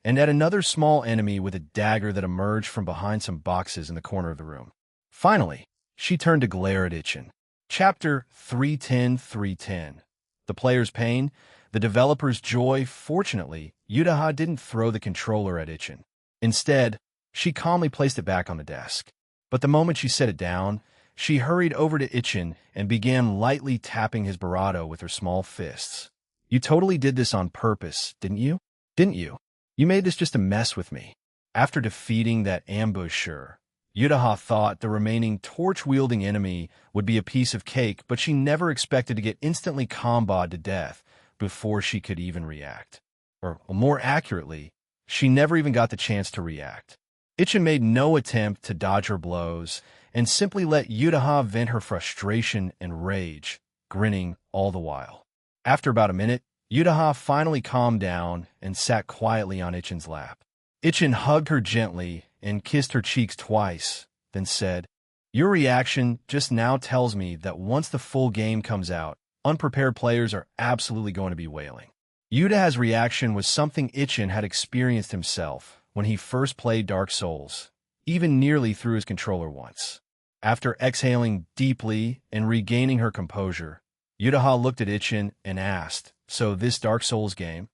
[SPEAKER 1] and at another small enemy with a dagger that emerged from behind some boxes in the corner of the room. Finally, she turned to glare at Ichin. Chapter 310-310. The player's pain, the developer's joy. Fortunately, Yudaha didn't throw the controller at Ichin. Instead, she calmly placed it back on the desk. But the moment she set it down, she hurried over to Ichin and began lightly tapping his barato with her small fists. You totally did this on purpose, didn't you? Didn't you? You made this just to mess with me. After defeating that ambusher, Yudaha thought the remaining torch-wielding enemy would be a piece of cake, but she never expected to get instantly comboed to death before she could even react. Or, more accurately, she never even got the chance to react. Ichin made no attempt to dodge her blows and simply let Yudaha vent her frustration and rage, grinning all the while. After about a minute, Yudaha finally calmed down and sat quietly on Ichin's lap. Ichin hugged her gently and kissed her cheeks twice, then said, "Your reaction just now tells me that once the full game comes out, unprepared players are absolutely going to be wailing." Yudaha's reaction was something Ichin had experienced himself when he first played Dark Souls, even nearly threw his controller once. After exhaling deeply and regaining her composure, Yudaha looked at Ichin and asked, "So this Dark Souls game,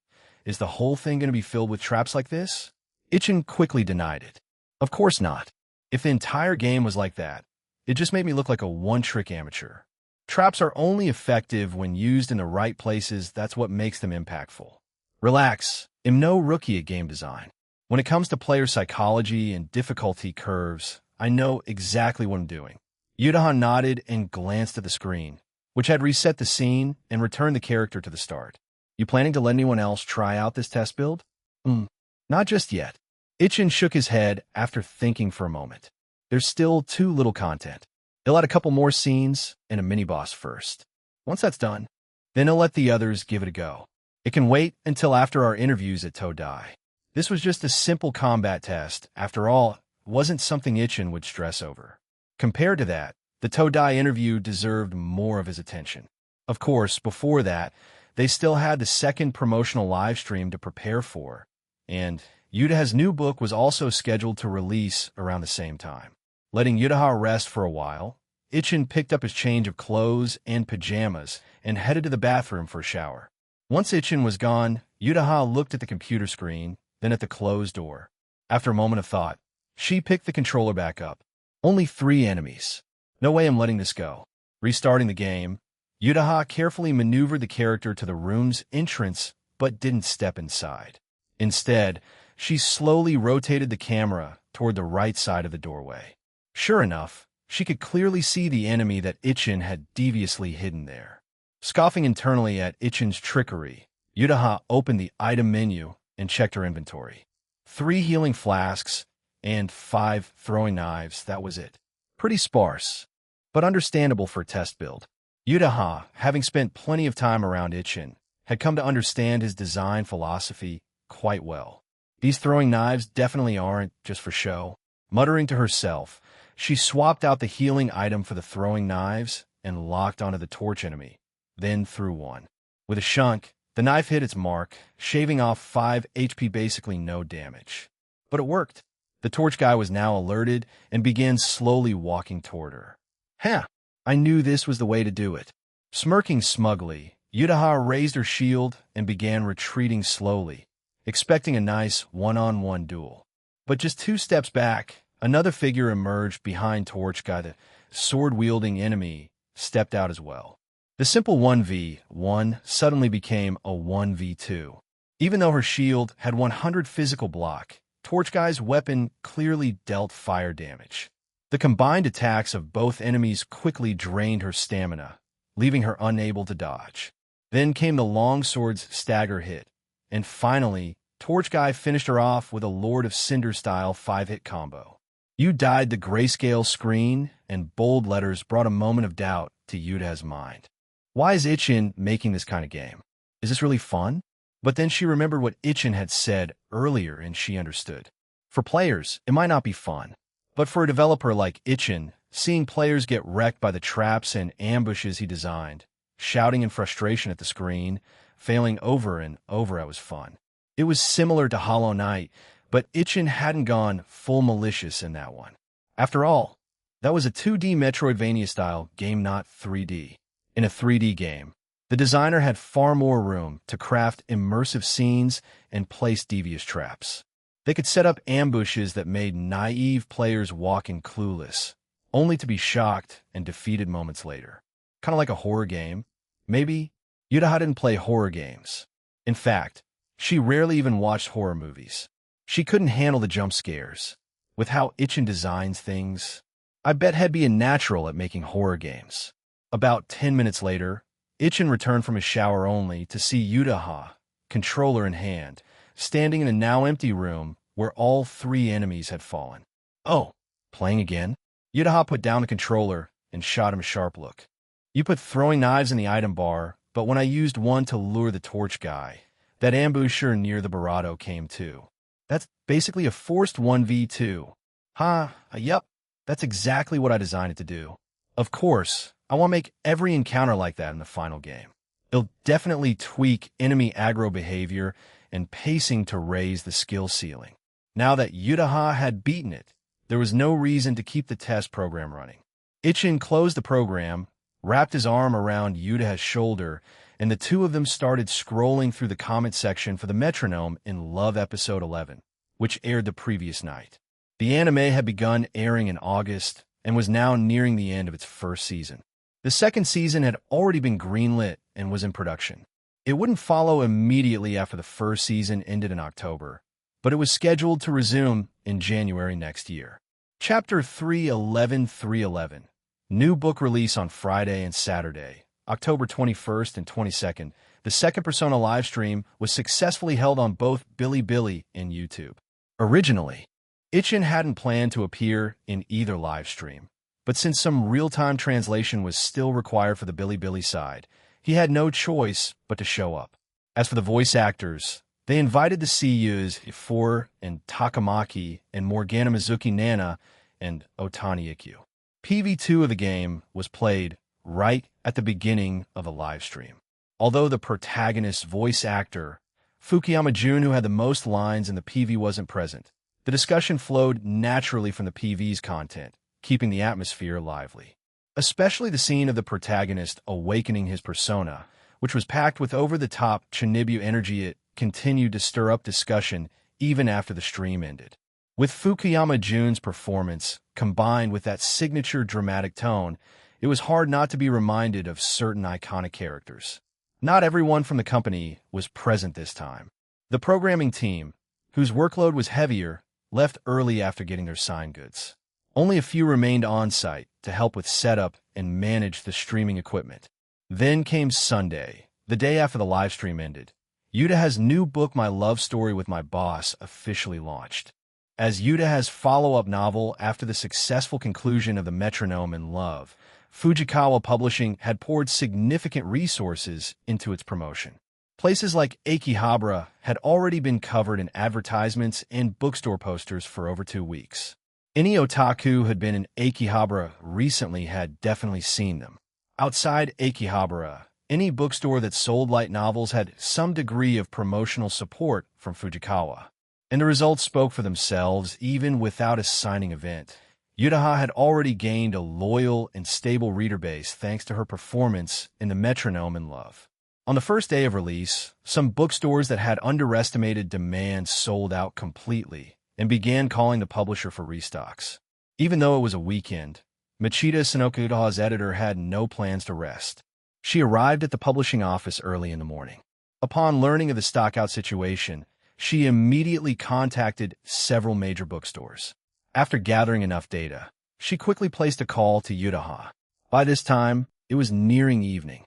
[SPEAKER 1] is the whole thing going to be filled with traps like this?" Ichin quickly denied it. Of course not. If the entire game was like that, it just made me look like a one-trick amateur. Traps are only effective when used in the right places. That's what makes them impactful. Relax. I'm no rookie at game design. When it comes to player psychology and difficulty curves, I know exactly what I'm doing. Yudaha nodded and glanced at the screen, which had reset the scene and returned the character to the start. You planning to let anyone else try out this test build? Not just yet. Ichin shook his head after thinking for a moment. There's still too little content. He'll add a couple more scenes and a mini-boss first. Once that's done, then he'll let the others give it a go. It can wait until after our interviews at Todai. This was just a simple combat test. After all, it wasn't something Ichin would stress over. Compared to that, the Todai interview deserved more of his attention. Of course, before that, they still had the second promotional live stream to prepare for, and Yudaha's new book was also scheduled to release around the same time. Letting Yudaha rest for a while, Ichin picked up his change of clothes and pajamas and headed to the bathroom for a shower. Once Ichin was gone, Yudaha looked at the computer screen, then at the closed door. After a moment of thought, she picked the controller back up. Only 3 enemies. No way I'm letting this go. Restarting the game, Yudaha carefully maneuvered the character to the room's entrance but didn't step inside. Instead, she slowly rotated the camera toward the right side of the doorway. Sure enough, she could clearly see the enemy that Ichin had deviously hidden there. Scoffing internally at Ichin's trickery, Yudaha opened the item menu and checked her inventory. 3 healing flasks and 5 throwing knives, that was it. Pretty sparse, but understandable for a test build. Yudaha, having spent plenty of time around Ichin, had come to understand his design philosophy quite well. These throwing knives definitely aren't just for show. Muttering to herself, she swapped out the healing item for the throwing knives and locked onto the torch enemy, then threw one. With a shunk, the knife hit its mark, shaving off 5 HP, basically no damage. But it worked. The torch guy was now alerted and began slowly walking toward her. I knew this was the way to do it. Smirking smugly, Yudaha raised her shield and began retreating slowly, expecting a nice one-on-one duel. But just 2 steps back, another figure emerged behind Torch Guy. The sword-wielding enemy stepped out as well. The simple 1v1 suddenly became a 1v2. Even though her shield had 100 physical block, Torch Guy's weapon clearly dealt fire damage. The combined attacks of both enemies quickly drained her stamina, leaving her unable to dodge. Then came the longsword's stagger hit, and finally, Torch Guy finished her off with a Lord of Cinder-style 5-hit combo. "You died." The grayscale screen and bold letters brought a moment of doubt to Yuta's mind. Why is Ichin making this kind of game? Is this really fun? But then she remembered what Ichin had said earlier and she understood. For players, it might not be fun. But for a developer like Ichin, seeing players get wrecked by the traps and ambushes he designed, shouting in frustration at the screen, failing over and over, it was fun. It was similar to Hollow Knight, but Ichin hadn't gone full malicious in that one. After all, that was a 2D Metroidvania-style game, not 3D. In a 3D game, the designer had far more room to craft immersive scenes and place devious traps. They could set up ambushes that made naive players walk in clueless, only to be shocked and defeated moments later. Kind of like a horror game. Maybe Yutaha didn't play horror games. In fact, she rarely even watched horror movies. She couldn't handle the jump scares. With how Ichin designs things, I bet he'd be a natural at making horror games. About 10 minutes later, Ichin returned from his shower only to see Yutaha, controller in hand, standing in a now-empty room where all 3 enemies had fallen. "Oh, playing again?" Yutaha put down the controller and shot him a sharp look. "You put throwing knives in the item bar, but when I used one to lure the Torch Guy, that ambusher near the Barado came too. That's basically a forced 1v2. Yep, that's exactly what I designed it to do. Of course, I want to make every encounter like that in the final game. It'll definitely tweak enemy aggro behavior and pacing to raise the skill ceiling." Now that Yutaha had beaten it, there was no reason to keep the test program running. Ichin closed the program, wrapped his arm around Yutaha's shoulder, and the two of them started scrolling through the comment section for the Metronome in Love Episode 11, which aired the previous night. The anime had begun airing in August and was now nearing the end of its first season. The second season had already been greenlit and was in production. It wouldn't follow immediately after the first season ended in October, but it was scheduled to resume in January next year. Chapter 311. New book release on Friday and Saturday, October 21st and 22nd. The second Persona livestream was successfully held on both Bilibili and YouTube. Originally, Ichin hadn't planned to appear in either livestream, but since some real-time translation was still required for the Bilibili side, he had no choice but to show up. As for the voice actors, they invited the seiyus Ifor and Takamaki and Morgana Mizuki Nana and Otani Ikkyu. PV2 of the game was played right at the beginning of the livestream. Although the protagonist's voice actor, Fukuyama Jun, who had the most lines in the PV, wasn't present, the discussion flowed naturally from the PV's content, keeping the atmosphere lively. Especially the scene of the protagonist awakening his persona, which was packed with over-the-top Chinibu energy. It continued to stir up discussion even after the stream ended. With Fukuyama Jun's performance, combined with that signature dramatic tone, it was hard not to be reminded of certain iconic characters. Not everyone from the company was present this time. The programming team, whose workload was heavier, left early after getting their signed goods. Only a few remained on-site to help with setup and manage the streaming equipment. Then came Sunday, the day after the livestream ended. Yutaha's new book, My Love Story with My Boss, officially launched. As Yutaha's follow-up novel after the successful conclusion of The Metronome in Love, Fujikawa Publishing had poured significant resources into its promotion. Places like Akihabara had already been covered in advertisements and bookstore posters for over 2 weeks. Any otaku who had been in Akihabara recently had definitely seen them. Outside Akihabara, any bookstore that sold light novels had some degree of promotional support from Fujikawa. And the results spoke for themselves even without a signing event. Yutaha had already gained a loyal and stable reader base thanks to her performance in The Metronome in Love. On the first day of release, some bookstores that had underestimated demand sold out completely and began calling the publisher for restocks. Even though it was a weekend, Machida Sonokuta's editor had no plans to rest. She arrived at the publishing office early in the morning. Upon learning of the stockout situation, she immediately contacted several major bookstores. After gathering enough data, she quickly placed a call to Yutaha. By this time, it was nearing evening.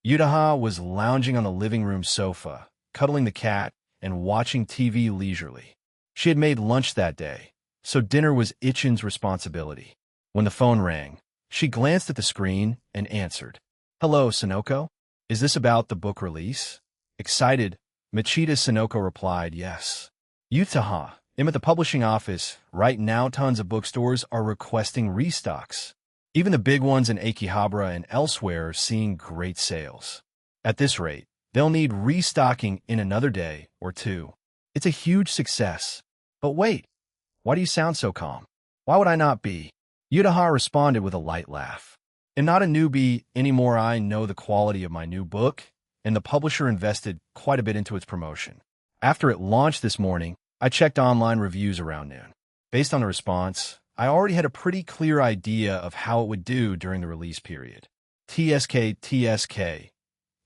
[SPEAKER 1] Yutaha was lounging on the living room sofa, cuddling the cat and watching TV leisurely. She had made lunch that day, so dinner was Ichin's responsibility. When the phone rang, she glanced at the screen and answered. "Hello, Sonoko? Is this about the book release?" Excited, Machida Sonoko replied, "Yes." "Yutaha, I'm at the publishing office. Right now, tons of bookstores are requesting restocks. Even the big ones in Akihabara and elsewhere are seeing great sales. At this rate, they'll need restocking in another day or two. It's a huge success." "But wait, why do you sound so calm?" "Why would I not be?" Yutaha responded with a light laugh. "I'm not a newbie anymore. I know the quality of my new book, and the publisher invested quite a bit into its promotion. After it launched this morning, I checked online reviews around noon. Based on the response, I already had a pretty clear idea of how it would do during the release period. TSK.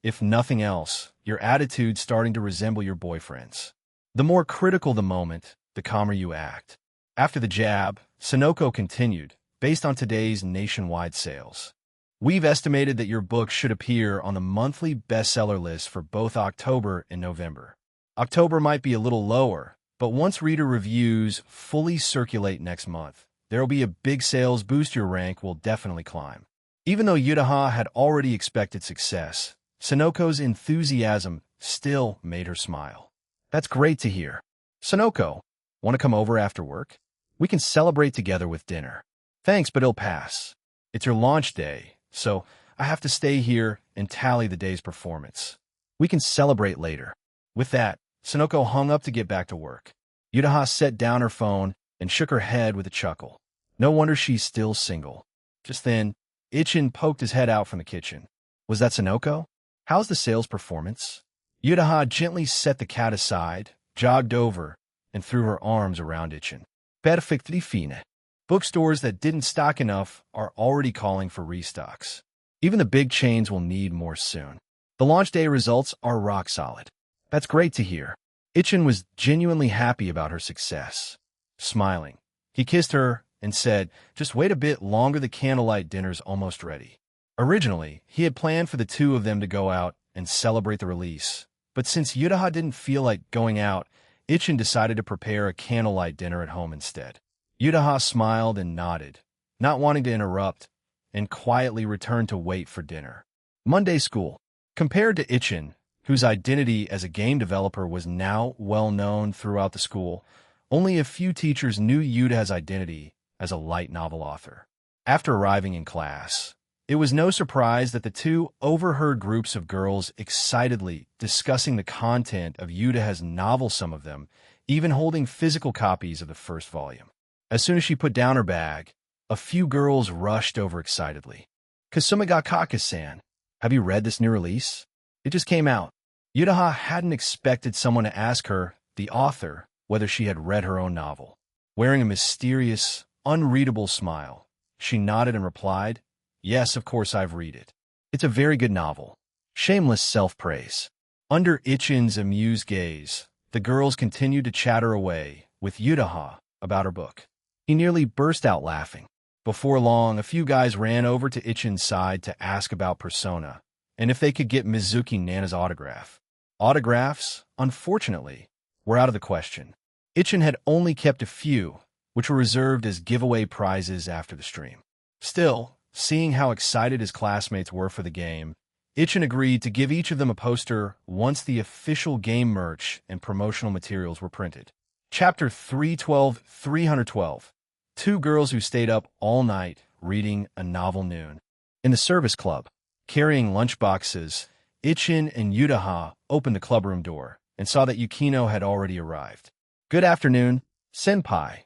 [SPEAKER 1] If nothing else, your attitude's starting to resemble your boyfriend's. The more critical the moment, the calmer you act." After the jab, Sonoko continued, "Based on today's nationwide sales, we've estimated that your book should appear on the monthly bestseller list for both October and November. October might be a little lower, but once reader reviews fully circulate next month, there'll be a big sales boost. Your rank will definitely climb." Even though Yutaha had already expected success, Sonoko's enthusiasm still made her smile. "That's great to hear. Sonoko, want to come over after work? We can celebrate together with dinner." "Thanks, but it'll pass. It's your launch day, so I have to stay here and tally the day's performance. We can celebrate later." With that, Sonoko hung up to get back to work. Yutaha set down her phone and shook her head with a chuckle. No wonder she's still single. Just then, Ichin poked his head out from the kitchen. "Was that Sonoko? How's the sales performance?" Yutaha gently set the cat aside, jogged over, and threw her arms around Ichin. "Perfectly fine." Bookstores that didn't stock enough are already calling for restocks. Even the big chains will need more soon. The launch day results are rock solid. "That's great to hear." Ichin was genuinely happy about her success. Smiling, he kissed her and said, "Just wait a bit longer, the candlelight dinner's almost ready." Originally, he had planned for the two of them to go out and celebrate the release, but since Yutaha didn't feel like going out, Ichin decided to prepare a candlelight dinner at home instead. Yutaha smiled and nodded, not wanting to interrupt, and quietly returned to wait for dinner. Monday school. Compared to Ichin, whose identity as a game developer was now well known throughout the school, only a few teachers knew Yutaha's identity as a light novel author. After arriving in class, it was no surprise that the two overheard groups of girls excitedly discussing the content of Yutaha's novel, some of them even holding physical copies of the first volume. As soon as she put down her bag, a few girls rushed over excitedly. "Kasumi ga Kaka-san, have you read this new release? It just came out." Yutaha hadn't expected someone to ask her, the author, whether she had read her own novel. Wearing a mysterious, unreadable smile, she nodded and replied, "Yes, of course I've read it. It's a very good novel." Shameless self-praise. Under Ichin's amused gaze, the girls continued to chatter away with Yutaha about her book. He nearly burst out laughing. Before long, a few guys ran over to Ichin's side to ask about Persona, and if they could get Mizuki Nana's autograph. Autographs, unfortunately, were out of the question. Ichin had only kept a few, which were reserved as giveaway prizes after the stream. Still, seeing how excited his classmates were for the game, Ichin agreed to give each of them a poster once the official game merch and promotional materials were printed. Chapter 312. Two girls who stayed up all night reading a novel noon. In the service club, carrying lunchboxes, Ichin and Yutaha opened the clubroom door and saw that Yukino had already arrived. "Good afternoon, senpai.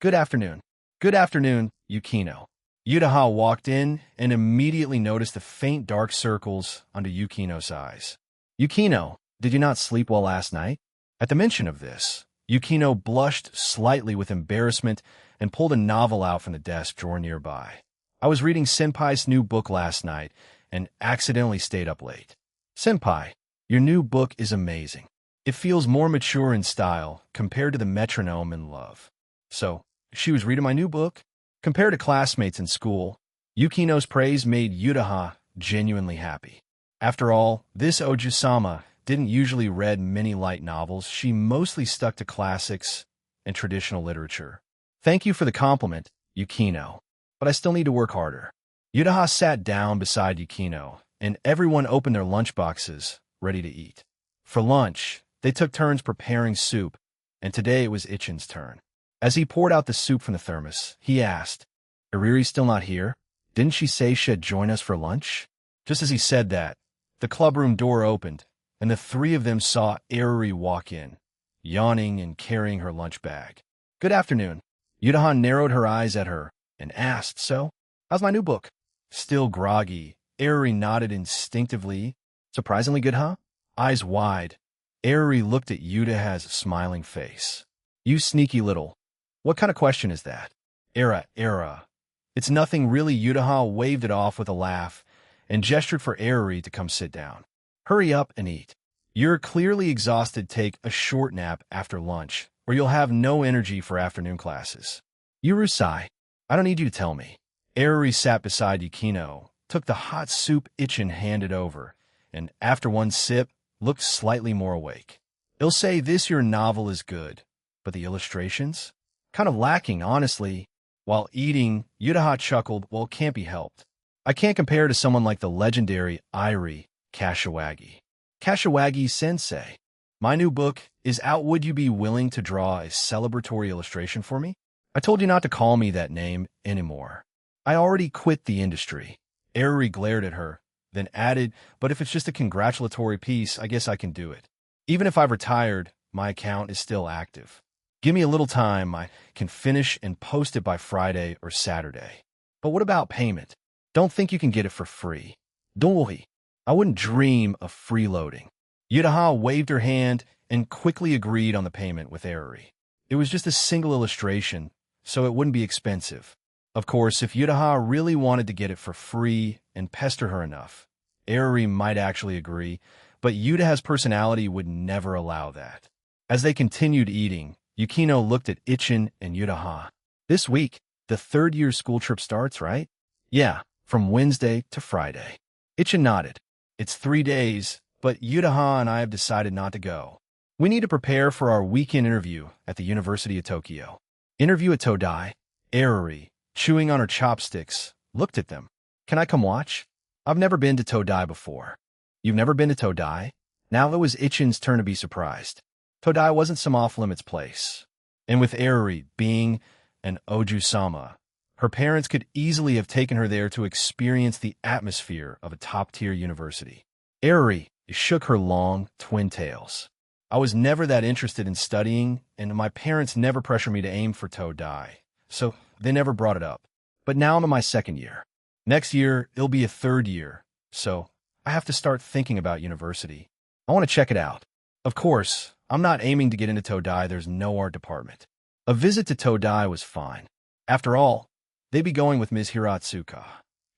[SPEAKER 1] Good afternoon. Good afternoon, Yukino." Yutaha walked in and immediately noticed the faint dark circles under Yukino's eyes. "Yukino, did you not sleep well last night?" At the mention of this, Yukino blushed slightly with embarrassment and pulled a novel out from the desk drawer nearby. "I was reading Senpai's new book last night and accidentally stayed up late." "Senpai, Your new book is amazing. It feels more mature in style compared to the metronome in love. So, she was reading my new book? Compared to classmates in school, Yukino's praise made Yutaha genuinely happy. After all, this Ojusama didn't usually read many light novels. She mostly stuck to classics and traditional literature. Thank you for the compliment, Yukino, but I still need to work harder. Yutaha sat down beside Yukino, and everyone opened their lunchboxes, ready to eat. For lunch, they took turns preparing soup, and today it was Ichin's turn. As he poured out the soup from the thermos, he asked, "Ariri still not here? Didn't she say she'd join us for lunch?" Just as he said that, the clubroom door opened, and the three of them saw Ariri walk in, yawning and carrying her lunch bag. "Good afternoon." Yutaha narrowed her eyes at her and asked, "So, how's my new book?" Still groggy, Ariri nodded instinctively. "Surprisingly good, huh?" Eyes wide, Ariri looked at Yutaha's smiling face. "You sneaky little. What kind of question is that?" Era. It's nothing really." Yutaha waved it off with a laugh and gestured for Ariri to come sit down. "Hurry up and eat. You're clearly exhausted. Take a short nap after lunch, or you'll have no energy for afternoon classes." "Yurusai, I don't need you to tell me." Ariri sat beside Yukino, took the hot soup Ichin handed over, and after one sip, looked slightly more awake. "I'll say this, your novel is good, but the illustrations? Kind of lacking, honestly." While eating, Yutaha chuckled, "Well, it can't be helped. I can't compare to someone like the legendary Irie Kashiwagi. Kashiwagi-sensei. My new book is out. Would you be willing to draw a celebratory illustration for me?" "I told you not to call me that name anymore. I already quit the industry." Ariri glared at her, then added, "But if it's just a congratulatory piece, I guess I can do it. Even if I've retired, my account is still active. Give me a little time, I can finish and post it by Friday or Saturday." "But what about payment? Don't think you can get it for free." "Don't worry. I wouldn't dream of freeloading." Yutaha waved her hand and quickly agreed on the payment with Ariri. It was just a single illustration, so it wouldn't be expensive. Of course, if Yutaha really wanted to get it for free and pester her enough, Ariri might actually agree, but Yutaha's personality would never allow that. As they continued eating, Yukino looked at Ichin and Yutaha. "This week, the third-year school trip starts, right?" "Yeah, from Wednesday to Friday." Ichin nodded. "It's 3 days, but Yutaha and I have decided not to go. We need to prepare for our weekend interview at the University of Tokyo." "Interview at Todai?" Ariri, chewing on her chopsticks, looked at them. "Can I come watch? I've never been to Todai before." "You've never been to Todai?" Now it was Ichin's turn to be surprised. Todai wasn't some off-limits place. And with Ariri being an Ojusama, her parents could easily have taken her there to experience the atmosphere of a top-tier university. Ariri shook her long, twin tails. "I was never that interested in studying, and my parents never pressured me to aim for Todai, so they never brought it up. But now I'm in my second year. Next year, it'll be a third year, so I have to start thinking about university. I want to check it out. Of course, I'm not aiming to get into Todai. There's no art department. A visit to Todai was fine. After all, they'd be going with Ms. Hiratsuka.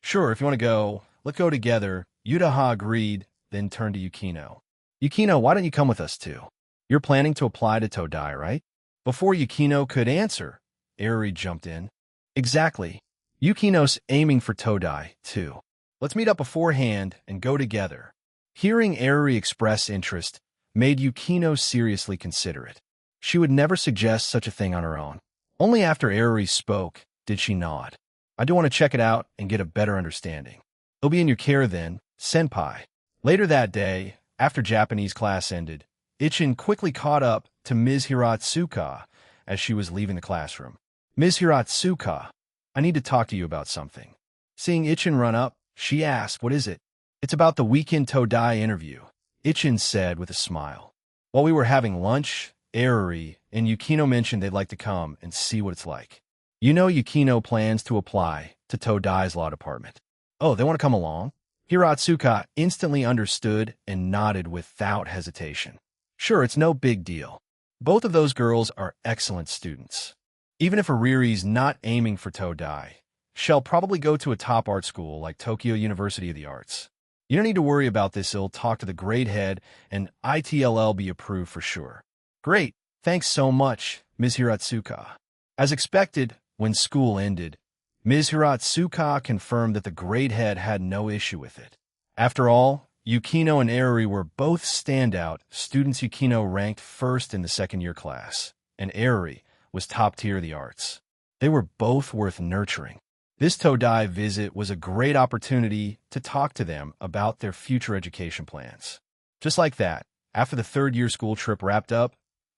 [SPEAKER 1] Sure, if you want to go, let's go together." Yutaha agreed, then turned to Yukino. "Yukino, why don't you come with us too? You're planning to apply to Todai, right?" Before Yukino could answer, Ariri jumped in. "Exactly. Yukino's aiming for Todai, too. Let's meet up beforehand and go together." Hearing Ariri express interest made Yukino seriously consider it. She would never suggest such a thing on her own. Only after Ariri spoke did she nod. "I do want to check it out and get a better understanding. It'll be in your care then, senpai." Later that day, after Japanese class ended, Ichin quickly caught up to Ms. Hiratsuka as she was leaving the classroom. "Ms. Hiratsuka, I need to talk to you about something." Seeing Ichin run up, she asked, "What is it?" "It's about the weekend Todai interview," Ichin said with a smile. While we were having lunch, Ariri and Yukino mentioned they'd like to come and see what it's like. You know, Yukino plans to apply to Todai's law department. "Oh, they want to come along?" Hiratsuka instantly understood and nodded without hesitation. "Sure, it's no big deal. Both of those girls are excellent students. Even if Ariri's not aiming for Todai, she'll probably go to a top art school like Tokyo University of the Arts." You don't need to worry about this. It'll talk to the grade head, and ITLL be approved for sure. Great. Thanks so much, Ms. Hiratsuka. As expected, when school ended, Ms. Hiratsuka confirmed that the grade head had no issue with it. After all, Yukino and Eruri were both standout students. Yukino ranked first in the second-year class, and Eruri was top tier of the arts. They were both worth nurturing. This Todai visit was a great opportunity to talk to them about their future education plans. Just like that, after the third-year school trip wrapped up,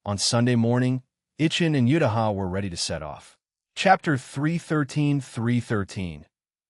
[SPEAKER 1] on Sunday morning, Ichin and Yutaha were ready to set off. Chapter 313.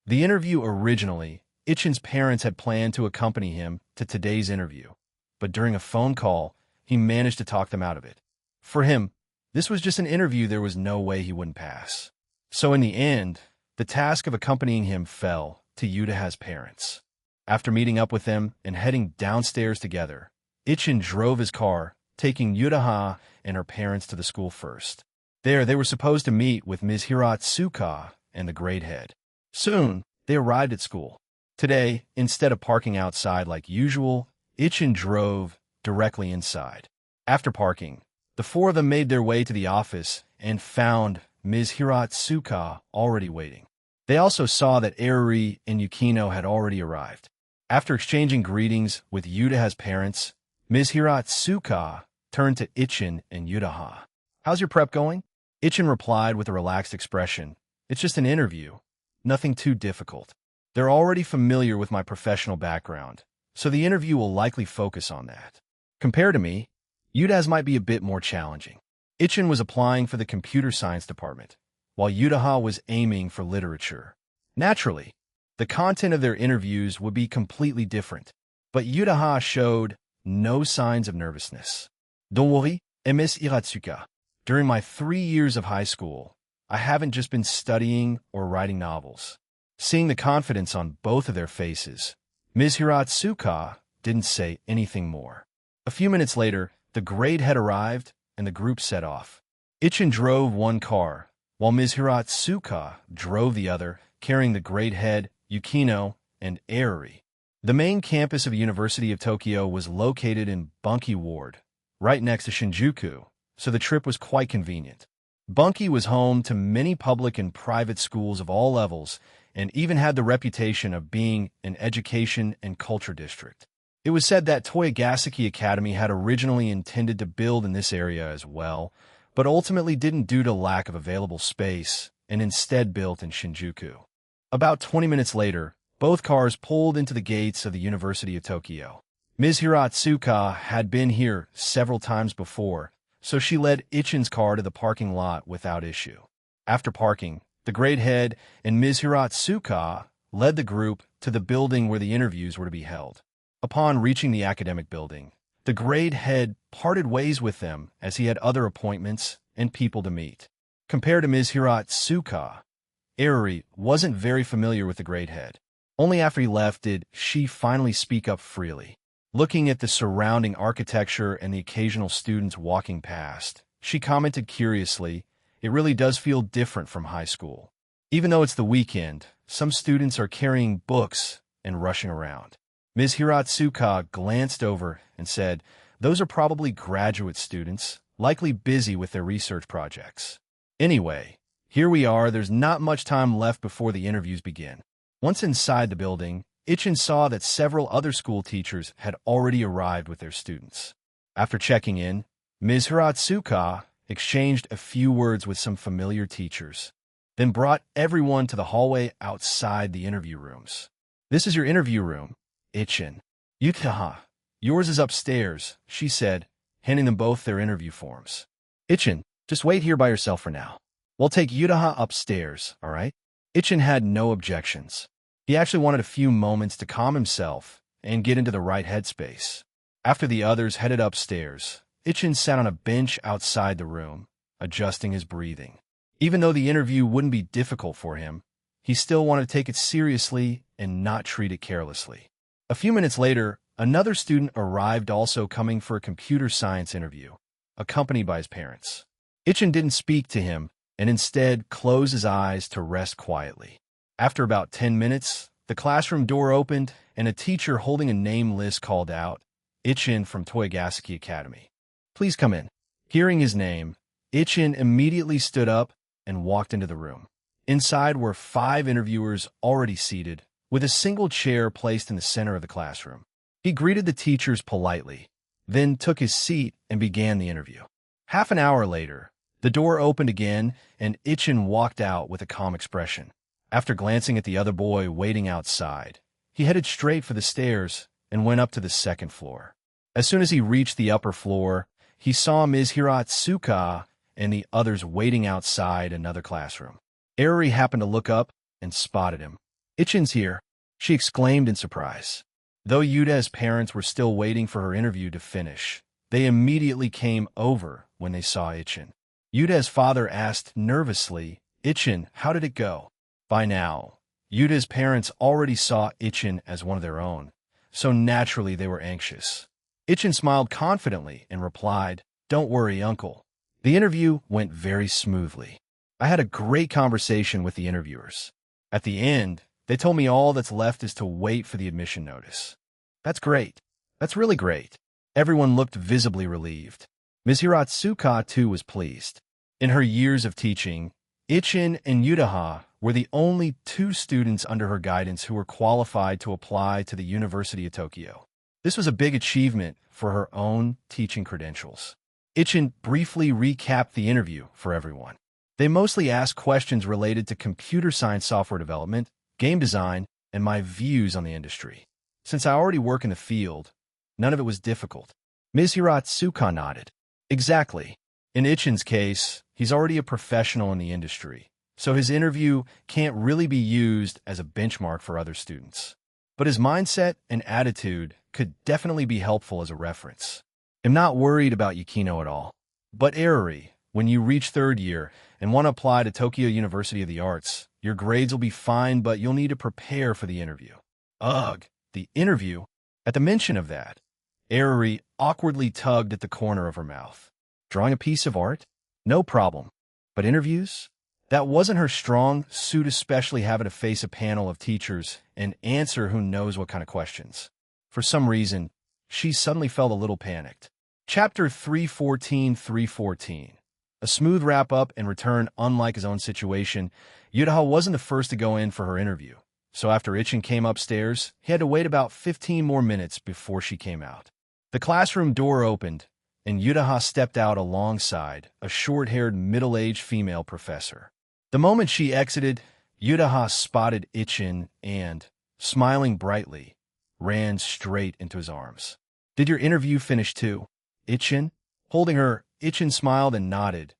[SPEAKER 1] The interview. Originally, Ichin's parents had planned to accompany him to today's interview, but during a phone call, he managed to talk them out of it. For him, this was just an interview there was no way he wouldn't pass. So in the end, the task of accompanying him fell to Yutaha's parents. After meeting up with them and heading downstairs together, Ichin drove his car, taking Yutaha and her parents to the school first. There, they were supposed to meet with Ms. Hiratsuka and the grade head. Soon, they arrived at school. Today, instead of parking outside like usual, Ichin drove directly inside. After parking, the four of them made their way to the office and found Ms. Hiratsuka already waiting. They also saw that Eruri and Yukino had already arrived. After exchanging greetings with Yutaha's parents, Ms. Hiratsuka turned to Ichin and Yutaha. How's your prep going? Ichin replied with a relaxed expression. It's just an interview. Nothing too difficult. They're already familiar with my professional background, so the interview will likely focus on that. Compared to me, Yutaha's might be a bit more challenging. Ichin was applying for the computer science department, while Yutaha was aiming for literature. Naturally, the content of their interviews would be completely different, but Yutaha showed no signs of nervousness. Don't worry, Ms. Hiratsuka. During my 3 years of high school, I haven't just been studying or writing novels. Seeing the confidence on both of their faces, Ms. Hiratsuka didn't say anything more. A few minutes later, the grade had arrived, and the group set off. Ichin drove one car, while Ms. Hiratsuka drove the other, carrying the grade head, Yukino, and Eruri. The main campus of the University of Tokyo was located in Bunki Ward, right next to Shinjuku, so the trip was quite convenient. Bunki was home to many public and private schools of all levels, and even had the reputation of being an education and culture district. It was said that Toyogaseki Academy had originally intended to build in this area as well, but ultimately didn't due to lack of available space, and instead built in Shinjuku. About 20 minutes later, both cars pulled into the gates of the University of Tokyo. Ms. Hiratsuka had been here several times before, so she led Ichin's car to the parking lot without issue. After parking, the grade head and Ms. Hiratsuka led the group to the building where the interviews were to be held. Upon reaching the academic building, the grade head parted ways with them as he had other appointments and people to meet. Compared to Ms. Hiratsuka, Eruri wasn't very familiar with the grade head. Only after he left did she finally speak up freely. Looking at the surrounding architecture and the occasional students walking past, she commented curiously, "It really does feel different from high school. Even though it's the weekend, some students are carrying books and rushing around." Ms. Hiratsuka glanced over and said, "Those are probably graduate students, likely busy with their research projects. Anyway, here we are. There's not much time left before the interviews begin." Once inside the building, Ichin saw that several other school teachers had already arrived with their students. After checking in, Ms. Hiratsuka exchanged a few words with some familiar teachers, then brought everyone to the hallway outside the interview rooms. "This is your interview room, Ichin. Yutaha, yours is upstairs," she said, handing them both their interview forms. "Ichin, just wait here by yourself for now. We'll take Yutaha upstairs, all right?" Ichin had no objections. He actually wanted a few moments to calm himself and get into the right headspace. After the others headed upstairs, Ichin sat on a bench outside the room, adjusting his breathing. Even though the interview wouldn't be difficult for him, he still wanted to take it seriously and not treat it carelessly. A few minutes later, another student arrived, also coming for a computer science interview, accompanied by his parents. Ichin didn't speak to him and instead closed his eyes to rest quietly. After about 10 minutes, the classroom door opened, and a teacher holding a name list called out, "Ichin from Toyogasaki Academy. Please come in." Hearing his name, Ichin immediately stood up and walked into the room. Inside were 5 interviewers already seated, with a single chair placed in the center of the classroom. He greeted the teachers politely, then took his seat and began the interview. Half an hour later, the door opened again, and Ichin walked out with a calm expression. After glancing at the other boy waiting outside, he headed straight for the stairs and went up to the 2nd floor. As soon as he reached the upper floor, he saw Ms. Hiratsuka and the others waiting outside another classroom. Eruri happened to look up and spotted him. "Ichin's here," she exclaimed in surprise. Though Yuda's parents were still waiting for her interview to finish, they immediately came over when they saw Ichin. Yuda's father asked nervously, "Ichin, how did it go?" By now, Yuda's parents already saw Ichin as one of their own, so naturally they were anxious. Ichin smiled confidently and replied, "Don't worry, uncle. The interview went very smoothly. I had a great conversation with the interviewers. At the end, they told me all that's left is to wait for the admission notice." "That's great. That's really great." Everyone looked visibly relieved. Ms. Hiratsuka, too, was pleased. In her years of teaching, Ichin and Yudaha were the only 2 students under her guidance who were qualified to apply to the University of Tokyo. This was a big achievement for her own teaching credentials. Ichin briefly recapped the interview for everyone. They mostly asked questions related to computer science software development, game design, and my views on the industry. Since I already work in the field, none of it was difficult. Ms. Hiratsuka nodded. "Exactly. In Ichin's case, he's already a professional in the industry, so his interview can't really be used as a benchmark for other students. But his mindset and attitude could definitely be helpful as a reference. I'm not worried about Yukino at all. But Eruri, when you reach 3rd year and want to apply to Tokyo University of the Arts, your grades will be fine, but you'll need to prepare for the interview." Ugh, the interview? At the mention of that, Eruri awkwardly tugged at the corner of her mouth. Drawing a piece of art? No problem. But interviews? That wasn't her strong suit, especially having to face a panel of teachers and answer who knows what kind of questions. For some reason, she suddenly felt a little panicked. Chapter 314. A smooth wrap-up and return. Unlike his own situation, Yudaha wasn't the first to go in for her interview. So after Ichin came upstairs, he had to wait about 15 more minutes before she came out. The classroom door opened, and Yudaha stepped out alongside a short-haired, middle-aged female professor. The moment she exited, Yudaha spotted Ichin and, smiling brightly, ran straight into his arms. "Did your interview finish too, Ichin?" Holding her, Ichin smiled and nodded.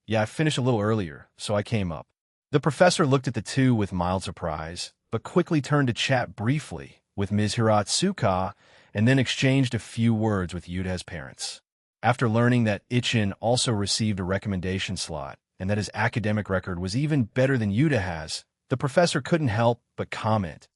[SPEAKER 1] "Yeah, I finished a little earlier, so I came up." The professor looked at the two with mild surprise, but quickly turned to chat briefly with Ms. Hiratsuka and then exchanged a few words with Yuda's parents. After learning that Ichin also received a recommendation slot and that his academic record was even better than Yuda has, the professor couldn't help but comment,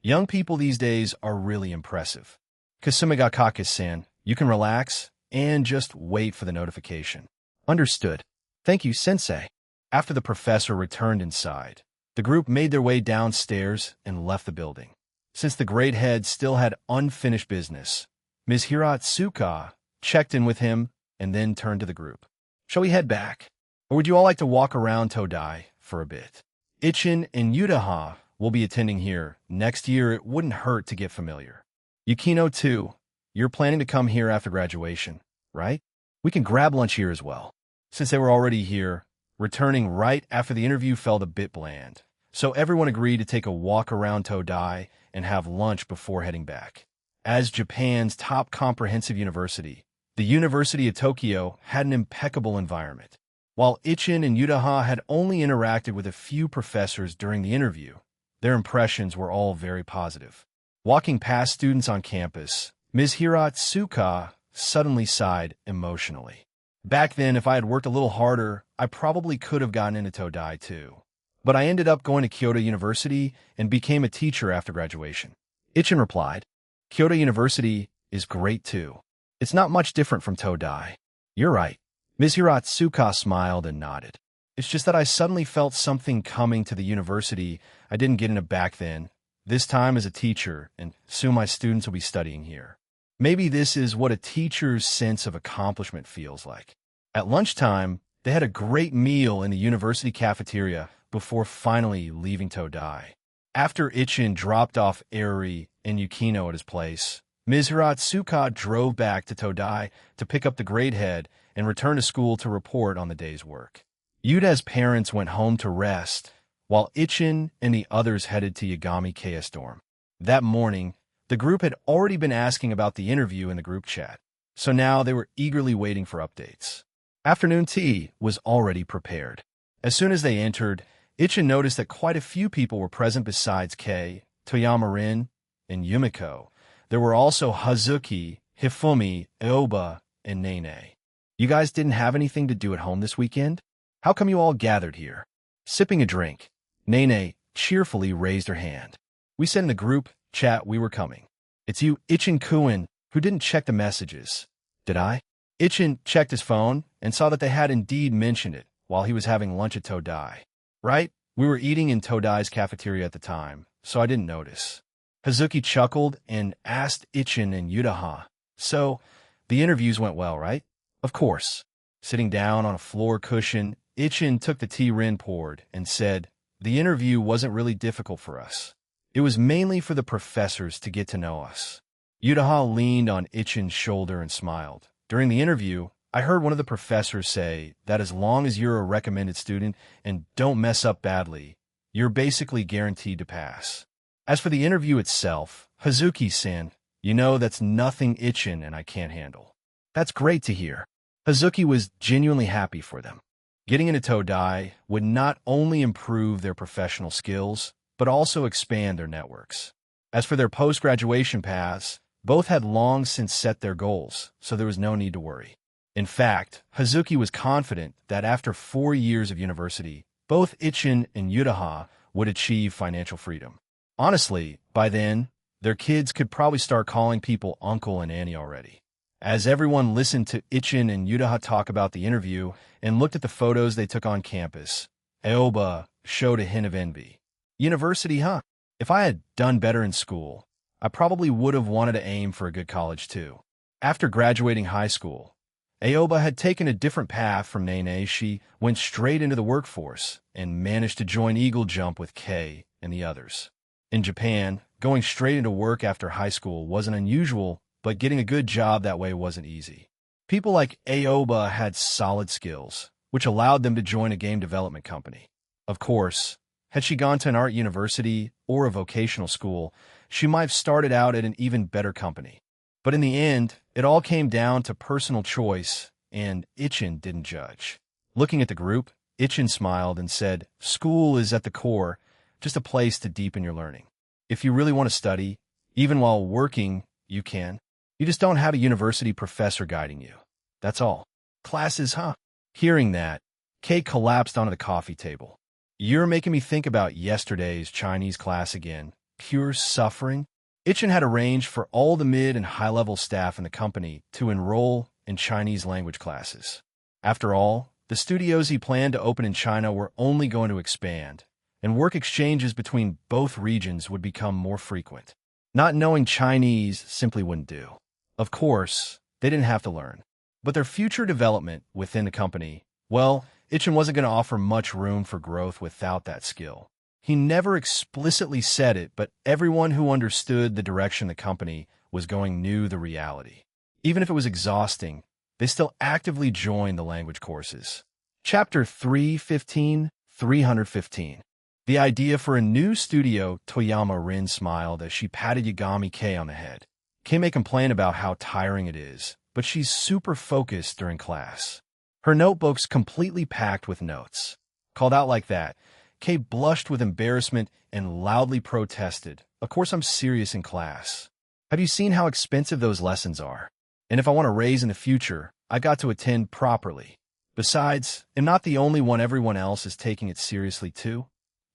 [SPEAKER 1] "Young people these days are really impressive. Kasumigakake-san, you can relax and just wait for the notification." "Understood. Thank you, sensei." After the professor returned inside, the group made their way downstairs and left the building. Since the great head still had unfinished business, Ms. Hiratsuka checked in with him and then turned to the group. "Shall we head back? Or would you all like to walk around Todai for a bit? Ichin and Yudaha will be attending here. Next year, it wouldn't hurt to get familiar. Yukino, too. You're planning to come here after graduation, right? We can grab lunch here as well." Since they were already here, returning right after the interview felt a bit bland, so everyone agreed to take a walk around Todai and have lunch before heading back. As Japan's top comprehensive university, the University of Tokyo had an impeccable environment. While Ichin and Yudaha had only interacted with a few professors during the interview, their impressions were all very positive. Walking past students on campus, Ms. Hiratsuka suddenly sighed emotionally. "Back then, if I had worked a little harder, I probably could have gotten into Todai too. But I ended up going to Kyoto University and became a teacher after graduation." Ichin replied, "Kyoto University is great too. It's not much different from Todai." "You're right." Ms. Hiratsuka smiled and nodded. "It's just that I suddenly felt something coming to the university I didn't get into back then, this time as a teacher, and soon my students will be studying here. Maybe this is what a teacher's sense of accomplishment feels like. At lunchtime, they had a great meal in the university cafeteria before finally leaving Todai. After Ichin dropped off Eri and Yukino at his place, Ms. Hiratsuka drove back to Todai to pick up the grade head and return to school to report on the day's work. Yuda's parents went home to rest, while Ichin and the others headed to Yagami KS dorm. That morning, the group had already been asking about the interview in the group chat, so now they were eagerly waiting for updates. Afternoon tea was already prepared. As soon as they entered, Ichin noticed that quite a few people were present besides Kei, Toyama Rin, and Yumiko. There were also Hazuki, Hifumi, Aoba, and Nene. You guys didn't have anything to do at home this weekend? How come you all gathered here? Sipping a drink, Nene cheerfully raised her hand. We said in the group chat we were coming. It's you, Ichin-kun, who didn't check the messages. Did I? Ichin checked his phone and saw that they had indeed mentioned it while he was having lunch at Todai. Right? We were eating in Todai's cafeteria at the time, so I didn't notice. Hazuki chuckled and asked Ichin and Yudaha. So, the interviews went well, right? Of course. Sitting down on a floor cushion, Ichin took the tea Rin poured and said, the interview wasn't really difficult for us. It was mainly for the professors to get to know us. Yudaha leaned on Ichin's shoulder and smiled. During the interview, I heard one of the professors say that as long as you're a recommended student and don't mess up badly, you're basically guaranteed to pass. As for the interview itself, Hazuki-san, you know that's nothing Ichin and I can't handle. That's great to hear. Hazuki was genuinely happy for them. Getting into Todai would not only improve their professional skills, but also expand their networks. As for their post-graduation paths, both had long since set their goals, so there was no need to worry. In fact, Hazuki was confident that after 4 years of university, both Ichin and Yudaha would achieve financial freedom. Honestly, by then, their kids could probably start calling people uncle and auntie already. As everyone listened to Ichin and Yudaha talk about the interview and looked at the photos they took on campus, Aoba showed a hint of envy. University, huh? If I had done better in school, I probably would have wanted to aim for a good college too. After graduating high school, Aoba had taken a different path from Nene. She went straight into the workforce and managed to join Eagle Jump with Kei and the others. In Japan, going straight into work after high school wasn't unusual, but getting a good job that way wasn't easy. People like Aoba had solid skills, which allowed them to join a game development company. Of course, had she gone to an art university or a vocational school, she might have started out at an even better company. But in the end, it all came down to personal choice, and Ichin didn't judge. Looking at the group, Ichin smiled and said, school is at the core, just a place to deepen your learning. If you really want to study, even while working, you can. You just don't have a university professor guiding you. That's all. Classes, huh? Hearing that, Kei collapsed onto the coffee table. You're making me think about yesterday's Chinese class again. Pure suffering. Ichin had arranged for all the mid and high-level staff in the company to enroll in Chinese language classes. After all, the studios he planned to open in China were only going to expand, and work exchanges between both regions would become more frequent. Not knowing Chinese simply wouldn't do. Of course, they didn't have to learn. But their future development within the company, well, Ichin wasn't going to offer much room for growth without that skill. He never explicitly said it, but everyone who understood the direction the company was going knew the reality. Even if it was exhausting, they still actively joined the language courses. Chapter 315, 315. The idea for a new studio, Toyama Rin smiled as she patted Yagami Kei on the head. Kei may complain about how tiring it is, but she's super focused during class. Her notebook's completely packed with notes. Called out like that, Kei blushed with embarrassment and loudly protested, "Of course I'm serious in class. Have you seen how expensive those lessons are? And if I want to raise in the future, I got to attend properly. Besides, I'm not the only one. Everyone else is taking it seriously too,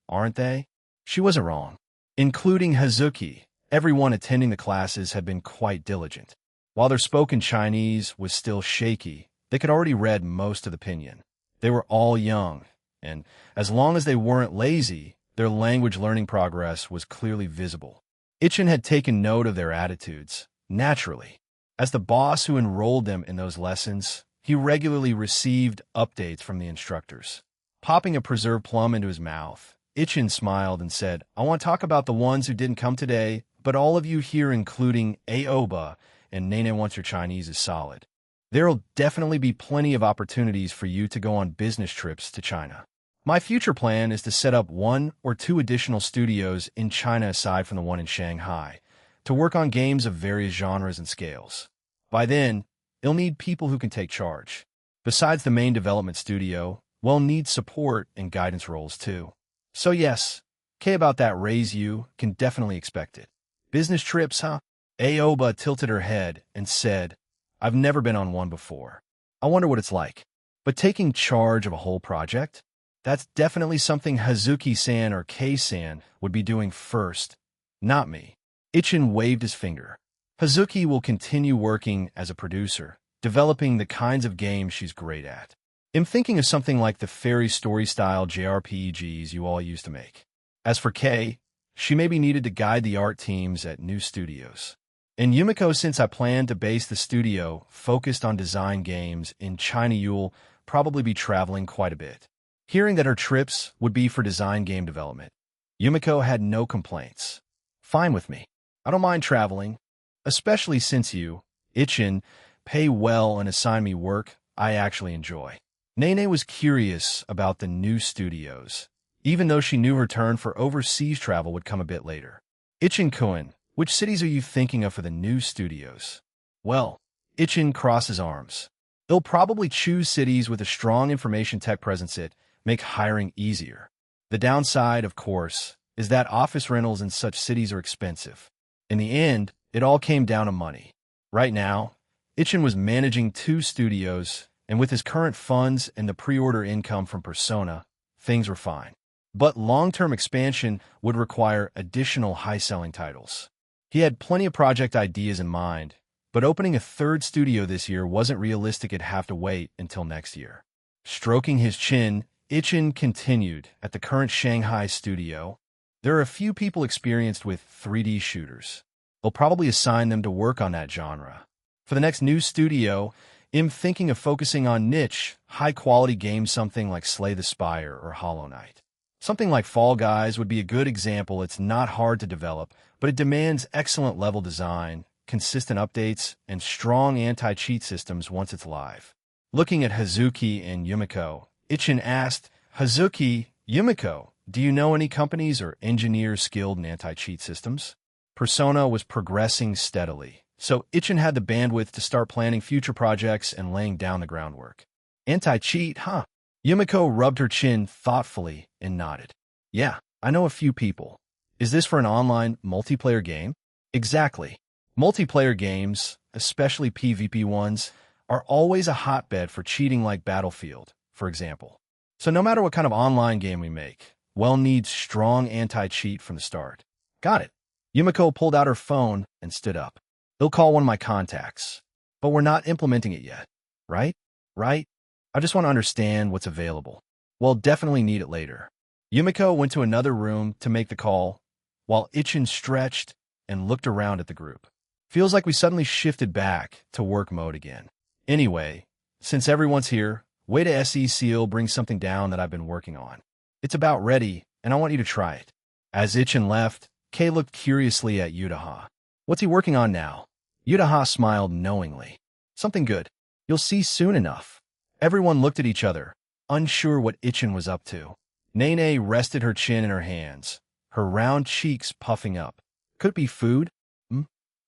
[SPEAKER 1] aren't they?" She wasn't wrong. Including Hazuki, everyone attending the classes had been quite diligent. While their spoken Chinese was still shaky, they could already read most of the pinyin. They were all young, and as long as they weren't lazy, Their language learning progress was clearly visible. Ichin had taken note of their attitudes, naturally. As the boss who enrolled them in those lessons, he regularly received updates from the instructors. Popping a preserved plum into his mouth, Ichin smiled and said, "I want to talk about the ones who didn't come today, but all of you here, including Aoba and Nene once your Chinese is solid. There'll definitely be plenty of opportunities for you to go on business trips to China. My future plan is to set up 1 or 2 additional studios in China aside from the one in Shanghai, to work on games of various genres and scales. By then, it'll need people who can take charge. Besides the main development studio, we'll need support and guidance roles too. So yes, about that raise you can definitely expect it. Business trips, huh?" Aoba tilted her head and said, "I've never been on one before. I wonder what it's like. But taking charge of a whole project? That's definitely something Hazuki-san or Kei-san would be doing first, not me." Ichin waved his finger. "Hazuki will continue working as a producer, developing the kinds of games she's great at. I'm thinking of something like the fairy story-style JRPGs you all used to make. As for Kei, she may be needed to guide the art teams at new studios. And Yumiko, since I plan to base the studio focused on design games in China, you'll probably be traveling quite a bit." Hearing that her trips would be for design game development, Yumiko had no complaints. "Fine with me. I don't mind traveling, especially since you, Ichin, pay well and assign me work I actually enjoy." Nene was curious about the new studios, even though she knew her turn for overseas travel would come a bit later. "Ichin-kun, which cities are you thinking of for the new studios?" "Well," Ichin crossed his arms, "they'll probably choose cities with a strong information tech presence that make hiring easier. The downside, of course, is that office rentals in such cities are expensive. In the end, it all came down to money. Right now, Ichin was managing 2 studios, and with his current funds and the pre-order income from Persona, things were fine. But long-term expansion would require additional high-selling titles. He had plenty of project ideas in mind, but opening a 3rd studio this year wasn't realistic. It'd have to wait until next year. Stroking his chin, Ichin continued, "At the current Shanghai studio, there are a few people experienced with 3D shooters. They'll probably assign them to work on that genre. For the next new studio, I'm thinking of focusing on niche, high-quality games, something like Slay the Spire or Hollow Knight. Something like Fall Guys would be a good example. It's not hard to develop, but it demands excellent level design, consistent updates, and strong anti-cheat systems once it's live." Looking at Hazuki and Yumiko, Ichin asked, "Hazuki, Yumiko, do you know any companies or engineers skilled in anti-cheat systems?" Persona was progressing steadily, so Ichin had the bandwidth to start planning future projects and laying down the groundwork. "Anti-cheat, huh?" Yumiko rubbed her chin thoughtfully and nodded. "Yeah, I know a few people. Is this for an online multiplayer game?" "Exactly. Multiplayer games, especially PvP ones, are always a hotbed for cheating, like Battlefield, for example. So no matter what kind of online game we make, we'll need strong anti-cheat from the start." "Got it." Yumiko pulled out her phone and stood up. "They'll call one of my contacts. But we're not implementing it yet, right?" "Right. I just want to understand what's available. We'll definitely need it later." Yumiko went to another room to make the call, while Ichin stretched and looked around at the group. "Feels like we suddenly shifted back to work mode again. Anyway, since everyone's here, way to SE Seal bring something down that I've been working on. It's about ready, and I want you to try it." As Ichin left, Kei looked curiously at Yutaha. "What's he working on now?" Yutaha smiled knowingly. "Something good. You'll see soon enough." Everyone looked at each other, unsure what Ichin was up to. Nene rested her chin in her hands, her round cheeks puffing up. "Could it be food?"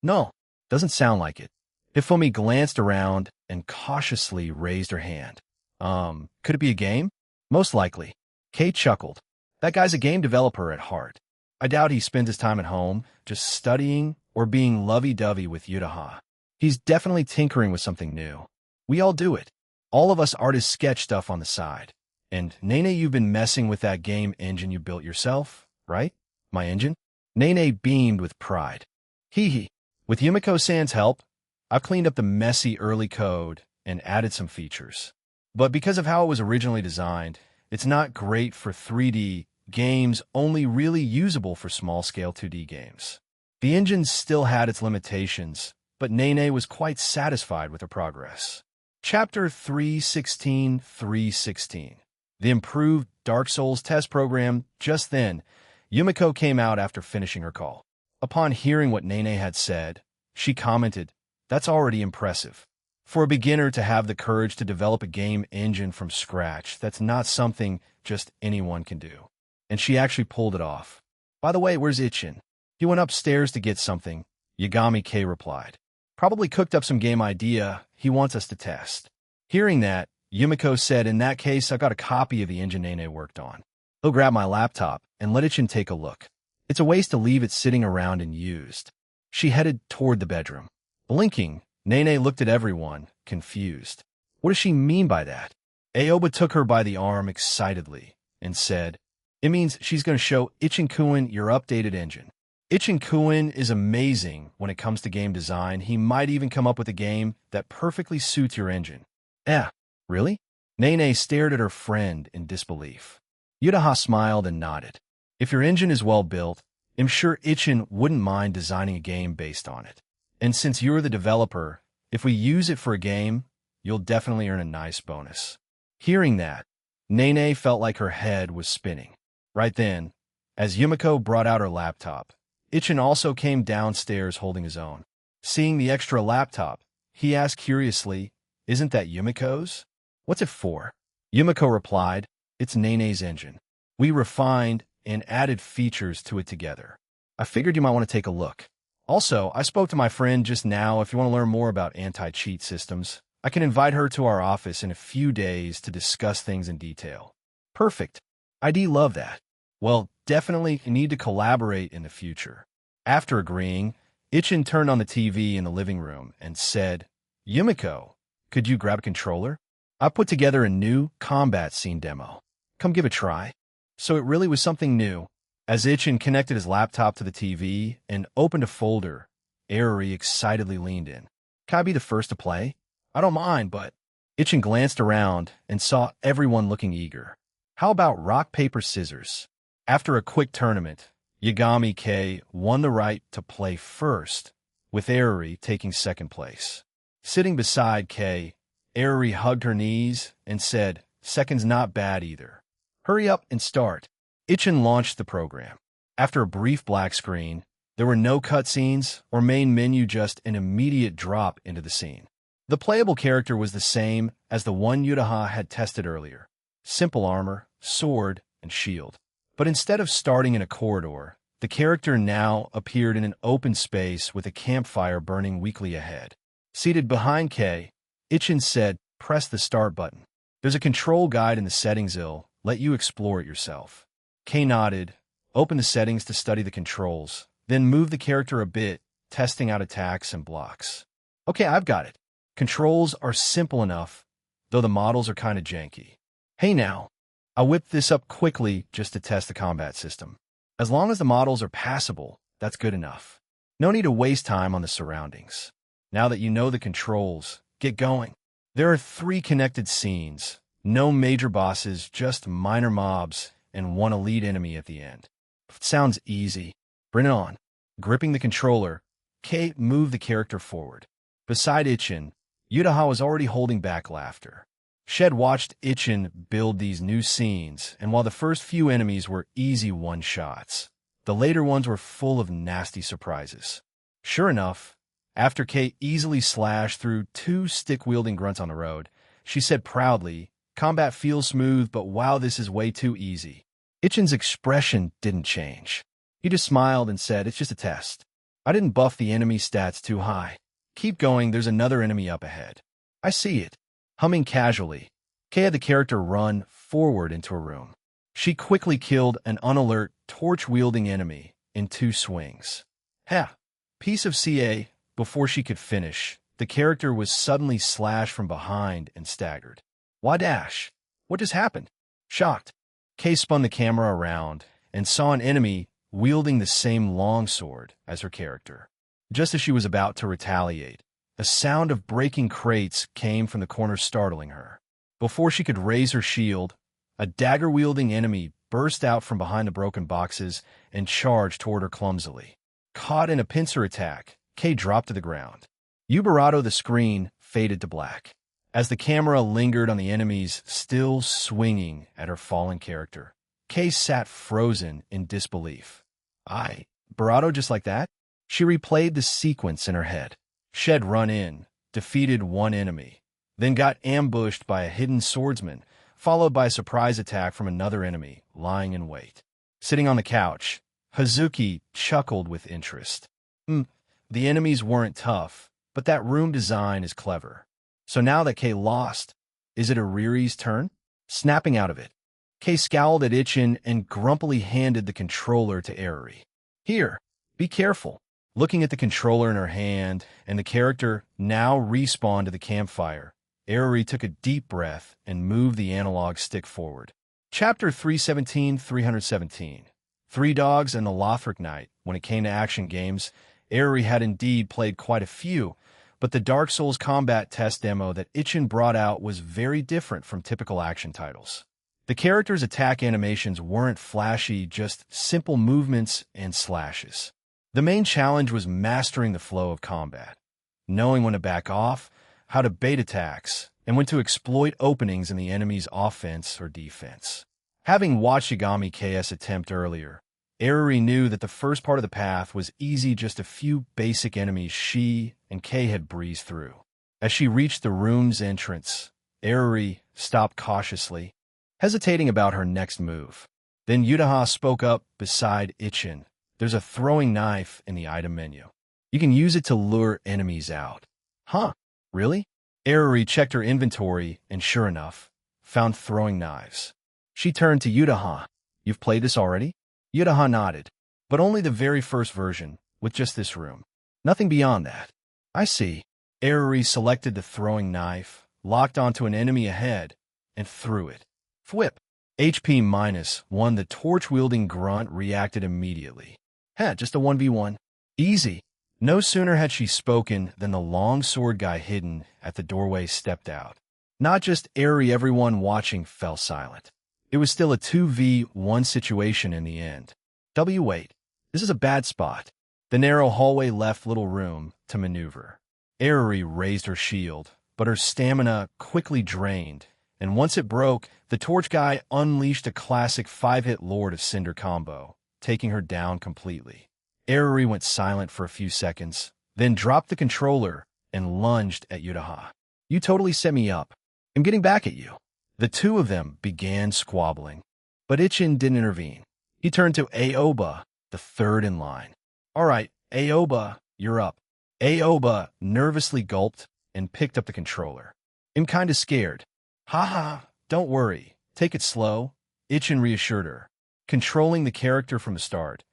[SPEAKER 1] "No, doesn't sound like it." Hifumi glanced around and cautiously raised her hand. Could it be a game?" "Most likely." Kei chuckled. "That guy's a game developer at heart. I doubt he spends his time at home, just studying or being lovey-dovey with Yutaha. He's definitely tinkering with something new. We all do it. All of us artists sketch stuff on the side. And Nene, you've been messing with that game engine you built yourself, right?" "My engine?" Nene beamed with pride. "Hee hee. With Yumiko-san's help, I've cleaned up the messy early code and added some features. But because of how it was originally designed, it's not great for 3D games only really usable for small-scale 2D games. The engine still had its limitations, but Nene was quite satisfied with her progress. Chapter 316. The improved Dark Souls test program. Just then, Yumiko came out after finishing her call. Upon hearing what Nene had said, she commented, "That's already impressive. For a beginner to have the courage to develop a game engine from scratch, that's not something just anyone can do." And she actually pulled it off. "By the way, where's Ichin?" "He went upstairs to get something," Yagami K replied. "Probably cooked up some game idea he wants us to test." Hearing that, Yumiko said, "In that case, I've got a copy of the engine Nene worked on. He'll grab my laptop and let Ichin take a look. It's a waste to leave it sitting around unused." She headed toward the bedroom. Blinking, Nene looked at everyone, confused. What does she mean by that? Aoba took her by the arm excitedly and said, "It means she's going to show Ichin-kun your updated engine. Ichin-kun is amazing when it comes to game design. He might even come up with a game that perfectly suits your engine." Really? Nene stared at her friend in disbelief. Yutaha smiled and nodded. "If your engine is well built, I'm sure Ichin wouldn't mind designing a game based on it. And since you're the developer, if we use it for a game, you'll definitely earn a nice bonus." Hearing that, Nene felt like her head was spinning. Right then, as Yumiko brought out her laptop, Ichin also came downstairs holding his own. Seeing the extra laptop, he asked curiously, "Isn't that Yumiko's?" "What's it for?" Yumiko replied, "It's Nene's engine. We refined and added features to it together. I figured you might want to take a look. Also, I spoke to my friend just now. If you want to learn more about anti-cheat systems, I can invite her to our office in a few days to discuss things in detail." "Perfect. I'd love that." "Well, definitely need to collaborate in the future." After agreeing, Ichin turned on the TV in the living room and said, "Yumiko, could you grab a controller? I put together a new combat scene demo. Come give it a try." So it really was something new. As Ichin connected his laptop to the TV and opened a folder, Aerie excitedly leaned in. "Can I be the first to play?" "I don't mind, but..." Ichin glanced around and saw everyone looking eager. "How about rock, paper, scissors?" After a quick tournament, Yagami K won the right to play first, with Aerie taking second place. Sitting beside K, Aerie hugged her knees and said, "Second's not bad either. Hurry up and start." Ichin launched the program. After a brief black screen, there were no cutscenes or main menu, just an immediate drop into the scene. The playable character was the same as the one Yutaha had tested earlier. Simple armor, sword, and shield. But instead of starting in a corridor, the character now appeared in an open space with a campfire burning weakly ahead. Seated behind K, Ichin said, "Press the start button. There's a control guide in the settings. I'll let you explore it yourself." K nodded, opened the settings to study the controls, then moved the character a bit, testing out attacks and blocks. "Okay, I've got it. Controls are simple enough, though the models are kind of janky. Hey now, I whipped this up quickly just to test the combat system. As long as the models are passable, that's good enough. No need to waste time on the surroundings. Now that you know the controls, get going." There are 3 connected scenes, no major bosses, just minor mobs, and one elite enemy at the end. Sounds easy. Bring it on. Gripping the controller, Kate moved the character forward. Beside Ichin, Yutaha was already holding back laughter. Shed watched Ichin build these new scenes, and while the first few enemies were easy one-shots, the later ones were full of nasty surprises. Sure enough, after Kate easily slashed through 2 stick-wielding grunts on the road, she said proudly, "Combat feels smooth, but wow, this is way too easy." Ichin's expression didn't change. He just smiled and said, "It's just a test. I didn't buff the enemy stats too high. Keep going, there's another enemy up ahead." "I see it." Humming casually, Kay had the character run forward into a room. She quickly killed an unalert, torch-wielding enemy in 2 swings. Piece of CA. Before she could finish, the character was suddenly slashed from behind and staggered. "Why dash? What just happened?" Shocked, Kay spun the camera around and saw an enemy wielding the same longsword as her character. Just as she was about to retaliate, a sound of breaking crates came from the corner, startling her. Before she could raise her shield, a dagger-wielding enemy burst out from behind the broken boxes and charged toward her clumsily. Caught in a pincer attack, Kay dropped to the ground. Uberato the screen faded to black, as the camera lingered on the enemies still swinging at her fallen character. Kay sat frozen in disbelief. Barato just like that? She replayed the sequence in her head. She had run in, defeated one enemy, then got ambushed by a hidden swordsman, followed by a surprise attack from another enemy lying in wait. Sitting on the couch, Hazuki chuckled with interest. The enemies weren't tough, but that room design is clever. So now that Kay lost, is it Ariri's turn? Snapping out of it, Kay scowled at Ichin and grumpily handed the controller to Ariri. Here, be careful. Looking at the controller in her hand and the character now respawned to the campfire, Ariri took a deep breath and moved the analog stick forward. Chapter 317. Three Dogs and the Lothric Knight. When it came to action games, Ariri had indeed played quite a few, but the Dark Souls combat test demo that Ichin brought out was very different from typical action titles. The character's attack animations weren't flashy, just simple movements and slashes. The main challenge was mastering the flow of combat, knowing when to back off, how to bait attacks, and when to exploit openings in the enemy's offense or defense. Having watched Yagami KS attempt earlier, Ariri knew that the first part of the path was easy, just a few basic enemies she and Kay had breezed through. As she reached the room's entrance, Ariri stopped cautiously, hesitating about her next move. Then Yutaha spoke up beside Ichin. There's a throwing knife in the item menu. You can use it to lure enemies out. Huh? Really? Ariri checked her inventory and, sure enough, found throwing knives. She turned to Yutaha. You've played this already? Yutaha nodded, but only the very first version, with just this room. Nothing beyond that. I see. Ariri selected the throwing knife, locked onto an enemy ahead, and threw it. Thwip. HP -1. The torch-wielding grunt reacted immediately. Just a 1v1. Easy. No sooner had she spoken than the long sword guy hidden at the doorway stepped out. Not just Ariri, everyone watching fell silent. It was still a 2v1 situation in the end. Wait. This is a bad spot. The narrow hallway left little room to maneuver. Ariri raised her shield, but her stamina quickly drained, and once it broke, the torch guy unleashed a classic 5-hit Lord of Cinder combo, taking her down completely. Ariri went silent for a few seconds, then dropped the controller and lunged at Yutaha. You totally set me up. I'm getting back at you. The two of them began squabbling, but Ichin didn't intervene. He turned to Aoba, the third in line. All right, Aoba, you're up. Aoba nervously gulped and picked up the controller. I'm kinda scared. Haha, don't worry. Take it slow, Ichin reassured her. Controlling the character from the start,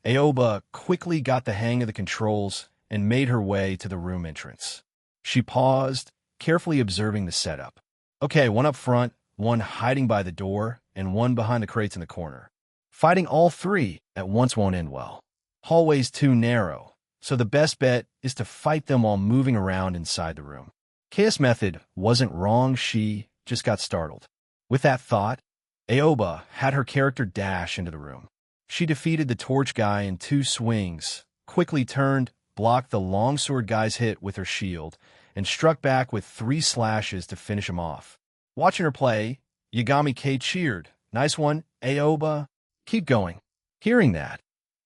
[SPEAKER 1] Aoba quickly got the hang of the controls and made her way to the room entrance. She paused, carefully observing the setup. Okay, one up front, one hiding by the door, and one behind the crates in the corner. Fighting all three at once won't end well. Hallway's too narrow, so the best bet is to fight them while moving around inside the room. Kay's method wasn't wrong, she just got startled. With that thought, Aoba had her character dash into the room. She defeated the torch guy in 2 swings, quickly turned, blocked the longsword guy's hit with her shield, and struck back with 3 slashes to finish him off. Watching her play, Yagami K cheered. Nice one, Aoba. Keep going. Hearing that,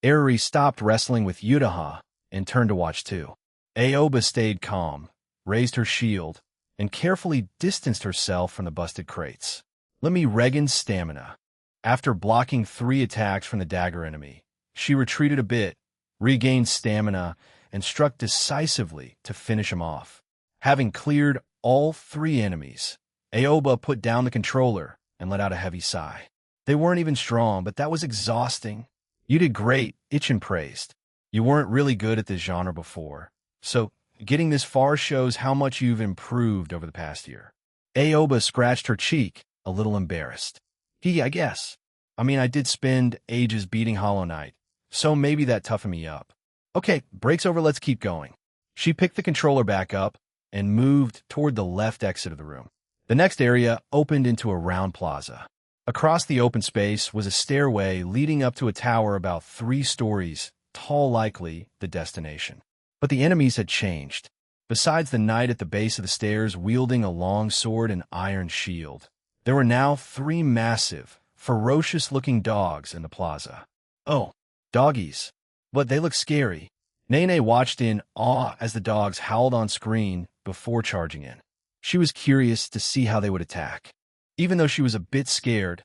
[SPEAKER 1] Ariri stopped wrestling with Yutaha and turned to watch too. Aoba stayed calm, raised her shield, and carefully distanced herself from the busted crates. Let me regen stamina. After blocking 3 attacks from the dagger enemy, she retreated a bit, regained stamina, and struck decisively to finish him off. Having cleared all 3 enemies, Aoba put down the controller and let out a heavy sigh. They weren't even strong, but that was exhausting. You did great, Ichin praised. You weren't really good at this genre before, so getting this far shows how much you've improved over the past year. Aoba scratched her cheek, a little embarrassed. I guess. I did spend ages beating Hollow Knight, so maybe that toughened me up. Okay, break's over, let's keep going. She picked the controller back up and moved toward the left exit of the room. The next area opened into a round plaza. Across the open space was a stairway leading up to a tower about 3 stories tall, likely the destination. But the enemies had changed. Besides the knight at the base of the stairs wielding a long sword and iron shield, there were now 3 massive, ferocious-looking dogs in the plaza. Oh, doggies. But they looked scary. Nene watched in awe as the dogs howled on screen before charging in. She was curious to see how they would attack. Even though she was a bit scared,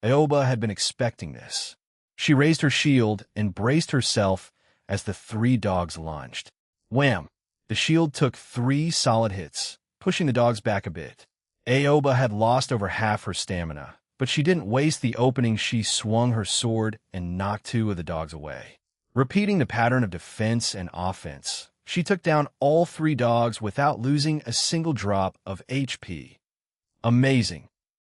[SPEAKER 1] Aoba had been expecting this. She raised her shield and braced herself as the 3 dogs lunged. Wham! The shield took 3 solid hits, pushing the dogs back a bit. Aoba had lost over half her stamina, but she didn't waste the opening. She swung her sword and knocked 2 of the dogs away. Repeating the pattern of defense and offense, she took down all 3 dogs without losing a single drop of HP. Amazing.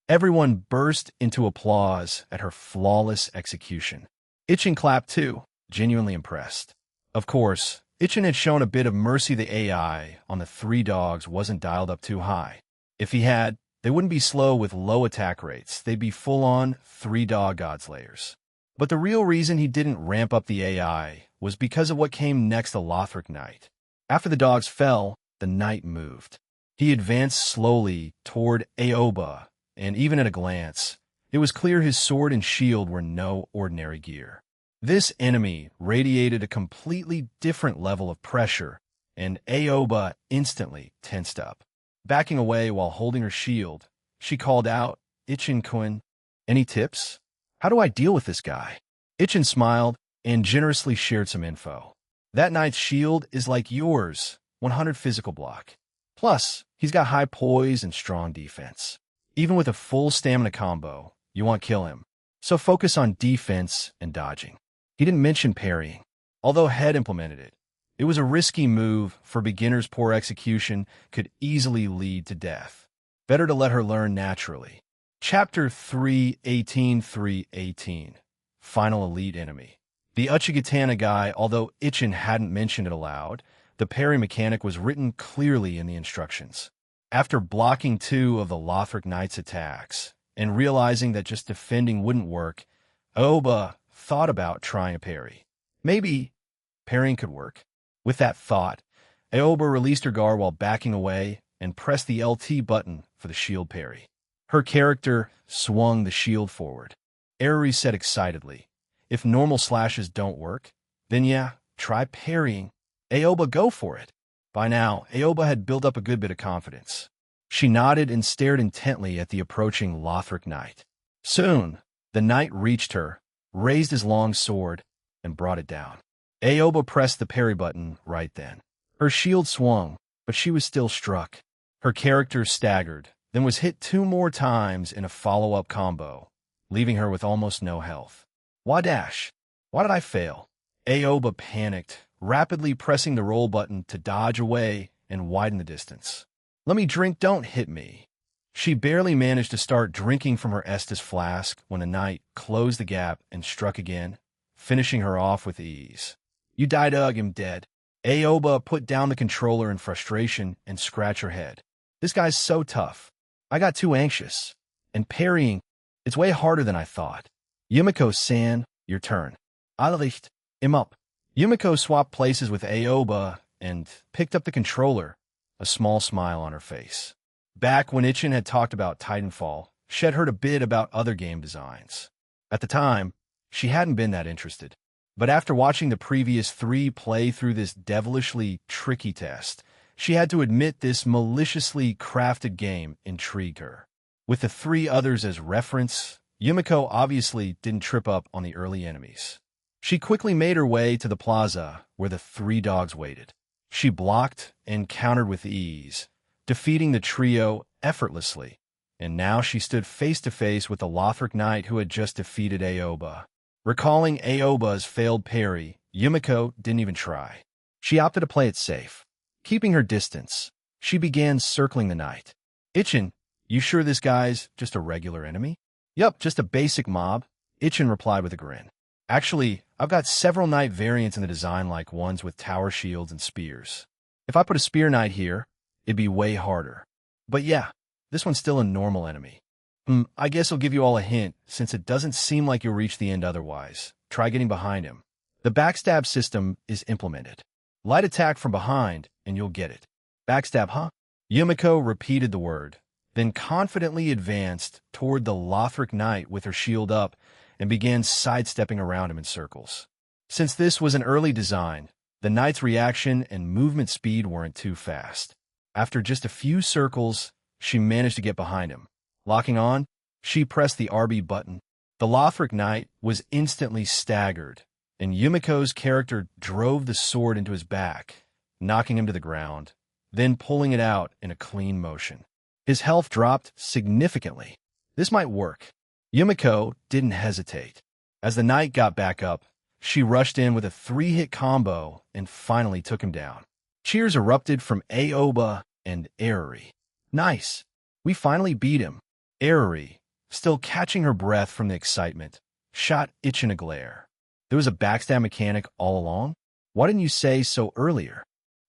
[SPEAKER 1] Everyone burst into applause at her flawless execution. Itchin clapped too, genuinely impressed. Of course, Itchin had shown a bit of mercy. The AI on the 3 dogs wasn't dialed up too high. If he had, they wouldn't be slow with low attack rates. They'd be full-on 3-dog godslayers. But the real reason he didn't ramp up the AI was because of what came next. The Lothric Knight. After the dogs fell, the knight moved. He advanced slowly toward Aoba, and even at a glance, it was clear his sword and shield were no ordinary gear. This enemy radiated a completely different level of pressure, and Aoba instantly tensed up. Backing away while holding her shield, she called out, "Ichin-kun, any tips? How do I deal with this guy?" Ichin smiled and generously shared some info. "That knight's shield is like yours, 100 physical block. Plus, he's got high poise and strong defense. Even with a full stamina combo, you won't kill him. So focus on defense and dodging." He didn't mention parrying, although Head implemented it. It was a risky move for beginners. Poor execution could easily lead to death. Better to let her learn naturally. Chapter 3:18 Final Elite Enemy. The Uchigatana guy. Although Ichin hadn't mentioned it aloud, the parry mechanic was written clearly in the instructions. After blocking 2 of the Lothric Knight's attacks, and realizing that just defending wouldn't work, Aoba thought about trying a parry. Maybe parrying could work. With that thought, Aoba released her guard while backing away and pressed the LT button for the shield parry. Her character swung the shield forward. Aerie said excitedly, "If normal slashes don't work, then yeah, try parrying. Aoba, go for it." By now, Aoba had built up a good bit of confidence. She nodded and stared intently at the approaching Lothric Knight. Soon, the knight reached her, raised his long sword, and brought it down. Aoba pressed the parry button right then. Her shield swung, but she was still struck. Her character staggered, then was hit 2 more times in a follow-up combo, leaving her with almost no health. Wadash! Why did I fail? Aoba panicked, rapidly pressing the roll button to dodge away and widen the distance. "Let me drink, don't hit me." She barely managed to start drinking from her Estus flask when the knight closed the gap and struck again, finishing her off with ease. "You died, I'm dead." Aoba put down the controller in frustration and scratched her head. "This guy's so tough. I got too anxious. And parrying, it's way harder than I thought." "Yumiko-san, your turn." "Allicht, him up." Yumiko swapped places with Aoba and picked up the controller, a small smile on her face. Back when Ichin had talked about Titanfall, she had heard a bit about other game designs. At the time, she hadn't been that interested. But after watching the previous 3 play through this devilishly tricky test, she had to admit this maliciously crafted game intrigued her. With the 3 others as reference, Yumiko obviously didn't trip up on the early enemies. She quickly made her way to the plaza where the 3 dogs waited. She blocked and countered with ease, defeating the trio effortlessly, and now she stood face to face with the Lothric Knight who had just defeated Aoba. Recalling Aoba's failed parry, Yumiko didn't even try. She opted to play it safe. Keeping her distance, she began circling the knight. "Ichin, you sure this guy's just a regular enemy?" "Yup, just a basic mob," Ichin replied with a grin. "Actually, I've got several knight variants in the design, like ones with tower shields and spears. If I put a spear knight here, it'd be way harder. But yeah, this one's still a normal enemy." I guess I'll give you all a hint, since it doesn't seem like you'll reach the end otherwise. Try getting behind him. The backstab system is implemented. Light attack from behind, and you'll get it. Backstab, huh? Yumiko repeated the word, then confidently advanced toward the Lothric Knight with her shield up and began sidestepping around him in circles. Since this was an early design, the knight's reaction and movement speed weren't too fast. After just a few circles, she managed to get behind him. Locking on, she pressed the RB button. The Lothric Knight was instantly staggered, and Yumiko's character drove the sword into his back, knocking him to the ground, then pulling it out in a clean motion. His health dropped significantly. This might work. Yumiko didn't hesitate. As the knight got back up, she rushed in with a 3-hit combo and finally took him down. Cheers erupted from Aoba and Arari. Nice. We finally beat him. Arari, still catching her breath from the excitement, shot Ichin a glare. There was a backstab mechanic all along? Why didn't you say so earlier?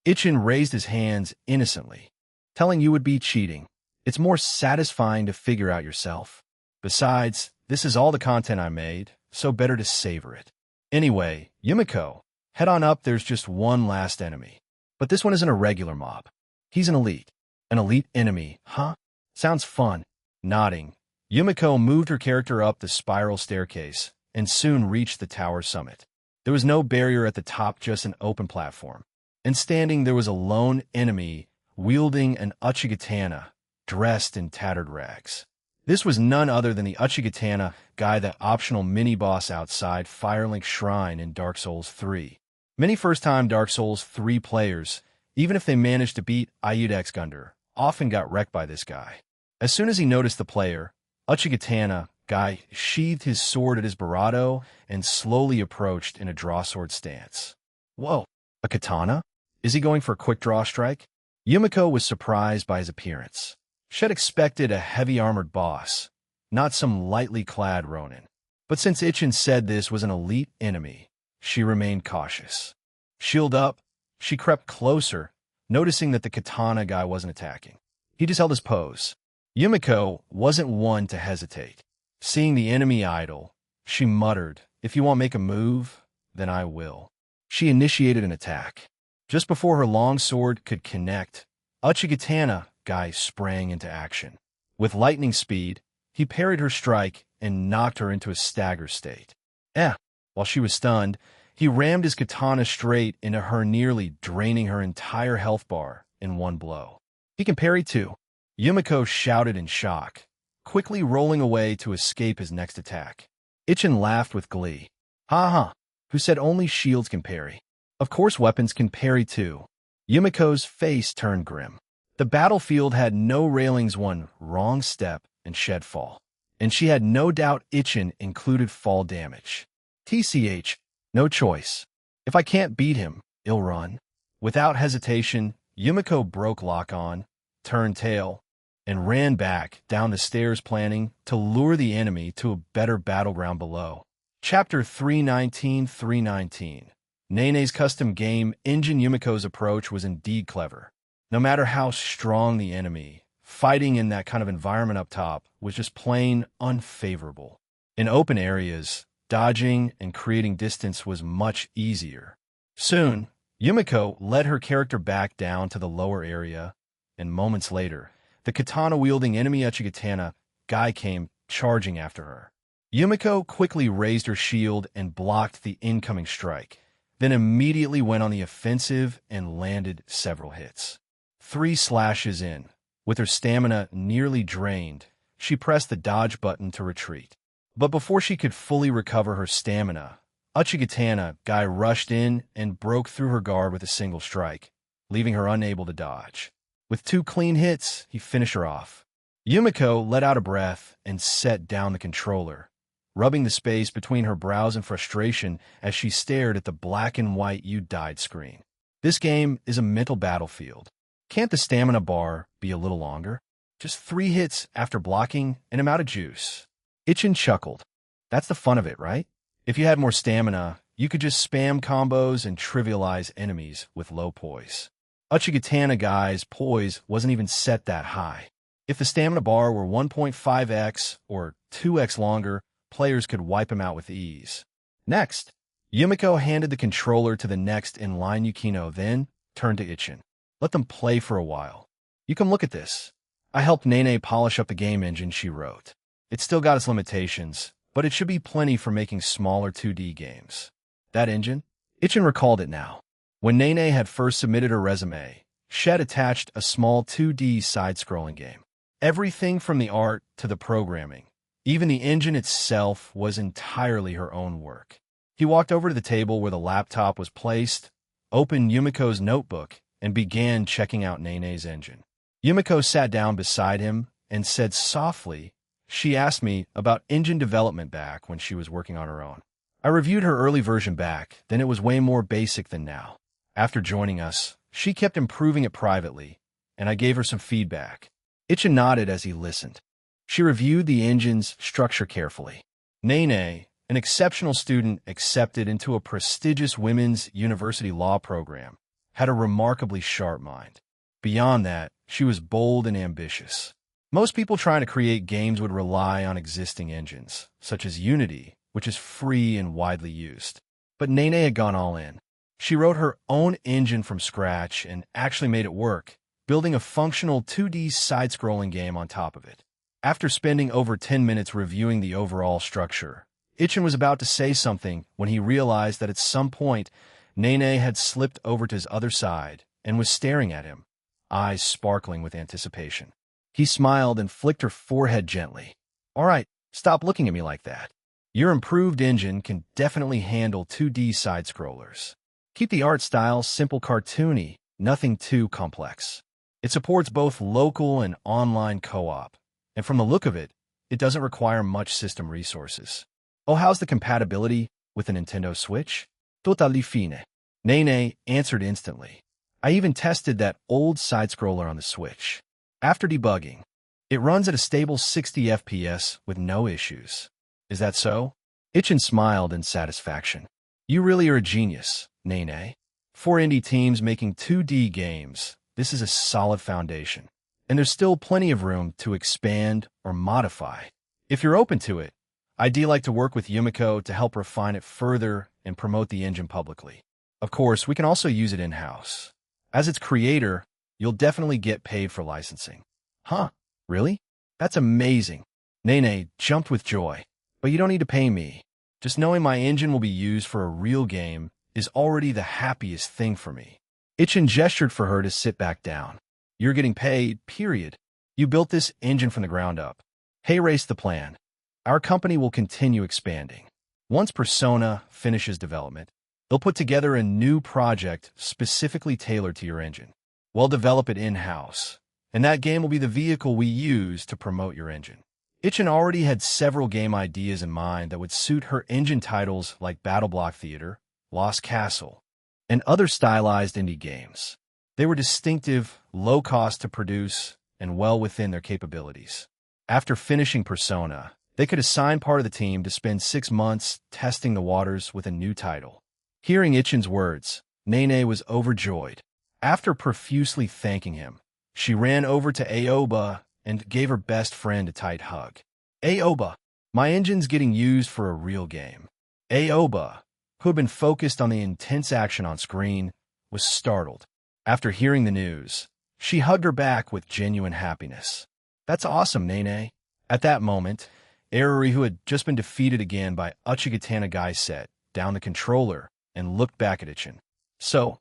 [SPEAKER 1] Ichin raised his hands innocently, telling you would be cheating. It's more satisfying to figure out yourself. Besides, this is all the content I made, so better to savor it. Anyway, Yumiko, head on up, there's just one last enemy. But this one isn't a regular mob. He's an elite. An elite enemy, huh? Sounds fun. Nodding, Yumiko moved her character up the spiral staircase and soon reached the tower summit. There was no barrier at the top, just an open platform. And standing there was a lone enemy wielding an Uchigatana, dressed in tattered rags. This was none other than the Uchigatana guy, that optional mini-boss outside Firelink Shrine in Dark Souls 3. Many first-time Dark Souls 3 players, even if they managed to beat Ayudex Gunder, often got wrecked by this guy. As soon as he noticed the player, Uchigatana guy sheathed his sword at his barato and slowly approached in a draw-sword stance. Whoa, a katana? Is he going for a quick draw strike? Yumiko was surprised by his appearance. She had expected a heavy-armored boss, not some lightly clad Ronin. But since Ichin said this was an elite enemy, she remained cautious. Shield up, she crept closer, noticing that the katana guy wasn't attacking. He just held his pose. Yumiko wasn't one to hesitate. Seeing the enemy idle, she muttered, "If you won't make a move, then I will." She initiated an attack. Just before her long sword could connect, Uchigatana guy sprang into action. With lightning speed, he parried her strike and knocked her into a stagger state. While she was stunned, he rammed his katana straight into her, nearly draining her entire health bar in one blow. He can parry too. Yumiko shouted in shock, quickly rolling away to escape his next attack. Ichin laughed with glee. Ha ha, who said only shields can parry? Of course weapons can parry too. Yumiko's face turned grim. The battlefield had no railings, one wrong step and shed fall. And she had no doubt Ichin included fall damage. TCH, no choice. If I can't beat him, I'll run. Without hesitation, Yumiko broke lock-on, turned tail, and ran back down the stairs, planning to lure the enemy to a better battleground below. Chapter 319. Nene's custom game engine. Yumiko's approach was indeed clever. No matter how strong the enemy, fighting in that kind of environment up top was just plain unfavorable. In open areas, dodging and creating distance was much easier. Soon, Yumiko led her character back down to the lower area, and moments later, the katana-wielding enemy Uchigatana guy came charging after her. Yumiko quickly raised her shield and blocked the incoming strike, then immediately went on the offensive and landed several hits. 3 slashes in, with her stamina nearly drained, she pressed the dodge button to retreat. But before she could fully recover her stamina, Uchigatana guy rushed in and broke through her guard with a single strike, leaving her unable to dodge. With 2 clean hits, he finished her off. Yumiko let out a breath and set down the controller, rubbing the space between her brows in frustration as she stared at the black and white "You died" screen. This game is a mental battlefield. Can't the stamina bar be a little longer? Just 3 hits after blocking and I'm out of juice. Ichin chuckled. That's the fun of it, right? If you had more stamina, you could just spam combos and trivialize enemies with low poise. Uchigatana guy's poise wasn't even set that high. If the stamina bar were 1.5x or 2x longer, players could wipe him out with ease. Next, Yumiko handed the controller to the next in line Yukino, then turned to Ichin. Let them play for a while. You come look at this. I helped Nene polish up the game engine she wrote. It's still got its limitations, but it should be plenty for making smaller 2D games. That engine? Ichin recalled it now. When Nene had first submitted her resume, she had attached a small 2D side-scrolling game. Everything from the art to the programming, even the engine itself, was entirely her own work. He walked over to the table where the laptop was placed, opened Yumiko's notebook, and began checking out Nene's engine. Yumiko sat down beside him and said softly, "She asked me about engine development back when she was working on her own. I reviewed her early version back, then it was way more basic than now. After joining us, she kept improving it privately, and I gave her some feedback." Ichin nodded as he listened. She reviewed the engine's structure carefully. Nene, an exceptional student accepted into a prestigious women's university law program, had a remarkably sharp mind. Beyond that, she was bold and ambitious. Most people trying to create games would rely on existing engines, such as Unity, which is free and widely used. But Nene had gone all in. She wrote her own engine from scratch and actually made it work, building a functional 2D side-scrolling game on top of it. After spending over 10 minutes reviewing the overall structure, Ichin was about to say something when he realized that at some point, Nene had slipped over to his other side and was staring at him, eyes sparkling with anticipation. He smiled and flicked her forehead gently. "All right, stop looking at me like that. Your improved engine can definitely handle 2D side-scrollers. Keep the art style simple, cartoony, nothing too complex. It supports both local and online co-op, and from the look of it, it doesn't require much system resources. Oh, how's the compatibility with the Nintendo Switch?" "Totally fine." Nene answered instantly. "I even tested that old side-scroller on the Switch. After debugging, it runs at a stable 60 FPS with no issues." "Is that so?" Ichin smiled in satisfaction. "You really are a genius, Nene. For indie teams making 2D games, this is a solid foundation, and there's still plenty of room to expand or modify. If you're open to it, I'd like to work with Yumiko to help refine it further and promote the engine publicly. Of course, we can also use it in-house. As its creator, you'll definitely get paid for licensing." "Huh? Really? That's amazing." Nene jumped with joy. "But you don't need to pay me. Just knowing my engine will be used for a real game is already the happiest thing for me." Ichin gestured for her to sit back down. "You're getting paid, period. You built this engine from the ground up. Hey, race the plan. Our company will continue expanding. Once Persona finishes development, they'll put together a new project specifically tailored to your engine. We'll develop it in-house, and that game will be the vehicle we use to promote your engine." Ichin already had several game ideas in mind that would suit her engine titles like Battle Block Theater, Lost Castle, and other stylized indie games. They were distinctive, low-cost to produce, and well within their capabilities. After finishing Persona, they could assign part of the team to spend 6 months testing the waters with a new title. Hearing Ichin's words, Nene was overjoyed. After profusely thanking him, she ran over to Aoba and gave her best friend a tight hug. "Aoba, my engine's getting used for a real game." Aoba, who had been focused on the intense action on screen, was startled. After hearing the news, she hugged her back with genuine happiness. "That's awesome, Nene." At that moment, Eruri, who had just been defeated again by Uchigatana Gai, set down the controller and looked back at Ichin. "So,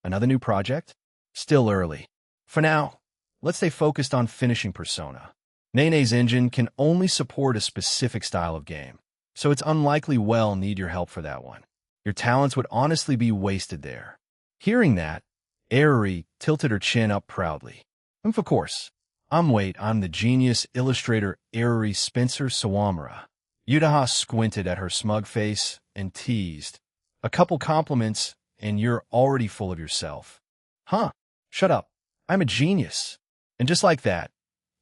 [SPEAKER 1] another new project?" "Still early. For now, let's stay focused on finishing Persona. Nene's engine can only support a specific style of game, so it's unlikely we'll need your help for that one. Your talents would honestly be wasted there." Hearing that, Eruri tilted her chin up proudly. "Of course. I'm the genius illustrator Eruri Spencer Sawamura." Yudaha squinted at her smug face and teased, "A couple compliments, and you're already full of yourself." "Huh? Shut up. I'm a genius." And just like that,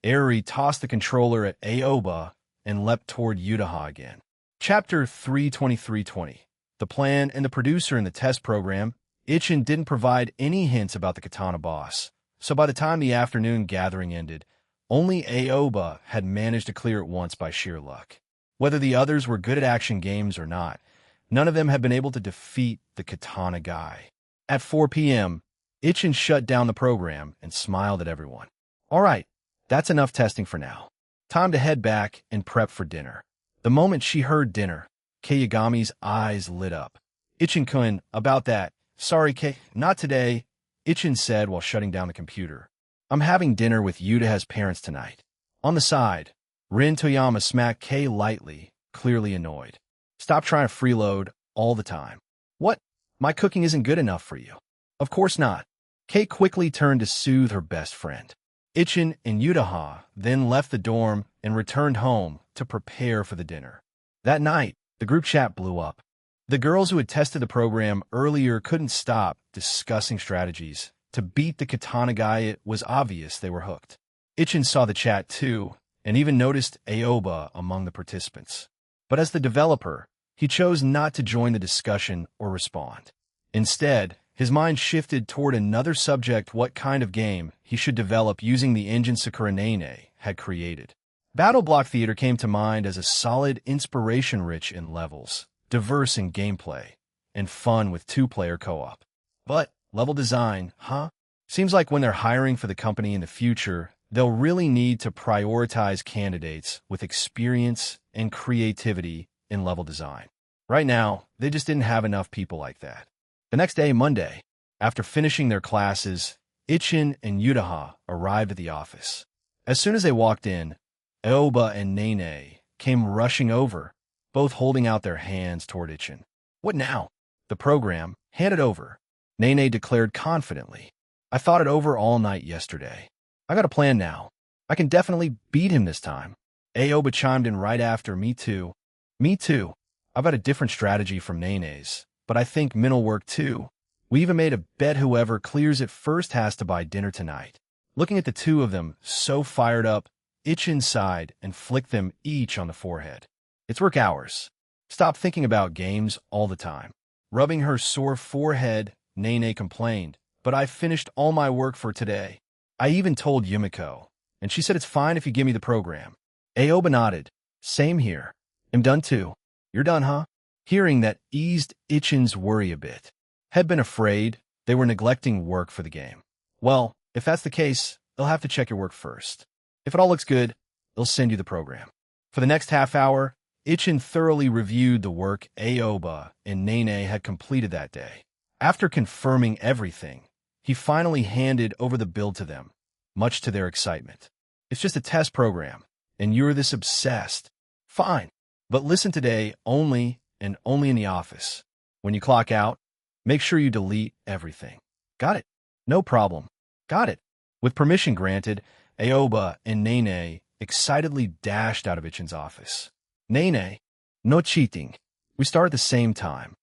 [SPEAKER 1] Eruri tossed the controller at Aoba and leapt toward Yudaha again. Chapter 32320. The plan and the producer in the test program. Ichin didn't provide any hints about the Katana boss, so by the time the afternoon gathering ended, Only Aoba had managed to clear it once by sheer luck. Whether the others were good at action games or not, none of them had been able to defeat the Katana guy. At 4 p.m., Ichin shut down the program and smiled at everyone. All right, that's enough testing for now. Time to head back and prep for dinner. The moment she heard dinner, Kayagami's eyes lit up. Ichin-kun, about that. Sorry, Kay, not today, Ichin said while shutting down the computer. I'm having dinner with Yutaha's parents tonight. On the side, Rin Toyama smacked Kay lightly, clearly annoyed. Stop trying to freeload all the time. What? My cooking isn't good enough for you. Of course not. Kay quickly turned to soothe her best friend. Ichin and Yutaha then left the dorm and returned home to prepare for the dinner. That night, the group chat blew up. The girls who had tested the program earlier couldn't stop discussing strategies. To beat the Katana guy, it was obvious they were hooked. Ichin saw the chat too, and even noticed Aoba among the participants. But as the developer, he chose not to join the discussion or respond. Instead, his mind shifted toward another subject: what kind of game he should develop using the engine Sakura Nene had created. Battle Block Theater came to mind as a solid inspiration-rich in levels, diverse in gameplay, and fun with two-player co-op. But level design, huh? Seems like when they're hiring for the company in the future, they'll really need to prioritize candidates with experience and creativity in level design. Right now, they just didn't have enough people like that. The next day, Monday, after finishing their classes, Ichin and Yutaha arrived at the office. As soon as they walked in, Aoba and Nene came rushing over, both holding out their hands toward Ichin. What now? The program, hand it over, Nene declared confidently. I thought it over all night yesterday. I got a plan now. I can definitely beat him this time. Aoba chimed in right after. Me too. Me too. I've got a different strategy from Nene's, but I think Min will work too. We even made a bet whoever clears it first has to buy dinner tonight. Looking at the two of them, so fired up, Ichin sighed and flicked them each on the forehead. It's work hours. Stop thinking about games all the time. Rubbing her sore forehead, Nene complained, but I finished all my work for today. I even told Yumiko, and she said it's fine if you give me the program. Aoba nodded. Same here. I'm done too. You're done, huh? Hearing that eased Ichin's worry a bit. Had been afraid they were neglecting work for the game. Well, if that's the case, they'll have to check your work first. If it all looks good, they'll send you the program. For the next half hour, Ichin thoroughly reviewed the work Aoba and Nene had completed that day. After confirming everything, he finally handed over the build to them, much to their excitement. It's just a test program, and you're this obsessed. Fine, but listen today only and only in the office. When you clock out, make sure you delete everything. Got it? No problem. Got it. With permission granted, Aoba and Nene excitedly dashed out of Ichin's office. Nene, no cheating. We start at the same time.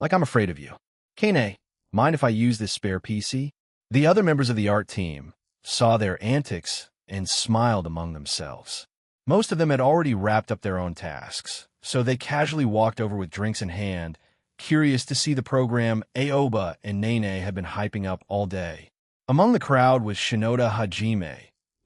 [SPEAKER 1] Like I'm afraid of you. Kane, mind if I use this spare PC? The other members of the art team saw their antics and smiled among themselves. Most of them had already wrapped up their own tasks, so they casually walked over with drinks in hand, curious to see the program Aoba and Nene had been hyping up all day. Among the crowd was Shinoda Hajime,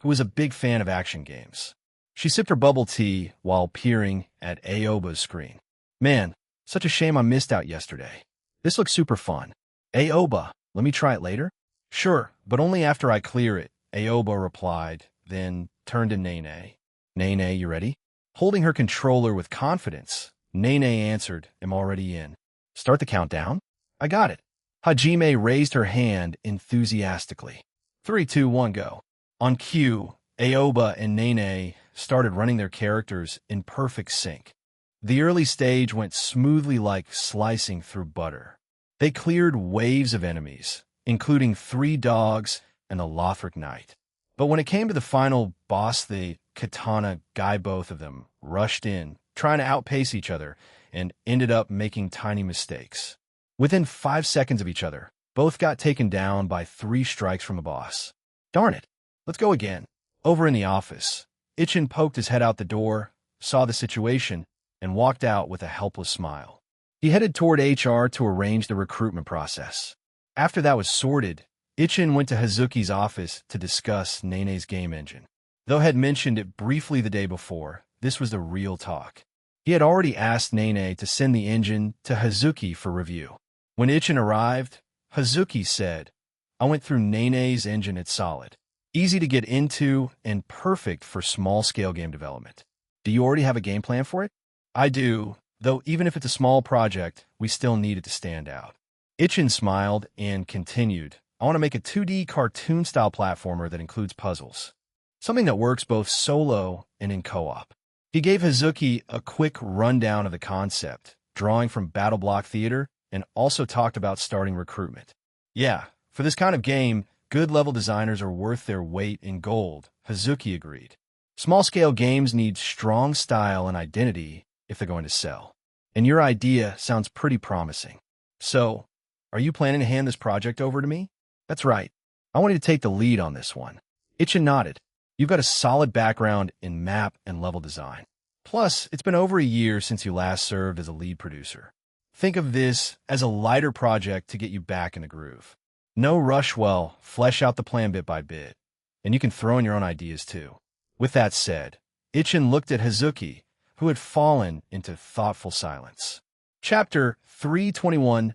[SPEAKER 1] who was a big fan of action games. She sipped her bubble tea while peering at Aoba's screen. Man, such a shame I missed out yesterday. This looks super fun. Aoba, let me try it later? Sure, but only after I clear it, Aoba replied, then turned to Nene. Nene, you ready? Holding her controller with confidence, Nene answered, I'm already in. Start the countdown? I got it. Hajime raised her hand enthusiastically. 3, 2, 1, go. On cue, Aoba and Nene started running their characters in perfect sync. The early stage went smoothly like slicing through butter. They cleared waves of enemies, including 3 dogs and a Lothric knight. But when it came to the final boss, the Katana guy, both of them rushed in, trying to outpace each other, and ended up making tiny mistakes. Within 5 seconds of each other, both got taken down by 3 strikes from the boss. Darn it. Let's go again. Over in the office, Ichin poked his head out the door, saw the situation, and walked out with a helpless smile. He headed toward HR to arrange the recruitment process. After that was sorted, Ichin went to Hazuki's office to discuss Nene's game engine. Though had mentioned it briefly the day before, this was the real talk. He had already asked Nene to send the engine to Hazuki for review. When Ichin arrived, Hazuki said, "I went through Nene's engine, it's solid. Easy to get into and perfect for small-scale game development. Do you already have a game plan for it?" "I do, though even if it's a small project, we still need it to stand out." Ichin smiled and continued, "I want to make a 2D cartoon-style platformer that includes puzzles. Something that works both solo and in co-op." He gave Hazuki a quick rundown of the concept, drawing from Battle Block Theater, and also talked about starting recruitment. "Yeah, for this kind of game, good level designers are worth their weight in gold," Hazuki agreed. "Small-scale games need strong style and identity if they're going to sell. And your idea sounds pretty promising. So, are you planning to hand this project over to me?" "That's right. I want you to take the lead on this one." Ichin nodded. "You've got a solid background in map and level design. Plus, it's been over a year since you last served as a lead producer. Think of this as a lighter project to get you back in the groove. No rush, well, flesh out the plan bit by bit. And you can throw in your own ideas too." With that said, Ichin looked at Hazuki, who had fallen into thoughtful silence. Chapter 321.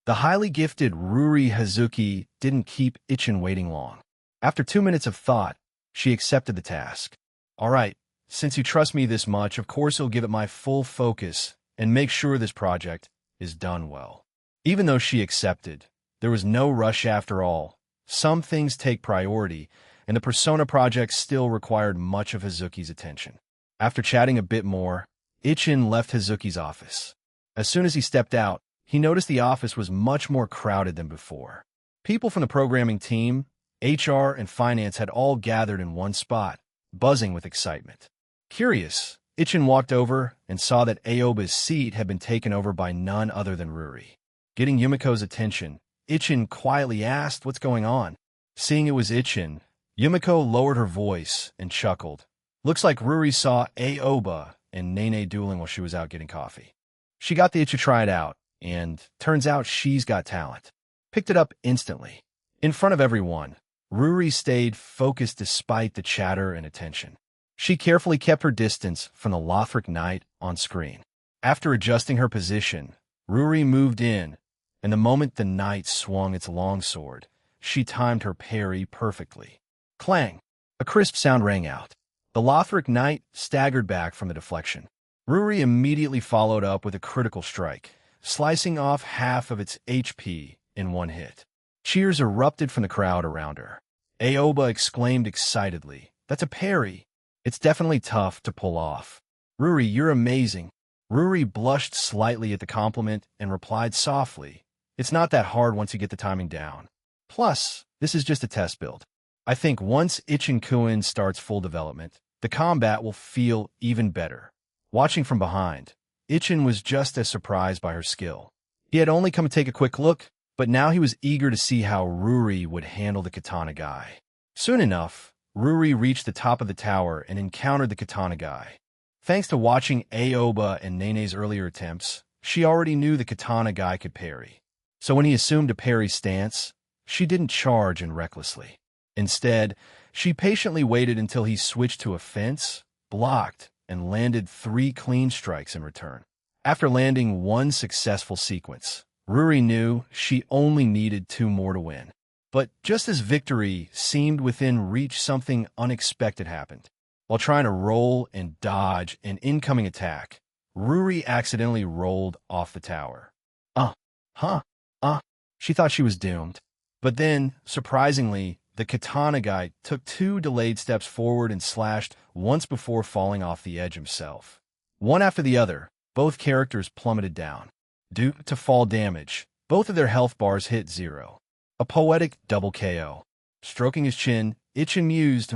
[SPEAKER 1] The highly gifted Ruri Hazuki didn't keep Ichin waiting long. After 2 minutes of thought, she accepted the task. "All right, since you trust me this much, of course I'll give it my full focus and make sure this project is done well." Even though she accepted, there was no rush after all. Some things take priority, and the Persona project still required much of Hazuki's attention. After chatting a bit more, Ichin left Hazuki's office. As soon as he stepped out, he noticed the office was much more crowded than before. People from the programming team, HR, and finance had all gathered in one spot, buzzing with excitement. Curious, Ichin walked over and saw that Aoba's seat had been taken over by none other than Ruri. Getting Yumiko's attention, Ichin quietly asked what's going on. Seeing it was Ichin, Yumiko lowered her voice and chuckled. "Looks like Ruri saw Aoba and Nene dueling while she was out getting coffee. She got the itch to try it out, and turns out she's got talent. Picked it up instantly." In front of everyone, Ruri stayed focused despite the chatter and attention. She carefully kept her distance from the Lothric Knight on screen. After adjusting her position, Ruri moved in, and the moment the knight swung its longsword, she timed her parry perfectly. Clang! A crisp sound rang out. The Lothric Knight staggered back from the deflection. Ruri immediately followed up with a critical strike, slicing off half of its HP in one hit. Cheers erupted from the crowd around her. Aoba exclaimed excitedly, "That's a parry. It's definitely tough to pull off." "Ruri, you're amazing." Ruri blushed slightly at the compliment and replied softly, "It's not that hard once you get the timing down. Plus, this is just a test build. I think once Ichin Kuin starts full development, the combat will feel even better." Watching from behind, Ichin was just as surprised by her skill. He had only come to take a quick look, but now he was eager to see how Ruri would handle the katana guy. Soon enough, Ruri reached the top of the tower and encountered the katana guy. Thanks to watching Aoba and Nene's earlier attempts, she already knew the katana guy could parry. So when he assumed a parry stance, she didn't charge in recklessly. Instead, she patiently waited until he switched to a fence, blocked, and landed 3 clean strikes in return. After landing 1 successful sequence, Ruri knew she only needed 2 more to win. But just as victory seemed within reach, something unexpected happened. While trying to roll and dodge an incoming attack, Ruri accidentally rolled off the tower. She thought she was doomed. But then, surprisingly, the katana guy took 2 delayed steps forward and slashed once before falling off the edge himself. One after the other, both characters plummeted down. Due to fall damage, both of their health bars hit 0. A poetic double KO. Stroking his chin, Ichin mused,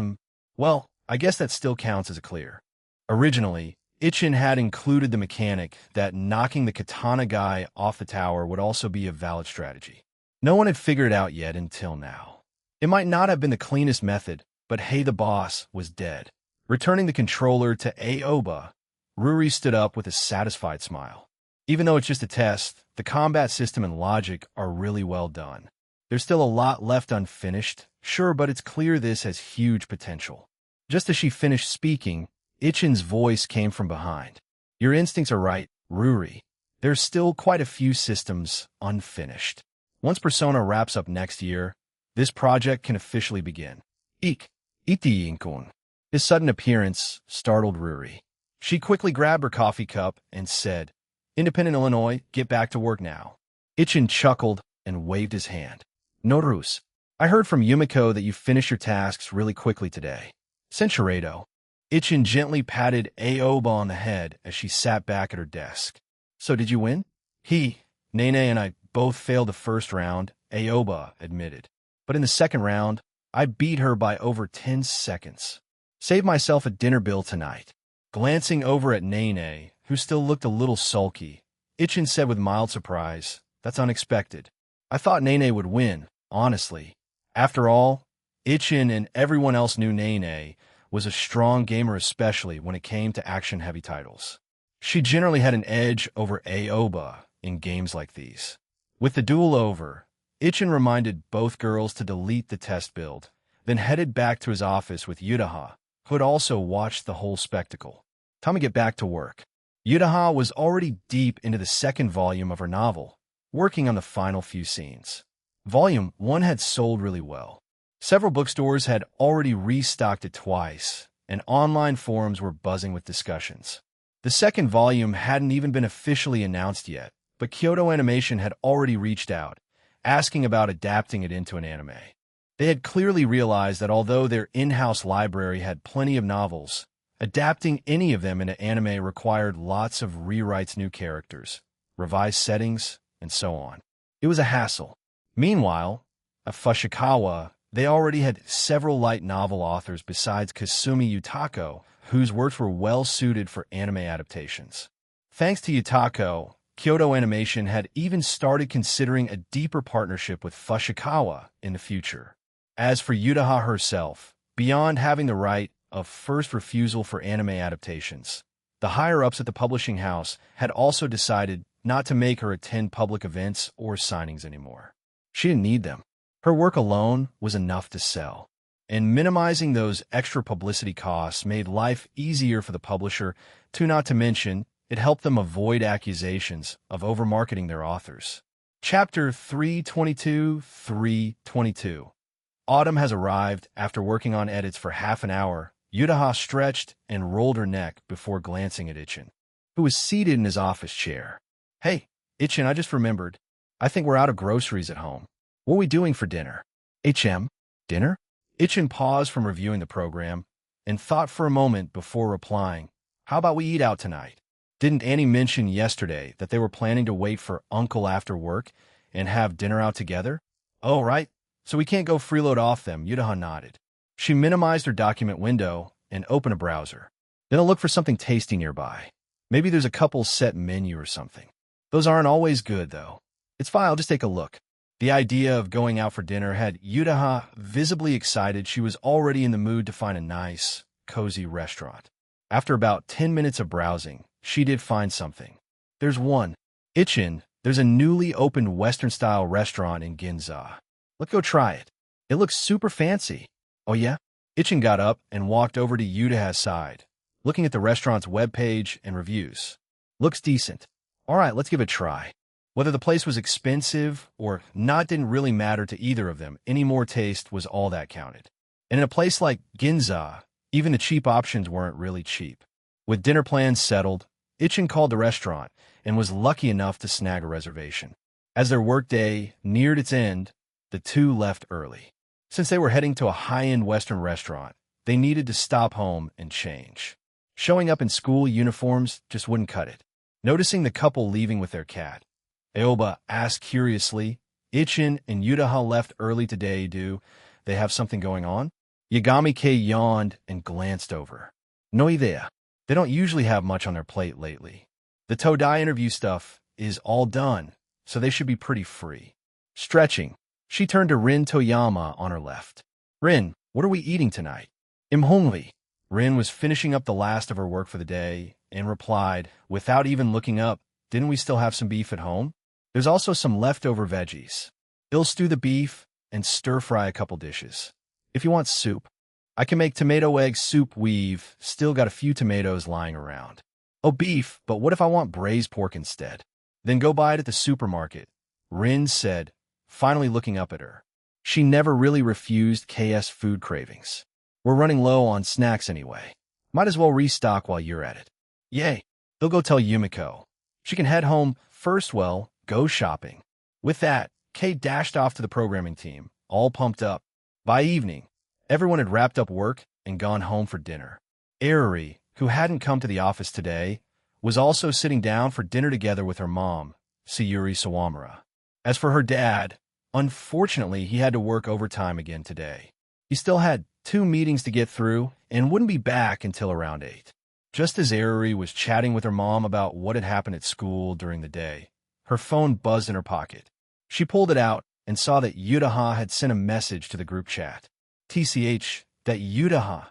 [SPEAKER 1] "Well, I guess that still counts as a clear." Originally, Ichin had included the mechanic that knocking the katana guy off the tower would also be a valid strategy. No one had figured it out yet until now. It might not have been the cleanest method, but hey, the boss was dead. Returning the controller to Aoba, Ruri stood up with a satisfied smile. Even though it's just a test, the combat system and logic are really well done. There's still a lot left unfinished, sure, but it's clear this has huge potential. Just as she finished speaking, Ichin's voice came from behind. Your instincts are right, Ruri. There's still quite a few systems unfinished. Once Persona wraps up next year, this project can officially begin. Iti Inkun. His sudden appearance startled Ruri. She quickly grabbed her coffee cup and said, Independent Illinois, get back to work now. Ichin chuckled and waved his hand. Norus, I heard from Yumiko that you finished your tasks really quickly today. Senchurado. Ichin gently patted Aoba on the head as she sat back at her desk. So did you win? Nene and I both failed the first round, Aoba admitted. But in the second round, I beat her by over 10 seconds. Saved myself a dinner bill tonight. Glancing over at Nene, who still looked a little sulky, Ichin said with mild surprise, That's unexpected. I thought Nene would win, honestly. After all, Ichin and everyone else knew Nene was a strong gamer, especially when it came to action-heavy titles. She generally had an edge over Aoba in games like these. With the duel over, Ichin reminded both girls to delete the test build, then headed back to his office with Yutaha, who had also watched the whole spectacle. Time to get back to work. Yutaha was already deep into the second volume of her novel, working on the final few scenes. Volume 1 had sold really well. Several bookstores had already restocked it twice, and online forums were buzzing with discussions. The second volume hadn't even been officially announced yet, but Kyoto Animation had already reached out, asking about adapting it into an anime. They had clearly realized that although their in-house library had plenty of novels, adapting any of them into anime required lots of rewrites, new characters, revised settings, and so on. It was a hassle. Meanwhile, at Fushikawa, they already had several light novel authors besides Kasumi Yutako, whose works were well-suited for anime adaptations. Thanks to Yutako, Kyoto Animation had even started considering a deeper partnership with Fushikawa in the future. As for Yutaha herself, beyond having the right of first refusal for anime adaptations, the higher-ups at the publishing house had also decided not to make her attend public events or signings anymore. She didn't need them. Her work alone was enough to sell, and minimizing those extra publicity costs made life easier for the publisher, not to mention it helped them avoid accusations of overmarketing their authors. Chapter 322. Autumn has arrived. After working on edits for half an hour, Yutaha stretched and rolled her neck before glancing at Ichin, who was seated in his office chair. Hey, Ichin, I just remembered. I think we're out of groceries at home. What are we doing for dinner? Dinner? Ichin paused from reviewing the program and thought for a moment before replying, How about we eat out tonight? Didn't Annie mention yesterday that they were planning to wait for Uncle after work and have dinner out together? Oh, right. So we can't go freeload off them, Yutaha nodded. She minimized her document window and opened a browser. Then I'll look for something tasty nearby. Maybe there's a couple's set menu or something. Those aren't always good, though. It's fine, I'll just take a look. The idea of going out for dinner had Yutaha visibly excited. She was already in the mood to find a nice, cozy restaurant. After about 10 minutes of browsing, she did find something. There's one. Ichin, there's a newly opened Western-style restaurant in Ginza. Let's go try it. It looks super fancy. Oh yeah? Ichin got up and walked over to Yutaha's side, looking at the restaurant's webpage and reviews. Looks decent. All right, let's give it a try. Whether the place was expensive or not didn't really matter to either of them. Any more taste was all that counted. And in a place like Ginza, even the cheap options weren't really cheap. With dinner plans settled, Ichin called the restaurant and was lucky enough to snag a reservation. As their workday neared its end, the two left early. Since they were heading to a high-end Western restaurant, they needed to stop home and change. Showing up in school uniforms just wouldn't cut it. Noticing the couple leaving with their cat, Aoba asked curiously, Ichin and Yutaha left early today. Do they have something going on? Yagami-K yawned and glanced over. No idea. They don't usually have much on their plate lately. The Todai interview stuff is all done, so they should be pretty free. Stretching, she turned to Rin Toyama on her left. Rin, what are we eating tonight? I'm hungry. Rin was finishing up the last of her work for the day and replied, without even looking up, didn't we still have some beef at home? There's also some leftover veggies. He'll stew the beef and stir-fry a couple dishes. If you want soup, I can make tomato egg soup. We've still got a few tomatoes lying around. Oh, beef, but what if I want braised pork instead? Then go buy it at the supermarket, Rin said, finally looking up at her. She never really refused KS food cravings. We're running low on snacks anyway. Might as well restock while you're at it. Yay. He'll go tell Yumiko. She can head home first, well, go shopping. With that, Kate dashed off to the programming team, all pumped up. By evening, everyone had wrapped up work and gone home for dinner. Aruri, who hadn't come to the office today, was also sitting down for dinner together with her mom, Sayuri Sawamura. As for her dad, unfortunately, he had to work overtime again today. He still had 2 meetings to get through and wouldn't be back until around 8. Just as Aruri was chatting with her mom about what had happened at school during the day, her phone buzzed in her pocket. She pulled it out and saw that Yutaha had sent a message to the group chat. TCH, that Yutaha.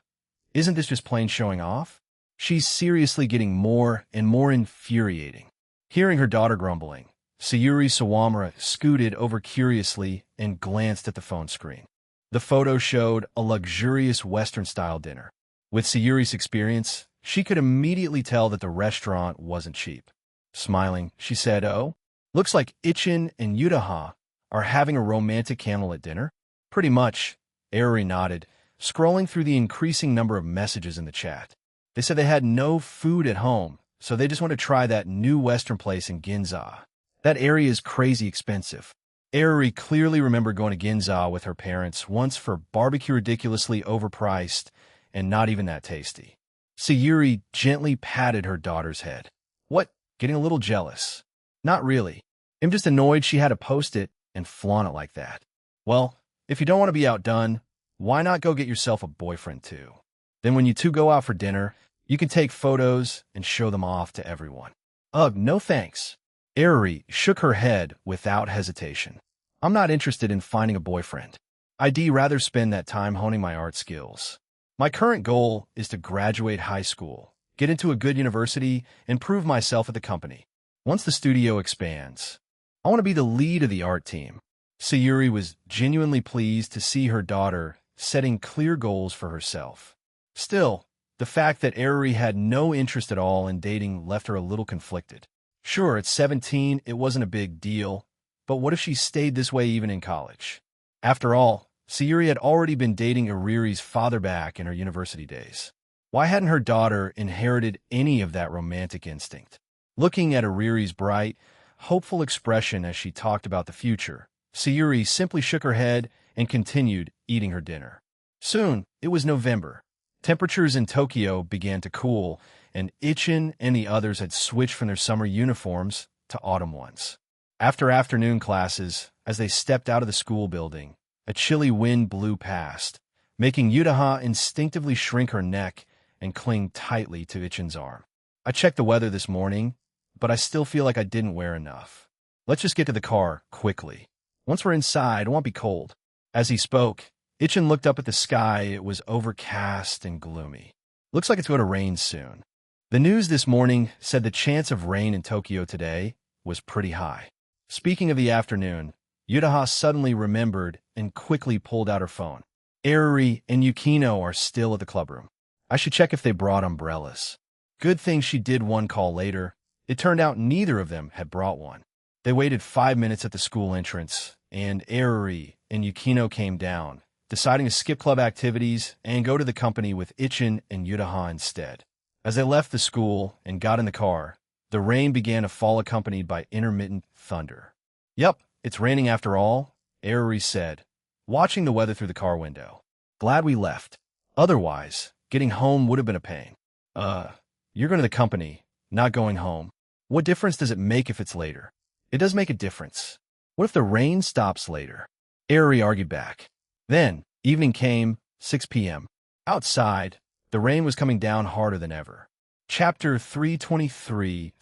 [SPEAKER 1] Isn't this just plain showing off? She's seriously getting more and more infuriating. Hearing her daughter grumbling, Sayuri Sawamura scooted over curiously and glanced at the phone screen. The photo showed a luxurious Western-style dinner. With Sayuri's experience, she could immediately tell that the restaurant wasn't cheap. Smiling, she said, "Oh, looks like Ichin and Yutaha are having a romantic candlelit dinner?" "Pretty much," Aruri nodded, scrolling through the increasing number of messages in the chat. They said they had no food at home, so they just want to try that new Western place in Ginza. That area is crazy expensive. Aruri clearly remembered going to Ginza with her parents once for barbecue ridiculously overpriced and not even that tasty. Sayuri gently patted her daughter's head. "What? Getting a little jealous?" "Not really. I'm just annoyed she had to post it and flaunt it like that." "Well, if you don't want to be outdone, why not go get yourself a boyfriend too? Then when you two go out for dinner, you can take photos and show them off to everyone." "Ugh, no thanks." Aruri shook her head without hesitation. "I'm not interested in finding a boyfriend. I'd rather spend that time honing my art skills. My current goal is to graduate high school, get into a good university, and prove myself at the company. Once the studio expands, I want to be the lead of the art team." Sayuri was genuinely pleased to see her daughter setting clear goals for herself. Still, the fact that Aruri had no interest at all in dating left her a little conflicted. Sure, at 17, it wasn't a big deal, but what if she stayed this way even in college? After all, Sayuri had already been dating Ariri's father back in her university days. Why hadn't her daughter inherited any of that romantic instinct? Looking at Ariri's bright, hopeful expression as she talked about the future, Sayuri simply shook her head and continued eating her dinner. Soon, it was November. Temperatures in Tokyo began to cool, and Ichin and the others had switched from their summer uniforms to autumn ones. After afternoon classes, as they stepped out of the school building, a chilly wind blew past, making Yutaha instinctively shrink her neck and cling tightly to Ichin's arm. "I checked the weather this morning, but I still feel like I didn't wear enough. Let's just get to the car quickly. Once we're inside, it won't be cold." As he spoke, Ichin looked up at the sky. It was overcast and gloomy. "Looks like it's going to rain soon." The news this morning said the chance of rain in Tokyo today was pretty high. Speaking of the afternoon, Yutaha suddenly remembered and quickly pulled out her phone. Aruri and Yukino are still at the clubroom. I should check if they brought umbrellas. Good thing she did one call later. It turned out neither of them had brought one. They waited 5 minutes at the school entrance, and Aruri and Yukino came down, deciding to skip club activities and go to the company with Ichin and Yutaha instead. As they left the school and got in the car, the rain began to fall accompanied by intermittent thunder. "Yup, it's raining after all," Aruri said, watching the weather through the car window. "Glad we left. Otherwise, getting home would have been a pain." You're going to the company, not going home. What difference does it make if it's later?" "It does make a difference. What if the rain stops later?" Aruri argued back. Then, evening came, 6 p.m. Outside, the rain was coming down harder than ever. Chapter 323.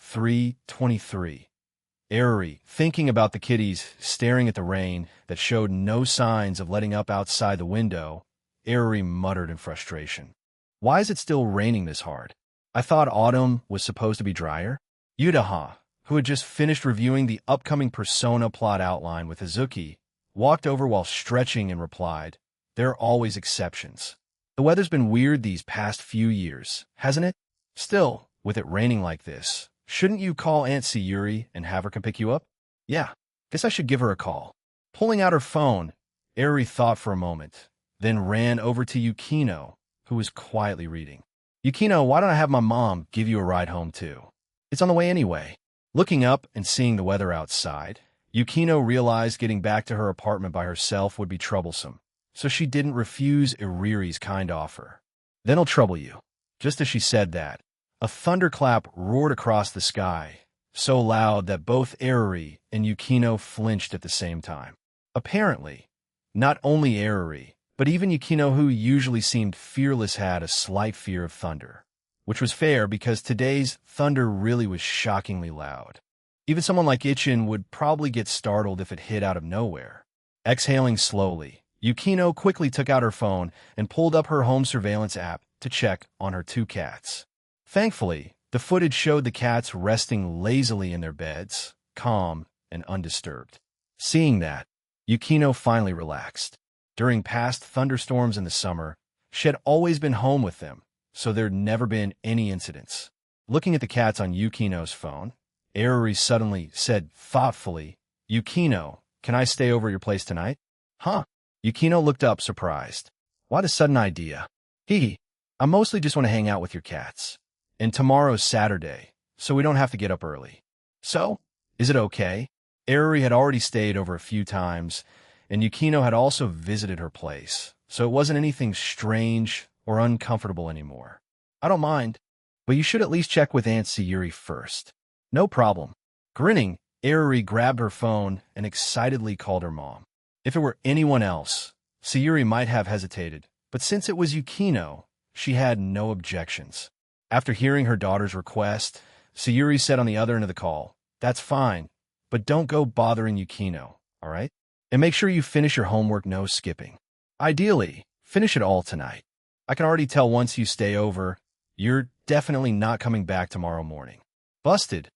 [SPEAKER 1] Aruri, thinking about the kitties staring at the rain that showed no signs of letting up outside the window, Aruri muttered in frustration. "Why is it still raining this hard? I thought autumn was supposed to be drier." Yutaha, who had just finished reviewing the upcoming Persona plot outline with Hazuki, walked over while stretching and replied, "There are always exceptions. The weather's been weird these past few years, hasn't it? Still, with it raining like this, shouldn't you call Aunt Sayuri and have her come pick you up?" "Yeah, guess I should give her a call." Pulling out her phone, Eri thought for a moment, then ran over to Yukino, who was quietly reading. "Yukino, why don't I have my mom give you a ride home too? It's on the way anyway." Looking up and seeing the weather outside, Yukino realized getting back to her apartment by herself would be troublesome, so she didn't refuse Iriri's kind offer. "Then I'll trouble you." Just as she said that, a thunderclap roared across the sky, so loud that both Iriri and Yukino flinched at the same time. Apparently, not only Iriri, but even Yukino, who usually seemed fearless, had a slight fear of thunder, which was fair because today's thunder really was shockingly loud. Even someone like Ichin would probably get startled if it hit out of nowhere. Exhaling slowly, Yukino quickly took out her phone and pulled up her home surveillance app to check on her 2 cats. Thankfully, the footage showed the cats resting lazily in their beds, calm and undisturbed. Seeing that, Yukino finally relaxed. During past thunderstorms in the summer, she had always been home with them, so there'd never been any incidents. Looking at the cats on Yukino's phone, Iriri suddenly said thoughtfully, "Yukino, can I stay over at your place tonight?" "Huh?" Yukino looked up, surprised. "Why the sudden idea?" "Hee, I mostly just want to hang out with your cats. And tomorrow's Saturday, so we don't have to get up early." "So, is it okay?" Iriri had already stayed over a few times, and Yukino had also visited her place, so it wasn't anything strange or uncomfortable anymore. "I don't mind, but you should at least check with Aunt Sayuri first." "No problem." Grinning, Iriri grabbed her phone and excitedly called her mom. If it were anyone else, Sayuri might have hesitated, but since it was Yukino, she had no objections. After hearing her daughter's request, Sayuri said on the other end of the call, "That's fine, but don't go bothering Yukino, all right? And make sure you finish your homework, no skipping. Ideally, finish it all tonight. I can already tell once you stay over, you're definitely not coming back tomorrow morning." "Busted."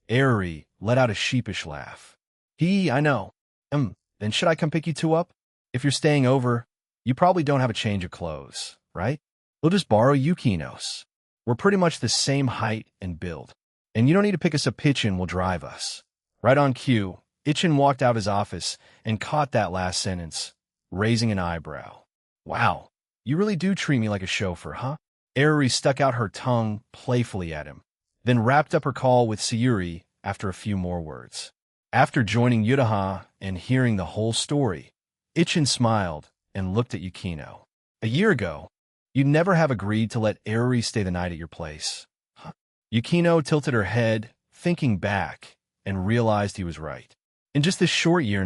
[SPEAKER 1] Iriri let out a sheepish laugh. I know. Then should I come pick you 2 up? If you're staying over, you probably don't have a change of clothes, right? We'll just borrow Yukino's. We're pretty much the same height and build. And you don't need to pick us up. Ichin will drive us." Right on cue, Ichin walked out of his office and caught that last sentence, raising an eyebrow. "Wow, you really do treat me like a chauffeur, huh?" Iriri stuck out her tongue playfully at him, then wrapped up her call with Sayuri after a few more words. After joining Yutaha and hearing the whole story, Ichin smiled and looked at Yukino. "A year ago, you'd never have agreed to let Iriri stay the night at your place." Huh? Yukino tilted her head, thinking back, and realized he was right. In just this short year,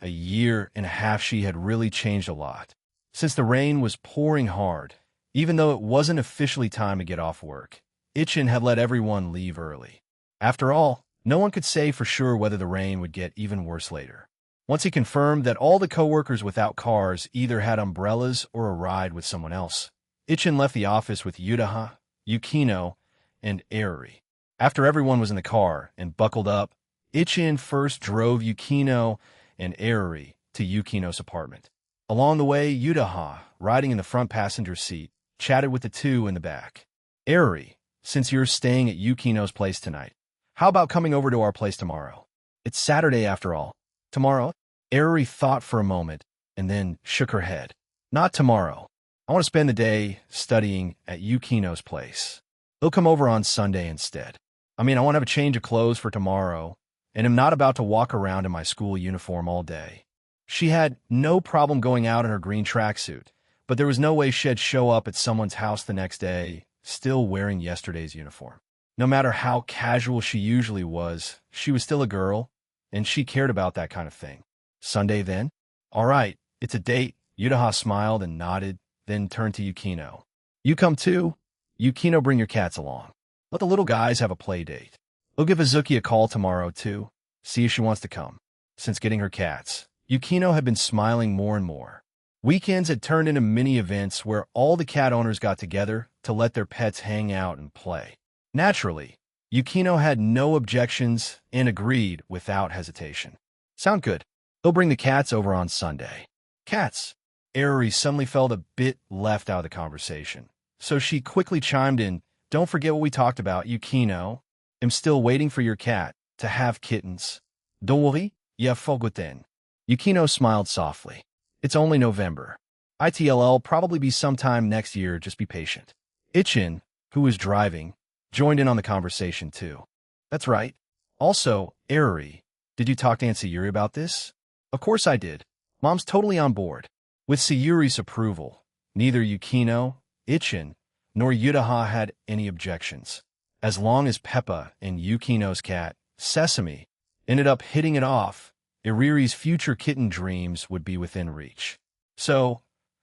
[SPEAKER 1] a year and a half, she had really changed a lot. Since the rain was pouring hard, even though it wasn't officially time to get off work, Ichin had let everyone leave early. After all, no one could say for sure whether the rain would get even worse later. Once he confirmed that all the coworkers without cars either had umbrellas or a ride with someone else, Ichin left the office with Yutaha, Yukino, and Iriri. After everyone was in the car and buckled up, Ichin first drove Yukino and Iriri to Yukino's apartment. Along the way, Yutaha, riding in the front passenger seat, chatted with the 2 in the back. "Iriri, since you're staying at Yukino's place tonight, how about coming over to our place tomorrow? It's Saturday after all." "Tomorrow?" Iriri thought for a moment and then shook her head. "Not tomorrow. I want to spend the day studying at Yukino's place. He'll come over on Sunday instead. I want to have a change of clothes for tomorrow, and am not about to walk around in my school uniform all day." She had no problem going out in her green tracksuit, but there was no way she'd show up at someone's house the next day, still wearing yesterday's uniform. No matter how casual she usually was, she was still a girl, and she cared about that kind of thing. "Sunday, then?" "All right, it's a date." Yutaha smiled and nodded, then turned to Yukino. "You come too? Yukino, bring your cats along. Let the little guys have a play date. We'll give Azuki a call tomorrow, too. See if she wants to come." Since getting her cats, Yukino had been smiling more and more. Weekends had turned into mini-events where all the cat owners got together to let their pets hang out and play. Naturally, Yukino had no objections and agreed without hesitation. "Sound good. They'll bring the cats over on Sunday. Cats. Eruri suddenly felt a bit left out of the conversation, so she quickly chimed in, "Don't forget what we talked about, Yukino. I'm still waiting for your cat to have kittens. Don't worry, ya forgotten." Yukino smiled softly. "It's only November. ITLL probably be sometime next year, just be patient." Ichin, who was driving, joined in on the conversation too. "That's right. Also, Eruri, did you talk to Aunt Sayuri about this?" "Of course I did. Mom's totally on board." With Sayuri's approval, neither Yukino, Ichin, nor Yutaha had any objections. As long as Peppa and Yukino's cat, Sesame, ended up hitting it off, Iriri's future kitten dreams would be within reach. So,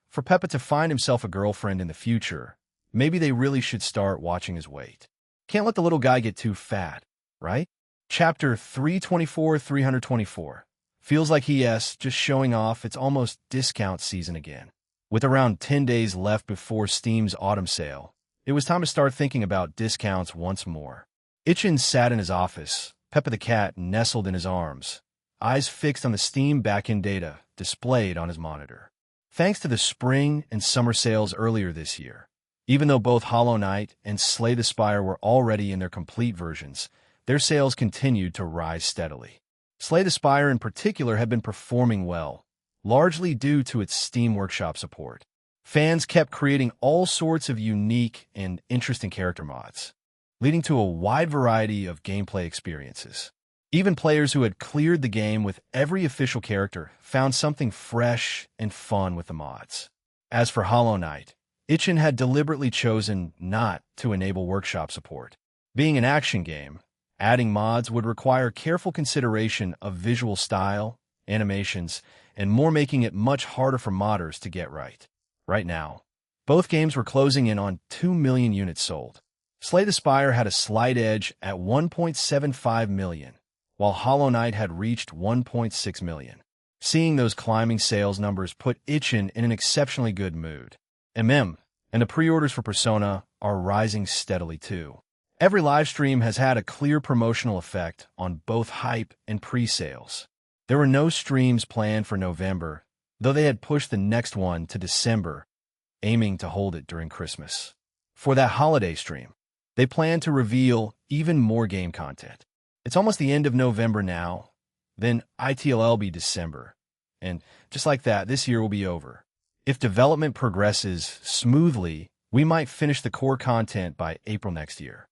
[SPEAKER 1] for Peppa to find himself a girlfriend in the future, maybe they really should start watching his weight. Can't let the little guy get too fat, right? Chapter 324. Feels like just showing off. It's almost discount season again. With around 10 days left before Steam's autumn sale, it was time to start thinking about discounts once more. Ichin sat in his office, Peppa the cat nestled in his arms, eyes fixed on the Steam backend data displayed on his monitor. Thanks to the spring and summer sales earlier this year, even though both Hollow Knight and Slay the Spire were already in their complete versions, their sales continued to rise steadily. Slay the Spire in particular had been performing well, largely due to its Steam Workshop support. Fans kept creating all sorts of unique and interesting character mods, leading to a wide variety of gameplay experiences. Even players who had cleared the game with every official character found something fresh and fun with the mods. As for Hollow Knight, Ichin had deliberately chosen not to enable workshop support. Being an action game, adding mods would require careful consideration of visual style, animations, and more, making it much harder for modders to get right. Right now, both games were closing in on 2 million units sold. Slay the Spire had a slight edge at 1.75 million, while Hollow Knight had reached 1.6 million. Seeing those climbing sales numbers put Ichin in an exceptionally good mood. And the pre-orders for Persona are rising steadily too. Every livestream has had a clear promotional effect on both hype and pre-sales. There were no streams planned for November, though they had pushed the next one to December, aiming to hold it during Christmas. For that holiday stream, they plan to reveal even more game content. It's almost the end of November now, then ITLL be December, and just like that, this year will be over. If development progresses smoothly, we might finish the core content by April next year.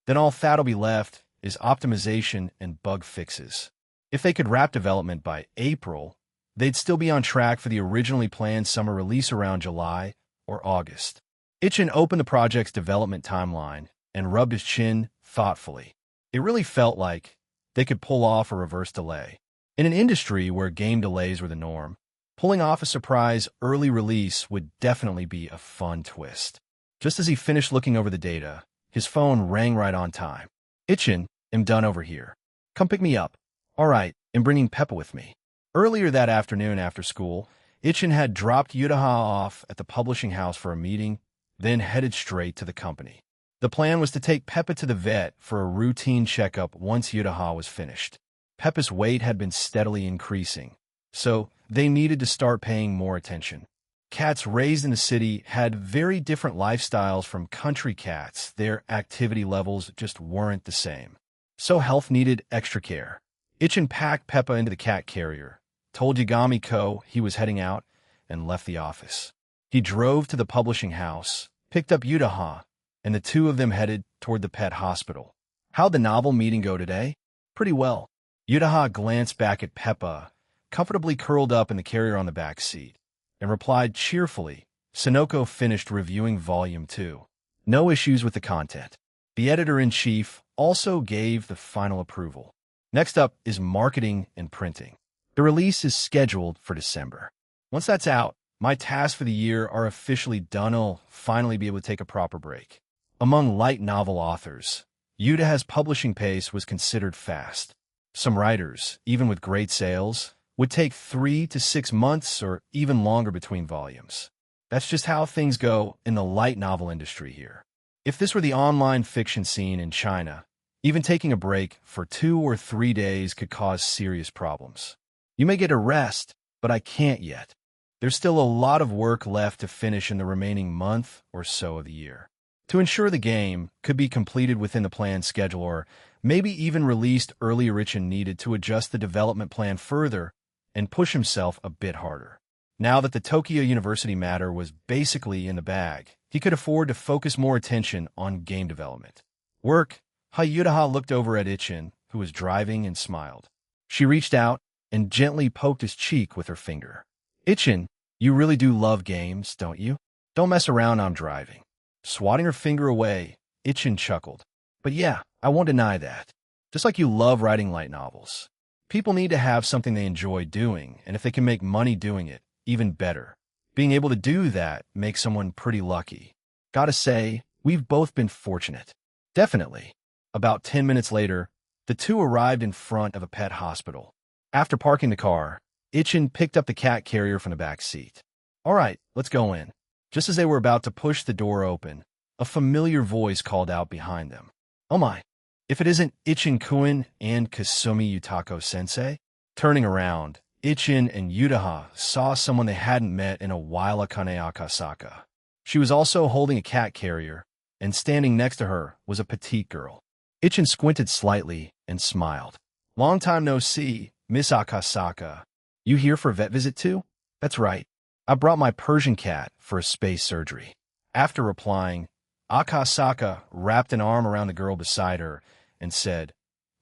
[SPEAKER 1] Then all that'll be left is optimization and bug fixes. If they could wrap development by April, they'd still be on track for the originally planned summer release around July or August. Ichin opened the project's development timeline and rubbed his chin thoughtfully. It really felt like they could pull off a reverse delay. In an industry where game delays were the norm, pulling off a surprise early release would definitely be a fun twist. Just as he finished looking over the data, his phone rang right on time. "Ichin, I'm done over here. Come pick me up." "All right, I'm bringing Peppa with me." Earlier that afternoon after school, Ichin had dropped Yutaha off at the publishing house for a meeting, then headed straight to the company. The plan was to take Peppa to the vet for a routine checkup once Yutaha was finished. Peppa's weight had been steadily increasing, so they needed to start paying more attention. Cats raised in the city had very different lifestyles from country cats. Their activity levels just weren't the same. So health needed extra care. Ichin packed Peppa into the cat carrier, told Yagami-ko he was heading out, and left the office. He drove to the publishing house, picked up Yutaha, and the two of them headed toward the pet hospital. "How'd the novel meeting go today?" "Pretty well." Yutaha glanced back at Peppa, comfortably curled up in the carrier on the back seat, and replied cheerfully, "Sonoko finished reviewing Volume 2. No issues with the content." The editor-in-chief also gave the final approval. Next up is marketing and printing. The release is scheduled for December. Once that's out, my tasks for the year are officially done. I'll finally be able to take a proper break. Among light novel authors, Yutaha's publishing pace was considered fast. Some writers, even with great sales, would take 3 to 6 months or even longer between volumes. That's just how things go in the light novel industry here. If this were the online fiction scene in China, even taking a break for 2 or 3 days could cause serious problems. You may get a rest, but I can't yet. There's still a lot of work left to finish in the remaining month or so of the year. To ensure the game could be completed within the planned schedule or maybe even released earlier, Ichin needed to adjust the development plan further and push himself a bit harder. Now that the Tokyo University matter was basically in the bag, he could afford to focus more attention on game development. Work. Hayutaha looked over at Ichin, who was driving, and smiled. She reached out and gently poked his cheek with her finger. Ichin, you really do love games, don't you? Don't mess around, I'm driving. Swatting her finger away, Ichin chuckled. But yeah, I won't deny that. Just like you love writing light novels. People need to have something they enjoy doing, and if they can make money doing it, even better. Being able to do that makes someone pretty lucky. Gotta say, we've both been fortunate. Definitely. About 10 minutes later, the two arrived in front of a pet hospital. After parking the car, Ichin picked up the cat carrier from the back seat. All right, let's go in. Just as they were about to push the door open, a familiar voice called out behind them. Oh my, if it isn't Ichin-kun and Kasumi Yutako-sensei? Turning around, Ichin and Yutaha saw someone they hadn't met in a while, Akane Akasaka. She was also holding a cat carrier, and standing next to her was a petite girl. Ichin squinted slightly and smiled. Long time no see, Miss Akasaka. You here for a vet visit too? That's right. I brought my Persian cat for a space surgery. After replying, Akasaka wrapped an arm around the girl beside her and said,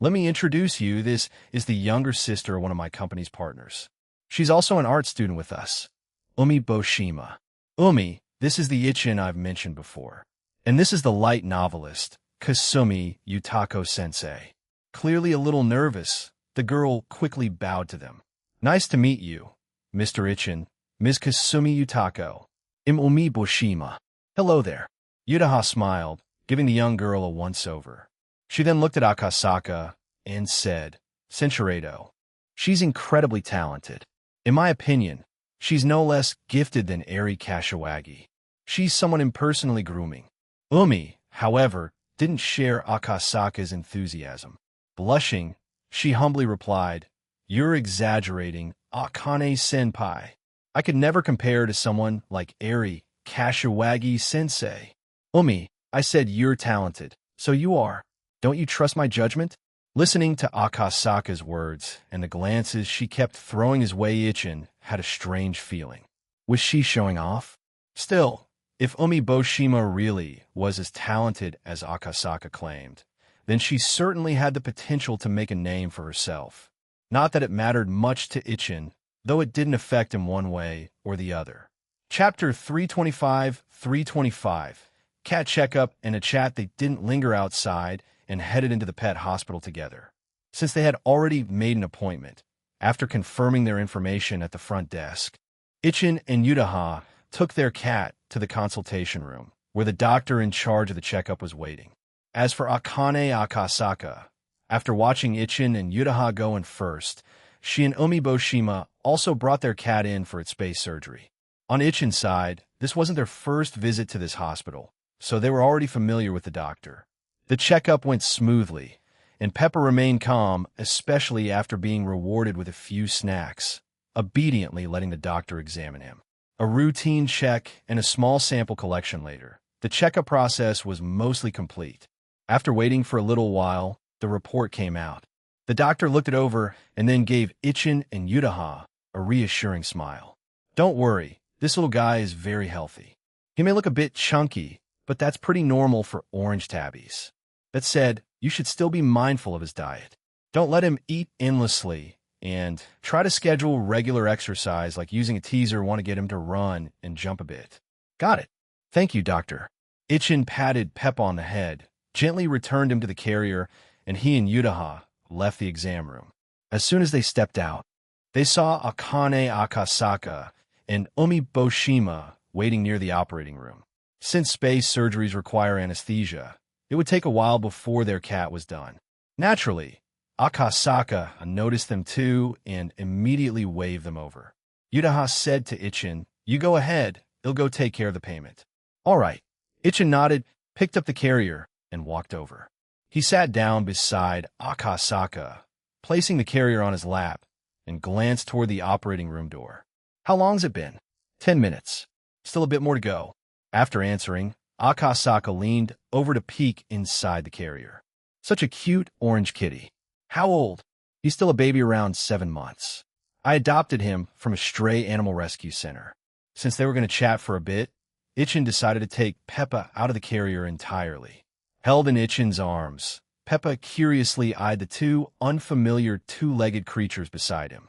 [SPEAKER 1] Let me introduce you. This is the younger sister of one of my company's partners. She's also an art student with us. Umi Boshima. Umi, this is the Ichin I've mentioned before. And this is the light novelist, Kasumi Yutako-sensei. Clearly a little nervous, the girl quickly bowed to them. Nice to meet you, Mr. Ichin, Ms. Kasumi Yutako. Umi Boshima. Hello there. Yutaha smiled, giving the young girl a once-over. She then looked at Akasaka and said, Senchuredo. She's incredibly talented. In my opinion, she's no less gifted than Eri Kashiwagi. She's someone impersonally grooming. Umi, however, didn't share Akasaka's enthusiasm. Blushing, she humbly replied, You're exaggerating, Akane-senpai. I could never compare to someone like Eri Kashiwagi-sensei. Umi, I said you're talented, so you are. Don't you trust my judgment? Listening to Akasaka's words and the glances she kept throwing his way, Ichin had a strange feeling. Was she showing off? Still, if Umi Boshima really was as talented as Akasaka claimed, then she certainly had the potential to make a name for herself. Not that it mattered much to Ichin, though it didn't affect him one way or the other. Chapter 325. Cat checkup and a chat. They didn't linger outside and headed into the pet hospital together. Since they had already made an appointment, after confirming their information at the front desk, Ichin and Yutaha took their cat to the consultation room, where the doctor in charge of the checkup was waiting. As for Akane Akasaka, after watching Ichin and Yutaha go in first, she and Umi Boshima also brought their cat in for its space surgery. On Ichin's side, this wasn't their first visit to this hospital, so they were already familiar with the doctor. The checkup went smoothly, and Pepper remained calm, especially after being rewarded with a few snacks, obediently letting the doctor examine him. A routine check and a small sample collection later, the checkup process was mostly complete. After waiting for a little while, the report came out. The doctor looked it over and then gave Ichin and Yutaha a reassuring smile. Don't worry, this little guy is very healthy. He may look a bit chunky, but that's pretty normal for orange tabbies. That said, you should still be mindful of his diet. Don't let him eat endlessly, and try to schedule regular exercise like using a teaser. Want to get him to run and jump a bit. Got it. Thank you, doctor. Ichin patted Pep on the head, gently returned him to the carrier, and he and Yutaha left the exam room. As soon as they stepped out, they saw Akane Akasaka and Umi Boshima waiting near the operating room. Since space surgeries require anesthesia, it would take a while before their cat was done. Naturally, Akasaka noticed them too and immediately waved them over. Yutaha said to Ichin, You go ahead, he'll go take care of the payment. All right. Ichin nodded, picked up the carrier, and walked over. He sat down beside Akasaka, placing the carrier on his lap, and glanced toward the operating room door. How long's it been? 10 minutes. Still a bit more to go. After answering, Akasaka leaned over to peek inside the carrier. Such a cute orange kitty. How old? He's still a baby around 7 months. I adopted him from a stray animal rescue center. Since they were going to chat for a bit, Ichin decided to take Peppa out of the carrier entirely. Held in Ichin's arms, Peppa curiously eyed the two unfamiliar two-legged creatures beside him.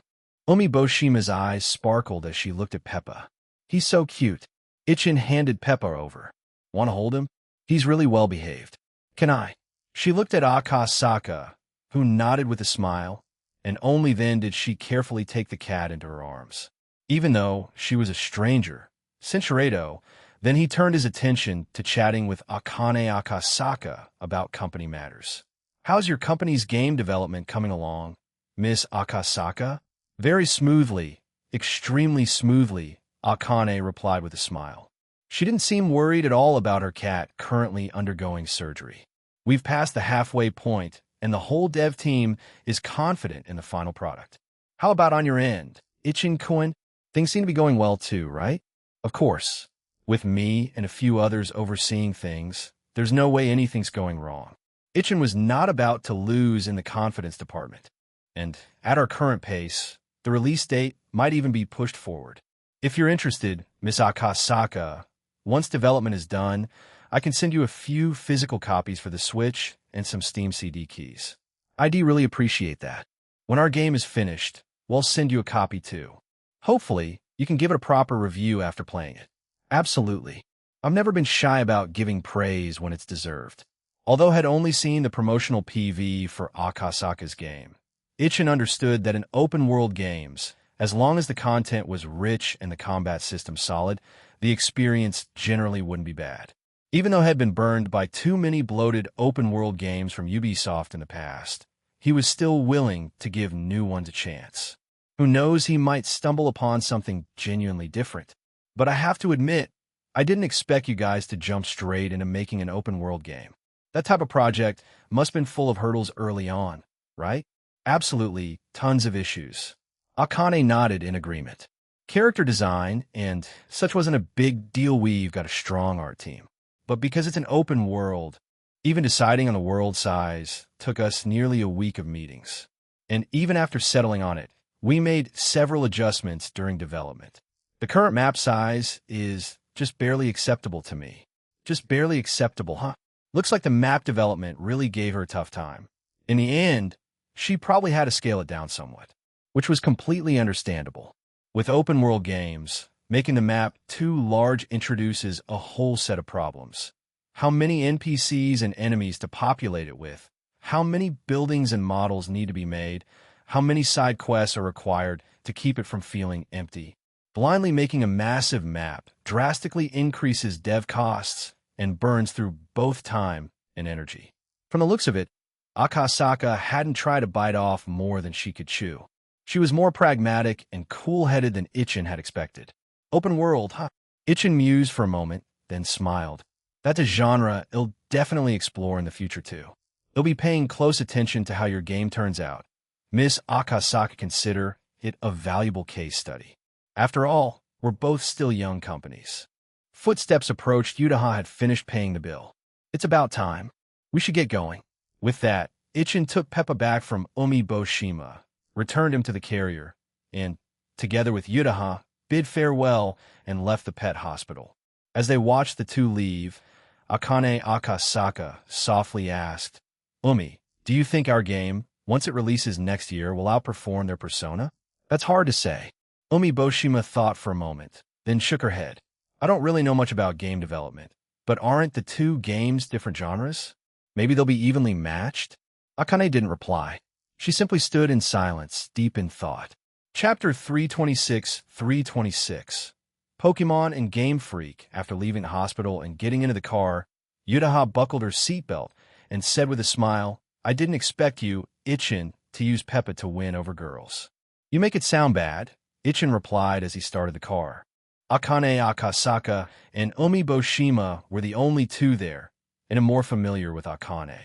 [SPEAKER 1] Umiboshima's eyes sparkled as she looked at Peppa. He's so cute. Ichin handed Peppa over. Want to hold him? He's really well behaved. Can I? She looked at Akasaka, who nodded with a smile, and only then did she carefully take the cat into her arms. Even though she was a stranger, Cinchuredo, then he turned his attention to chatting with Akane Akasaka about company matters. How's your company's game development coming along, Miss Akasaka? Very smoothly, extremely smoothly, Akane replied with a smile. She didn't seem worried at all about her cat currently undergoing surgery. We've passed the halfway point, and the whole dev team is confident in the final product. How about on your end, Ichin-kun? Things seem to be going well too, right? Of course. With me and a few others overseeing things, there's no way anything's going wrong. Ichin was not about to lose in the confidence department. And at our current pace, the release date might even be pushed forward. If you're interested, Miss Akasaka, once development is done, I can send you a few physical copies for the Switch and some Steam CD keys. I'd really appreciate that. When our game is finished, we'll send you a copy too. Hopefully, you can give it a proper review after playing it. Absolutely. I've never been shy about giving praise when it's deserved. Although I had only seen the promotional PV for Akasaka's game, Ichin understood that in open-world games, as long as the content was rich and the combat system solid, the experience generally wouldn't be bad. Even though he had been burned by too many bloated open-world games from Ubisoft in the past, he was still willing to give new ones a chance. Who knows, he might stumble upon something genuinely different. But I have to admit, I didn't expect you guys to jump straight into making an open-world game. That type of project must have been full of hurdles early on, right? Absolutely, tons of issues. Akane nodded in agreement. Character design and such wasn't a big deal. We've got a strong art team. But because it's an open world, even deciding on the world size took us nearly a week of meetings. And even after settling on it, we made several adjustments during development. The current map size is just barely acceptable to me. Just barely acceptable, huh? Looks like the map development really gave her a tough time. In the end, she probably had to scale it down somewhat, which was completely understandable. With open-world games, making the map too large introduces a whole set of problems. How many NPCs and enemies to populate it with? How many buildings and models need to be made? How many side quests are required to keep it from feeling empty? Blindly making a massive map drastically increases dev costs and burns through both time and energy. From the looks of it, Akasaka hadn't tried to bite off more than she could chew. She was more pragmatic and cool-headed than Ichin had expected. Open world, huh? Ichin mused for a moment, then smiled. That's a genre it'll definitely explore in the future too. It'll be paying close attention to how your game turns out. Miss Akasaka consider it a valuable case study. After all, we're both still young companies. Footsteps approached. Yudaha had finished paying the bill. It's about time. We should get going. With that, Ichin took Peppa back from Umeboshima, returned him to the carrier, and, together with Yudaha, bid farewell and left the pet hospital. As they watched the two leave, Akane Akasaka softly asked, Umi, do you think our game, once it releases next year, will outperform their persona? That's hard to say. Umeboshima thought for a moment, then shook her head. I don't really know much about game development, but aren't the two games different genres? Maybe they'll be evenly matched? Akane didn't reply. She simply stood in silence, deep in thought. Chapter 326. Pokemon and Game Freak. After leaving the hospital and getting into the car, Yudaha buckled her seatbelt and said with a smile, I didn't expect you, Ichin, to use Peppa to win over girls. You make it sound bad, Ichin replied as he started the car. Akane Akasaka and Umeboshima were the only two there, and I'm more familiar with Akane.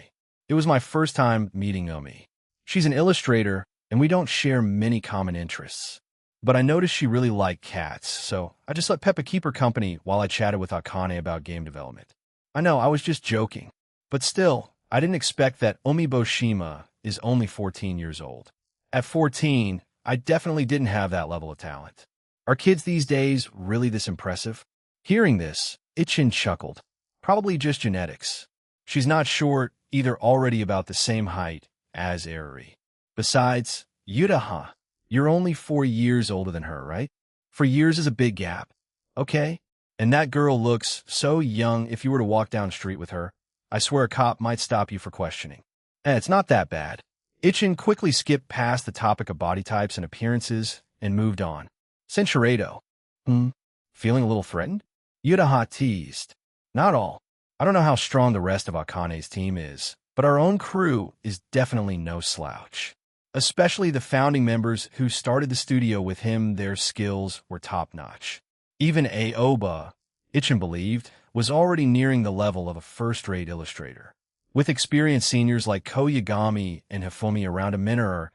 [SPEAKER 1] It was my first time meeting Umi. She's an illustrator and we don't share many common interests. But I noticed she really liked cats, so I just let Peppa keep her company while I chatted with Akane about game development. I know, I was just joking. But still, I didn't expect that Omiboshima is only 14 years old. At 14, I definitely didn't have that level of talent. Are kids these days really this impressive? Hearing this, Ichin chuckled. Probably just genetics. She's not short, either already about the same height as Eriri. Besides, Yudaha, you're only 4 years older than her, right? 4 years is a big gap. Okay? And that girl looks so young if you were to walk down the street with her. I swear a cop might stop you for questioning. It's not that bad. Ichin quickly skipped past the topic of body types and appearances and moved on. Senchuredo. Feeling a little threatened? Yudaha teased. Not all. I don't know how strong the rest of Akane's team is, but our own crew is definitely no slouch. Especially the founding members who started the studio with him, their skills were top-notch. Even Aoba, Ichin believed, was already nearing the level of a first-rate illustrator. With experienced seniors like Koyagami and Hifumi around a mirror,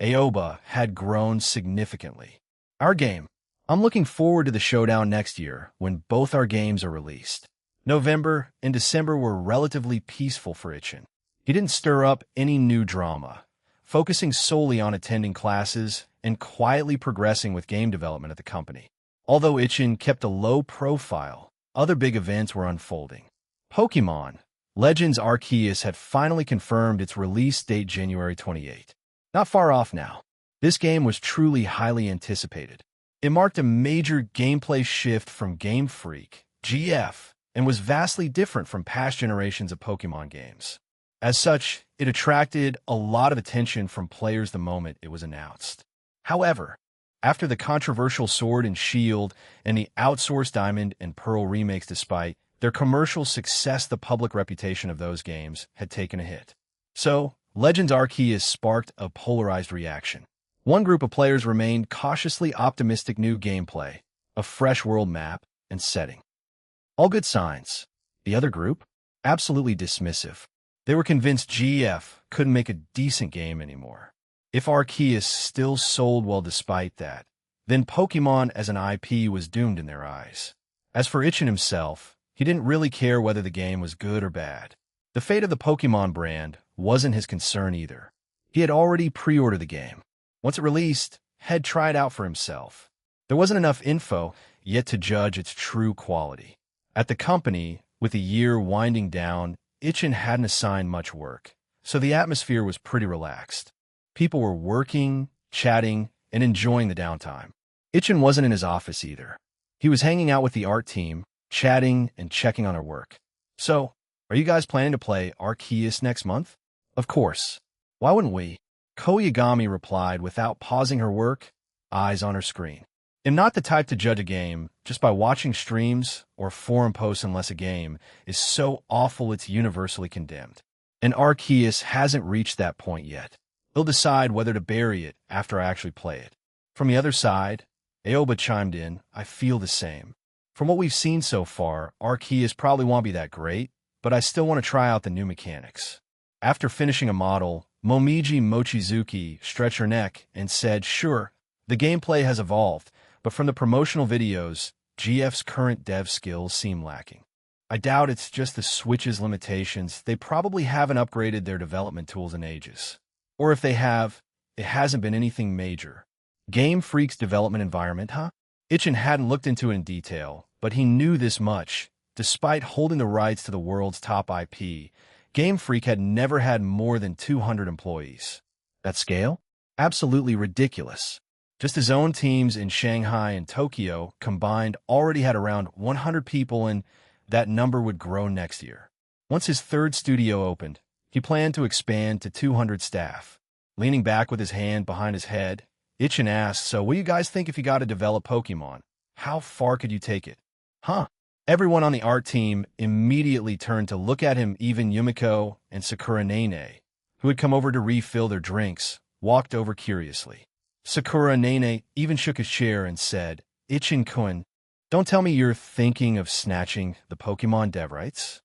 [SPEAKER 1] Aoba had grown significantly. Our game. I'm looking forward to the showdown next year when both our games are released. November and December were relatively peaceful for Ichin. He didn't stir up any new drama, focusing solely on attending classes and quietly progressing with game development at the company. Although Ichin kept a low profile, other big events were unfolding. Pokémon Legends Arceus had finally confirmed its release date January 28. Not far off now. This game was truly highly anticipated. It marked a major gameplay shift from Game Freak, GF, and was vastly different from past generations of Pokémon games. As such, it attracted a lot of attention from players the moment it was announced. However, after the controversial Sword and Shield and the outsourced Diamond and Pearl remakes, despite their commercial success, the public reputation of those games had taken a hit. So, Legends Arceus sparked a polarized reaction. One group of players remained cautiously optimistic: new gameplay, a fresh world map, and setting. All good signs. The other group? Absolutely dismissive. They were convinced GF couldn't make a decent game anymore. If Arceus still sold well despite that, then Pokémon as an IP was doomed in their eyes. As for Ichin himself, he didn't really care whether the game was good or bad. The fate of the Pokémon brand wasn't his concern either. He had already pre-ordered the game. Once it released, he'd try it out for himself. There wasn't enough info yet to judge its true quality. At the company, with the year winding down, Ichin hadn't assigned much work, so the atmosphere was pretty relaxed. People were working, chatting, and enjoying the downtime. Ichin wasn't in his office either. He was hanging out with the art team, chatting and checking on their work. So, are you guys planning to play Arceus next month? Of course. Why wouldn't we? Koyagami replied without pausing her work, eyes on her screen. I'm not the type to judge a game just by watching streams or forum posts unless a game is so awful it's universally condemned. And Arceus hasn't reached that point yet. He'll decide whether to bury it after I actually play it. From the other side, Aoba chimed in, I feel the same. From what we've seen so far, Arceus probably won't be that great, but I still want to try out the new mechanics. After finishing a model, Momiji Mochizuki stretched her neck and said, sure, the gameplay has evolved, but from the promotional videos, GF's current dev skills seem lacking. I doubt it's just the Switch's limitations. They probably haven't upgraded their development tools in ages. Or if they have, it hasn't been anything major. Game Freak's development environment, huh? Ichin hadn't looked into it in detail, but he knew this much. Despite holding the rights to the world's top IP, Game Freak had never had more than 200 employees. That scale? Absolutely ridiculous. Just his own teams in Shanghai and Tokyo combined already had around 100 people, and that number would grow next year. Once his third studio opened, he planned to expand to 200 staff. Leaning back with his hand behind his head, Ichin asked, so what do you guys think if you got to develop Pokemon? How far could you take it? Huh? Everyone on the art team immediately turned to look at him. Even Yumiko and Sakura Nene, who had come over to refill their drinks, walked over curiously. Sakura Nene even shook his chair and said, Ichin-kun, don't tell me you're thinking of snatching the Pokemon dev rights?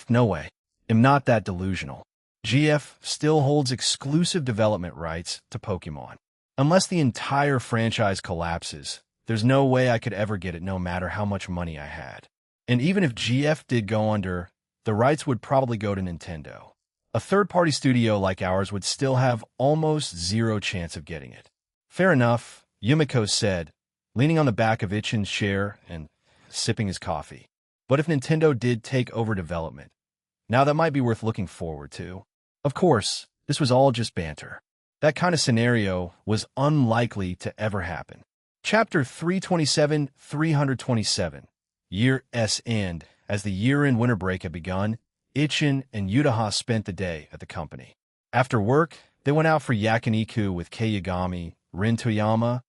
[SPEAKER 1] No way. I'm not that delusional. GF still holds exclusive development rights to Pokemon. Unless the entire franchise collapses, there's no way I could ever get it no matter how much money I had. And even if GF did go under, the rights would probably go to Nintendo. A third-party studio like ours would still have almost zero chance of getting it. Fair enough, Yumiko said, leaning on the back of Ichin's chair and sipping his coffee. But if Nintendo did take over development, now that might be worth looking forward to. Of course, this was all just banter. That kind of scenario was unlikely to ever happen. Chapter 327. Year S End. As the year-end winter break had begun, Ichin and Yutaha spent the day at the company. After work, they went out for yakiniku with Kei, Rin Toyama,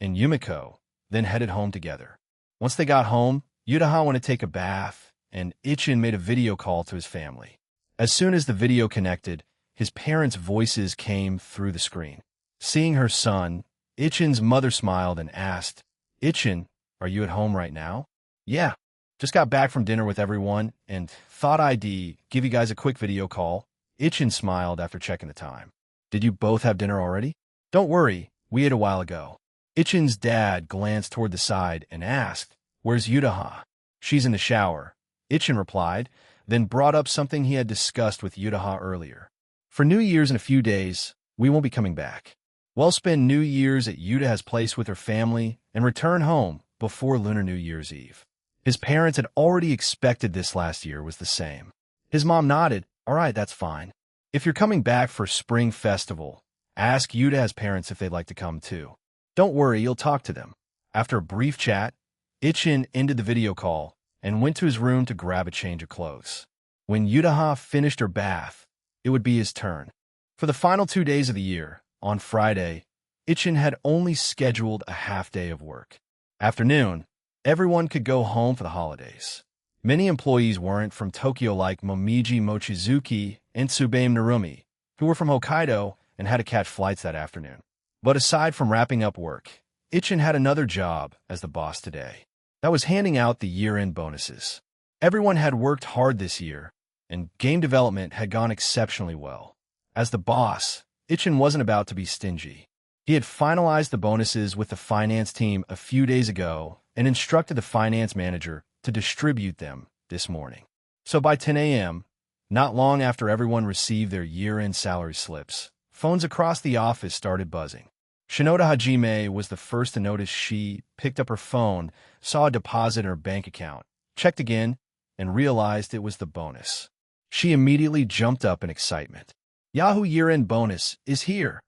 [SPEAKER 1] and Yumiko, then headed home together. Once they got home, Yutaha went to take a bath, and Ichin made a video call to his family. As soon as the video connected, his parents' voices came through the screen. Seeing her son, Ichin's mother smiled and asked, "Ichin, are you at home right now?" "Yeah, just got back from dinner with everyone and thought I'd give you guys a quick video call." Ichin smiled after checking the time. "Did you both have dinner already?" "Don't worry, we ate a while ago." Ichin's dad glanced toward the side and asked, "Where's Yutaha?" "She's in the shower," Ichin replied, then brought up something he had discussed with Yutaha earlier. "For New Year's in a few days, we won't be coming back. We'll spend New Year's at Yutaha's place with her family and return home before Lunar New Year's Eve." His parents had already expected this. Last year was the same. His mom nodded. "All right, that's fine. If you're coming back for Spring Festival, ask Yutaha's parents if they'd like to come too. Don't worry, you'll talk to them." After a brief chat, Ichin ended the video call and went to his room to grab a change of clothes. When Yutaha finished her bath, it would be his turn. For the final 2 days of the year, on Friday, Ichin had only scheduled a half-day of work. Afternoon, everyone could go home for the holidays. Many employees weren't from Tokyo like Momiji Mochizuki and Tsubaim Narumi, who were from Hokkaido and had to catch flights that afternoon. But aside from wrapping up work, Ichin had another job as the boss today. That was handing out the year-end bonuses. Everyone had worked hard this year, and game development had gone exceptionally well. As the boss, Ichin wasn't about to be stingy. He had finalized the bonuses with the finance team a few days ago and instructed the finance manager to distribute them this morning. So by 10 a.m., not long after everyone received their year-end salary slips, phones across the office started buzzing. Shinoda Hajime was the first to notice. She picked up her phone, saw a deposit in her bank account, checked again, and realized it was the bonus. She immediately jumped up in excitement. Yahoo year-end bonus is here!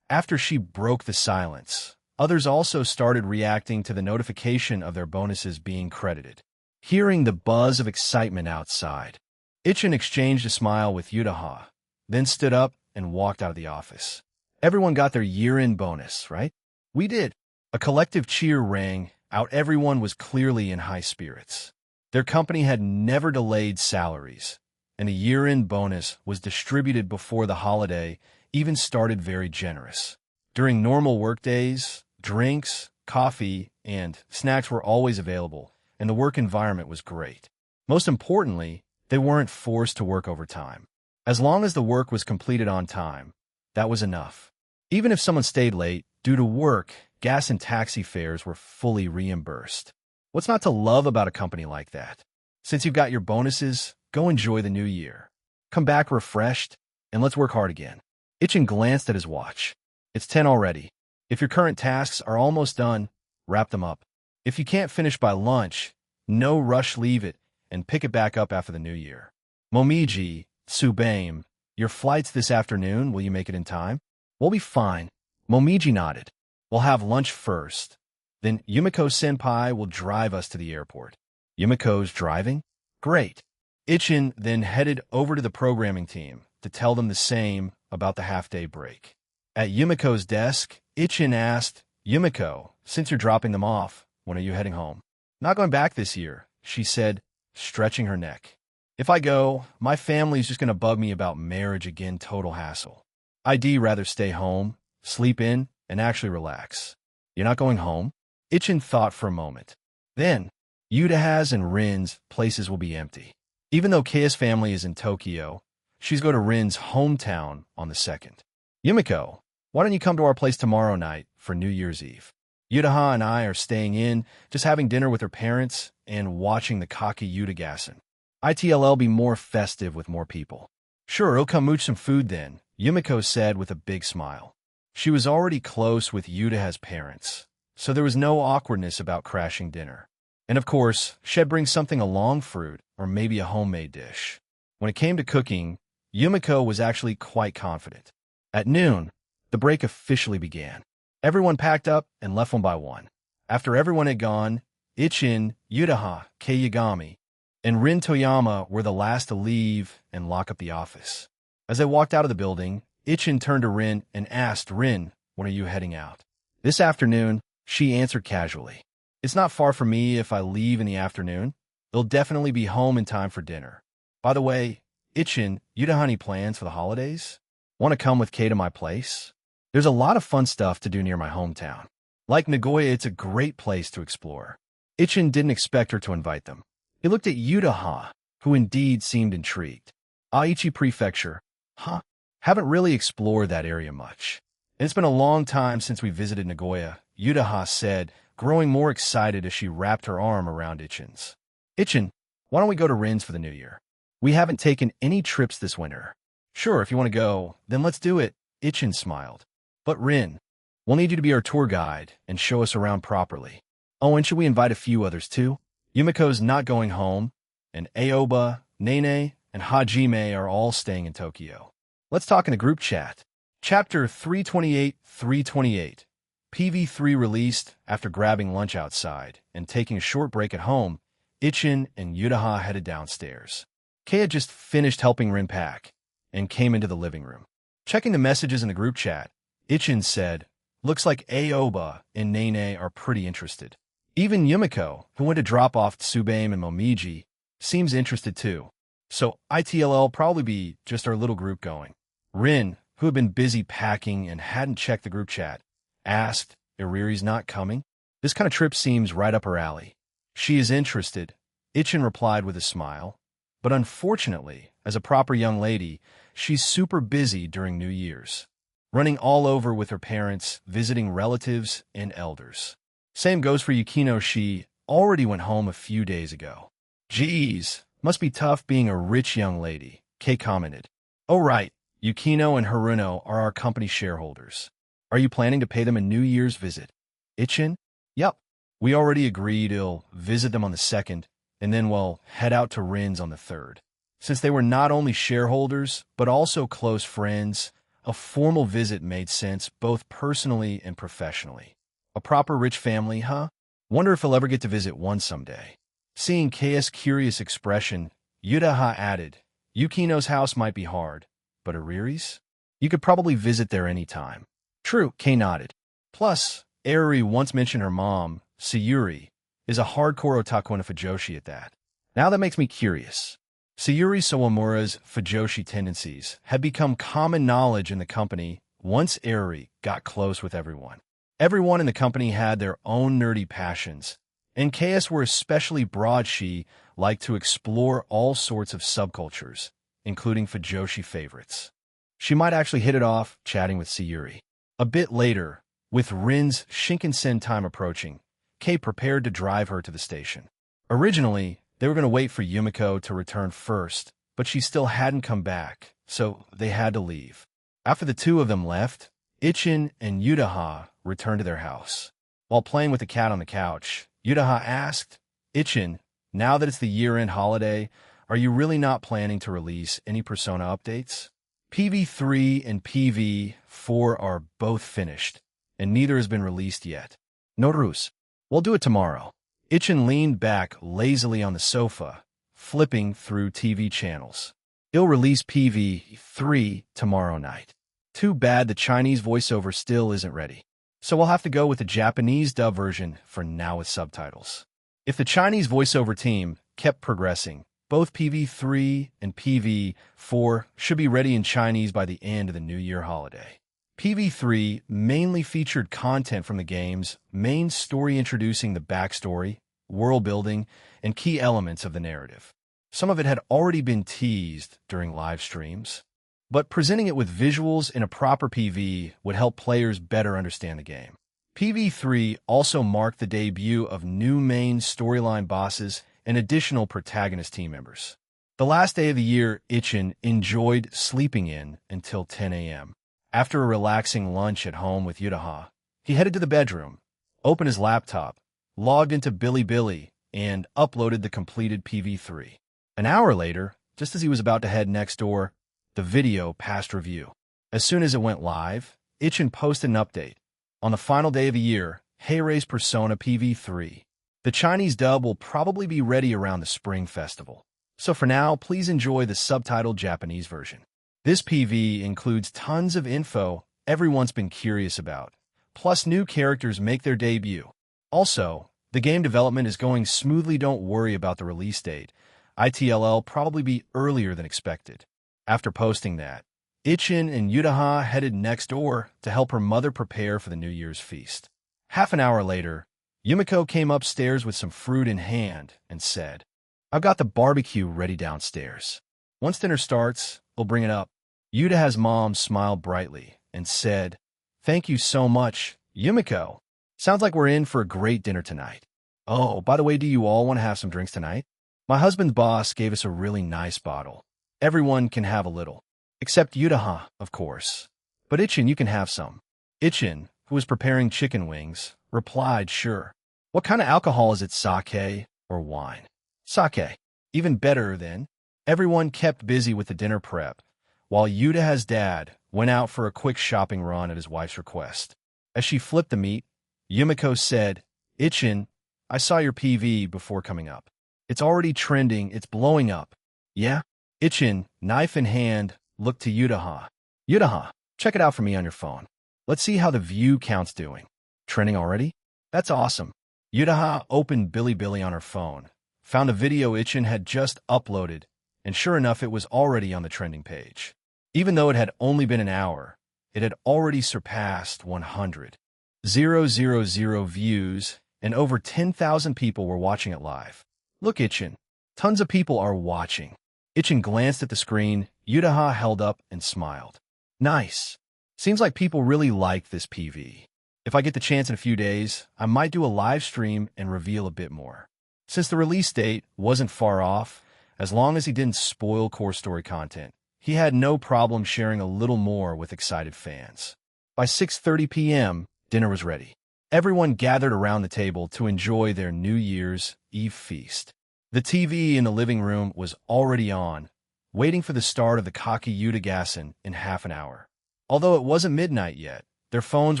[SPEAKER 1] After she broke the silence, others also started reacting to the notification of their bonuses being credited. Hearing the buzz of excitement outside, Ichin exchanged a smile with Yutaha, then stood up and walked out of the office. Everyone got their year-end bonus, right? We did. A collective cheer rang out. Everyone was clearly in high spirits. Their company had never delayed salaries, and the year-end bonus was distributed before the holiday even started. Very generous. During normal workdays, drinks, coffee, and snacks were always available, and the work environment was great. Most importantly, they weren't forced to work overtime. As long as the work was completed on time, that was enough. Even if someone stayed late due to work, gas and taxi fares were fully reimbursed. What's not to love about a company like that? Since you've got your bonuses, go enjoy the new year. Come back refreshed, and let's work hard again. Ichin glanced at his watch. It's 10 already. If your current tasks are almost done, wrap them up. If you can't finish by lunch, no rush, leave it, and pick it back up after the new year. Momiji, Tsubaim, your flight's this afternoon. Will you make it in time? We'll be fine. Momiji nodded. We'll have lunch first. Then Yumiko-senpai will drive us to the airport. Yumiko's driving? Great. Ichin then headed over to the programming team to tell them the same about the half-day break. At Yumiko's desk, Ichin asked, "Yumiko, since you're dropping them off, when are you heading home?" "Not going back this year," she said, stretching her neck. "If I go, my family's just going to bug me about marriage again. Total hassle. I'd rather stay home, sleep in, and actually relax." "You're not going home?" Ichin thought for a moment. Then, Yutaha's and Rin's places will be empty. Even though Kei's family is in Tokyo, she's going to Rin's hometown on the 2nd. Yumiko, why don't you come to our place tomorrow night for New Year's Eve? Yutaha and I are staying in, just having dinner with her parents and watching the Kaki Yutagassen. It'll be more festive with more people. Sure, I'll come mooch some food then, Yumiko said with a big smile. She was already close with Yutaha's parents, so there was no awkwardness about crashing dinner. And of course, she'd bring something along, fruit or maybe a homemade dish. When it came to cooking, Yumiko was actually quite confident. At noon, the break officially began. Everyone packed up and left one by one. After everyone had gone, Ichin, Yutaha, Keiyagami, and Rin Toyama were the last to leave and lock up the office. As they walked out of the building, Ichin turned to Rin and asked, Rin, when are you heading out? This afternoon, she answered casually. It's not far from me if I leave in the afternoon. They'll definitely be home in time for dinner. By the way, Ichin, Yutaha any plans for the holidays? Want to come with Kei to my place? There's a lot of fun stuff to do near my hometown. Like Nagoya, it's a great place to explore. Ichin didn't expect her to invite them. He looked at Yutaha, who indeed seemed intrigued. Aichi Prefecture? Huh? Haven't really explored that area much. And it's been a long time since we visited Nagoya, Yutaha said, growing more excited as she wrapped her arm around Ichin's. Ichin, why don't we go to Rin's for the new year? We haven't taken any trips this winter. Sure, if you want to go, then let's do it, Ichin smiled. But Rin, we'll need you to be our tour guide and show us around properly. Oh, and should we invite a few others too? Yumiko's not going home, and Aoba, Nene, and Hajime are all staying in Tokyo. Let's talk in the group chat. Chapter 328. PV3 released after grabbing lunch outside and taking a short break at home. Ichin and Yutaha headed downstairs. Kei had just finished helping Rin pack and came into the living room. Checking the messages in the group chat, Ichin said, looks like Aoba and Nene are pretty interested. Even Yumiko, who went to drop off Tsubaime and Momiji, seems interested too. So it'll probably be just our little group going. Rin, who had been busy packing and hadn't checked the group chat, asked, Iriri's not coming? This kind of trip seems right up her alley. She is interested, Ichin replied with a smile. But unfortunately, as a proper young lady, she's super busy during New Year's, running all over with her parents, visiting relatives and elders. Same goes for Yukino. She already went home a few days ago. Geez, must be tough being a rich young lady, Kei commented. Oh right, Yukino and Haruno are our company shareholders. Are you planning to pay them a New Year's visit? Ichin? Yup. We already agreed we'll visit them on the 2nd, and then we'll head out to Rin's on the 3rd. Since they were not only shareholders, but also close friends, a formal visit made sense both personally and professionally. A proper rich family, huh? Wonder if he'll ever get to visit one someday. Seeing Kei's curious expression, Yutaha added, Yukino's house might be hard, but Iriri's? You could probably visit there any time. True, Kei nodded. Plus, Iriri once mentioned her mom, Sayuri, is a hardcore otaku and a fujoshi at that. Now that makes me curious. Sayuri Sawamura's fujoshi tendencies had become common knowledge in the company once Iriri got close with everyone. Everyone in the company had their own nerdy passions, and Kei's were especially broad. She liked to explore all sorts of subcultures, including fujoshi favorites. She might actually hit it off chatting with Sayuri. A bit later, with Rin's Shinkansen time approaching, Kei prepared to drive her to the station. Originally, they were going to wait for Yumiko to return first, but she still hadn't come back, so they had to leave. After the two of them left, Ichin and Yutaha returned to their house. While playing with the cat on the couch, Yutaha asked, Ichin, now that it's the year-end holiday, are you really not planning to release any Persona updates? PV3 and PV4 are both finished, and neither has been released yet. No ruse. We'll do it tomorrow. Ichin leaned back lazily on the sofa, flipping through TV channels. He'll release PV3 tomorrow night. Too bad the Chinese voiceover still isn't ready. So we'll have to go with the Japanese dub version for now with subtitles. If the Chinese voiceover team kept progressing, both PV3 and PV4 should be ready in Chinese by the end of the New Year holiday. PV3 mainly featured content from the game's main story, introducing the backstory, world building, and key elements of the narrative. Some of it had already been teased during live streams, but presenting it with visuals in a proper PV would help players better understand the game. PV3 also marked the debut of new main storyline bosses and additional protagonist team members. The last day of the year, Ichin enjoyed sleeping in until 10 a.m. After a relaxing lunch at home with Yutaha, he headed to the bedroom, opened his laptop, logged into Bilibili, and uploaded the completed PV3. An hour later, just as he was about to head next door, the video passed review. As soon as it went live, Ichin posted an update. On the final day of the year, Heirei's Persona PV3. The Chinese dub will probably be ready around the Spring Festival. So for now, please enjoy the subtitled Japanese version. This PV includes tons of info everyone's been curious about, plus new characters make their debut. Also, the game development is going smoothly. Don't worry about the release date. It'll probably be earlier than expected. After posting that, Ichin and Yutaha headed next door to help her mother prepare for the New Year's feast. Half an hour later, Yumiko came upstairs with some fruit in hand and said, "I've got the barbecue ready downstairs. Once dinner starts, we'll bring it up." Yutaha's mom smiled brightly and said, "Thank you so much, Yumiko. Sounds like we're in for a great dinner tonight. Oh, by the way, do you all want to have some drinks tonight? My husband's boss gave us a really nice bottle. Everyone can have a little. Except Yutaha, of course. But Ichin, you can have some." Ichin, who was preparing chicken wings, replied, "Sure. What kind of alcohol is it, sake or wine?" "Sake. Even better, then." Everyone kept busy with the dinner prep, while Yutaha's dad went out for a quick shopping run at his wife's request. As she flipped the meat, Yumiko said, "Ichin, I saw your PV before coming up. It's already trending, it's blowing up." "Yeah?" Ichin, knife in hand, looked to Yutaha. "Yutaha, check it out for me on your phone. Let's see how the view count's doing. Trending already? That's awesome." Yutaha opened Bilibili on her phone, found a video Ichin had just uploaded, and sure enough, it was already on the trending page. Even though it had only been an hour, it had already surpassed 100,000 views, and over 10,000 people were watching it live. "Look, Ichin, tons of people are watching." Ichin glanced at the screen Yutaha held up and smiled. "Nice. Seems like people really like this PV. If I get the chance in a few days, I might do a live stream and reveal a bit more." Since the release date wasn't far off, as long as he didn't spoil core story content, he had no problem sharing a little more with excited fans. By 6:30 p.m., dinner was ready. Everyone gathered around the table to enjoy their New Year's Eve feast. The TV in the living room was already on, waiting for the start of the Kaki Yutagassen in half an hour. Although it wasn't midnight yet, their phones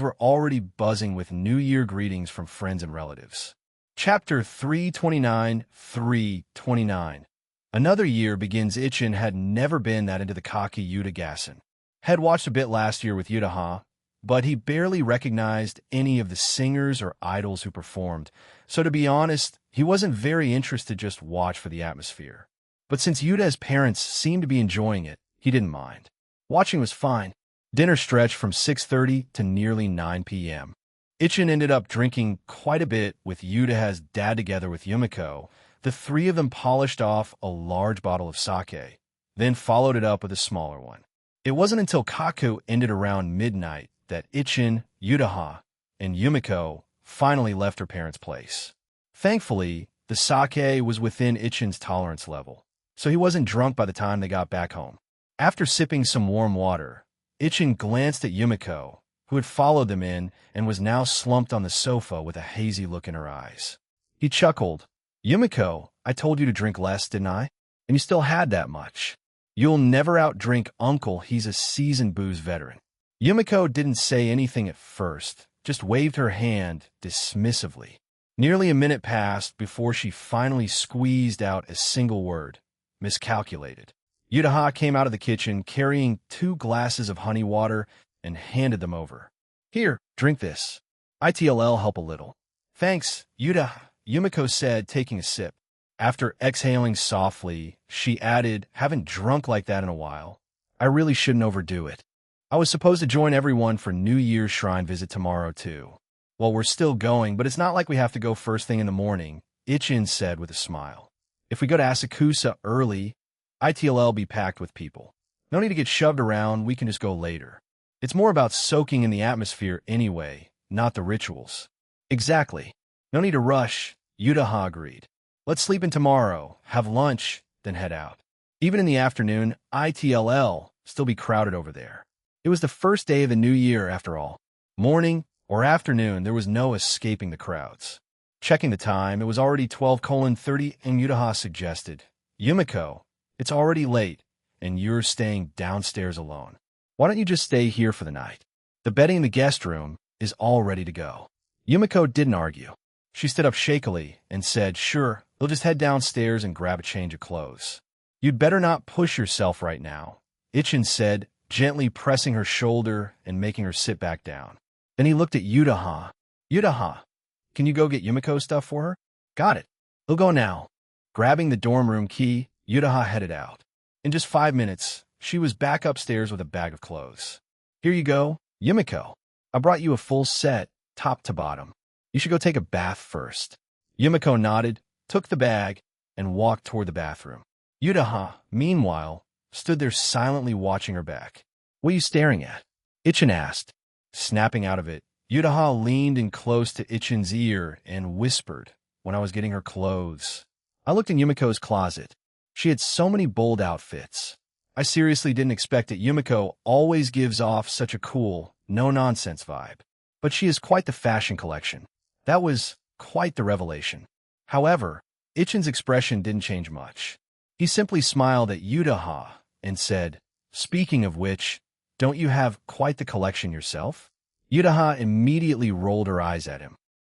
[SPEAKER 1] were already buzzing with New Year greetings from friends and relatives. Chapter 329. Another year begins. Ichin had never been that into the Kaki Yutagassen. Had watched a bit last year with Yutaha, but he barely recognized any of the singers or idols who performed, so to be honest, he wasn't very interested, just watch for the atmosphere. But since Yuta's parents seemed to be enjoying it, he didn't mind. Watching was fine. Dinner stretched from 6:30 to nearly 9 p.m. Ichin ended up drinking quite a bit with Yutaha's dad together with Yumiko. The three of them polished off a large bottle of sake, then followed it up with a smaller one. It wasn't until Kaku ended around midnight that Ichin, Yutaha, and Yumiko finally left her parents' place. Thankfully, the sake was within Ichin's tolerance level, so he wasn't drunk by the time they got back home. After sipping some warm water, Ichin glanced at Yumiko, who had followed them in and was now slumped on the sofa with a hazy look in her eyes. He chuckled. "Yumiko, I told you to drink less, didn't I? And you still had that much. You'll never outdrink Uncle, he's a seasoned booze veteran." Yumiko didn't say anything at first, just waved her hand dismissively. Nearly a minute passed before she finally squeezed out a single word: miscalculated. Yutaha came out of the kitchen carrying 2 glasses of honey water and handed them over. "Here, drink this. It'll help a little." "Thanks, Yutaha," Yumiko said, taking a sip. After exhaling softly, she added, "Haven't drunk like that in a while. I really shouldn't overdo it. I was supposed to join everyone for New Year's shrine visit tomorrow, too." "Well, we're still going, but it's not like we have to go first thing in the morning," Ichin said with a smile. If we go to Asakusa early, ITLL be packed with people. No need to get shoved around, we can just go later. It's more about soaking in the atmosphere anyway, not the rituals. Exactly. No need to rush, Utaha agreed. Let's sleep in tomorrow, have lunch, then head out. Even in the afternoon, ITLL still be crowded over there. It was the first day of the new year after all. Morning or afternoon, there was no escaping the crowds. Checking the time, it was already 12:30 and Utaha suggested, Yumiko, it's already late and you're staying downstairs alone. Why don't you just stay here for the night? The bedding in the guest room is all ready to go. Yumiko didn't argue. She stood up shakily and said, sure, we'll just head downstairs and grab a change of clothes. You'd better not push yourself right now, Ichin said, gently pressing her shoulder and making her sit back down. Then he looked at Utaha. Utaha, can you go get Yumiko stuff for her? Got it. He'll go now. Grabbing the dorm room key, Utaha headed out. In just 5 minutes, she was back upstairs with a bag of clothes. Here you go, Yumiko. I brought you a full set, top to bottom. You should go take a bath first. Yumiko nodded, took the bag, and walked toward the bathroom. Utaha, meanwhile, stood there silently watching her back. What are you staring at? Ichin asked. Snapping out of it, Utaha leaned in close to Ichin's ear and whispered when I was getting her clothes. I looked in Yumiko's closet. She had so many bold outfits. I seriously didn't expect that Yumiko always gives off such a cool, no-nonsense vibe. But she has quite the fashion collection. That was quite the revelation. However, Ichin's expression didn't change much. He simply smiled at Utaha and said, speaking of which, don't you have quite the collection yourself? Utaha immediately rolled her eyes at him.